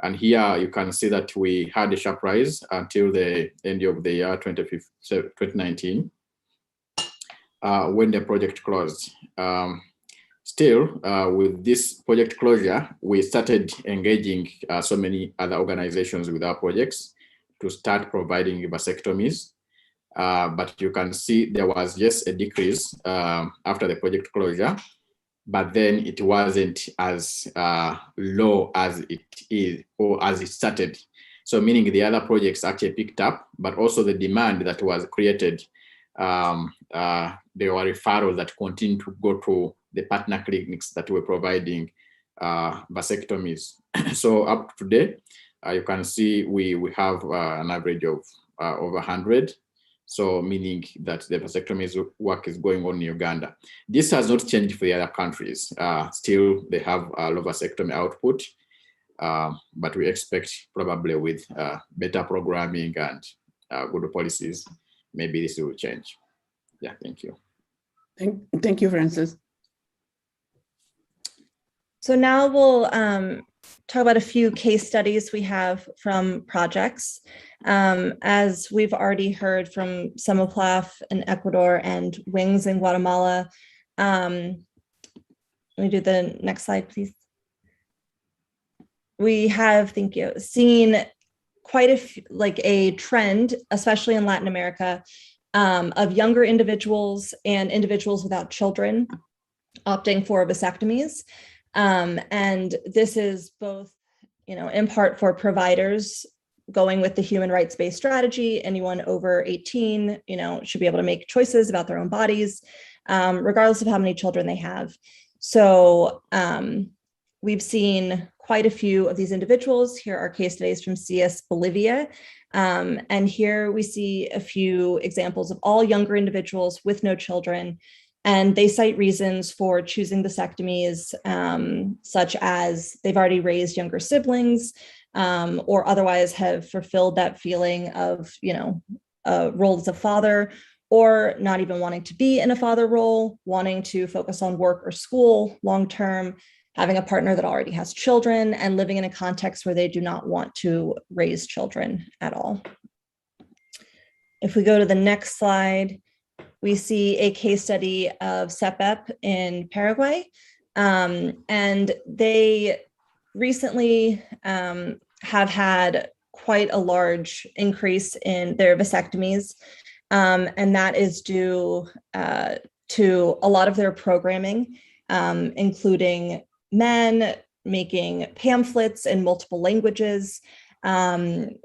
And here you can see that we had a sharp rise until the end of the year 2019, when the project closed. Still, with this project closure, we started engaging so many other organizations with our projects to start providing vasectomies. But you can see there was just a decrease after the project closure, but then it wasn't as low as it is or as it started. So meaning the other projects actually picked up, but also the demand that was created, there were referrals that continued to go to the partner clinics that were providing vasectomies. So up to today, you can see we have an average of over 100. So meaning that the vasectomies work is going on in Uganda. This has not changed for the other countries. Still, they have a low vasectomy output, but we expect probably with better programming and good policies, maybe this will change. Yeah, thank you. Thank you, Francis. So now we'll talk about a few case studies we have from projects. As we've already heard from Semoplaf in Ecuador and Wings in Guatemala. Let me do the next slide, please. We have, thank you, seen quite a trend, especially in Latin America, of younger individuals and individuals without children opting for vasectomies. And this is both, in part for providers going with the human rights-based strategy. Anyone over 18, should be able to make choices about their own bodies. regardless of how many children they have. So we've seen quite a few of these individuals. Here are case studies from CS Bolivia. And here we see a few examples of all younger individuals with no children. And they cite reasons for choosing vasectomies, such as they've already raised younger siblings, or otherwise have fulfilled that feeling of, a role as a father, or not even wanting to be in a father role, wanting to focus on work or school long-term, having a partner that already has children, and living in a context where they do not want to raise children at all. If we go to the next slide, we see a case study of CEPEP in Paraguay. And they recently have had quite a large increase in their vasectomies. And that is due to a lot of their programming, including men making pamphlets in multiple languages,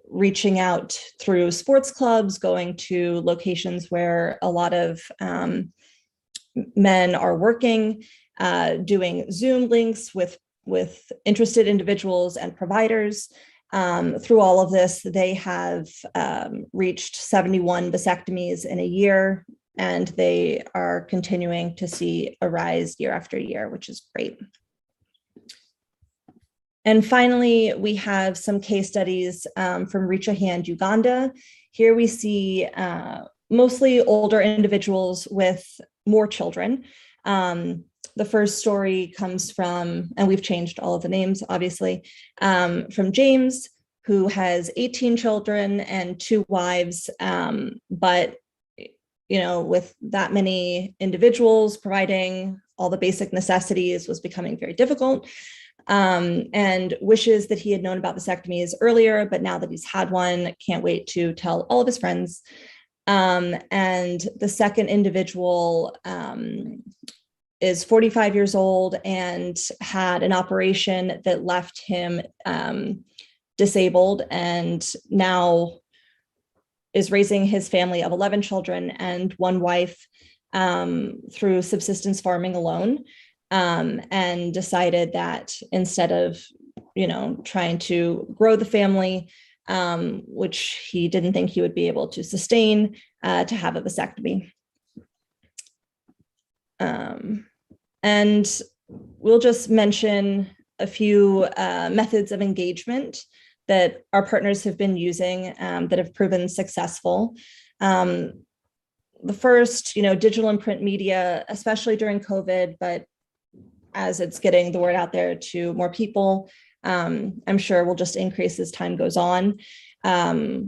reaching out through sports clubs, going to locations where a lot of men are working, doing Zoom links with interested individuals and providers. Through all of this, they have reached 71 vasectomies in a year, and they are continuing to see a rise year after year, which is great. And finally, we have some case studies from Reach a Hand, Uganda. Here we see mostly older individuals with more children. The first story comes from, and we've changed all of the names, obviously, from James, who has 18 children and 2 wives, but with that many individuals, providing all the basic necessities was becoming very difficult. And wishes that he had known about vasectomies earlier, but now that he's had one, can't wait to tell all of his friends. And the second individual is 45 years old and had an operation that left him disabled, and now is raising his family of 11 children and 1 wife through subsistence farming alone. And decided that instead of, trying to grow the family, which he didn't think he would be able to sustain, to have a vasectomy. And we'll just mention a few methods of engagement that our partners have been using that have proven successful. The first, digital and print media, especially during COVID, but as it's getting the word out there to more people, I'm sure will just increase as time goes on.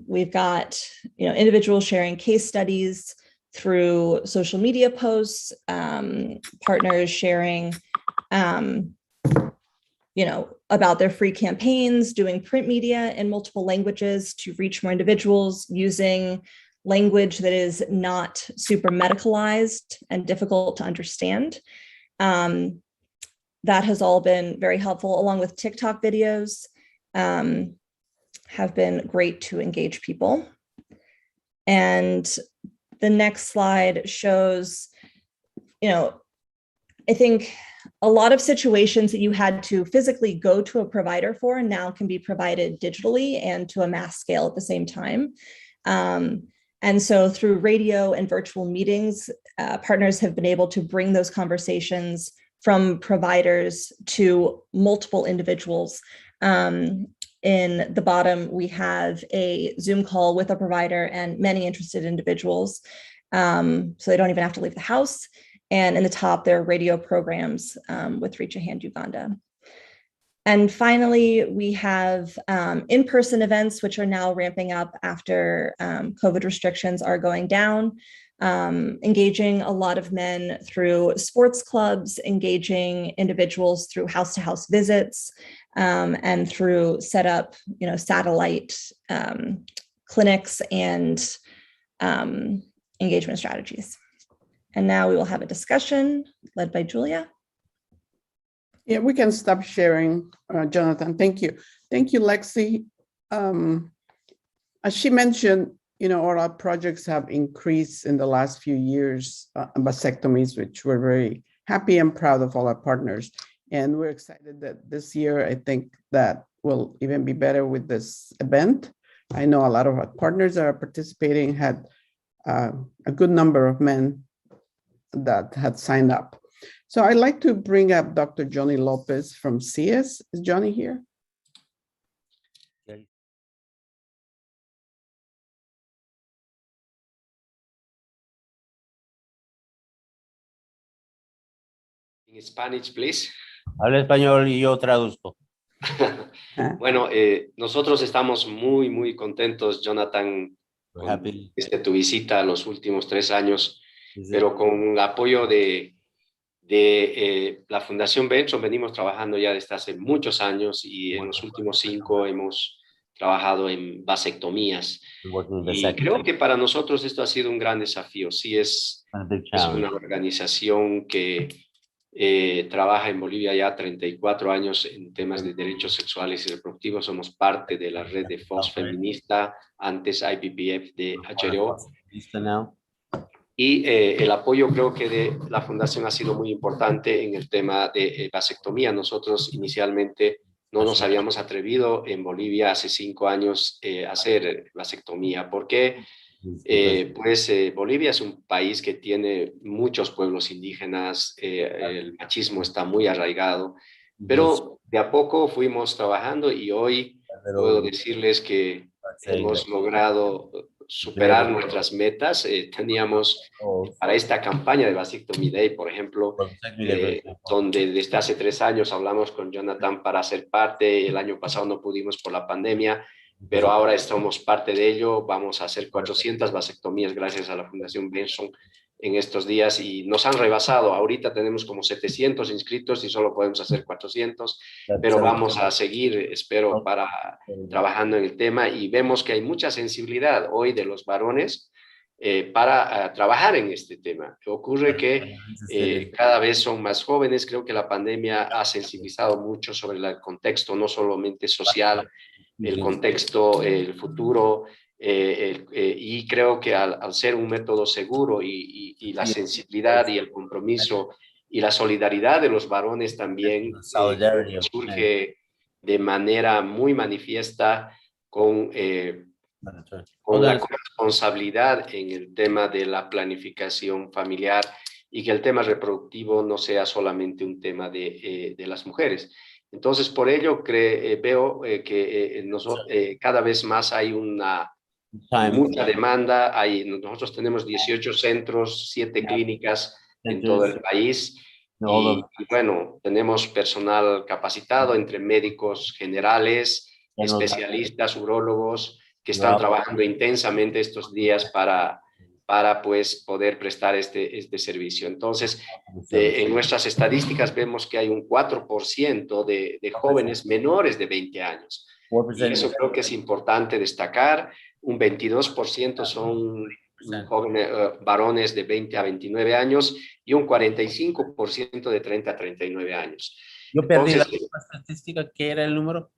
We've got, individuals sharing case studies through social media posts, partners sharing, about their free campaigns, doing print media in multiple languages to reach more individuals, using language that is not super medicalized and difficult to understand. That has all been very helpful, along with TikTok videos, have been great to engage people. And the next slide shows, I think a lot of situations that you had to physically go to a provider for now can be provided digitally and to a mass scale at the same time. And so through radio and virtual meetings, partners have been able to bring those conversations from providers to multiple individuals. In the bottom, we have a Zoom call with a provider and many interested individuals. So they don't even have to leave the house. And in the top, there are radio programs with Reach a Hand Uganda. And finally, we have in-person events, which are now ramping up after COVID restrictions are going down. Engaging a lot of men through sports clubs, engaging individuals through house-to-house visits, and through set up, satellite clinics and engagement strategies. And now we will have a discussion led by Julia. Yeah, we can stop sharing, Jonathan. Thank you. Thank you, Lexi. As she mentioned, all our projects have increased in the last few years, vasectomies, which we're very happy and proud of all our partners. And we're excited that this year, I think that will even be better with this event. I know a lot of our partners that are participating had a good number of men that had signed up. So I'd like to bring up Dr. Johnny Lopez from CS. Is Johnny here? In Spanish, please. Habla español y yo traduzco. Bueno, nosotros estamos muy contentos, Jonathan, con tu visita los últimos 3 años, pero con el apoyo de la Fundación Benson venimos trabajando ya desde hace muchos años y en los últimos 5 hemos trabajado en vasectomías. Y creo que para nosotros esto ha sido un gran desafío. Sí, es una organización que trabaja en Bolivia ya 34 años en temas de derechos sexuales y reproductivos. Somos parte de la red de FOS feminista, antes IPPF de HRO. Y el apoyo creo que de la Fundación ha sido muy importante en el tema de vasectomía. Nosotros inicialmente no nos habíamos atrevido en Bolivia hace 5 años a hacer vasectomía. ¿Por qué? Bolivia es un país que tiene muchos pueblos indígenas, el machismo está muy arraigado, pero de a poco fuimos trabajando y hoy puedo decirles que hemos logrado superar nuestras metas. Teníamos para esta campaña de Vasectomy Day, por ejemplo, donde desde hace 3 años hablamos con Jonathan para ser parte. El año pasado no pudimos por la pandemia, pero ahora estamos parte de ello. Vamos a hacer 400 vasectomías gracias a la Fundación Benson en estos días y nos han rebasado. Ahorita tenemos como 700 inscritos y solo podemos hacer 400, pero vamos a seguir, espero, trabajando en el tema y vemos que hay mucha sensibilidad hoy de los varones para trabajar en este tema. Ocurre que cada vez son más jóvenes. Creo que la pandemia ha sensibilizado mucho sobre el contexto, no solamente social, el contexto, el futuro, y creo que al ser un método seguro y la sensibilidad y el compromiso y la solidaridad de los varones también surge de manera muy manifiesta con la responsabilidad en el tema de la planificación familiar y que el tema reproductivo no sea solamente un tema de las mujeres. Entonces, por ello veo que cada vez más hay mucha demanda. Nosotros tenemos 18 centros, 7 clínicas en todo el país. Y bueno, tenemos personal capacitado entre médicos generales, especialistas, urólogos, que están trabajando intensamente estos días para pues poder prestar este servicio. Entonces, en nuestras estadísticas vemos que hay un 4% de jóvenes menores de 20 años. Y eso creo que es importante destacar. Un 22% son jóvenes, varones de 20 a 29 años y un 45% de 30 a 39 años. Yo perdí la estadística. ¿Qué era el número?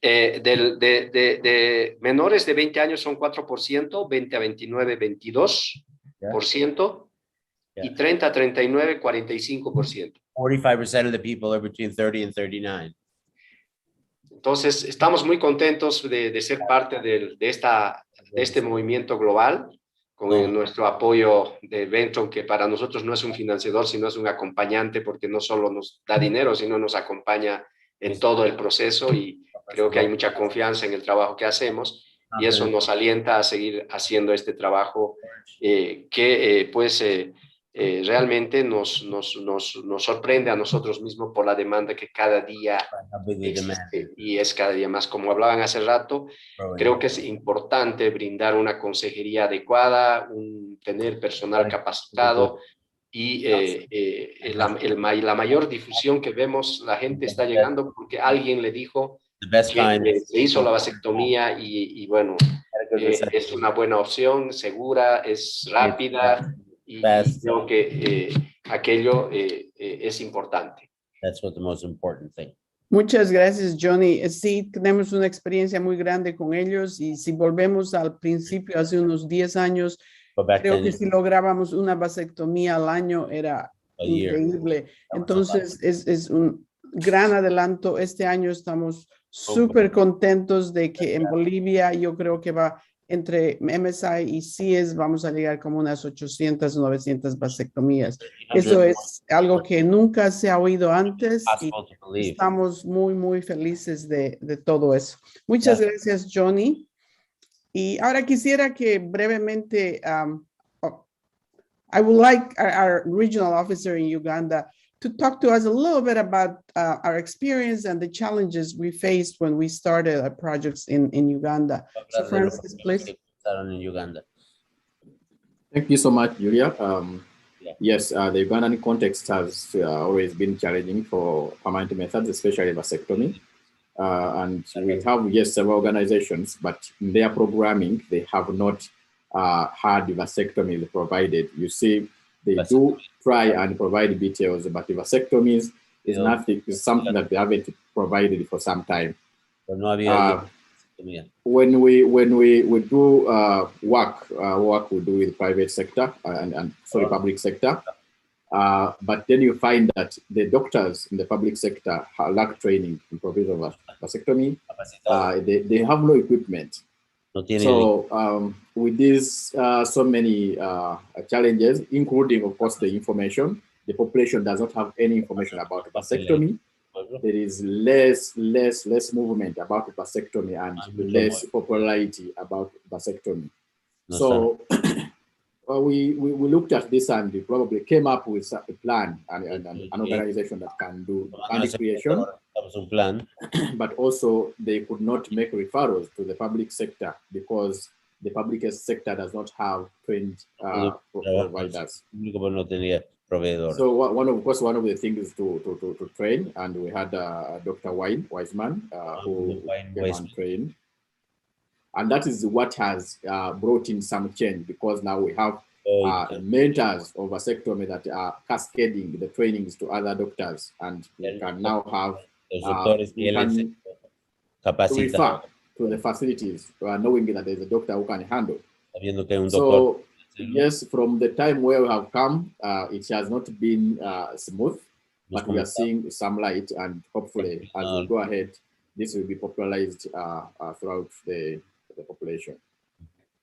De menores de 20 años son 4%, 20 a 29, 22%, y 30 a 39, 45%. 45% of the people are between 30 and 39. Entonces, estamos muy contentos de ser parte de este movimiento global, con nuestro apoyo de Benton, que para nosotros no es un financiador, sino es un acompañante, porque no solo nos da dinero, sino nos acompaña en todo el proceso, y creo que hay mucha confianza en el trabajo que hacemos, y eso nos alienta a seguir haciendo este trabajo que realmente nos sorprende a nosotros mismos por la demanda que cada día existe, y es cada día más. Como hablaban hace rato, creo que es importante brindar una consejería adecuada, tener personal capacitado, y la mayor difusión que vemos, la gente está llegando porque alguien le dijo que se hizo la vasectomía y bueno, es una buena opción, segura, es rápida, y creo que aquello es importante. That's what the most important thing. Muchas gracias, Johnny. Sí, tenemos una experiencia muy grande con ellos y si volvemos al principio, hace unos 10 años, creo que si lográbamos una vasectomía al año era increíble. Entonces, es un gran adelanto. Este año estamos súper contentos de que en Bolivia yo creo que va entre MSI y CIES vamos a llegar como unas 800, 900 vasectomías. Eso es algo que nunca se ha oído antes y estamos muy, muy felices de todo eso. Muchas gracias, Johnny. Y ahora quisiera que brevemente, I would like our regional officer in Uganda to talk to us a little bit about our experience and the challenges we faced when we started our projects in Uganda. So Francis, please. Thank you so much, Julia. Yes, the Ugandan context has always been challenging for permanent methods, especially vasectomy. And we have, yes, several organizations, but in their programming, they have not had vasectomy provided. You see, they do try and provide details, but the vasectomies is nothing, is something that they haven't provided for some time. When we do work we do with private sector and public sector, but then you find that the doctors in the public sector lack training in provision of vasectomy. They have no equipment. So with these so many challenges, including of course the information, the population does not have any information about vasectomy. There is less movement about vasectomy and less popularity about vasectomy. So we looked at this and we probably came up with a plan and an organization that can do value creation. But also they could not make referrals to the public sector because the public sector does not have trained providers. So one of the things to train, and we had Dr. Wiseman who came and trained. And that is what has brought in some change, because now we have mentors of vasectomy that are cascading the trainings to other doctors, and we can now have we can refer to the facilities knowing that there's a doctor who can handle. So yes, from the time where we have come, it has not been smooth, but we are seeing some light, and hopefully as we go ahead, this will be popularized throughout the population.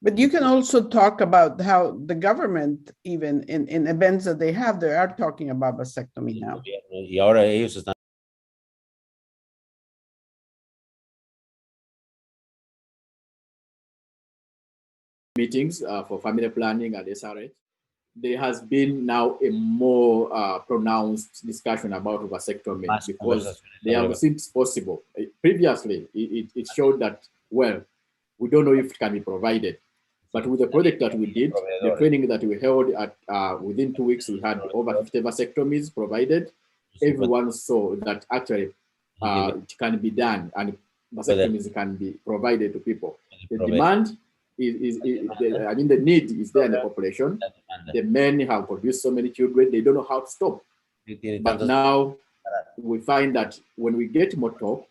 But you can also talk about how the government, even in events that they have, they are talking about vasectomy now. Meetings for family planning and SRH, there has been now a more pronounced discussion about vasectomy because they have seen it's possible. Previously, it showed that, well, we don't know if it can be provided. But with the project that we did, the training that we held at within 2 weeks, we had over 50 vasectomies provided. Everyone saw that actually it can be done and vasectomies can be provided to people. The demand I mean, the need is there in the population. The men have produced so many children, they don't know how to stop. But now we find that when we get more talk,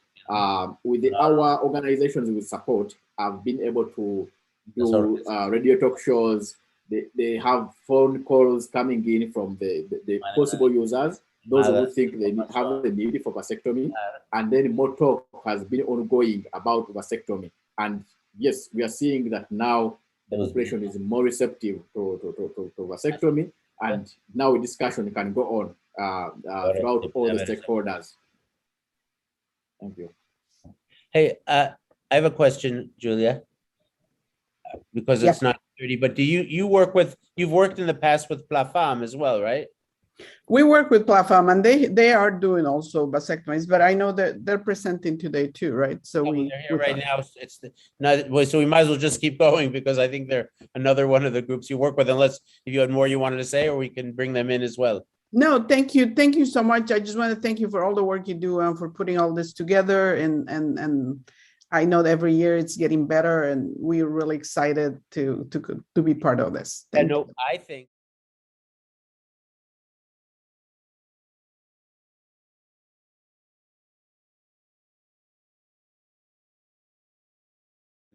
with our organizations with support, have been able to do radio talk shows. They have phone calls coming in from the possible users, those who think they have the need for vasectomy, and then more talk has been ongoing about vasectomy. And yes, we are seeing that now the population is more receptive to vasectomy, and now a discussion can go on throughout all the stakeholders. Thank you. Hey, I have a question, Julia, because it's not 30, but do you've worked in the past with Plafam as well, right? We work with Plafam, and they are doing also vasectomies, but I know that they're presenting today too, right? So they're here right now. So we might as well just keep going, because I think they're another one of the groups you work with, unless if you had more you wanted to say, or we can bring them in as well. No, thank you. Thank you so much. I just want to thank you for all the work you do and for putting all this together. And I know that every year it's getting better, and we're really excited to be part of this. I think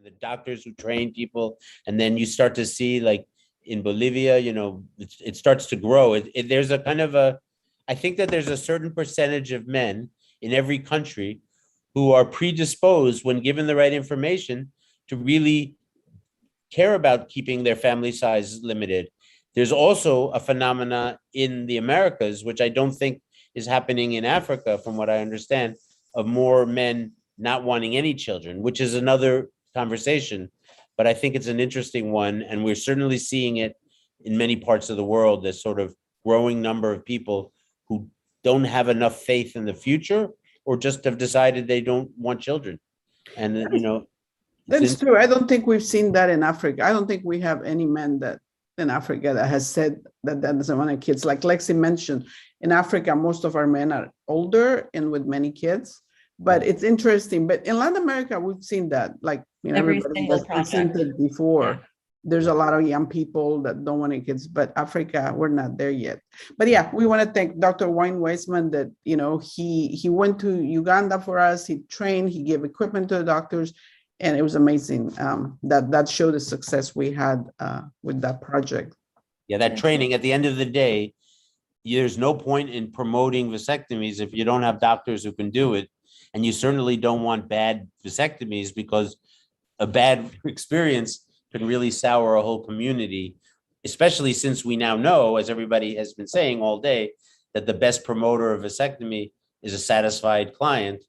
the doctors who train people. And then you start to see, like in Bolivia, you know, it starts to grow. There's a kind of I think that there's a certain percentage of men in every country who are predisposed, when given the right information, to really care about keeping their family size limited. There's also a phenomena in the Americas, which I don't think is happening in Africa, from what I understand, of more men not wanting any children, which is another conversation. But I think it's an interesting one. And we're certainly seeing it in many parts of the world, this sort of growing number of people who don't have enough faith in the future, or just have decided they don't want children. And, you know, That's true. I don't think we've seen that in Africa. I don't think we have any man that in Africa that has said that doesn't want kids. Like Lexi mentioned, in Africa, most of our men are older and with many kids. But it's interesting. But in Latin America, we've seen that. Like, you know, Every everybody single has project. presented before. There's a lot of young people that don't want kids, but Africa, we're not there yet. But yeah, we want to thank Dr. Wayne Weisman that, you know, he went to Uganda for us. He trained, he gave equipment to the doctors, and it was amazing. That showed the success we had with that project. Yeah, that training, at the end of the day, there's no point in promoting vasectomies if you don't have doctors who can do it. And you certainly don't want bad vasectomies, because a bad experience can really sour a whole community, especially since we now know, as everybody has been saying all day, that the best promoter of vasectomy is a satisfied client.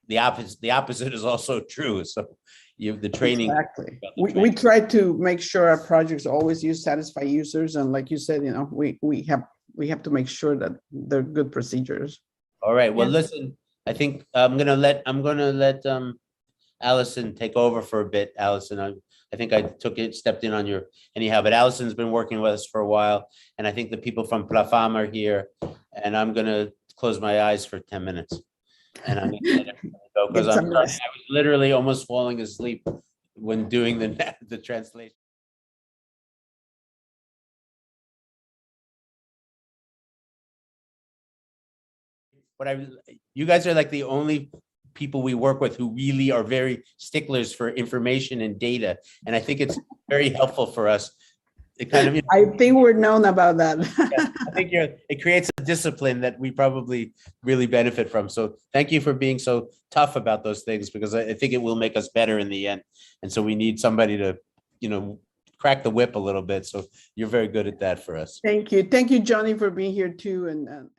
The opposite is also true. So you have the training. Exactly. We try to make sure our projects always use satisfied users. And like you said, you know, we have to make sure that they're good procedures. All right. Well, listen, I think I'm gonna let Allison take over for a bit. Allison, I think I stepped in on your anyhow, but Allison's been working with us for a while, and I think the people from Plafam are here, and I'm gonna close my eyes for 10 minutes. And I'm gonna let everybody go, because I was literally almost falling asleep when doing the translation. But you guys are like the only people we work with who really are very sticklers for information and data. And I think it's very helpful for us. It kind of, I think we're known about that. Yeah, I think it creates a discipline that we probably really benefit from. So thank you for being so tough about those things, because I think it will make us better in the end. And so we need somebody to, you know, crack the whip a little bit. So you're very good at that for us. Thank you. Thank you, Johnny, for being here too. And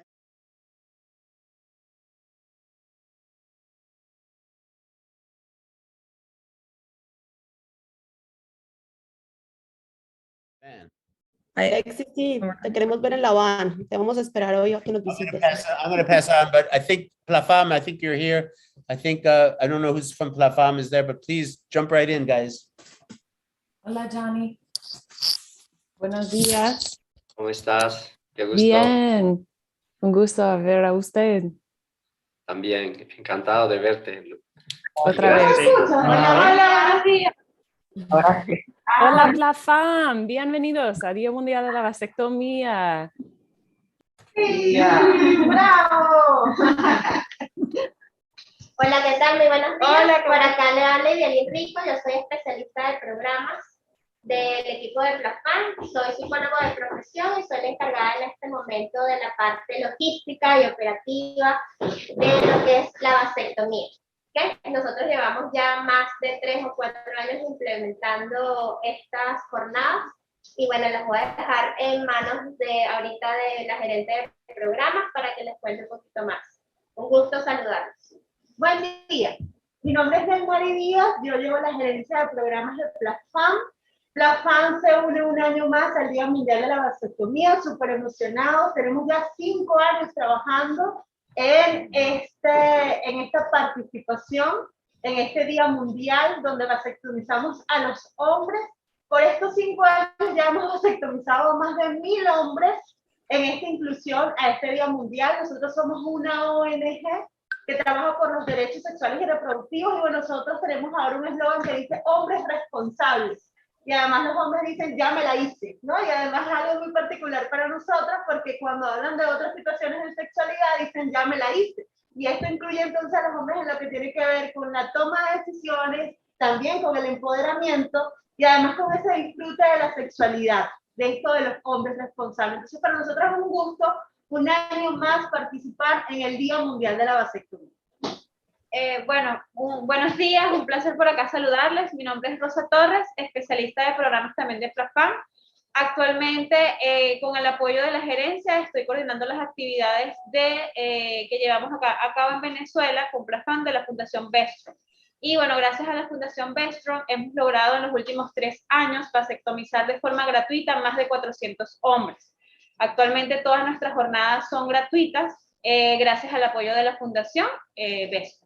Lexi, sí, te queremos ver en la van. Te vamos a esperar hoy a que nos visites. I'm going to pass on, but I think Plafam, I think you're here. I think, I don't know who's from Plafam is there, but please jump right in, guys. Hola, Johnny. Buenos días. ¿Cómo estás? Qué gusto. Bien. Un gusto ver a usted. También, encantado de verte. Otra vez. Hola, buenos días. Hola, Plafam. Bienvenidos a Día Mundial de la Vasectomía. ¡Bravo! Hola, ¿qué tal? Muy buenos días. Hola, por acá le habla Yalin Rico. Yo soy especialista de programas del equipo de Plafam. Soy psicólogo de profesión y soy la encargada en este momento de la parte logística y operativa de lo que es la vasectomía. ¿Okay? Nosotros llevamos ya más de 3 o 4 años implementando estas jornadas. Y bueno, las voy a dejar en manos de ahorita de la gerente de programas para que les cuente un poquito más. Un gusto saludarlos. Buen día. Mi nombre es Delmari Díaz. Yo llevo la gerencia de programas de Plafam. Plafam se une un año más al Día Mundial de la Vasectomía. Súper emocionados. Tenemos ya 5 años trabajando en esta participación, en este Día Mundial donde vasectomizamos a los hombres. Por estos 5 años ya hemos vasectomizado a más de 1000 hombres en esta inclusión a este Día Mundial. Nosotros somos una ONG que trabaja por los derechos sexuales y reproductivos, y bueno, nosotros tenemos ahora un eslogan que dice hombres responsables. Y además los hombres dicen, ya me la hice, ¿no? Y además es algo muy particular para nosotros, porque cuando hablan de otras situaciones de sexualidad dicen, ya me la hice. Y esto incluye entonces a los hombres en lo que tiene que ver con la toma de decisiones, también con el empoderamiento y además con ese disfrute de la sexualidad, de esto de los hombres responsables. Entonces, para nosotros es un gusto, un año más, participar en el Día Mundial de la Vasectomía. Bueno, buenos días, un placer por acá saludarles. Mi nombre es Rosa Torres, especialista de programas también de Plafam. Actualmente, con el apoyo de la gerencia, estoy coordinando las actividades que llevamos a cabo en Venezuela con Plafam de la Fundación Bestrom. Y bueno, gracias a la Fundación Bestrom hemos logrado en los últimos 3 años vasectomizar de forma gratuita más de 400 hombres. Actualmente todas nuestras jornadas son gratuitas gracias al apoyo de la Fundación Bestrom.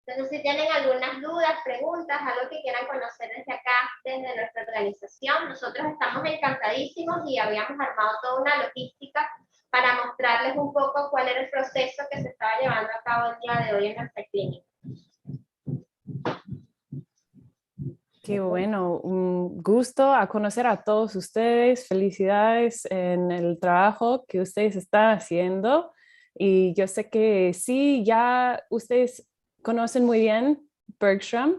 Entonces, si tienen algunas dudas, preguntas, algo que quieran conocer desde acá, desde nuestra organización, nosotros estamos encantadísimos y habíamos armado toda una logística para mostrarles un poco cuál era el proceso que se estaba llevando a cabo el día de hoy en nuestra clínica. Qué bueno, un gusto a conocer a todos ustedes. Felicidades en el trabajo que ustedes están haciendo. Y yo sé que sí, ya ustedes conocen muy bien Bergstrom.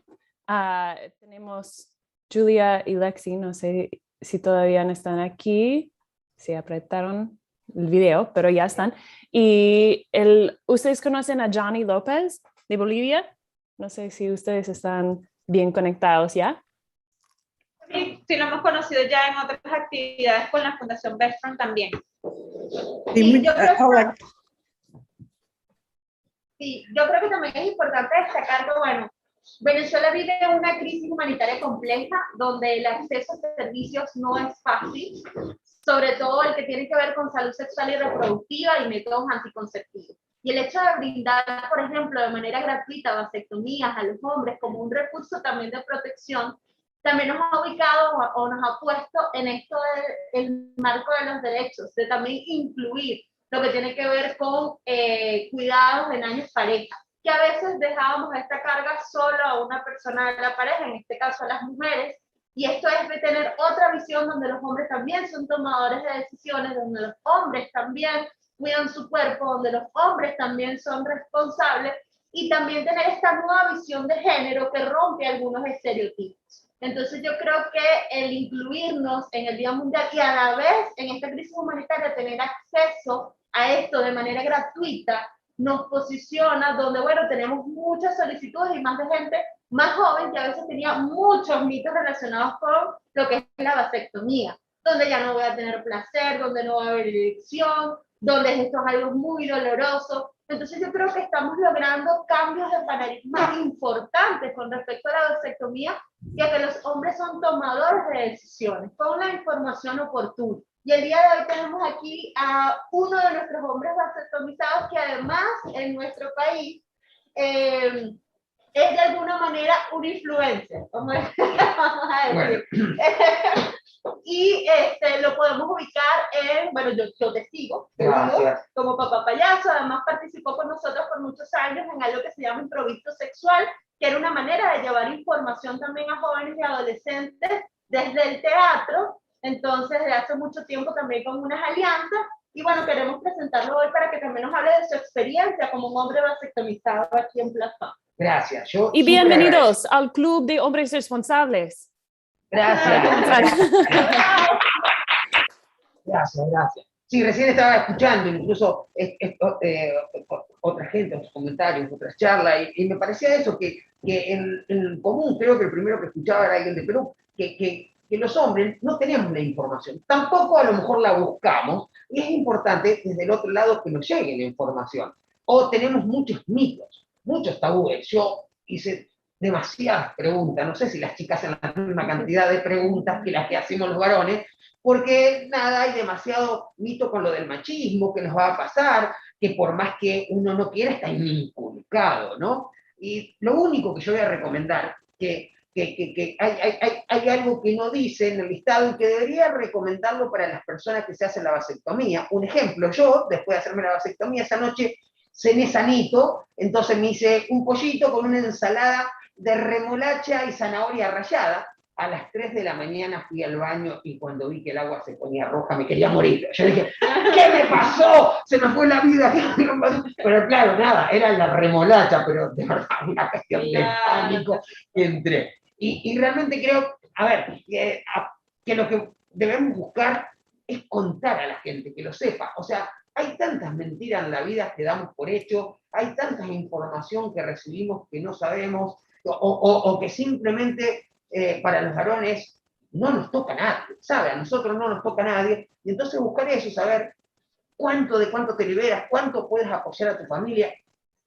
Tenemos Julia y Lexi, no sé si todavía no están aquí, si apretaron el video, pero ya están. Y ustedes conocen a Johnny López de Bolivia. No sé si ustedes están bien conectados ya. Sí, sí, lo hemos conocido ya en otras actividades con la Fundación Bergstrom también. Sí, yo creo que también es importante destacar que, bueno, Venezuela vive una crisis humanitaria compleja donde el acceso a servicios no es fácil, sobre todo el que tiene que ver con salud sexual y reproductiva y métodos anticonceptivos. Y el hecho de brindar, por ejemplo, de manera gratuita vasectomías a los hombres como un recurso también de protección, también nos ha ubicado o nos ha puesto en esto del marco de los derechos, de también incluir lo que tiene que ver con cuidados en años pareja, que a veces dejábamos esta carga solo a una persona de la pareja, en este caso a las mujeres, y esto es de tener otra visión donde los hombres también son tomadores de decisiones, donde los hombres también cuidan su cuerpo, donde los hombres también son responsables, y también tener esta nueva visión de género que rompe algunos estereotipos. Entonces yo creo que el incluirnos en el Día Mundial y a la vez en esta crisis humanitaria tener acceso a esto de manera gratuita nos posiciona donde, bueno, tenemos muchas solicitudes y más de gente más joven que a veces tenía muchos mitos relacionados con lo que es la vasectomía, donde ya no voy a tener placer, donde no va a haber erección, donde esto es algo muy doloroso. Entonces yo creo que estamos logrando cambios de paradigma importantes con respecto a la vasectomía y a que los hombres son tomadores de decisiones con la información oportuna. Y el día de hoy tenemos aquí a uno de nuestros hombres vasectomizados que además en nuestro país es de alguna manera un influencer, vamos a decir. Y lo podemos ubicar en, bueno, yo te sigo, como Papá Payaso, además participó con nosotros por muchos años en algo que se llama improviso sexual, que era una manera de llevar información también a jóvenes y adolescentes desde el teatro, entonces de hace mucho tiempo también con unas alianzas, y bueno, queremos presentarlo hoy para que también nos hable de su experiencia como un hombre vasectomizado aquí en Plaza. Gracias. Y bienvenidos al Club de Hombres Responsables. Gracias. Gracias. Sí, recién estaba escuchando incluso otra gente, otros comentarios, otras charlas, y me parecía eso, que en común, creo que el primero que escuchaba era alguien de Perú, que los hombres no tenemos la información, tampoco a lo mejor la buscamos, y es importante desde el otro lado que nos llegue la información. O tenemos muchos mitos, muchos tabúes. Yo hice demasiadas preguntas, no sé si las chicas hacen la misma cantidad de preguntas que las que hacemos los varones, porque nada, hay demasiado mito con lo del machismo, que nos va a pasar, que por más que uno no quiera está inculcado, ¿no? Y lo único que yo voy a recomendar, que hay algo que no dice en el listado y que debería recomendarlo para las personas que se hacen la vasectomía. Un ejemplo, yo, después de hacerme la vasectomía, esa noche cené sanito, entonces me hice un pollito con una ensalada de remolacha y zanahoria rallada, A las 3 de la mañana fui al baño y cuando vi que el agua se ponía roja me quería morir. Yo dije, ¿qué me pasó? Se me fue la vida. Pero claro, nada, era la remolacha, pero de verdad una cuestión de pánico que entré. Y realmente creo, a ver, que lo que debemos buscar es contar a la gente, que lo sepa. O sea, hay tantas mentiras en la vida que damos por hecho, hay tanta información que recibimos que no sabemos, o que simplemente para los varones no nos toca a nadie, ¿sabe? A nosotros no nos toca a nadie, y entonces buscar eso, saber cuánto te liberas, cuánto puedes apoyar a tu familia.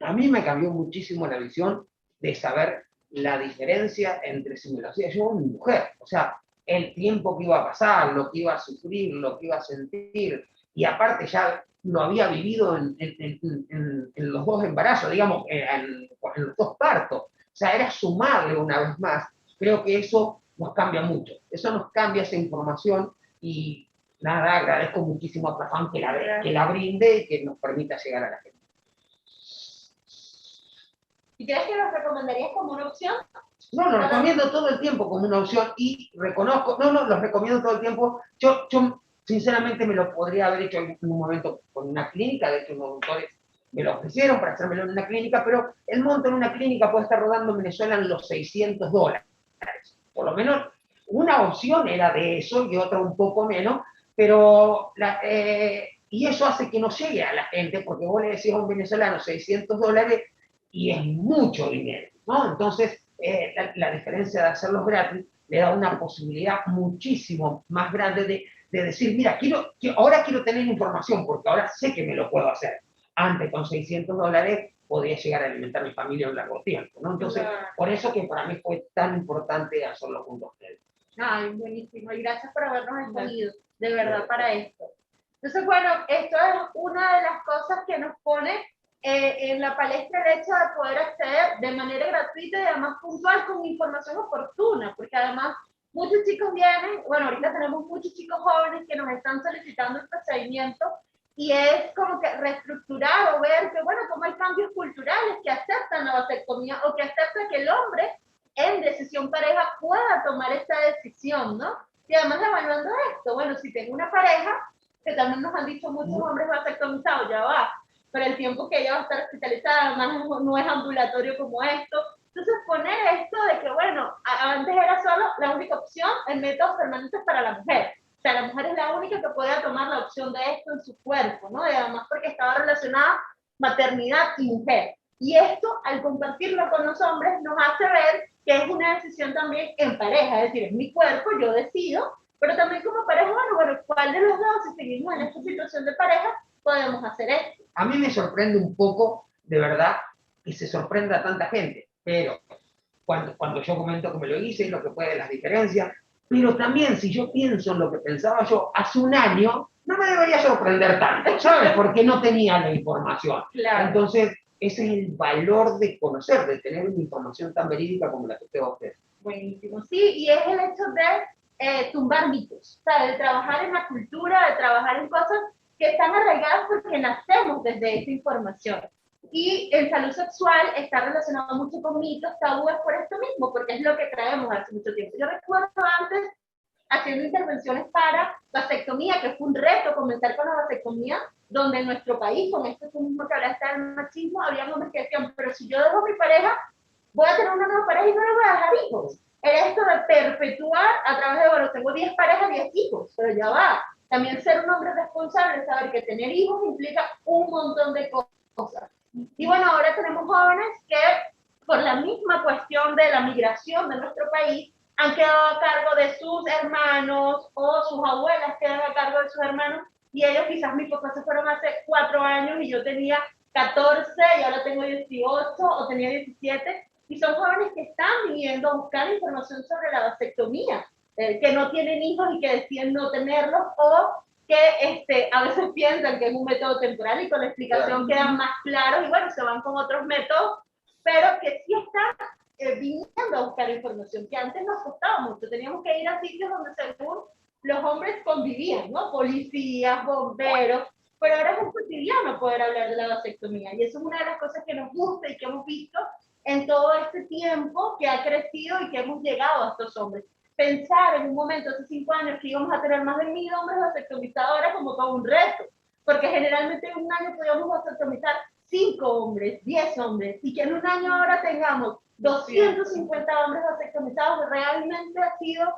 A mí me cambió muchísimo la visión de saber la diferencia entre si me lo hacía yo o mi mujer, o sea, el tiempo que iba a pasar, lo que iba a sufrir, lo que iba a sentir, y aparte ya lo había vivido en los dos embarazos, digamos, en los dos partos, o sea, era sumarle una vez más. Creo que eso nos cambia mucho, eso nos cambia esa información y nada, agradezco muchísimo a Plafán que la brinde y que nos permita llegar a la gente. ¿Y crees que los recomendarías como una opción? No, los recomiendo todo el tiempo como una opción y reconozco, los recomiendo todo el tiempo. Yo sinceramente me lo podría haber hecho en un momento con una clínica, de hecho unos doctores me lo ofrecieron para hacérmelo en una clínica, pero el monto en una clínica puede estar rodando en Venezuela en los $600. Por lo menos una opción era de eso y otra un poco menos, pero y eso hace que no llegue a la gente, porque vos le decís a un venezolano $600 y es mucho dinero, ¿no? Entonces, la diferencia de hacerlos gratis le da una posibilidad muchísimo más grande de decir, mira, ahora quiero tener información, porque ahora sé que me lo puedo hacer. Antes, con $600, podía llegar a alimentar a mi familia en un largo tiempo, ¿no? Entonces, por eso que para mí fue tan importante hacerlo junto a ustedes. Ay, buenísimo, y gracias por habernos escogido, de verdad, para esto. Entonces, bueno, esto es una de las cosas que nos pone en la palestra el hecho de poder acceder de manera gratuita y además puntual con información oportuna, porque además muchos chicos vienen, bueno, ahorita tenemos muchos chicos jóvenes que nos están solicitando el procedimiento y es como que reestructurar o ver que, bueno, como hay cambios culturales que aceptan la vasectomía o que aceptan que el hombre en decisión pareja pueda tomar esta decisión, ¿no? Y además evaluando esto, bueno, si tengo una pareja, que también nos han dicho muchos hombres vasectomizados, ya va, pero el tiempo que ella va a estar hospitalizada, además no es ambulatorio como esto. Entonces poner esto de que, bueno, antes era solo la única opción en métodos permanentes para la mujer. O sea, la mujer es la única que podía tomar la opción de esto en su cuerpo, ¿no? Y además porque estaba relacionada maternidad y mujer. Y esto, al compartirlo con los hombres, nos hace ver que es una decisión también en pareja, es decir, es mi cuerpo, yo decido, pero también como pareja, bueno, ¿cuál de los dos, si seguimos en esta situación de pareja, podemos hacer esto? A mí me sorprende un poco, de verdad, que se sorprenda a tanta gente, pero cuando yo comento que me lo hice, lo que puede las diferencias, pero también si yo pienso en lo que pensaba yo hace un año, no me debería sorprender tanto, ¿sabes? Porque no tenía la información. Claro. Entonces, ese es el valor de conocer, de tener una información tan verídica como la que usted va a hacer. Buenísimo, sí, y es el hecho de tumbar mitos, o sea, de trabajar en la cultura, de trabajar en cosas que están arraigadas porque nacemos desde esa información. Y en salud sexual está relacionado mucho con mitos, tabúes por esto mismo, porque es lo que traemos hace mucho tiempo. Yo recuerdo antes haciendo intervenciones para vasectomía, que fue un reto comenzar con la vasectomía, donde en nuestro país, con esto mismo que hablaste del machismo, había hombres que decían, pero si yo dejo a mi pareja, voy a tener una nueva pareja y no le voy a dejar hijos. Era esto de perpetuar a través de, bueno, tengo 10 parejas, 10 hijos, pero ya va. También ser un hombre responsable, saber que tener hijos implica un montón de cosas. Y bueno, ahora tenemos jóvenes que, por la misma cuestión de la migración de nuestro país, han quedado a cargo de sus hermanos o sus abuelas quedan a cargo de sus hermanos y ellos quizás mis papás se fueron hace 4 años y yo tenía 14 y ahora tengo 18 o tenía 17 y son jóvenes que están viniendo a buscar información sobre la vasectomía, que no tienen hijos y que deciden no tenerlos o que a veces piensan que es un método temporal y con la explicación quedan más claros y bueno, se van con otros métodos, pero que sí están viniendo a buscar información, que antes nos costaba mucho, teníamos que ir a sitios donde según los hombres convivían, ¿no? Policías, bomberos, pero ahora es un cotidiano poder hablar de la vasectomía y eso es una de las cosas que nos gusta y que hemos visto en todo este tiempo que ha crecido y que hemos llegado a estos hombres. pensar en un momento hace 5 años que íbamos a tener más de 1000 hombres vasectomizados era como todo un reto, porque generalmente en un año podíamos vasectomizar 5 hombres, 10 hombres, y que en un año ahora tengamos 250 hombres vasectomizados, realmente ha sido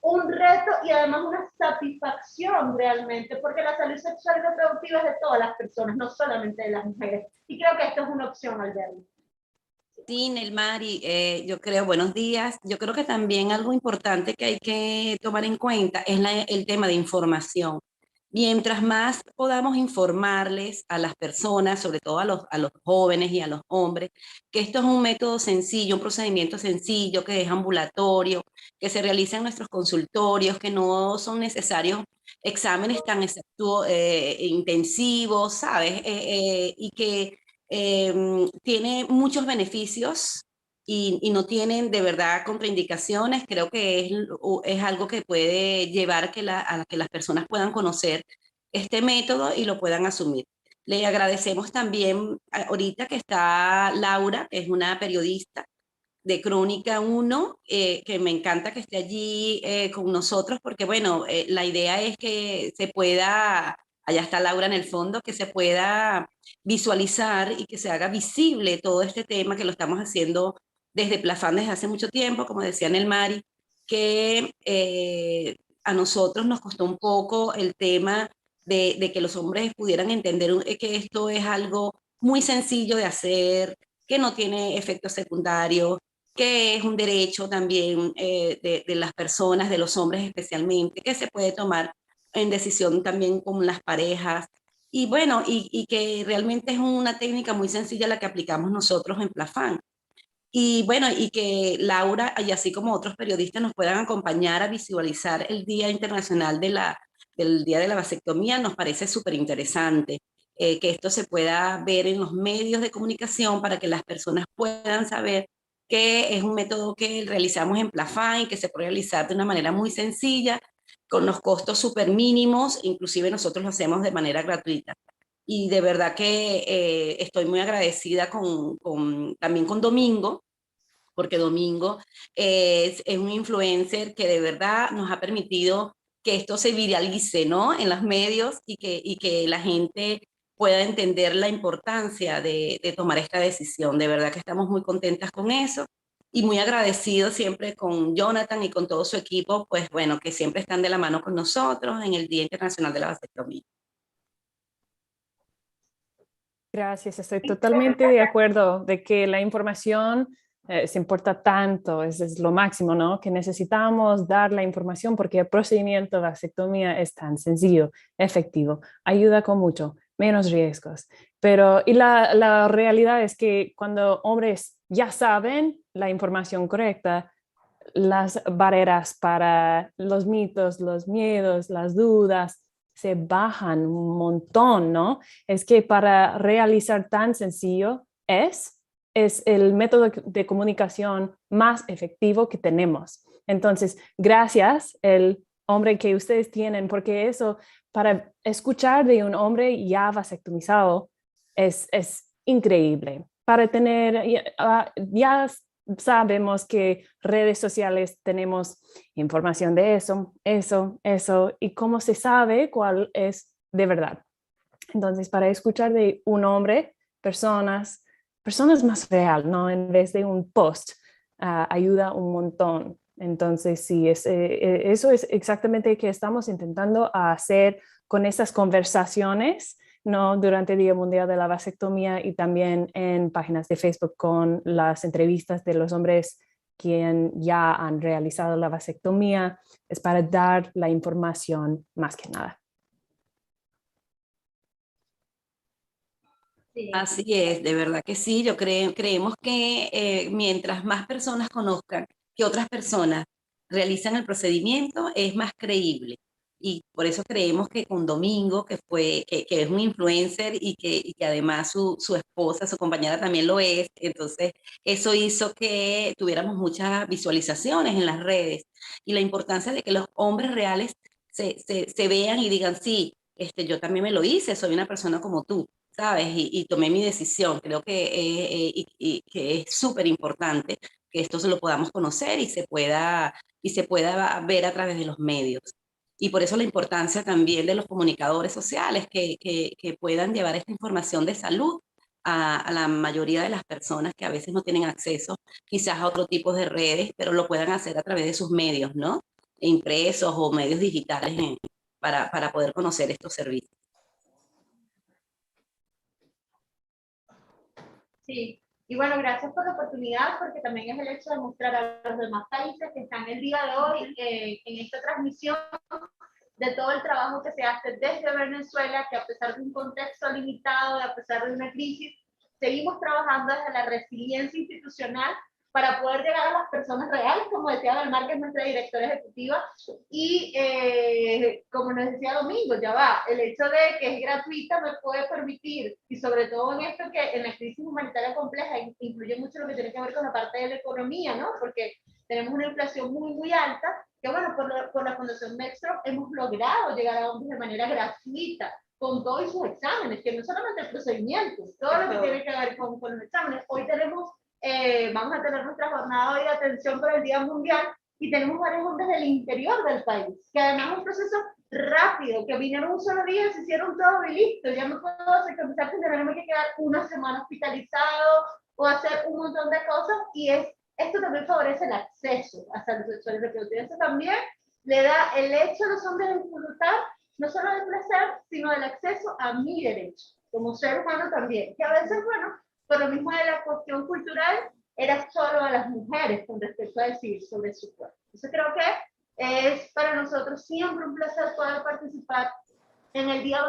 un reto y además una satisfacción realmente, porque la salud sexual y reproductiva es de todas las personas, no solamente de las mujeres, y creo que esto es una opción al verlo. Sí, Nelmari, yo creo, buenos días. Yo creo que también algo importante que hay que tomar en cuenta es el tema de información. Mientras más podamos informarles a las personas, sobre todo a los jóvenes y a los hombres, que esto es un método sencillo, un procedimiento sencillo, que es ambulatorio, que se realiza en nuestros consultorios, que no son necesarios exámenes tan intensivos, ¿sabes? Y que tiene muchos beneficios y no tienen de verdad contraindicaciones. Creo que es algo que puede llevar a que las personas puedan conocer este método y lo puedan asumir. Le agradecemos también ahorita que está Laura, que es una periodista de Crónica 1, que me encanta que esté allí con nosotros, porque bueno, la idea es que se pueda, allá está Laura en el fondo, que se pueda visualizar y que se haga visible todo este tema que lo estamos haciendo desde Plafán desde hace mucho tiempo, como decía Nelmari, que a nosotros nos costó un poco el tema de que los hombres pudieran entender que esto es algo muy sencillo de hacer, que no tiene efectos secundarios, que es un derecho también de las personas, de los hombres especialmente, que se puede tomar en decisión también con las parejas. Y bueno, y que realmente es una técnica muy sencilla la que aplicamos nosotros en Plafán. Y bueno, y que Laura, y así como otros periodistas, nos puedan acompañar a visualizar el Día Internacional del Día de la Vasectomía, nos parece súper interesante. Que esto se pueda ver en los medios de comunicación para que las personas puedan saber que es un método que realizamos en Plafán y que se puede realizar de una manera muy sencilla, con los costos súper mínimos, inclusive nosotros lo hacemos de manera gratuita. Y de verdad que estoy muy agradecida también con Domingo, porque Domingo es un influencer que de verdad nos ha permitido que esto se viralice, ¿no? En los medios y que la gente pueda entender la importancia de tomar esta decisión. De verdad que estamos muy contentas con eso y muy agradecidos siempre con Jonathan y con todo su equipo, pues bueno, que siempre están de la mano con nosotros en el Día Internacional de la Vasectomía. Gracias, estoy totalmente de acuerdo de que la información se importa tanto, es lo máximo, ¿no? Que necesitamos dar la información porque el procedimiento de vasectomía es tan sencillo, efectivo, ayuda con mucho, menos riesgos. Pero, y la realidad es que cuando hombres ya saben la información correcta, las barreras para los mitos, los miedos, las dudas, se bajan un montón, ¿no? Es que para realizar tan sencillo es el método de comunicación más efectivo que tenemos. Entonces, gracias el hombre que ustedes tienen, porque eso, para escuchar de un hombre ya vasectomizado, es increíble. Para tener, ya sabemos que redes sociales tenemos información de eso, y cómo se sabe cuál es de verdad. Entonces, para escuchar de un hombre, personas más real, ¿no? En vez de un post, ayuda un montón. Entonces, sí, eso es exactamente lo que estamos intentando hacer con estas conversaciones, ¿no? Durante el Día Mundial de la Vasectomía y también en páginas de Facebook con las entrevistas de los hombres quien ya han realizado la vasectomía, es para dar la información más que nada. Sí. Así es, de verdad que sí, creemos que mientras más personas conozcan que otras personas realizan el procedimiento, es más creíble. Y por eso creemos que con Domingo, que es un influencer y que además su esposa, su compañera también lo es, entonces eso hizo que tuviéramos muchas visualizaciones en las redes y la importancia de que los hombres reales se vean y digan, sí, yo también me lo hice, soy una persona como tú, ¿sabes? Y tomé mi decisión. Creo que es súper importante esto se lo podamos conocer y se pueda ver a través de los medios. Y por eso la importancia también de los comunicadores sociales que puedan llevar esta información de salud a la mayoría de las personas que a veces no tienen acceso quizás a otro tipo de redes, pero lo puedan hacer a través de sus medios, ¿no? Impresos o medios digitales para poder conocer estos servicios. Sí, y bueno, gracias por la oportunidad, porque también es el hecho de mostrar a los demás países que están el día de hoy en esta transmisión de todo el trabajo que se hace desde Venezuela, que a pesar de un contexto limitado, a pesar de una crisis, seguimos trabajando desde la resiliencia institucional para poder llegar a las personas reales, como decía Dalmar, que es nuestra directora ejecutiva, y como nos decía Domingo, ya va, el hecho de que es gratuita me puede permitir, y sobre todo en esto que en la crisis humanitaria compleja incluye mucho lo que tiene que ver con la parte de la economía, ¿no? Porque tenemos una inflación muy, muy alta, que bueno, por la Fundación Mextro hemos logrado llegar a hombres de manera gratuita, con todos sus exámenes, que no solamente el procedimiento, todo lo que tiene que ver con los exámenes. Hoy tenemos, vamos a tener nuestra jornada hoy de atención por el Día Mundial, y tenemos varios hombres del interior del país, que además es un proceso rápido, que vinieron un solo día, se hicieron todo y listo, ya me puedo sectorizar sin tenerme que quedar una semana hospitalizado o hacer un montón de cosas, y esto también favorece el acceso a salud sexual y reproductiva. Eso también le da el hecho a los hombres de disfrutar no solo del placer, sino del acceso a mi derecho, como ser humano también, que a veces, bueno, por lo mismo de la cuestión cultural, era solo a las mujeres con respecto a decidir sobre su cuerpo. Entonces creo que es para nosotros siempre un placer poder participar en el Día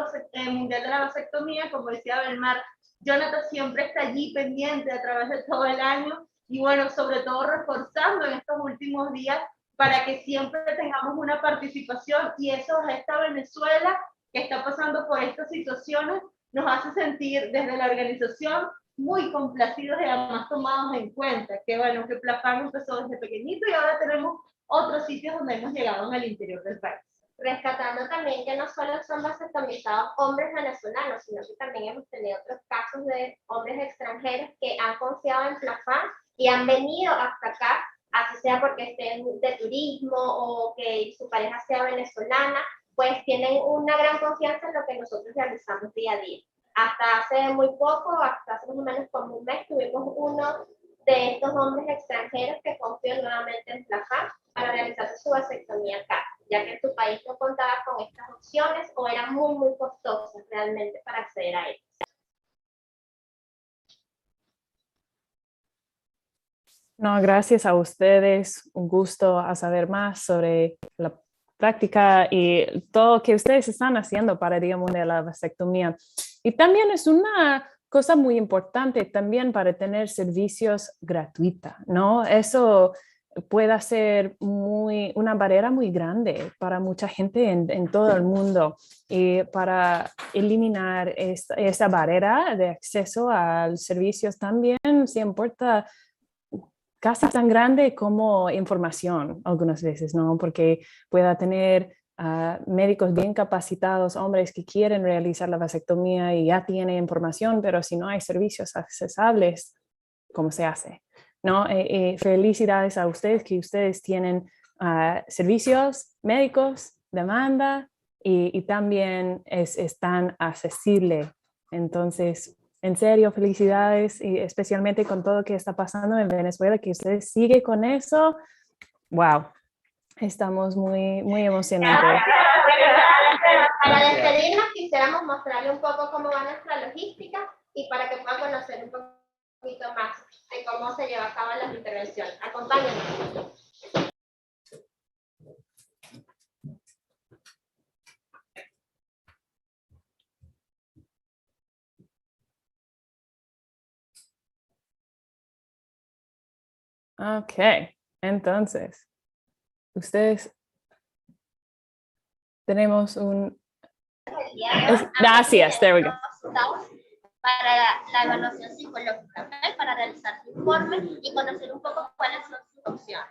Mundial de la Vasectomía. Como decía Belmar, Jonathan siempre está allí pendiente a través de todo el año, y bueno, sobre todo reforzando en estos últimos días para que siempre tengamos una participación, y eso a esta Venezuela que está pasando por estas situaciones nos hace sentir desde la organización muy complacidos y además tomados en cuenta, que bueno, que Plafán empezó desde pequeñito y ahora tenemos otros sitios donde hemos llegado en el interior del país. Rescatando también que no solo son vasectomizados hombres venezolanos, sino que también hemos tenido otros casos de hombres extranjeros que han confiado en Plafán y han venido hasta acá, así sea porque estén de turismo o que su pareja sea venezolana, pues tienen una gran confianza en lo que nosotros realizamos día a día. Hasta hace muy poco, hasta hace más o menos como un mes, tuvimos uno de estos hombres extranjeros que confió nuevamente en Plafán para realizarse su vasectomía acá, ya que en su país no contaba con estas opciones o eran muy, muy costosas realmente para acceder a ellas. No, gracias a ustedes. Un gusto a saber más sobre la práctica y todo que ustedes están haciendo para el Día Mundial de la Vasectomía. Y también es una cosa muy importante también para tener servicios gratuitos, ¿no? Eso puede ser una barrera muy grande para mucha gente en todo el mundo, y para eliminar esa barrera de acceso a los servicios también se importa casi tan grande como información algunas veces, ¿no? Porque pueda tener médicos bien capacitados, hombres que quieren realizar la vasectomía y ya tienen información, pero si no hay servicios accesibles, ¿cómo se hace? ¿No? Felicidades a ustedes que ustedes tienen servicios médicos, demanda y también es tan accesible. Entonces, en serio, felicidades, y especialmente con todo lo que está pasando en Venezuela, que ustedes siguen con eso. Wow, estamos muy, muy emocionados. Para despedirnos, quisiéramos mostrarle un poco cómo va nuestra logística y para que puedan conocer un poquito más de cómo se lleva a cabo las intervenciones. Acompáñenos. Ok, entonces, ustedes tenemos un... Gracias, there we go. Para la evaluación psicológica, ¿okay? Para realizar su informe y conocer un poco cuáles son sus opciones.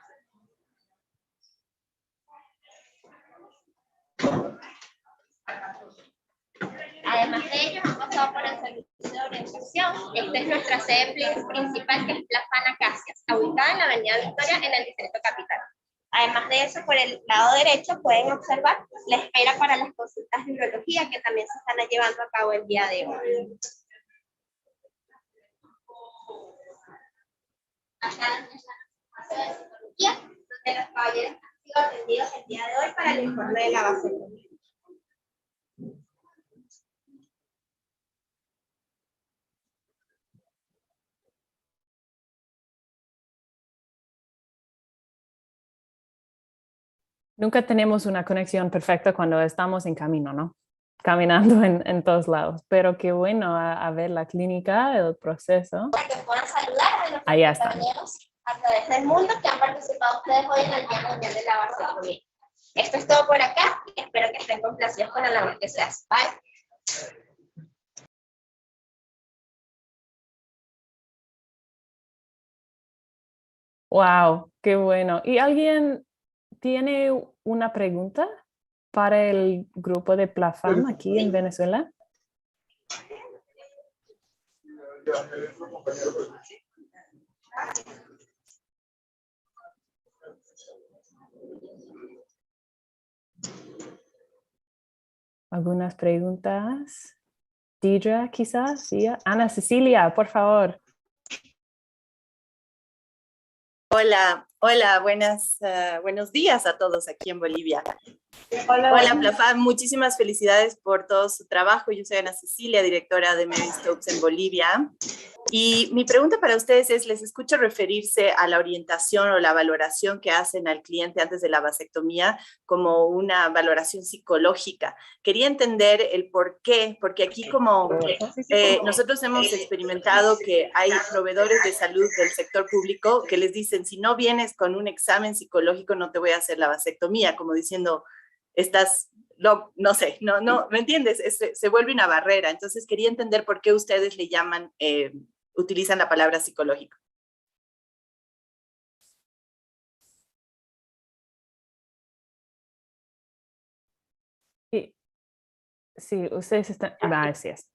Además de ellos, han pasado por el servicio de orientación. Esta es nuestra sede principal, que es Plaza Acacias, ubicada en la Avenida Victoria, en el Distrito Capital. Además de eso, por el lado derecho pueden observar la espera para las consultas de urología que también se están llevando a cabo el día de hoy. Acá está la de psicología, donde los caballeros han sido atendidos el día de hoy para el informe de la vasectomía. Nunca tenemos una conexión perfecta cuando estamos en camino, ¿no? Caminando en todos lados. Pero qué bueno a ver la clínica, el proceso. Para que puedan saludar a los Ahí están. compañeros a través del mundo que han participado ustedes hoy en el Día Mundial de la Vasectomía. Esto es todo por acá y espero que estén complacidos con la labor que se hace. Bye. Wow, qué bueno. ¿Y alguien tiene una pregunta para el grupo de Plafam aquí en Venezuela? ¿Algunas preguntas? Deidre, quizás. ¿Sí? Ana Cecilia, por favor. Hola, hola, buenos días a todos aquí en Bolivia. Hola, Plafam, muchísimas felicidades por todo su trabajo. Yo soy Ana Cecilia, directora de Mary Stokes en Bolivia. Y mi pregunta para ustedes es, les escucho referirse a la orientación o la valoración que hacen al cliente antes de la vasectomía como una valoración psicológica. Quería entender el por qué, porque aquí como nosotros hemos experimentado que hay proveedores de salud del sector público que les dicen, si no vienes con un examen psicológico no te voy a hacer la vasectomía, como diciendo, no sé, no, ¿me entiendes? Se vuelve una barrera. Entonces quería entender por qué ustedes le llaman, utilizan la palabra psicológico. Sí, ustedes están... Gracias.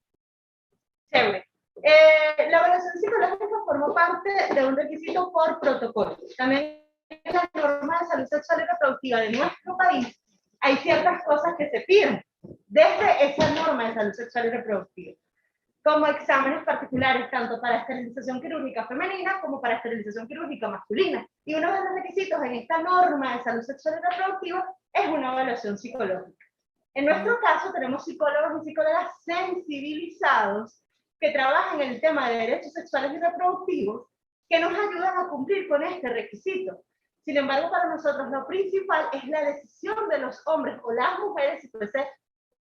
Chévere. La evaluación psicológica formó parte de un requisito por protocolo. También en la norma de salud sexual y reproductiva de nuestro país hay ciertas cosas que se piden desde esa norma de salud sexual y reproductiva, como exámenes particulares tanto para esterilización quirúrgica femenina como para esterilización quirúrgica masculina. Y uno de los requisitos en esta norma de salud sexual y reproductiva es una evaluación psicológica. En nuestro caso tenemos psicólogos y psicólogas sensibilizados que trabajan en el tema de derechos sexuales y reproductivos que nos ayudan a cumplir con este requisito. Sin embargo, para nosotros lo principal es la decisión de los hombres o las mujeres, si fuese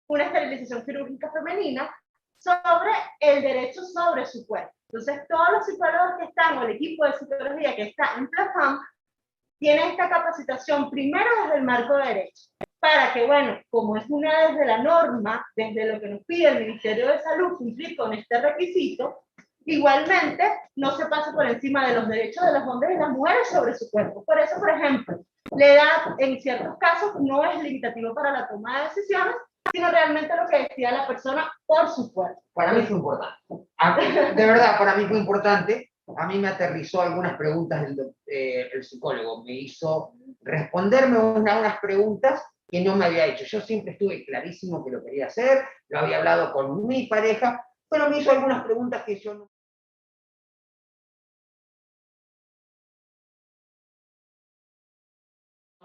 una esterilización quirúrgica femenina, sobre el derecho sobre su cuerpo. Entonces, todos los psicólogos que están, o el equipo de psicología que está en Plafam, tiene esta capacitación primero desde el marco de derecho, para que, bueno, como es una desde la norma, desde lo que nos pide el Ministerio de Salud cumplir con este requisito, igualmente no se pase por encima de los derechos de los hombres y las mujeres sobre su cuerpo. Por eso, por ejemplo, la edad en ciertos casos no es limitativo para la toma de decisiones, sino realmente lo que decía la persona por su cuerpo. Para mí fue importante. De verdad, para mí fue importante. A mí me aterrizó algunas preguntas el psicólogo. Me hizo responderme unas preguntas que no me había hecho. Yo siempre estuve clarísimo que lo quería hacer, lo había hablado con mi pareja, pero me hizo algunas preguntas que yo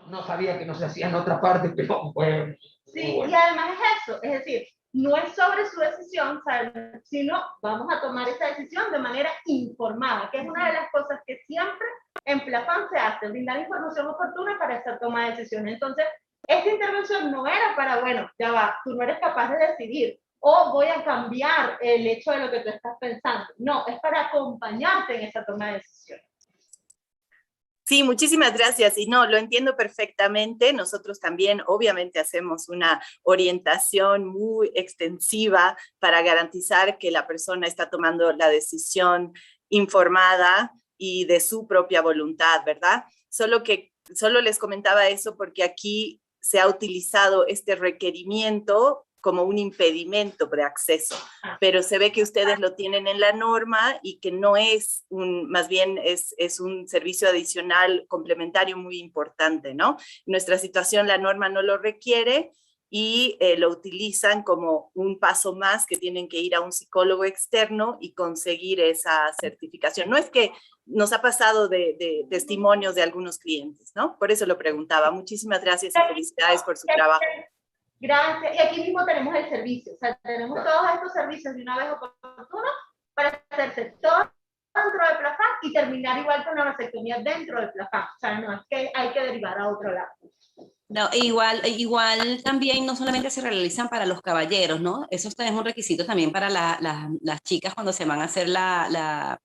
no sabía que no se hacía en otra parte, pero bueno. Sí, bueno. y además es eso, es decir, no es sobre su decisión, ¿sabes? Sino vamos a tomar esa decisión de manera informada, que es una de las cosas que siempre en Plafam se hace, brindar información oportuna para esa toma de decisiones. Entonces, esta intervención no era para, bueno, ya va, tú no eres capaz de decidir, o voy a cambiar el hecho de lo que tú estás pensando. No, es para acompañarte en esa toma de decisiones. Sí, muchísimas gracias. Y no, lo entiendo perfectamente. Nosotros también, obviamente, hacemos una orientación muy extensiva para garantizar que la persona está tomando la decisión informada y de su propia voluntad, ¿verdad? Solo les comentaba eso porque aquí se ha utilizado este requerimiento como un impedimento de acceso, pero se ve que ustedes lo tienen en la norma y que no es más bien es un servicio adicional complementario muy importante, ¿no? En nuestra situación la norma no lo requiere y lo utilizan como un paso más que tienen que ir a un psicólogo externo y conseguir esa certificación. No es que nos ha pasado de testimonios de algunos clientes, ¿no? Por eso lo preguntaba. Muchísimas gracias y felicidades por su trabajo. Gracias. Y aquí mismo tenemos el servicio. O sea, tenemos todos estos servicios de una vez oportuno para hacerse todo dentro del Plafán y terminar igual con la vasectomía dentro del Plafán. O sea, no es que hay que derivar a otro lado. No, igual también no solamente se realizan para los caballeros, ¿no? Eso es un requisito también para las chicas cuando se van a hacer la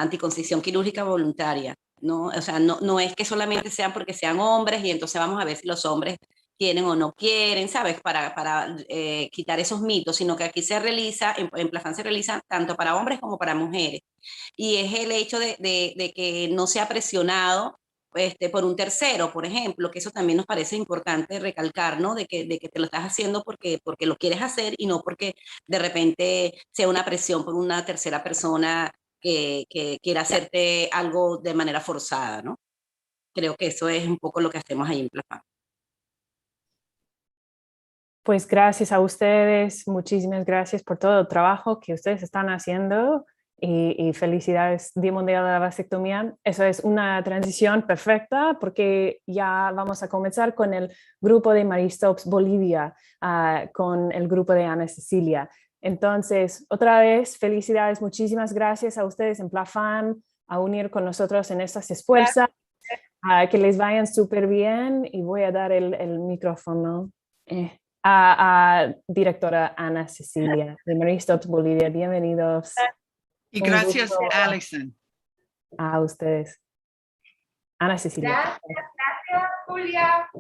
anticoncepción quirúrgica voluntaria, ¿no? O sea, no es que solamente sean porque sean hombres y entonces vamos a ver si los hombres quieren o no quieren, ¿sabes? Para quitar esos mitos, sino que aquí se realiza, en Plafán se realiza tanto para hombres como para mujeres. Y es el hecho de que no sea presionado por un tercero, por ejemplo, que eso también nos parece importante recalcar, ¿no? De que te lo estás haciendo porque lo quieres hacer y no porque de repente sea una presión por una tercera persona que quiera hacerte algo de manera forzada, ¿no? Creo que eso es un poco lo que hacemos ahí en Plafán. Pues gracias a ustedes, muchísimas gracias por todo el trabajo que ustedes están haciendo y felicidades Día Mundial de la Vasectomía. Eso es una transición perfecta porque ya vamos a comenzar con el grupo de Maristopes Bolivia, con el grupo de Ana Cecilia. Entonces, otra vez, felicidades, muchísimas gracias a ustedes en Plafán a unir con nosotros en estas esfuerzos, que les vayan súper bien y voy a dar el micrófono a directora Ana Cecilia de Maristopes Bolivia. Bienvenidos. Y gracias, Alison. A ustedes. Ana Cecilia. Gracias, Julia.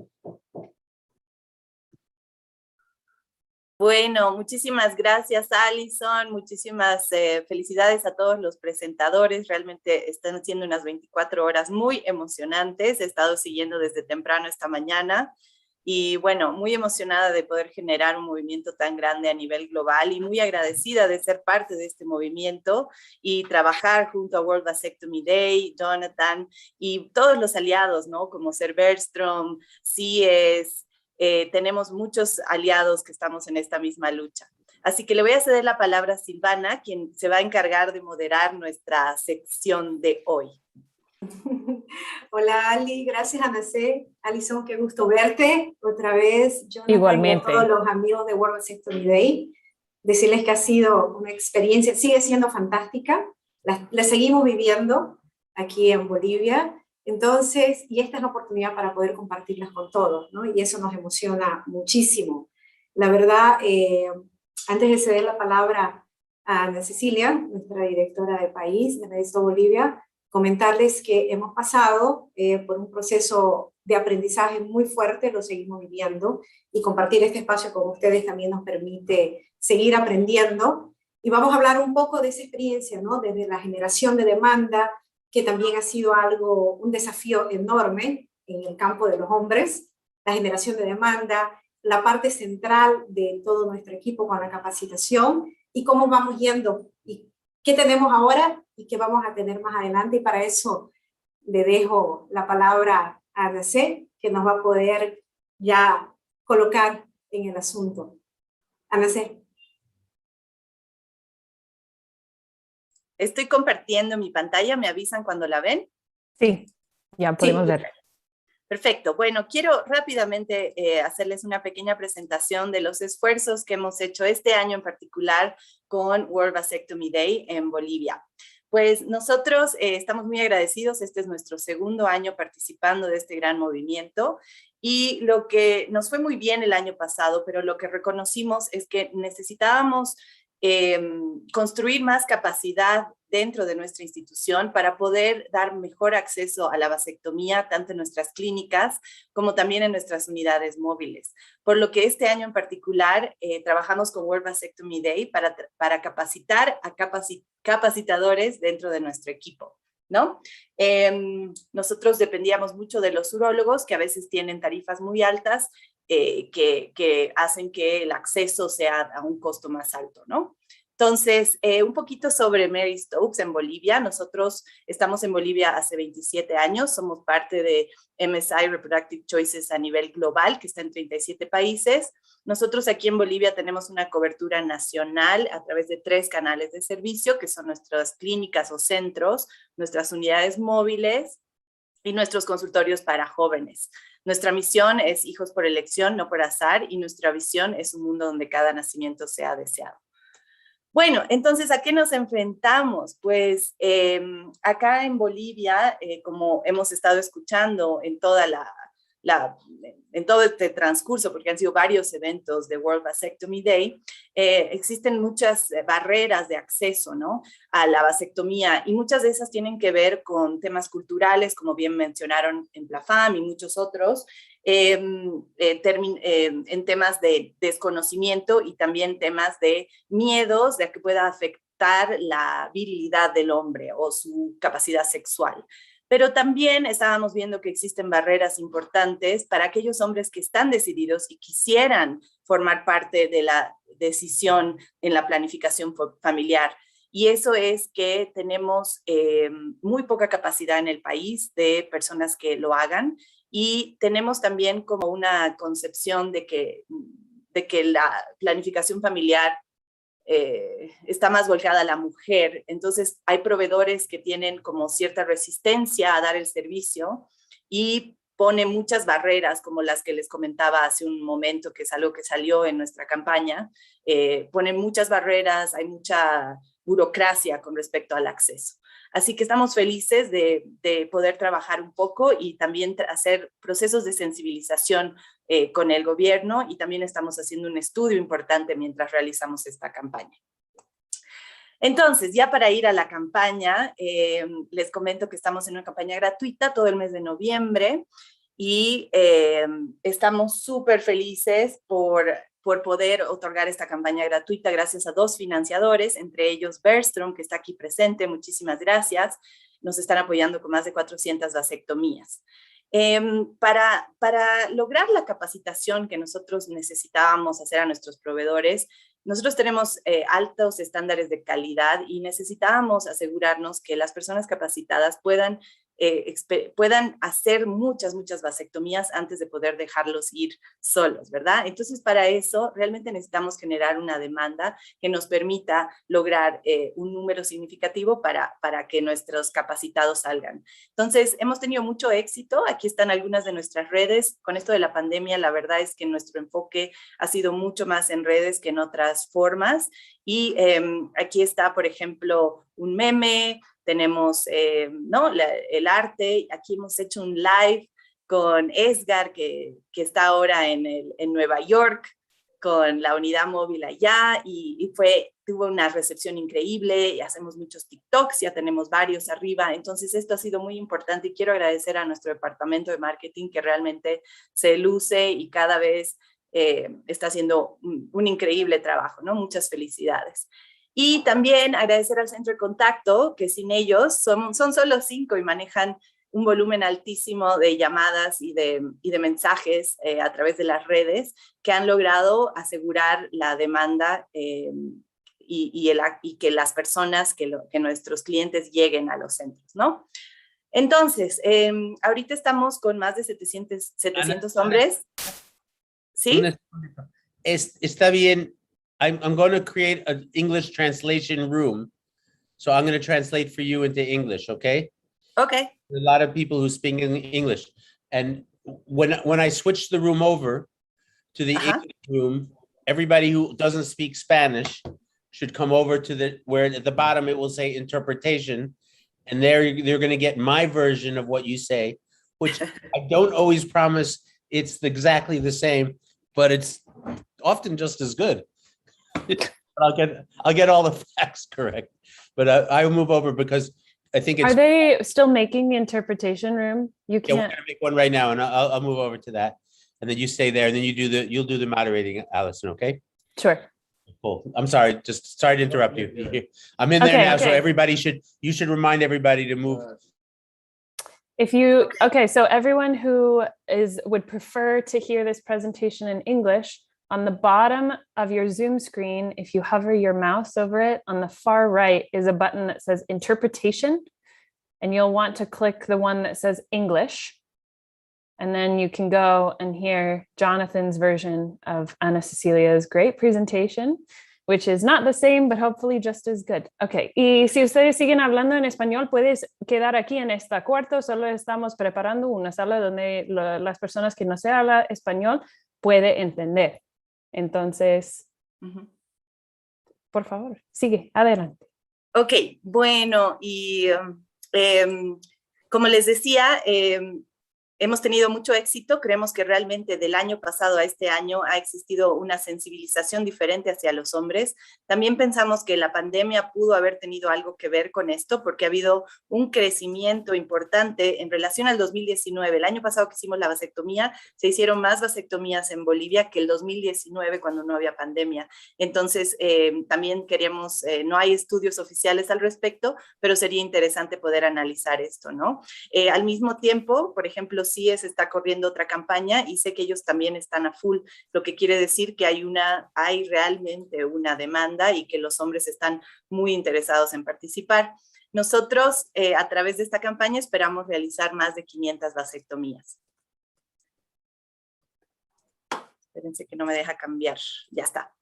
Bueno, muchísimas gracias, Alison. Muchísimas felicidades a todos los presentadores. Realmente están haciendo unas 24 horas muy emocionantes. He estado siguiendo desde temprano esta mañana. Y bueno, muy emocionada de poder generar un movimiento tan grande a nivel global y muy agradecida de ser parte de este movimiento y trabajar junto a World Vasectomy Day, Jonathan y todos los aliados, ¿no? Como Serverstrom, CIES, tenemos muchos aliados que estamos en esta misma lucha. Así que le voy a ceder la palabra a Silvana, quien se va a encargar de moderar nuestra sección de hoy. Hola Ali, gracias Ana C. Alison, qué gusto verte otra vez. Jonathan, igualmente. Y a todos los amigos de World Vasectomy Day. Decirles que ha sido una experiencia, sigue siendo fantástica. La seguimos viviendo aquí en Bolivia. Entonces, y esta es la oportunidad para poder compartirlas con todos, ¿no? Y eso nos emociona muchísimo. La verdad, antes de ceder la palabra a Ana Cecilia, nuestra directora de país de Médico Bolivia, comentarles que hemos pasado por un proceso de aprendizaje muy fuerte, lo seguimos viviendo, y compartir este espacio con ustedes también nos permite seguir aprendiendo. Y vamos a hablar un poco de esa experiencia, ¿no? Desde la generación de demanda, que también ha sido un desafío enorme en el campo de los hombres, la generación de demanda, la parte central de todo nuestro equipo con la capacitación, y cómo vamos yendo, y qué tenemos ahora y qué vamos a tener más adelante. Y para eso le dejo la palabra a Ana C, que nos va a poder ya colocar en el asunto. Ana C. Estoy compartiendo mi pantalla, ¿me avisan cuando la ven? Sí, ya podemos ver. Perfecto. Bueno, quiero rápidamente hacerles una pequeña presentación de los esfuerzos que hemos hecho este año en particular con World Vasectomy Day en Bolivia. Pues nosotros estamos muy agradecidos. Este es nuestro segundo año participando de este gran movimiento. Y lo que nos fue muy bien el año pasado, pero lo que reconocimos es que necesitábamos construir más capacidad dentro de nuestra institución para poder dar mejor acceso a la vasectomía, tanto en nuestras clínicas como también en nuestras unidades móviles. Por lo que este año en particular trabajamos con World Vasectomy Day para capacitar a capacitadores dentro de nuestro equipo, ¿no? Nosotros dependíamos mucho de los urólogos, que a veces tienen tarifas muy altas, que hacen que el acceso sea a un costo más alto, ¿no? Entonces, un poquito sobre Mary Stokes en Bolivia. Nosotros estamos en Bolivia hace 27 años, somos parte de MSI Reproductive Choices a nivel global, que está en 37 países. Nosotros aquí en Bolivia tenemos una cobertura nacional a través de 3 canales de servicio, que son nuestras clínicas o centros, nuestras unidades móviles y nuestros consultorios para jóvenes. Nuestra misión es hijos por elección, no por azar, y nuestra visión es un mundo donde cada nacimiento sea deseado. Bueno, entonces, ¿a qué nos enfrentamos? Pues acá en Bolivia, como hemos estado escuchando en todo este transcurso, porque han sido varios eventos de World Vasectomy Day, existen muchas barreras de acceso, ¿no?, a la vasectomía, y muchas de esas tienen que ver con temas culturales, como bien mencionaron en Plafam y muchos otros, en temas de desconocimiento y también temas de miedos de que pueda afectar la virilidad del hombre o su capacidad sexual. Pero también estábamos viendo que existen barreras importantes para aquellos hombres que están decididos y quisieran formar parte de la decisión en la planificación familiar. Y eso es que tenemos muy poca capacidad en el país de personas que lo hagan, y tenemos también como una concepción de que la planificación familiar está más volcada a la mujer. Entonces hay proveedores que tienen como cierta resistencia a dar el servicio y pone muchas barreras, como las que les comentaba hace un momento, que es algo que salió en nuestra campaña. Pone muchas barreras, hay mucha burocracia con respecto al acceso. Así que estamos felices de poder trabajar un poco y también hacer procesos de sensibilización con el gobierno, y también estamos haciendo un estudio importante mientras realizamos esta campaña. Entonces, ya para ir a la campaña, les comento que estamos en una campaña gratuita todo el mes de noviembre, y estamos súper felices por poder otorgar esta campaña gratuita gracias a 2 financiadores, entre ellos Bergstrom, que está aquí presente, muchísimas gracias. Nos están apoyando con más de 400 vasectomías. Para lograr la capacitación que nosotros necesitábamos hacer a nuestros proveedores, nosotros tenemos altos estándares de calidad y necesitábamos asegurarnos que las personas capacitadas puedan hacer muchas vasectomías antes de poder dejarlos ir solos, ¿verdad? Entonces, para eso realmente necesitamos generar una demanda que nos permita lograr un número significativo para que nuestros capacitados salgan. Entonces, hemos tenido mucho éxito. Aquí están algunas de nuestras redes. Con esto de la pandemia, la verdad es que nuestro enfoque ha sido mucho más en redes que en otras formas. Y aquí está, por ejemplo, un meme. Tenemos el arte. Aquí hemos hecho un live con Esgar, que está ahora en Nueva York, con la unidad móvil allá, y tuvo una recepción increíble, y hacemos muchos TikToks, ya tenemos varios arriba. Entonces esto ha sido muy importante, y quiero agradecer a nuestro departamento de marketing, que realmente se luce y cada vez está haciendo un increíble trabajo, ¿no? Muchas felicidades. Y también agradecer al Centro de Contacto, que sin ellos son solo 5 y manejan un volumen altísimo de llamadas y de mensajes a través de las redes, que han logrado asegurar la demanda y que las personas, que nuestros clientes lleguen a los centros, ¿no? Entonces, ahorita estamos con más de 700 hombres. ¿Sí? Está bien. I'm going to create an English translation room. So I'm going to translate for you into English, okay? Okay. A lot of people who speak in English. And when I switch the room over to the English room, everybody who doesn't speak Spanish should come over to where at the bottom it will say interpretation. And there they're going to get my version of what you say, which I don't always promise it's exactly the same, but it's often just as good. I'll get all the facts correct, but I will move over because I think it's. Are they still making the interpretation room? You Yeah, we're can't. gonna make one right now, and I'll move over to that, and then you stay there, and then you'll do the moderating, Allison. Okay. Sure. Cool. I'm sorry. Just sorry to interrupt you. I'm in there now, so you should remind everybody to move. If you, okay, so everyone who would prefer to hear this presentation in English, on the bottom of your Zoom screen, if you hover your mouse over it, on the far right is a button that says interpretation, and you'll want to click the one that says English. And then you can go and hear Jonathan's version of Ana Cecilia's great presentation, which is not the same, but hopefully just as good. Okay, y si ustedes siguen hablando en español, puedes quedar aquí en esta cuarto. Solo estamos preparando una sala donde las personas que no se habla español pueden entender. Entonces, por favor, sigue, adelante. Ok, bueno, y como les decía, hemos tenido mucho éxito. Creemos que realmente del año pasado a este año ha existido una sensibilización diferente hacia los hombres. También pensamos que la pandemia pudo haber tenido algo que ver con esto, porque ha habido un crecimiento importante en relación al 2019. El año pasado que hicimos la vasectomía, se hicieron más vasectomías en Bolivia que el 2019 cuando no había pandemia. Entonces, también queríamos, no hay estudios oficiales al respecto, pero sería interesante poder analizar esto, ¿no? Al mismo tiempo, por ejemplo, CIES está corriendo otra campaña y sé que ellos también están a full, lo que quiere decir que hay realmente una demanda y que los hombres están muy interesados en participar. Nosotros, a través de esta campaña, esperamos realizar más de 500 vasectomías. Espérense que no me deja cambiar, ya está.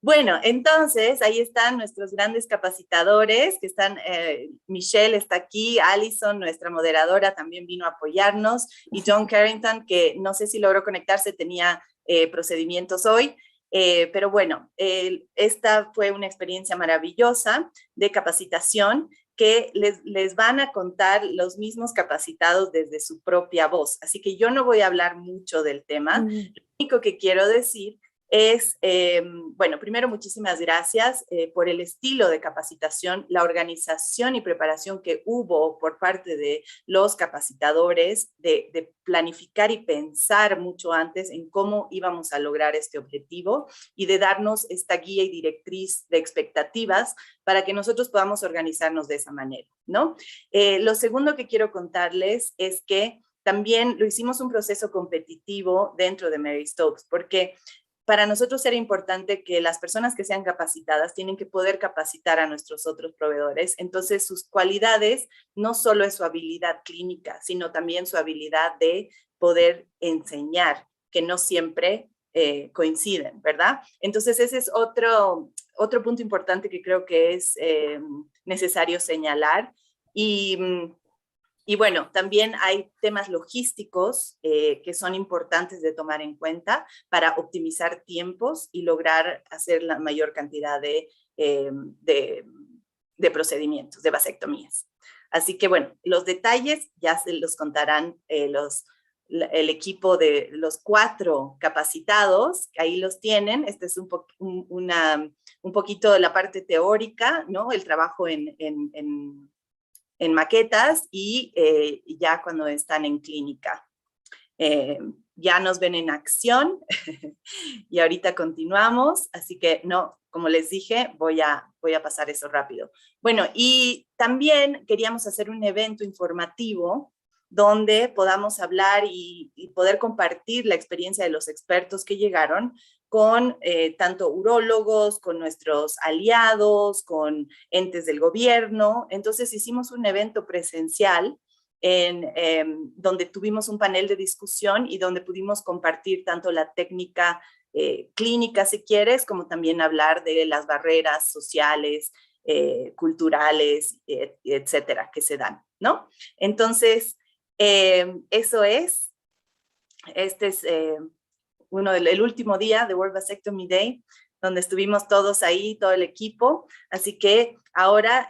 Bueno, entonces ahí están nuestros grandes capacitadores, que están, Michelle está aquí, Alison, nuestra moderadora, también vino a apoyarnos, y John Carrington, que no sé si logró conectarse, tenía procedimientos hoy, pero bueno, esta fue una experiencia maravillosa de capacitación que les van a contar los mismos capacitados desde su propia voz. Así que yo no voy a hablar mucho del tema, lo único que quiero decir es, bueno, primero muchísimas gracias por el estilo de capacitación, la organización y preparación que hubo por parte de los capacitadores, de planificar y pensar mucho antes en cómo íbamos a lograr este objetivo y de darnos esta guía y directriz de expectativas para que nosotros podamos organizarnos de esa manera, ¿no? Lo segundo que quiero contarles es que también lo hicimos un proceso competitivo dentro de Mary Stopes, porque para nosotros era importante que las personas que sean capacitadas tienen que poder capacitar a nuestros otros proveedores. Entonces, sus cualidades no solo es su habilidad clínica, sino también su habilidad de poder enseñar, que no siempre coinciden, ¿verdad? Entonces, ese es otro punto importante que creo que es necesario señalar. Y bueno, también hay temas logísticos que son importantes de tomar en cuenta para optimizar tiempos y lograr hacer la mayor cantidad de procedimientos, de vasectomías. Así que bueno, los detalles ya se los contarán el equipo de los 4 capacitados, ahí los tienen. Este es un poquito de la parte teórica, ¿no? El trabajo en maquetas y ya cuando están en clínica. Ya nos ven en acción y ahorita continuamos, así que no, como les dije, voy a pasar eso rápido. Bueno, y también queríamos hacer un evento informativo donde podamos hablar y poder compartir la experiencia de los expertos que llegaron con tanto urólogos, con nuestros aliados, con entes del gobierno. Entonces hicimos un evento presencial donde tuvimos un panel de discusión y donde pudimos compartir tanto la técnica clínica, si quieres, como también hablar de las barreras sociales, culturales, etcétera, que se dan, ¿no? Entonces, eso es. Este es el último día de World Vasectomy Day, donde estuvimos todos ahí, todo el equipo. Así que ahora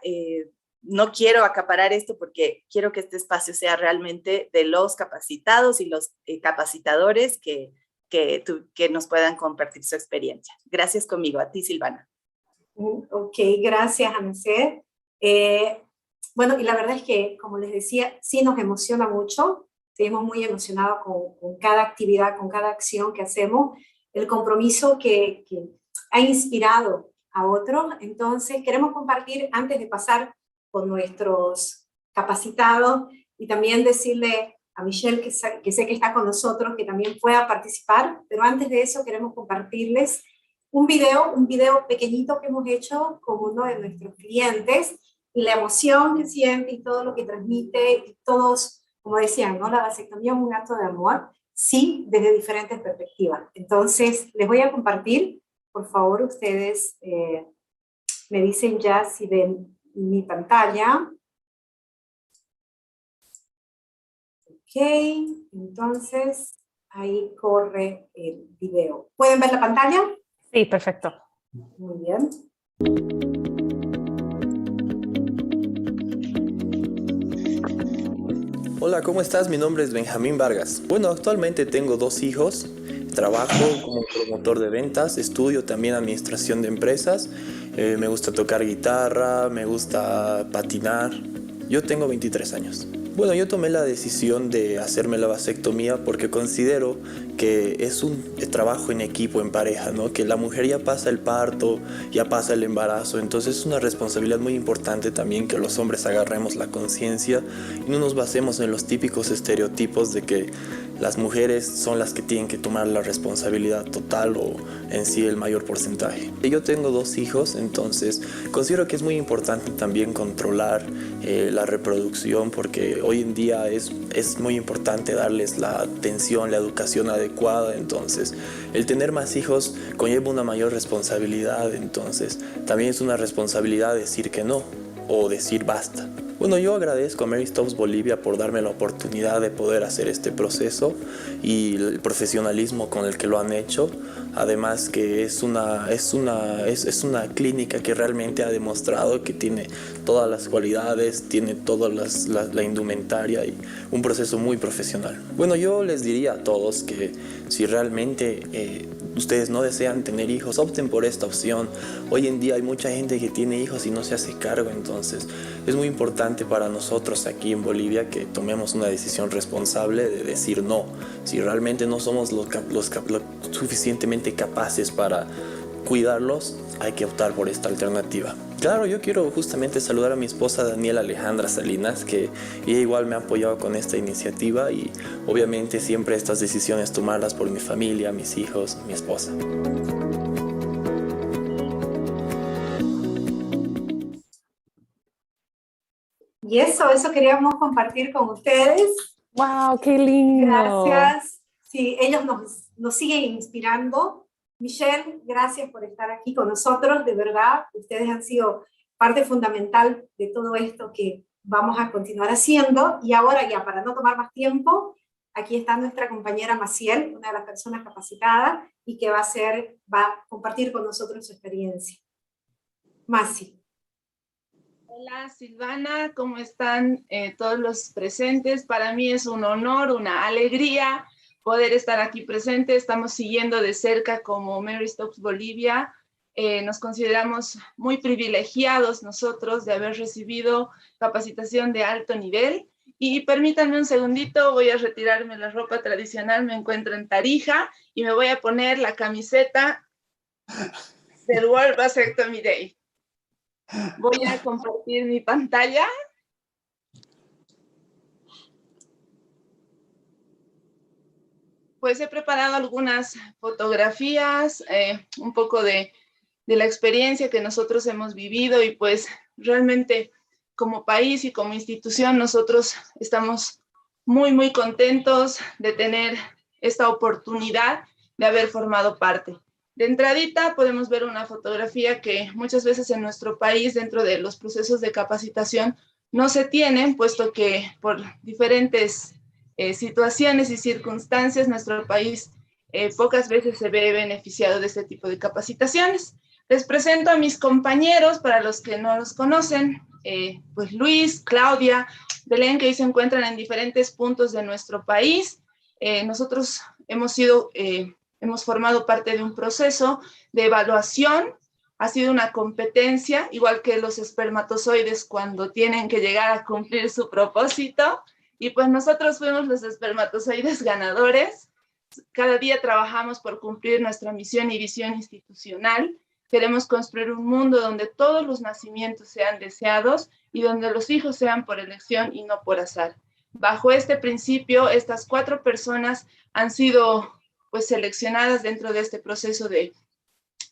no quiero acaparar esto porque quiero que este espacio sea realmente de los capacitados y los capacitadores que nos puedan compartir su experiencia. Gracias conmigo. A ti, Silvana. Ok, gracias, Anacet. Bueno, y la verdad es que, como les decía, sí nos emociona mucho. Seguimos muy emocionados con cada actividad, con cada acción que hacemos, el compromiso que ha inspirado a otros. Entonces, queremos compartir, antes de pasar con nuestros capacitados, y también decirle a Michelle, que sé que está con nosotros, que también pueda participar, pero antes de eso queremos compartirles un video pequeñito que hemos hecho con uno de nuestros clientes, y la emoción que siente y todo lo que transmite, y todos, como decían, ¿no? La vasectomía es un acto de amor, sí, desde diferentes perspectivas. Entonces, les voy a compartir, por favor, ustedes me dicen ya si ven mi pantalla. Ok, entonces ahí corre el video. ¿Pueden ver la pantalla? Sí, perfecto. Muy bien. Hola, ¿cómo estás? Mi nombre es Benjamín Vargas. Bueno, actualmente tengo 2 hijos, trabajo como promotor de ventas, estudio también administración de empresas, me gusta tocar guitarra, me gusta patinar. Yo tengo 23 años. Bueno, yo tomé la decisión de hacerme la vasectomía porque considero que es un trabajo en equipo, en pareja, ¿no? Que la mujer ya pasa el parto, ya pasa el embarazo, entonces es una responsabilidad muy importante también que los hombres agarremos la conciencia y no nos basemos en los típicos estereotipos de que las mujeres son las que tienen que tomar la responsabilidad total o en sí el mayor porcentaje. Yo tengo 2 hijos, entonces considero que es muy importante también controlar la reproducción, porque hoy en día es muy importante darles la atención, la educación adecuada. Entonces el tener más hijos conlleva una mayor responsabilidad, entonces también es una responsabilidad decir que no o decir basta. Bueno, yo agradezco a Mary Stopes Bolivia por darme la oportunidad de poder hacer este proceso y el profesionalismo con el que lo han hecho. Además que es una clínica que realmente ha demostrado que tiene todas las cualidades, tiene toda la indumentaria y un proceso muy profesional. Bueno, yo les diría a todos que si realmente ustedes no desean tener hijos, opten por esta opción. Hoy en día hay mucha gente que tiene hijos y no se hace cargo, entonces es muy importante para nosotros aquí en Bolivia que tomemos una decisión responsable de decir no. Si realmente no somos lo suficientemente capaces para cuidarlos, hay que optar por esta alternativa. Claro, yo quiero justamente saludar a mi esposa Daniela Alejandra Salinas, que ella igual me ha apoyado con esta iniciativa y obviamente siempre estas decisiones tomarlas por mi familia, mis hijos, mi esposa. Y eso queríamos compartir con ustedes. ¡Wow, qué lindo! Gracias. Sí, ellos nos siguen inspirando. Michelle, gracias por estar aquí con nosotros. De verdad, ustedes han sido parte fundamental de todo esto que vamos a continuar haciendo. Y ahora ya, para no tomar más tiempo, aquí está nuestra compañera Maciel, una de las personas capacitadas, y que va a compartir con nosotros su experiencia. Masi. Hola Silvana, ¿cómo están todos los presentes? Para mí es un honor, una alegría poder estar aquí presente. Estamos siguiendo de cerca como Mary Stopes Bolivia. Nos consideramos muy privilegiados nosotros de haber recibido capacitación de alto nivel. Y permítanme un segundito, voy a retirarme la ropa tradicional, me encuentro en Tarija y me voy a poner la camiseta del World Vasectomy Day. Voy a compartir mi pantalla. Pues he preparado algunas fotografías, un poco de la experiencia que nosotros hemos vivido y pues realmente como país y como institución nosotros estamos muy, muy contentos de tener esta oportunidad de haber formado parte. De entradita podemos ver una fotografía que muchas veces en nuestro país dentro de los procesos de capacitación no se tienen, puesto que por diferentes situaciones y circunstancias nuestro país pocas veces se ve beneficiado de este tipo de capacitaciones. Les presento a mis compañeros, para los que no los conocen, pues Luis, Claudia, Belén, que hoy se encuentran en diferentes puntos de nuestro país. Nosotros hemos formado parte de un proceso de evaluación. Ha sido una competencia, igual que los espermatozoides cuando tienen que llegar a cumplir su propósito. Y pues nosotros fuimos los espermatozoides ganadores. Cada día trabajamos por cumplir nuestra misión y visión institucional. Queremos construir un mundo donde todos los nacimientos sean deseados y donde los hijos sean por elección y no por azar. bajo este principio, estas 4 personas han sido pues seleccionadas dentro de este proceso de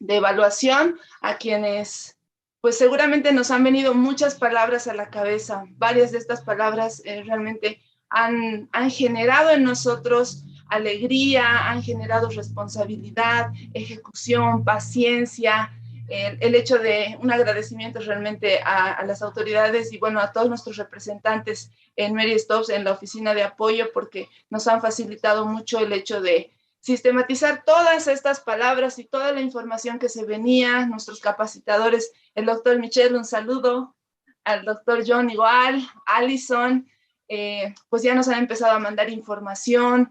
evaluación, a quienes pues seguramente nos han venido muchas palabras a la cabeza. Varias de estas palabras realmente han generado en nosotros alegría, han generado responsabilidad, ejecución, paciencia, el hecho de un agradecimiento realmente a las autoridades y bueno, a todos nuestros representantes en Mary Stopes, en la oficina de apoyo, porque nos han facilitado mucho el hecho de sistematizar todas estas palabras y toda la información que se venía, nuestros capacitadores, el doctor Michel, un saludo, al doctor John igual, Allison, pues ya nos han empezado a mandar información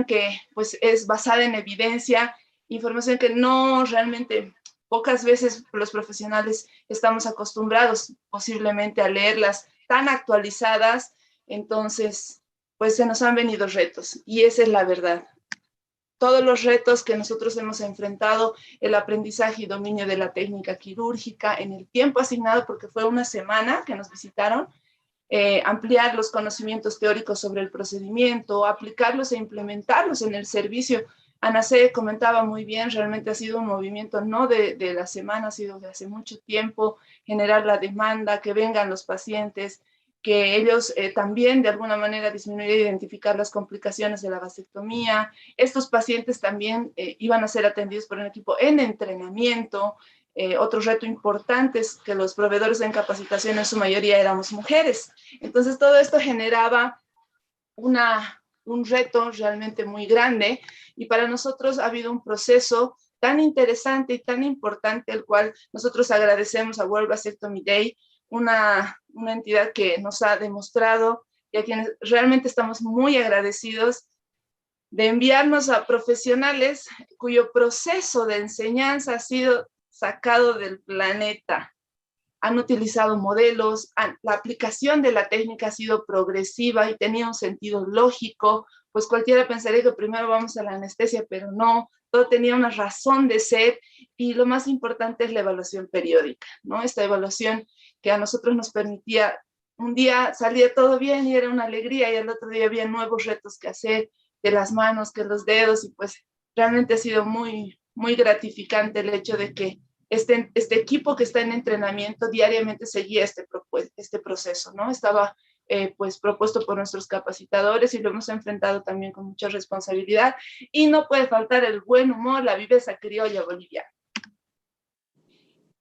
que pues es basada en evidencia, información que no realmente pocas veces los profesionales estamos acostumbrados posiblemente a leerlas tan actualizadas, entonces pues se nos han venido retos y esa es la verdad. Todos los retos que nosotros hemos enfrentado, el aprendizaje y dominio de la técnica quirúrgica en el tiempo asignado, porque fue una semana que nos visitaron, ampliar los conocimientos teóricos sobre el procedimiento, aplicarlos e implementarlos en el servicio. Ana C. comentaba muy bien, realmente ha sido un movimiento no de la semana, ha sido de hace mucho tiempo, generar la demanda, que vengan los pacientes, que ellos también de alguna manera disminuir e identificar las complicaciones de la vasectomía. Estos pacientes también iban a ser atendidos por un equipo en entrenamiento. Otro reto importante es que los proveedores en capacitación en su mayoría éramos mujeres. Entonces todo esto generaba un reto realmente muy grande y para nosotros ha habido un proceso tan interesante y tan importante, el cual nosotros agradecemos a World Vasectomy Day, una entidad que nos ha demostrado y a quienes realmente estamos muy agradecidos de enviarnos a profesionales cuyo proceso de enseñanza ha sido sacado del planeta. Han utilizado modelos, la aplicación de la técnica ha sido progresiva y tenía un sentido lógico, pues cualquiera pensaría que primero vamos a la anestesia, pero no, todo tenía una razón de ser y lo más importante es la evaluación periódica, ¿no? Esta evaluación que a nosotros nos permitía, un día salía todo bien y era una alegría y al otro día había nuevos retos que hacer, que las manos, que los dedos y pues realmente ha sido muy, muy gratificante el hecho de que este equipo que está en entrenamiento diariamente seguía este proceso, ¿no? Estaba pues propuesto por nuestros capacitadores y lo hemos enfrentado también con mucha responsabilidad y no puede faltar el buen humor, la viveza criolla boliviana.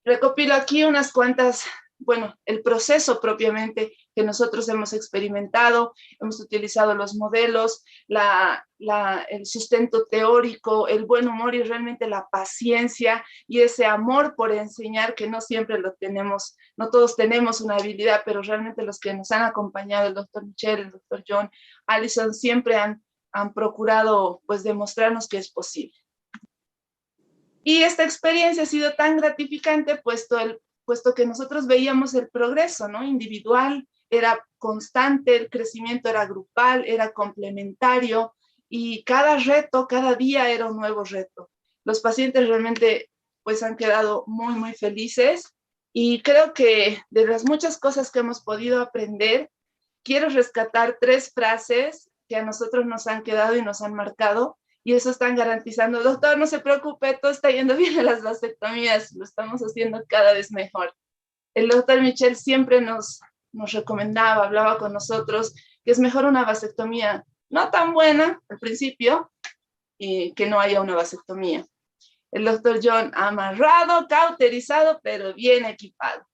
Recopilo aquí unas cuantas, bueno, el proceso propiamente que nosotros hemos experimentado, hemos utilizado los modelos, el sustento teórico, el buen humor y realmente la paciencia y ese amor por enseñar que no siempre lo tenemos, no todos tenemos una habilidad, pero realmente los que nos han acompañado, el doctor Michel, el doctor John, Allison, siempre han procurado pues demostrarnos que es posible. Y esta experiencia ha sido tan gratificante puesto que nosotros veíamos el progreso, ¿no? Individual, era constante, el crecimiento era grupal, era complementario y cada reto, cada día era un nuevo reto. Los pacientes realmente pues han quedado muy, muy felices y creo que de las muchas cosas que hemos podido aprender, quiero rescatar 3 frases que a nosotros nos han quedado y nos han marcado. Y eso están garantizando, doctor, no se preocupe, todo está yendo bien en las vasectomías, lo estamos haciendo cada vez mejor. El doctor Michel siempre nos recomendaba, hablaba con nosotros, que es mejor una vasectomía no tan buena al principio y que no haya una vasectomía. El doctor John, amarrado, cauterizado, pero bien equipado.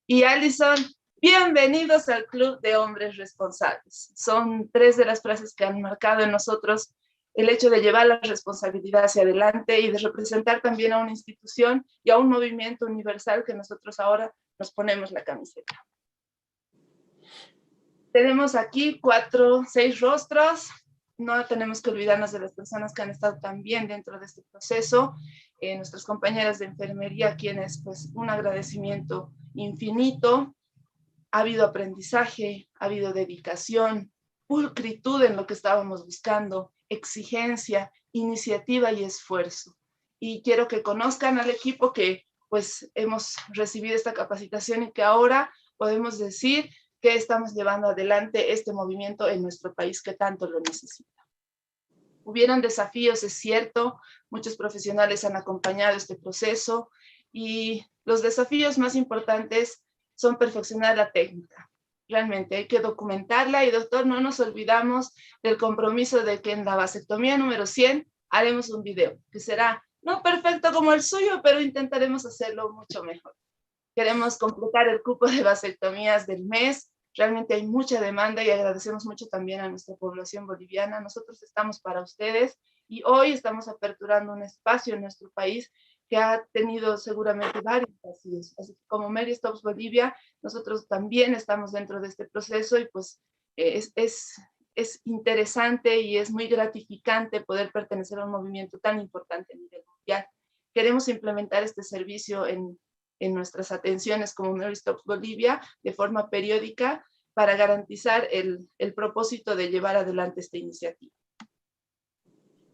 Y Allison, bienvenidos al Club de Hombres Responsables. Son 3 de las frases que han marcado en nosotros el hecho de llevar la responsabilidad hacia adelante y de representar también a una institución y a un movimiento universal que nosotros ahora nos ponemos la camiseta. Tenemos aquí 6 rostros. No tenemos que olvidarnos de las personas que han estado también dentro de este proceso. Nuestras compañeras de enfermería, a quienes pues un agradecimiento infinito. Ha habido aprendizaje, ha habido dedicación, pulcritud en lo que estábamos buscando, exigencia, iniciativa y esfuerzo. Y quiero que conozcan al equipo que pues hemos recibido esta capacitación y que ahora podemos decir que estamos llevando adelante este movimiento en nuestro país que tanto lo necesita. Hubieron desafíos, es cierto, muchos profesionales han acompañado este proceso y los desafíos más importantes son perfeccionar la técnica. Realmente hay que documentarla y, doctor, no nos olvidamos del compromiso de que en la vasectomía número 100 haremos un video que será no perfecto como el suyo, pero intentaremos hacerlo mucho mejor. Queremos completar el cupo de vasectomías del mes. Realmente hay mucha demanda y agradecemos mucho también a nuestra población boliviana. Nosotros estamos para ustedes y hoy estamos aperturando un espacio en nuestro país que ha tenido seguramente varios vacíos. Así que como Mary Stops Bolivia, nosotros también estamos dentro de este proceso y pues es interesante y es muy gratificante poder pertenecer a un movimiento tan importante a nivel mundial. Queremos implementar este servicio en nuestras atenciones como Mary Stops Bolivia de forma periódica para garantizar el propósito de llevar adelante esta iniciativa.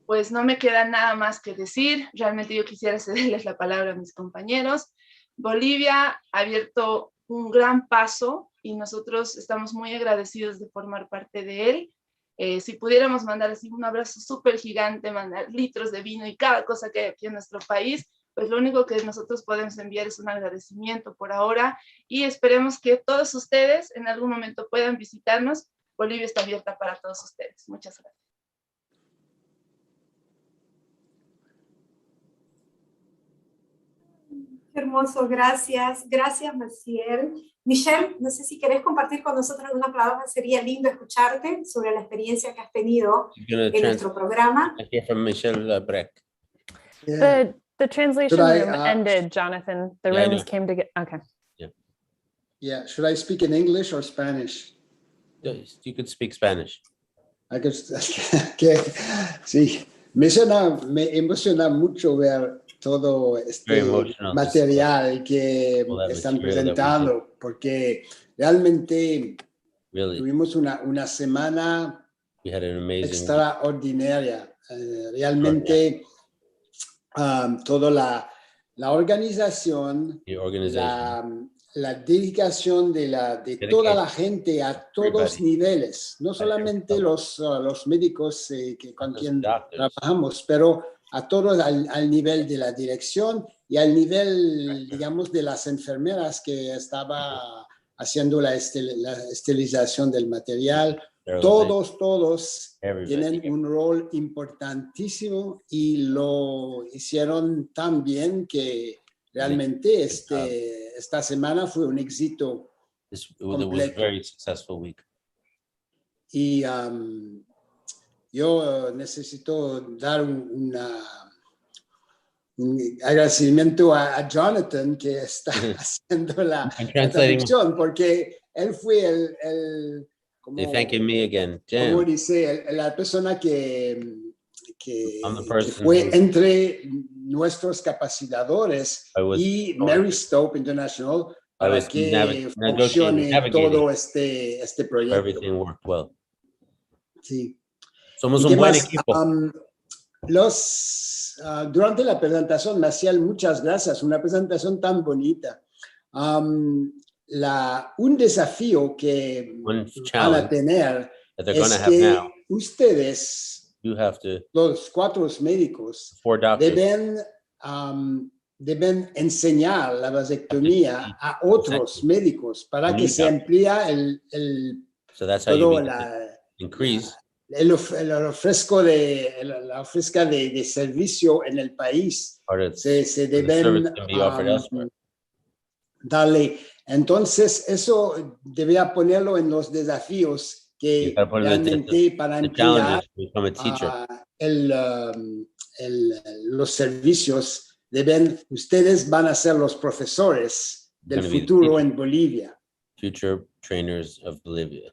Pues no me queda nada más que decir. Realmente yo quisiera cederles la palabra a mis compañeros. Bolivia ha abierto un gran paso y nosotros estamos muy agradecidos de formar parte de él. Si pudiéramos mandar así un abrazo súper gigante, mandar litros de vino y cada cosa que hay aquí en nuestro país, pues lo único que nosotros podemos enviar es un agradecimiento por ahora y esperemos que todos ustedes en algún momento puedan visitarnos. Bolivia está abierta para todos ustedes. Muchas gracias. Qué hermoso, gracias. Gracias, Maciel. Michelle, no sé si querés compartir con nosotros alguna palabra, sería lindo escucharte sobre la experiencia que has tenido en nuestro programa. I hear from Michelle Breck. The translation Should I, room ended, Jonathan. The Yeah, I rooms know. came together. Okay. Yeah, should I speak in English or Spanish? You could speak Spanish. Sí, me emociona mucho ver todo este material que están presentando, porque realmente tuvimos una semana extraordinaria. Realmente toda la organización, la dedicación de toda la gente a todos niveles, no solamente los médicos con quien trabajamos, pero a todos al nivel de la dirección y al nivel, digamos, de las enfermeras que estaba haciendo la esterilización del material. Todos tienen un rol importantísimo y lo hicieron tan bien que realmente esta semana fue un éxito completo. Very successful week. Y yo necesito dar un agradecimiento a Jonathan que está haciendo la traducción, porque él fue el como, thanking me again, como dice, la persona que fue entre nuestros capacitadores y Mary Stope International para que funcione todo este proyecto. Everything worked well. Sí. Somos ¿Y un qué buen más? equipo. Durante la presentación, Maciel, muchas gracias. Una presentación tan bonita. Un desafío que van a tener es que ustedes, los 4 médicos, deben enseñar la vasectomía a otros médicos para que se amplíe el ofrezco la ofrezca de servicio en el país. Se deben darle. Entonces, eso debía ponerlo en los desafíos que realmente para ampliar los servicios ustedes van a ser los profesores del futuro en Bolivia. Future trainers of Bolivia.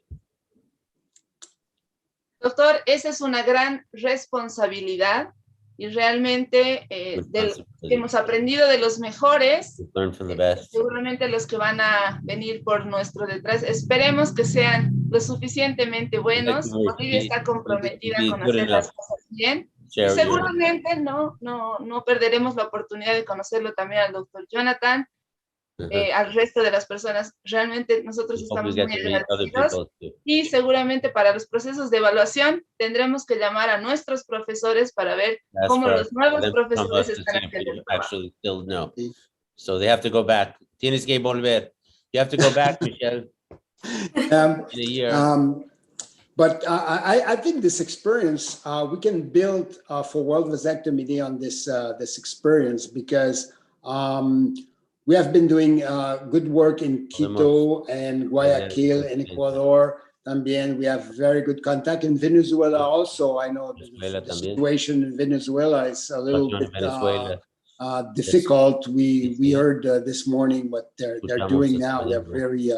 Doctor, esa es una gran responsabilidad y realmente hemos aprendido de los mejores, seguramente los que van a venir por nuestro detrás. Esperemos que sean lo suficientemente buenos. Bolivia está comprometida con hacer las cosas bien. Y seguramente no perderemos la oportunidad de conocerlo también al doctor Jonathan. al resto de las personas. Realmente nosotros estamos muy agradecidos y seguramente para los procesos de evaluación tendremos que llamar a nuestros profesores para ver cómo los nuevos profesores están haciendo el trabajo. So they have to go back. Tienes que volver. You have to go back, Michelle. In a year. But I think this experience, we can build for World Vasectomy Day on this experience, because we have been doing good work in Quito and Guayaquil and Ecuador. También we have very good contact in Venezuela also. I know the situation in Venezuela is a little bit difficult. We heard this morning what they're doing now. They're very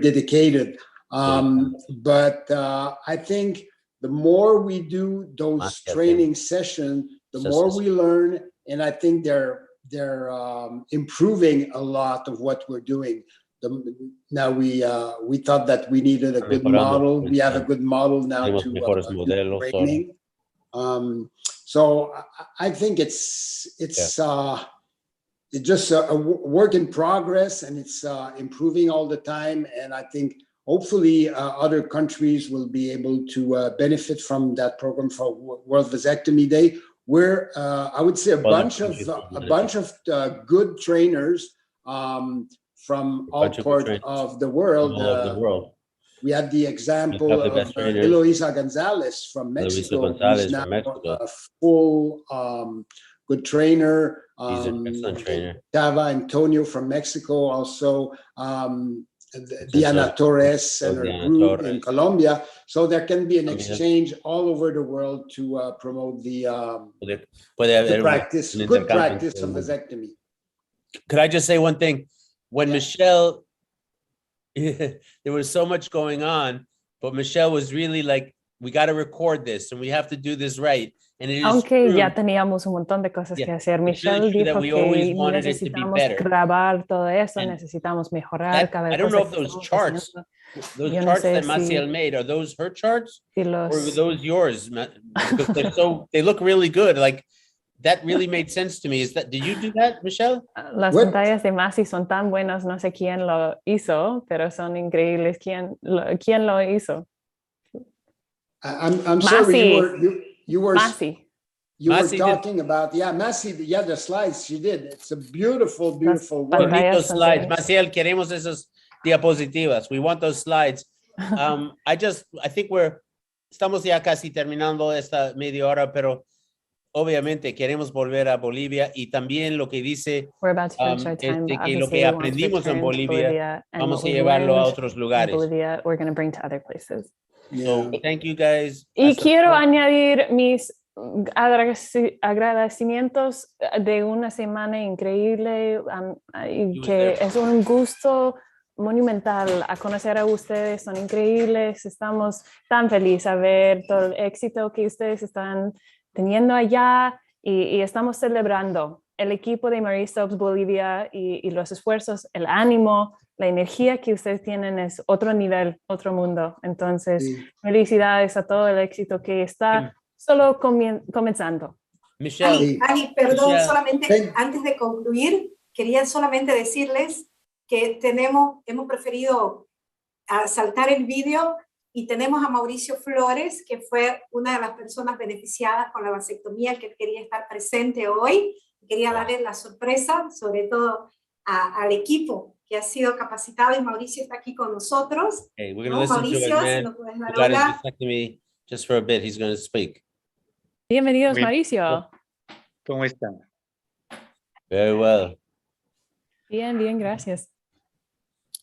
dedicated. But I think the more we do those training sessions, the more we learn, and I think they're improving a lot of what we're doing. Now we thought that we needed a good model. We have a good model now to do training. So I think it's just a work in progress, and it's improving all the time. And I think hopefully other countries will be able to benefit from that program for World Vasectomy Day. Where I would say a bunch of good trainers from all parts of the world. We had the example of Eloisa Gonzalez from Mexico, who's now a full good trainer. He's an excellent trainer. Tava Antonio from Mexico, also Diana Torres and her group in Colombia. So there can be an exchange all over the world to promote the good practice of vasectomy. Could I just say one thing? When Michelle, there was so much going on, but Michelle was really like, we got to record this and we have to do this right. And it is Aunque true. ya teníamos un montón de cosas que hacer. Michelle dijo que necesitamos grabar todo eso, necesitamos mejorar cada vez. I don't know if those charts that Maciel made, are those her charts or were those yours? Because they look really good. Like, that really made sense to me. Did you do that, Michelle? Las pantallas de Masi son tan buenas, no sé quién lo hizo, pero son increíbles. ¿Quién lo hizo? I'm sorry, you were Masi. You were talking about, Masi, the slides she did. It's a beautiful work. Bonitos slides. Maciel, queremos esas diapositivas. We want those slides. I think estamos ya casi terminando esta media hora, pero obviamente queremos volver a Bolivia, y también lo que dice que lo que aprendimos en Bolivia vamos a llevarlo a otros lugares. We're going to bring to other places. So, thank you guys. Y quiero añadir mis agradecimientos de una semana increíble, que es un gusto monumental a conocer a ustedes. Son increíbles, estamos tan felices a ver todo el éxito que ustedes están teniendo allá, y estamos celebrando el equipo de Marie Stopes Bolivia y los esfuerzos, el ánimo, la energía que ustedes tienen es otro nivel, otro mundo. Entonces, felicidades a todo el éxito que está solo comenzando. Michelle. Ani, perdón, solamente antes de concluir, quería solamente decirles que hemos preferido saltar el vídeo, y tenemos a Mauricio Flores, que fue una de las personas beneficiadas con la vasectomía, que quería estar presente hoy. Quería darle la sorpresa, sobre todo al equipo que ha sido capacitado, y Mauricio está aquí con nosotros. Hey, we're going to listen to it, man. Got his vasectomy just for a bit. He's going to speak. Bienvenidos, Mauricio. ¿Cómo están? Very well. Bien, gracias.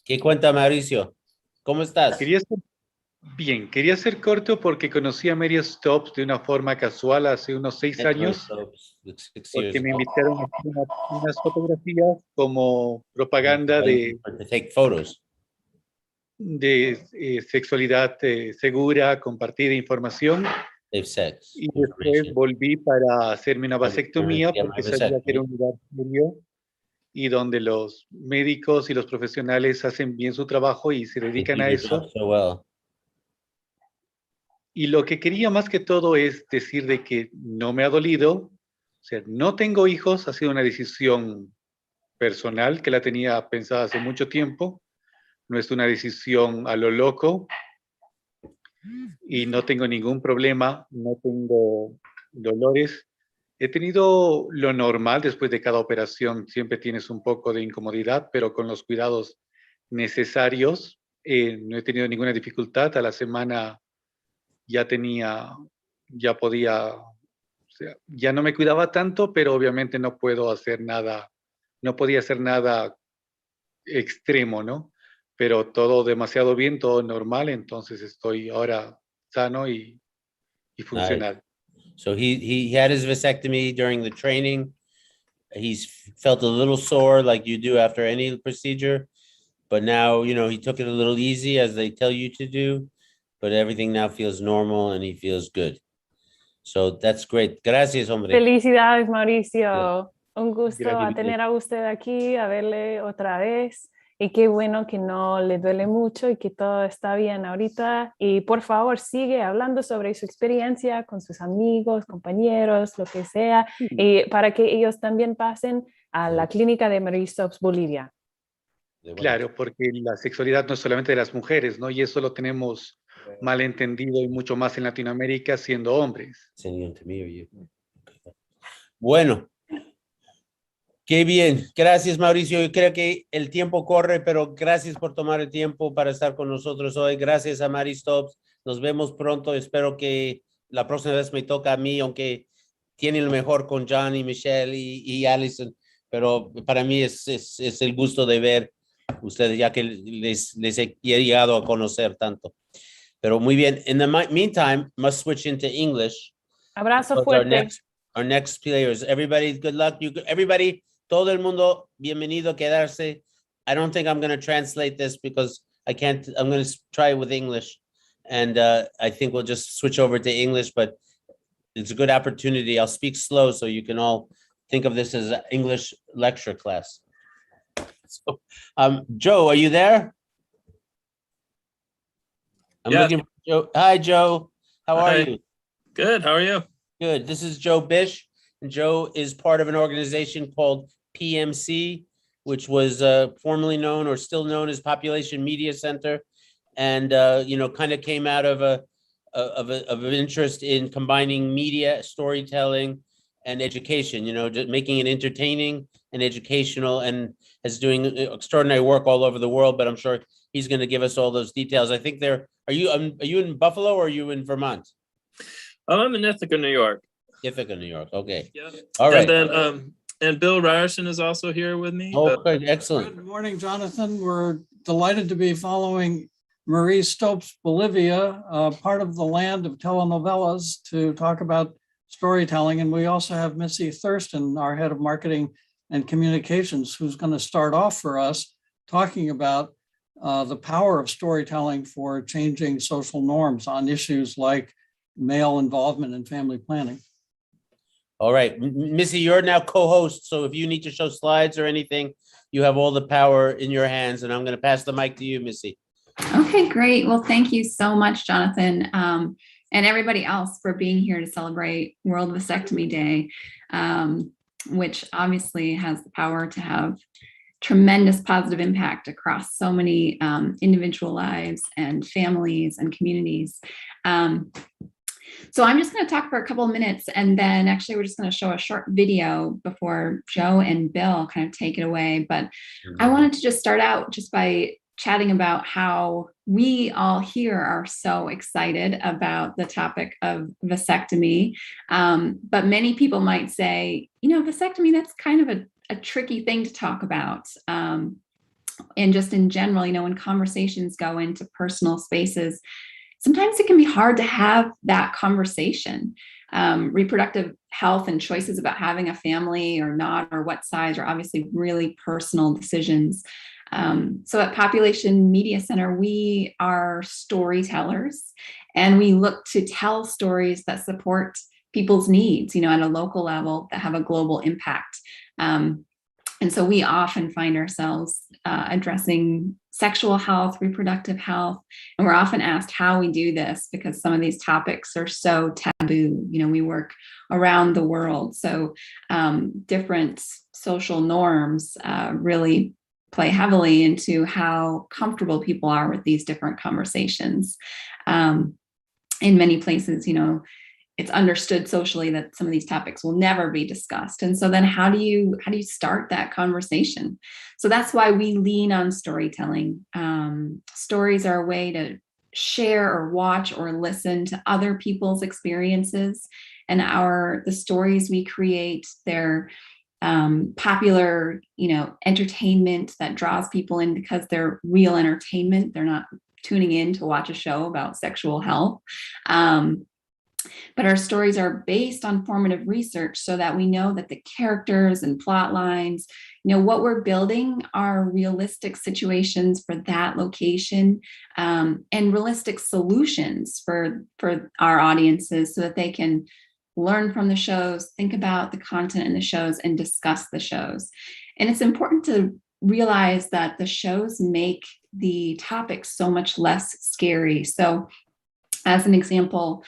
¿Qué cuenta, Mauricio? ¿Cómo estás? Quería ser corto porque conocí a Mary Stopes de una forma casual hace unos 6 años, porque me invitaron a hacer unas fotografías como propaganda de sexualidad segura, compartida, información. Y después volví para hacerme una vasectomía, porque sabía que era un lugar serio y donde los médicos y los profesionales hacen bien su trabajo y se dedican a eso. Y lo que quería más que todo es decir de que no me ha dolido, o sea, no tengo hijos, ha sido una decisión personal que la tenía pensada hace mucho tiempo. No es una decisión a lo loco y no tengo ningún problema, no tengo dolores. He tenido lo normal después de cada operación, siempre tienes un poco de incomodidad, pero con los cuidados necesarios. No he tenido ninguna dificultad. A la semana ya podía, o sea, ya no me cuidaba tanto, pero obviamente no podía hacer nada extremo, ¿no? Pero todo demasiado bien, todo normal, entonces estoy ahora sano y funcional. Nice. So he had his vasectomy during the training. He's felt a little sore like you do after any procedure, but now, you know, he took it a little easy as they tell you to do, but everything now feels normal and he feels good. So that's great. Gracias, hombre. Felicidades, Mauricio. Un gusto Gracias. a tener a usted aquí, a verle otra vez. Y qué bueno que no le duele mucho y que todo está bien ahorita. Y por favor, sigue hablando sobre su experiencia con sus amigos, compañeros, lo que sea, y para que ellos también pasen a la clínica de Mary Stopes Bolivia. Claro, porque la sexualidad no es solamente de las mujeres, ¿no? Y eso lo tenemos mal entendido y mucho más en Latinoamérica siendo hombres. Bueno, qué bien. Gracias, Mauricio. Yo creo que el tiempo corre, pero gracias por tomar el tiempo para estar con nosotros hoy. Gracias a Mary Stopes. Nos vemos pronto. Espero que la próxima vez me toca a mí, aunque tienen lo mejor con John y Michelle y Allison, pero para mí es el gusto de ver ustedes, ya que les he llegado a conocer tanto. Pero muy bien. In the meantime, must switch into English. Abrazo fuerte. Our next players. Everybody, good luck. Everybody, todo el mundo, bienvenido a quedarse. I don't think I'm going to translate this because I can't. I'm going to try it with English. And I think we'll just switch over to English, but it's a good opportunity. I'll speak slow so you can all think of this as an English lecture class. So, Joe, are you there? I'm looking for Joe. Hi, Joe. How are you? Good. How are you? Good. This is Joe Bish, and Joe is part of an organization called PMC, which was formerly known or still known as Population Media Center, and you know, kind of came out of an interest in combining media, storytelling, and education. You know, just making it entertaining and educational, and is doing extraordinary work all over the world. But I'm sure he's going to give us all those details. I think are you in Buffalo or are you in Vermont? I'm in Ithaca, New York. Ithaca, New York. Okay. Yeah. All right. And then and Bill Ryerson is also here with me. Oh, good. Excellent. Good morning, Jonathan. We're delighted to be following Marie Stopes Bolivia, part of the land of telenovelas, to talk about storytelling. And we also have Missy Thurston, our head of marketing and communications, who's going to start off for us talking about the power of storytelling for changing social norms on issues like male involvement in family planning. All right, Missy, you're now co-host, so if you need to show slides or anything, you have all the power in your hands, and I'm going to pass the mic to you, Missy. Okay, great. Well, thank you so much, Jonathan, and everybody else for being here to celebrate World Vasectomy Day, which obviously has the power to have tremendous positive impact across so many individual lives and families and communities. So I'm just going to talk for a couple of minutes, and then actually we're just going to show a short video before Joe and Bill kind of take it away. But I wanted to just start out just by chatting about how we all here are so excited about the topic of vasectomy. But many people might say, you know, vasectomy, that's kind of a tricky thing to talk about. And just in general, you know, when conversations go into personal spaces, sometimes it can be hard to have that conversation. Reproductive health and choices about having a family or not, or what size, are obviously really personal decisions. So at Population Media Center, we are storytellers, and we look to tell stories that support people's needs, you know, at a local level, that have a global impact. And so we often find ourselves addressing sexual health, reproductive health. And we're often asked how we do this because some of these topics are so taboo. You know, we work around the world. So different social norms really play heavily into how comfortable people are with these different conversations. In many places, you know, it's understood socially that some of these topics will never be discussed. And so then how do you start that conversation? So that's why we lean on storytelling. Stories are a way to share or watch or listen to other people's experiences. And the stories we create, they're popular, you know, entertainment that draws people in because they're real entertainment. They're not tuning in to watch a show about sexual health. But our stories are based on formative research so that we know that the characters and plot lines, you know, what we're building are realistic situations for that location, and realistic solutions for our audiences so that they can learn from the shows, think about the content in the shows, and discuss the shows. And it's important to realize that the shows make the topics so much less scary. So as an example,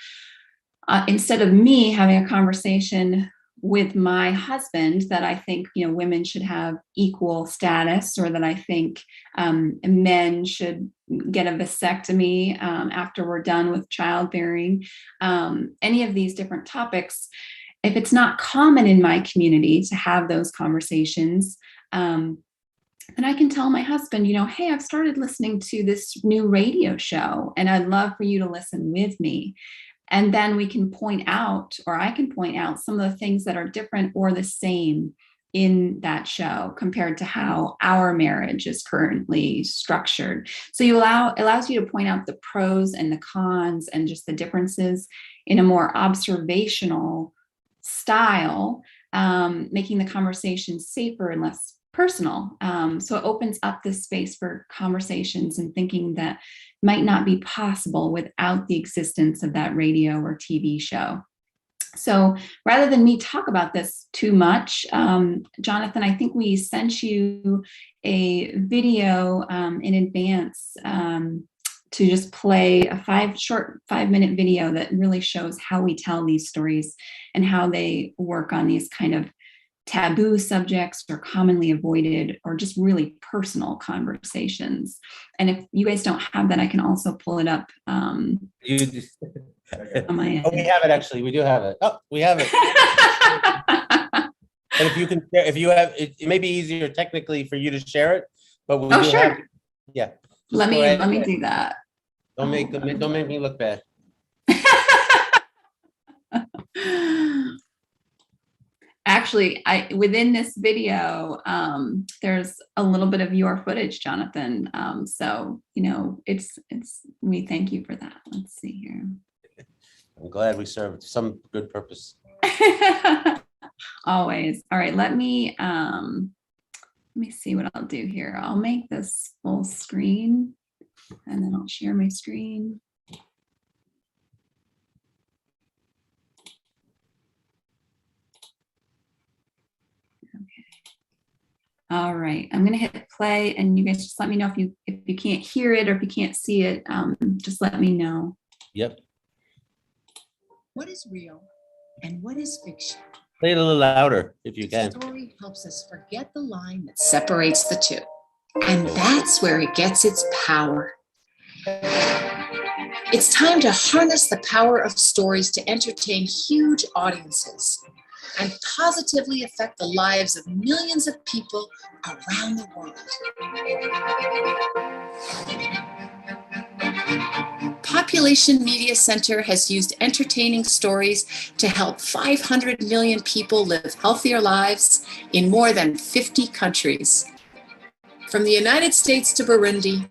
instead of me having a conversation with my husband that I think, you know, women should have equal status, or that I think men should get a vasectomy after we're done with childbearing, any of these different topics, if it's not common in my community to have those conversations, then I can tell my husband, you know, hey, I've started listening to this new radio show and I'd love for you to listen with me. And then we can point out, or I can point out, some of the things that are different or the same in that show compared to how our marriage is currently structured. So it allows you to point out the pros and the cons and just the differences in a more observational style, making the conversation safer and less personal. So it opens up this space for conversations and thinking that might not be possible without the existence of that radio or TV show. So rather than me talk about this too much, Jonathan, I think we sent you a video in advance to just play a short 5-minute video that really shows how we tell these stories and how they work on these kind of taboo subjects or commonly avoided or just really personal conversations. And if you guys don't have that, I can also pull it up. On my end. Oh, we have it actually. We do have it. Oh, we have it. But if you can, if you have, it may be easier technically for you to share it. But we do sure. have, yeah. Let me do that. Don't make me look bad. Actually, within this video, there's a little bit of your footage, Jonathan. So, you know, we thank you for that. Let's see here. I'm glad we served some good purpose. Always. All right, let me see what I'll do here. I'll make this full screen and then I'll share my screen. All right, I'm gonna hit play and you guys just let me know if you can't hear it or if you can't see it, just let me know. Yep. What is real and what is fiction? Play it a little louder if you can. Story helps us forget the line that separates the two. And that's where it gets its power. It's time to harness the power of stories to entertain huge audiences and positively affect the lives of millions of people around the world. Population Media Center has used entertaining stories to help 500 million people live healthier lives in more than 50 countries. From the United States to Burundi,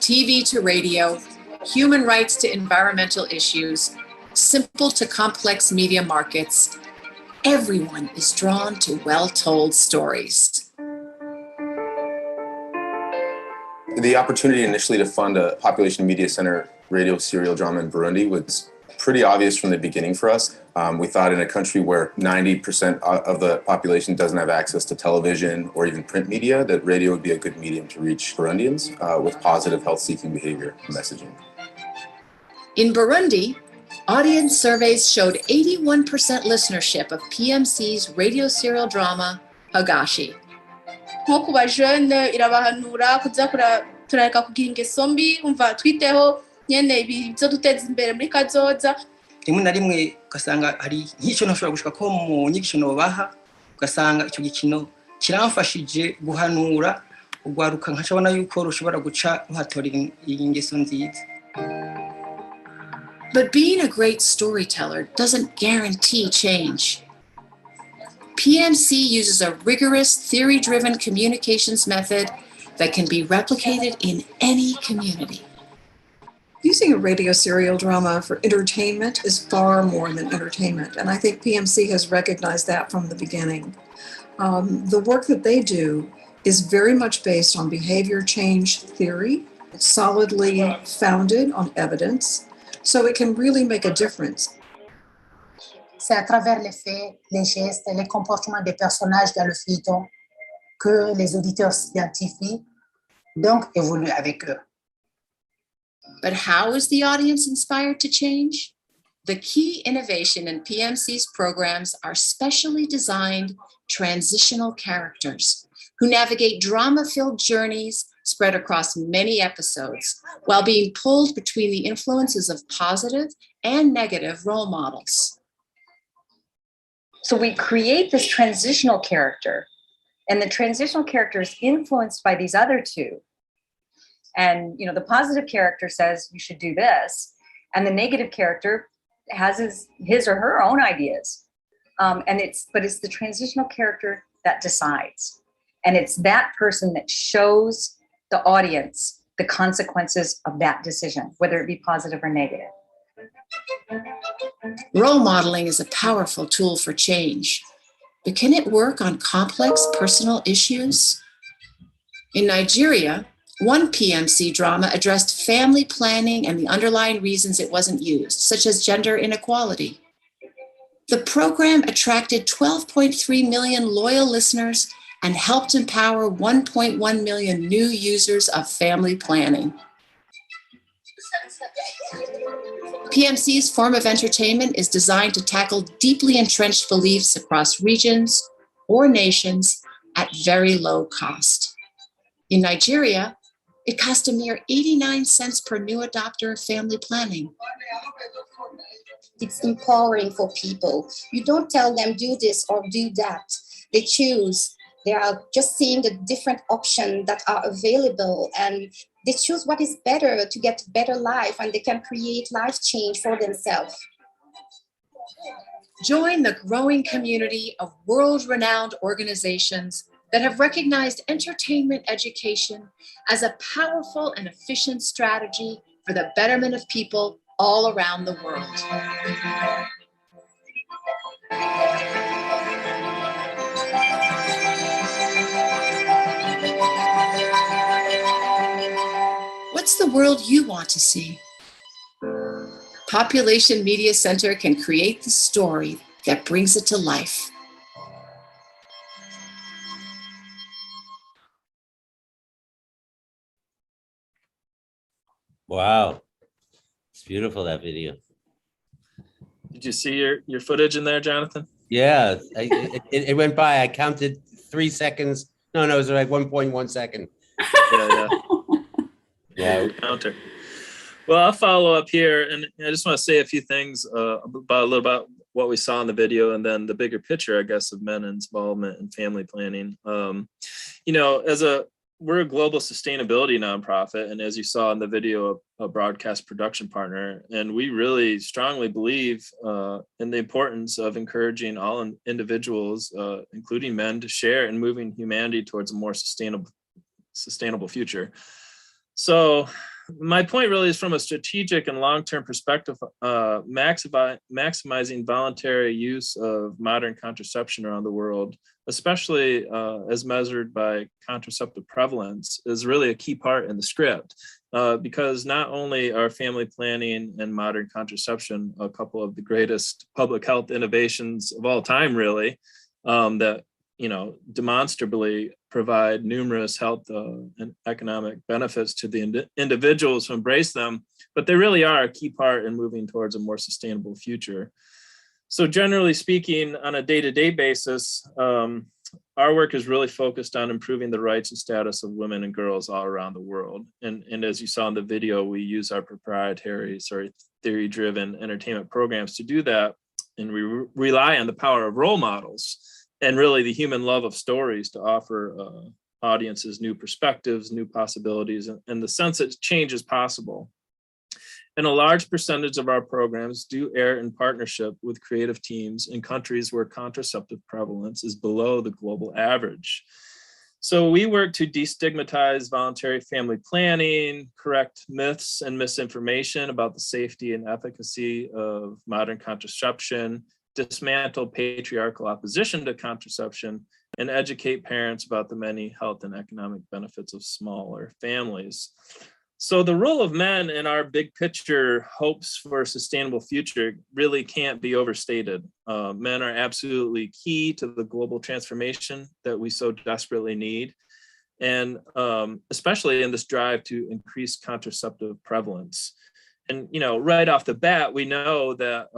TV to radio, human rights to environmental issues, simple to complex media markets, everyone is drawn to well-told stories. The opportunity initially to fund a Population Media Center radio serial drama in Burundi was pretty obvious from the beginning for us. We thought in a country where 90% of the population doesn't have access to television or even print media, that radio would be a good medium to reach Burundians with positive health-seeking behavior messaging. In Burundi, audience surveys showed 81% listenership of PMC's radio serial drama, Hagashi. nko ku bajene irabahanura kuza turareka kugira ingeso mbi umva twiteho nyene ibyo duteza imbere muri kazoza. Rimwe na rimwe ugasanga hari nk'icyo ntashobora gushika ko mu nyigisho nobaha ugasanga icyo gikino kiramfashije guhanura ugwaruka nkacabona yuko rushobora guca ruhatora ingeso nziza. But being a great storyteller doesn't guarantee change. PMC uses a rigorous, theory-driven communications method that can be replicated in any community. Using a radio serial drama for entertainment is far more than entertainment, and I think PMC has recognized that from the beginning. The work that they do is very much based on behavior change theory. It's solidly founded on evidence, so it can really make a difference. C'est à travers les faits, les gestes et les comportements des personnages dans le feuilleton que les auditeurs s'identifient, donc évoluent avec eux. But how is the audience inspired to change? The key innovation in PMC's programs are specially designed transitional characters who navigate drama-filled journeys spread across many episodes while being pulled between the influences of positive and negative role models. So we create this transitional character, and the transitional character is influenced by these other two. And the positive character says you should do this, and the negative character has his or her own ideas. But it's the transitional character that decides, and it's that person that shows the audience the consequences of that decision, whether it be positive or negative. Role modeling is a powerful tool for change, but can it work on complex personal issues? In Nigeria, one PMC drama addressed family planning and the underlying reasons it wasn't used, such as gender inequality. The program attracted 12.3 million loyal listeners and helped empower 1.1 million new users of family planning. PMC's form of entertainment is designed to tackle deeply entrenched beliefs across regions or nations at very low cost. In Nigeria, it cost a mere 89 cents per new adopter of family planning. It's empowering for people. You don't tell them do this or do that. They choose. They are just seeing the different options that are available, and they choose what is better to get better life, and they can create life change for themselves. Join the growing community of world-renowned organizations that have recognized entertainment education as a powerful and efficient strategy for the betterment of people all around the world. What's the world you want to see? Population Media Center can create the story that brings it to life. Wow. It's beautiful, that video. Did you see your footage in there, Jonathan? Yeah, it went by. I counted 3 seconds. No, it was like 1.1 second. Yeah. Counter. Well, I'll follow up here, and I just want to say a few things about what we saw in the video, and then the bigger picture, I guess, of men's involvement in family planning. We're a global sustainability nonprofit, and as you saw in the video, a broadcast production partner, and we really strongly believe in the importance of encouraging all individuals, including men, to share in moving humanity towards a more sustainable future. So my point really is from a strategic and long-term perspective, maximizing voluntary use of modern contraception around the world, especially as measured by contraceptive prevalence, is really a key part in the script. Because not only are family planning and modern contraception a couple of the greatest public health innovations of all time, really, that demonstrably provide numerous health and economic benefits to the individuals who embrace them, but they really are a key part in moving towards a more sustainable future. So generally speaking, on a day-to-day basis, our work is really focused on improving the rights and status of women and girls all around the world. And as you saw in the video, we use our proprietary, theory-driven entertainment programs to do that. And we rely on the power of role models and really the human love of stories to offer audiences new perspectives, new possibilities, and the sense that change is possible. And a large percentage of our programs do air in partnership with creative teams in countries where contraceptive prevalence is below the global average. So we work to destigmatize voluntary family planning, correct myths and misinformation about the safety and efficacy of modern contraception, dismantle patriarchal opposition to contraception, and educate parents about the many health and economic benefits of smaller families. So the role of men in our big picture hopes for a sustainable future really can't be overstated. Men are absolutely key to the global transformation that we so desperately need, and especially in this drive to increase contraceptive prevalence. And right off the bat, we know that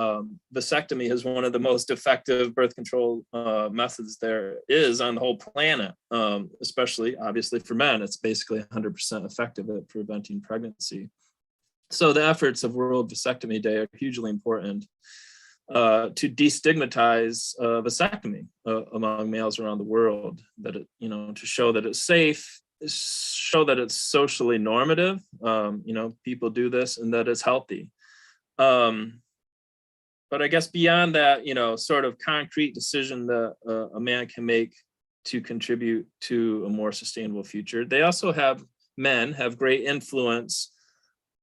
vasectomy is one of the most effective birth control methods there is on the whole planet, especially obviously for men. It's basically 100% effective at preventing pregnancy. So the efforts of World Vasectomy Day are hugely important to destigmatize vasectomy among males around the world, that to show that it's safe, show that it's socially normative, people do this, and that it's healthy. But I guess beyond that, sort of concrete decision that a man can make to contribute to a more sustainable future, men have great influence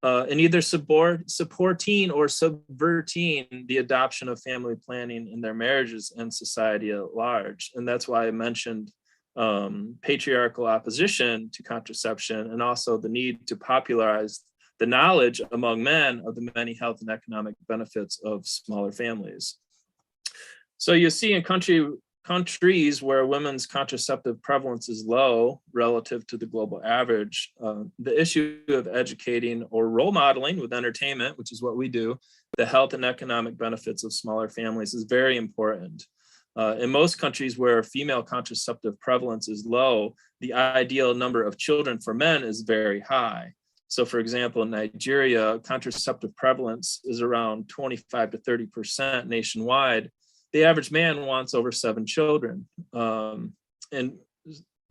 in either supporting or subverting the adoption of family planning in their marriages and society at large. And that's why I mentioned patriarchal opposition to contraception, and also the need to popularize the knowledge among men of the many health and economic benefits of smaller families. So you see in countries where women's contraceptive prevalence is low relative to the global average, the issue of educating or role modeling with entertainment, which is what we do, the health and economic benefits of smaller families is very important. In most countries where female contraceptive prevalence is low, the ideal number of children for men is very high. So for example, in Nigeria, contraceptive prevalence is around 25 to 30% nationwide. The average man wants over 7 children. And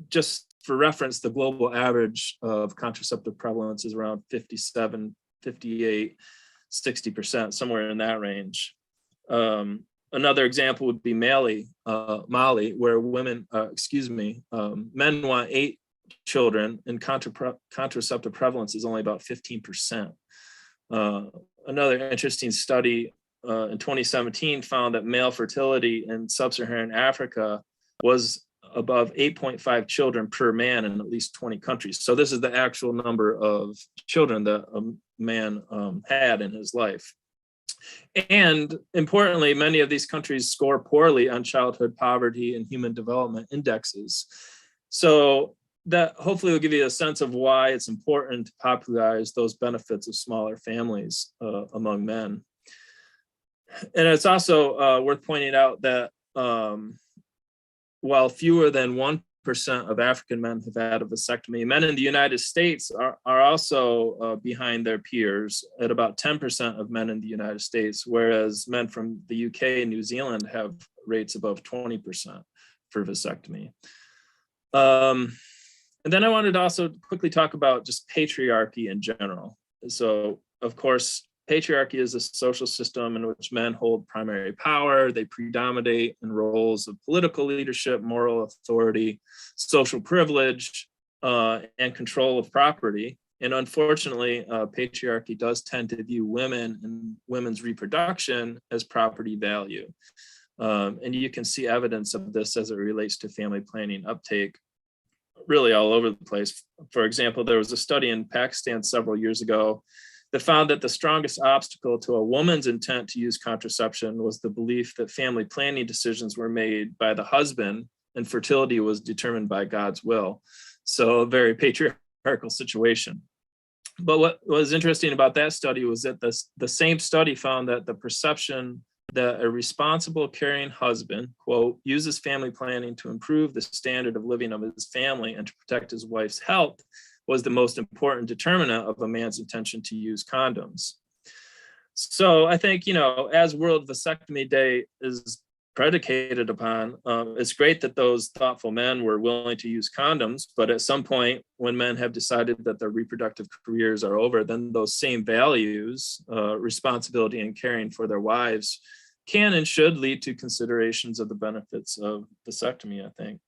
just for reference, the global average of contraceptive prevalence is around 57, 58, 60%, somewhere in that range. Another example would be Mali, where men want 8 children, and contraceptive prevalence is only about 15%. Another interesting study in 2017 found that male fertility in sub-Saharan Africa was above 8.5 children per man in at least 20 countries. So this is the actual number of children that a man had in his life. And importantly, many of these countries score poorly on childhood poverty and human development indexes. So that hopefully will give you a sense of why it's important to popularize those benefits of smaller families among men. And it's also worth pointing out that while fewer than 1% of African men have had a vasectomy, men in the United States are also behind their peers at about 10% of men in the United States, whereas men from the UK and New Zealand have rates above 20% for vasectomy. And then I wanted to also quickly talk about just patriarchy in general. So, of course, patriarchy is a social system in which men hold primary power. They predominate in roles of political leadership, moral authority, social privilege, and control of property. And unfortunately, patriarchy does tend to view women and women's reproduction as property value. And you can see evidence of this as it relates to family planning uptake really all over the place. For example, there was a study in Pakistan several years ago that found that the strongest obstacle to a woman's intent to use contraception was the belief that family planning decisions were made by the husband and fertility was determined by God's will. So a very patriarchal situation. But what was interesting about that study was that the same study found that the perception that a responsible, caring husband, quote, uses family planning to improve the standard of living of his family and to protect his wife's health was the most important determinant of a man's intention to use condoms. So I think, you know, as World Vasectomy Day is predicated upon, it's great that those thoughtful men were willing to use condoms, but at some point when men have decided that their reproductive careers are over, then those same values, responsibility and caring for their wives, can and should lead to considerations of the benefits of vasectomy, I think.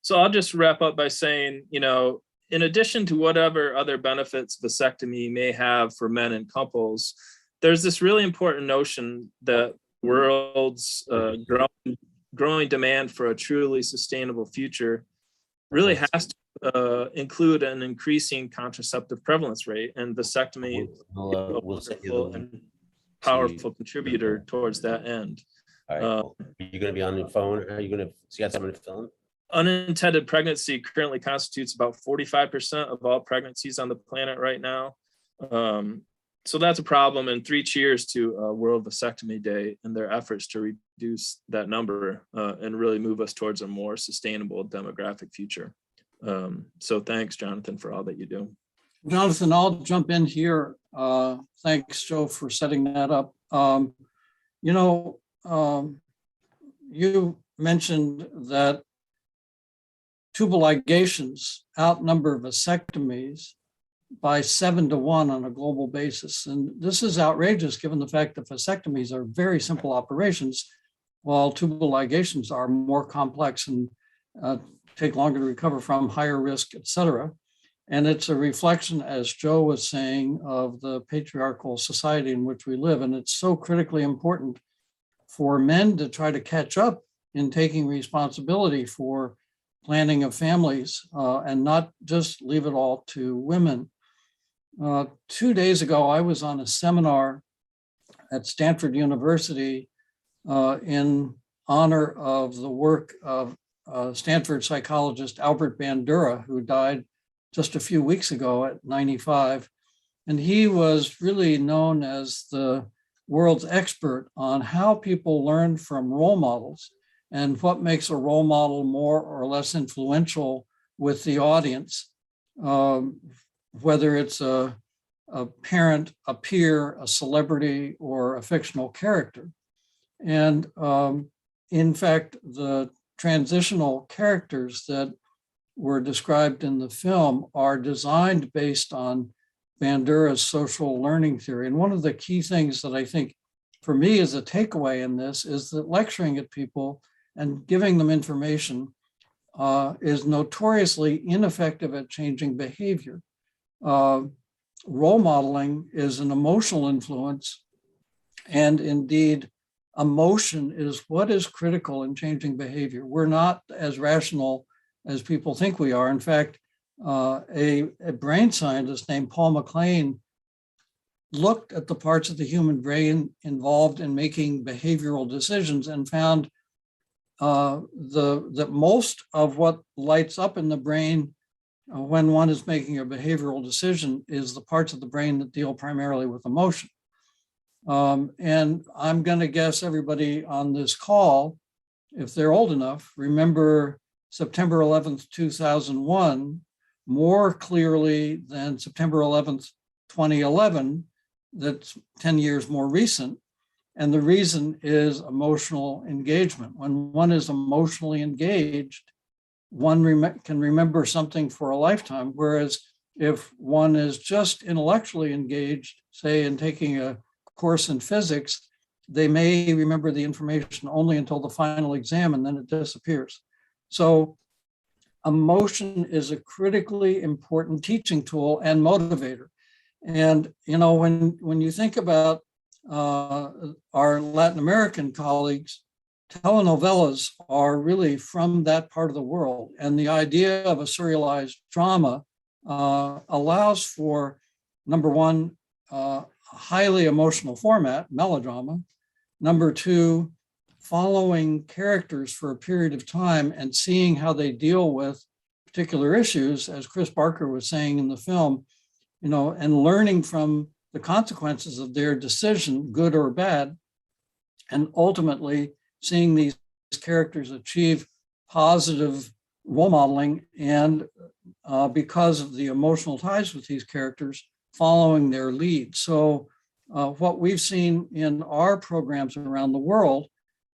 So I'll just wrap up by saying, you know, in addition to whatever other benefits vasectomy may have for men and couples, there's this really important notion that world's growing demand for a truly sustainable future really has to include an increasing contraceptive prevalence rate, and vasectomy is a wonderful and powerful contributor towards that end. All right, cool. You're going to be on your phone? Are you going to, so you got something to film? Unintended pregnancy currently constitutes about 45% of all pregnancies on the planet right now. So that's a problem, and 3 cheers to World Vasectomy Day and their efforts to reduce that number and really move us towards a more sustainable demographic future. So thanks, Jonathan, for all that you do. Jonathan, I'll jump in here. Thanks, Joe, for setting that up. You know, you mentioned that tubal ligations outnumber vasectomies by 7 to 1 on a global basis. And this is outrageous given the fact that vasectomies are very simple operations, while tubal ligations are more complex and take longer to recover from, higher risk, et cetera. And it's a reflection, as Joe was saying, of the patriarchal society in which we live. And it's so critically important for men to try to catch up in taking responsibility for planning of families and not just leave it all to women. 2 days ago, I was on a seminar at Stanford University in honor of the work of Stanford psychologist Albert Bandura, who died just a few weeks ago at 95. And he was really known as the world's expert on how people learn from role models and what makes a role model more or less influential with the audience, whether it's a parent, a peer, a celebrity, or a fictional character. And in fact, the transitional characters that were described in the film are designed based on Bandura's social learning theory. And one of the key things that I think for me is a takeaway in this is that lecturing at people and giving them information is notoriously ineffective at changing behavior. Role modeling is an emotional influence, and indeed, emotion is what is critical in changing behavior. We're not as rational as people think we are. In fact, a brain scientist named Paul MacLean looked at the parts of the human brain involved in making behavioral decisions and found that most of what lights up in the brain when one is making a behavioral decision is the parts of the brain that deal primarily with emotion. And I'm going to guess everybody on this call, if they're old enough, remember September 11th, 2001, more clearly than September 11th, 2011, that's 10 years more recent. And the reason is emotional engagement. When one is emotionally engaged, one can remember something for a lifetime, whereas if one is just intellectually engaged, say in taking a course in physics, they may remember the information only until the final exam and then it disappears. So emotion is a critically important teaching tool and motivator. And, you know, when you think about our Latin American colleagues, telenovelas are really from that part of the world. And the idea of a serialized drama allows for, number one, highly emotional format, melodrama. Number two, following characters for a period of time and seeing how they deal with particular issues, as Chris Barker was saying in the film, you know, and learning from the consequences of their decision, good or bad, and ultimately seeing these characters achieve positive role modeling, and because of the emotional ties with these characters, following their lead. So what we've seen in our programs around the world,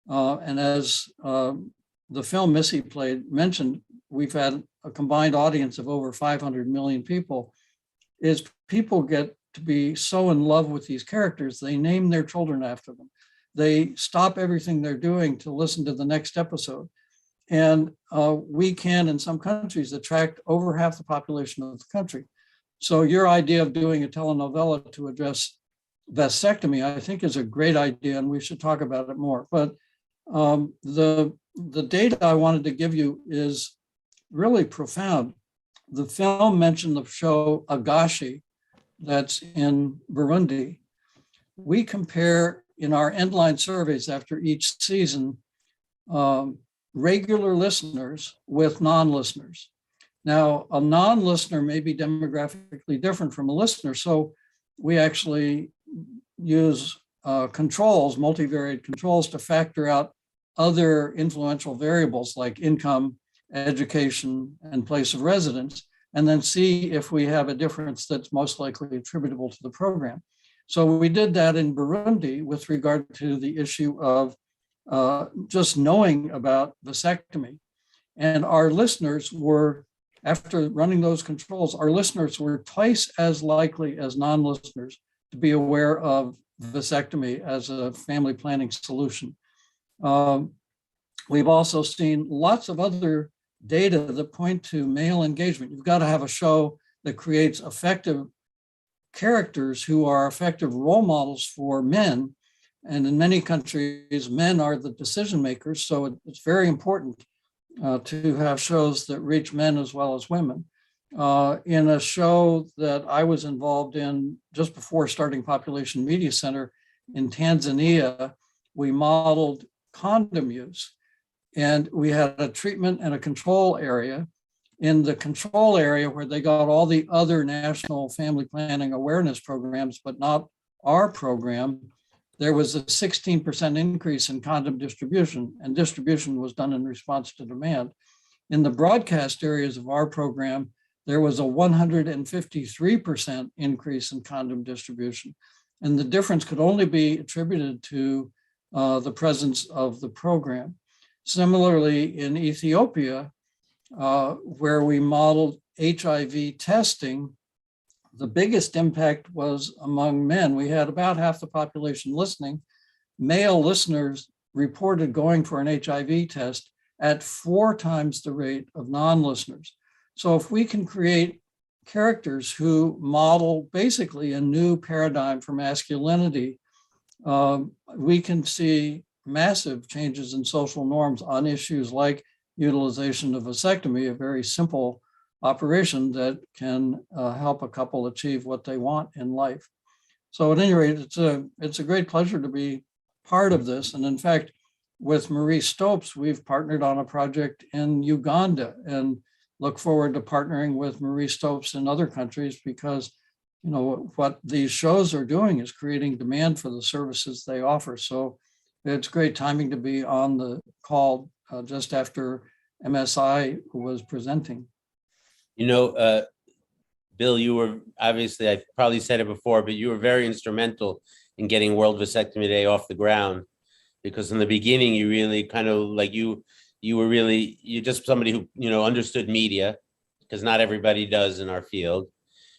and as the film Missy mentioned, we've had a combined audience of over 500 million people, is people get to be so in love with these characters, they name their children after them. They stop everything they're doing to listen to the next episode. And we can, in some countries, attract over half the population of the country. So your idea of doing a telenovela to address vasectomy, I think, is a great idea, and we should talk about it more. But the data I wanted to give you is really profound. The film mentioned the show Agashi that's in Burundi. We compare in our endline surveys after each season regular listeners with non-listeners. Now, a non-listener may be demographically different from a listener, so we actually use controls, multivariate controls, to factor out other influential variables like income, education, and place of residence, and then see if we have a difference that's most likely attributable to the program. So we did that in Burundi with regard to the issue of just knowing about vasectomy. And our listeners were, after running those controls, our listeners were twice as likely as non-listeners to be aware of vasectomy as a family planning solution. We've also seen lots of other data that point to male engagement. You've got to have a show that creates effective characters who are effective role models for men. And in many countries, men are the decision makers. So it's very important to have shows that reach men as well as women. In a show that I was involved in just before starting Population Media Center in Tanzania, we modeled condom use. And we had a treatment and a control area. In the control area, where they got all the other national family planning awareness programs, but not our program, there was a 16% increase in condom distribution, and distribution was done in response to demand. In the broadcast areas of our program, there was a 153% increase in condom distribution. And the difference could only be attributed to the presence of the program. Similarly, in Ethiopia, where we modeled HIV testing, the biggest impact was among men. We had about half the population listening. Male listeners reported going for an HIV test at 4 times the rate of non-listeners. So if we can create characters who model basically a new paradigm for masculinity, we can see massive changes in social norms on issues like utilization of vasectomy, a very simple operation that can help a couple achieve what they want in life. So at any rate, it's a great pleasure to be part of this. And in fact, with Marie Stopes, we've partnered on a project in Uganda and look forward to partnering with Marie Stopes in other countries, because you know what these shows are doing is creating demand for the services they offer. So it's great timing to be on the call just after MSI was presenting. You know, Bill, you were obviously, I probably said it before, but you were very instrumental in getting World Vasectomy Day off the ground, because in the beginning, you really kind of like you're just somebody who, you know, understood media, because not everybody does in our field.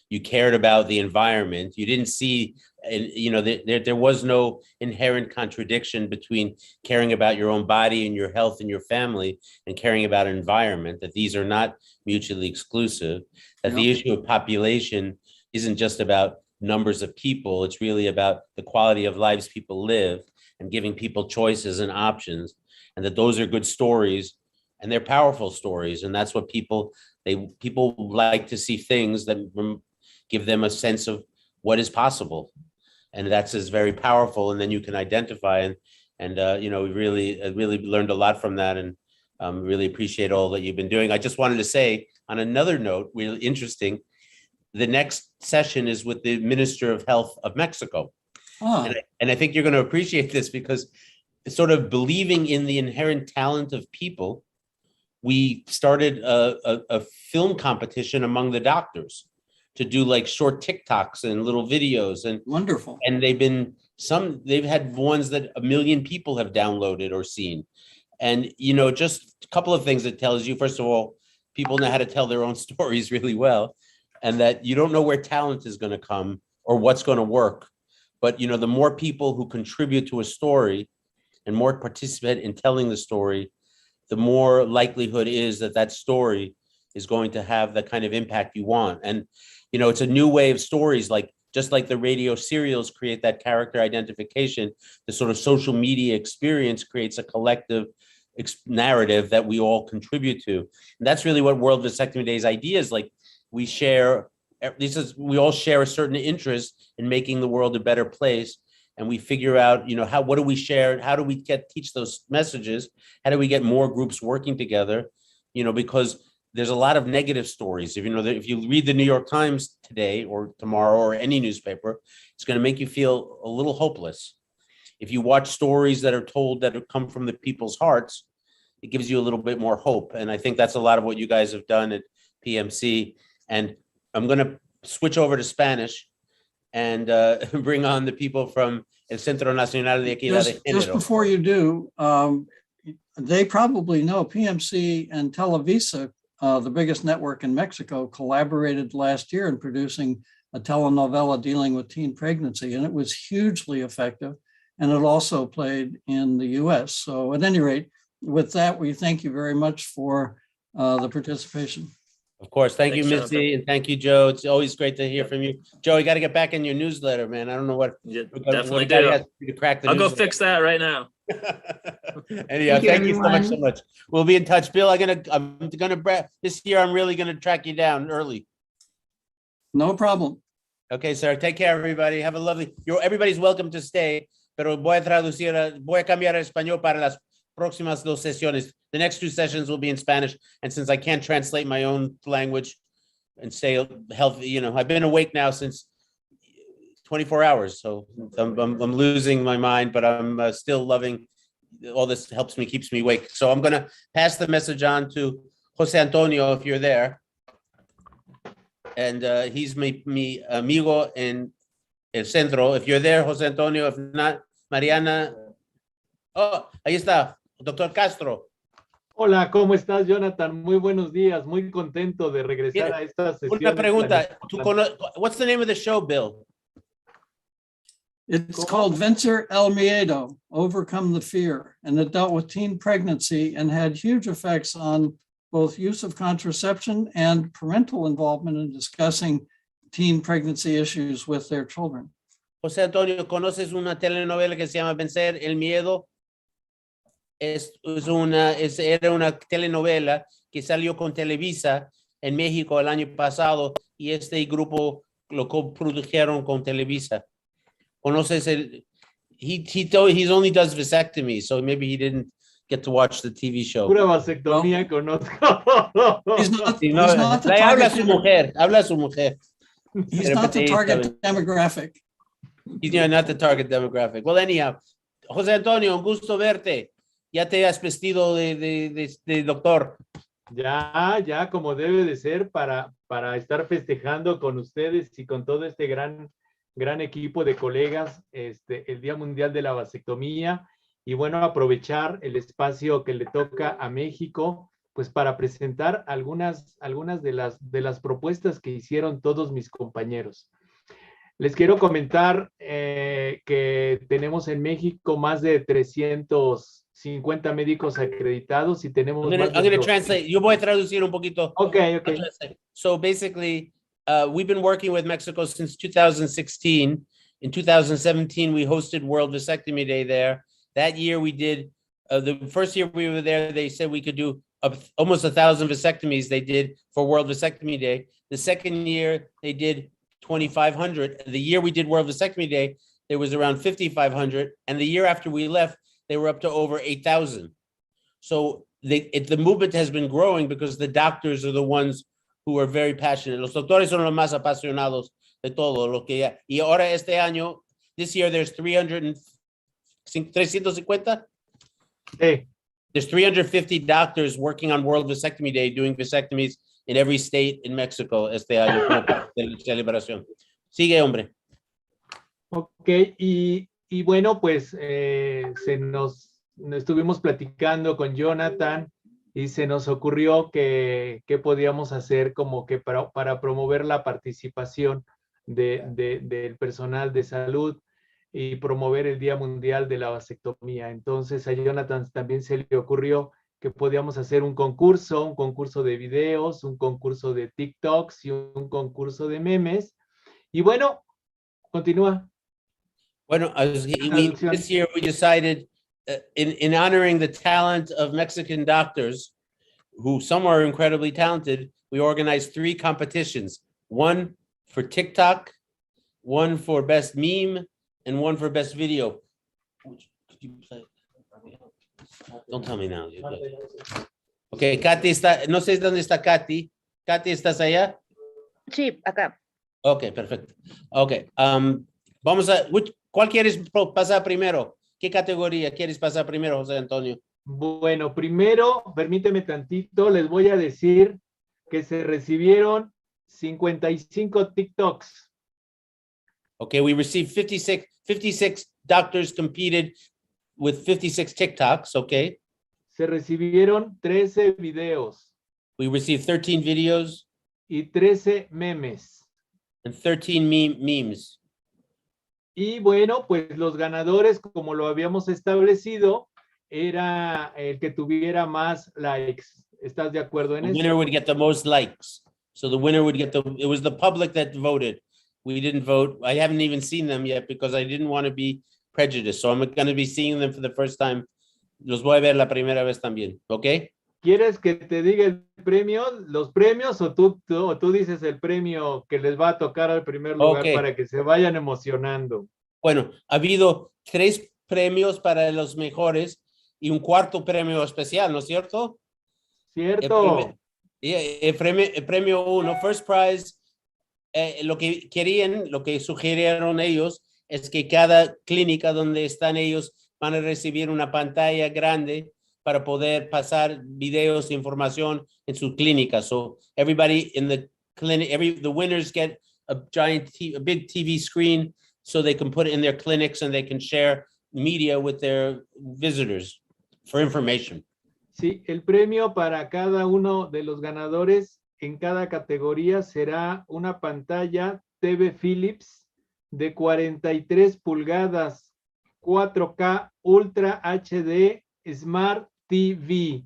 You cared about the environment. You didn't see And, you know, there was no inherent contradiction between caring about your own body and your health and your family and caring about environment, that these are not mutually exclusive, that the issue of population isn't just about numbers of people. It's really about the quality of lives people live and giving people choices and options, and that those are good stories and they're powerful stories. And that's what people like to see, things that give them a sense of what is possible. And that's is very powerful. And then you can identify and you know, we really learned a lot from that, and really appreciate all that you've been doing. I just wanted to say on another note, really interesting, the next session is with the Minister of Health of Mexico. Oh. And I think you're going to appreciate this, because sort of believing in the inherent talent of people, we started a film competition among the doctors to do like short TikToks and little videos, and wonderful. And they've had ones that 1 million people have downloaded or seen. And, you know, just a couple of things it tells you. First of all, people know how to tell their own stories really well, and that you don't know where talent is going to come or what's going to work. But, you know, the more people who contribute to a story and more participate in telling the story, the more likelihood is that that story is going to have the kind of impact you want. And, you know, it's a new way of stories, like just like the radio serials create that character identification, the sort of social media experience creates a collective narrative that we all contribute to. And that's really what World Vasectomy Day's idea is. Like, we all share a certain interest in making the world a better place. And we figure out, you know, what do we share? How do we teach those messages? How do we get more groups working together? You know, because there's a lot of negative stories. If you read the New York Times today or tomorrow or any newspaper, it's going to make you feel a little hopeless. If you watch stories that are told that come from the people's hearts, it gives you a little bit more hope. And I think that's a lot of what you guys have done at PMC. And I'm going to switch over to Spanish and bring on the people from El Centro Nacional de Equidad de Género. Just before you do, they probably know PMC and Televisa, the biggest network in Mexico, collaborated last year in producing a telenovela dealing with teen pregnancy, and it was hugely effective. And it also played in the US. So at any rate, with that, we thank you very much for the participation. Of course. Thanks, you, Jonathan. Missy, and thank you, Joe. It's always great to hear from you. Joe, you got to get back in your newsletter, man. I don't know what. Definitely do. I'll go fix that right now. Anyhow, thank you so much. We'll be in touch. Bill, I'm gonna this year, I'm really gonna track you down early. No problem. Okay, sir. Take care, everybody. Have a lovely. Everybody's welcome to stay, pero voy a cambiar a español para las próximas dos sesiones. The next 2 sessions will be in Spanish, and since I can't translate my own language and stay healthy, you know, I've been awake now since 24 hours, so I'm losing my mind, but I'm still loving all this. Keeps me awake. So I'm gonna pass the message on to Jose Antonio, if you're there, and he's mi amigo en El Centro. If you're there, Jose Antonio. If not, Mariana. Oh, ahí está, Doctor Castro. Hola, ¿cómo estás, Jonathan? Muy buenos días, muy contento de regresar a esta sesión. Una pregunta, what's the name of the show, Bill? It's called Vencer el Miedo, Overcome the Fear, and it dealt with teen pregnancy and had huge effects on both use of contraception and parental involvement in discussing teen pregnancy issues with their children. José Antonio, ¿conoces una telenovela que se llama Vencer el Miedo? Era una telenovela que salió con Televisa en México el año pasado, y este grupo lo coprodujeron con Televisa. ¿Conoces el? He only does vasectomy, so maybe he didn't get to watch the TV show. Pura vasectomía conozco. Habla su mujer. He's not the target demographic. He's not the target demographic. Well, anyhow, José Antonio, un gusto verte. Ya te has vestido de doctor. Ya, como debe de ser para estar festejando con ustedes y con todo este gran equipo de colegas, el Día Mundial de la Vasectomía, y bueno, aprovechar el espacio que le toca a México, pues para presentar algunas de las propuestas que hicieron todos mis compañeros. Les quiero comentar que tenemos en México más de 350 médicos acreditados y tenemos I'm más de going to translate. Yo voy a traducir un poquito. Okay. So basically, we've been working with Mexico since 2016. In 2017, we hosted World Vasectomy Day there. That year we did, the first year we were there, they said we could do almost 1,000 vasectomies they did for World Vasectomy Day. The second year they did 2,500. The year we did World Vasectomy Day, there was around 5,500. And the year after we left, they were up to over 8,000. So the movement has been growing because the doctors are the ones who are very passionate. Los doctores son los más apasionados de todo lo que ya. Y ahora este año, this year there's 350? Hey. There's 350 doctors working on World Vasectomy Day doing vasectomies in every state in Mexico este año de la celebración. Sigue, hombre. Ok, y bueno, pues estuvimos platicando con Jonathan y se nos ocurrió que podíamos hacer como que para promover la participación del personal de salud y promover el Día Mundial de la Vasectomía. Entonces a Jonathan también se le ocurrió que podíamos hacer un concurso de videos, un concurso de TikToks y un concurso de memes. Y bueno, continúa. Bueno, this year we decided in honoring the talent of Mexican doctors, who some are incredibly talented, we organized 3 competitions, one for TikTok, one for best meme, and one for best video. Could you play? Don't tell me now. Okay, Katy está, no sé dónde está Katy. Katy, ¿estás allá? Sí, acá. Okay, perfecto. Okay, vamos a, ¿cuál quieres pasar primero? ¿Qué categoría quieres pasar primero, José Antonio? Bueno, primero, permíteme tantito, les voy a decir que se recibieron 55 TikToks. Okay, we received 56 doctors competed with 56 TikToks, okay? Se recibieron 13 videos. We received 13 videos. Y 13 memes. And 13 memes. Y bueno, pues los ganadores, como lo habíamos establecido, era el que tuviera más likes. ¿Estás de acuerdo en eso? The winner would get the most likes. So the winner would get it was the public that voted. We didn't vote. I haven't even seen them yet because I didn't want to be prejudiced. So I'm going to be seeing them for the first time. Los voy a ver la primera vez también, ¿ok? ¿Quieres que te diga el premio, los premios, o tú dices el premio que les va a tocar al primer lugar para que se vayan emocionando? Bueno, ha habido 3 premios para los mejores y un cuarto premio especial, ¿no es cierto? Cierto. El premio 1, first prize, lo que sugirieron ellos es que cada clínica donde están ellos van a recibir una pantalla grande para poder pasar videos e información en su clínica. So everybody in the clinic, the winners get a big TV screen so they can put it in their clinics and they can share media with their visitors for information. Sí, el premio para cada uno de los ganadores en cada categoría será una pantalla TV Philips de 43 pulgadas, 4K Ultra HD Smart TV.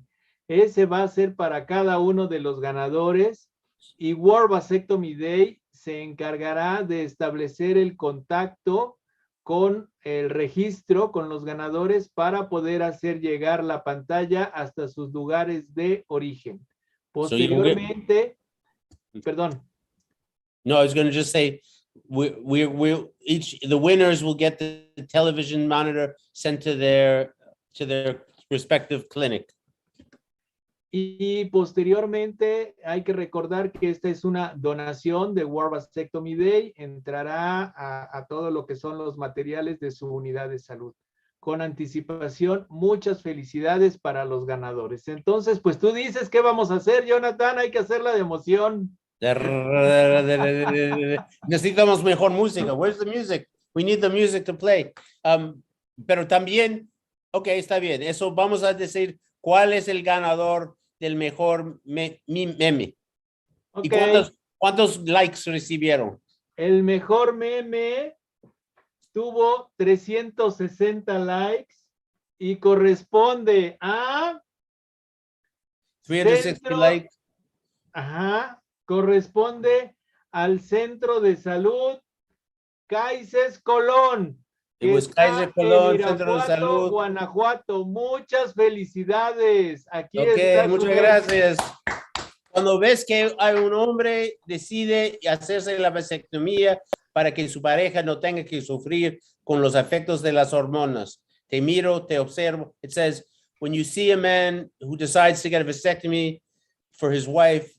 Ese va a ser para cada uno de los ganadores y World Vasectomy Day se encargará de establecer el contacto con el registro, con los ganadores para poder hacer llegar la pantalla hasta sus lugares de origen. Posteriormente, perdón. No, I was going to just say, the winners will get the television monitor sent to their respective clinic. Y posteriormente hay que recordar que esta es una donación de World Vasectomy Day, entrará a todo lo que son los materiales de su unidad de salud. Con anticipación, muchas felicidades para los ganadores. Entonces, pues tú dices, ¿qué vamos a hacer, Jonathan? Hay que hacerla de emoción. Necesitamos mejor música. Where's the music? We need the music to play. Pero también, ok, está bien. Eso vamos a decir cuál es el ganador del mejor meme. Okay. ¿Y cuántos likes recibieron? El mejor meme tuvo 360 likes y corresponde a 360 likes. Ajá, corresponde al Centro de Salud Kaiser Colón. It was Kaiser Colón, Centro de Irapuato, Salud. Guanajuato. Muchas felicidades. Aquí Ok, está. muchas gracias. Cuando ves que hay un hombre decide hacerse la vasectomía para que su pareja no tenga que sufrir con los efectos de las hormonas. Te miro, te observo. It says, when you see a man who decides to get a vasectomy for his wife,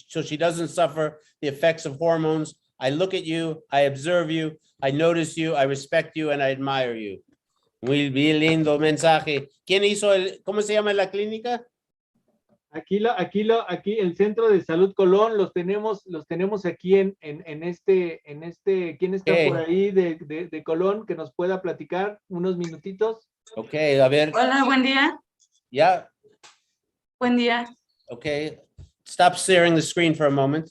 so she doesn't suffer the effects of hormones, I look at you, I observe you, I notice you, I respect you, and I admire you. Muy bien, lindo mensaje. ¿Quién hizo cómo se llama la clínica? Aquí el Centro de Salud Colón los tenemos aquí en este, ¿quién está por ahí de Colón que nos pueda platicar unos minutitos? Ok, a ver. Hola, buen día. Ya. Buen día. Ok, stop staring the screen for a moment.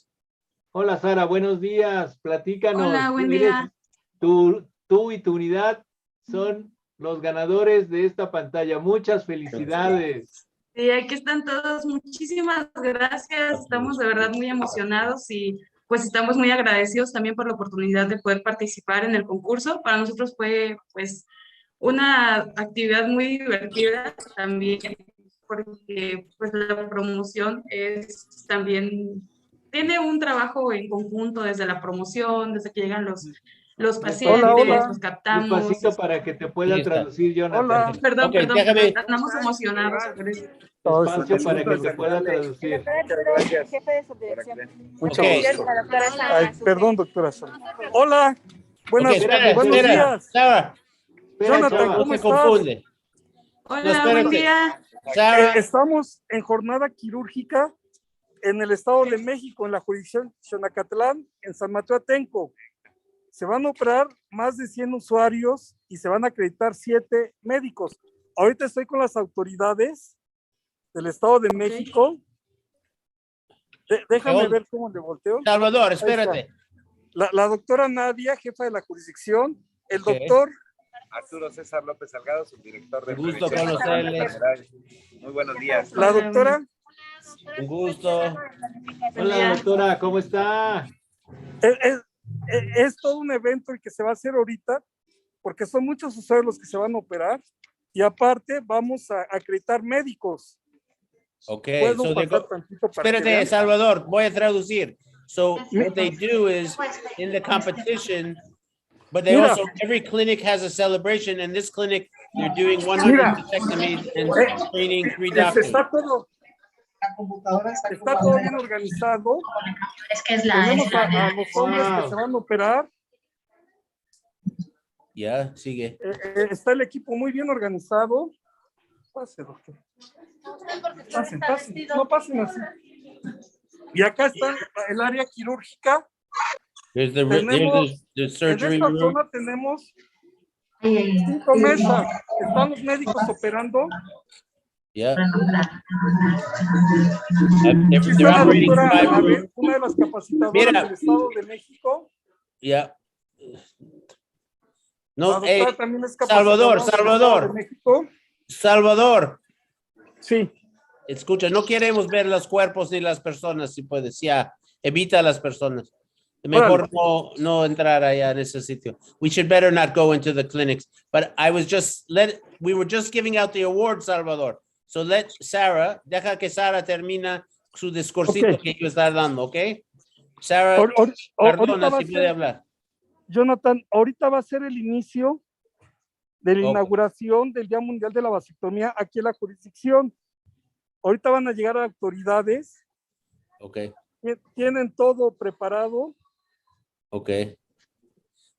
Hola Sara, buenos días, platícanos. Hola, buen día. Tú y tu unidad son los ganadores de esta pantalla. Muchas felicidades. Sí, aquí están todos. Muchísimas gracias. Estamos de verdad muy emocionados y pues estamos muy agradecidos también por la oportunidad de poder participar en el concurso. Para nosotros fue pues una actividad muy divertida también porque pues la promoción es también, tiene un trabajo en conjunto desde la promoción, desde que llegan los pacientes, los captamos. Despacito para que te pueda traducir, Jonathan. Hola. Perdón, Okay, perdón, déjame. andamos emocionados. Despacio para que te pueda traducir. Gracias. Jefe de subdirección. Mucho Okay. gusto. Ay, perdón, doctora. Hola. Buenos días. Sara. Jonathan, ¿cómo se estás? confunde. Hola, buen día. Sara. Estamos en jornada quirúrgica en el Estado de México, en la jurisdicción Xonacatlán, en San Mateo Atenco. Se van a operar más de 100 usuarios y se van a acreditar 7 médicos. Ahorita estoy con las autoridades del Estado de México. Déjame ver cómo le volteo. Salvador, espérate. La doctora Nadia, jefa de la jurisdicción, el doctor Arturo César López Salgado, subdirector de gusto Prevención conocerles. General. Muy buenos días. La doctora. Un gusto. Hola, doctora, ¿cómo está? Es todo un evento el que se va a hacer ahorita, porque son muchos usuarios los que se van a operar, y aparte vamos a acreditar médicos. Ok, ¿Puedo pasar tantito para que espérate, vean? Salvador, voy a traducir. So what they do is in the competition, but they also, every clinic has a celebration. In this clinic, they're doing 100 vasectomies and training 3 doctors. Está todo bien organizado. Tenemos a los hombres que se van a operar. Ya, sigue. Está el equipo muy bien organizado. Pase, doctor. Pasen. No pasen así. Y acá está el área quirúrgica. Here's the surgery en esta room. zona tenemos 5 mesas. Están los médicos operando. Yeah. Aquí They're está la operating doctora 5 Anabel, rooms. una de las capacitadoras Mira. del Estado de México. Yeah. La No, doctora también es capacitadora Salvador. del Estado de México. Salvador. Sí. Escucha, no queremos ver los cuerpos ni las personas, si puedes, ya. Evita a las personas. Mejor no entrar allá en ese sitio. We should better not go into the clinics. But we were just giving out the award, Salvador. So let Sarah, deja que Sarah termina su discursito que yo está dando, ¿ok? Sarah, perdona si puede hablar. Jonathan, ahorita va a ser el inicio de la inauguración del Día Mundial de la Vasectomía aquí en la jurisdicción. Ahorita van a llegar autoridades. Ok. Tienen todo preparado. Okay.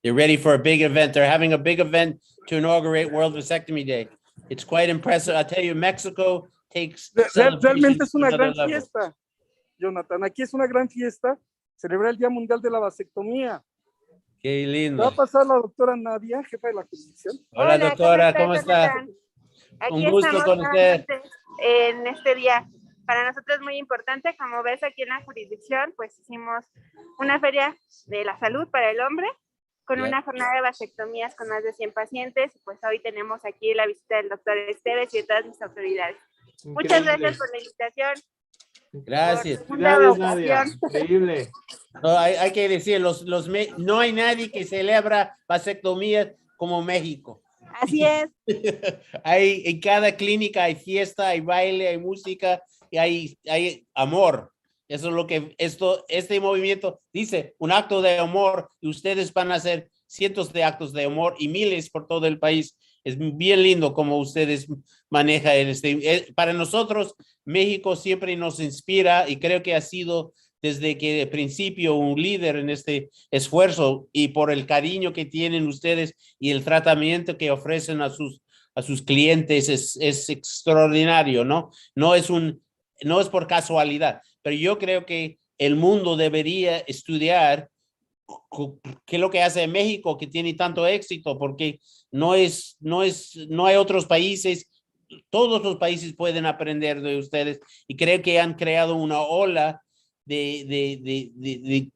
They're ready for a big event. They're having a big event to inaugurate World Vasectomy Day. It's quite impressive. I tell you, Mexico takes Realmente es una to gran another level. fiesta, Jonathan. Aquí es una gran fiesta. Celebrar el Día Mundial de la Vasectomía. Qué lindo. Va a pasar la doctora Nadia, jefa de la jurisdicción. Hola, doctora, ¿cómo está? Aquí Un gusto estamos con usted. nuevamente en este día para nosotros es muy importante. Como ves aquí en la jurisdicción, pues hicimos una feria de la salud para el hombre con una jornada de vasectomías con más de 100 pacientes. Pues hoy tenemos aquí la visita del doctor Esteves y de todas mis autoridades. Muchas gracias por la invitación. Gracias. Nadia. Increíble. No, hay que decir, no hay nadie que celebra vasectomías como México. Así es. En cada clínica hay fiesta, hay baile, hay música y hay amor. Eso es lo que este movimiento dice, un acto de amor, y ustedes van a hacer cientos de actos de amor y miles por todo el país. Es bien lindo como ustedes manejan para nosotros, México siempre nos inspira y creo que ha sido desde que el principio un líder en este esfuerzo, y por el cariño que tienen ustedes y el tratamiento que ofrecen a sus clientes es extraordinario, ¿no? No es por casualidad, pero yo creo que el mundo debería estudiar qué es lo que hace México que tiene tanto éxito, porque no hay otros países, todos los países pueden aprender de ustedes, y creo que han creado una ola de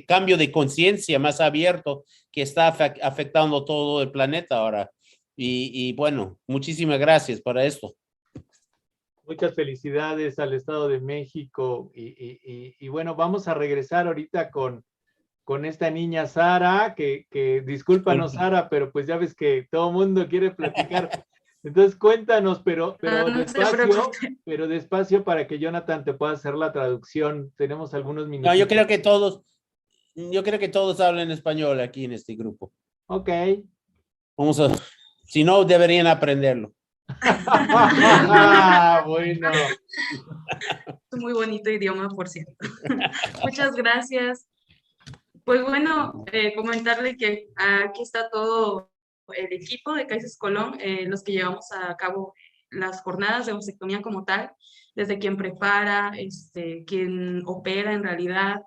cambio de conciencia más abierto que está afectando todo el planeta ahora. Y bueno, muchísimas gracias para esto. Muchas felicidades al Estado de México y bueno, vamos a regresar ahorita con esta niña Sara, que discúlpanos Sara, pero pues ya ves que todo el mundo quiere platicar. Entonces cuéntanos, pero despacio para que Jonathan te pueda hacer la traducción. Tenemos algunos minutos. No, yo creo que todos hablan español aquí en este grupo. Ok. Si no, deberían aprenderlo. Bueno. Es un muy bonito idioma, por cierto. Muchas gracias. Pues bueno, comentarle que aquí está todo el equipo de Kaises Colón, los que llevamos a cabo las jornadas de vasectomía como tal, desde quien prepara, quien opera en realidad.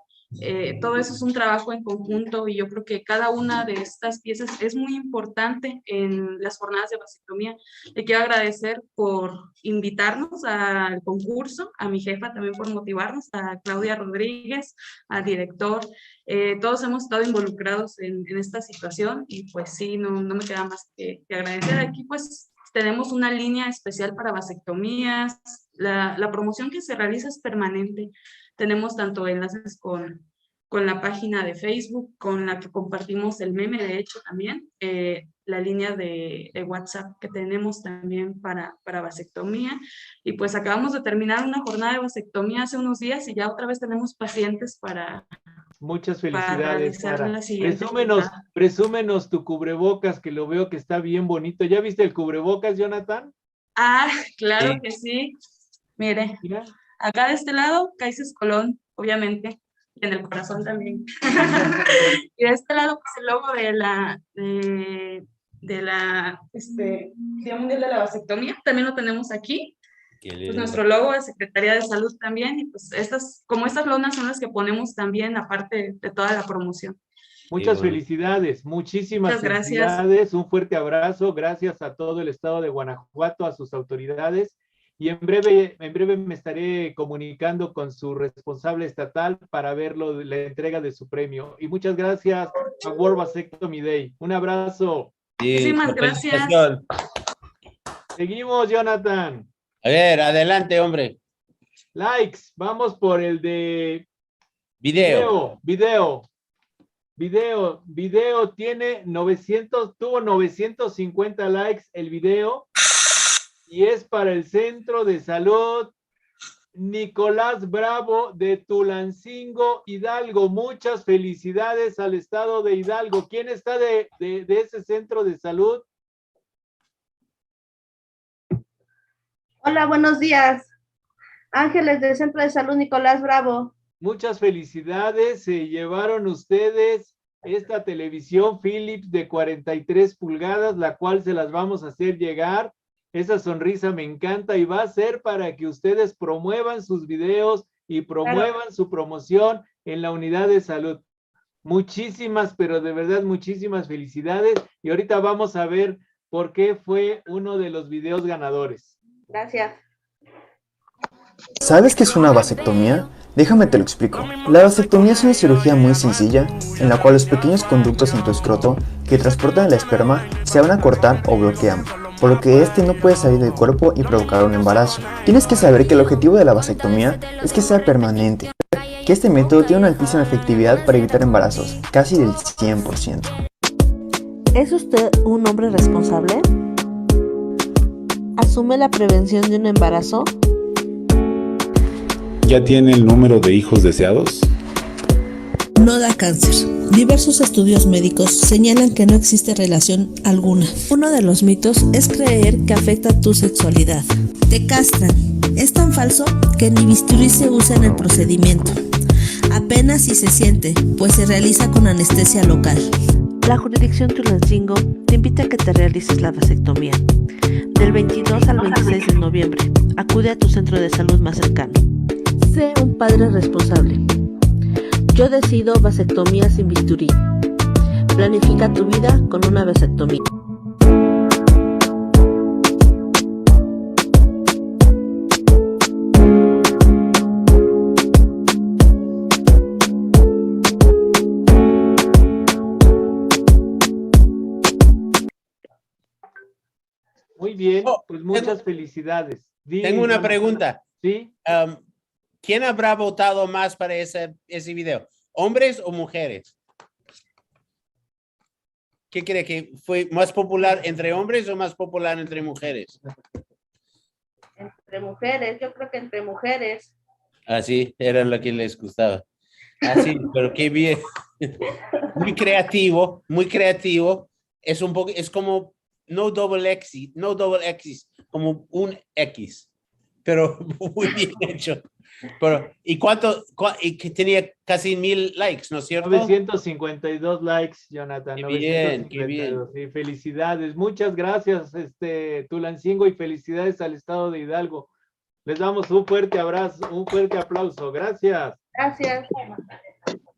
Todo eso es un trabajo en conjunto y yo creo que cada una de estas piezas es muy importante en las jornadas de vasectomía. Le quiero agradecer por invitarnos al concurso, a mi jefa también por motivarnos, a Claudia Rodríguez, al director. Todos hemos estado involucrados en esta situación y pues sí, no me queda más que agradecer. Aquí pues tenemos una línea especial para vasectomías. La promoción que se realiza es permanente. Tenemos tanto enlaces con la página de Facebook, con la que compartimos el meme, de hecho, también, la línea de WhatsApp que tenemos también para vasectomía. Y pues acabamos de terminar una jornada de vasectomía hace unos días y ya otra vez tenemos pacientes para... Muchas felicidades, Sara. Presúmenos Presúmenos tu cubrebocas, que lo veo que está bien bonito. ¿Ya viste el cubrebocas, Jonathan? Ah, claro que sí. Mire, acá de este lado, Kaises Colón, obviamente, y en el corazón también. Y de este lado, pues el logo de la Día Mundial de la Vasectomía, también lo tenemos aquí. Pues nuestro logo de Secretaría de Salud también, y pues estas lonas son las que ponemos también, aparte de toda la promoción. Muchas felicidades, muchísimas felicidades, un fuerte abrazo, gracias a todo el estado de Guanajuato, a sus autoridades, y en breve me estaré comunicando con su responsable estatal para ver la entrega de su premio. Y muchas gracias a World Vasectomy Day. Un abrazo. Muchísimas gracias. Seguimos, Jonathan. A ver, adelante, hombre. Likes, vamos por el de video. Video tiene tuvo 950 likes el video y es para el Centro de Salud Nicolás Bravo de Tulancingo, Hidalgo. Muchas felicidades al estado de Hidalgo. ¿Quién está de ese centro de salud? Hola, buenos días. Ángeles del Centro de Salud Nicolás Bravo. Muchas felicidades. Se llevaron ustedes esta televisión Philips de 43 pulgadas, la cual se las vamos a hacer llegar. Esa sonrisa me encanta y va a ser para que ustedes promuevan sus videos y promuevan su promoción en la unidad de salud. Muchísimas, pero de verdad muchísimas felicidades. Y ahorita vamos a ver por qué fue uno de los videos ganadores. Gracias. ¿Sabes qué es una vasectomía? Déjame te lo explico. La vasectomía es una cirugía muy sencilla en la cual los pequeños conductos en tu escroto que transportan el esperma se van a cortar o bloquean, por lo que este no puede salir del cuerpo y provocar un embarazo. Tienes que saber que el objetivo de la vasectomía es que sea permanente, que este método tiene una altísima efectividad para evitar embarazos, casi del 100%. ¿Es usted un hombre responsable? ¿Asume la prevención de un embarazo? ¿Ya tiene el número de hijos deseados? No da cáncer. Diversos estudios médicos señalan que no existe relación alguna. Uno de los mitos es creer que afecta tu sexualidad. Te castran. Es tan falso que ni bisturí se usa en el procedimiento. Apenas si se siente, pues se realiza con anestesia local. La jurisdicción Tulancingo te invita a que te realices la vasectomía. Del 22 al 26 de noviembre, acude a tu centro de salud más cercano. Sé un padre responsable. Yo decido vasectomía sin bisturí. Planifica tu vida con una vasectomía. Muy bien, pues muchas felicidades. Tengo una pregunta. ¿Sí? ¿Quién habrá votado más para ese video? ¿Hombres o mujeres? ¿Qué cree que fue más popular entre hombres o más popular entre mujeres? Entre mujeres, yo creo que entre mujeres. Así, era lo que les gustaba. Así, pero qué bien. Muy creativo, muy creativo. Es un poco, es como no double X, como un X, pero muy bien hecho. Pero, ¿y y que tenía casi 1000 likes, ¿no es cierto? 952 likes, Jonathan. Qué bien, 952. qué bien. Sí, felicidades. Muchas gracias, Tulancingo, y felicidades al estado de Hidalgo. Les damos un fuerte abrazo, un fuerte aplauso. Gracias. Gracias.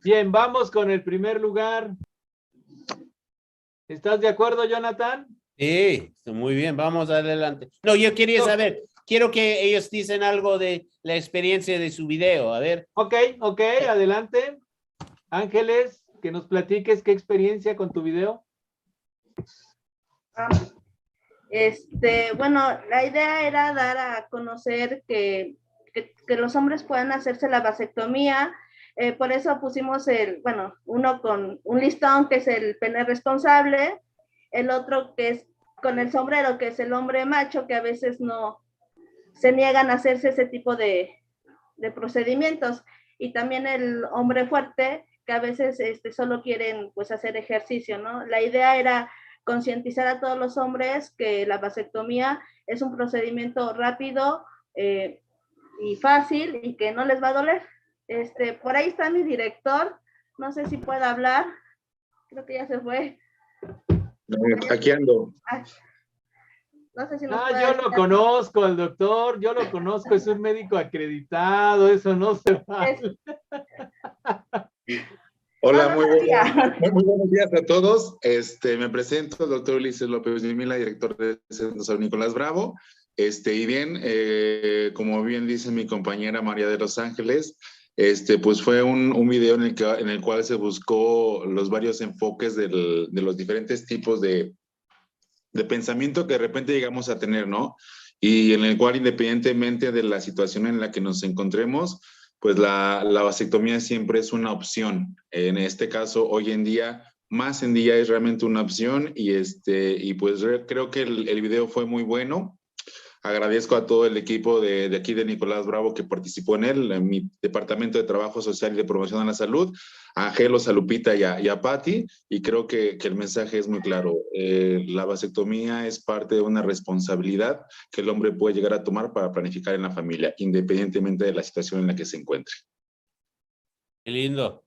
Bien, vamos con el primer lugar. ¿Estás de acuerdo, Jonathan? Sí, muy bien, vamos adelante. No, yo quería saber, quiero que ellos dicen algo de la experiencia de su video, a ver. Ok, adelante. Ángeles, que nos platiques qué experiencia con tu video. Bueno, la idea era dar a conocer que los hombres puedan hacerse la vasectomía. Por eso pusimos uno con un listón que es el pene responsable, el otro que es con el sombrero, que es el hombre macho, que a veces no se niegan a hacerse ese tipo de procedimientos, y también el hombre fuerte, que a veces solo quieren pues hacer ejercicio, ¿no? La idea era concientizar a todos los hombres que la vasectomía es un procedimiento rápido y fácil y que no les va a doler. Por ahí está mi director, no sé si puede hablar, creo que ya se fue. Aquí ando. No sé si nos yo lo conozco, al doctor, yo lo conozco, es un médico acreditado, eso no se vale. Hola, muy buenos días a todos. Me presento, el doctor Ulises López Mila, director del Centro San Nicolás Bravo. Y bien, como bien dice mi compañera María de Los Ángeles, pues fue un video en el cual se buscó los varios enfoques de los diferentes tipos de pensamiento que de repente llegamos a tener, ¿no? Y en el cual, independientemente de la situación en la que nos encontremos, pues la vasectomía siempre es una opción. En este caso, hoy en día, más en día es realmente una opción, y pues creo que el video fue muy bueno. Agradezco a todo el equipo de aquí de Nicolás Bravo que participó en él, en mi departamento de Trabajo Social y de Promoción a la Salud, a Angelos, a Lupita y a Patti, y creo que el mensaje es muy claro. La vasectomía es parte de una responsabilidad que el hombre puede llegar a tomar para planificar en la familia, independientemente de la situación en la que se encuentre. Qué lindo.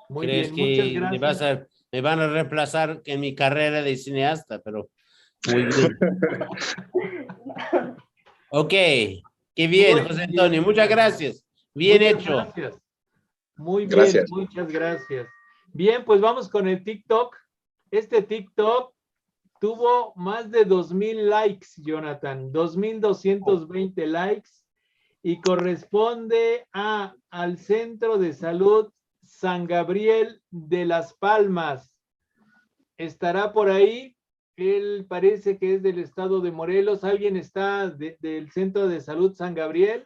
Muy ¿Crees bien, que muchas gracias. me van a reemplazar en mi carrera de cineasta? Pero muy bien. Ok, qué bien, José Antonio, muchas gracias. Bien hecho. Gracias. Muy bien, gracias. Muchas gracias. Bien, pues vamos con el TikTok. Este TikTok tuvo más de 2000 likes, Jonathan, 2220 likes. y corresponde al Centro de Salud San Gabriel de Las Palmas. ¿Estará por ahí? Él parece que es del estado de Morelos. ¿Alguien está del Centro de Salud San Gabriel?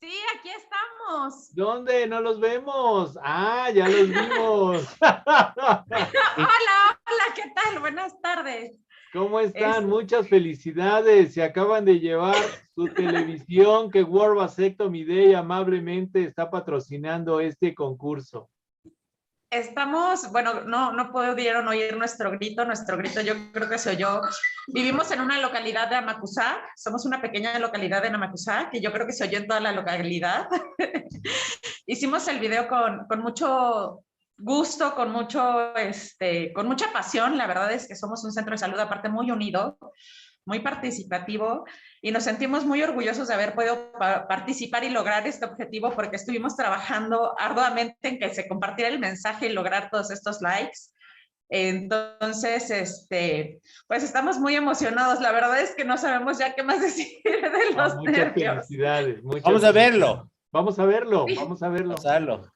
Sí, aquí estamos. ¿Dónde? No los vemos. Ah, ya los vimos. Hola, hola, ¿qué tal? Buenas tardes. ¿Cómo están? Muchas felicidades. Se acaban de llevar su televisión que World Vasectomy Day amablemente está patrocinando este concurso. Estamos, bueno, no pudieron oír nuestro grito yo creo que se oyó. Vivimos en una localidad de Amacuzá, somos una pequeña localidad de Amacuzá, que yo creo que se oyó en toda la localidad. Hicimos el video con mucho gusto, con mucha pasión. La verdad es que somos un centro de salud aparte muy unido, muy participativo, y nos sentimos muy orgullosos de haber podido participar y lograr este objetivo, porque estuvimos trabajando arduamente en que se compartiera el mensaje y lograr todos estos likes. Entonces, pues estamos muy emocionados. La verdad es que no sabemos ya qué más decir de los Muchas nervios. felicidades. Vamos a verlo. Vamos a verlo, Sí. vamos a verlo. Pasarlo.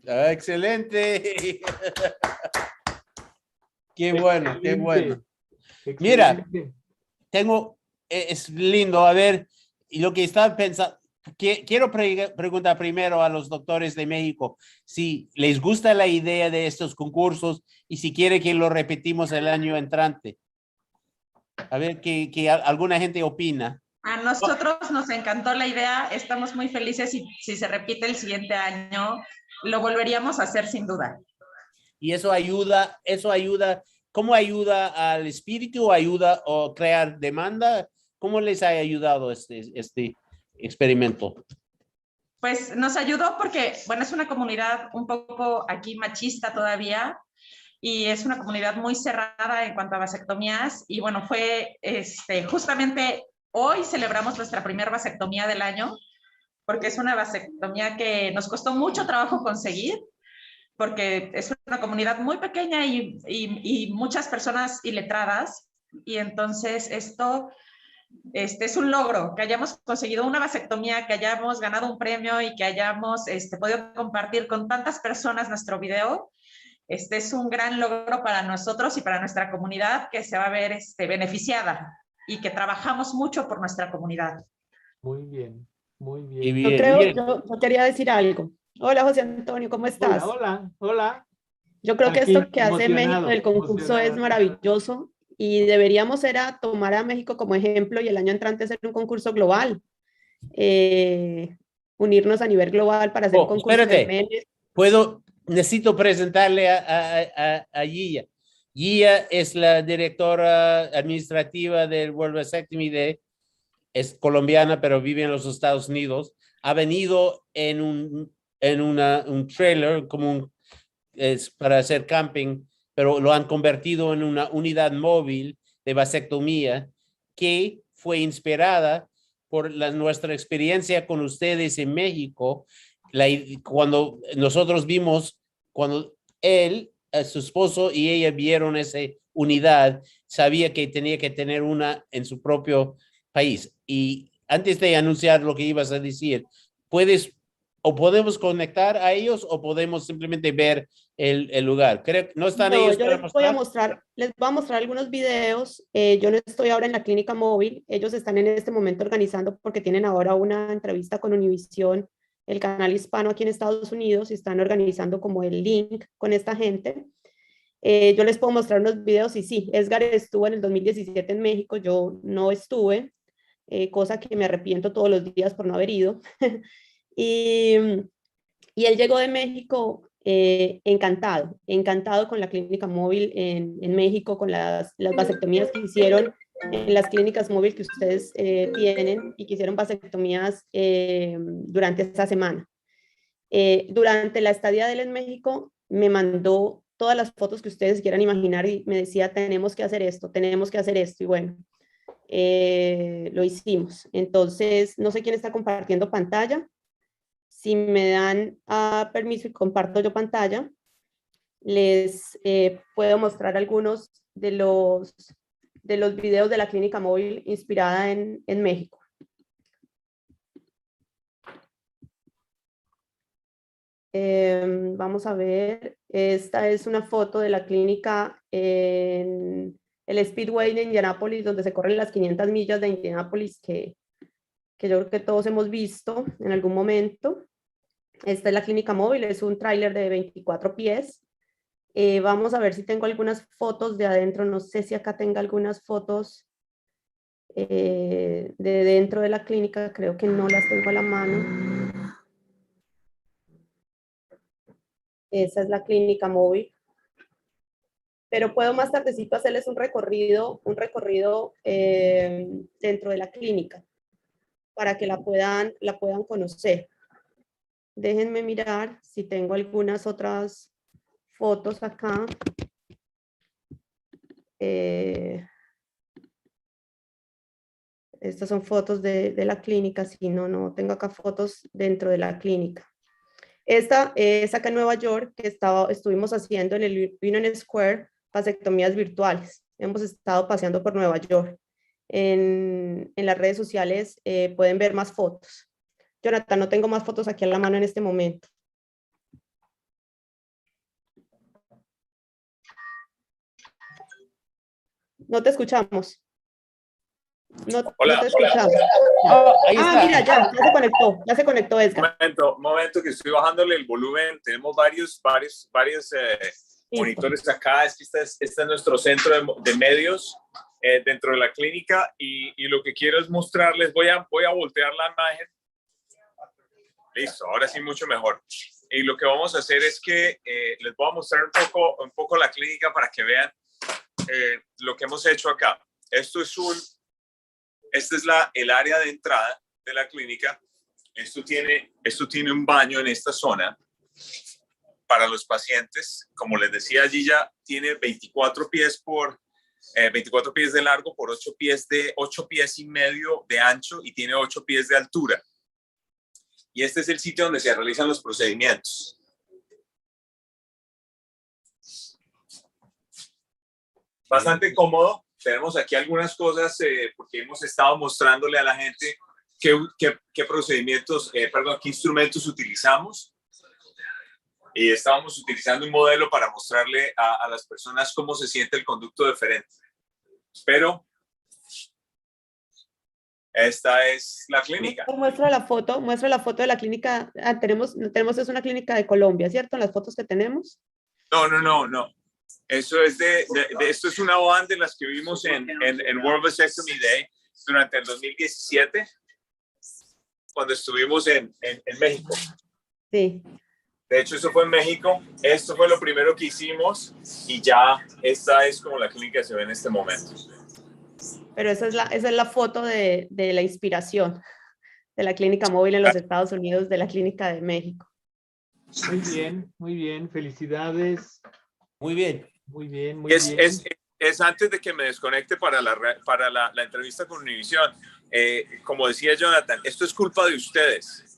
Ah, excelente. Qué bueno, qué bueno. Mira, es lindo, a ver, y lo que estaba pensando, quiero preguntar primero a los doctores de México si les gusta la idea de estos concursos y si quiere que lo repetimos el año entrante. A ver qué alguna gente opina. A nosotros nos encantó la idea, estamos muy felices y si se repite el siguiente año, lo volveríamos a hacer sin duda. Y eso ayuda, ¿cómo ayuda al espíritu? ¿Ayuda o crear demanda? ¿Cómo les ha ayudado este experimento? Pues nos ayudó porque, bueno, es una comunidad un poco aquí machista todavía y es una comunidad muy cerrada en cuanto a vasectomías y bueno, fue justamente hoy celebramos nuestra primera vasectomía del año porque es una vasectomía que nos costó mucho trabajo conseguir porque es una comunidad muy pequeña y muchas personas iletradas y entonces esto es un logro, que hayamos conseguido una vasectomía, que hayamos ganado un premio y que hayamos podido compartir con tantas personas nuestro video. Es un gran logro para nosotros y para nuestra comunidad que se va a ver beneficiada y que trabajamos mucho por nuestra comunidad. Muy bien, muy bien. Y Yo bien, creo, bien. yo quería decir algo. Hola, José Antonio, ¿cómo estás? Hola, hola. Yo creo que Aquí, esto que hace México emocionado, del concurso es emocionado. maravilloso y deberíamos tomar a México como ejemplo y el año entrante hacer un concurso global. Unirnos a nivel global para hacer un concurso de Espérate, memes. necesito presentarle a Gia. Gia es la directora administrativa del World Vasectomy Day. Es colombiana, pero vive en los Estados Unidos. Ha venido en un trailer es para hacer camping, pero lo han convertido en una unidad móvil de vasectomía que fue inspirada por nuestra experiencia con ustedes en México. Cuando nosotros vimos, cuando él, su esposo y ella vieron esa unidad, sabía que tenía que tener una en su propio país. Y antes de anunciar lo que ibas a decir, podemos conectar a ellos o podemos simplemente ver el lugar. ¿No están No, ellos yo para les voy a mostrar? les voy a mostrar algunos videos. Yo no estoy ahora en la clínica móvil. Ellos están en este momento organizando porque tienen ahora una entrevista con Univisión, el canal hispano aquí en Estados Unidos, y están organizando como el link con esta gente. Yo les puedo mostrar unos videos y sí, Edgar estuvo en el 2017 en México, yo no estuve, cosa que me arrepiento todos los días por no haber ido. y él llegó de México encantado con la clínica móvil en México, con las vasectomías que hicieron. en las clínicas móviles que ustedes tienen y que hicieron vasectomías durante esta semana. Durante la estadía de él en México, me mandó todas las fotos que ustedes quieran imaginar y me decía, tenemos que hacer esto, y bueno, lo hicimos. Entonces, no sé quién está compartiendo pantalla. Si me dan permiso y comparto yo pantalla, les puedo mostrar algunos de los videos de la clínica móvil inspirada en México. Vamos a ver, esta es una foto de la clínica en el Speedway de Indianápolis, donde se corren las 500 millas de Indianápolis, que yo creo que todos hemos visto en algún momento. Esta es la clínica móvil, es un tráiler de 24 pies. Vamos a ver si tengo algunas fotos de adentro, no sé si acá tenga algunas fotos de dentro de la clínica, creo que no las tengo a la mano. Esa es la clínica móvil. Pero puedo más tardecito hacerles un recorrido dentro de la clínica para que la puedan conocer. Déjenme mirar si tengo algunas otras fotos acá. Estas son fotos de la clínica, si no tengo acá fotos dentro de la clínica. Esta es acá en Nueva York, que estuvimos haciendo en el Union Square vasectomías virtuales. Hemos estado paseando por Nueva York. En las redes sociales pueden ver más fotos. Jonathan, no tengo más fotos aquí a la mano en este momento. No te escuchamos. Hola, no te escuchamos. Ahí está. Mira, ya se conectó Edgar. Momento que estoy bajándole el volumen. Tenemos varios monitores acá. Este es nuestro centro de medios dentro de la clínica y lo que quiero es mostrarles, voy a voltear la imagen. Listo, ahora sí mucho mejor. Y lo que vamos a hacer es que les voy a mostrar un poco la clínica para que vean lo que hemos hecho acá. Esta es el área de entrada de la clínica. Esto tiene un baño en esta zona para los pacientes. Como les decía, allí ya tiene 24 pies de largo por 8 pies y medio de ancho y tiene 8 pies de altura. Y este es el sitio donde se realizan los procedimientos. Bastante cómodo. Tenemos aquí algunas cosas porque hemos estado mostrándole a la gente qué procedimientos, qué instrumentos utilizamos. Y estábamos utilizando un modelo para mostrarle a las personas cómo se siente el conducto deferente. Pero esta es la clínica. Muestra la foto de la clínica. Tenemos es una clínica de Colombia, ¿cierto? En las fotos que tenemos. No. Eso es esto es una banda de las que vimos en World Vasectomy Day durante el 2017, cuando estuvimos en México. Sí. De hecho, eso fue en México. Esto fue lo primero que hicimos y ya esta es como la clínica se ve en este momento. Pero esa es la foto de la inspiración de la clínica móvil en los Estados Unidos, de la clínica de México. Muy bien. Felicidades. Muy bien. Es antes de que me desconecte para la entrevista con Univision. Como decía Jonathan, esto es culpa de ustedes.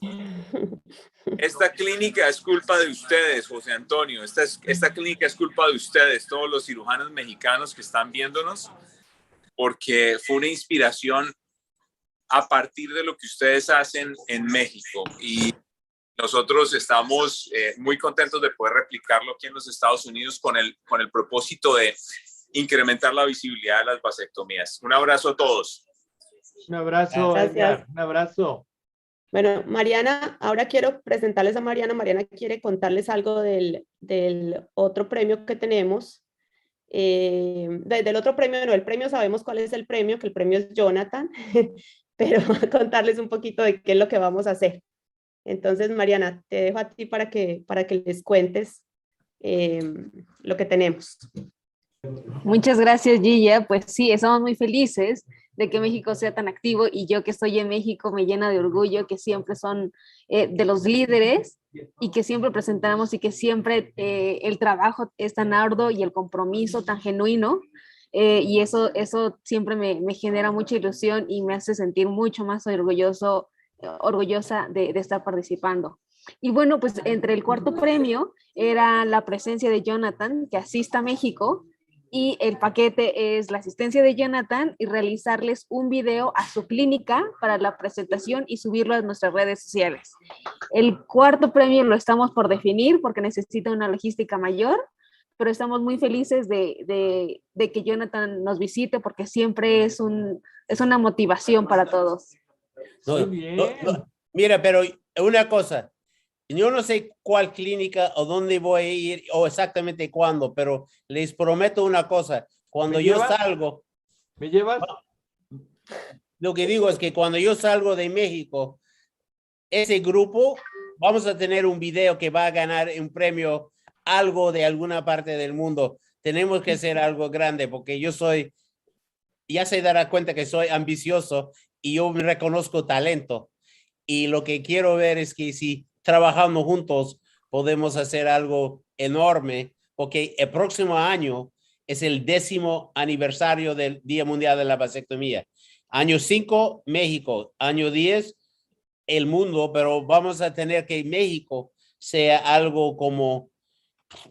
Esta clínica es culpa de ustedes, José Antonio. Esta clínica es culpa de ustedes, todos los cirujanos mexicanos que están viéndonos, porque fue una inspiración a partir de lo que ustedes hacen en México. Y nosotros estamos muy contentos de poder replicarlo aquí en los Estados Unidos con el propósito de incrementar la visibilidad de las vasectomías. Un abrazo a todos. Un abrazo, Edgar. Un abrazo. Bueno, Mariana, ahora quiero presentarles a Mariana. Mariana quiere contarles algo del otro premio que tenemos. Del otro premio, no, el premio sabemos cuál es el premio, que el premio es Jonathan, pero contarles un poquito de qué es lo que vamos a hacer. Entonces, Mariana, te dejo a ti para que les cuentes lo que tenemos. Muchas gracias, Gilla. Pues sí, estamos muy felices de que México sea tan activo y yo que estoy en México me llena de orgullo que siempre son de los líderes y que siempre presentamos y que siempre el trabajo es tan arduo y el compromiso tan genuino. Y eso siempre me genera mucha ilusión y me hace sentir mucho más orgullosa de estar participando. Y bueno, pues entre el cuarto premio era la presencia de Jonathan, que asista a México, y el paquete es la asistencia de Jonathan y realizarles un video a su clínica para la presentación y subirlo a nuestras redes sociales. El cuarto premio lo estamos por definir porque necesita una logística mayor, pero estamos muy felices de que Jonathan nos visite porque siempre es una motivación para todos. No, mira, pero una cosa, yo no sé cuál clínica o dónde voy a ir o exactamente cuándo, pero les prometo una cosa, cuando yo salgo... ¿Me llevas? Lo que digo es que cuando yo salgo de México, ese grupo, vamos a tener un video que va a ganar un premio, algo de alguna parte del mundo. Tenemos que hacer algo grande porque yo soy, ya se dará cuenta que soy ambicioso y yo me reconozco talento. Y lo que quiero ver es que si trabajamos juntos podemos hacer algo enorme, porque el próximo año es el 10º aniversario del Día Mundial de la Vasectomía. Año 5, México. Año 10, el mundo, pero vamos a tener que México sea algo como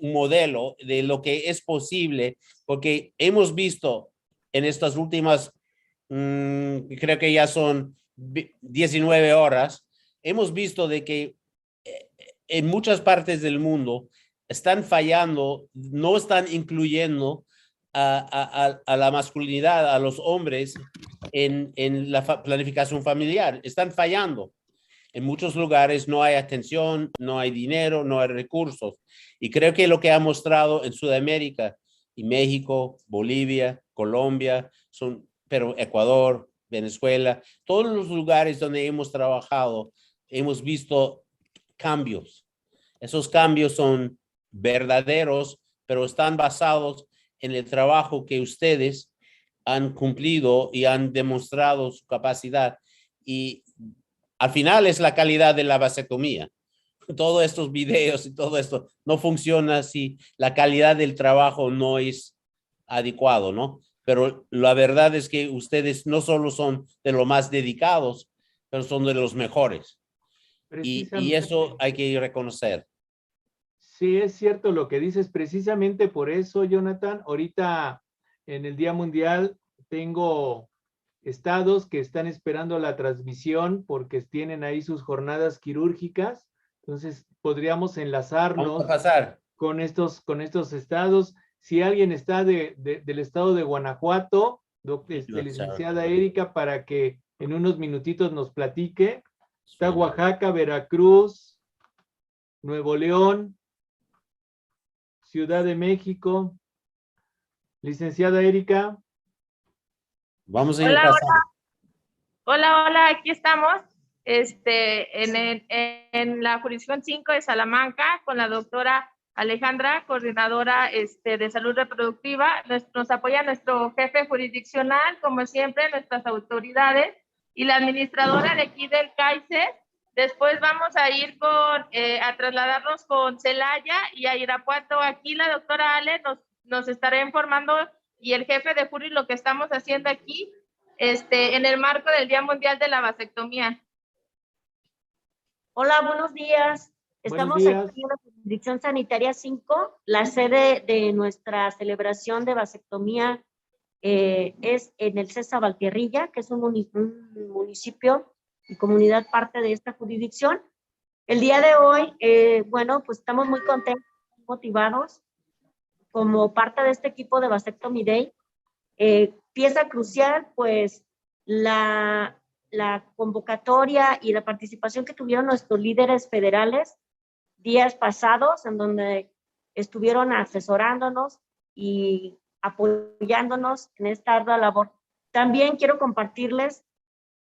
un modelo de lo que es posible, porque hemos visto en estas últimas, creo que ya son 19 horas, hemos visto de que en muchas partes del mundo están fallando, no están incluyendo a la masculinidad, a los hombres en la planificación familiar, están fallando. En muchos lugares no hay atención, no hay dinero, no hay recursos. Y creo que lo que ha mostrado en Sudamérica y México, Bolivia, Colombia, pero Ecuador, Venezuela, todos los lugares donde hemos trabajado, hemos visto cambios. Esos cambios son verdaderos, pero están basados en el trabajo que ustedes han cumplido y han demostrado su capacidad. Y al final es la calidad de la vasectomía. Todos estos videos y todo esto no funciona si la calidad del trabajo no es adecuado, ¿no? Pero la verdad es que ustedes no solo son de los más dedicados, pero son de los mejores. Y eso hay que reconocer. Sí, es cierto lo que dices. Precisamente por eso, Jonathan, ahorita en el Día Mundial tengo estados que están esperando la transmisión porque tienen ahí sus jornadas quirúrgicas. Entonces, podríamos enlazarnos con estos estados. Si alguien está del estado de Guanajuato, licenciada Erika, para que en unos minutitos nos platique. Está Oaxaca, Veracruz, Nuevo León, Ciudad de México. Licenciada Erika. Vamos a ir pasando. Hola, aquí estamos. En la jurisdicción 5 de Salamanca con la doctora Alejandra, coordinadora de salud reproductiva. Nos apoya nuestro jefe jurisdiccional, como siempre, nuestras autoridades y la administradora de aquí del Kaiser. Después vamos a ir a trasladarnos con Celaya y a Irapuato. Aquí la doctora Ale nos estará informando y el jefe de jury lo que estamos haciendo aquí en el marco del Día Mundial de la Vasectomía. Hola, buenos días. Estamos aquí en la jurisdicción sanitaria 5. La sede de nuestra celebración de vasectomía es en el César Valtierrilla, que es un municipio y comunidad parte de esta jurisdicción. El día de hoy, pues estamos muy contentos, motivados, como parte de este equipo de Vasectomy Day. Pieza crucial, pues, la convocatoria y la participación que tuvieron nuestros líderes federales días pasados, en donde estuvieron asesorándonos y apoyándonos en esta ardua labor. También quiero compartirles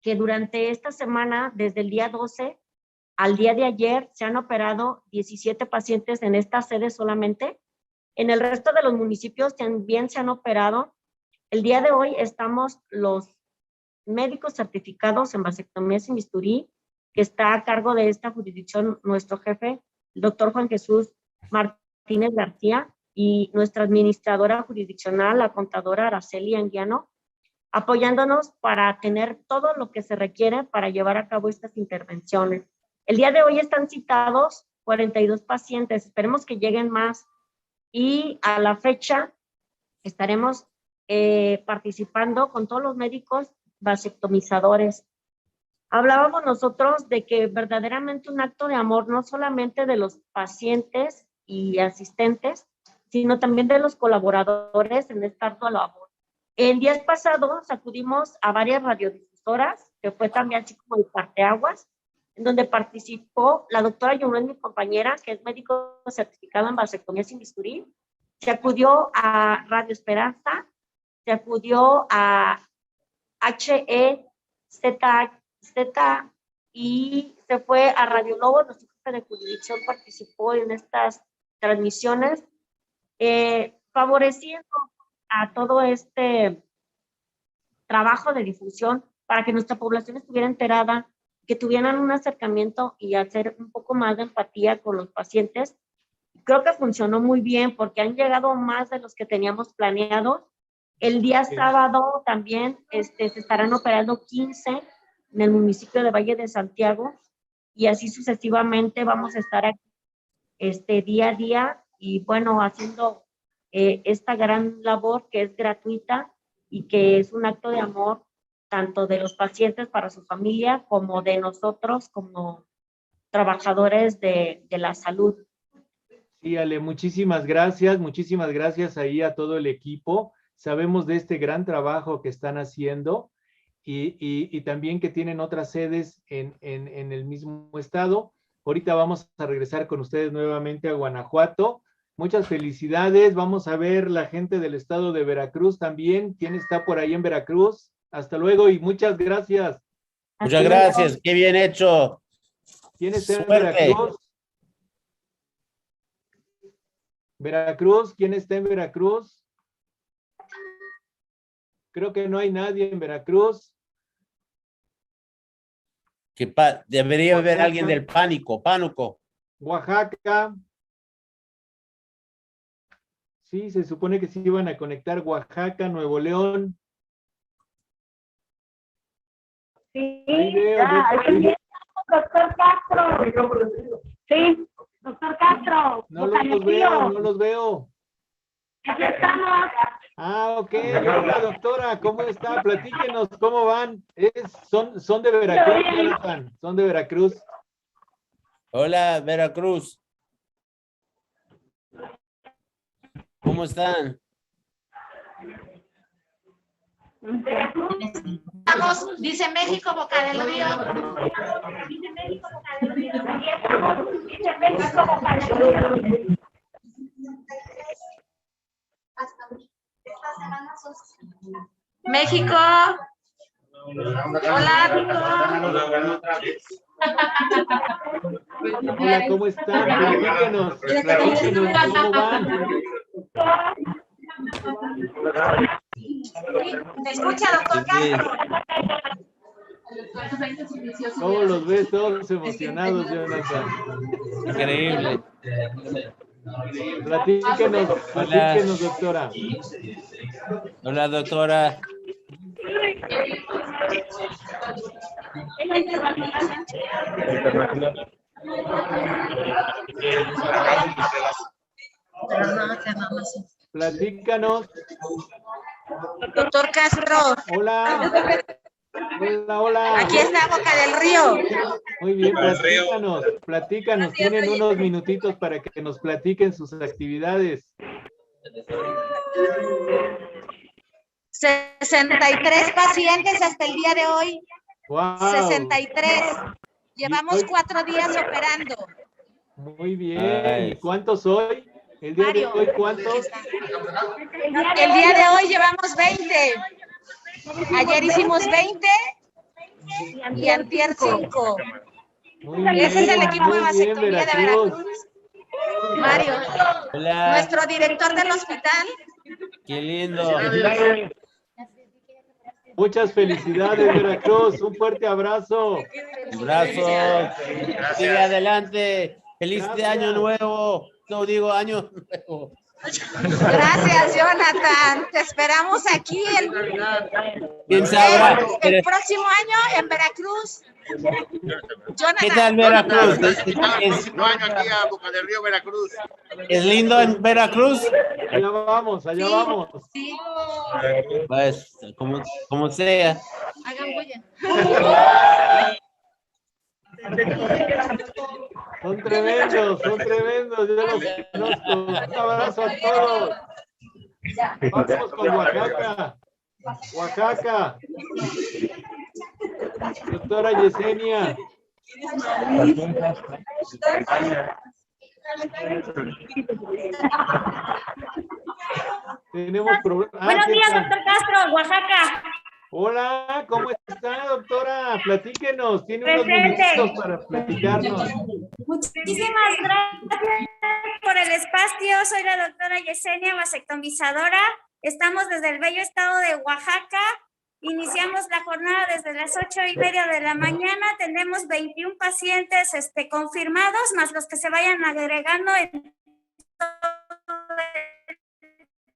que durante esta semana, desde el día 12 al día de ayer, se han operado 17 pacientes en esta sede solamente, En el resto de los municipios también se han operado. El día de hoy estamos los médicos certificados en vasectomía sin bisturí, que está a cargo de esta jurisdicción nuestro jefe, el doctor Juan Jesús Martínez García, y nuestra administradora jurisdiccional, la contadora Araceli Anguiano, apoyándonos para tener todo lo que se requiere para llevar a cabo estas intervenciones. El día de hoy están citados 42 pacientes, esperemos que lleguen más, y a la fecha estaremos participando con todos los médicos vasectomizadores. Hablábamos nosotros de que verdaderamente un acto de amor, no solamente de los pacientes y asistentes, sino también de los colaboradores en esta ardua labor. En días pasados acudimos a varias radiodifusoras, que fue también así como el parteaguas, en donde participó la doctora Yunel, mi compañera, que es médico certificado en vasectomía sin bisturí. Se acudió a Radio Esperanza, se acudió a HEZ y se fue a Radio Lobo. Nuestro jefe de jurisdicción participó en estas transmisiones, favoreciendo a todo este trabajo de difusión para que nuestra población estuviera enterada, que tuvieran un acercamiento y hacer un poco más de empatía con los pacientes. Creo que funcionó muy bien porque han llegado más de los que teníamos planeados. El día sábado también se estarán operando 15 en el municipio de Valle de Santiago, y así sucesivamente vamos a estar aquí día a día y bueno, haciendo esta gran labor que es gratuita y que es un acto de amor tanto de los pacientes para su familia como de nosotros como trabajadores de la salud. Sí, Ale, muchísimas gracias ahí a todo el equipo. Sabemos de este gran trabajo que están haciendo y también que tienen otras sedes en el mismo estado. Ahorita vamos a regresar con ustedes nuevamente a Guanajuato. Muchas felicidades. Vamos a ver la gente del estado de Veracruz también. ¿Quién está por ahí en Veracruz? Hasta luego y muchas gracias. Muchas gracias. Qué bien hecho. ¿Quién está en Suerte. Veracruz? Veracruz, ¿quién está en Veracruz? Creo que no hay nadie en Veracruz. Debería haber alguien del pánico. Oaxaca. Sí, se supone que sí iban a conectar Oaxaca, Nuevo León. Sí, doctor Castro. Sí, doctor Castro. No los veo. Aquí estamos. Ah, ok. Hola, doctora, ¿cómo está? Platíquenos, ¿cómo van? Son de Veracruz, Jonathan. Son de Veracruz. Hola, Veracruz. ¿Cómo están? Vamos, dice México, Boca del Río. Dice México, Boca del Río. Dice México, Boca del Río. México. Hola. Hola, ¿cómo están? Platíquenos, ¿cómo van? ¿Me escucha, doctor Castro? ¿Cómo los ves todos emocionados, Jonathan? Increíble. Platíquenos, doctora. Hola, doctora. Platícanos. Doctor Castro. Hola. Hola. Aquí está Boca del Río. Muy bien, platícanos. Tienen unos minutitos para que nos platiquen sus actividades. 63 pacientes hasta el día de hoy. Wow. 63. Llevamos 4 días operando. Muy bien. ¿Y cuántos hoy? ¿El día de hoy cuántos? El día de hoy llevamos 20. Ayer hicimos 20 y antier 5. Ese es el equipo de vasectomía de Veracruz. Mario, Hola, nuestro director del hospital. qué lindo. Muchas felicidades, Veracruz. Un fuerte abrazo. Abrazos. Sigue adelante. Feliz de año nuevo. No digo año nuevo. Gracias, Jonathan. Te esperamos aquí ¿Quién sabrá? el próximo año en Veracruz. ¿Qué tal Veracruz? ¿Es lindo en Veracruz? Allá vamos, allá vamos. Sí. Pues, como sea. Hagan bulla. Son tremendos, yo los conozco. Un abrazo a todos. Vamos con Oaxaca. Oaxaca. Doctora Yesenia. Tenemos problemas. Buenos días, doctor Castro, Oaxaca. Hola, ¿cómo está, doctora? Platíquenos, tiene unos Presente. minutitos para platicarnos. Muchísimas gracias por el espacio. Soy la doctora Yesenia, vasectomizadora. Estamos desde el bello estado de Oaxaca. Iniciamos la jornada desde las 8:30 de la mañana. Tenemos 21 pacientes confirmados, más los que se vayan agregando en todo